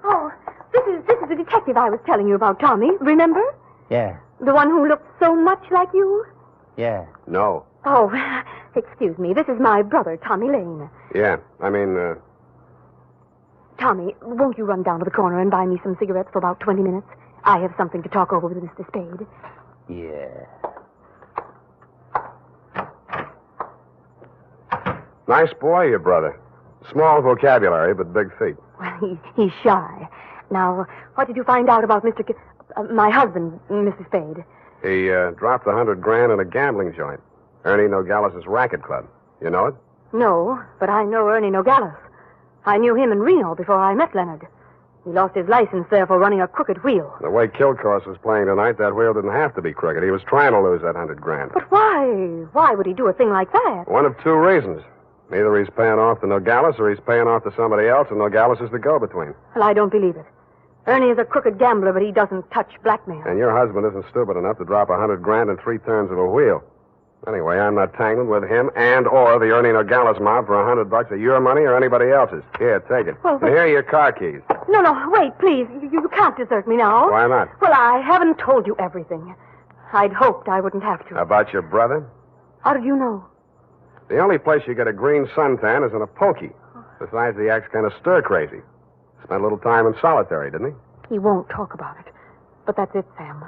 Oh, this is the detective I was telling you about, Tommy. Remember? Yeah? The one who looked so much like you? Yeah? No. Oh, excuse me. This is my brother, Tommy Lane. Yeah. I mean, Tommy, won't you run down to the corner and buy me some cigarettes for about 20 minutes? I have something to talk over with Mr. Spade. Yeah. Nice boy, your brother. Small vocabulary, but big feet. Well, he's shy. Now, what did you find out about my husband, Mr. Spade? He dropped $100,000 in a gambling joint. Ernie Nogales' racket club. You know it? No, but I know Ernie Nogales. I knew him in Reno before I met Leonard. He lost his license there for running a crooked wheel. The way Kilcourse was playing tonight, that wheel didn't have to be crooked. He was trying to lose that $100,000. But why? Why would he do a thing like that? One of two reasons. Either he's paying off to Nogales or he's paying off to somebody else, and Nogales is the go-between. Well, I don't believe it. Ernie is a crooked gambler, but he doesn't touch blackmail. And your husband isn't stupid enough to drop $100,000 in 3 turns of a wheel. Anyway, I'm not tangled with him and or the Ernie Nogales mob for $100 of your money or anybody else's. Here, take it. Well, and here are your car keys. No, wait, please. You can't desert me now. Why not? Well, I haven't told you everything. I'd hoped I wouldn't have to. About your brother? How did you know? The only place you get a green suntan is in a pokey. Besides, he acts kind of stir-crazy. Spent a little time in solitary, didn't he? He won't talk about it. But that's it, Sam.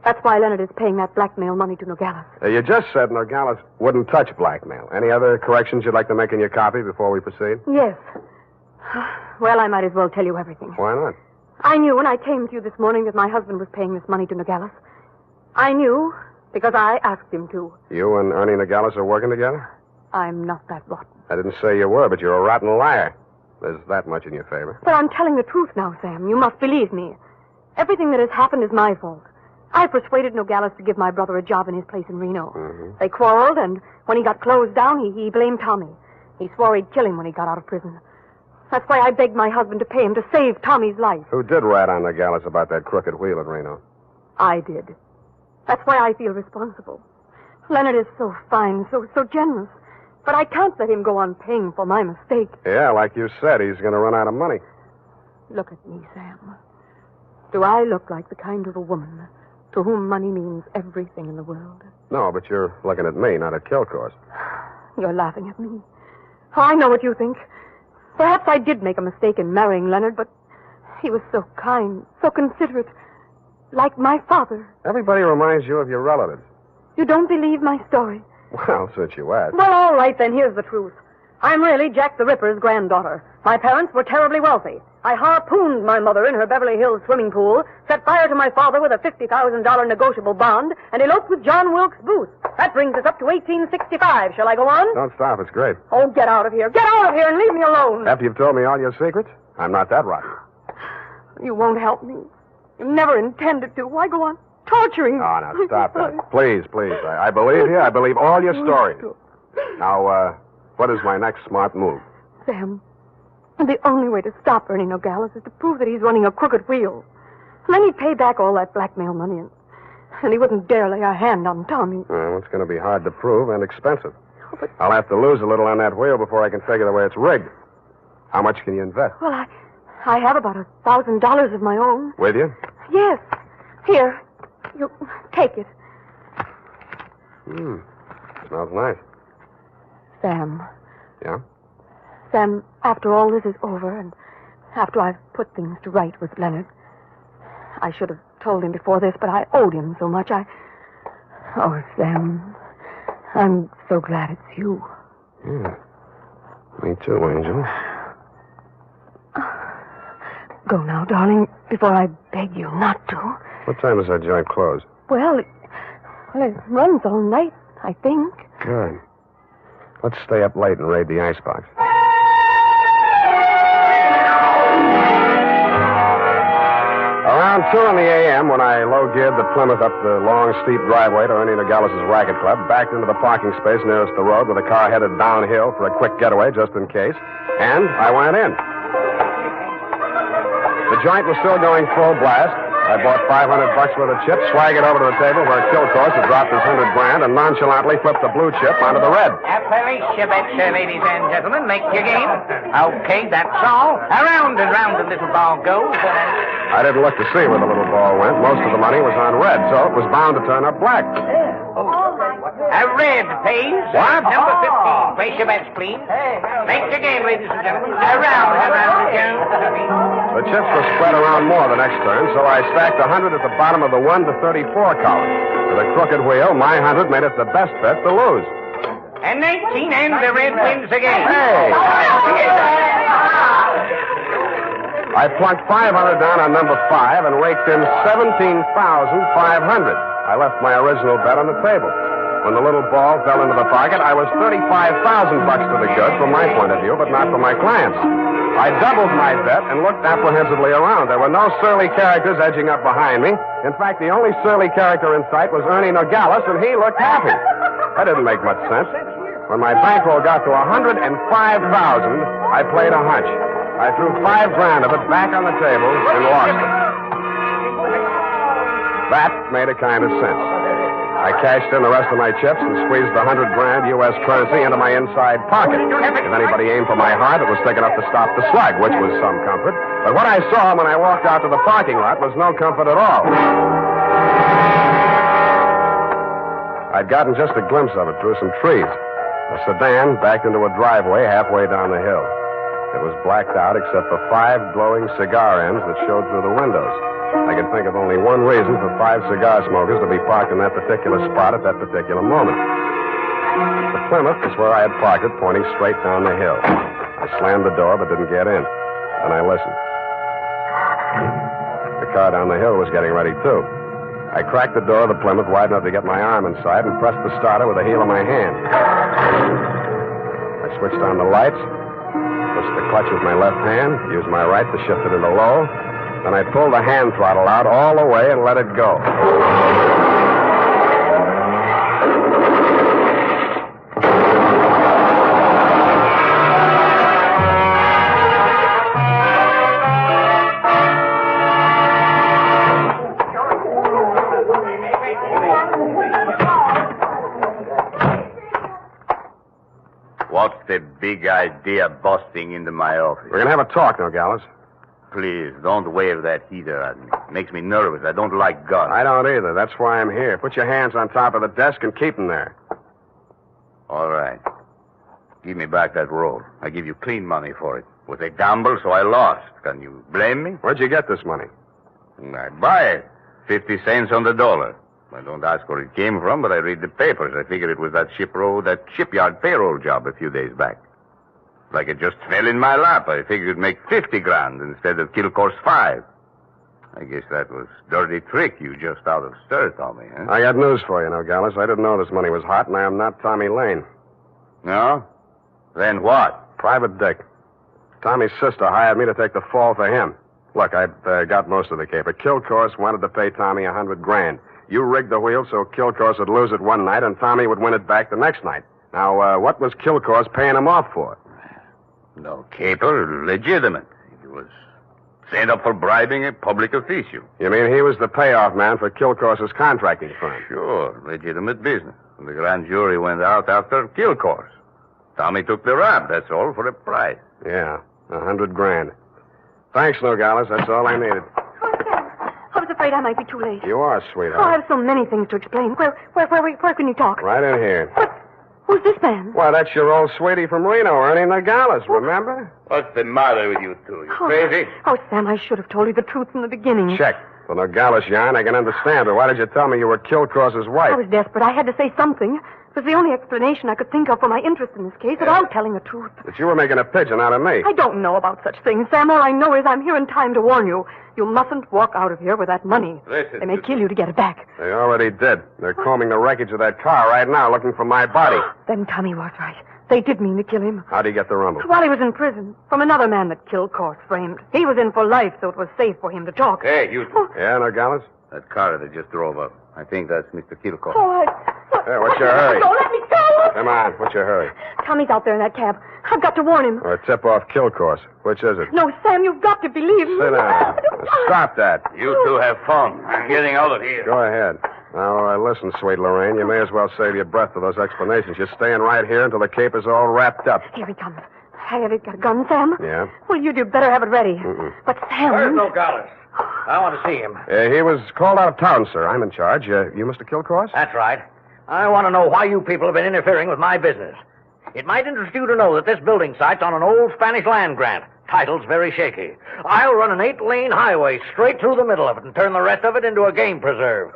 That's why Leonard is paying that blackmail money to Nogales. You just said Nogales wouldn't touch blackmail. Any other corrections you'd like to make in your copy before we proceed? Yes. Well, I might as well tell you everything. Why not? I knew when I came to you this morning that my husband was paying this money to Nogales. I knew because I asked him to. You and Ernie Nogales are working together? I'm not that rotten. I didn't say you were, but you're a rotten liar. There's that much in your favor. But I'm telling the truth now, Sam. You must believe me. Everything that has happened is my fault. I persuaded Nogales to give my brother a job in his place in Reno. Mm-hmm. They quarreled, and when he got closed down, he blamed Tommy. He swore he'd kill him when he got out of prison. That's why I begged my husband to pay him to save Tommy's life. Who did rat on Nogales about that crooked wheel at Reno? I did. That's why I feel responsible. Leonard is so fine, so generous. But I can't let him go on paying for my mistake. Yeah, like you said, he's going to run out of money. Look at me, Sam. Do I look like the kind of a woman to whom money means everything in the world? No, but you're looking at me, not at Kilcourse. You're laughing at me. Oh, I know what you think. Perhaps I did make a mistake in marrying Leonard, but he was so kind, so considerate, like my father. Everybody reminds you of your relatives. You don't believe my story? Well, since you asked. Well, all right, then, here's the truth. I'm really Jack the Ripper's granddaughter. My parents were terribly wealthy. I harpooned my mother in her Beverly Hills swimming pool, set fire to my father with a $50,000 negotiable bond, and eloped with John Wilkes Booth. That brings us up to 1865. Shall I go on? Don't stop. It's great. Oh, get out of here. Get out of here and leave me alone. After you've told me all your secrets, I'm not that rotten. You won't help me. You never intended to. Why go on torturing me? Oh, now, stop that. Please, please. I believe you. I believe all your stories. Now, what is my next smart move? Sam, the only way to stop Ernie Nogales is to prove that he's running a crooked wheel. And then he'd pay back all that blackmail money, and he wouldn't dare lay a hand on Tommy. Well, it's going to be hard to prove and expensive. I'll have to lose a little on that wheel before I can figure the way it's rigged. How much can you invest? Well, I have about $1,000 of my own. With you? Yes. Here. You take it. Smells nice. Sam. Yeah? Sam, after all this is over, and after I've put things to right with Leonard, I should have told him before this, but I owed him so much. Oh, Sam, I'm so glad it's you. Yeah. Me too, Angel. Go now, darling, before I beg you not to. What time does that joint close? Well, it runs all night, I think. Good. Let's stay up late and raid the icebox. Around 2 a.m., when I low-geared the Plymouth up the long, steep driveway to Ernie Nogales' racket club, backed into the parking space nearest the road with a car headed downhill for a quick getaway, just in case, and I went in. The joint was still going full blast. I bought $500 worth of chips, swaggered over to the table where Kilcourse had dropped his $100 and nonchalantly flipped the blue chip onto the red. Appalachia, ladies and gentlemen. Make your game. Okay, that's all. Around and round the little ball goes. I didn't look to see where the little ball went. Most of the money was on red, so it was bound to turn up black. A red, please. What? Number 15. Place your bets, please. Make your game, ladies and gentlemen. Around and round it goes. The chips were spread around more the next turn, so I stacked 100 at the bottom of the 1 to 34 column. With a crooked wheel, my 100 made it the best bet to lose. And 19, and the red wins again. Hey! I plunked 500 down on number 5 and raked in 17,500. I left my original bet on the table. When the little ball fell into the pocket, I was $35,000 to the good from my point of view, but not from my clients. I doubled my bet and looked apprehensively around. There were no surly characters edging up behind me. In fact, the only surly character in sight was Ernie Nogales, and he looked happy. That didn't make much sense. When my bankroll got to $105,000, I played a hunch. I threw $5,000 of it back on the table and lost it. That made a kind of sense. I cashed in the rest of my chips and squeezed the $100,000 U.S. currency into my inside pocket. If anybody aimed for my heart, it was thick enough to stop the slug, which was some comfort. But what I saw when I walked out to the parking lot was no comfort at all. I'd gotten just a glimpse of it through some trees. A sedan backed into a driveway halfway down the hill. It was blacked out except for 5 glowing cigar ends that showed through the windows. I could think of only one reason for 5 cigar smokers to be parked in that particular spot at that particular moment. The Plymouth was where I had parked it, pointing straight down the hill. I slammed the door but didn't get in. Then I listened. The car down the hill was getting ready, too. I cracked the door of the Plymouth wide enough to get my arm inside and pressed the starter with the heel of my hand. I switched on the lights, pushed the clutch with my left hand, used my right to shift it into low, Then I pulled the hand throttle out all the way and let it go. What's the big idea busting into my office? We're going to have a talk, Nogales. Please, don't wave that heater at me. It makes me nervous. I don't like guns. I don't either. That's why I'm here. Put your hands on top of the desk and keep them there. All right. Give me back that roll. I give you clean money for it. It was a gamble, so I lost. Can you blame me? Where'd you get this money? I buy it. 50 cents on the dollar. I don't ask where it came from, but I read the papers. I figured it was that shipyard payroll job a few days back. Like it just fell in my lap. I figured it'd make 50 grand instead of Kilcore's 5. I guess that was dirty trick you just out of stir, Tommy, huh? I got news for you, Nogales. I didn't know this money was hot, and I am not Tommy Lane. No? Then what? Private Dick. Tommy's sister hired me to take the fall for him. Look, I've got most of the caper. Kilcourse wanted to pay Tommy $100 grand. You rigged the wheel so Kilcourse would lose it one night and Tommy would win it back the next night. Now, what was Kilcourse paying him off for? No caper, legitimate. He was sent up for bribing a public official. You mean he was the payoff man for Kilcourse's contracting firm? Sure, legitimate business. And the grand jury went out after Kilcourse. Tommy took the rap, that's all, for a price. Yeah, $100 grand. Thanks, Nogales. That's all I needed. I was afraid I might be too late. You are, Oh, I sweetheart. have so many things to explain. Where can you talk? Right in here. Who's this man? Why, that's your old sweetie from Reno, Ernie Nogales, remember? What's the matter with you two? You crazy? Oh, Sam, I should have told you the truth from the beginning. Check. The Nogales yarn, I can understand, but why did you tell me you were Kilcourse's wife? I was desperate. I had to say something. It was the only explanation I could think of for my interest in this case, without telling the truth. But you were making a pigeon out of me. I don't know about such things, Sam. All I know is I'm here in time to warn you. You mustn't walk out of here with that money. Listen. They may kill you to get it back. They already did. They're combing the wreckage of that car right now, looking for my body. Then Tommy was right. They did mean to kill him. How'd he get the rumble? While he was in prison, from another man that Kilcourse framed. He was in for life, so it was safe for him to talk. Hey, you two. Yeah, Nogales? That car that just drove up. I think that's Mr. Kilcourse. Oh, Hey, what's your hurry? Don't let me go! Come on, what's your hurry? Tommy's out there in that cab. I've got to warn him. Or tip off Kilcourse. Which is it? No, Sam, you've got to believe me. Sit down. Stop that. You two have fun. I'm getting out of here. Go ahead. Now, listen, sweet Lorraine, you may as well save your breath for those explanations. You're staying right here until the caper's all wrapped up. Here he comes. Have you got a gun, Sam? Yeah? Well, you better have it ready. Mm-mm. But Sam... Where's Nogales? I want to see him. He was called out of town, sir. I'm in charge. You Mr. Kilcourse? That's right. I want to know why you people have been interfering with my business. It might interest you to know that this building site's on an old Spanish land grant. Title's very shaky. I'll run an 8-lane highway straight through the middle of it and turn the rest of it into a game preserve.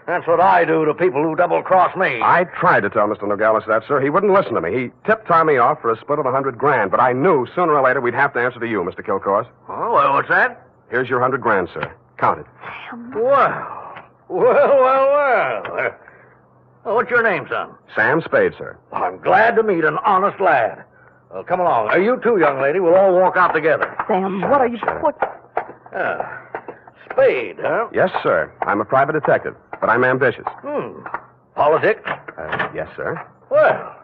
That's what I do to people who double-cross me. I tried to tell Mr. Nogales that, sir. He wouldn't listen to me. He tipped Tommy off for a split of $100 grand, but I knew sooner or later we'd have to answer to you, Mr. Kilcourse. Oh, well, what's that? Here's your $100 grand, sir. Count it. Well. What's your name, son? Sam Spade, sir. I'm glad to meet an honest lad. Well, come along. You too, young lady. We'll all walk out together. Sam, what are you... What? Spade, huh? Yes, sir. I'm a private detective, but I'm ambitious. Politics? Yes, sir. Well,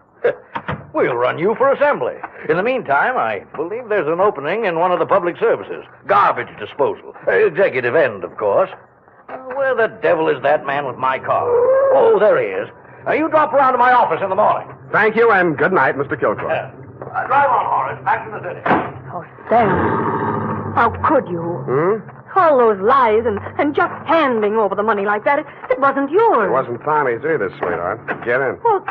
we'll run you for assembly. In the meantime, I believe there's an opening in one of the public services. Garbage disposal. Executive end, of course. Where the devil is that man with my car? Oh, there he is. You drop around to my office in the morning. Thank you, and good night, Mr. Kilcourse. Drive on, Horace. Back to the city. Oh, Sam. How could you? All those lies and just handing over the money like that, it wasn't yours. It wasn't Tommy's either, sweetheart. Get in. Well,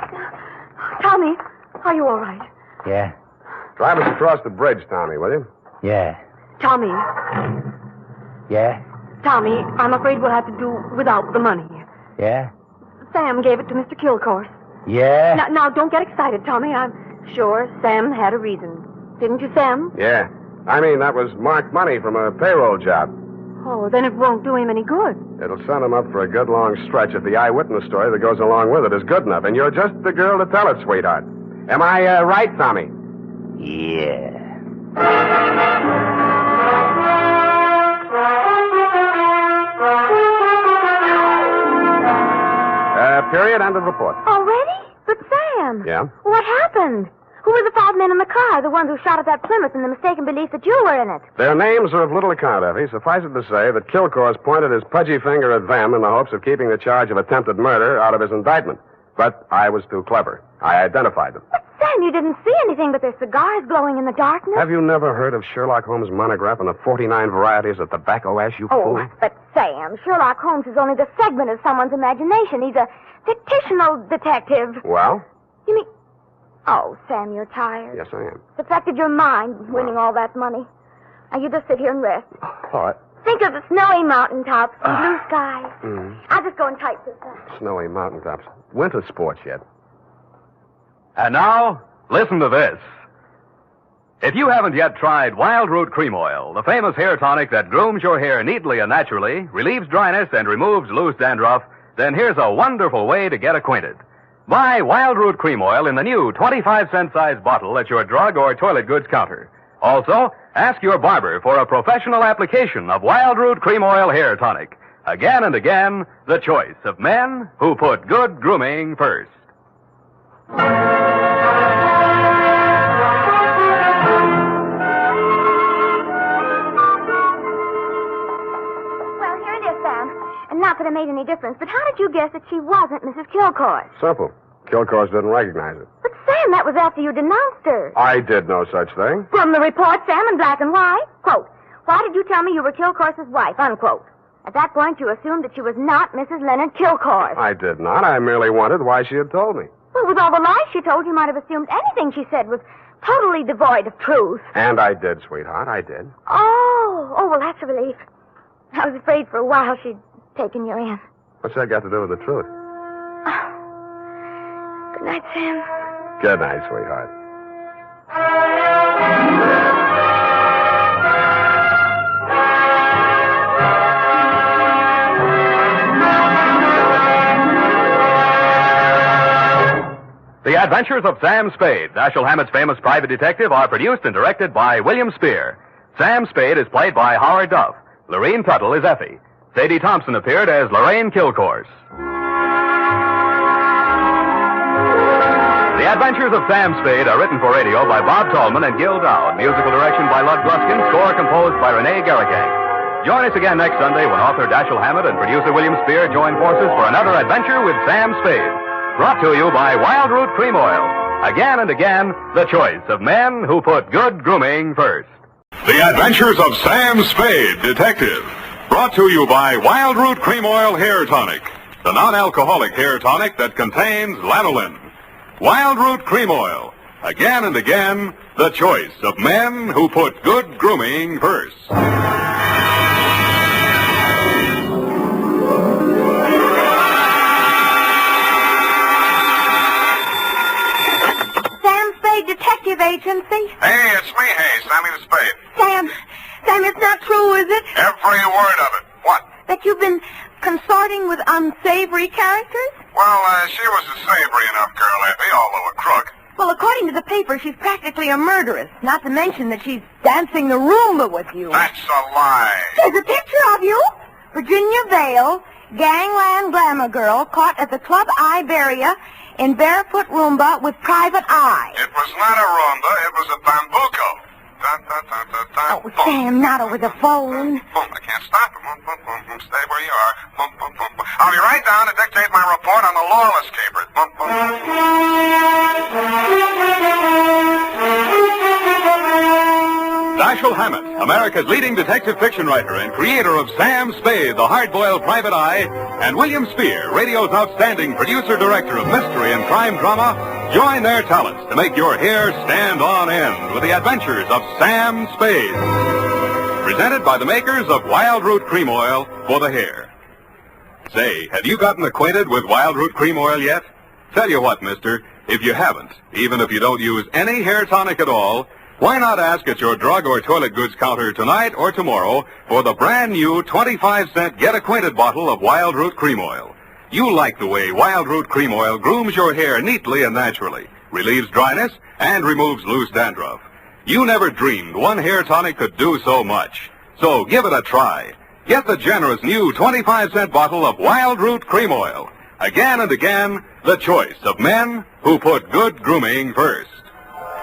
Tommy, are you all right? Yeah. Drive us across the bridge, Tommy, will you? Yeah. Tommy, Yeah? Tommy, I'm afraid we'll have to do without the money. Yeah? Sam gave it to Mr. Kilcourse. Yeah? Now, don't get excited, Tommy. I'm sure Sam had a reason. Didn't you, Sam? Yeah. I mean, that was marked money from a payroll job. Oh, then it won't do him any good. It'll send him up for a good long stretch if the eyewitness story that goes along with it is good enough. And you're just the girl to tell it, sweetheart. Am I right, Tommy? Yeah. Period. End of report. Already? But Sam. Yeah? What happened? Who were the 5 men in the car, the ones who shot at that Plymouth in the mistaken belief that you were in it? Their names are of little account, Effie. Suffice it to say that Kilcourse pointed his pudgy finger at them in the hopes of keeping the charge of attempted murder out of his indictment. But I was too clever. I identified them. But Sam, you didn't see anything but their cigars glowing in the darkness. Have you never heard of Sherlock Holmes' monograph and the 49 varieties of tobacco ash, you fool? But Sam, Sherlock Holmes is only the segment of someone's imagination. He's a fictional detective. Well? You mean... Oh, Sam, you're tired. Yes, I am. It's affected your mind, winning all that money. Now, you just sit here and rest. What? Think of the snowy mountaintops and blue skies. I'll just go and type this up. Snowy mountaintops. Winter sports yet. And now, listen to this. If you haven't yet tried Wild Root Cream Oil, the famous hair tonic that grooms your hair neatly and naturally, relieves dryness, and removes loose dandruff, then here's a wonderful way to get acquainted. Buy Wild Root Cream Oil in the new 25-cent size bottle at your drug or toilet goods counter. Also, ask your barber for a professional application of Wild Root Cream Oil Hair Tonic. Again and again, the choice of men who put good grooming first. Well, here it is, Sam. And not that it made any difference, but how did you guess that she wasn't Mrs. Kilcourse? Simple. Kilcourse didn't recognize it. But, Sam, that was after you denounced her. I did no such thing. From the report, Sam, in black and white. Quote, why did you tell me you were Kilcourse's wife? Unquote. At that point, you assumed that she was not Mrs. Leonard Kilcourse. I did not. I merely wondered why she had told me. Well, with all the lies she told, you might have assumed anything she said was totally devoid of truth. And I did, sweetheart. I did. Oh, well, that's a relief. I was afraid for a while she'd taken you in. What's that got to do with the truth? Good night, Sam. Good night, sweetheart. The Adventures of Sam Spade, Dashiell Hammett's famous private detective, are produced and directed by William Spear. Sam Spade is played by Howard Duff. Lorene Tuttle is Effie. Sadie Thompson appeared as Lorraine Kilcourse. The Adventures of Sam Spade are written for radio by Bob Tallman and Gil Dowd. Musical direction by Lud Gluskin. Score composed by Renee Garrigang. Join us again next Sunday when author Dashiell Hammett and producer William Spear join forces for another adventure with Sam Spade. Brought to you by Wild Root Cream Oil. Again and again, the choice of men who put good grooming first. The Adventures of Sam Spade, Detective. Brought to you by Wild Root Cream Oil Hair Tonic, the non-alcoholic hair tonic that contains lanolin. Wild Root Cream Oil. Again and again, the choice of men who put good grooming first. Detective Agency? Hey, it's me, Sammy the Spade. Sam, it's not true, is it? Every word of it. What? That you've been consorting with unsavory characters? Well, she was a savory enough girl, Effie, although a crook. Well, according to the paper, she's practically a murderess. Not to mention that she's dancing the Roomba with you. That's a lie. There's a picture of you. Virginia Vale, gangland glamour girl, caught at the Club Iberia in barefoot Roomba with private eye. It was not a Roomba, it was a bambuco. Oh, Sam, not over the phone. I can't stop it. Stay where you are. I'll be right down to dictate my report on the lawless capers. Dashiell Hammett, America's leading detective fiction writer and creator of Sam Spade, the hard-boiled private eye, and William Spear, radio's outstanding producer-director of mystery and crime drama, join their talents to make your hair stand on end with the Adventures of Sam Spade. Presented by the makers of Wild Root Cream Oil for the hair. Say, have you gotten acquainted with Wild Root Cream Oil yet? Tell you what, mister, if you haven't, even if you don't use any hair tonic at all, why not ask at your drug or toilet goods counter tonight or tomorrow for the brand new 25-cent Get Acquainted bottle of Wild Root Cream Oil. You like the way Wild Root Cream Oil grooms your hair neatly and naturally, relieves dryness, and removes loose dandruff. You never dreamed one hair tonic could do so much. So give it a try. Get the generous new 25-cent bottle of Wild Root Cream Oil. Again and again, the choice of men who put good grooming first.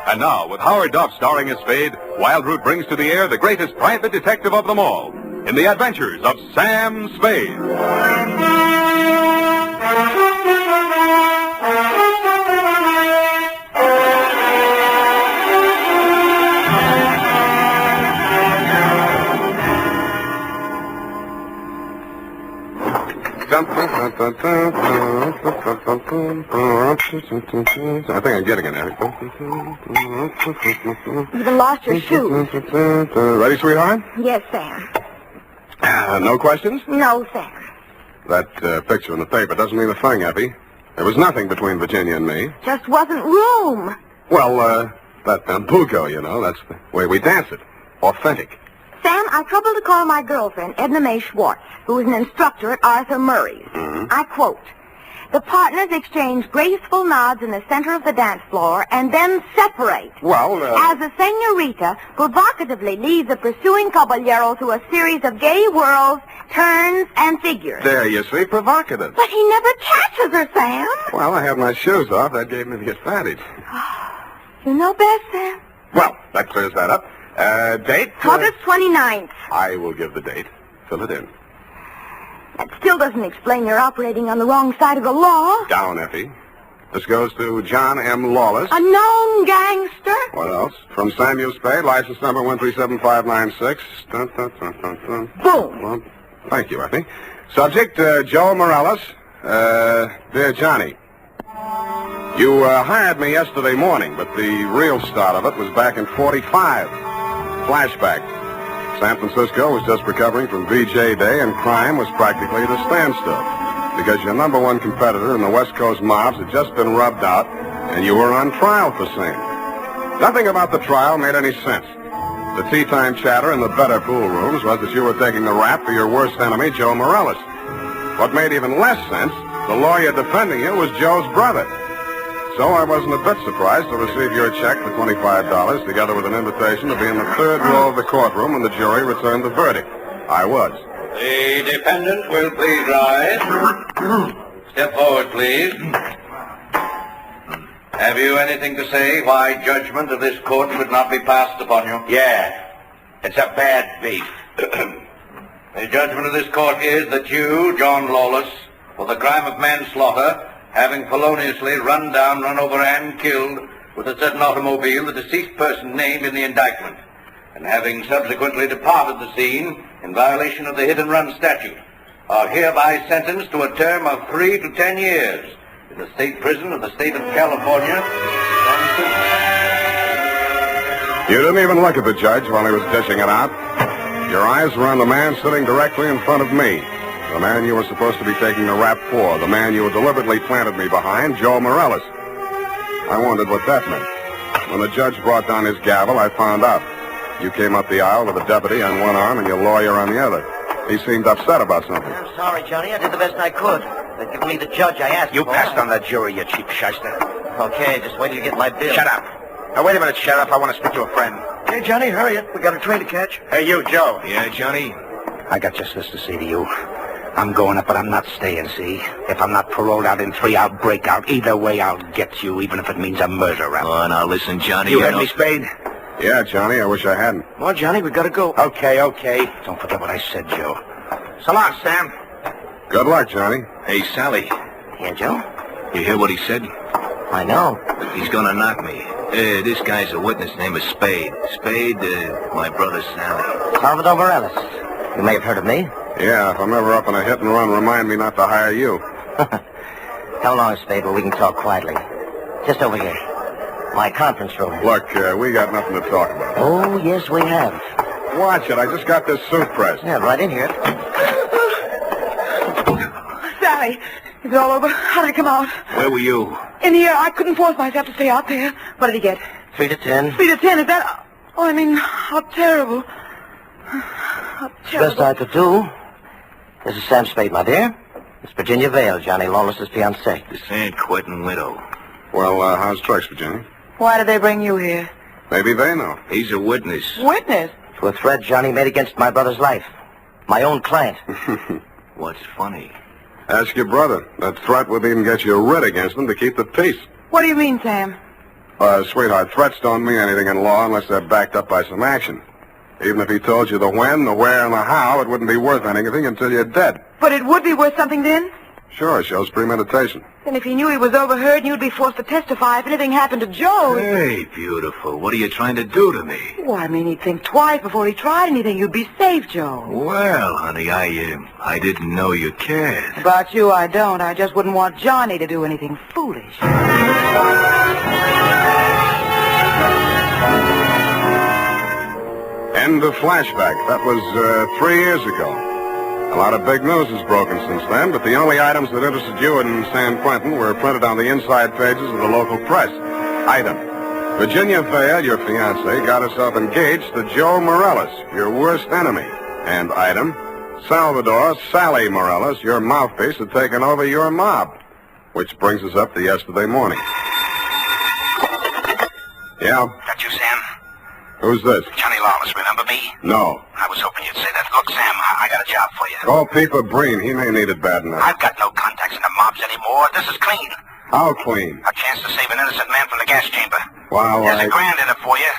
And now, with Howard Duff starring as Spade, Wild Root brings to the air the greatest private detective of them all, in the Adventures of Sam Spade. I think I'm getting it now. You even lost your shoes. Ready, sweetheart? Yes, Sam. No questions? No, Sam. That picture in the paper doesn't mean a thing, Effie. There was nothing between Virginia and me. Just wasn't room. Well, that Nambuco, you know, that's the way we dance it. Authentic. Sam, I troubled to call my girlfriend, Edna Mae Schwartz, who is an instructor at Arthur Murray's. Mm-hmm. I quote, "The partners exchange graceful nods in the center of the dance floor and then separate. Well, As the senorita provocatively leads the pursuing caballero through a series of gay whirls, turns, and figures." There, you see, provocative. But he never catches her, Sam. Well, I have my shoes off. That gave me the advantage. You know best, Sam. Well, that clears that up. Date? August 29th. I will give the date. Fill it in. That still doesn't explain your operating on the wrong side of the law. Down, Effie. This goes to John M. Lawless. A known gangster. What else? From Samuel Spade, license number 137596. Dun, dun, dun, dun, dun. Boom. Well, thank you, Effie. Subject, Joe Morales. Dear Johnny, you hired me yesterday morning, but the real start of it was back in 45. Flashback. San Francisco was just recovering from VJ Day, and crime was practically at a standstill because your number one competitor in the West Coast mobs had just been rubbed out, and you were on trial for same. Nothing about the trial made any sense. The tea-time chatter in the better pool rooms was that you were taking the rap for your worst enemy, Joe Morales. What made even less sense, the lawyer defending you was Joe's brother. So I wasn't a bit surprised to receive your check for $25, together with an invitation to be in the third row of the courtroom when the jury returned the verdict. I was. The defendant will please rise. Step forward, please. Have you anything to say why judgment of this court should not be passed upon you? Yeah. It's a bad beef. The judgment of this court is that you, John Lawless, for the crime of manslaughter, having feloniously run down, run over, and killed with a certain automobile the deceased person named in the indictment, and having subsequently departed the scene in violation of the hit-and-run statute, are hereby sentenced to a term of 3 to 10 years in the state prison of the state of California. You didn't even look at the judge while he was dishing it out. Your eyes were on the man sitting directly in front of me. The man you were supposed to be taking the rap for. The man you deliberately planted me behind, Joe Morales. I wondered what that meant. When the judge brought down his gavel, I found out. You came up the aisle with a deputy on one arm and your lawyer on the other. He seemed upset about something. I'm sorry, Johnny. I did the best I could. They've given me the judge I asked for. You passed on that jury, you cheap shyster. Okay, just wait till you get my bill. Shut up. Now, wait a minute, Sheriff. I want to speak to a friend. Hey, Johnny, hurry up. We got a train to catch. Hey, you, Joe. Yeah, Johnny? I got just this to say to you. I'm going up, but I'm not staying, see? If I'm not paroled out in 3, I'll break out. Either way, I'll get you, even if it means a murder rap. Oh, now listen, Johnny. You heard me, Spade? Yeah, Johnny, I wish I hadn't. Well, Johnny, we gotta go. Okay. Don't forget what I said, Joe. So long, Sam. Good luck, Johnny. Hey, Sally. Yeah, Joe? You hear what he said? I know. He's gonna knock me. This guy's a witness named Spade. Spade, my brother Sally. Salvador Morales. You may have heard of me. Yeah, if I'm ever up in a hit and run, remind me not to hire you. Come along, Spade, where we can talk quietly. Just over here. My conference room. Look, we got nothing to talk about. Oh, yes, we have. Watch it. I just got this suit pressed. Yeah, right in here. Sally, is it all over? How did I come out? Where were you? In here. I couldn't force myself to stay out there. What did he get? 3 to 10. 3 to 10, is that... Oh, I mean, how terrible. How terrible. Best I could do. This is Sam Spade, my dear. It's Virginia Vale, Johnny Lawless's fiancée. The San Quentin widow. Well, how's tricks, Virginia? Why did they bring you here? Maybe they know. He's a witness. Witness? To a threat Johnny made against my brother's life. My own client. What's funny? Ask your brother. That threat would even get you a writ against him to keep the peace. What do you mean, Sam? Sweetheart, threats don't mean anything in law unless they're backed up by some action. Even if he told you the when, the where, and the how, it wouldn't be worth anything until you're dead. But it would be worth something then? Sure, it shows premeditation. And if he knew he was overheard and you'd be forced to testify if anything happened to Joe... Hey, beautiful, what are you trying to do to me? Well, I mean, he'd think twice before he tried anything. You'd be safe, Joe. Well, honey, I didn't know you cared. About you, I don't. I just wouldn't want Johnny to do anything foolish. End of flashback. That was 3 years ago. A lot of big news has broken since then, but the only items that interested you in San Quentin were printed on the inside pages of the local press. Item: Virginia Vale, your fiancée, got herself engaged to Joe Morales, your worst enemy. And item: Salvador Sally Morales, your mouthpiece, had taken over your mob. Which brings us up to yesterday morning. Yeah? That you, Sam? Who's this? Johnny Lawless, remember me? No. I was hoping you'd say that. Look, Sam, I got a job for you. Call Peeper Breen. He may need it bad enough. I've got no contacts in the mobs anymore. This is clean. How clean? A chance to save an innocent man from the gas chamber. Well, There's $1,000 in it for you.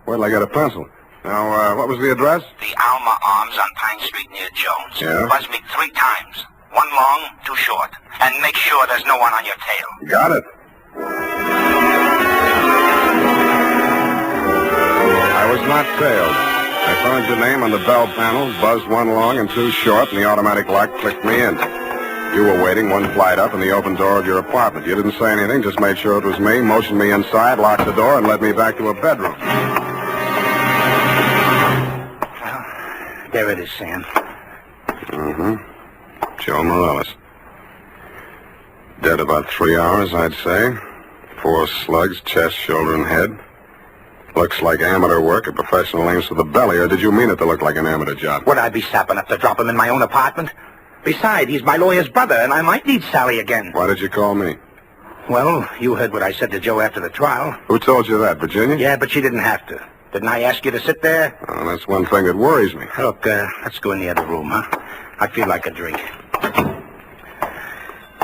Wait till I get a pencil. Now, what was the address? The Alma Arms on Pine Street near Jones. Yeah? Buzz me 3 times. 1 long, 2 short. And make sure there's no one on your tail. Got it. I was not tailed. I found your name on the bell panel, buzzed 1 long and 2 short, and the automatic lock clicked me in. You were waiting 1 flight up in the open door of your apartment. You didn't say anything, just made sure it was me, motioned me inside, locked the door, and led me back to a bedroom. Well, there it is, Sam. Mm-hmm. Joe Morales. Dead about 3 hours, I'd say. 4 slugs, chest, shoulder, and head. Looks like amateur work at professional aims for the belly, or did you mean it to look like an amateur job? Would I be sap enough to drop him in my own apartment? Besides, he's my lawyer's brother, and I might need Sally again. Why did you call me? Well, you heard what I said to Joe after the trial. Who told you that, Virginia? Yeah, but she didn't have to. Didn't I ask you to sit there? Oh, that's one thing that worries me. Look, let's go in the other room, huh? I feel like a drink.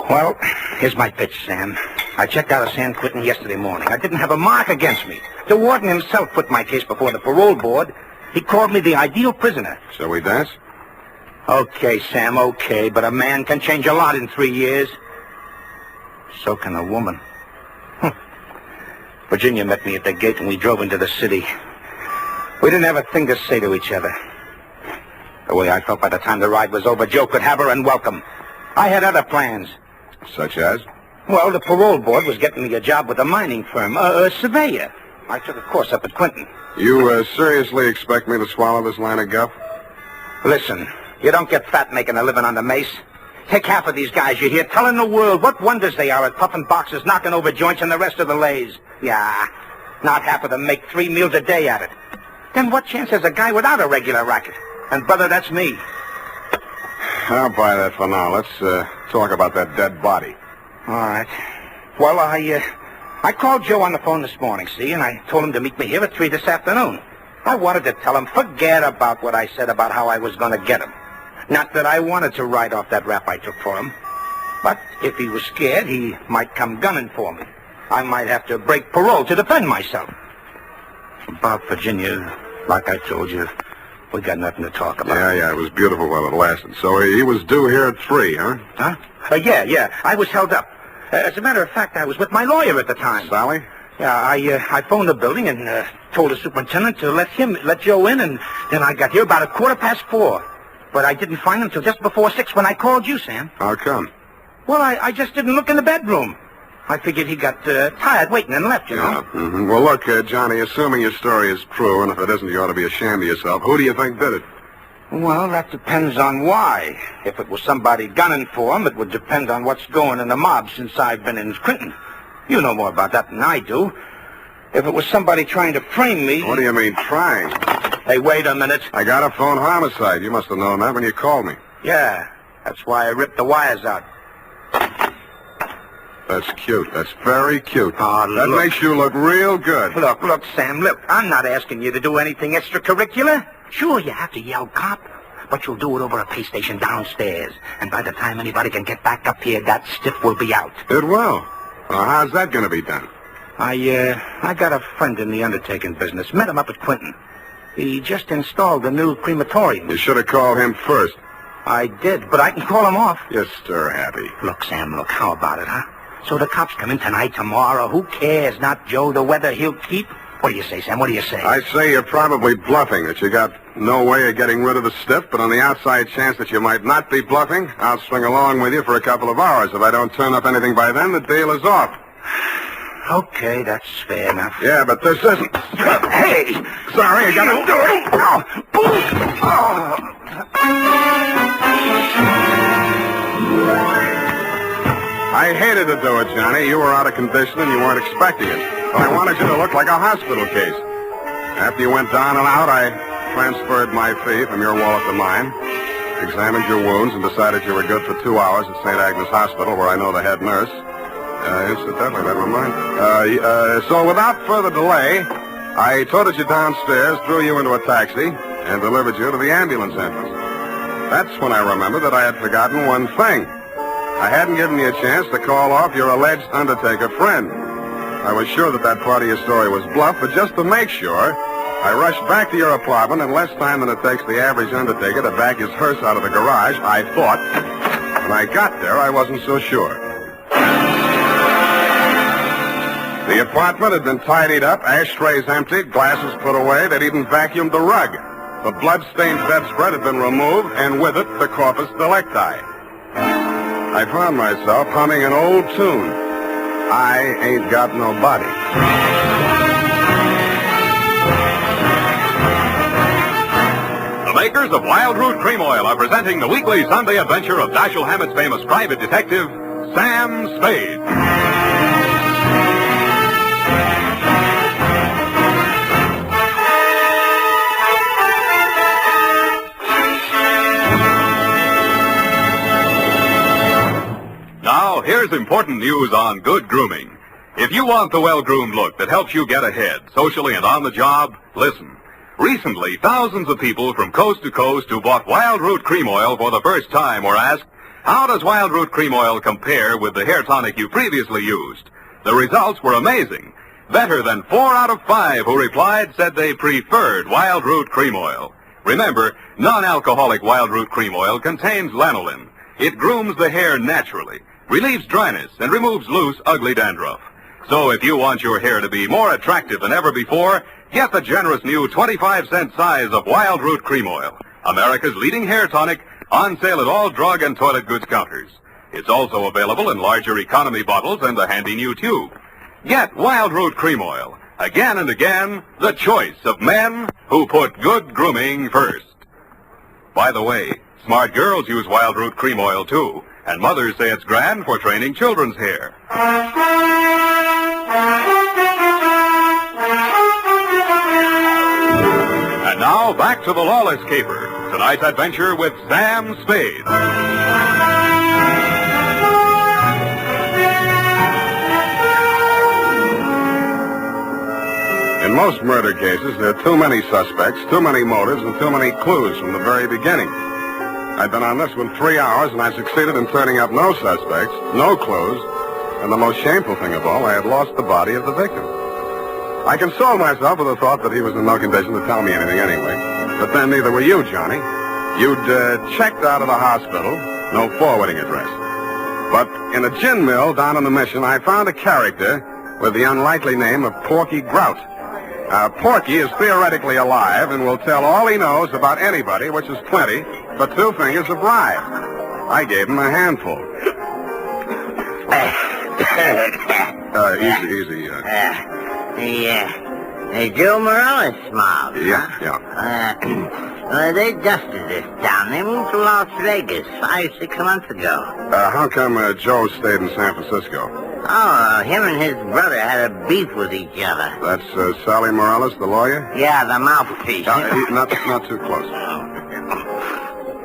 Well, here's my pitch, Sam. I checked out of San Quentin yesterday morning. I didn't have a mark against me. The warden himself put my case before the parole board. He called me the ideal prisoner. Shall we dance? Okay, Sam, okay, but a man can change a lot in 3 years. So can a woman. Virginia met me at the gate and we drove into the city. We didn't have a thing to say to each other. The way I felt by the time the ride was over, Joe could have her and welcome. I had other plans. Such as? Well, the parole board was getting me a job with a mining firm, a surveyor. I took a course up at Quentin. You seriously expect me to swallow this line of guff? Listen, you don't get fat making a living on the mace. Take half of these guys you hear telling the world what wonders they are at puffing boxes, knocking over joints, and the rest of the lays. Yeah, not half of them make 3 meals a day at it. Then what chance has a guy without a regular racket? And, brother, that's me. I'll buy that for now. Let's talk about that dead body. All right. Well, I called Joe on the phone this morning, see, and I told him to meet me here at 3 this afternoon. I wanted to tell him, forget about what I said about how I was going to get him. Not that I wanted to write off that rap I took for him. But if he was scared, he might come gunning for me. I might have to break parole to defend myself. About Virginia, like I told you, we got nothing to talk about. Yeah, it was beautiful while it lasted. So he was due here at 3, huh? Huh? Yeah. I was held up. As a matter of fact, I was with my lawyer at the time. Sally? Yeah, I phoned the building and told the superintendent to let Joe in, and then I got here about 4:15. But I didn't find him till just before 6 when I called you, Sam. How come? Well, I just didn't look in the bedroom. I figured he got tired waiting and left, you know. Yeah. Mm-hmm. Well, look, Johnny, assuming your story is true, and if it isn't, you ought to be ashamed of yourself. Who do you think did it? Well, that depends on why. If it was somebody gunning for him, it would depend on what's going in the mob since I've been in Quentin. You know more about that than I do. If it was somebody trying to frame me... What do you mean, trying? Hey, wait a minute. I got a phone homicide. You must have known that when you called me. Yeah, that's why I ripped the wires out. That's cute. That's very cute. Oh, that makes you look real good. Look, Sam, look. I'm not asking you to do anything extracurricular. Sure, you have to yell cop. but you'll do it over a pay station downstairs. And by the time anybody can get back up here, that stiff will be out. It will. Well, how's that going to be done? I got a friend in the undertaking business. Met him up at Quinton. He just installed a new crematorium. You should have called him first. I did, but I can call him off. You're stir-happy. Look, Sam, look, how about it, huh? So the cops come in tonight, tomorrow. Who cares? Not Joe, the weather he'll keep. What do you say, Sam? What do you say? I say you're probably bluffing, that you got no way of getting rid of the stiff, but on the outside chance that you might not be bluffing, I'll swing along with you for a couple of hours. If I don't turn up anything by then, the deal is off. Okay, that's fair enough. Yeah, but this isn't... Hey! Sorry, I gotta do it. I hated to do it, Johnny. You were out of condition and you weren't expecting it. But I wanted you to look like a hospital case. After you went down and out, I transferred my fee from your wallet to mine, examined your wounds, and decided you were good for 2 hours at St. Agnes Hospital, where I know the head nurse. Incidentally, never mind. So without further delay, I toted you downstairs, threw you into a taxi, and delivered you to the ambulance entrance. That's when I remembered that I had forgotten one thing. I hadn't given you a chance to call off your alleged undertaker friend. I was sure that that part of your story was bluff, but just to make sure, I rushed back to your apartment in less time than it takes the average undertaker to back his hearse out of the garage, I thought. When I got there, I wasn't so sure. The apartment had been tidied up, ashtrays emptied, glasses put away. They'd even vacuumed the rug. The blood-stained bedspread had been removed, and with it, the corpus delicti. I found myself humming an old tune. I ain't got no body. The makers of Wild Root Cream Oil are presenting the weekly Sunday adventure of Dashiell Hammett's famous private detective, Sam Spade. Now, here's important news on good grooming. If you want the well-groomed look that helps you get ahead, socially and on the job, listen. Recently, thousands of people from coast to coast who bought Wild Root Cream Oil for the first time were asked, how does Wild Root Cream Oil compare with the hair tonic you previously used? The results were amazing. Better than 4 out of 5 who replied said they preferred Wild Root Cream Oil. Remember, non-alcoholic Wild Root Cream Oil contains lanolin. It grooms the hair naturally, relieves dryness, and removes loose, ugly dandruff. So if you want your hair to be more attractive than ever before, get the generous new 25-cent size of Wild Root Cream Oil, America's leading hair tonic, on sale at all drug and toilet goods counters. It's also available in larger economy bottles and a handy new tube. Get Wild Root Cream Oil. Again and again, the choice of men who put good grooming first. By the way, smart girls use Wild Root Cream Oil, too. And mothers say it's grand for training children's hair. And now, back to the Lawless Caper. Tonight's adventure with Sam Spade. In most murder cases, there are too many suspects, too many motives, and too many clues from the very beginning. I've been on this one 3 hours, and I succeeded in turning up no suspects, no clues, and the most shameful thing of all, I had lost the body of the victim. I consoled myself with the thought that he was in no condition to tell me anything anyway. But then neither were you, Johnny. You'd checked out of the hospital, no forwarding address. But in a gin mill down in the Mission, I found a character with the unlikely name of Porky Grout. Porky is theoretically alive and will tell all he knows about anybody, which is plenty, for 2 fingers of rye. I gave him a handful. Easy. Joe Morales mob. Yeah. They dusted this town. They moved to Las Vegas 5-6 months ago. How come Joe stayed in San Francisco? Oh, him and his brother had a beef with each other. That's Sally Morales, the lawyer? Yeah, the mouthpiece. Not too close.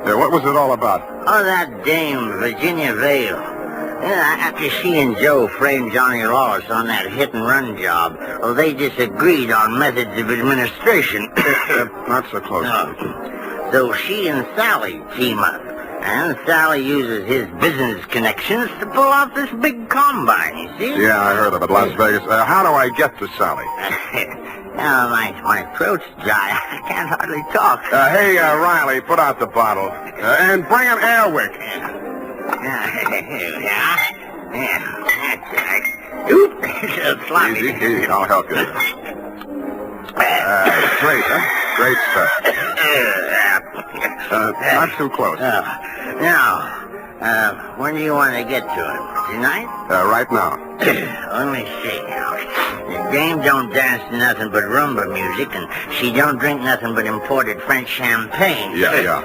What was it all about? Oh, that dame, Virginia Vale. After she and Joe framed Johnny Lawless on that hit-and-run job, they disagreed on methods of administration. Not so close. So she and Sally team up. And Sally uses his business connections to pull off this big combine, you see? Yeah, I heard of it, Las Vegas. How do I get to Sally? Now, my throat's dry. I can't hardly talk. Hey, Riley, put out the bottle. And bring an Airwick. Yeah, that's right. Oop, sloppy. Easy, I'll help you. Great, huh? Great stuff. Not too close. Now, when do you want to get to him? Tonight? Right now. Let me see now. The dame don't dance to nothing but rumba music, and she don't drink nothing but imported French champagne. Yeah.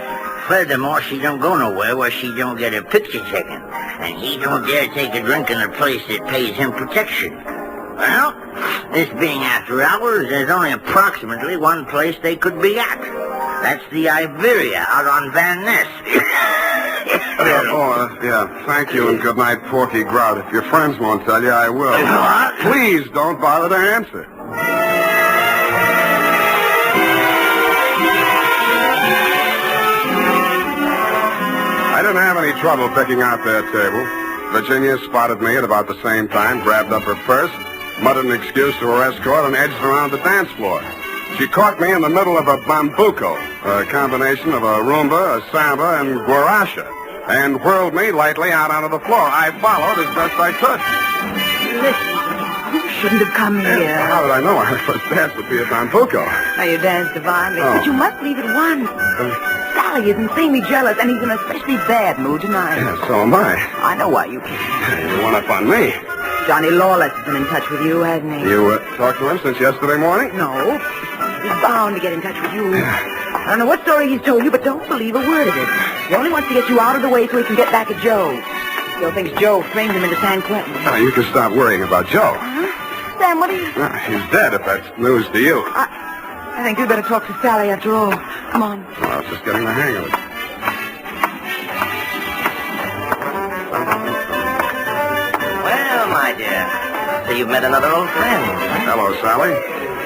Furthermore, she don't go nowhere where she don't get her picture taken. And he don't dare take a drink in a place that pays him protection. Well, this being after hours, there's only approximately one place they could be at. That's the Iberia out on Van Ness. Yeah, thank you and good night, Porky Grout. If your friends won't tell you, I will. What? Please don't bother to answer. I didn't have any trouble picking out their table. Virginia spotted me at about the same time, grabbed up her purse, muttered an excuse to her escort, and edged around the dance floor. She caught me in the middle of a bambuco, a combination of a rumba, a samba, and guaracha, and whirled me lightly out onto the floor. I followed as best I could. Listen, you shouldn't have come here. How did I know our first dance would be a bambuco? Now, you danced divinely, Oh. but you must leave at once. Sally is insanely jealous, and he's in an especially bad mood tonight. Yeah, so am I. I know why you came. You went up on me. Johnny Lawless has been in touch with you, hasn't he? You talked to him since yesterday morning? No. He's bound to get in touch with you. I don't know what story he's told you, but don't believe a word of it. He only wants to get you out of the way so he can get back at Joe. Still thinks Joe framed him into San Quentin. Now, you can stop worrying about Joe. Sam, what are you... He's dead, if that's news to you. I think you'd better talk to Sally after all. Come on. Well, I was just getting the hang of it. Well, my dear, so you've met another old friend. Hello, Sally.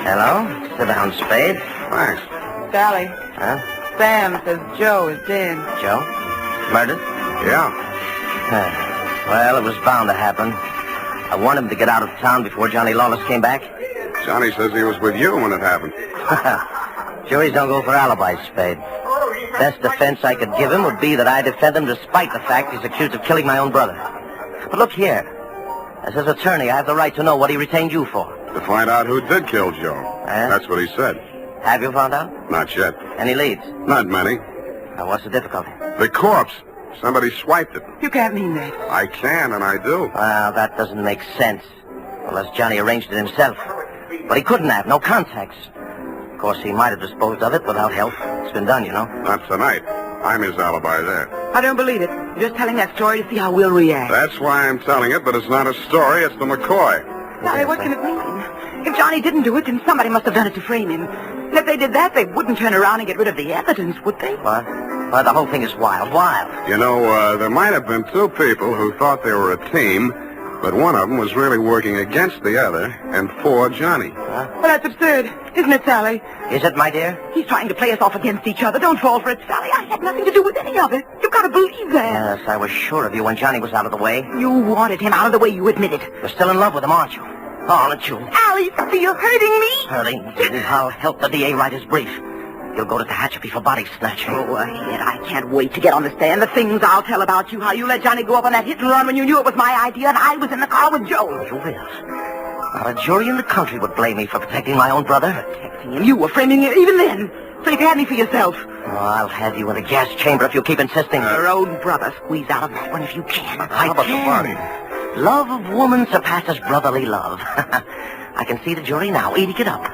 Hello. Sit down, Spade. Thanks. Sally, Huh? Sam says Joe is dead. Joe? Murdered? Yeah. Well, it was bound to happen. I warned him to get out of town before Johnny Lawless came back. Johnny says he was with you when it happened. Juries don't go for alibis, Spade. Best defense I could give him would be that I defend him despite the fact he's accused of killing my own brother. But look here. As his attorney, I have the right to know what he retained you for. To find out who did kill Joe. That's what he said. Have you found out? Not yet. Any leads? Not many. Now, what's the difficulty? The corpse. Somebody swiped it. You can't mean that. I can, and I do. Well, that doesn't make sense. Unless Johnny arranged it himself. But he couldn't have. No contacts. Of course, he might have disposed of it without help. It's been done, you know. Not tonight. I'm his alibi there. I don't believe it. You're just telling that story to see how we'll react. That's why I'm telling it, but it's not a story. It's the McCoy. Sally, what can it mean? If Johnny didn't do it, then somebody must have done it to frame him. And if they did that, they wouldn't turn around and get rid of the evidence, would they? What? Well, the whole thing is wild. You know, there might have been two people who thought they were a team, but one of them was really working against the other and for Johnny. Well, that's absurd, isn't it, Sally? Is it, my dear? He's trying to play us off against each other. Don't fall for it, Sally. I had nothing to do with any of it. You've got to believe that. Yes, I was sure of you when Johnny was out of the way. You wanted him out of the way, you admitted. You're still in love with him, aren't you? Aren't you? Alice, you're hurting me. Hurting? I'll help the DA write his brief. You'll go to Tehachapi for body snatching. Go ahead. I can't wait to get on the stand. The things I'll tell about you, how you let Johnny go up on that hit and run when you knew it was my idea and I was in the car with Joe. You will. Not a jury in the country would blame me for protecting my own brother. Protecting him? You were framing him even then. So you can have me for yourself. Oh, I'll have you in a gas chamber if you keep insisting. Your own brother. Squeeze out of that one if you can. How about the body? Love of woman surpasses brotherly love. I can see the jury now, eating it up.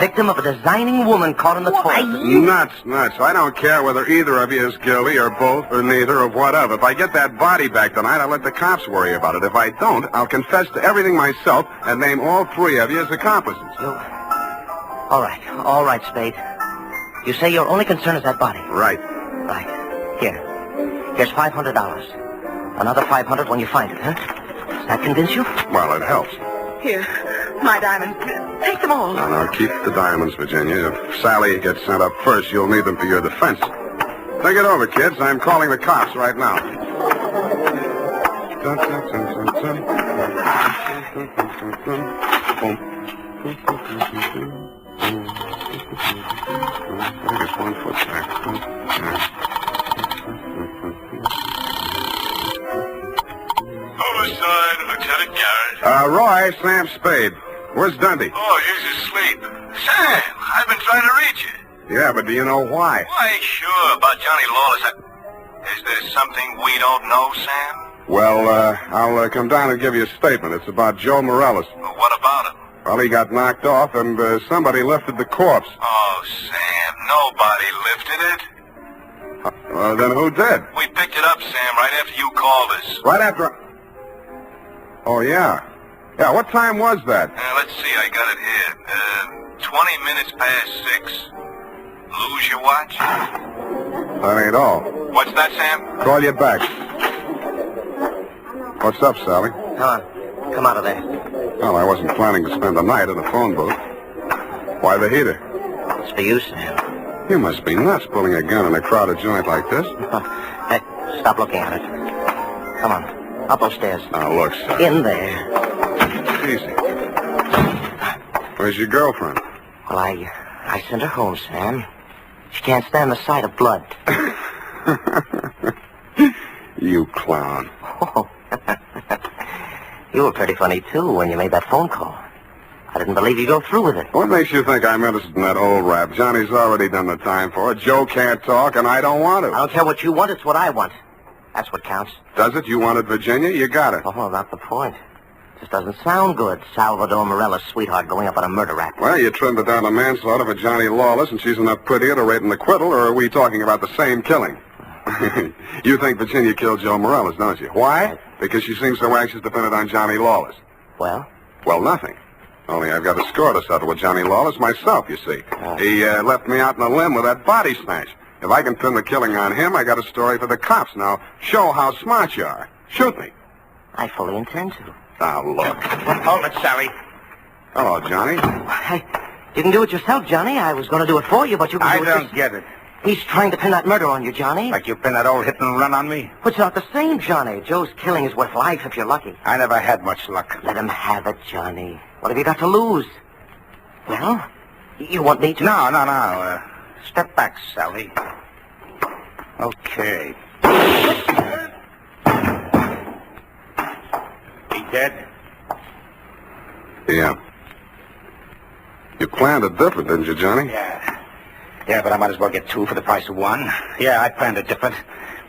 Victim of a designing woman caught in the toilet. Nuts. I don't care whether either of you is guilty or both or neither or whatever. If I get that body back tonight, I'll let the cops worry about it. If I don't, I'll confess to everything myself and name all three of you as accomplices. All right, Spade. You say your only concern is that body? Right. Here's $500. Another $500 when you find it, huh? Does that convince you? Well, it helps. Here, my diamonds. Take them all. Now, keep the diamonds, Virginia. If Sally gets sent up first, you'll need them for your defense. Think it over, kids. I'm calling the cops right now. Dun, dun, dun, dun, dun. I think it's 1 foot back. Homicide, Lieutenant Garrett. Roy, Sam Spade. Where's Dundee? Oh, he's asleep. Sam, I've been trying to reach you. Yeah, but do you know why? Why, sure, about Johnny Lawless. Is there something we don't know, Sam? Well, I'll come down and give you a statement. It's about Joe Morales. Well, what about him? Well, he got knocked off, and somebody lifted the corpse. Oh, Sam, nobody lifted it. Then who did? We picked it up, Sam, right after you called us. Right after... Oh, yeah. Yeah, what time was that? Let's see, I got it here. 20 minutes past 6. Lose your watch? That ain't all. What's that, Sam? Call you back. What's up, Sally? Come on. Come out of there. Well, I wasn't planning to spend the night in a phone booth. Why the heater? It's for you, Sam. You must be nuts pulling a gun in a crowded joint like this. Hey, stop looking at it. Come on. Up those stairs. Now, look, Sally. In there. Easy. Where's your girlfriend? Well, I sent her home, Sam. She can't stand the sight of blood. You clown. Oh. You were pretty funny, too, when you made that phone call. I didn't believe you'd go through with it. What makes you think I'm interested in that old rap? Johnny's already done the time for it. Joe can't talk, and I don't want to. I don't care what you want. It's what I want. That's what counts. Does it? You wanted Virginia? You got it. Oh, not the point. Just doesn't sound good. Salvador Morales' sweetheart going up on a murder rap. Well, you trimmed it down to manslaughter for Johnny Lawless, and she's enough prettier to rate an acquittal, or are we talking about the same killing? You think Virginia killed Joe Morales, don't you? Why? Because she seems so anxious to pin it on Johnny Lawless. Well? Well, nothing. Only I've got a score to settle with Johnny Lawless myself, you see. He left me out in a limb with that body snatch. If I can pin the killing on him, I got a story for the cops. Now, show how smart you are. Shoot me. I fully intend to. Now, look. Hold it, Sally. Hello, Johnny. You can do it yourself, Johnny. I was going to do it for you, but you can do it I don't get it. He's trying to pin that murder on you, Johnny. Like you pin that old hit and run on me? It's not the same, Johnny. Joe's killing is worth life if you're lucky. I never had much luck. Let him have it, Johnny. What have you got to lose? Well, you want me to... No. Step back, Sally. Okay. He dead? Yeah. You planned it different, didn't you, Johnny? Yeah, but I might as well get 2 for the price of 1. Yeah, I planned it different,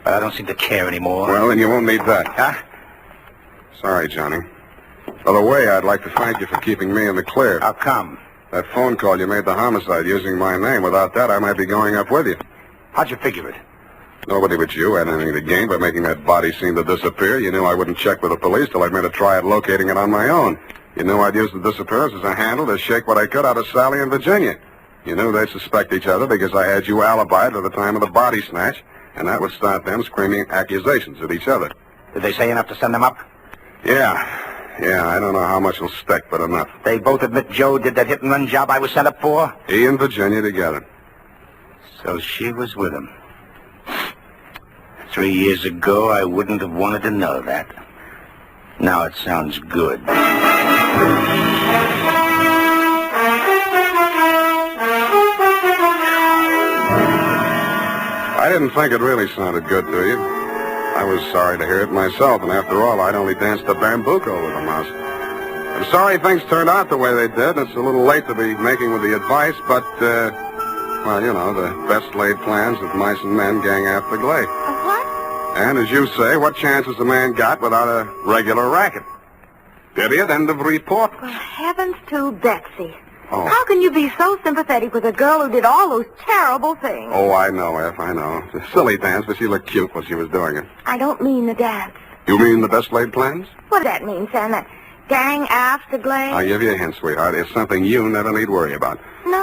but I don't seem to care anymore. Well, then you won't need that. Huh? Sorry, Johnny. By the way, I'd like to thank you for keeping me in the clear. How come? That phone call you made the homicide using my name. Without that, I might be going up with you. How'd you figure it? Nobody but you had anything to gain by making that body seem to disappear. You knew I wouldn't check with the police till I'd made a try at locating it on my own. You knew I'd use the disappearance as a handle to shake what I could out of Sally and Virginia. You knew they'd suspect each other because I had you alibied at the time of the body snatch, and that would start them screaming accusations at each other. Did they say enough to send them up? Yeah, I don't know how much will stick, but enough. They both admit Joe did that hit-and-run job I was sent up for? He and Virginia together. So she was with him. 3 years ago, I wouldn't have wanted to know that. Now it sounds good. I didn't think it really sounded good to you. I was sorry to hear it myself, and after all, I'd only danced a bambuco with a mouse. I'm sorry things turned out the way they did. It's a little late to be making with the advice, but, well, you know, the best laid plans of mice and men gang after glay. What? And as you say, what chance has a man got without a regular racket? Period. End of report. Well, heavens to Betsy. Oh. How can you be so sympathetic with a girl who did all those terrible things? Oh, I know, F, I know. It's a silly dance, but she looked cute while she was doing it. I don't mean the dance. You mean the best laid plans? What does that mean, Sam? That gang after glay? I'll give you a hint, sweetheart. It's something you never need worry about. No.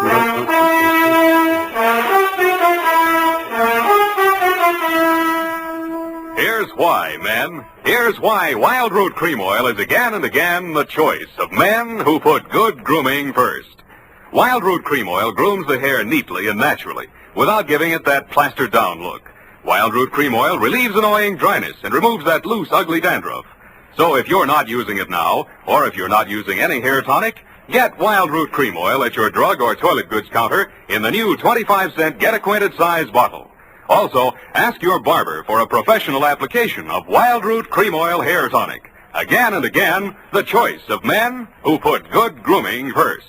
Here's why, men. Here's why Wild Root Cream Oil is again and again the choice of men who put good grooming first. Wild Root Cream Oil grooms the hair neatly and naturally without giving it that plaster-down look. Wild Root Cream Oil relieves annoying dryness and removes that loose, ugly dandruff. So if you're not using it now, or if you're not using any hair tonic, get Wild Root Cream Oil at your drug or toilet goods counter in the new 25-cent Get Acquainted size bottle. Also, ask your barber for a professional application of Wild Root Cream Oil Hair Tonic. Again and again, the choice of men who put good grooming first.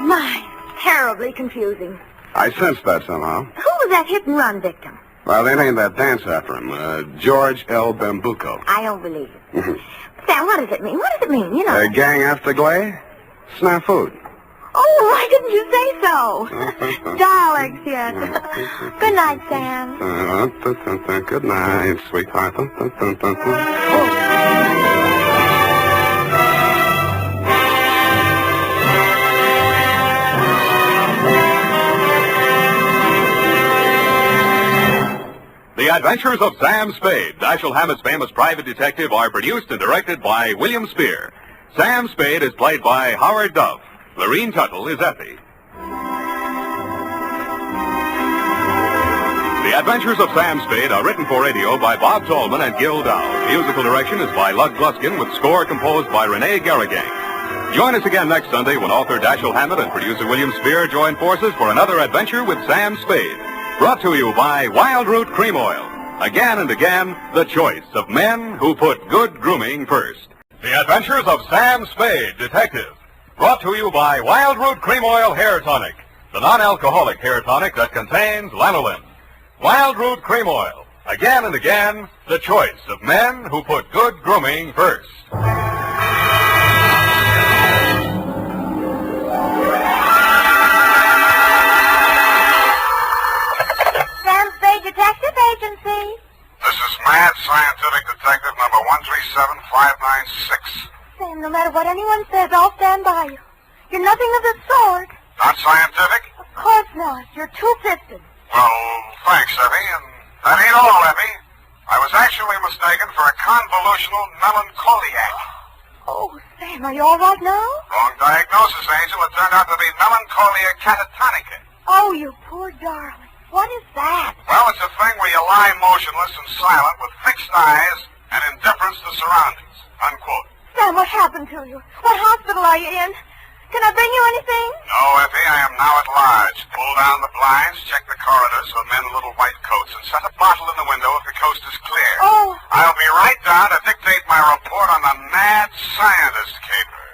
My, terribly confusing. I sensed that somehow. Who was that hit-and-run victim? Well, they named that dance after him, George L. Bambuco. I don't believe it. Sam, what does it mean? What does it mean, you know? Gang after Glay? Snafu. Oh, why didn't you say so? Darling, yes. Good night, Sam. Good night, sweetheart. The Adventures of Sam Spade, Dashiell Hammett's famous private detective, are produced and directed by William Spear. Sam Spade is played by Howard Duff. Lorene Tuttle is Effie. The Adventures of Sam Spade are written for radio by Bob Tallman and Gil Dow. Musical direction is by Lud Gluskin, with score composed by Renee Garrigang. Join us again next Sunday when author Dashiell Hammett and producer William Spear join forces for another adventure with Sam Spade. Brought to you by Wild Root Cream Oil. Again and again, the choice of men who put good grooming first. The Adventures of Sam Spade, Detective. Brought to you by Wild Root Cream Oil Hair Tonic, the non-alcoholic hair tonic that contains lanolin. Wild Root Cream Oil. Again and again, the choice of men who put good grooming first. Detective Agency. This is Mad Scientific Detective number 137596. Sam, no matter what anyone says, I'll stand by you. You're nothing of the sort. Not scientific? Of course not. You're two-fisted. Well, thanks, Effie, and that ain't all, Effie. I was actually mistaken for a convolutional melancholiac. Oh, Sam, are you all right now? Wrong diagnosis, Angel. It turned out to be melancholia catatonica. Oh, you poor darling. What is that? Well, it's a thing where you lie motionless and silent with fixed eyes and indifference to surroundings. Unquote. Sam, what happened to you? What hospital are you in? Can I bring you anything? No, Effie, I am now at large. Pull down the blinds, check the corridors for men in little white coats, and set a bottle in the window if the coast is clear. Oh. I'll be right down to dictate my report on the mad scientist caper.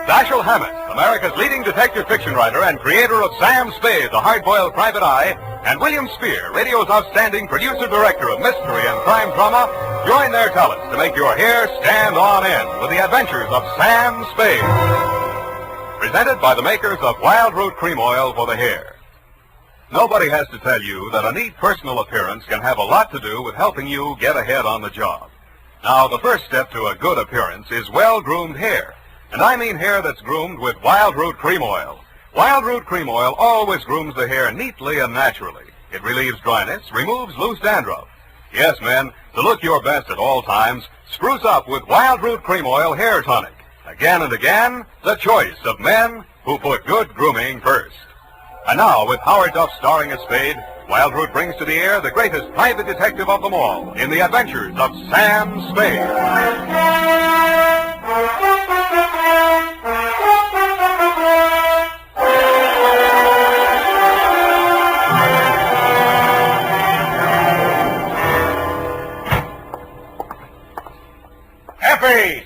Dashiell Hammett, America's leading detective fiction writer and creator of Sam Spade, the hard-boiled private eye, and William Spear, radio's outstanding producer-director of mystery and crime drama, join their talents to make your hair stand on end with the Adventures of Sam Spade. Presented by the makers of Wild Root Cream Oil for the hair. Nobody has to tell you that a neat personal appearance can have a lot to do with helping you get ahead on the job. Now, the first step to a good appearance is well-groomed hair. And I mean hair that's groomed with Wild Root Cream Oil. Wild Root Cream Oil always grooms the hair neatly and naturally. It relieves dryness, removes loose dandruff. Yes, men, to look your best at all times, spruce up with Wild Root Cream Oil Hair Tonic. Again and again, the choice of men who put good grooming first. And now, with Howard Duff starring as Spade, Wild Root brings to the air the greatest private detective of them all in the Adventures of Sam Spade. Effie!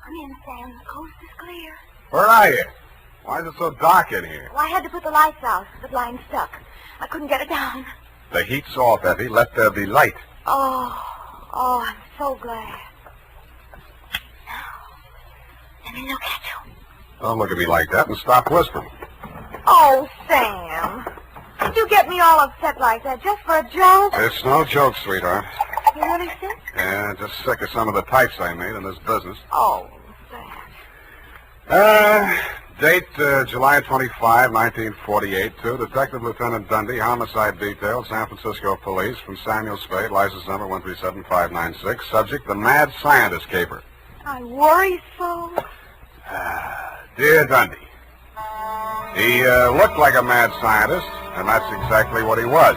Come in, Sam. The coast is clear. Where are you? Why is it so dark in here? Well, I had to put the lights out. The blind stuck. I couldn't get it down. The heat's off, Effie. Let there be light. Oh, I'm so glad. Let me look at you. Don't look at me like that and stop whispering. Oh, Sam. Did you get me all upset like that just for a joke? It's no joke, sweetheart. You really sick? Yeah, just sick of some of the types I made in this business. Oh, Sam. Date, July 25, 1948, to Detective Lieutenant Dundee, Homicide Detail, San Francisco Police, from Samuel Spade, license number 137596. Subject, the mad scientist caper. I worry so. Dear Dundee, he looked like a mad scientist, and that's exactly what he was.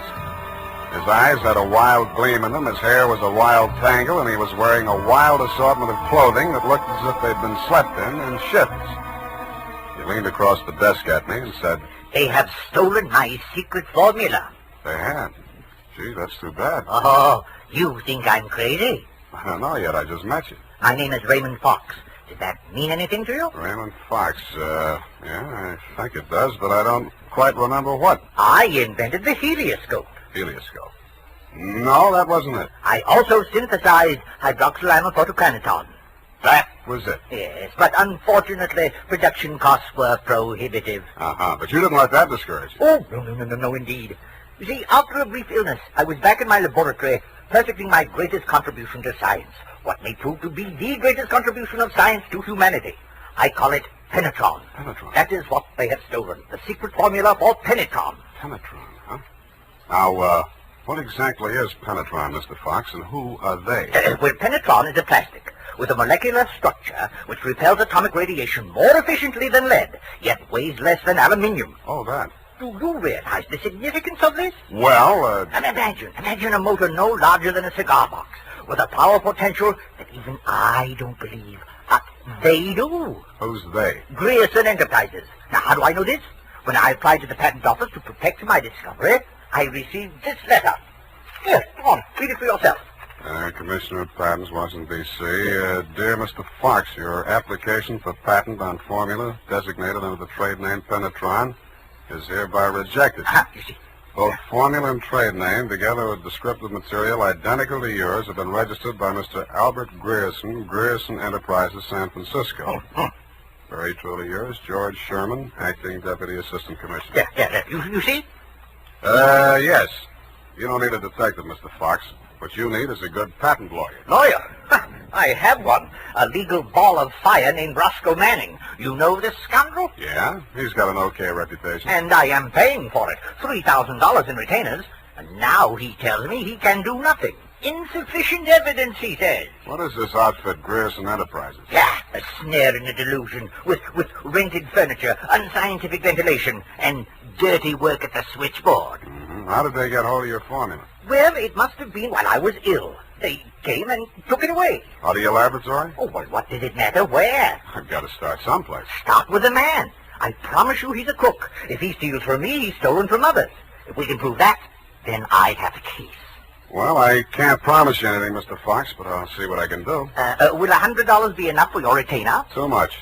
His eyes had a wild gleam in them, his hair was a wild tangle, and he was wearing a wild assortment of clothing that looked as if they'd been slept in shifts. He leaned across the desk at me and said, They have stolen my secret formula. They had? Gee, that's too bad. Oh, you think I'm crazy? I don't know yet, I just met you. My name is Raymond Fox. Does that mean anything to you? Raymond Fox, yeah, I think it does, but I don't quite remember what. I invented the helioscope. Helioscope? No, that wasn't it. I also synthesized hydroxylamophotochronaton. That was it? Yes, but unfortunately, production costs were prohibitive. But you didn't let that discourage you. Oh, no, indeed. You see, after a brief illness, I was back in my laboratory, perfecting my greatest contribution to science. What may prove to be the greatest contribution of science to humanity. I call it penetron. Penetron? That is what they have stolen. The secret formula for penetron. Penetron, huh? Now, what exactly is penetron, Mr. Fox, and who are they? Well, penetron is a plastic with a molecular structure which repels atomic radiation more efficiently than lead, yet weighs less than aluminium. Oh, that. Do you realize the significance of this? Well, And imagine a motor no larger than a cigar box, with a power potential that even I don't believe, but they do. Who's they? Grierson Enterprises. Now, how do I know this? When I applied to the patent office to protect my discovery, I received this letter. Here, come on, read it for yourself. Commissioner of Patents, Washington, D.C. Dear Mr. Fox, your application for patent on formula designated under the trade name Penetron is hereby rejected. You see. Both formula and trade name, together with descriptive material identical to yours, have been registered by Mr. Albert Grierson, Grierson Enterprises, San Francisco. Very truly yours, George Sherman, Acting Deputy Assistant Commissioner. Yeah. You see? Yes. You don't need a detective, Mr. Fox. What you need is a good patent lawyer. Lawyer? I have one. A legal ball of fire named Roscoe Manning. You know this scoundrel? Yeah? He's got an okay reputation. And I am paying for it. $3,000 in retainers. And now he tells me he can do nothing. Insufficient evidence, he says. What is this outfit, Grierson Enterprises? Yeah, a snare in a delusion, with rented furniture, unscientific ventilation, and dirty work at the switchboard. Mm-hmm. How did they get hold of your formula? Well, it must have been while I was ill. They came and took it away. Out of your laboratory? Oh, well, what does it matter where? I've got to start someplace. Start with the man. I promise you he's a crook. If he steals from me, he's stolen from others. If we can prove that, then I have a case. Well, I can't promise you anything, Mr. Fox, but I'll see what I can do. Will $100 be enough for your retainer? Too much.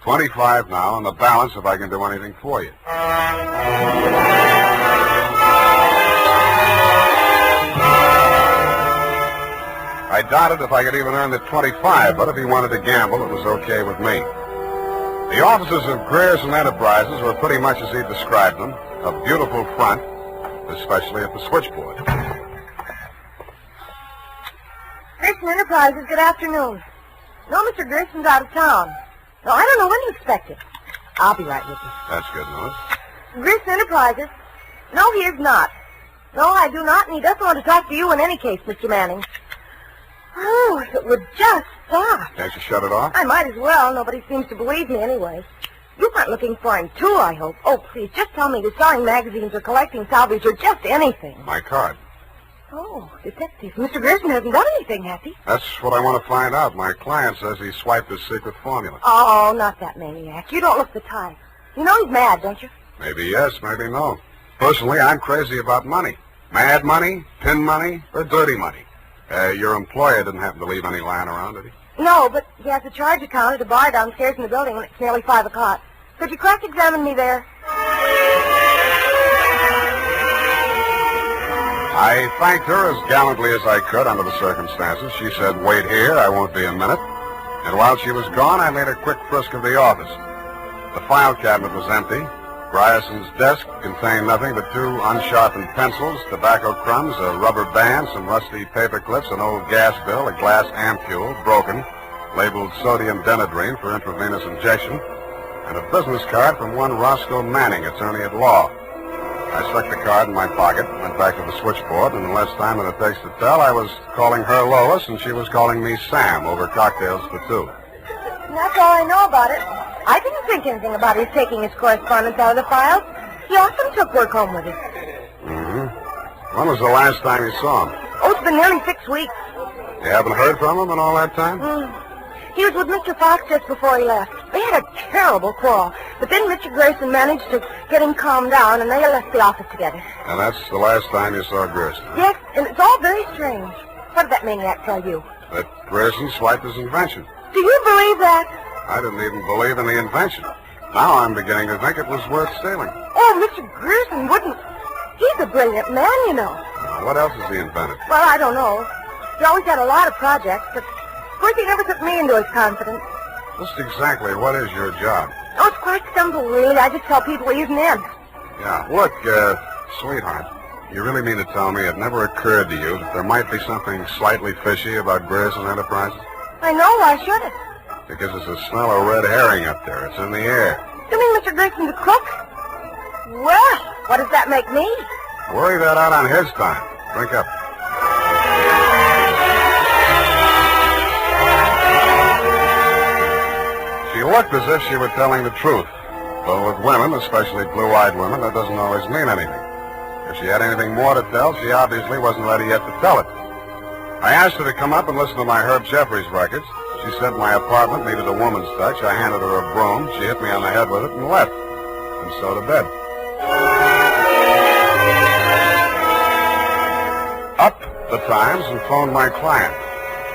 25 now, and the balance if I can do anything for you. I doubted if I could even earn the 25, but if he wanted to gamble, it was okay with me. The offices of Grierson Enterprises were pretty much as he described them, a beautiful front, especially at the switchboard. Grierson Enterprises, good afternoon. No, Mr. Grierson's out of town. No, I don't know when to expect it. I'll be right with you. That's good news. Grierson Enterprises? No, he is not. No, I do not, and he doesn't want to talk to you in any case, Mr. Manning. Oh, if it would just stop. Can't you shut it off? I might as well. Nobody seems to believe me anyway. You weren't looking for him, too, I hope. Oh, please, just tell me you're selling magazines or collecting salvage or just anything. My card. Oh, detective. Mr. Grierson hasn't done anything, has he? That's what I want to find out. My client says he swiped his secret formula. Oh, not that maniac. You don't look the type. You know he's mad, don't you? Maybe yes, maybe no. Personally, I'm crazy about money. Mad money, pin money, or dirty money. Your employer didn't happen to leave any lying around, did he? No, but he has a charge account at a bar downstairs in the building when it's nearly 5 o'clock. Could you cross-examine me there? I thanked her as gallantly as I could under the circumstances. She said, wait here, I won't be a minute. And while she was gone, I made a quick frisk of the office. The file cabinet was empty. Grierson's desk contained nothing but 2 unsharpened pencils, tobacco crumbs, a rubber band, some rusty paper clips, an old gas bill, a glass ampule, broken, labeled sodium denadrine for intravenous injection, and a business card from one Roscoe Manning, attorney at law. I stuck the card in my pocket, went back to the switchboard, and in less time than it takes to tell, I was calling her Lois, and she was calling me Sam over cocktails for two. That's all I know about it. I didn't think anything about his taking his correspondence out of the files. He often took work home with him. Mm-hmm. When was the last time you saw him? Oh, it's been nearly 6 weeks. You haven't heard from him in all that time? He was with Mr. Fox just before he left. They had a terrible quarrel, but then Mr. Grayson managed to get him calmed down, and they left the office together. And that's the last time you saw Grayson? Yes, and it's all very strange. What did that maniac tell you? That Grayson swiped his invention. Do you believe that? I didn't even believe in the invention. Now I'm beginning to think it was worth stealing. Oh, Mr. Grayson wouldn't. He's a brilliant man, you know. What else has he invented? Well, I don't know. He always had a lot of projects, but of course he never took me into his confidence. Just exactly what is your job? Oh, it's quite simple, really. I just tell people he isn't in. Yeah. Look, sweetheart, you really mean to tell me it never occurred to you that there might be something slightly fishy about Grayson Enterprises? I know. Why should it? Because there's a smell of red herring up there. It's in the air. You mean Mr. Grayson's a crook? Well, what does that make me? Worry that out on his time. Drink up. She looked as if she were telling the truth. Though with women, especially blue-eyed women, that doesn't always mean anything. If she had anything more to tell, she obviously wasn't ready yet to tell it. I asked her to come up and listen to my Herb Jeffries records. She said my apartment needed a woman's touch. I handed her a broom. She hit me on the head with it and left. And so to bed. Up the Times and phoned my client.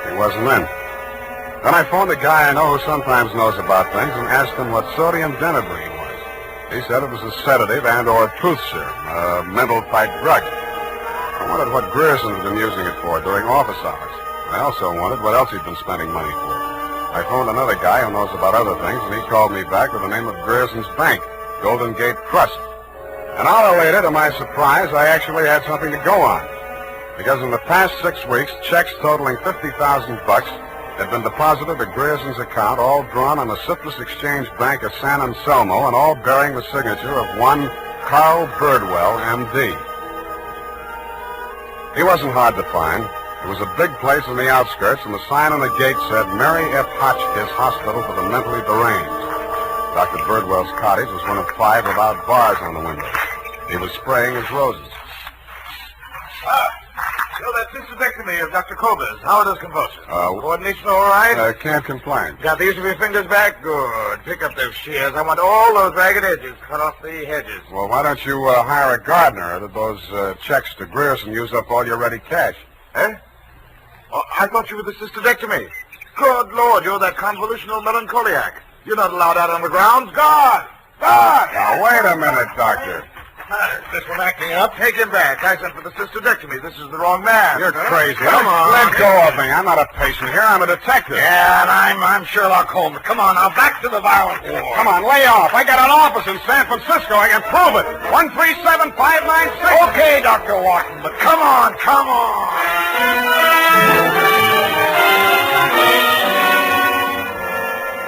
He wasn't in. Then I phoned a guy I know who sometimes knows about things and asked him what sodium denadrine was. He said it was a sedative and/or truth serum, a mental-type drug. I wondered what Grierson had been using it for during office hours. I also wondered what else he'd been spending money for. I phoned another guy who knows about other things, and he called me back with the name of Grierson's Bank, Golden Gate Trust. An hour later, to my surprise, I actually had something to go on. Because in the past 6 weeks, checks totaling $50,000 had been deposited at Grierson's account, all drawn on the Citrus Exchange Bank of San Anselmo, and all bearing the signature of one Carl Birdwell, M.D. He wasn't hard to find. It was a big place in the outskirts, and the sign on the gate said, Mary F. Hotchkiss Hospital for the Mentally Deranged. Dr. Birdwell's cottage was one of 5 without bars on the window. He was spraying his roses. So that cystectomy of Dr. Koba's, how does convulsion? Coordination all right? Can't complain. Got the use of your fingers back? Good. Pick up those shears. I want all those ragged edges. Cut off the hedges. Well, why don't you hire a gardener? Or did those checks to Grierson use up all your ready cash? Eh? Oh, I thought you were the cystectomy. Good Lord, you're that convolutional melancholiac. You're not allowed out on the grounds. Guard! Guard! Now, wait a minute, Doctor. This one acting up. Take him back. I sent for the cystectomy. This is the wrong man. You're crazy. Come on. Let go of me. I'm not a patient here. I'm a detective. Yeah, and I'm Sherlock Holmes. Come on, now, back to the violent war. Come on, lay off. I got an office in San Francisco. I can prove it. 137596. Okay, Dr. Wharton, but come on, come on.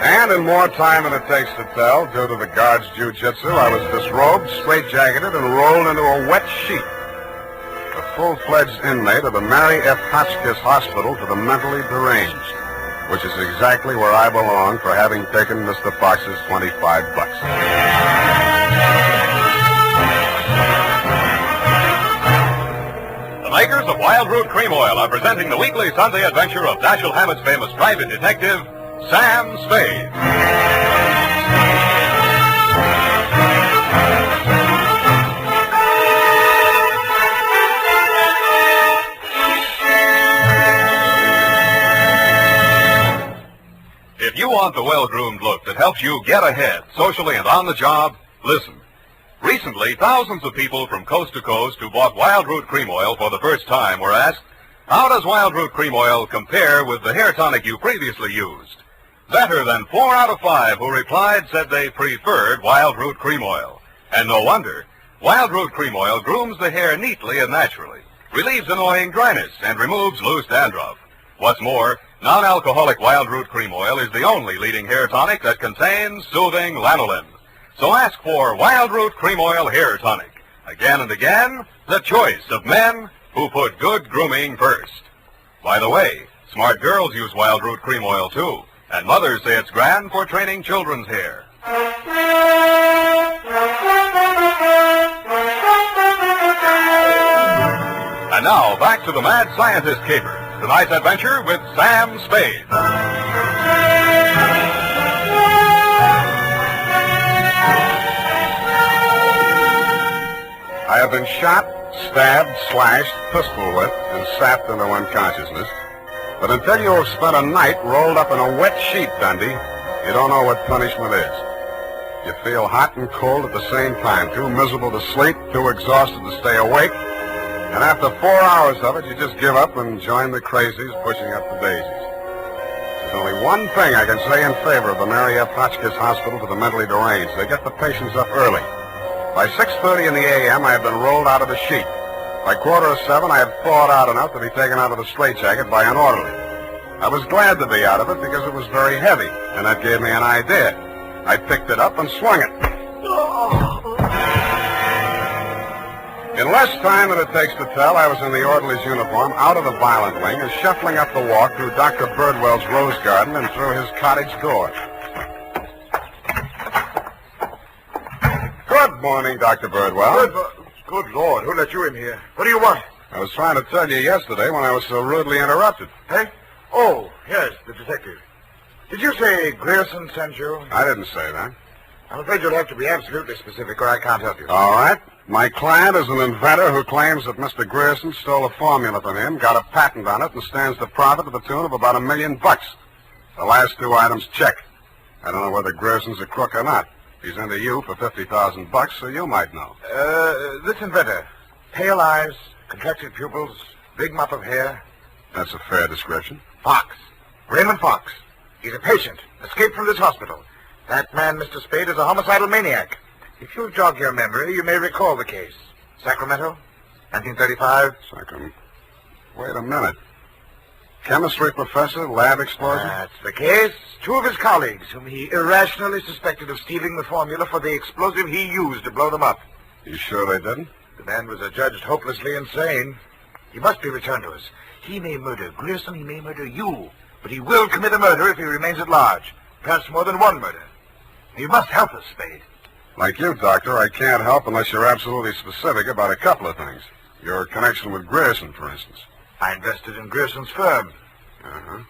And in more time than it takes to tell, due to the guard's jiu-jitsu, I was disrobed, straitjacketed, and rolled into a wet sheet. A full-fledged inmate of the Mary F. Hotchkiss Hospital for the Mentally Deranged, which is exactly where I belong for having taken Mr. Fox's $25. The makers of Wild Root Cream Oil are presenting the weekly Sunday adventure of Dashiell Hammett's famous private detective, Sam Spade. If you want the well-groomed look that helps you get ahead socially and on the job, listen. Recently, thousands of people from coast to coast who bought Wild Root Cream Oil for the first time were asked, how does Wild Root Cream Oil compare with the hair tonic you previously used? Better than 4 out of 5 who replied said they preferred Wild Root Cream Oil. And no wonder. Wild Root Cream Oil grooms the hair neatly and naturally, relieves annoying dryness, and removes loose dandruff. What's more, Non-alcoholic wild root cream oil is the only leading hair tonic that contains soothing lanolin. So ask for Wild Root Cream Oil Hair Tonic. Again and again, the choice of men who put good grooming first. By the way, smart girls use Wild Root Cream Oil too, and mothers say it's grand for training children's hair. And now, back to the Mad Scientist Caper. Tonight's adventure with Sam Spade. I have been shot, stabbed, slashed, pistol whipped, and sapped into unconsciousness. But until you have spent a night rolled up in a wet sheet, Dundee, you don't know what punishment is. You feel hot and cold at the same time, too miserable to sleep, too exhausted to stay awake. And after 4 hours of it, you just give up and join the crazies pushing up the daisies. There's only one thing I can say in favor of the Mary F. Hotchkiss Hospital for the Mentally Deranged. They get the patients up early. By 6:30 in the a.m., I had been rolled out of the sheet. By 6:45, I had thawed out enough to be taken out of the straitjacket by an orderly. I was glad to be out of it because it was very heavy, and that gave me an idea. I picked it up and swung it. In less time than it takes to tell, I was in the orderly's uniform, out of the violent wing, and shuffling up the walk through Dr. Birdwell's rose garden and through his cottage door. Good morning, Dr. Birdwell. Good Lord, who let you in here? What do you want? I was trying to tell you yesterday when I was so rudely interrupted. Hey? Oh, yes, the detective. Did you say Grierson sent you? I didn't say that. I'm afraid you'll have to be absolutely specific or I can't help you. All right. My client is an inventor who claims that Mr. Grierson stole a formula from him, got a patent on it, and stands to profit to the tune of about $1 million. The last two items check. I don't know whether Grierson's a crook or not. He's into you for $50,000, so you might know. This inventor. Pale eyes, contracted pupils, big mop of hair. That's a fair description. Fox. Raymond Fox. He's a patient, escaped from this hospital. That man, Mr. Spade, is a homicidal maniac. If you'll jog your memory, you may recall the case. Sacramento, 1935. Sacramento. Wait a minute. Chemistry professor, lab explosion? That's the case. Two of his colleagues, whom he irrationally suspected of stealing the formula for the explosive he used to blow them up. You sure they didn't? The man was adjudged hopelessly insane. He must be returned to us. He may murder Grierson, he may murder you, but he will commit a murder if he remains at large. Perhaps more than one murder. You must help us, Spade. Like you, Doctor, I can't help unless you're absolutely specific about a couple of things. Your connection with Grierson, for instance. I invested in Grierson's firm. Uh-huh.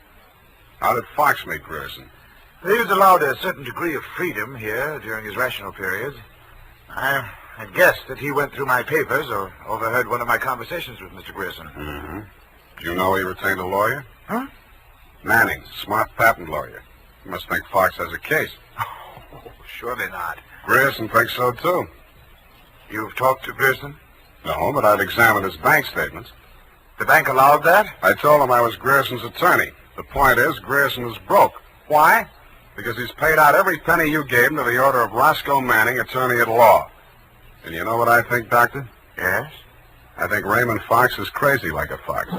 How did Fox meet Grierson? He was allowed a certain degree of freedom here during his rational periods. I guessed that he went through my papers or overheard one of my conversations with Mr. Grierson. Mm-hmm. Do you know he retained a lawyer? Huh? Manning, smart patent lawyer. You must think Fox has a case. Oh, surely not. Grierson thinks so, too. You've talked to Grierson? No, but I've examined his bank statements. The bank allowed that? I told him I was Grierson's attorney. The point is, Grierson is broke. Why? Because he's paid out every penny you gave him to the order of Roscoe Manning, attorney at law. And you know what I think, Doctor? Yes? I think Raymond Fox is crazy like a fox.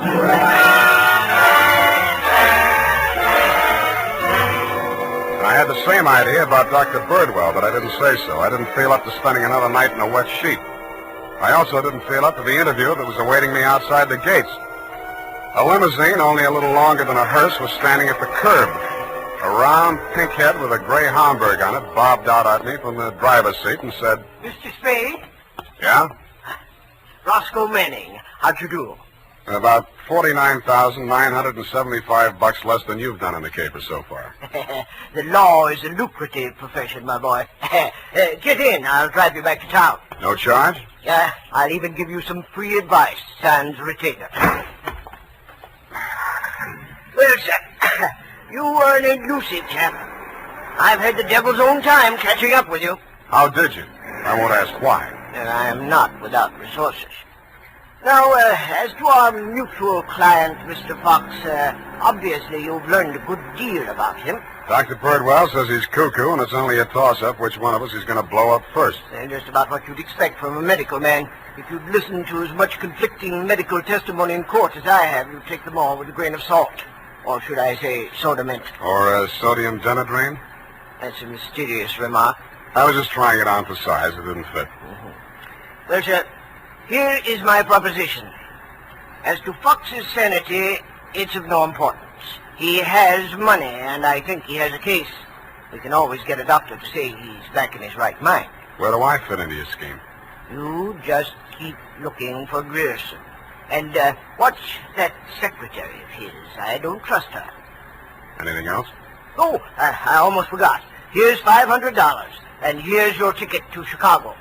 I had the same idea about Dr. Birdwell, but I didn't say so. I didn't feel up to spending another night in a wet sheet. I also didn't feel up to the interview that was awaiting me outside the gates. A limousine, only a little longer than a hearse, was standing at the curb. A round pink head with a gray Homburg on it bobbed out at me from the driver's seat and said, Mr. Spade? Yeah? Roscoe Manning. How'd you do? About $49,975 less than you've done in the caper so far. The law is a lucrative profession, my boy. Get in. I'll drive you back to town. No charge? Yeah, I'll even give you some free advice, sans retainer. Well, sir, you were an elusive chap. I've had the devil's own time catching up with you. How did you? I won't ask why. And I am not without resources. Now, as to our mutual client, Mr. Fox, obviously you've learned a good deal about him. Dr. Birdwell says he's cuckoo, and it's only a toss-up which one of us is going to blow up first. Just about what you'd expect from a medical man. If you'd listened to as much conflicting medical testimony in court as I have, you'd take them all with a grain of salt. Or should I say soda mint? Or sodium denadrine? That's a mysterious remark. I was just trying it on for size. It didn't fit. Well, sir, here is my proposition. As to Fox's sanity, it's of no importance. He has money, and I think he has a case. We can always get a doctor to say he's back in his right mind. Where do I fit into your scheme? You just keep looking for Grierson. And watch that secretary of his. I don't trust her. Anything else? Oh, I almost forgot. Here's $500, and here's your ticket to Chicago.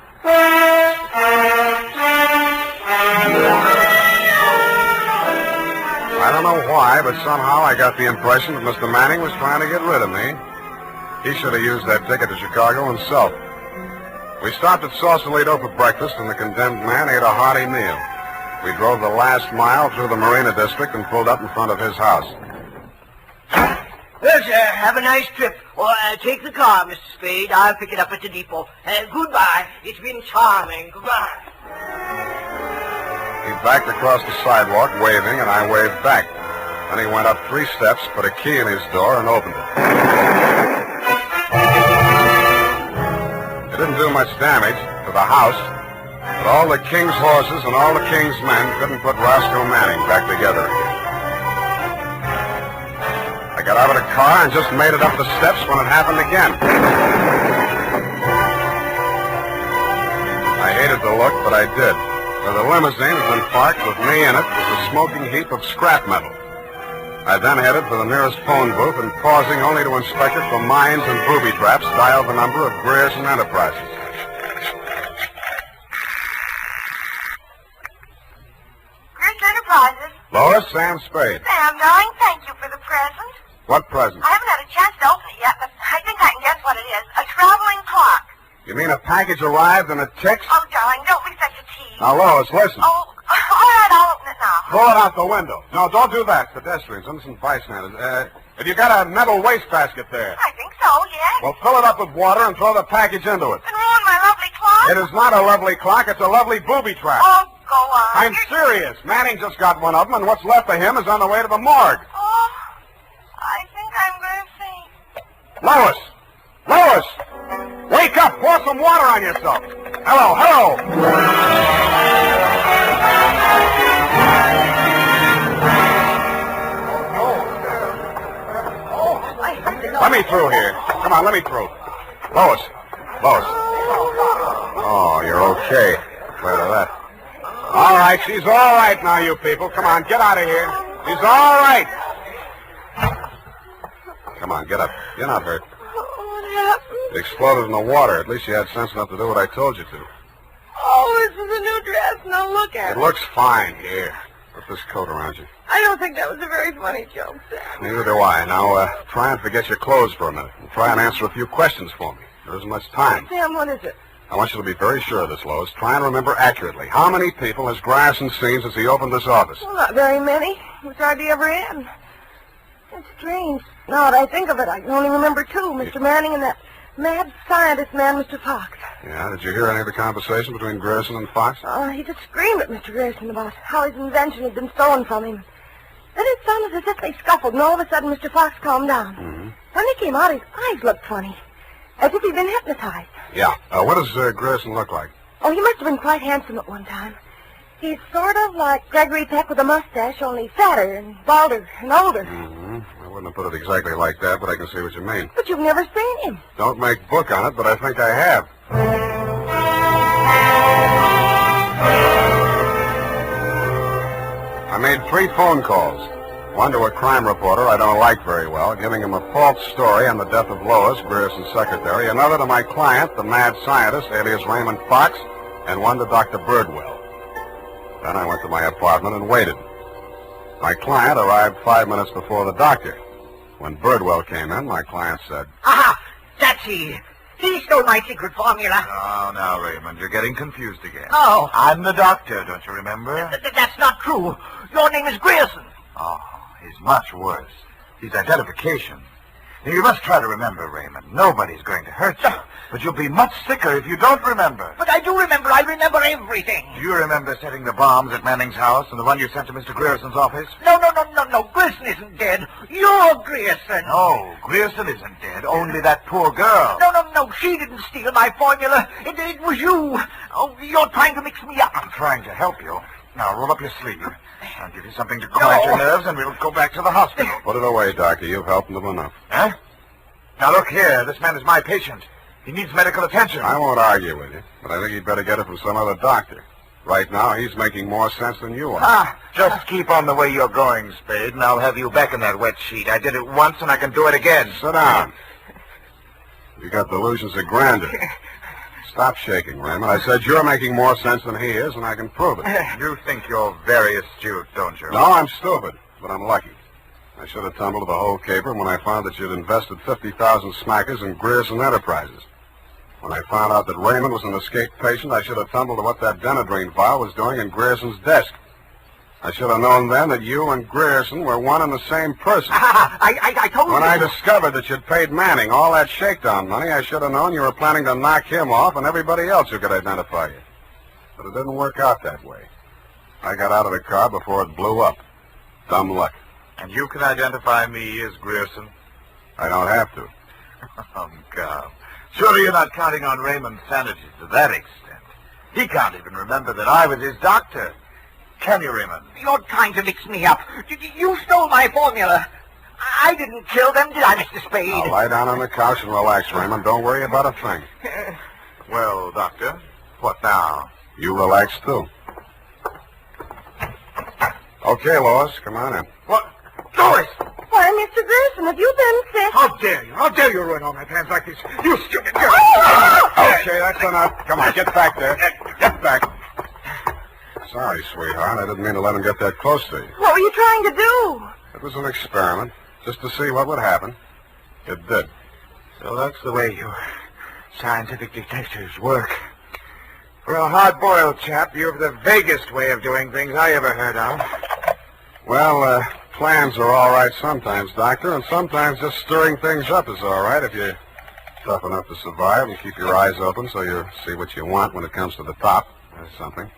I don't know why, but somehow I got the impression that Mr. Manning was trying to get rid of me. He should have used that ticket to Chicago himself. We stopped at Sausalito for breakfast, and the condemned man ate a hearty meal. We drove the last mile through the Marina District and pulled up in front of his house. Well, sir, have a nice trip. Or take the car, Mr. Spade. I'll pick it up at the depot. Goodbye. It's been charming. Goodbye. He backed across the sidewalk, waving, and I waved back. Then he went up 3 steps, put a key in his door, and opened it. It didn't do much damage to the house, but all the king's horses and all the king's men couldn't put Roscoe Manning back together again. I got out of the car and just made it up the steps when it happened again. I hated the look, but I did. For the limousine had been parked with me in it was a smoking heap of scrap metal. I then headed for the nearest phone booth and, pausing only to inspect it for mines and booby traps, dialed the number of Grierson Enterprises. Grierson Enterprises? Lois, Sam Spade. Sam, darling, thank you for the present. What present? I haven't had a chance to open it yet, but I think I can guess what it is. A traveling clock. You mean a package arrived and it ticks? Oh, darling, don't be such a tease. Now, Lois, listen. Oh, all right, I'll open it now. Throw it out the window. No, don't do that. Pedestrians, innocent bystanders. Have you got a metal wastebasket there? I think so, yes. Well, fill it up with water and throw the package into it. And ruin my lovely clock? It is not a lovely clock. It's a lovely booby trap. Oh, go on. I'm serious. Manning just got one of them, and what's left of him is on the way to the morgue. Oh, I think I'm going to faint. Lois! Lois! Wake up! Pour some water on yourself. Hello, hello! Let me through here. Come on, let me through. Lois. Lois. Oh, you're okay. Glad of that. All right, she's all right now, you people. Come on, get out of here. She's all right. Come on, get up. You're not hurt. What happened? It exploded in the water. At least you had sense enough to do what I told you to. Oh, this is a new dress. Now look at it. It looks fine. Here. Put this coat around you. I don't think that was a very funny joke, Sam. Neither do I. Now, try and forget your clothes for a minute. And try and answer a few questions for me. There isn't much time. Sam, what is it? I want you to be very sure of this, Lois. Try and remember accurately. How many people has Grierson seen since he opened this office? Well, not very many. It's hardly ever in. It's strange. Now that I think of it, I can only remember 2. Mr. Manning and that mad scientist man, Mr. Fox. Yeah, did you hear any of the conversation between Grierson and Fox? He just screamed at Mr. Grierson about how his invention had been stolen from him. Then it sounded as if they scuffled, and all of a sudden Mr. Fox calmed down. Mm-hmm. When he came out, his eyes looked funny, as if he'd been hypnotized. Yeah. What does Grierson look like? Oh, he must have been quite handsome at one time. He's sort of like Gregory Peck with a mustache, only fatter and balder and older. Mm-hmm. I wouldn't have put it exactly like that, but I can see what you mean. But you've never seen him. Don't make book on it, but I think I have. I made 3 phone calls. One to a crime reporter I don't like very well, giving him a false story on the death of Lois, Grierson's secretary. Another to my client, the mad scientist, alias Raymond Fox, and one to Dr. Birdwell. Then I went to my apartment and waited. My client arrived 5 minutes before the doctor. When Birdwell came in, my client said, Aha! That's he. He stole my secret formula. Oh, now, Raymond, you're getting confused again. Oh. I'm the doctor, don't you remember? That's not true. Your name is Grierson. Oh, he's much worse. He's identification. Now, you must try to remember, Raymond. Nobody's going to hurt you. But you'll be much sicker if you don't remember. But I do remember. I remember everything. Do you remember setting the bombs at Manning's house and the one you sent to Mr. Grierson's office? No. No, Grierson isn't dead. You're Grierson. No, Grierson isn't dead. Only that poor girl. No. She didn't steal my formula. It was you. Oh, you're trying to mix me up. I'm trying to help you. Now, roll up your sleeve. I'll give you something to quiet your nerves, and we'll go back to the hospital. Put it away, Doctor. You've helped him enough. Huh? Now, look here. This man is my patient. He needs medical attention. I won't argue with you, but I think you'd better get it from some other doctor. Right now, he's making more sense than you are. Just keep on the way you're going, Spade, and I'll have you back in that wet sheet. I did it once, and I can do it again. Sit down. You got delusions of grandeur. Stop shaking, Raymond. I said you're making more sense than he is, and I can prove it. You think you're very astute, don't you? No, I'm stupid, but I'm lucky. I should have tumbled to the whole caper when I found that you'd invested 50,000 smackers in Grierson Enterprises. When I found out that Raymond was an escaped patient, I should have tumbled to what that Denadrine file was doing in Grierson's desk. I should have known then that you and Grierson were one and the same person. I told you. When I discovered that you'd paid Manning all that shakedown money, I should have known you were planning to knock him off and everybody else who could identify you. But it didn't work out that way. I got out of the car before it blew up. Dumb luck. And you can identify me as Grierson? I don't have to. Oh, God. Surely you're not counting on Raymond's sanity to that extent. He can't even remember that I was his doctor. Can you, Raymond? You're trying to mix me up. You stole my formula. I didn't kill them, did I, Mr. Spade? Now lie down on the couch and relax, Raymond. Don't worry about a thing. Well, Doctor, what now? You relax, too. Okay, Lois, come on in. What? Lois! Why, Mr. Grierson, have you been sick? How dare you? How dare you ruin all my plans like this? You stupid girl! Okay, that's enough. Come on, get back there. Get back. Sorry, sweetheart. I didn't mean to let him get that close to you. What were you trying to do? It was an experiment, just to see what would happen. It did. So that's the way you scientific detectives work. For a hard-boiled chap, you have the vaguest way of doing things I ever heard of. Well, plans are all right sometimes, Doctor, and sometimes just stirring things up is all right if you're tough enough to survive and keep your eyes open so you see what you want when it comes to the top. That's something.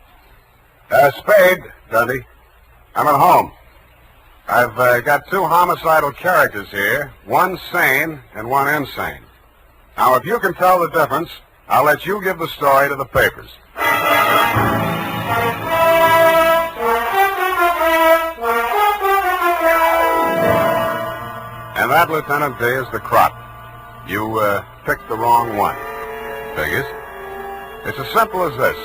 Spade, Dundee. I'm at home. I've got two homicidal characters here, one sane and one insane. Now, if you can tell the difference, I'll let you give the story to the papers. And that, Lieutenant D, is the crop. You picked the wrong one. Figures. It's as simple as this.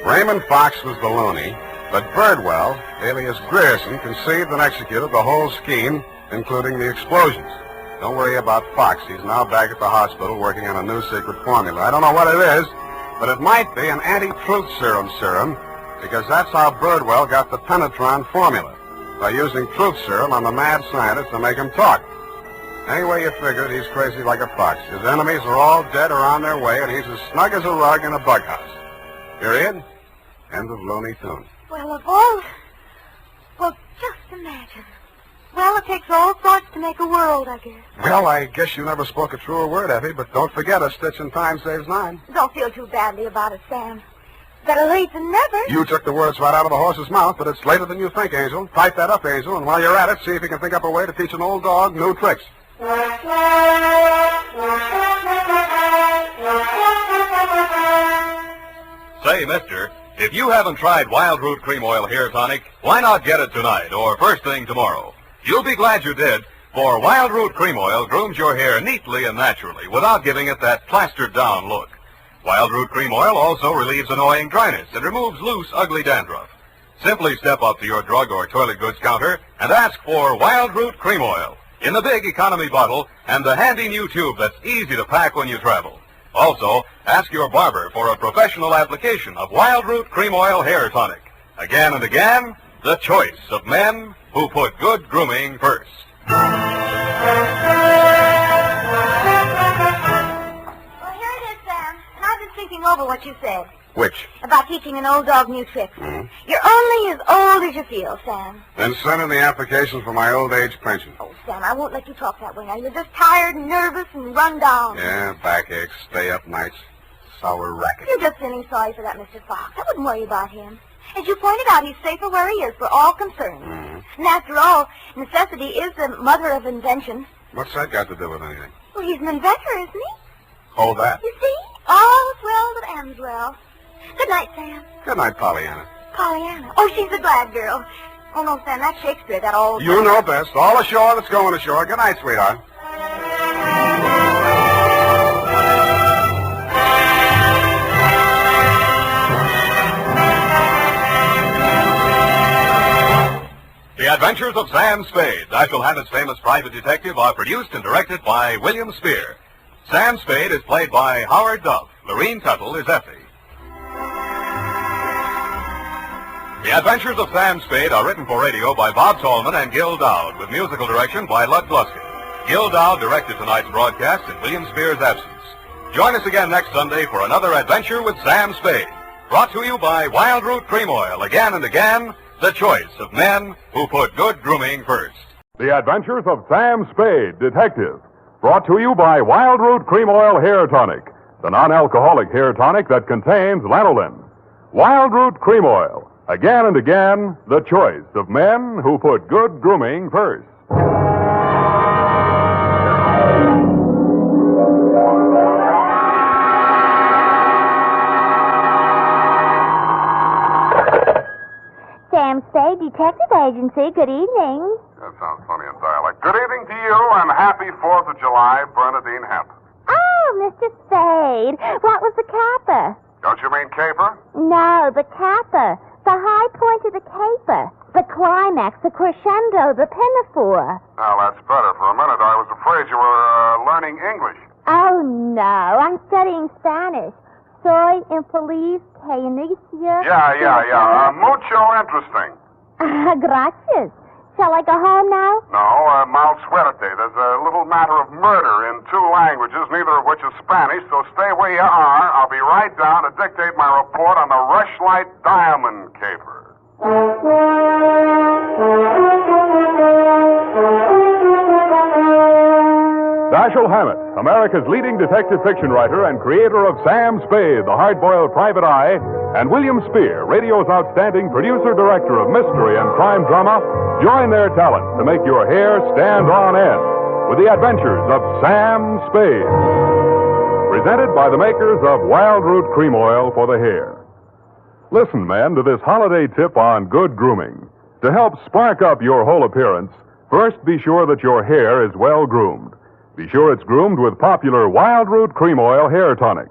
Raymond Fox was the loony, but Birdwell, alias Grierson, conceived and executed the whole scheme, including the explosions. Don't worry about Fox. He's now back at the hospital working on a new secret formula. I don't know what it is, but it might be an anti-truth serum, because that's how Birdwell got the penetron formula, by using truth serum on the mad scientist to make him talk. Anyway you figure it, he's crazy like a fox. His enemies are all dead or on their way, and he's as snug as a rug in a bug house. Period. End of Looney Tunes. Well, of all... Well, just imagine. Well, it takes all sorts to make a world, I guess. Well, I guess you never spoke a truer word, Effie, but don't forget a stitch in time saves 9. Don't feel too badly about it, Sam. Better late than never. You took the words right out of the horse's mouth, but it's later than you think, Angel. Type that up, Angel, and while you're at it, see if you can think up a way to teach an old dog new tricks. Say, mister, if you haven't tried Wild Root Cream Oil Hair Tonic, why not get it tonight or first thing tomorrow? You'll be glad you did, for Wild Root Cream Oil grooms your hair neatly and naturally without giving it that plastered-down look. Wild Root Cream Oil also relieves annoying dryness and removes loose, ugly dandruff. Simply step up to your drug or toilet goods counter and ask for Wild Root Cream Oil in the big economy bottle and the handy new tube that's easy to pack when you travel. Also, ask your barber for a professional application of Wild Root Cream Oil Hair Tonic. Again and again, the choice of men who put good grooming first. Well, here it is, Sam. And I've been thinking over what you said. Which? About teaching an old dog new tricks. Mm-hmm. You're only as old as you feel, Sam. Then send in the application for my old age pension. Oh, Sam, I won't let you talk that way now. You're just tired and nervous and run down. Yeah, backaches, stay-up nights, sour racket. You're just feeling sorry for that Mr. Fox. I wouldn't worry about him. As you pointed out, he's safer where he is for all concerned. Mm-hmm. And after all, necessity is the mother of invention. What's that got to do with anything? Well, he's an inventor, isn't he? Oh, that. You see? All's well that ends well. Good night, Sam. Good night, Pollyanna. Pollyanna. Oh, she's a glad girl. Oh, no, Sam, that's Shakespeare, that old... You know best. All ashore that's going ashore. Good night, sweetheart. The Adventures of Sam Spade, Dashiell Hammett's famous private detective, are produced and directed by William Spear. Sam Spade is played by Howard Duff. Lorene Tuttle is Effie. The Adventures of Sam Spade are written for radio by Bob Tallman and Gil Dowd, with musical direction by Lud Gluskin. Gil Dowd directed tonight's broadcast in William Spear's absence. Join us again next Sunday for another adventure with Sam Spade. Brought to you by Wild Root Cream Oil, again and again, the choice of men who put good grooming first. The Adventures of Sam Spade, Detective. Brought to you by Wild Root Cream Oil Hair Tonic, the non-alcoholic hair tonic that contains lanolin. Wild Root Cream Oil. Again and again, the choice of men who put good grooming first. Sam Spade, Detective Agency. Good evening. That sounds funny in dialect. Good evening to you, and happy 4th of July, Bernadine Hemp. Oh, Mr. Spade. What was the capper? Don't you mean caper? No, the capper. The high point of the caper. The climax, the crescendo, the pinafore. Now, that's better. For a minute, I was afraid you were learning English. Oh, no. I'm studying Spanish. Soy infeliz que inicia... Yeah. Mucho interesting. Gracias. Shall I go home now? No, mal suerte. There's a little matter of murder in 2 languages, neither of which is Spanish, so stay where you are. I'll be right down to dictate my report on the Rushlight Diamond Caper. Dashiell Hammett, America's leading detective fiction writer and creator of Sam Spade, the hard-boiled private eye, and William Spear, radio's outstanding producer-director of mystery and crime drama, join their talents to make your hair stand on end with the Adventures of Sam Spade. Presented by the makers of Wild Root Cream Oil for the hair. Listen, men, to this holiday tip on good grooming. To help spark up your whole appearance, first be sure that your hair is well groomed. Be sure it's groomed with popular Wild Root Cream Oil Hair Tonic.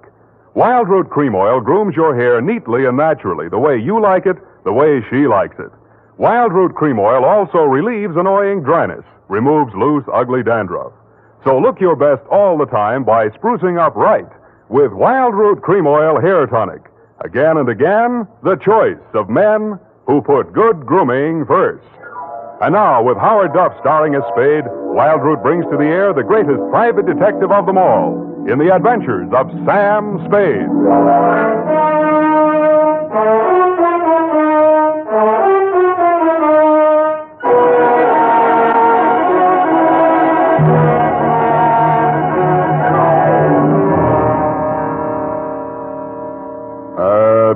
Wild Root Cream Oil grooms your hair neatly and naturally, the way you like it, the way she likes it. Wild Root Cream Oil also relieves annoying dryness, removes loose, ugly dandruff. So look your best all the time by sprucing up right with Wild Root Cream Oil Hair Tonic. Again and again, the choice of men who put good grooming first. And now, with Howard Duff starring as Spade, Wild Root brings to the air the greatest private detective of them all in the Adventures of Sam Spade.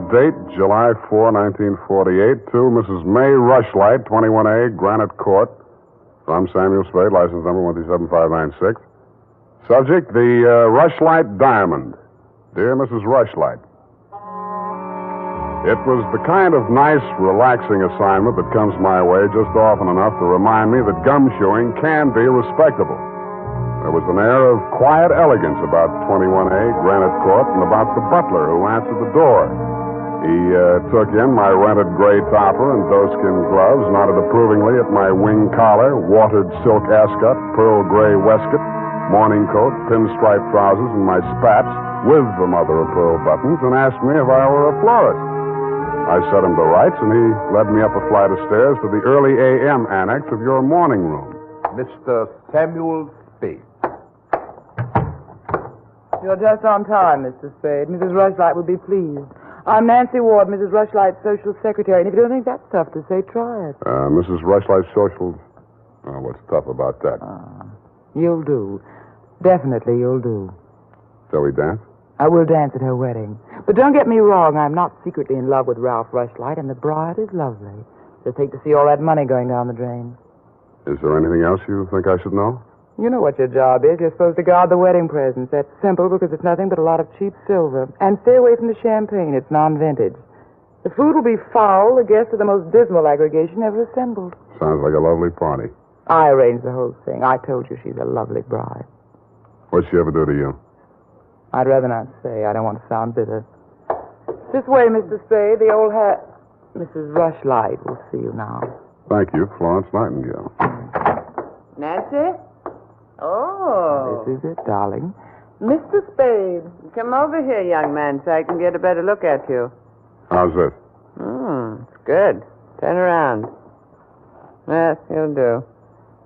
Date, July 4, 1948, to Mrs. May Rushlight, 21A, Granite Court. From Samuel Spade, license number 137596. Subject, the Rushlight Diamond. Dear Mrs. Rushlight, it was the kind of nice, relaxing assignment that comes my way just often enough to remind me that gumshoeing can be respectable. There was an air of quiet elegance about 21A, Granite Court, and about the butler who answered the door. He took in my rented gray topper and doeskin gloves, nodded approvingly at my wing collar, watered silk ascot, pearl gray waistcoat, morning coat, pinstripe trousers, and my spats with the mother of pearl buttons, and asked me if I were a florist. I set him to rights, and he led me up a flight of stairs to the early A.M. annex of your morning room. Mr. Samuel Spade. You're just on time, Mr. Spade. Mrs. Rushlight will be pleased. I'm Nancy Ward, Mrs. Rushlight's social secretary, and if you don't think that's tough to say, try it. Mrs. Rushlight's social... what's tough about that? You'll do. Definitely you'll do. Shall we dance? I will dance at her wedding. But don't get me wrong, I'm not secretly in love with Ralph Rushlight, and the bride is lovely. Just hate to see all that money going down the drain. Is there anything else you think I should know? You know what your job is. You're supposed to guard the wedding presents. That's simple because it's nothing but a lot of cheap silver. And stay away from the champagne. It's non-vintage. The food will be foul. The guests are the most dismal aggregation ever assembled. Sounds like a lovely party. I arranged the whole thing. I told you she's a lovely bride. What'd she ever do to you? I'd rather not say. I don't want to sound bitter. This way, Mr. Spade. The old hat. Mrs. Rushlight will see you now. Thank you, Florence Nightingale. Nancy? Oh. This is it, darling. Mr. Spade, come over here, young man, so I can get a better look at you. How's this? It's good. Turn around. Yes, you'll do.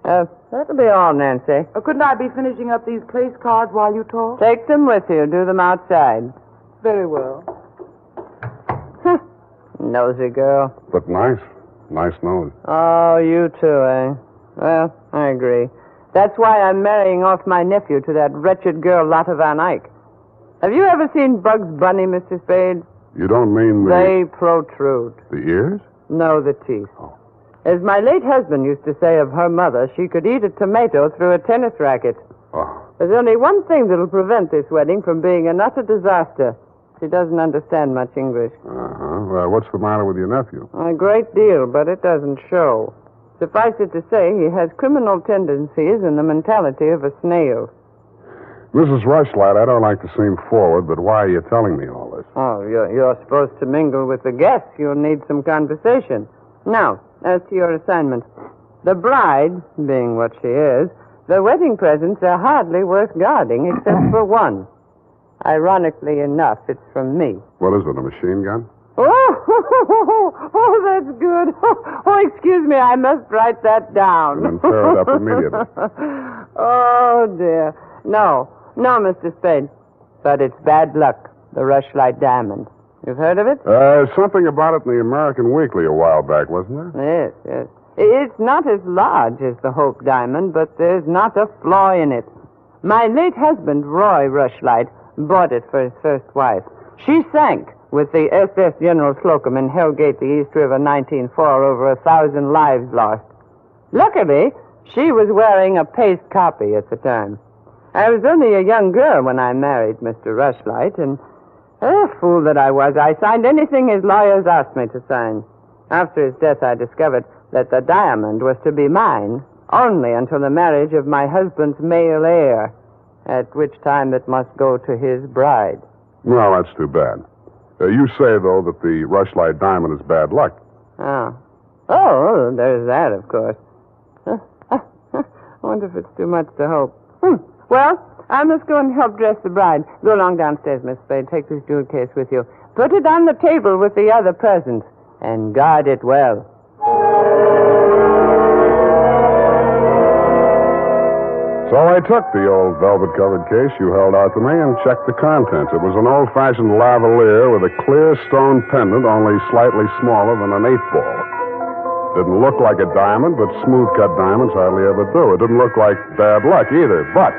That'll be all, Nancy. Couldn't I be finishing up these place cards while you talk? Take them with you. Do them outside. Very well. Nosy girl. But nice. Nice nose. Oh, you too, eh? Well, I agree. That's why I'm marrying off my nephew to that wretched girl, Lotta Van Eyck. Have you ever seen Bugs Bunny, Mr. Spade? You don't mean They protrude. the ears? No, the teeth. As my late husband used to say of her mother, she could eat a tomato through a tennis racket. There's only one thing that'll prevent this wedding from being an utter disaster. She doesn't understand much English. Well, what's the matter with your nephew? A great deal, but it doesn't show. Suffice it to say, he has criminal tendencies and the mentality of a snail. Mrs. Rushlight, I don't like to seem forward, but why are you telling me all this? Oh, you're supposed to mingle with the guests. You'll need some conversation. Now, as to your assignment. The bride, being what she is, the wedding presents are hardly worth guarding except for one. Ironically enough, it's from me. What is it, a machine gun? Oh, that's good. Oh, excuse me, I must write that down. And tear it up immediately. Oh, dear. No, Mr. Spade. But it's bad luck, the Rushlight Diamond. You've heard of it? Something about it in the American Weekly a while back, wasn't there? Yes. It's not as large as the Hope Diamond, but there's not a flaw in it. My late husband, Roy Rushlight, bought it for his first wife. She sank with the SS General Slocum in Hellgate, the East River, 1904, over 1,000 lives lost. Luckily, she was wearing a paste copy at the time. I was only a young girl when I married Mr. Rushlight, and, fool that I was, I signed anything his lawyers asked me to sign. After his death, I discovered that the diamond was to be mine only until the marriage of my husband's male heir, at which time it must go to his bride. Well, that's too bad. You say, though, that the Rushlight Diamond is bad luck. Oh, there's that, of course. I wonder if it's too much to hope. Well, I must go and help dress the bride. Go along downstairs, Miss Spade. Take this jewel case with you. Put it on the table with the other presents, and guard it well. So I took the old velvet-covered case you held out to me and checked the contents. It was an old-fashioned lavalier with a clear stone pendant only slightly smaller than an 8-ball. Didn't look like a diamond, but smooth-cut diamonds hardly ever do. It didn't look like bad luck either, but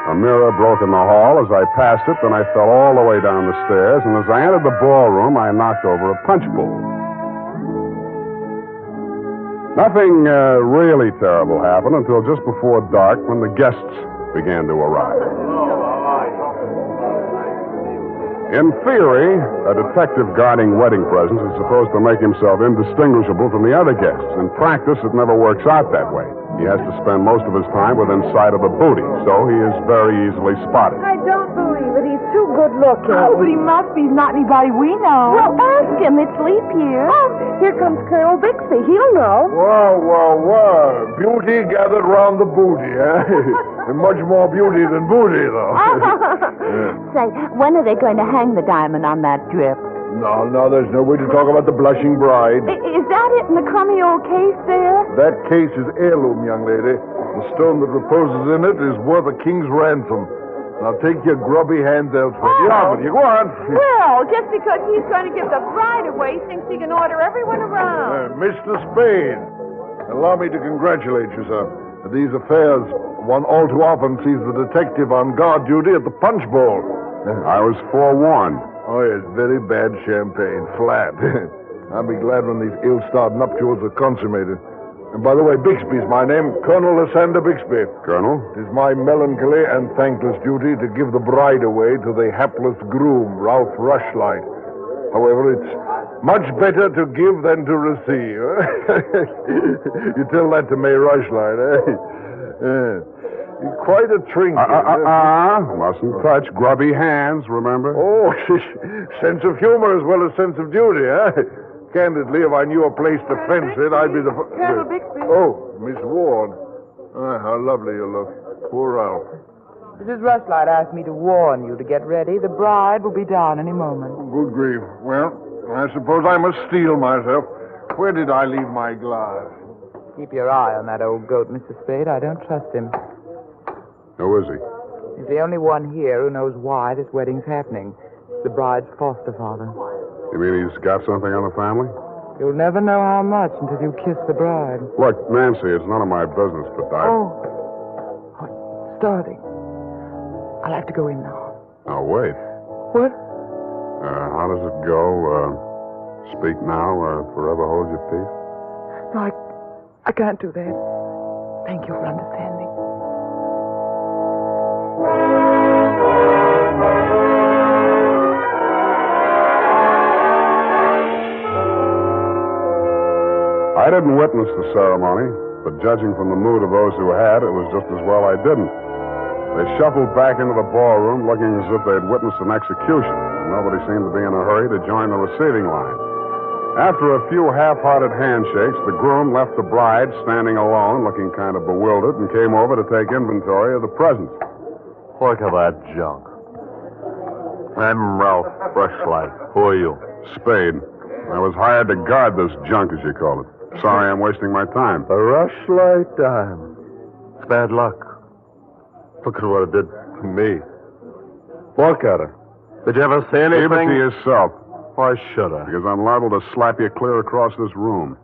a mirror broke in the hall as I passed it, then I fell all the way down the stairs, and as I entered the ballroom, I knocked over a punch bowl. Nothing really terrible happened until just before dark when the guests began to arrive. In theory, a detective guarding wedding presents is supposed to make himself indistinguishable from the other guests. In practice, it never works out that way. He has to spend most of his time within sight of the booty, so he is very easily spotted. I don't believe it. He's too good looking. Oh, but he must be. He's not anybody we know. Well, ask him. It's leap year. Oh, here comes Colonel Bixby. He'll know. Whoa. Beauty gathered round the booty, eh? And much more beauty than booty, though. Say, when are they going to hang the diamond on that drip? No, there's no way to talk about the blushing bride. Is that it in the crummy old case there? That case is heirloom, young lady. The stone that reposes in it is worth a king's ransom. Now take your grubby hands elsewhere. Get on with you. Go on. Well, just because he's going to give the bride away, thinks he can order everyone around. Mr. Spade, allow me to congratulate you, sir. These affairs, one all too often sees the detective on guard duty at the punch bowl. I was forewarned. Oh, yes, very bad champagne. Flat. I'll be glad when these ill-starred nuptials are consummated. And by the way, Bixby's my name, Colonel Lysander Bixby. Colonel? It is my melancholy and thankless duty to give the bride away to the hapless groom, Ralph Rushlight. However, it's much better to give than to receive. You tell that to May Rushlight, eh? You're quite a trinket. Mustn't touch grubby hands, remember? Oh, sense of humor as well as sense of duty, eh? Candidly, if I knew a place to fence it, I'd be the... Colonel Bixby. Oh, Miss Ward. How lovely you look. Poor Ralph. Mrs. Rushlight asked me to warn you to get ready. The bride will be down any moment. Good grief. Well, I suppose I must steel myself. Where did I leave my glass? Keep your eye on that old goat, Mr. Spade. I don't trust him. Who is he? He's the only one here who knows why this wedding's happening. It's the bride's foster father. You mean he's got something on the family? You'll never know how much until you kiss the bride. Look, Nancy, it's none of my business, but Starting. I'll have to go in now. Now, wait. What? How does it go? Speak now or forever hold your peace? No, I can't do that. Thank you for understanding. I didn't witness the ceremony, but judging from the mood of those who had, it was just as well I didn't. They shuffled back into the ballroom looking as if they'd witnessed an execution, and nobody seemed to be in a hurry to join the receiving line. After a few half-hearted handshakes, the groom left the bride standing alone, looking kind of bewildered, and came over to take inventory of the presents. Look at that junk. I'm Ralph Rushlight. Who are you? Spade. I was hired to guard this junk, as you call it. Sorry I'm wasting my time. A Rushlight dime. It's bad luck. Look at what it did to me. Look at her. Did you ever say anything? Keep it to yourself. Why should I? Because I'm liable to slap you clear across this room.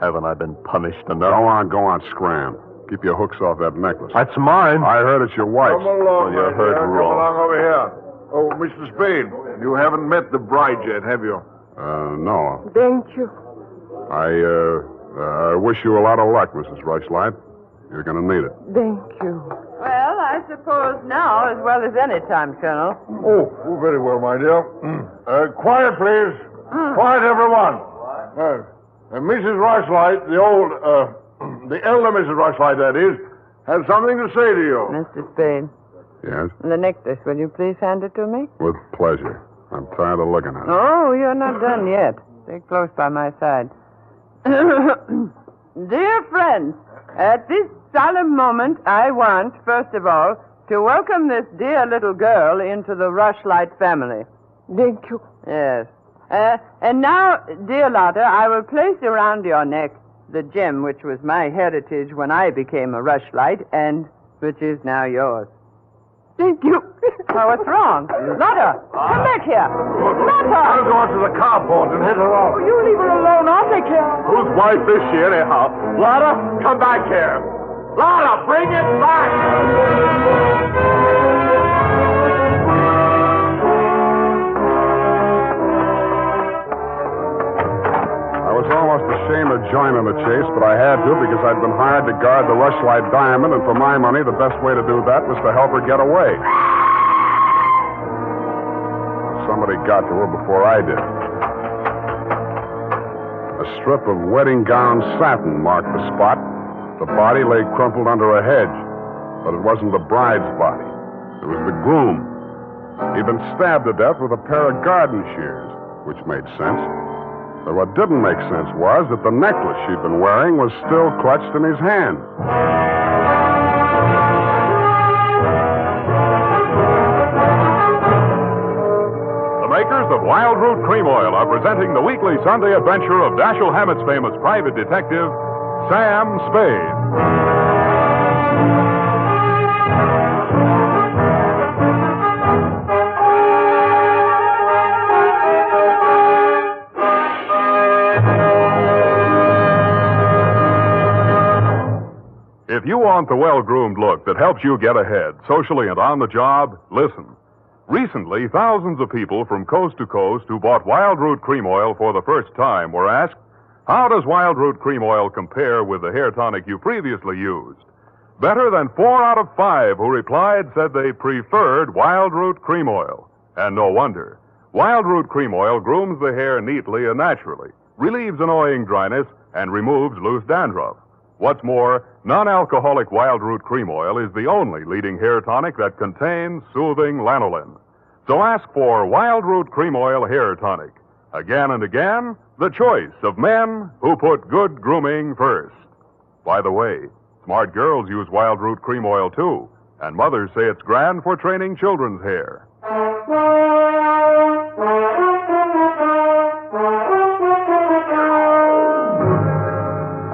Haven't I been punished enough? Go on, scram. Keep your hooks off that necklace. That's mine. I heard it's your wife's. Come along, you heard Come wrong. along over here. Oh, Mr. Spade, you haven't met the bride yet, have you? No. Thank you. I wish you a lot of luck, Mrs. Rushlight. You're going to need it. Thank you. Well, I suppose now as well as any time, Colonel. Oh, very well, my dear. Quiet, please. Quiet, everyone. Mrs. Rushlight, the elder Mrs. Rushlight, that is, has something to say to you. Mr. Spade. Yes? The necklace, will you please hand it to me? With pleasure. I'm tired of looking at it. Oh, you're not done yet. Stay close by my side. Dear friends, at this solemn moment, I want, first of all, to welcome this dear little girl into the Rushlight family. Thank you. Yes. And now, dear Lotta, I will place around your neck the gem which was my heritage when I became a Rushlight and which is now yours. Thank you. Oh, what's wrong? Lotta, come back here. Lotta! I'll go out to the carport and hit her off. Oh, you leave her alone. I'll take care of her. Whose wife is she, anyhow? Lotta, come back here. Lotta, bring it back! I was almost ashamed of joining the chase, but I had to because I'd been hired to guard the Rushlight diamond, and for my money, the best way to do that was to help her get away. Somebody got to her before I did. A strip of wedding gown satin marked the spot. The body lay crumpled under a hedge, but it wasn't the bride's body. It was the groom. He'd been stabbed to death with a pair of garden shears, which made sense. But what didn't make sense was that the necklace she'd been wearing was still clutched in his hand. The makers of Wild Root Cream Oil are presenting the weekly Sunday adventure of Dashiell Hammett's famous private detective, Sam Spade. If you want the well-groomed look that helps you get ahead, socially and on the job, listen. Recently, thousands of people from coast to coast who bought Wild Root Cream Oil for the first time were asked, how does Wild Root Cream Oil compare with the hair tonic you previously used? Better than 4 out of 5 who replied said they preferred Wild Root Cream Oil. And no wonder. Wild Root Cream Oil grooms the hair neatly and naturally, relieves annoying dryness, and removes loose dandruff. What's more, non-alcoholic Wild Root Cream Oil is the only leading hair tonic that contains soothing lanolin. So ask for Wild Root Cream Oil Hair Tonic. Again and again, the choice of men who put good grooming first. By the way, smart girls use Wild Root Cream Oil, too, and mothers say it's grand for training children's hair.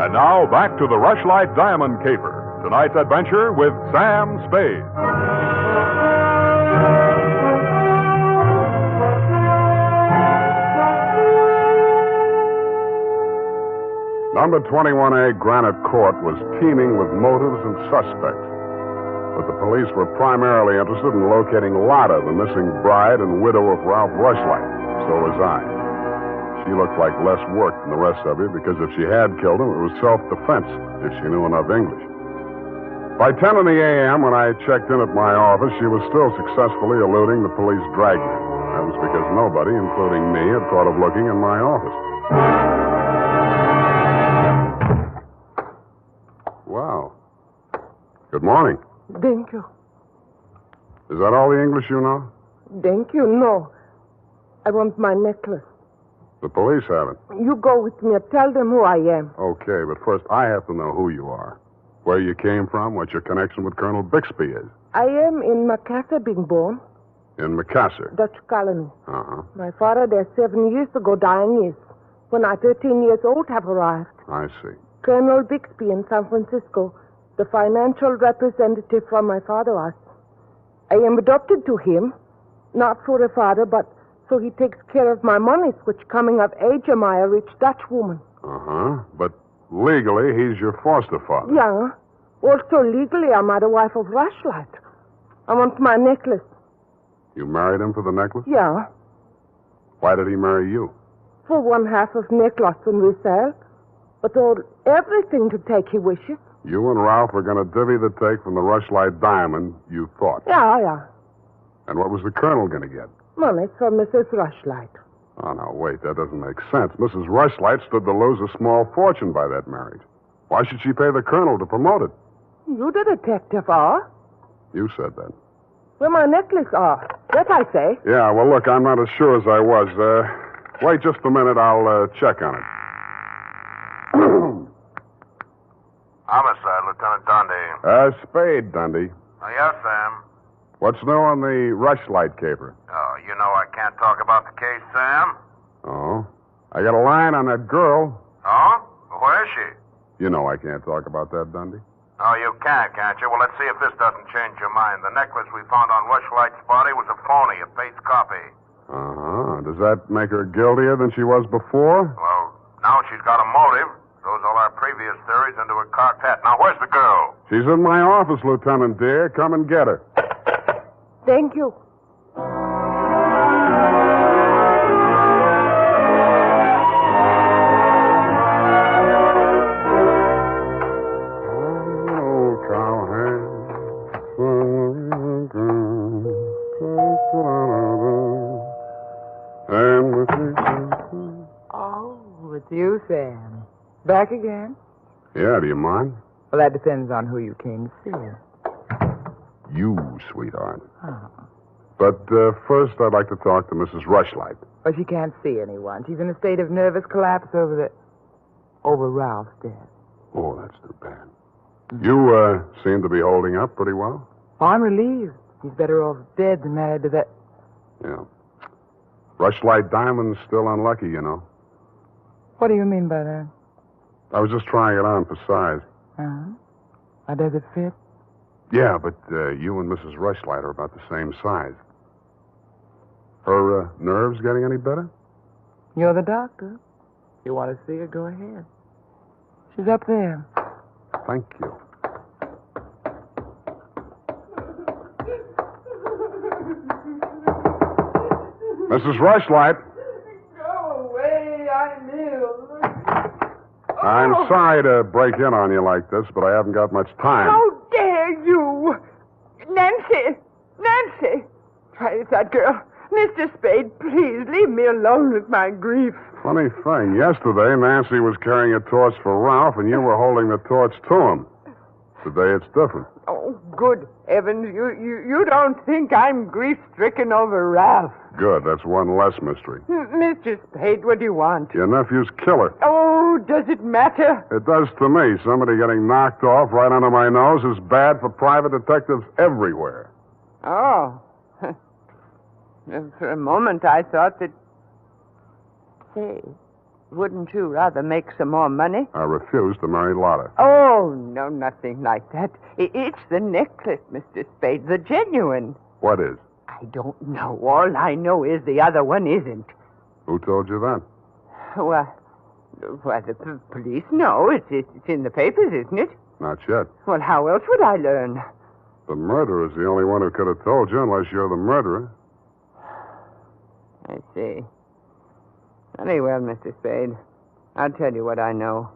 And now, back to the Rushlight Diamond Caper. Tonight's adventure with Sam Spade. Number 21A Granite Court was teeming with motives and suspects. But the police were primarily interested in locating Lotta, the missing bride and widow of Ralph Rushlight. So was I. She looked like less work than the rest of you because if she had killed him, it was self-defense, if she knew enough English. By 10 in the a.m., when I checked in at my office, she was still successfully eluding the police dragnet. That was because nobody, including me, had thought of looking in my office. Wow. Good morning. Thank you. Is that all the English you know? Thank you. No. I want my necklace. The police have it. You go with me. Tell them who I am. Okay, but first I have to know who you are. Where you came from, what your connection with Colonel Bixby is. I am in Macassar being born. In Macassar? Dutch colony. Uh-huh. My father there 7 years ago dying is. When I 13 years old have arrived. I see. Colonel Bixby in San Francisco, the financial representative from my father was. I am adopted to him, not for a father, but so he takes care of my monies, which coming of age am I a rich Dutch woman. Uh-huh. But legally, he's your foster father. Yeah. Also legally, I'm the wife of Rushlight. I want my necklace. You married him for the necklace? Yeah. Why did he marry you? For one half of necklace and resale. But all everything to take he wishes. You and Ralph were going to divvy the take from the Rushlight diamond, you thought. Yeah. And what was the colonel going to get? Money from Mrs. Rushlight. Oh, no, wait, that doesn't make sense. Mrs. Rushlight stood to lose a small fortune by that marriage. Why should she pay the colonel to promote it? You the detective are? You said that. Where my necklace are. That I say. Yeah, well, look, I'm not as sure as I was. Wait just a minute, I'll check on it. Homicide, Lieutenant Dundee. Spade, Dundee. Oh, yes, Sam. What's new on the Rushlight caper? Oh, you know I can't talk about the case, Sam. Oh? I got a line on that girl. Oh? Where is she? You know I can't talk about that, Dundee. Oh, you can't you? Well, let's see if this doesn't change your mind. The necklace we found on Rushlight's body was a phony, a fake copy. Uh-huh. Does that make her guiltier than she was before? Well, now she's got a motive. Throws all our previous theories into a cocked hat. Now, where's the girl? She's in my office, Lieutenant dear. Come and get her. Thank you. Oh, it's you, Sam. Back again? Yeah, do you mind? Well, that depends on who you came to see. You, sweetheart. Oh. But first, I'd like to talk to Mrs. Rushlight. Well, she can't see anyone. She's in a state of nervous collapse over Ralph's death. Oh, that's too bad. You seem to be holding up pretty well. Oh, I'm relieved. He's better off dead than married to that. Yeah. Rushlight Diamond's still unlucky, you know. What do you mean by that? I was just trying it on for size. Uh-huh. How does it fit? Yeah, but you and Mrs. Rushlight are about the same size. Her nerves getting any better? You're the doctor. You want to see her? Go ahead. She's up there. Thank you. Mrs. Rushlight. Go away, I'm ill. I'm sorry to break in on you like this, but I haven't got much time. How dare you? Nancy! Nancy! Try that girl. Mr. Spade, please leave me alone with my grief. Funny thing, yesterday Nancy was carrying a torch for Ralph, and you were holding the torch to him. Today it's different. Oh, good heavens, you don't think I'm grief-stricken over Ralph. Good, that's one less mystery. Mr. Spade, what do you want? Your nephew's killer. Oh, does it matter? It does to me. Somebody getting knocked off right under my nose is bad for private detectives everywhere. Oh. For a moment, I thought that... Say, wouldn't you rather make some more money? I refuse to marry Lotta. Oh, no, nothing like that. It's the necklace, Mr. Spade, the genuine. What is? I don't know. All I know is the other one isn't. Who told you that? Well, the police know. It's in the papers, isn't it? Not yet. Well, how else would I learn? The murderer's the only one who could have told you, unless you're the murderer. I see. Very well, Mr. Spade. I'll tell you what I know.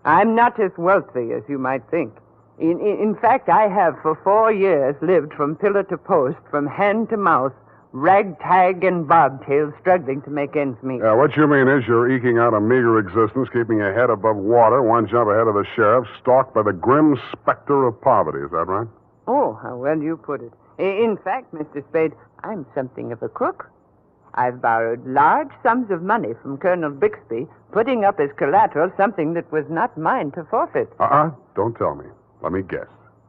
I'm not as wealthy as you might think. In fact, I have for 4 years lived from pillar to post, from hand to mouth, ragtag and bobtail, struggling to make ends meet. Yeah, what you mean is you're eking out a meager existence, keeping your head above water, one jump ahead of the sheriff, stalked by the grim specter of poverty. Is that right? Oh, how well you put it. In fact, Mr. Spade, I'm something of a crook. I've borrowed large sums of money from Colonel Bixby, putting up as collateral something that was not mine to forfeit. Don't tell me. Let me guess.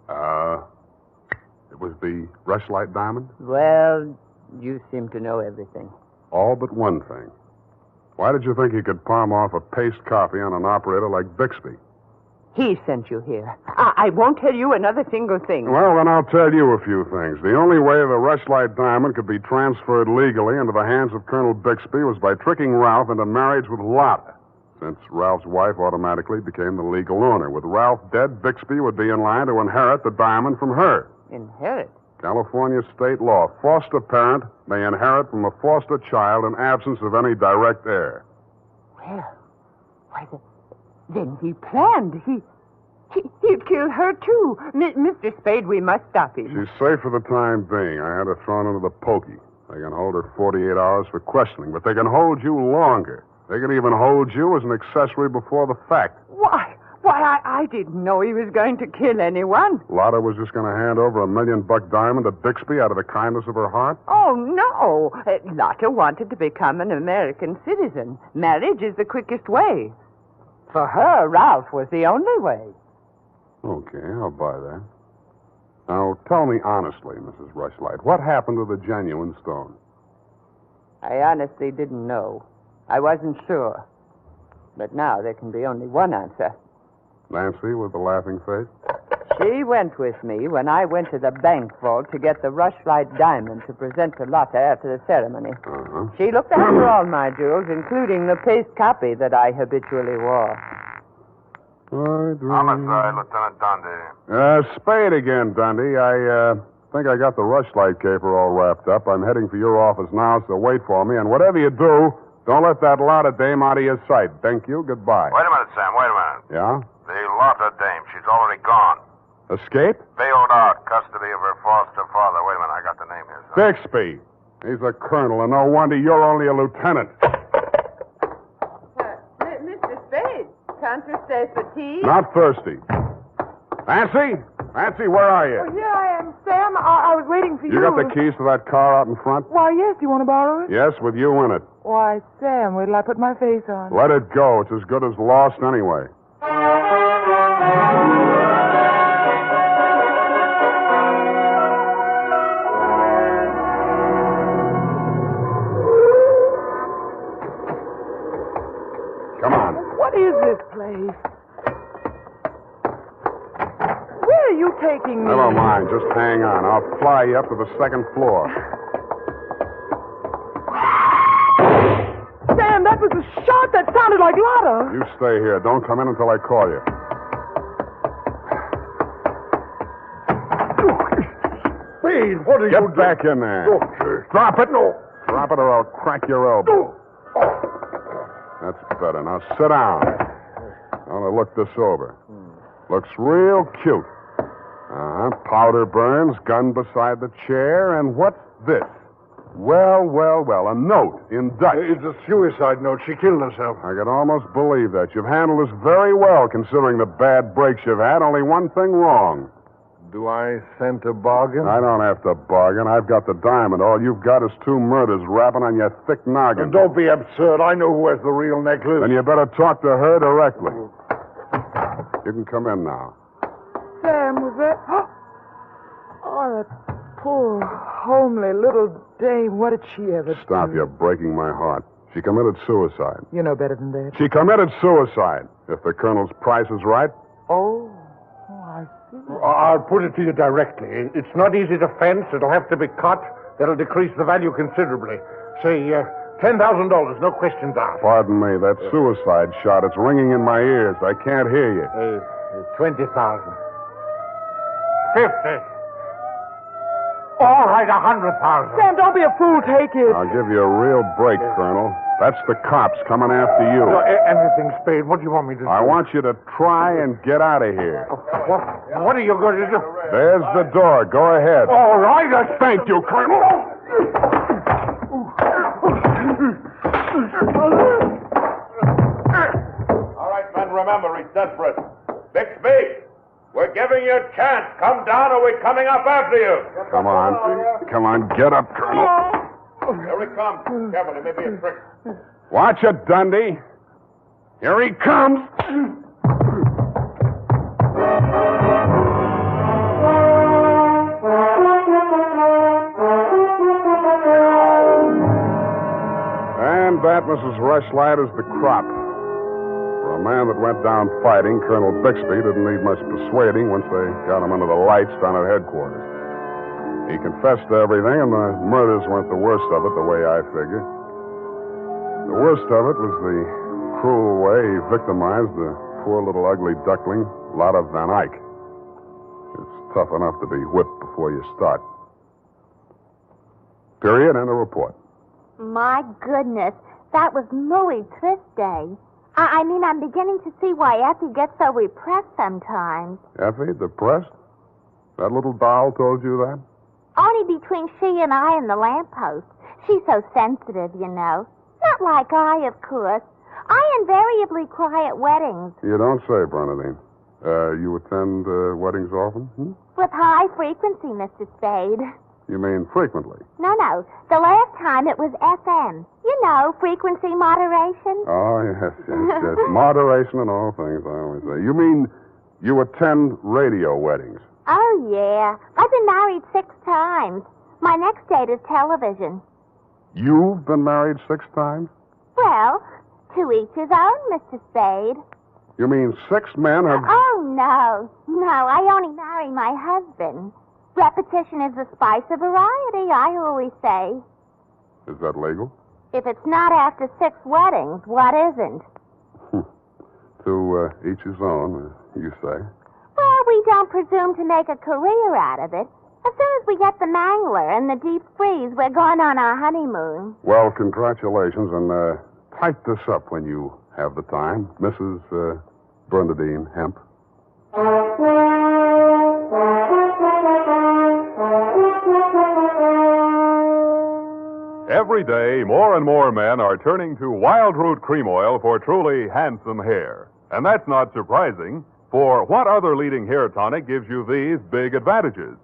It was the Rushlight diamond? Well, you seem to know everything. All but one thing. Why did you think he could palm off a paste copy on an operator like Bixby? He sent you here. I won't tell you another single thing. Well, then I'll tell you a few things. The only way the Rushlight diamond could be transferred legally into the hands of Colonel Bixby was by tricking Ralph into marriage with Lotta, since Ralph's wife automatically became the legal owner. With Ralph dead, Bixby would be in line to inherit the diamond from her. Inherit? California state law. Foster parent may inherit from a foster child in absence of any direct heir. Well, why, then he planned. He'd kill her, too. Mr. Spade, we must stop him. She's safe for the time being. I had her thrown into the pokey. They can hold her 48 hours for questioning, but they can hold you longer. They can even hold you as an accessory before the fact. Why, I didn't know he was going to kill anyone. Lotta was just going to hand over $1 million diamond to Bixby out of the kindness of her heart? Oh, no. Lotta wanted to become an American citizen. Marriage is the quickest way. For her, Ralph was the only way. Okay, I'll buy that. Now, tell me honestly, Mrs. Rushlight, what happened to the genuine stone? I honestly didn't know. I wasn't sure. But now there can be only one answer. Nancy with the laughing face? She went with me when I went to the bank vault to get the Rushlight diamond to present to Lotta after the ceremony. Uh-huh. She looked after all my jewels, including the paste copy that I habitually wore. Homicide, Lieutenant Dundee. Spade again, Dundee. I think I got the Rushlight caper all wrapped up. I'm heading for your office now, so wait for me. And whatever you do, don't let that Lotta dame out of your sight. Thank you. Goodbye. Wait a minute, Sam. Wait a minute. Yeah? The Lotta dame. She's already gone. Escape? Bailed out. Custody of her foster father. Wait a minute. I got the name here. Bixby. He's a colonel, and no wonder you're only a lieutenant. Mr. Spade, can't you stay for tea? Not thirsty. Nancy? Nancy, where are you? Oh, here I am, Sam. I was waiting for you. You got the keys to that car out in front? Why, yes. Do you want to borrow it? Yes, with you in it. Why, Sam, wait till I put my face on. Let it go. It's as good as lost anyway. Come on. What is this place? Where are you taking me? Never mind. Just hang on. I'll fly you up to the second floor. Sam, that was a shot that sounded like Lotta. You stay here. Don't come in until I call you. Spade, what are you doing? Get back in there. Okay. Drop it. No. Drop it or I'll crack your elbow. That's better. Now sit down. I want to look this over. Looks real cute. Powder burns, gun beside the chair, and what's this? Well, a note in Dutch. It's a suicide note. She killed herself. I can almost believe that. You've handled this very well, considering the bad breaks you've had. Only one thing wrong. Do I scent a bargain? I don't have to bargain. I've got the diamond. All you've got is 2 murders rapping on your thick noggin. Don't be absurd. I know who has the real necklace. Then you better talk to her directly. You can come in now. Sam, was that... Oh, that poor, homely little dame. What did she ever Stop, do? you're breaking my heart. She committed suicide. You know better than that. She committed suicide. If the colonel's price is right. Oh, I see. I'll put it to you directly. It's not easy to fence. It'll have to be cut. That'll decrease the value considerably. Say, $10,000, no questions asked. Pardon me, that suicide shot, it's ringing in my ears. I can't hear you. 20,000. 50. All right, 100,000. Sam, don't be a fool. Take it. I'll give you a real break, Colonel. That's the cops coming after you. Anything, Spade. What do you want me to do? I want you to try and get out of here. What are you going to do? There's the door. Go ahead. All right. Thank you, Colonel. All right, men, remember, he's desperate. Bixby, we're giving you a chance. Come down or we're coming up after you. Come on, get up, Colonel. Here he comes. Careful, it may be a trick. Watch it, Dundee. Here he comes. And that, Mrs. Rushlight, is the crop. For a man that went down fighting, Colonel Bixby didn't need much persuading once they got him under the lights down at headquarters. He confessed to everything, and the murders weren't the worst of it, the way I figure. The worst of it was the cruel way he victimized the poor little ugly duckling, Lotta Van Eyck. It's tough enough to be whipped before you start. Period, and a report. My goodness, that was muy triste. I mean, I'm beginning to see why Effie gets so repressed sometimes. Effie, depressed? That little doll told you that? Only between she and I and the lamppost. She's so sensitive, you know. Not like I, of course. I invariably cry at weddings. You don't say, Bernadine. You attend weddings often? With high frequency, Mr. Spade. You mean frequently? No. The last time it was FM. You know, frequency moderation. Oh, yes. Moderation in all things, I always say. You mean you attend radio weddings? Oh, yeah. I've been married 6 times. My next date is television. You've been married 6 times? Well, to each his own, Mr. Spade. You mean 6 men have... Oh, no. No, I only marry my husband. Repetition is the spice of variety, I always say. Is that legal? If it's not after 6 weddings, what isn't? To each his own, you say. Well, we don't presume to make a career out of it. As soon as we get the mangler and the deep freeze, we're going on our honeymoon. Well, congratulations, and type this up when you have the time. Mrs. Bernadine Hemp. Every day, more and more men are turning to Wild Root Cream Oil for truly handsome hair. And that's not surprising, for what other leading hair tonic gives you these big advantages?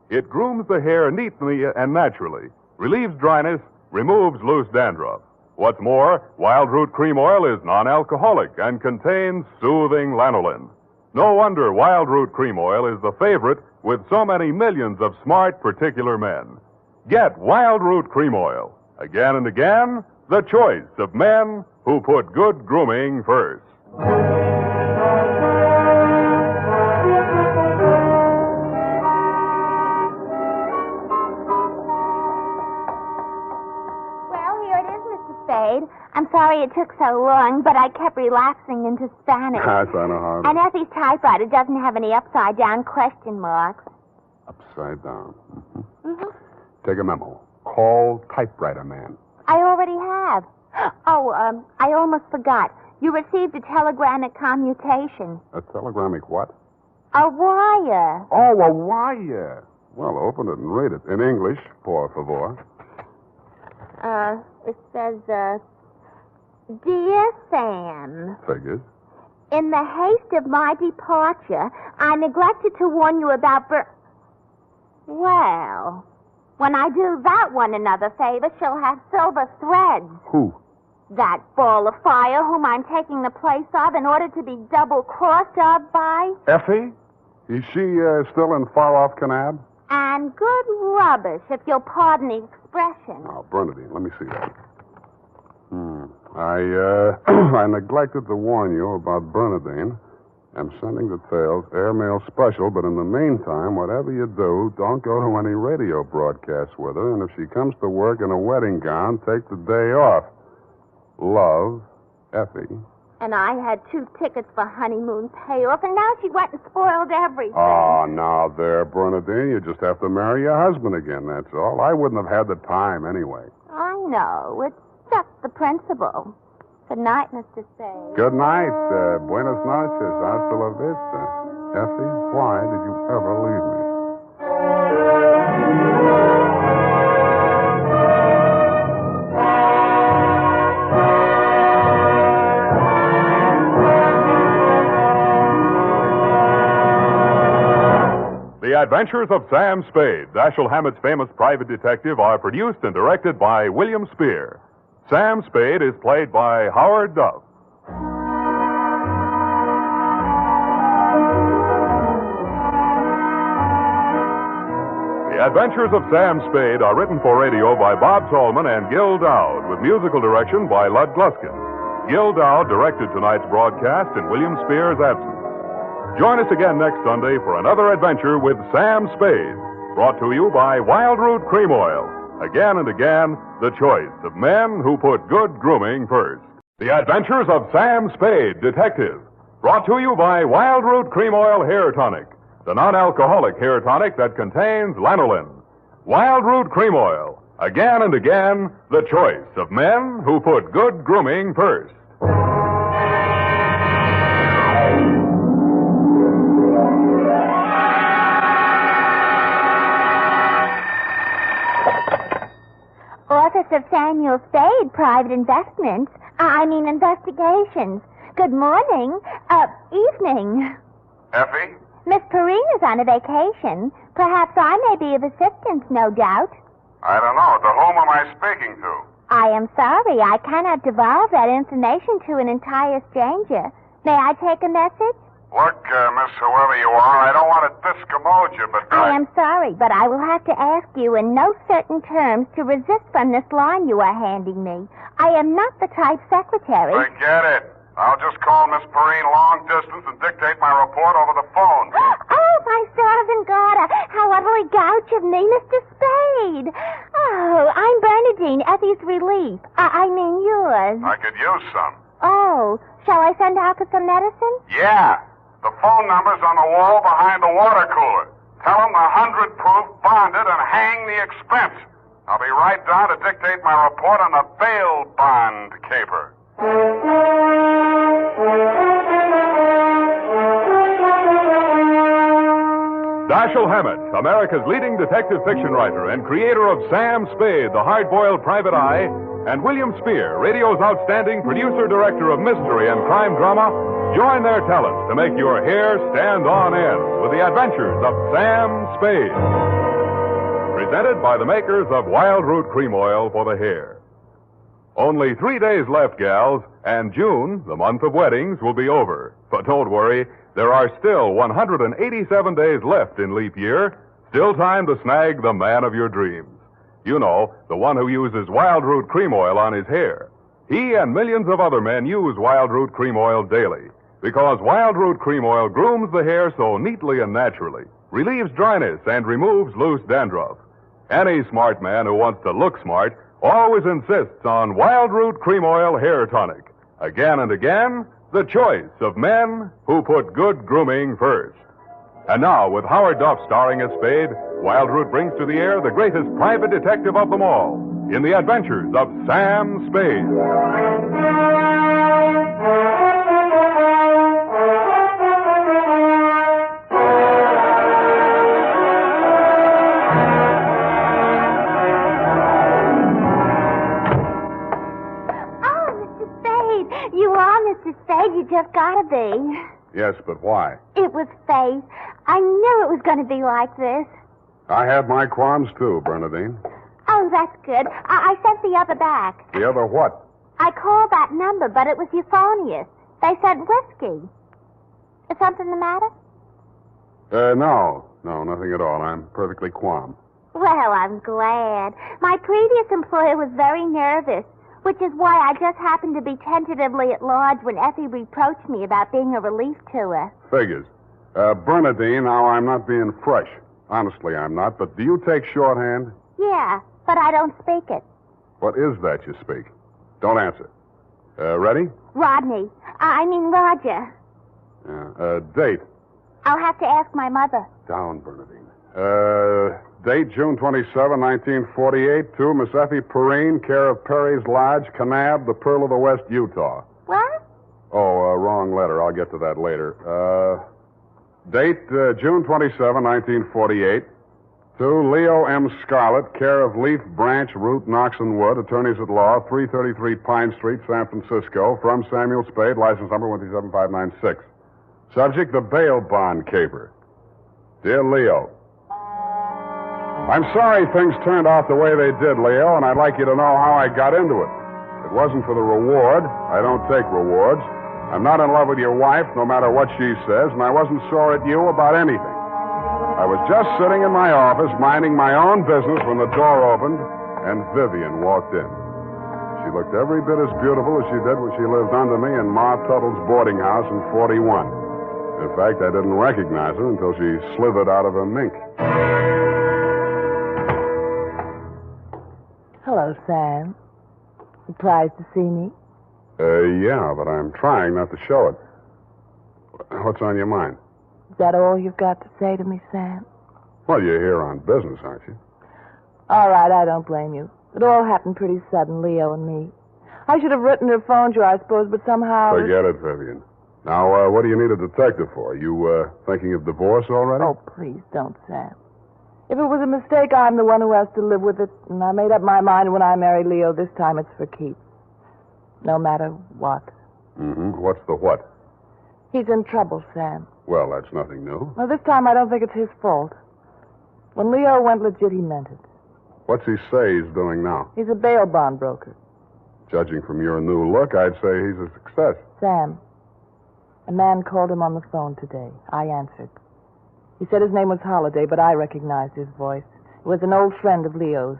It grooms the hair neatly and naturally, relieves dryness, removes loose dandruff. What's more, Wild Root Cream Oil is non-alcoholic and contains soothing lanolin. No wonder Wild Root Cream Oil is the favorite with so many millions of smart, particular men. Get Wild Root Cream Oil. Again and again, the choice of men who put good grooming first. Well, here it is, Mr. Spade. I'm sorry it took so long, but I kept relapsing into Spanish. Yes, I know how. And Effie's typewriter doesn't have any upside-down question marks. Upside down. Mm-hmm. Take a memo. tall typewriter man. I already have. Oh, I almost forgot. You received a telegramic commutation. A telegramic what? A wire. Oh, a wire. Well, open it and read it. In English, por favor. It says, Dear Sam. Figures. In the haste of my departure, I neglected to warn you about Well, when I do that one another favor, she'll have silver threads. Who? That ball of fire whom I'm taking the place of in order to be double-crossed of by... Effie? Is she still in far-off Kanab? And good rubbish, if you'll pardon the expression. Oh, Bernadine, let me see that. I neglected to warn you about Bernadine. I'm sending details, airmail special, but in the meantime, whatever you do, don't go to any radio broadcasts with her, and if she comes to work in a wedding gown, take the day off. Love, Effie. And I had 2 tickets for honeymoon payoff, and now she went and spoiled everything. Oh, now there, Bernadine, you just have to marry your husband again, that's all. I wouldn't have had the time anyway. I know. It's just the principle. Good night, Mr. Spade. Good night. Buenas noches. Hasta la vista. Effie, why did you ever leave me? The Adventures of Sam Spade, Dashiell Hammett's famous private detective, are produced and directed by William Spear. Sam Spade is played by Howard Duff. The Adventures of Sam Spade are written for radio by Bob Tallman and Gil Dowd, with musical direction by Lud Gluskin. Gil Dowd directed tonight's broadcast in William Spear's absence. Join us again next Sunday for another adventure with Sam Spade, brought to you by Wild Root Cream Oil. Again and again, the choice of men who put good grooming first. The Adventures of Sam Spade, Detective, brought to you by Wild Root Cream Oil Hair Tonic, the non-alcoholic hair tonic that contains lanolin. Wild Root Cream Oil. Again and again, the choice of men who put good grooming first. Office of Samuel Spade, Private Investigations. Good morning. Evening. Effie? Miss Perrine is on a vacation. Perhaps I may be of assistance, no doubt. I don't know. To whom am I speaking to? I am sorry. I cannot divulge that information to an entire stranger. May I take a message? Look, Miss Whoever you are, I don't want to discommode you, but I am sorry, but I will have to ask you in no certain terms to resist from this line you are handing me. I am not the type secretary. Forget it. I'll just call Miss Perrine long distance and dictate my report over the phone. Oh, my servant daughter, how utterly gouch of me, Mr. Spade. Oh, I'm Bernadine, Effie's relief. I mean yours. I could use some. Oh, shall I send out for some medicine? Yeah. The phone number's on the wall behind the water cooler. Tell them the 100 proof, bonded, and hang the expense. I'll be right down to dictate my report on the bail bond caper. Dashiell Hammett, America's leading detective fiction writer and creator of Sam Spade, the hard-boiled private eye, and William Spear, radio's outstanding producer-director of mystery and crime drama, join their talents to make your hair stand on end with the Adventures of Sam Spade. Presented by the makers of Wild Root Cream Oil for the hair. Only 3 days left, gals, and June, the month of weddings, will be over. But don't worry, there are still 187 days left in leap year, still time to snag the man of your dreams. You know, the one who uses Wild Root Cream Oil on his hair. He and millions of other men use Wild Root Cream Oil daily, because Wild Root Cream Oil grooms the hair so neatly and naturally, relieves dryness, and removes loose dandruff. Any smart man who wants to look smart always insists on Wild Root Cream Oil Hair Tonic. Again and again, the choice of men who put good grooming first. And now, with Howard Duff starring as Spade, Wildroot brings to the air the greatest private detective of them all in the Adventures of Sam Spade. You are, Mr. Spade. You just gotta be. Yes, but why? It was fate. I knew it was going to be like this. I had my qualms, too, Bernadine. Oh, that's good. I sent the other back. The other what? I called that number, but it was euphonious. They said whiskey. Is something the matter? No, nothing at all. I'm perfectly calm. Well, I'm glad. My previous employer was very nervous, which is why I just happened to be tentatively at large when Effie reproached me about being a relief to her. Figures. Bernadine, now I'm not being fresh. Honestly, I'm not. But do you take shorthand? Yeah, but I don't speak it. What is that you speak? Don't answer. Ready? Rodney. I mean Roger. Date. I'll have to ask my mother. Down, Bernadine. Date, June 27, 1948, to Miss Effie Perrine, care of Perry's Lodge, Kanab, the Pearl of the West, Utah. What? Oh, wrong letter. I'll get to that later. Date, June 27, 1948, to Leo M. Scarlett, care of Leaf Branch, Root, Knox and Wood, attorneys at law, 333 Pine Street, San Francisco, from Samuel Spade, license number 127596. Subject, the bail bond caper. Dear Leo, I'm sorry things turned out the way they did, Leo, and I'd like you to know how I got into it. It wasn't for the reward. I don't take rewards. I'm not in love with your wife, no matter what she says, and I wasn't sore at you about anything. I was just sitting in my office, minding my own business, when the door opened, and Vivian walked in. She looked every bit as beautiful as she did when she lived under me in Ma Tuttle's boarding house in 41. In fact, I didn't recognize her until she slithered out of her mink. Hello, Sam. Surprised to see me? Yeah, but I'm trying not to show it. What's on your mind? Is that all you've got to say to me, Sam? Well, you're here on business, aren't you? All right, I don't blame you. It all happened pretty sudden, Leo and me. I should have written or phoned you, I suppose, but somehow... Forget it, Vivian. Now, what do you need a detective for? You, thinking of divorce already? Oh, please don't, Sam. If it was a mistake, I'm the one who has to live with it, and I made up my mind when I married Leo. This time it's for keeps. No matter what. Mm-hmm. What's the what? He's in trouble, Sam. Well, that's nothing new. Well, this time I don't think it's his fault. When Leo went legit, he meant it. What's he say he's doing now? He's a bail bond broker. Judging from your new look, I'd say he's a success. Sam, a man called him on the phone today. I answered. He said his name was Holliday, but I recognized his voice. It was an old friend of Leo's,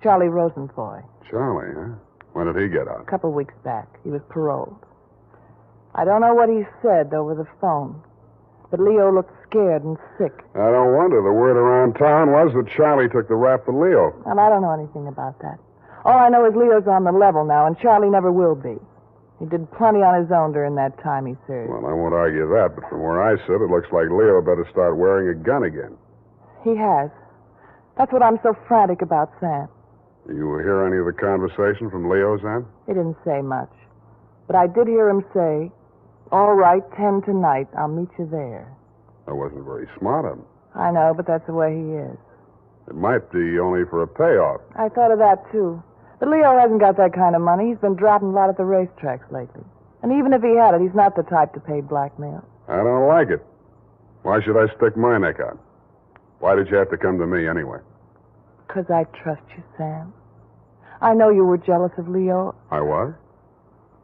Charlie Rosenfoy. Charlie, huh? When did he get out? A couple of weeks back. He was paroled. I don't know what he said over the phone, but Leo looked scared and sick. I don't wonder. The word around town was that Charlie took the rap for Leo. And I don't know anything about that. All I know is Leo's on the level now, and Charlie never will be. He did plenty on his own during that time he served. Well, I won't argue that, but from where I sit, it looks like Leo better start wearing a gun again. He has. That's what I'm so frantic about, Sam. You hear any of the conversation from Leo's end? He didn't say much. But I did hear him say, all right, 10 tonight. I'll meet you there. That wasn't very smart of him. I know, but that's the way he is. It might be only for a payoff. I thought of that, too. But Leo hasn't got that kind of money. He's been dropping a lot at the racetracks lately. And even if he had it, he's not the type to pay blackmail. I don't like it. Why should I stick my neck out? Why did you have to come to me anyway? Because I trust you, Sam. I know you were jealous of Leo. I was?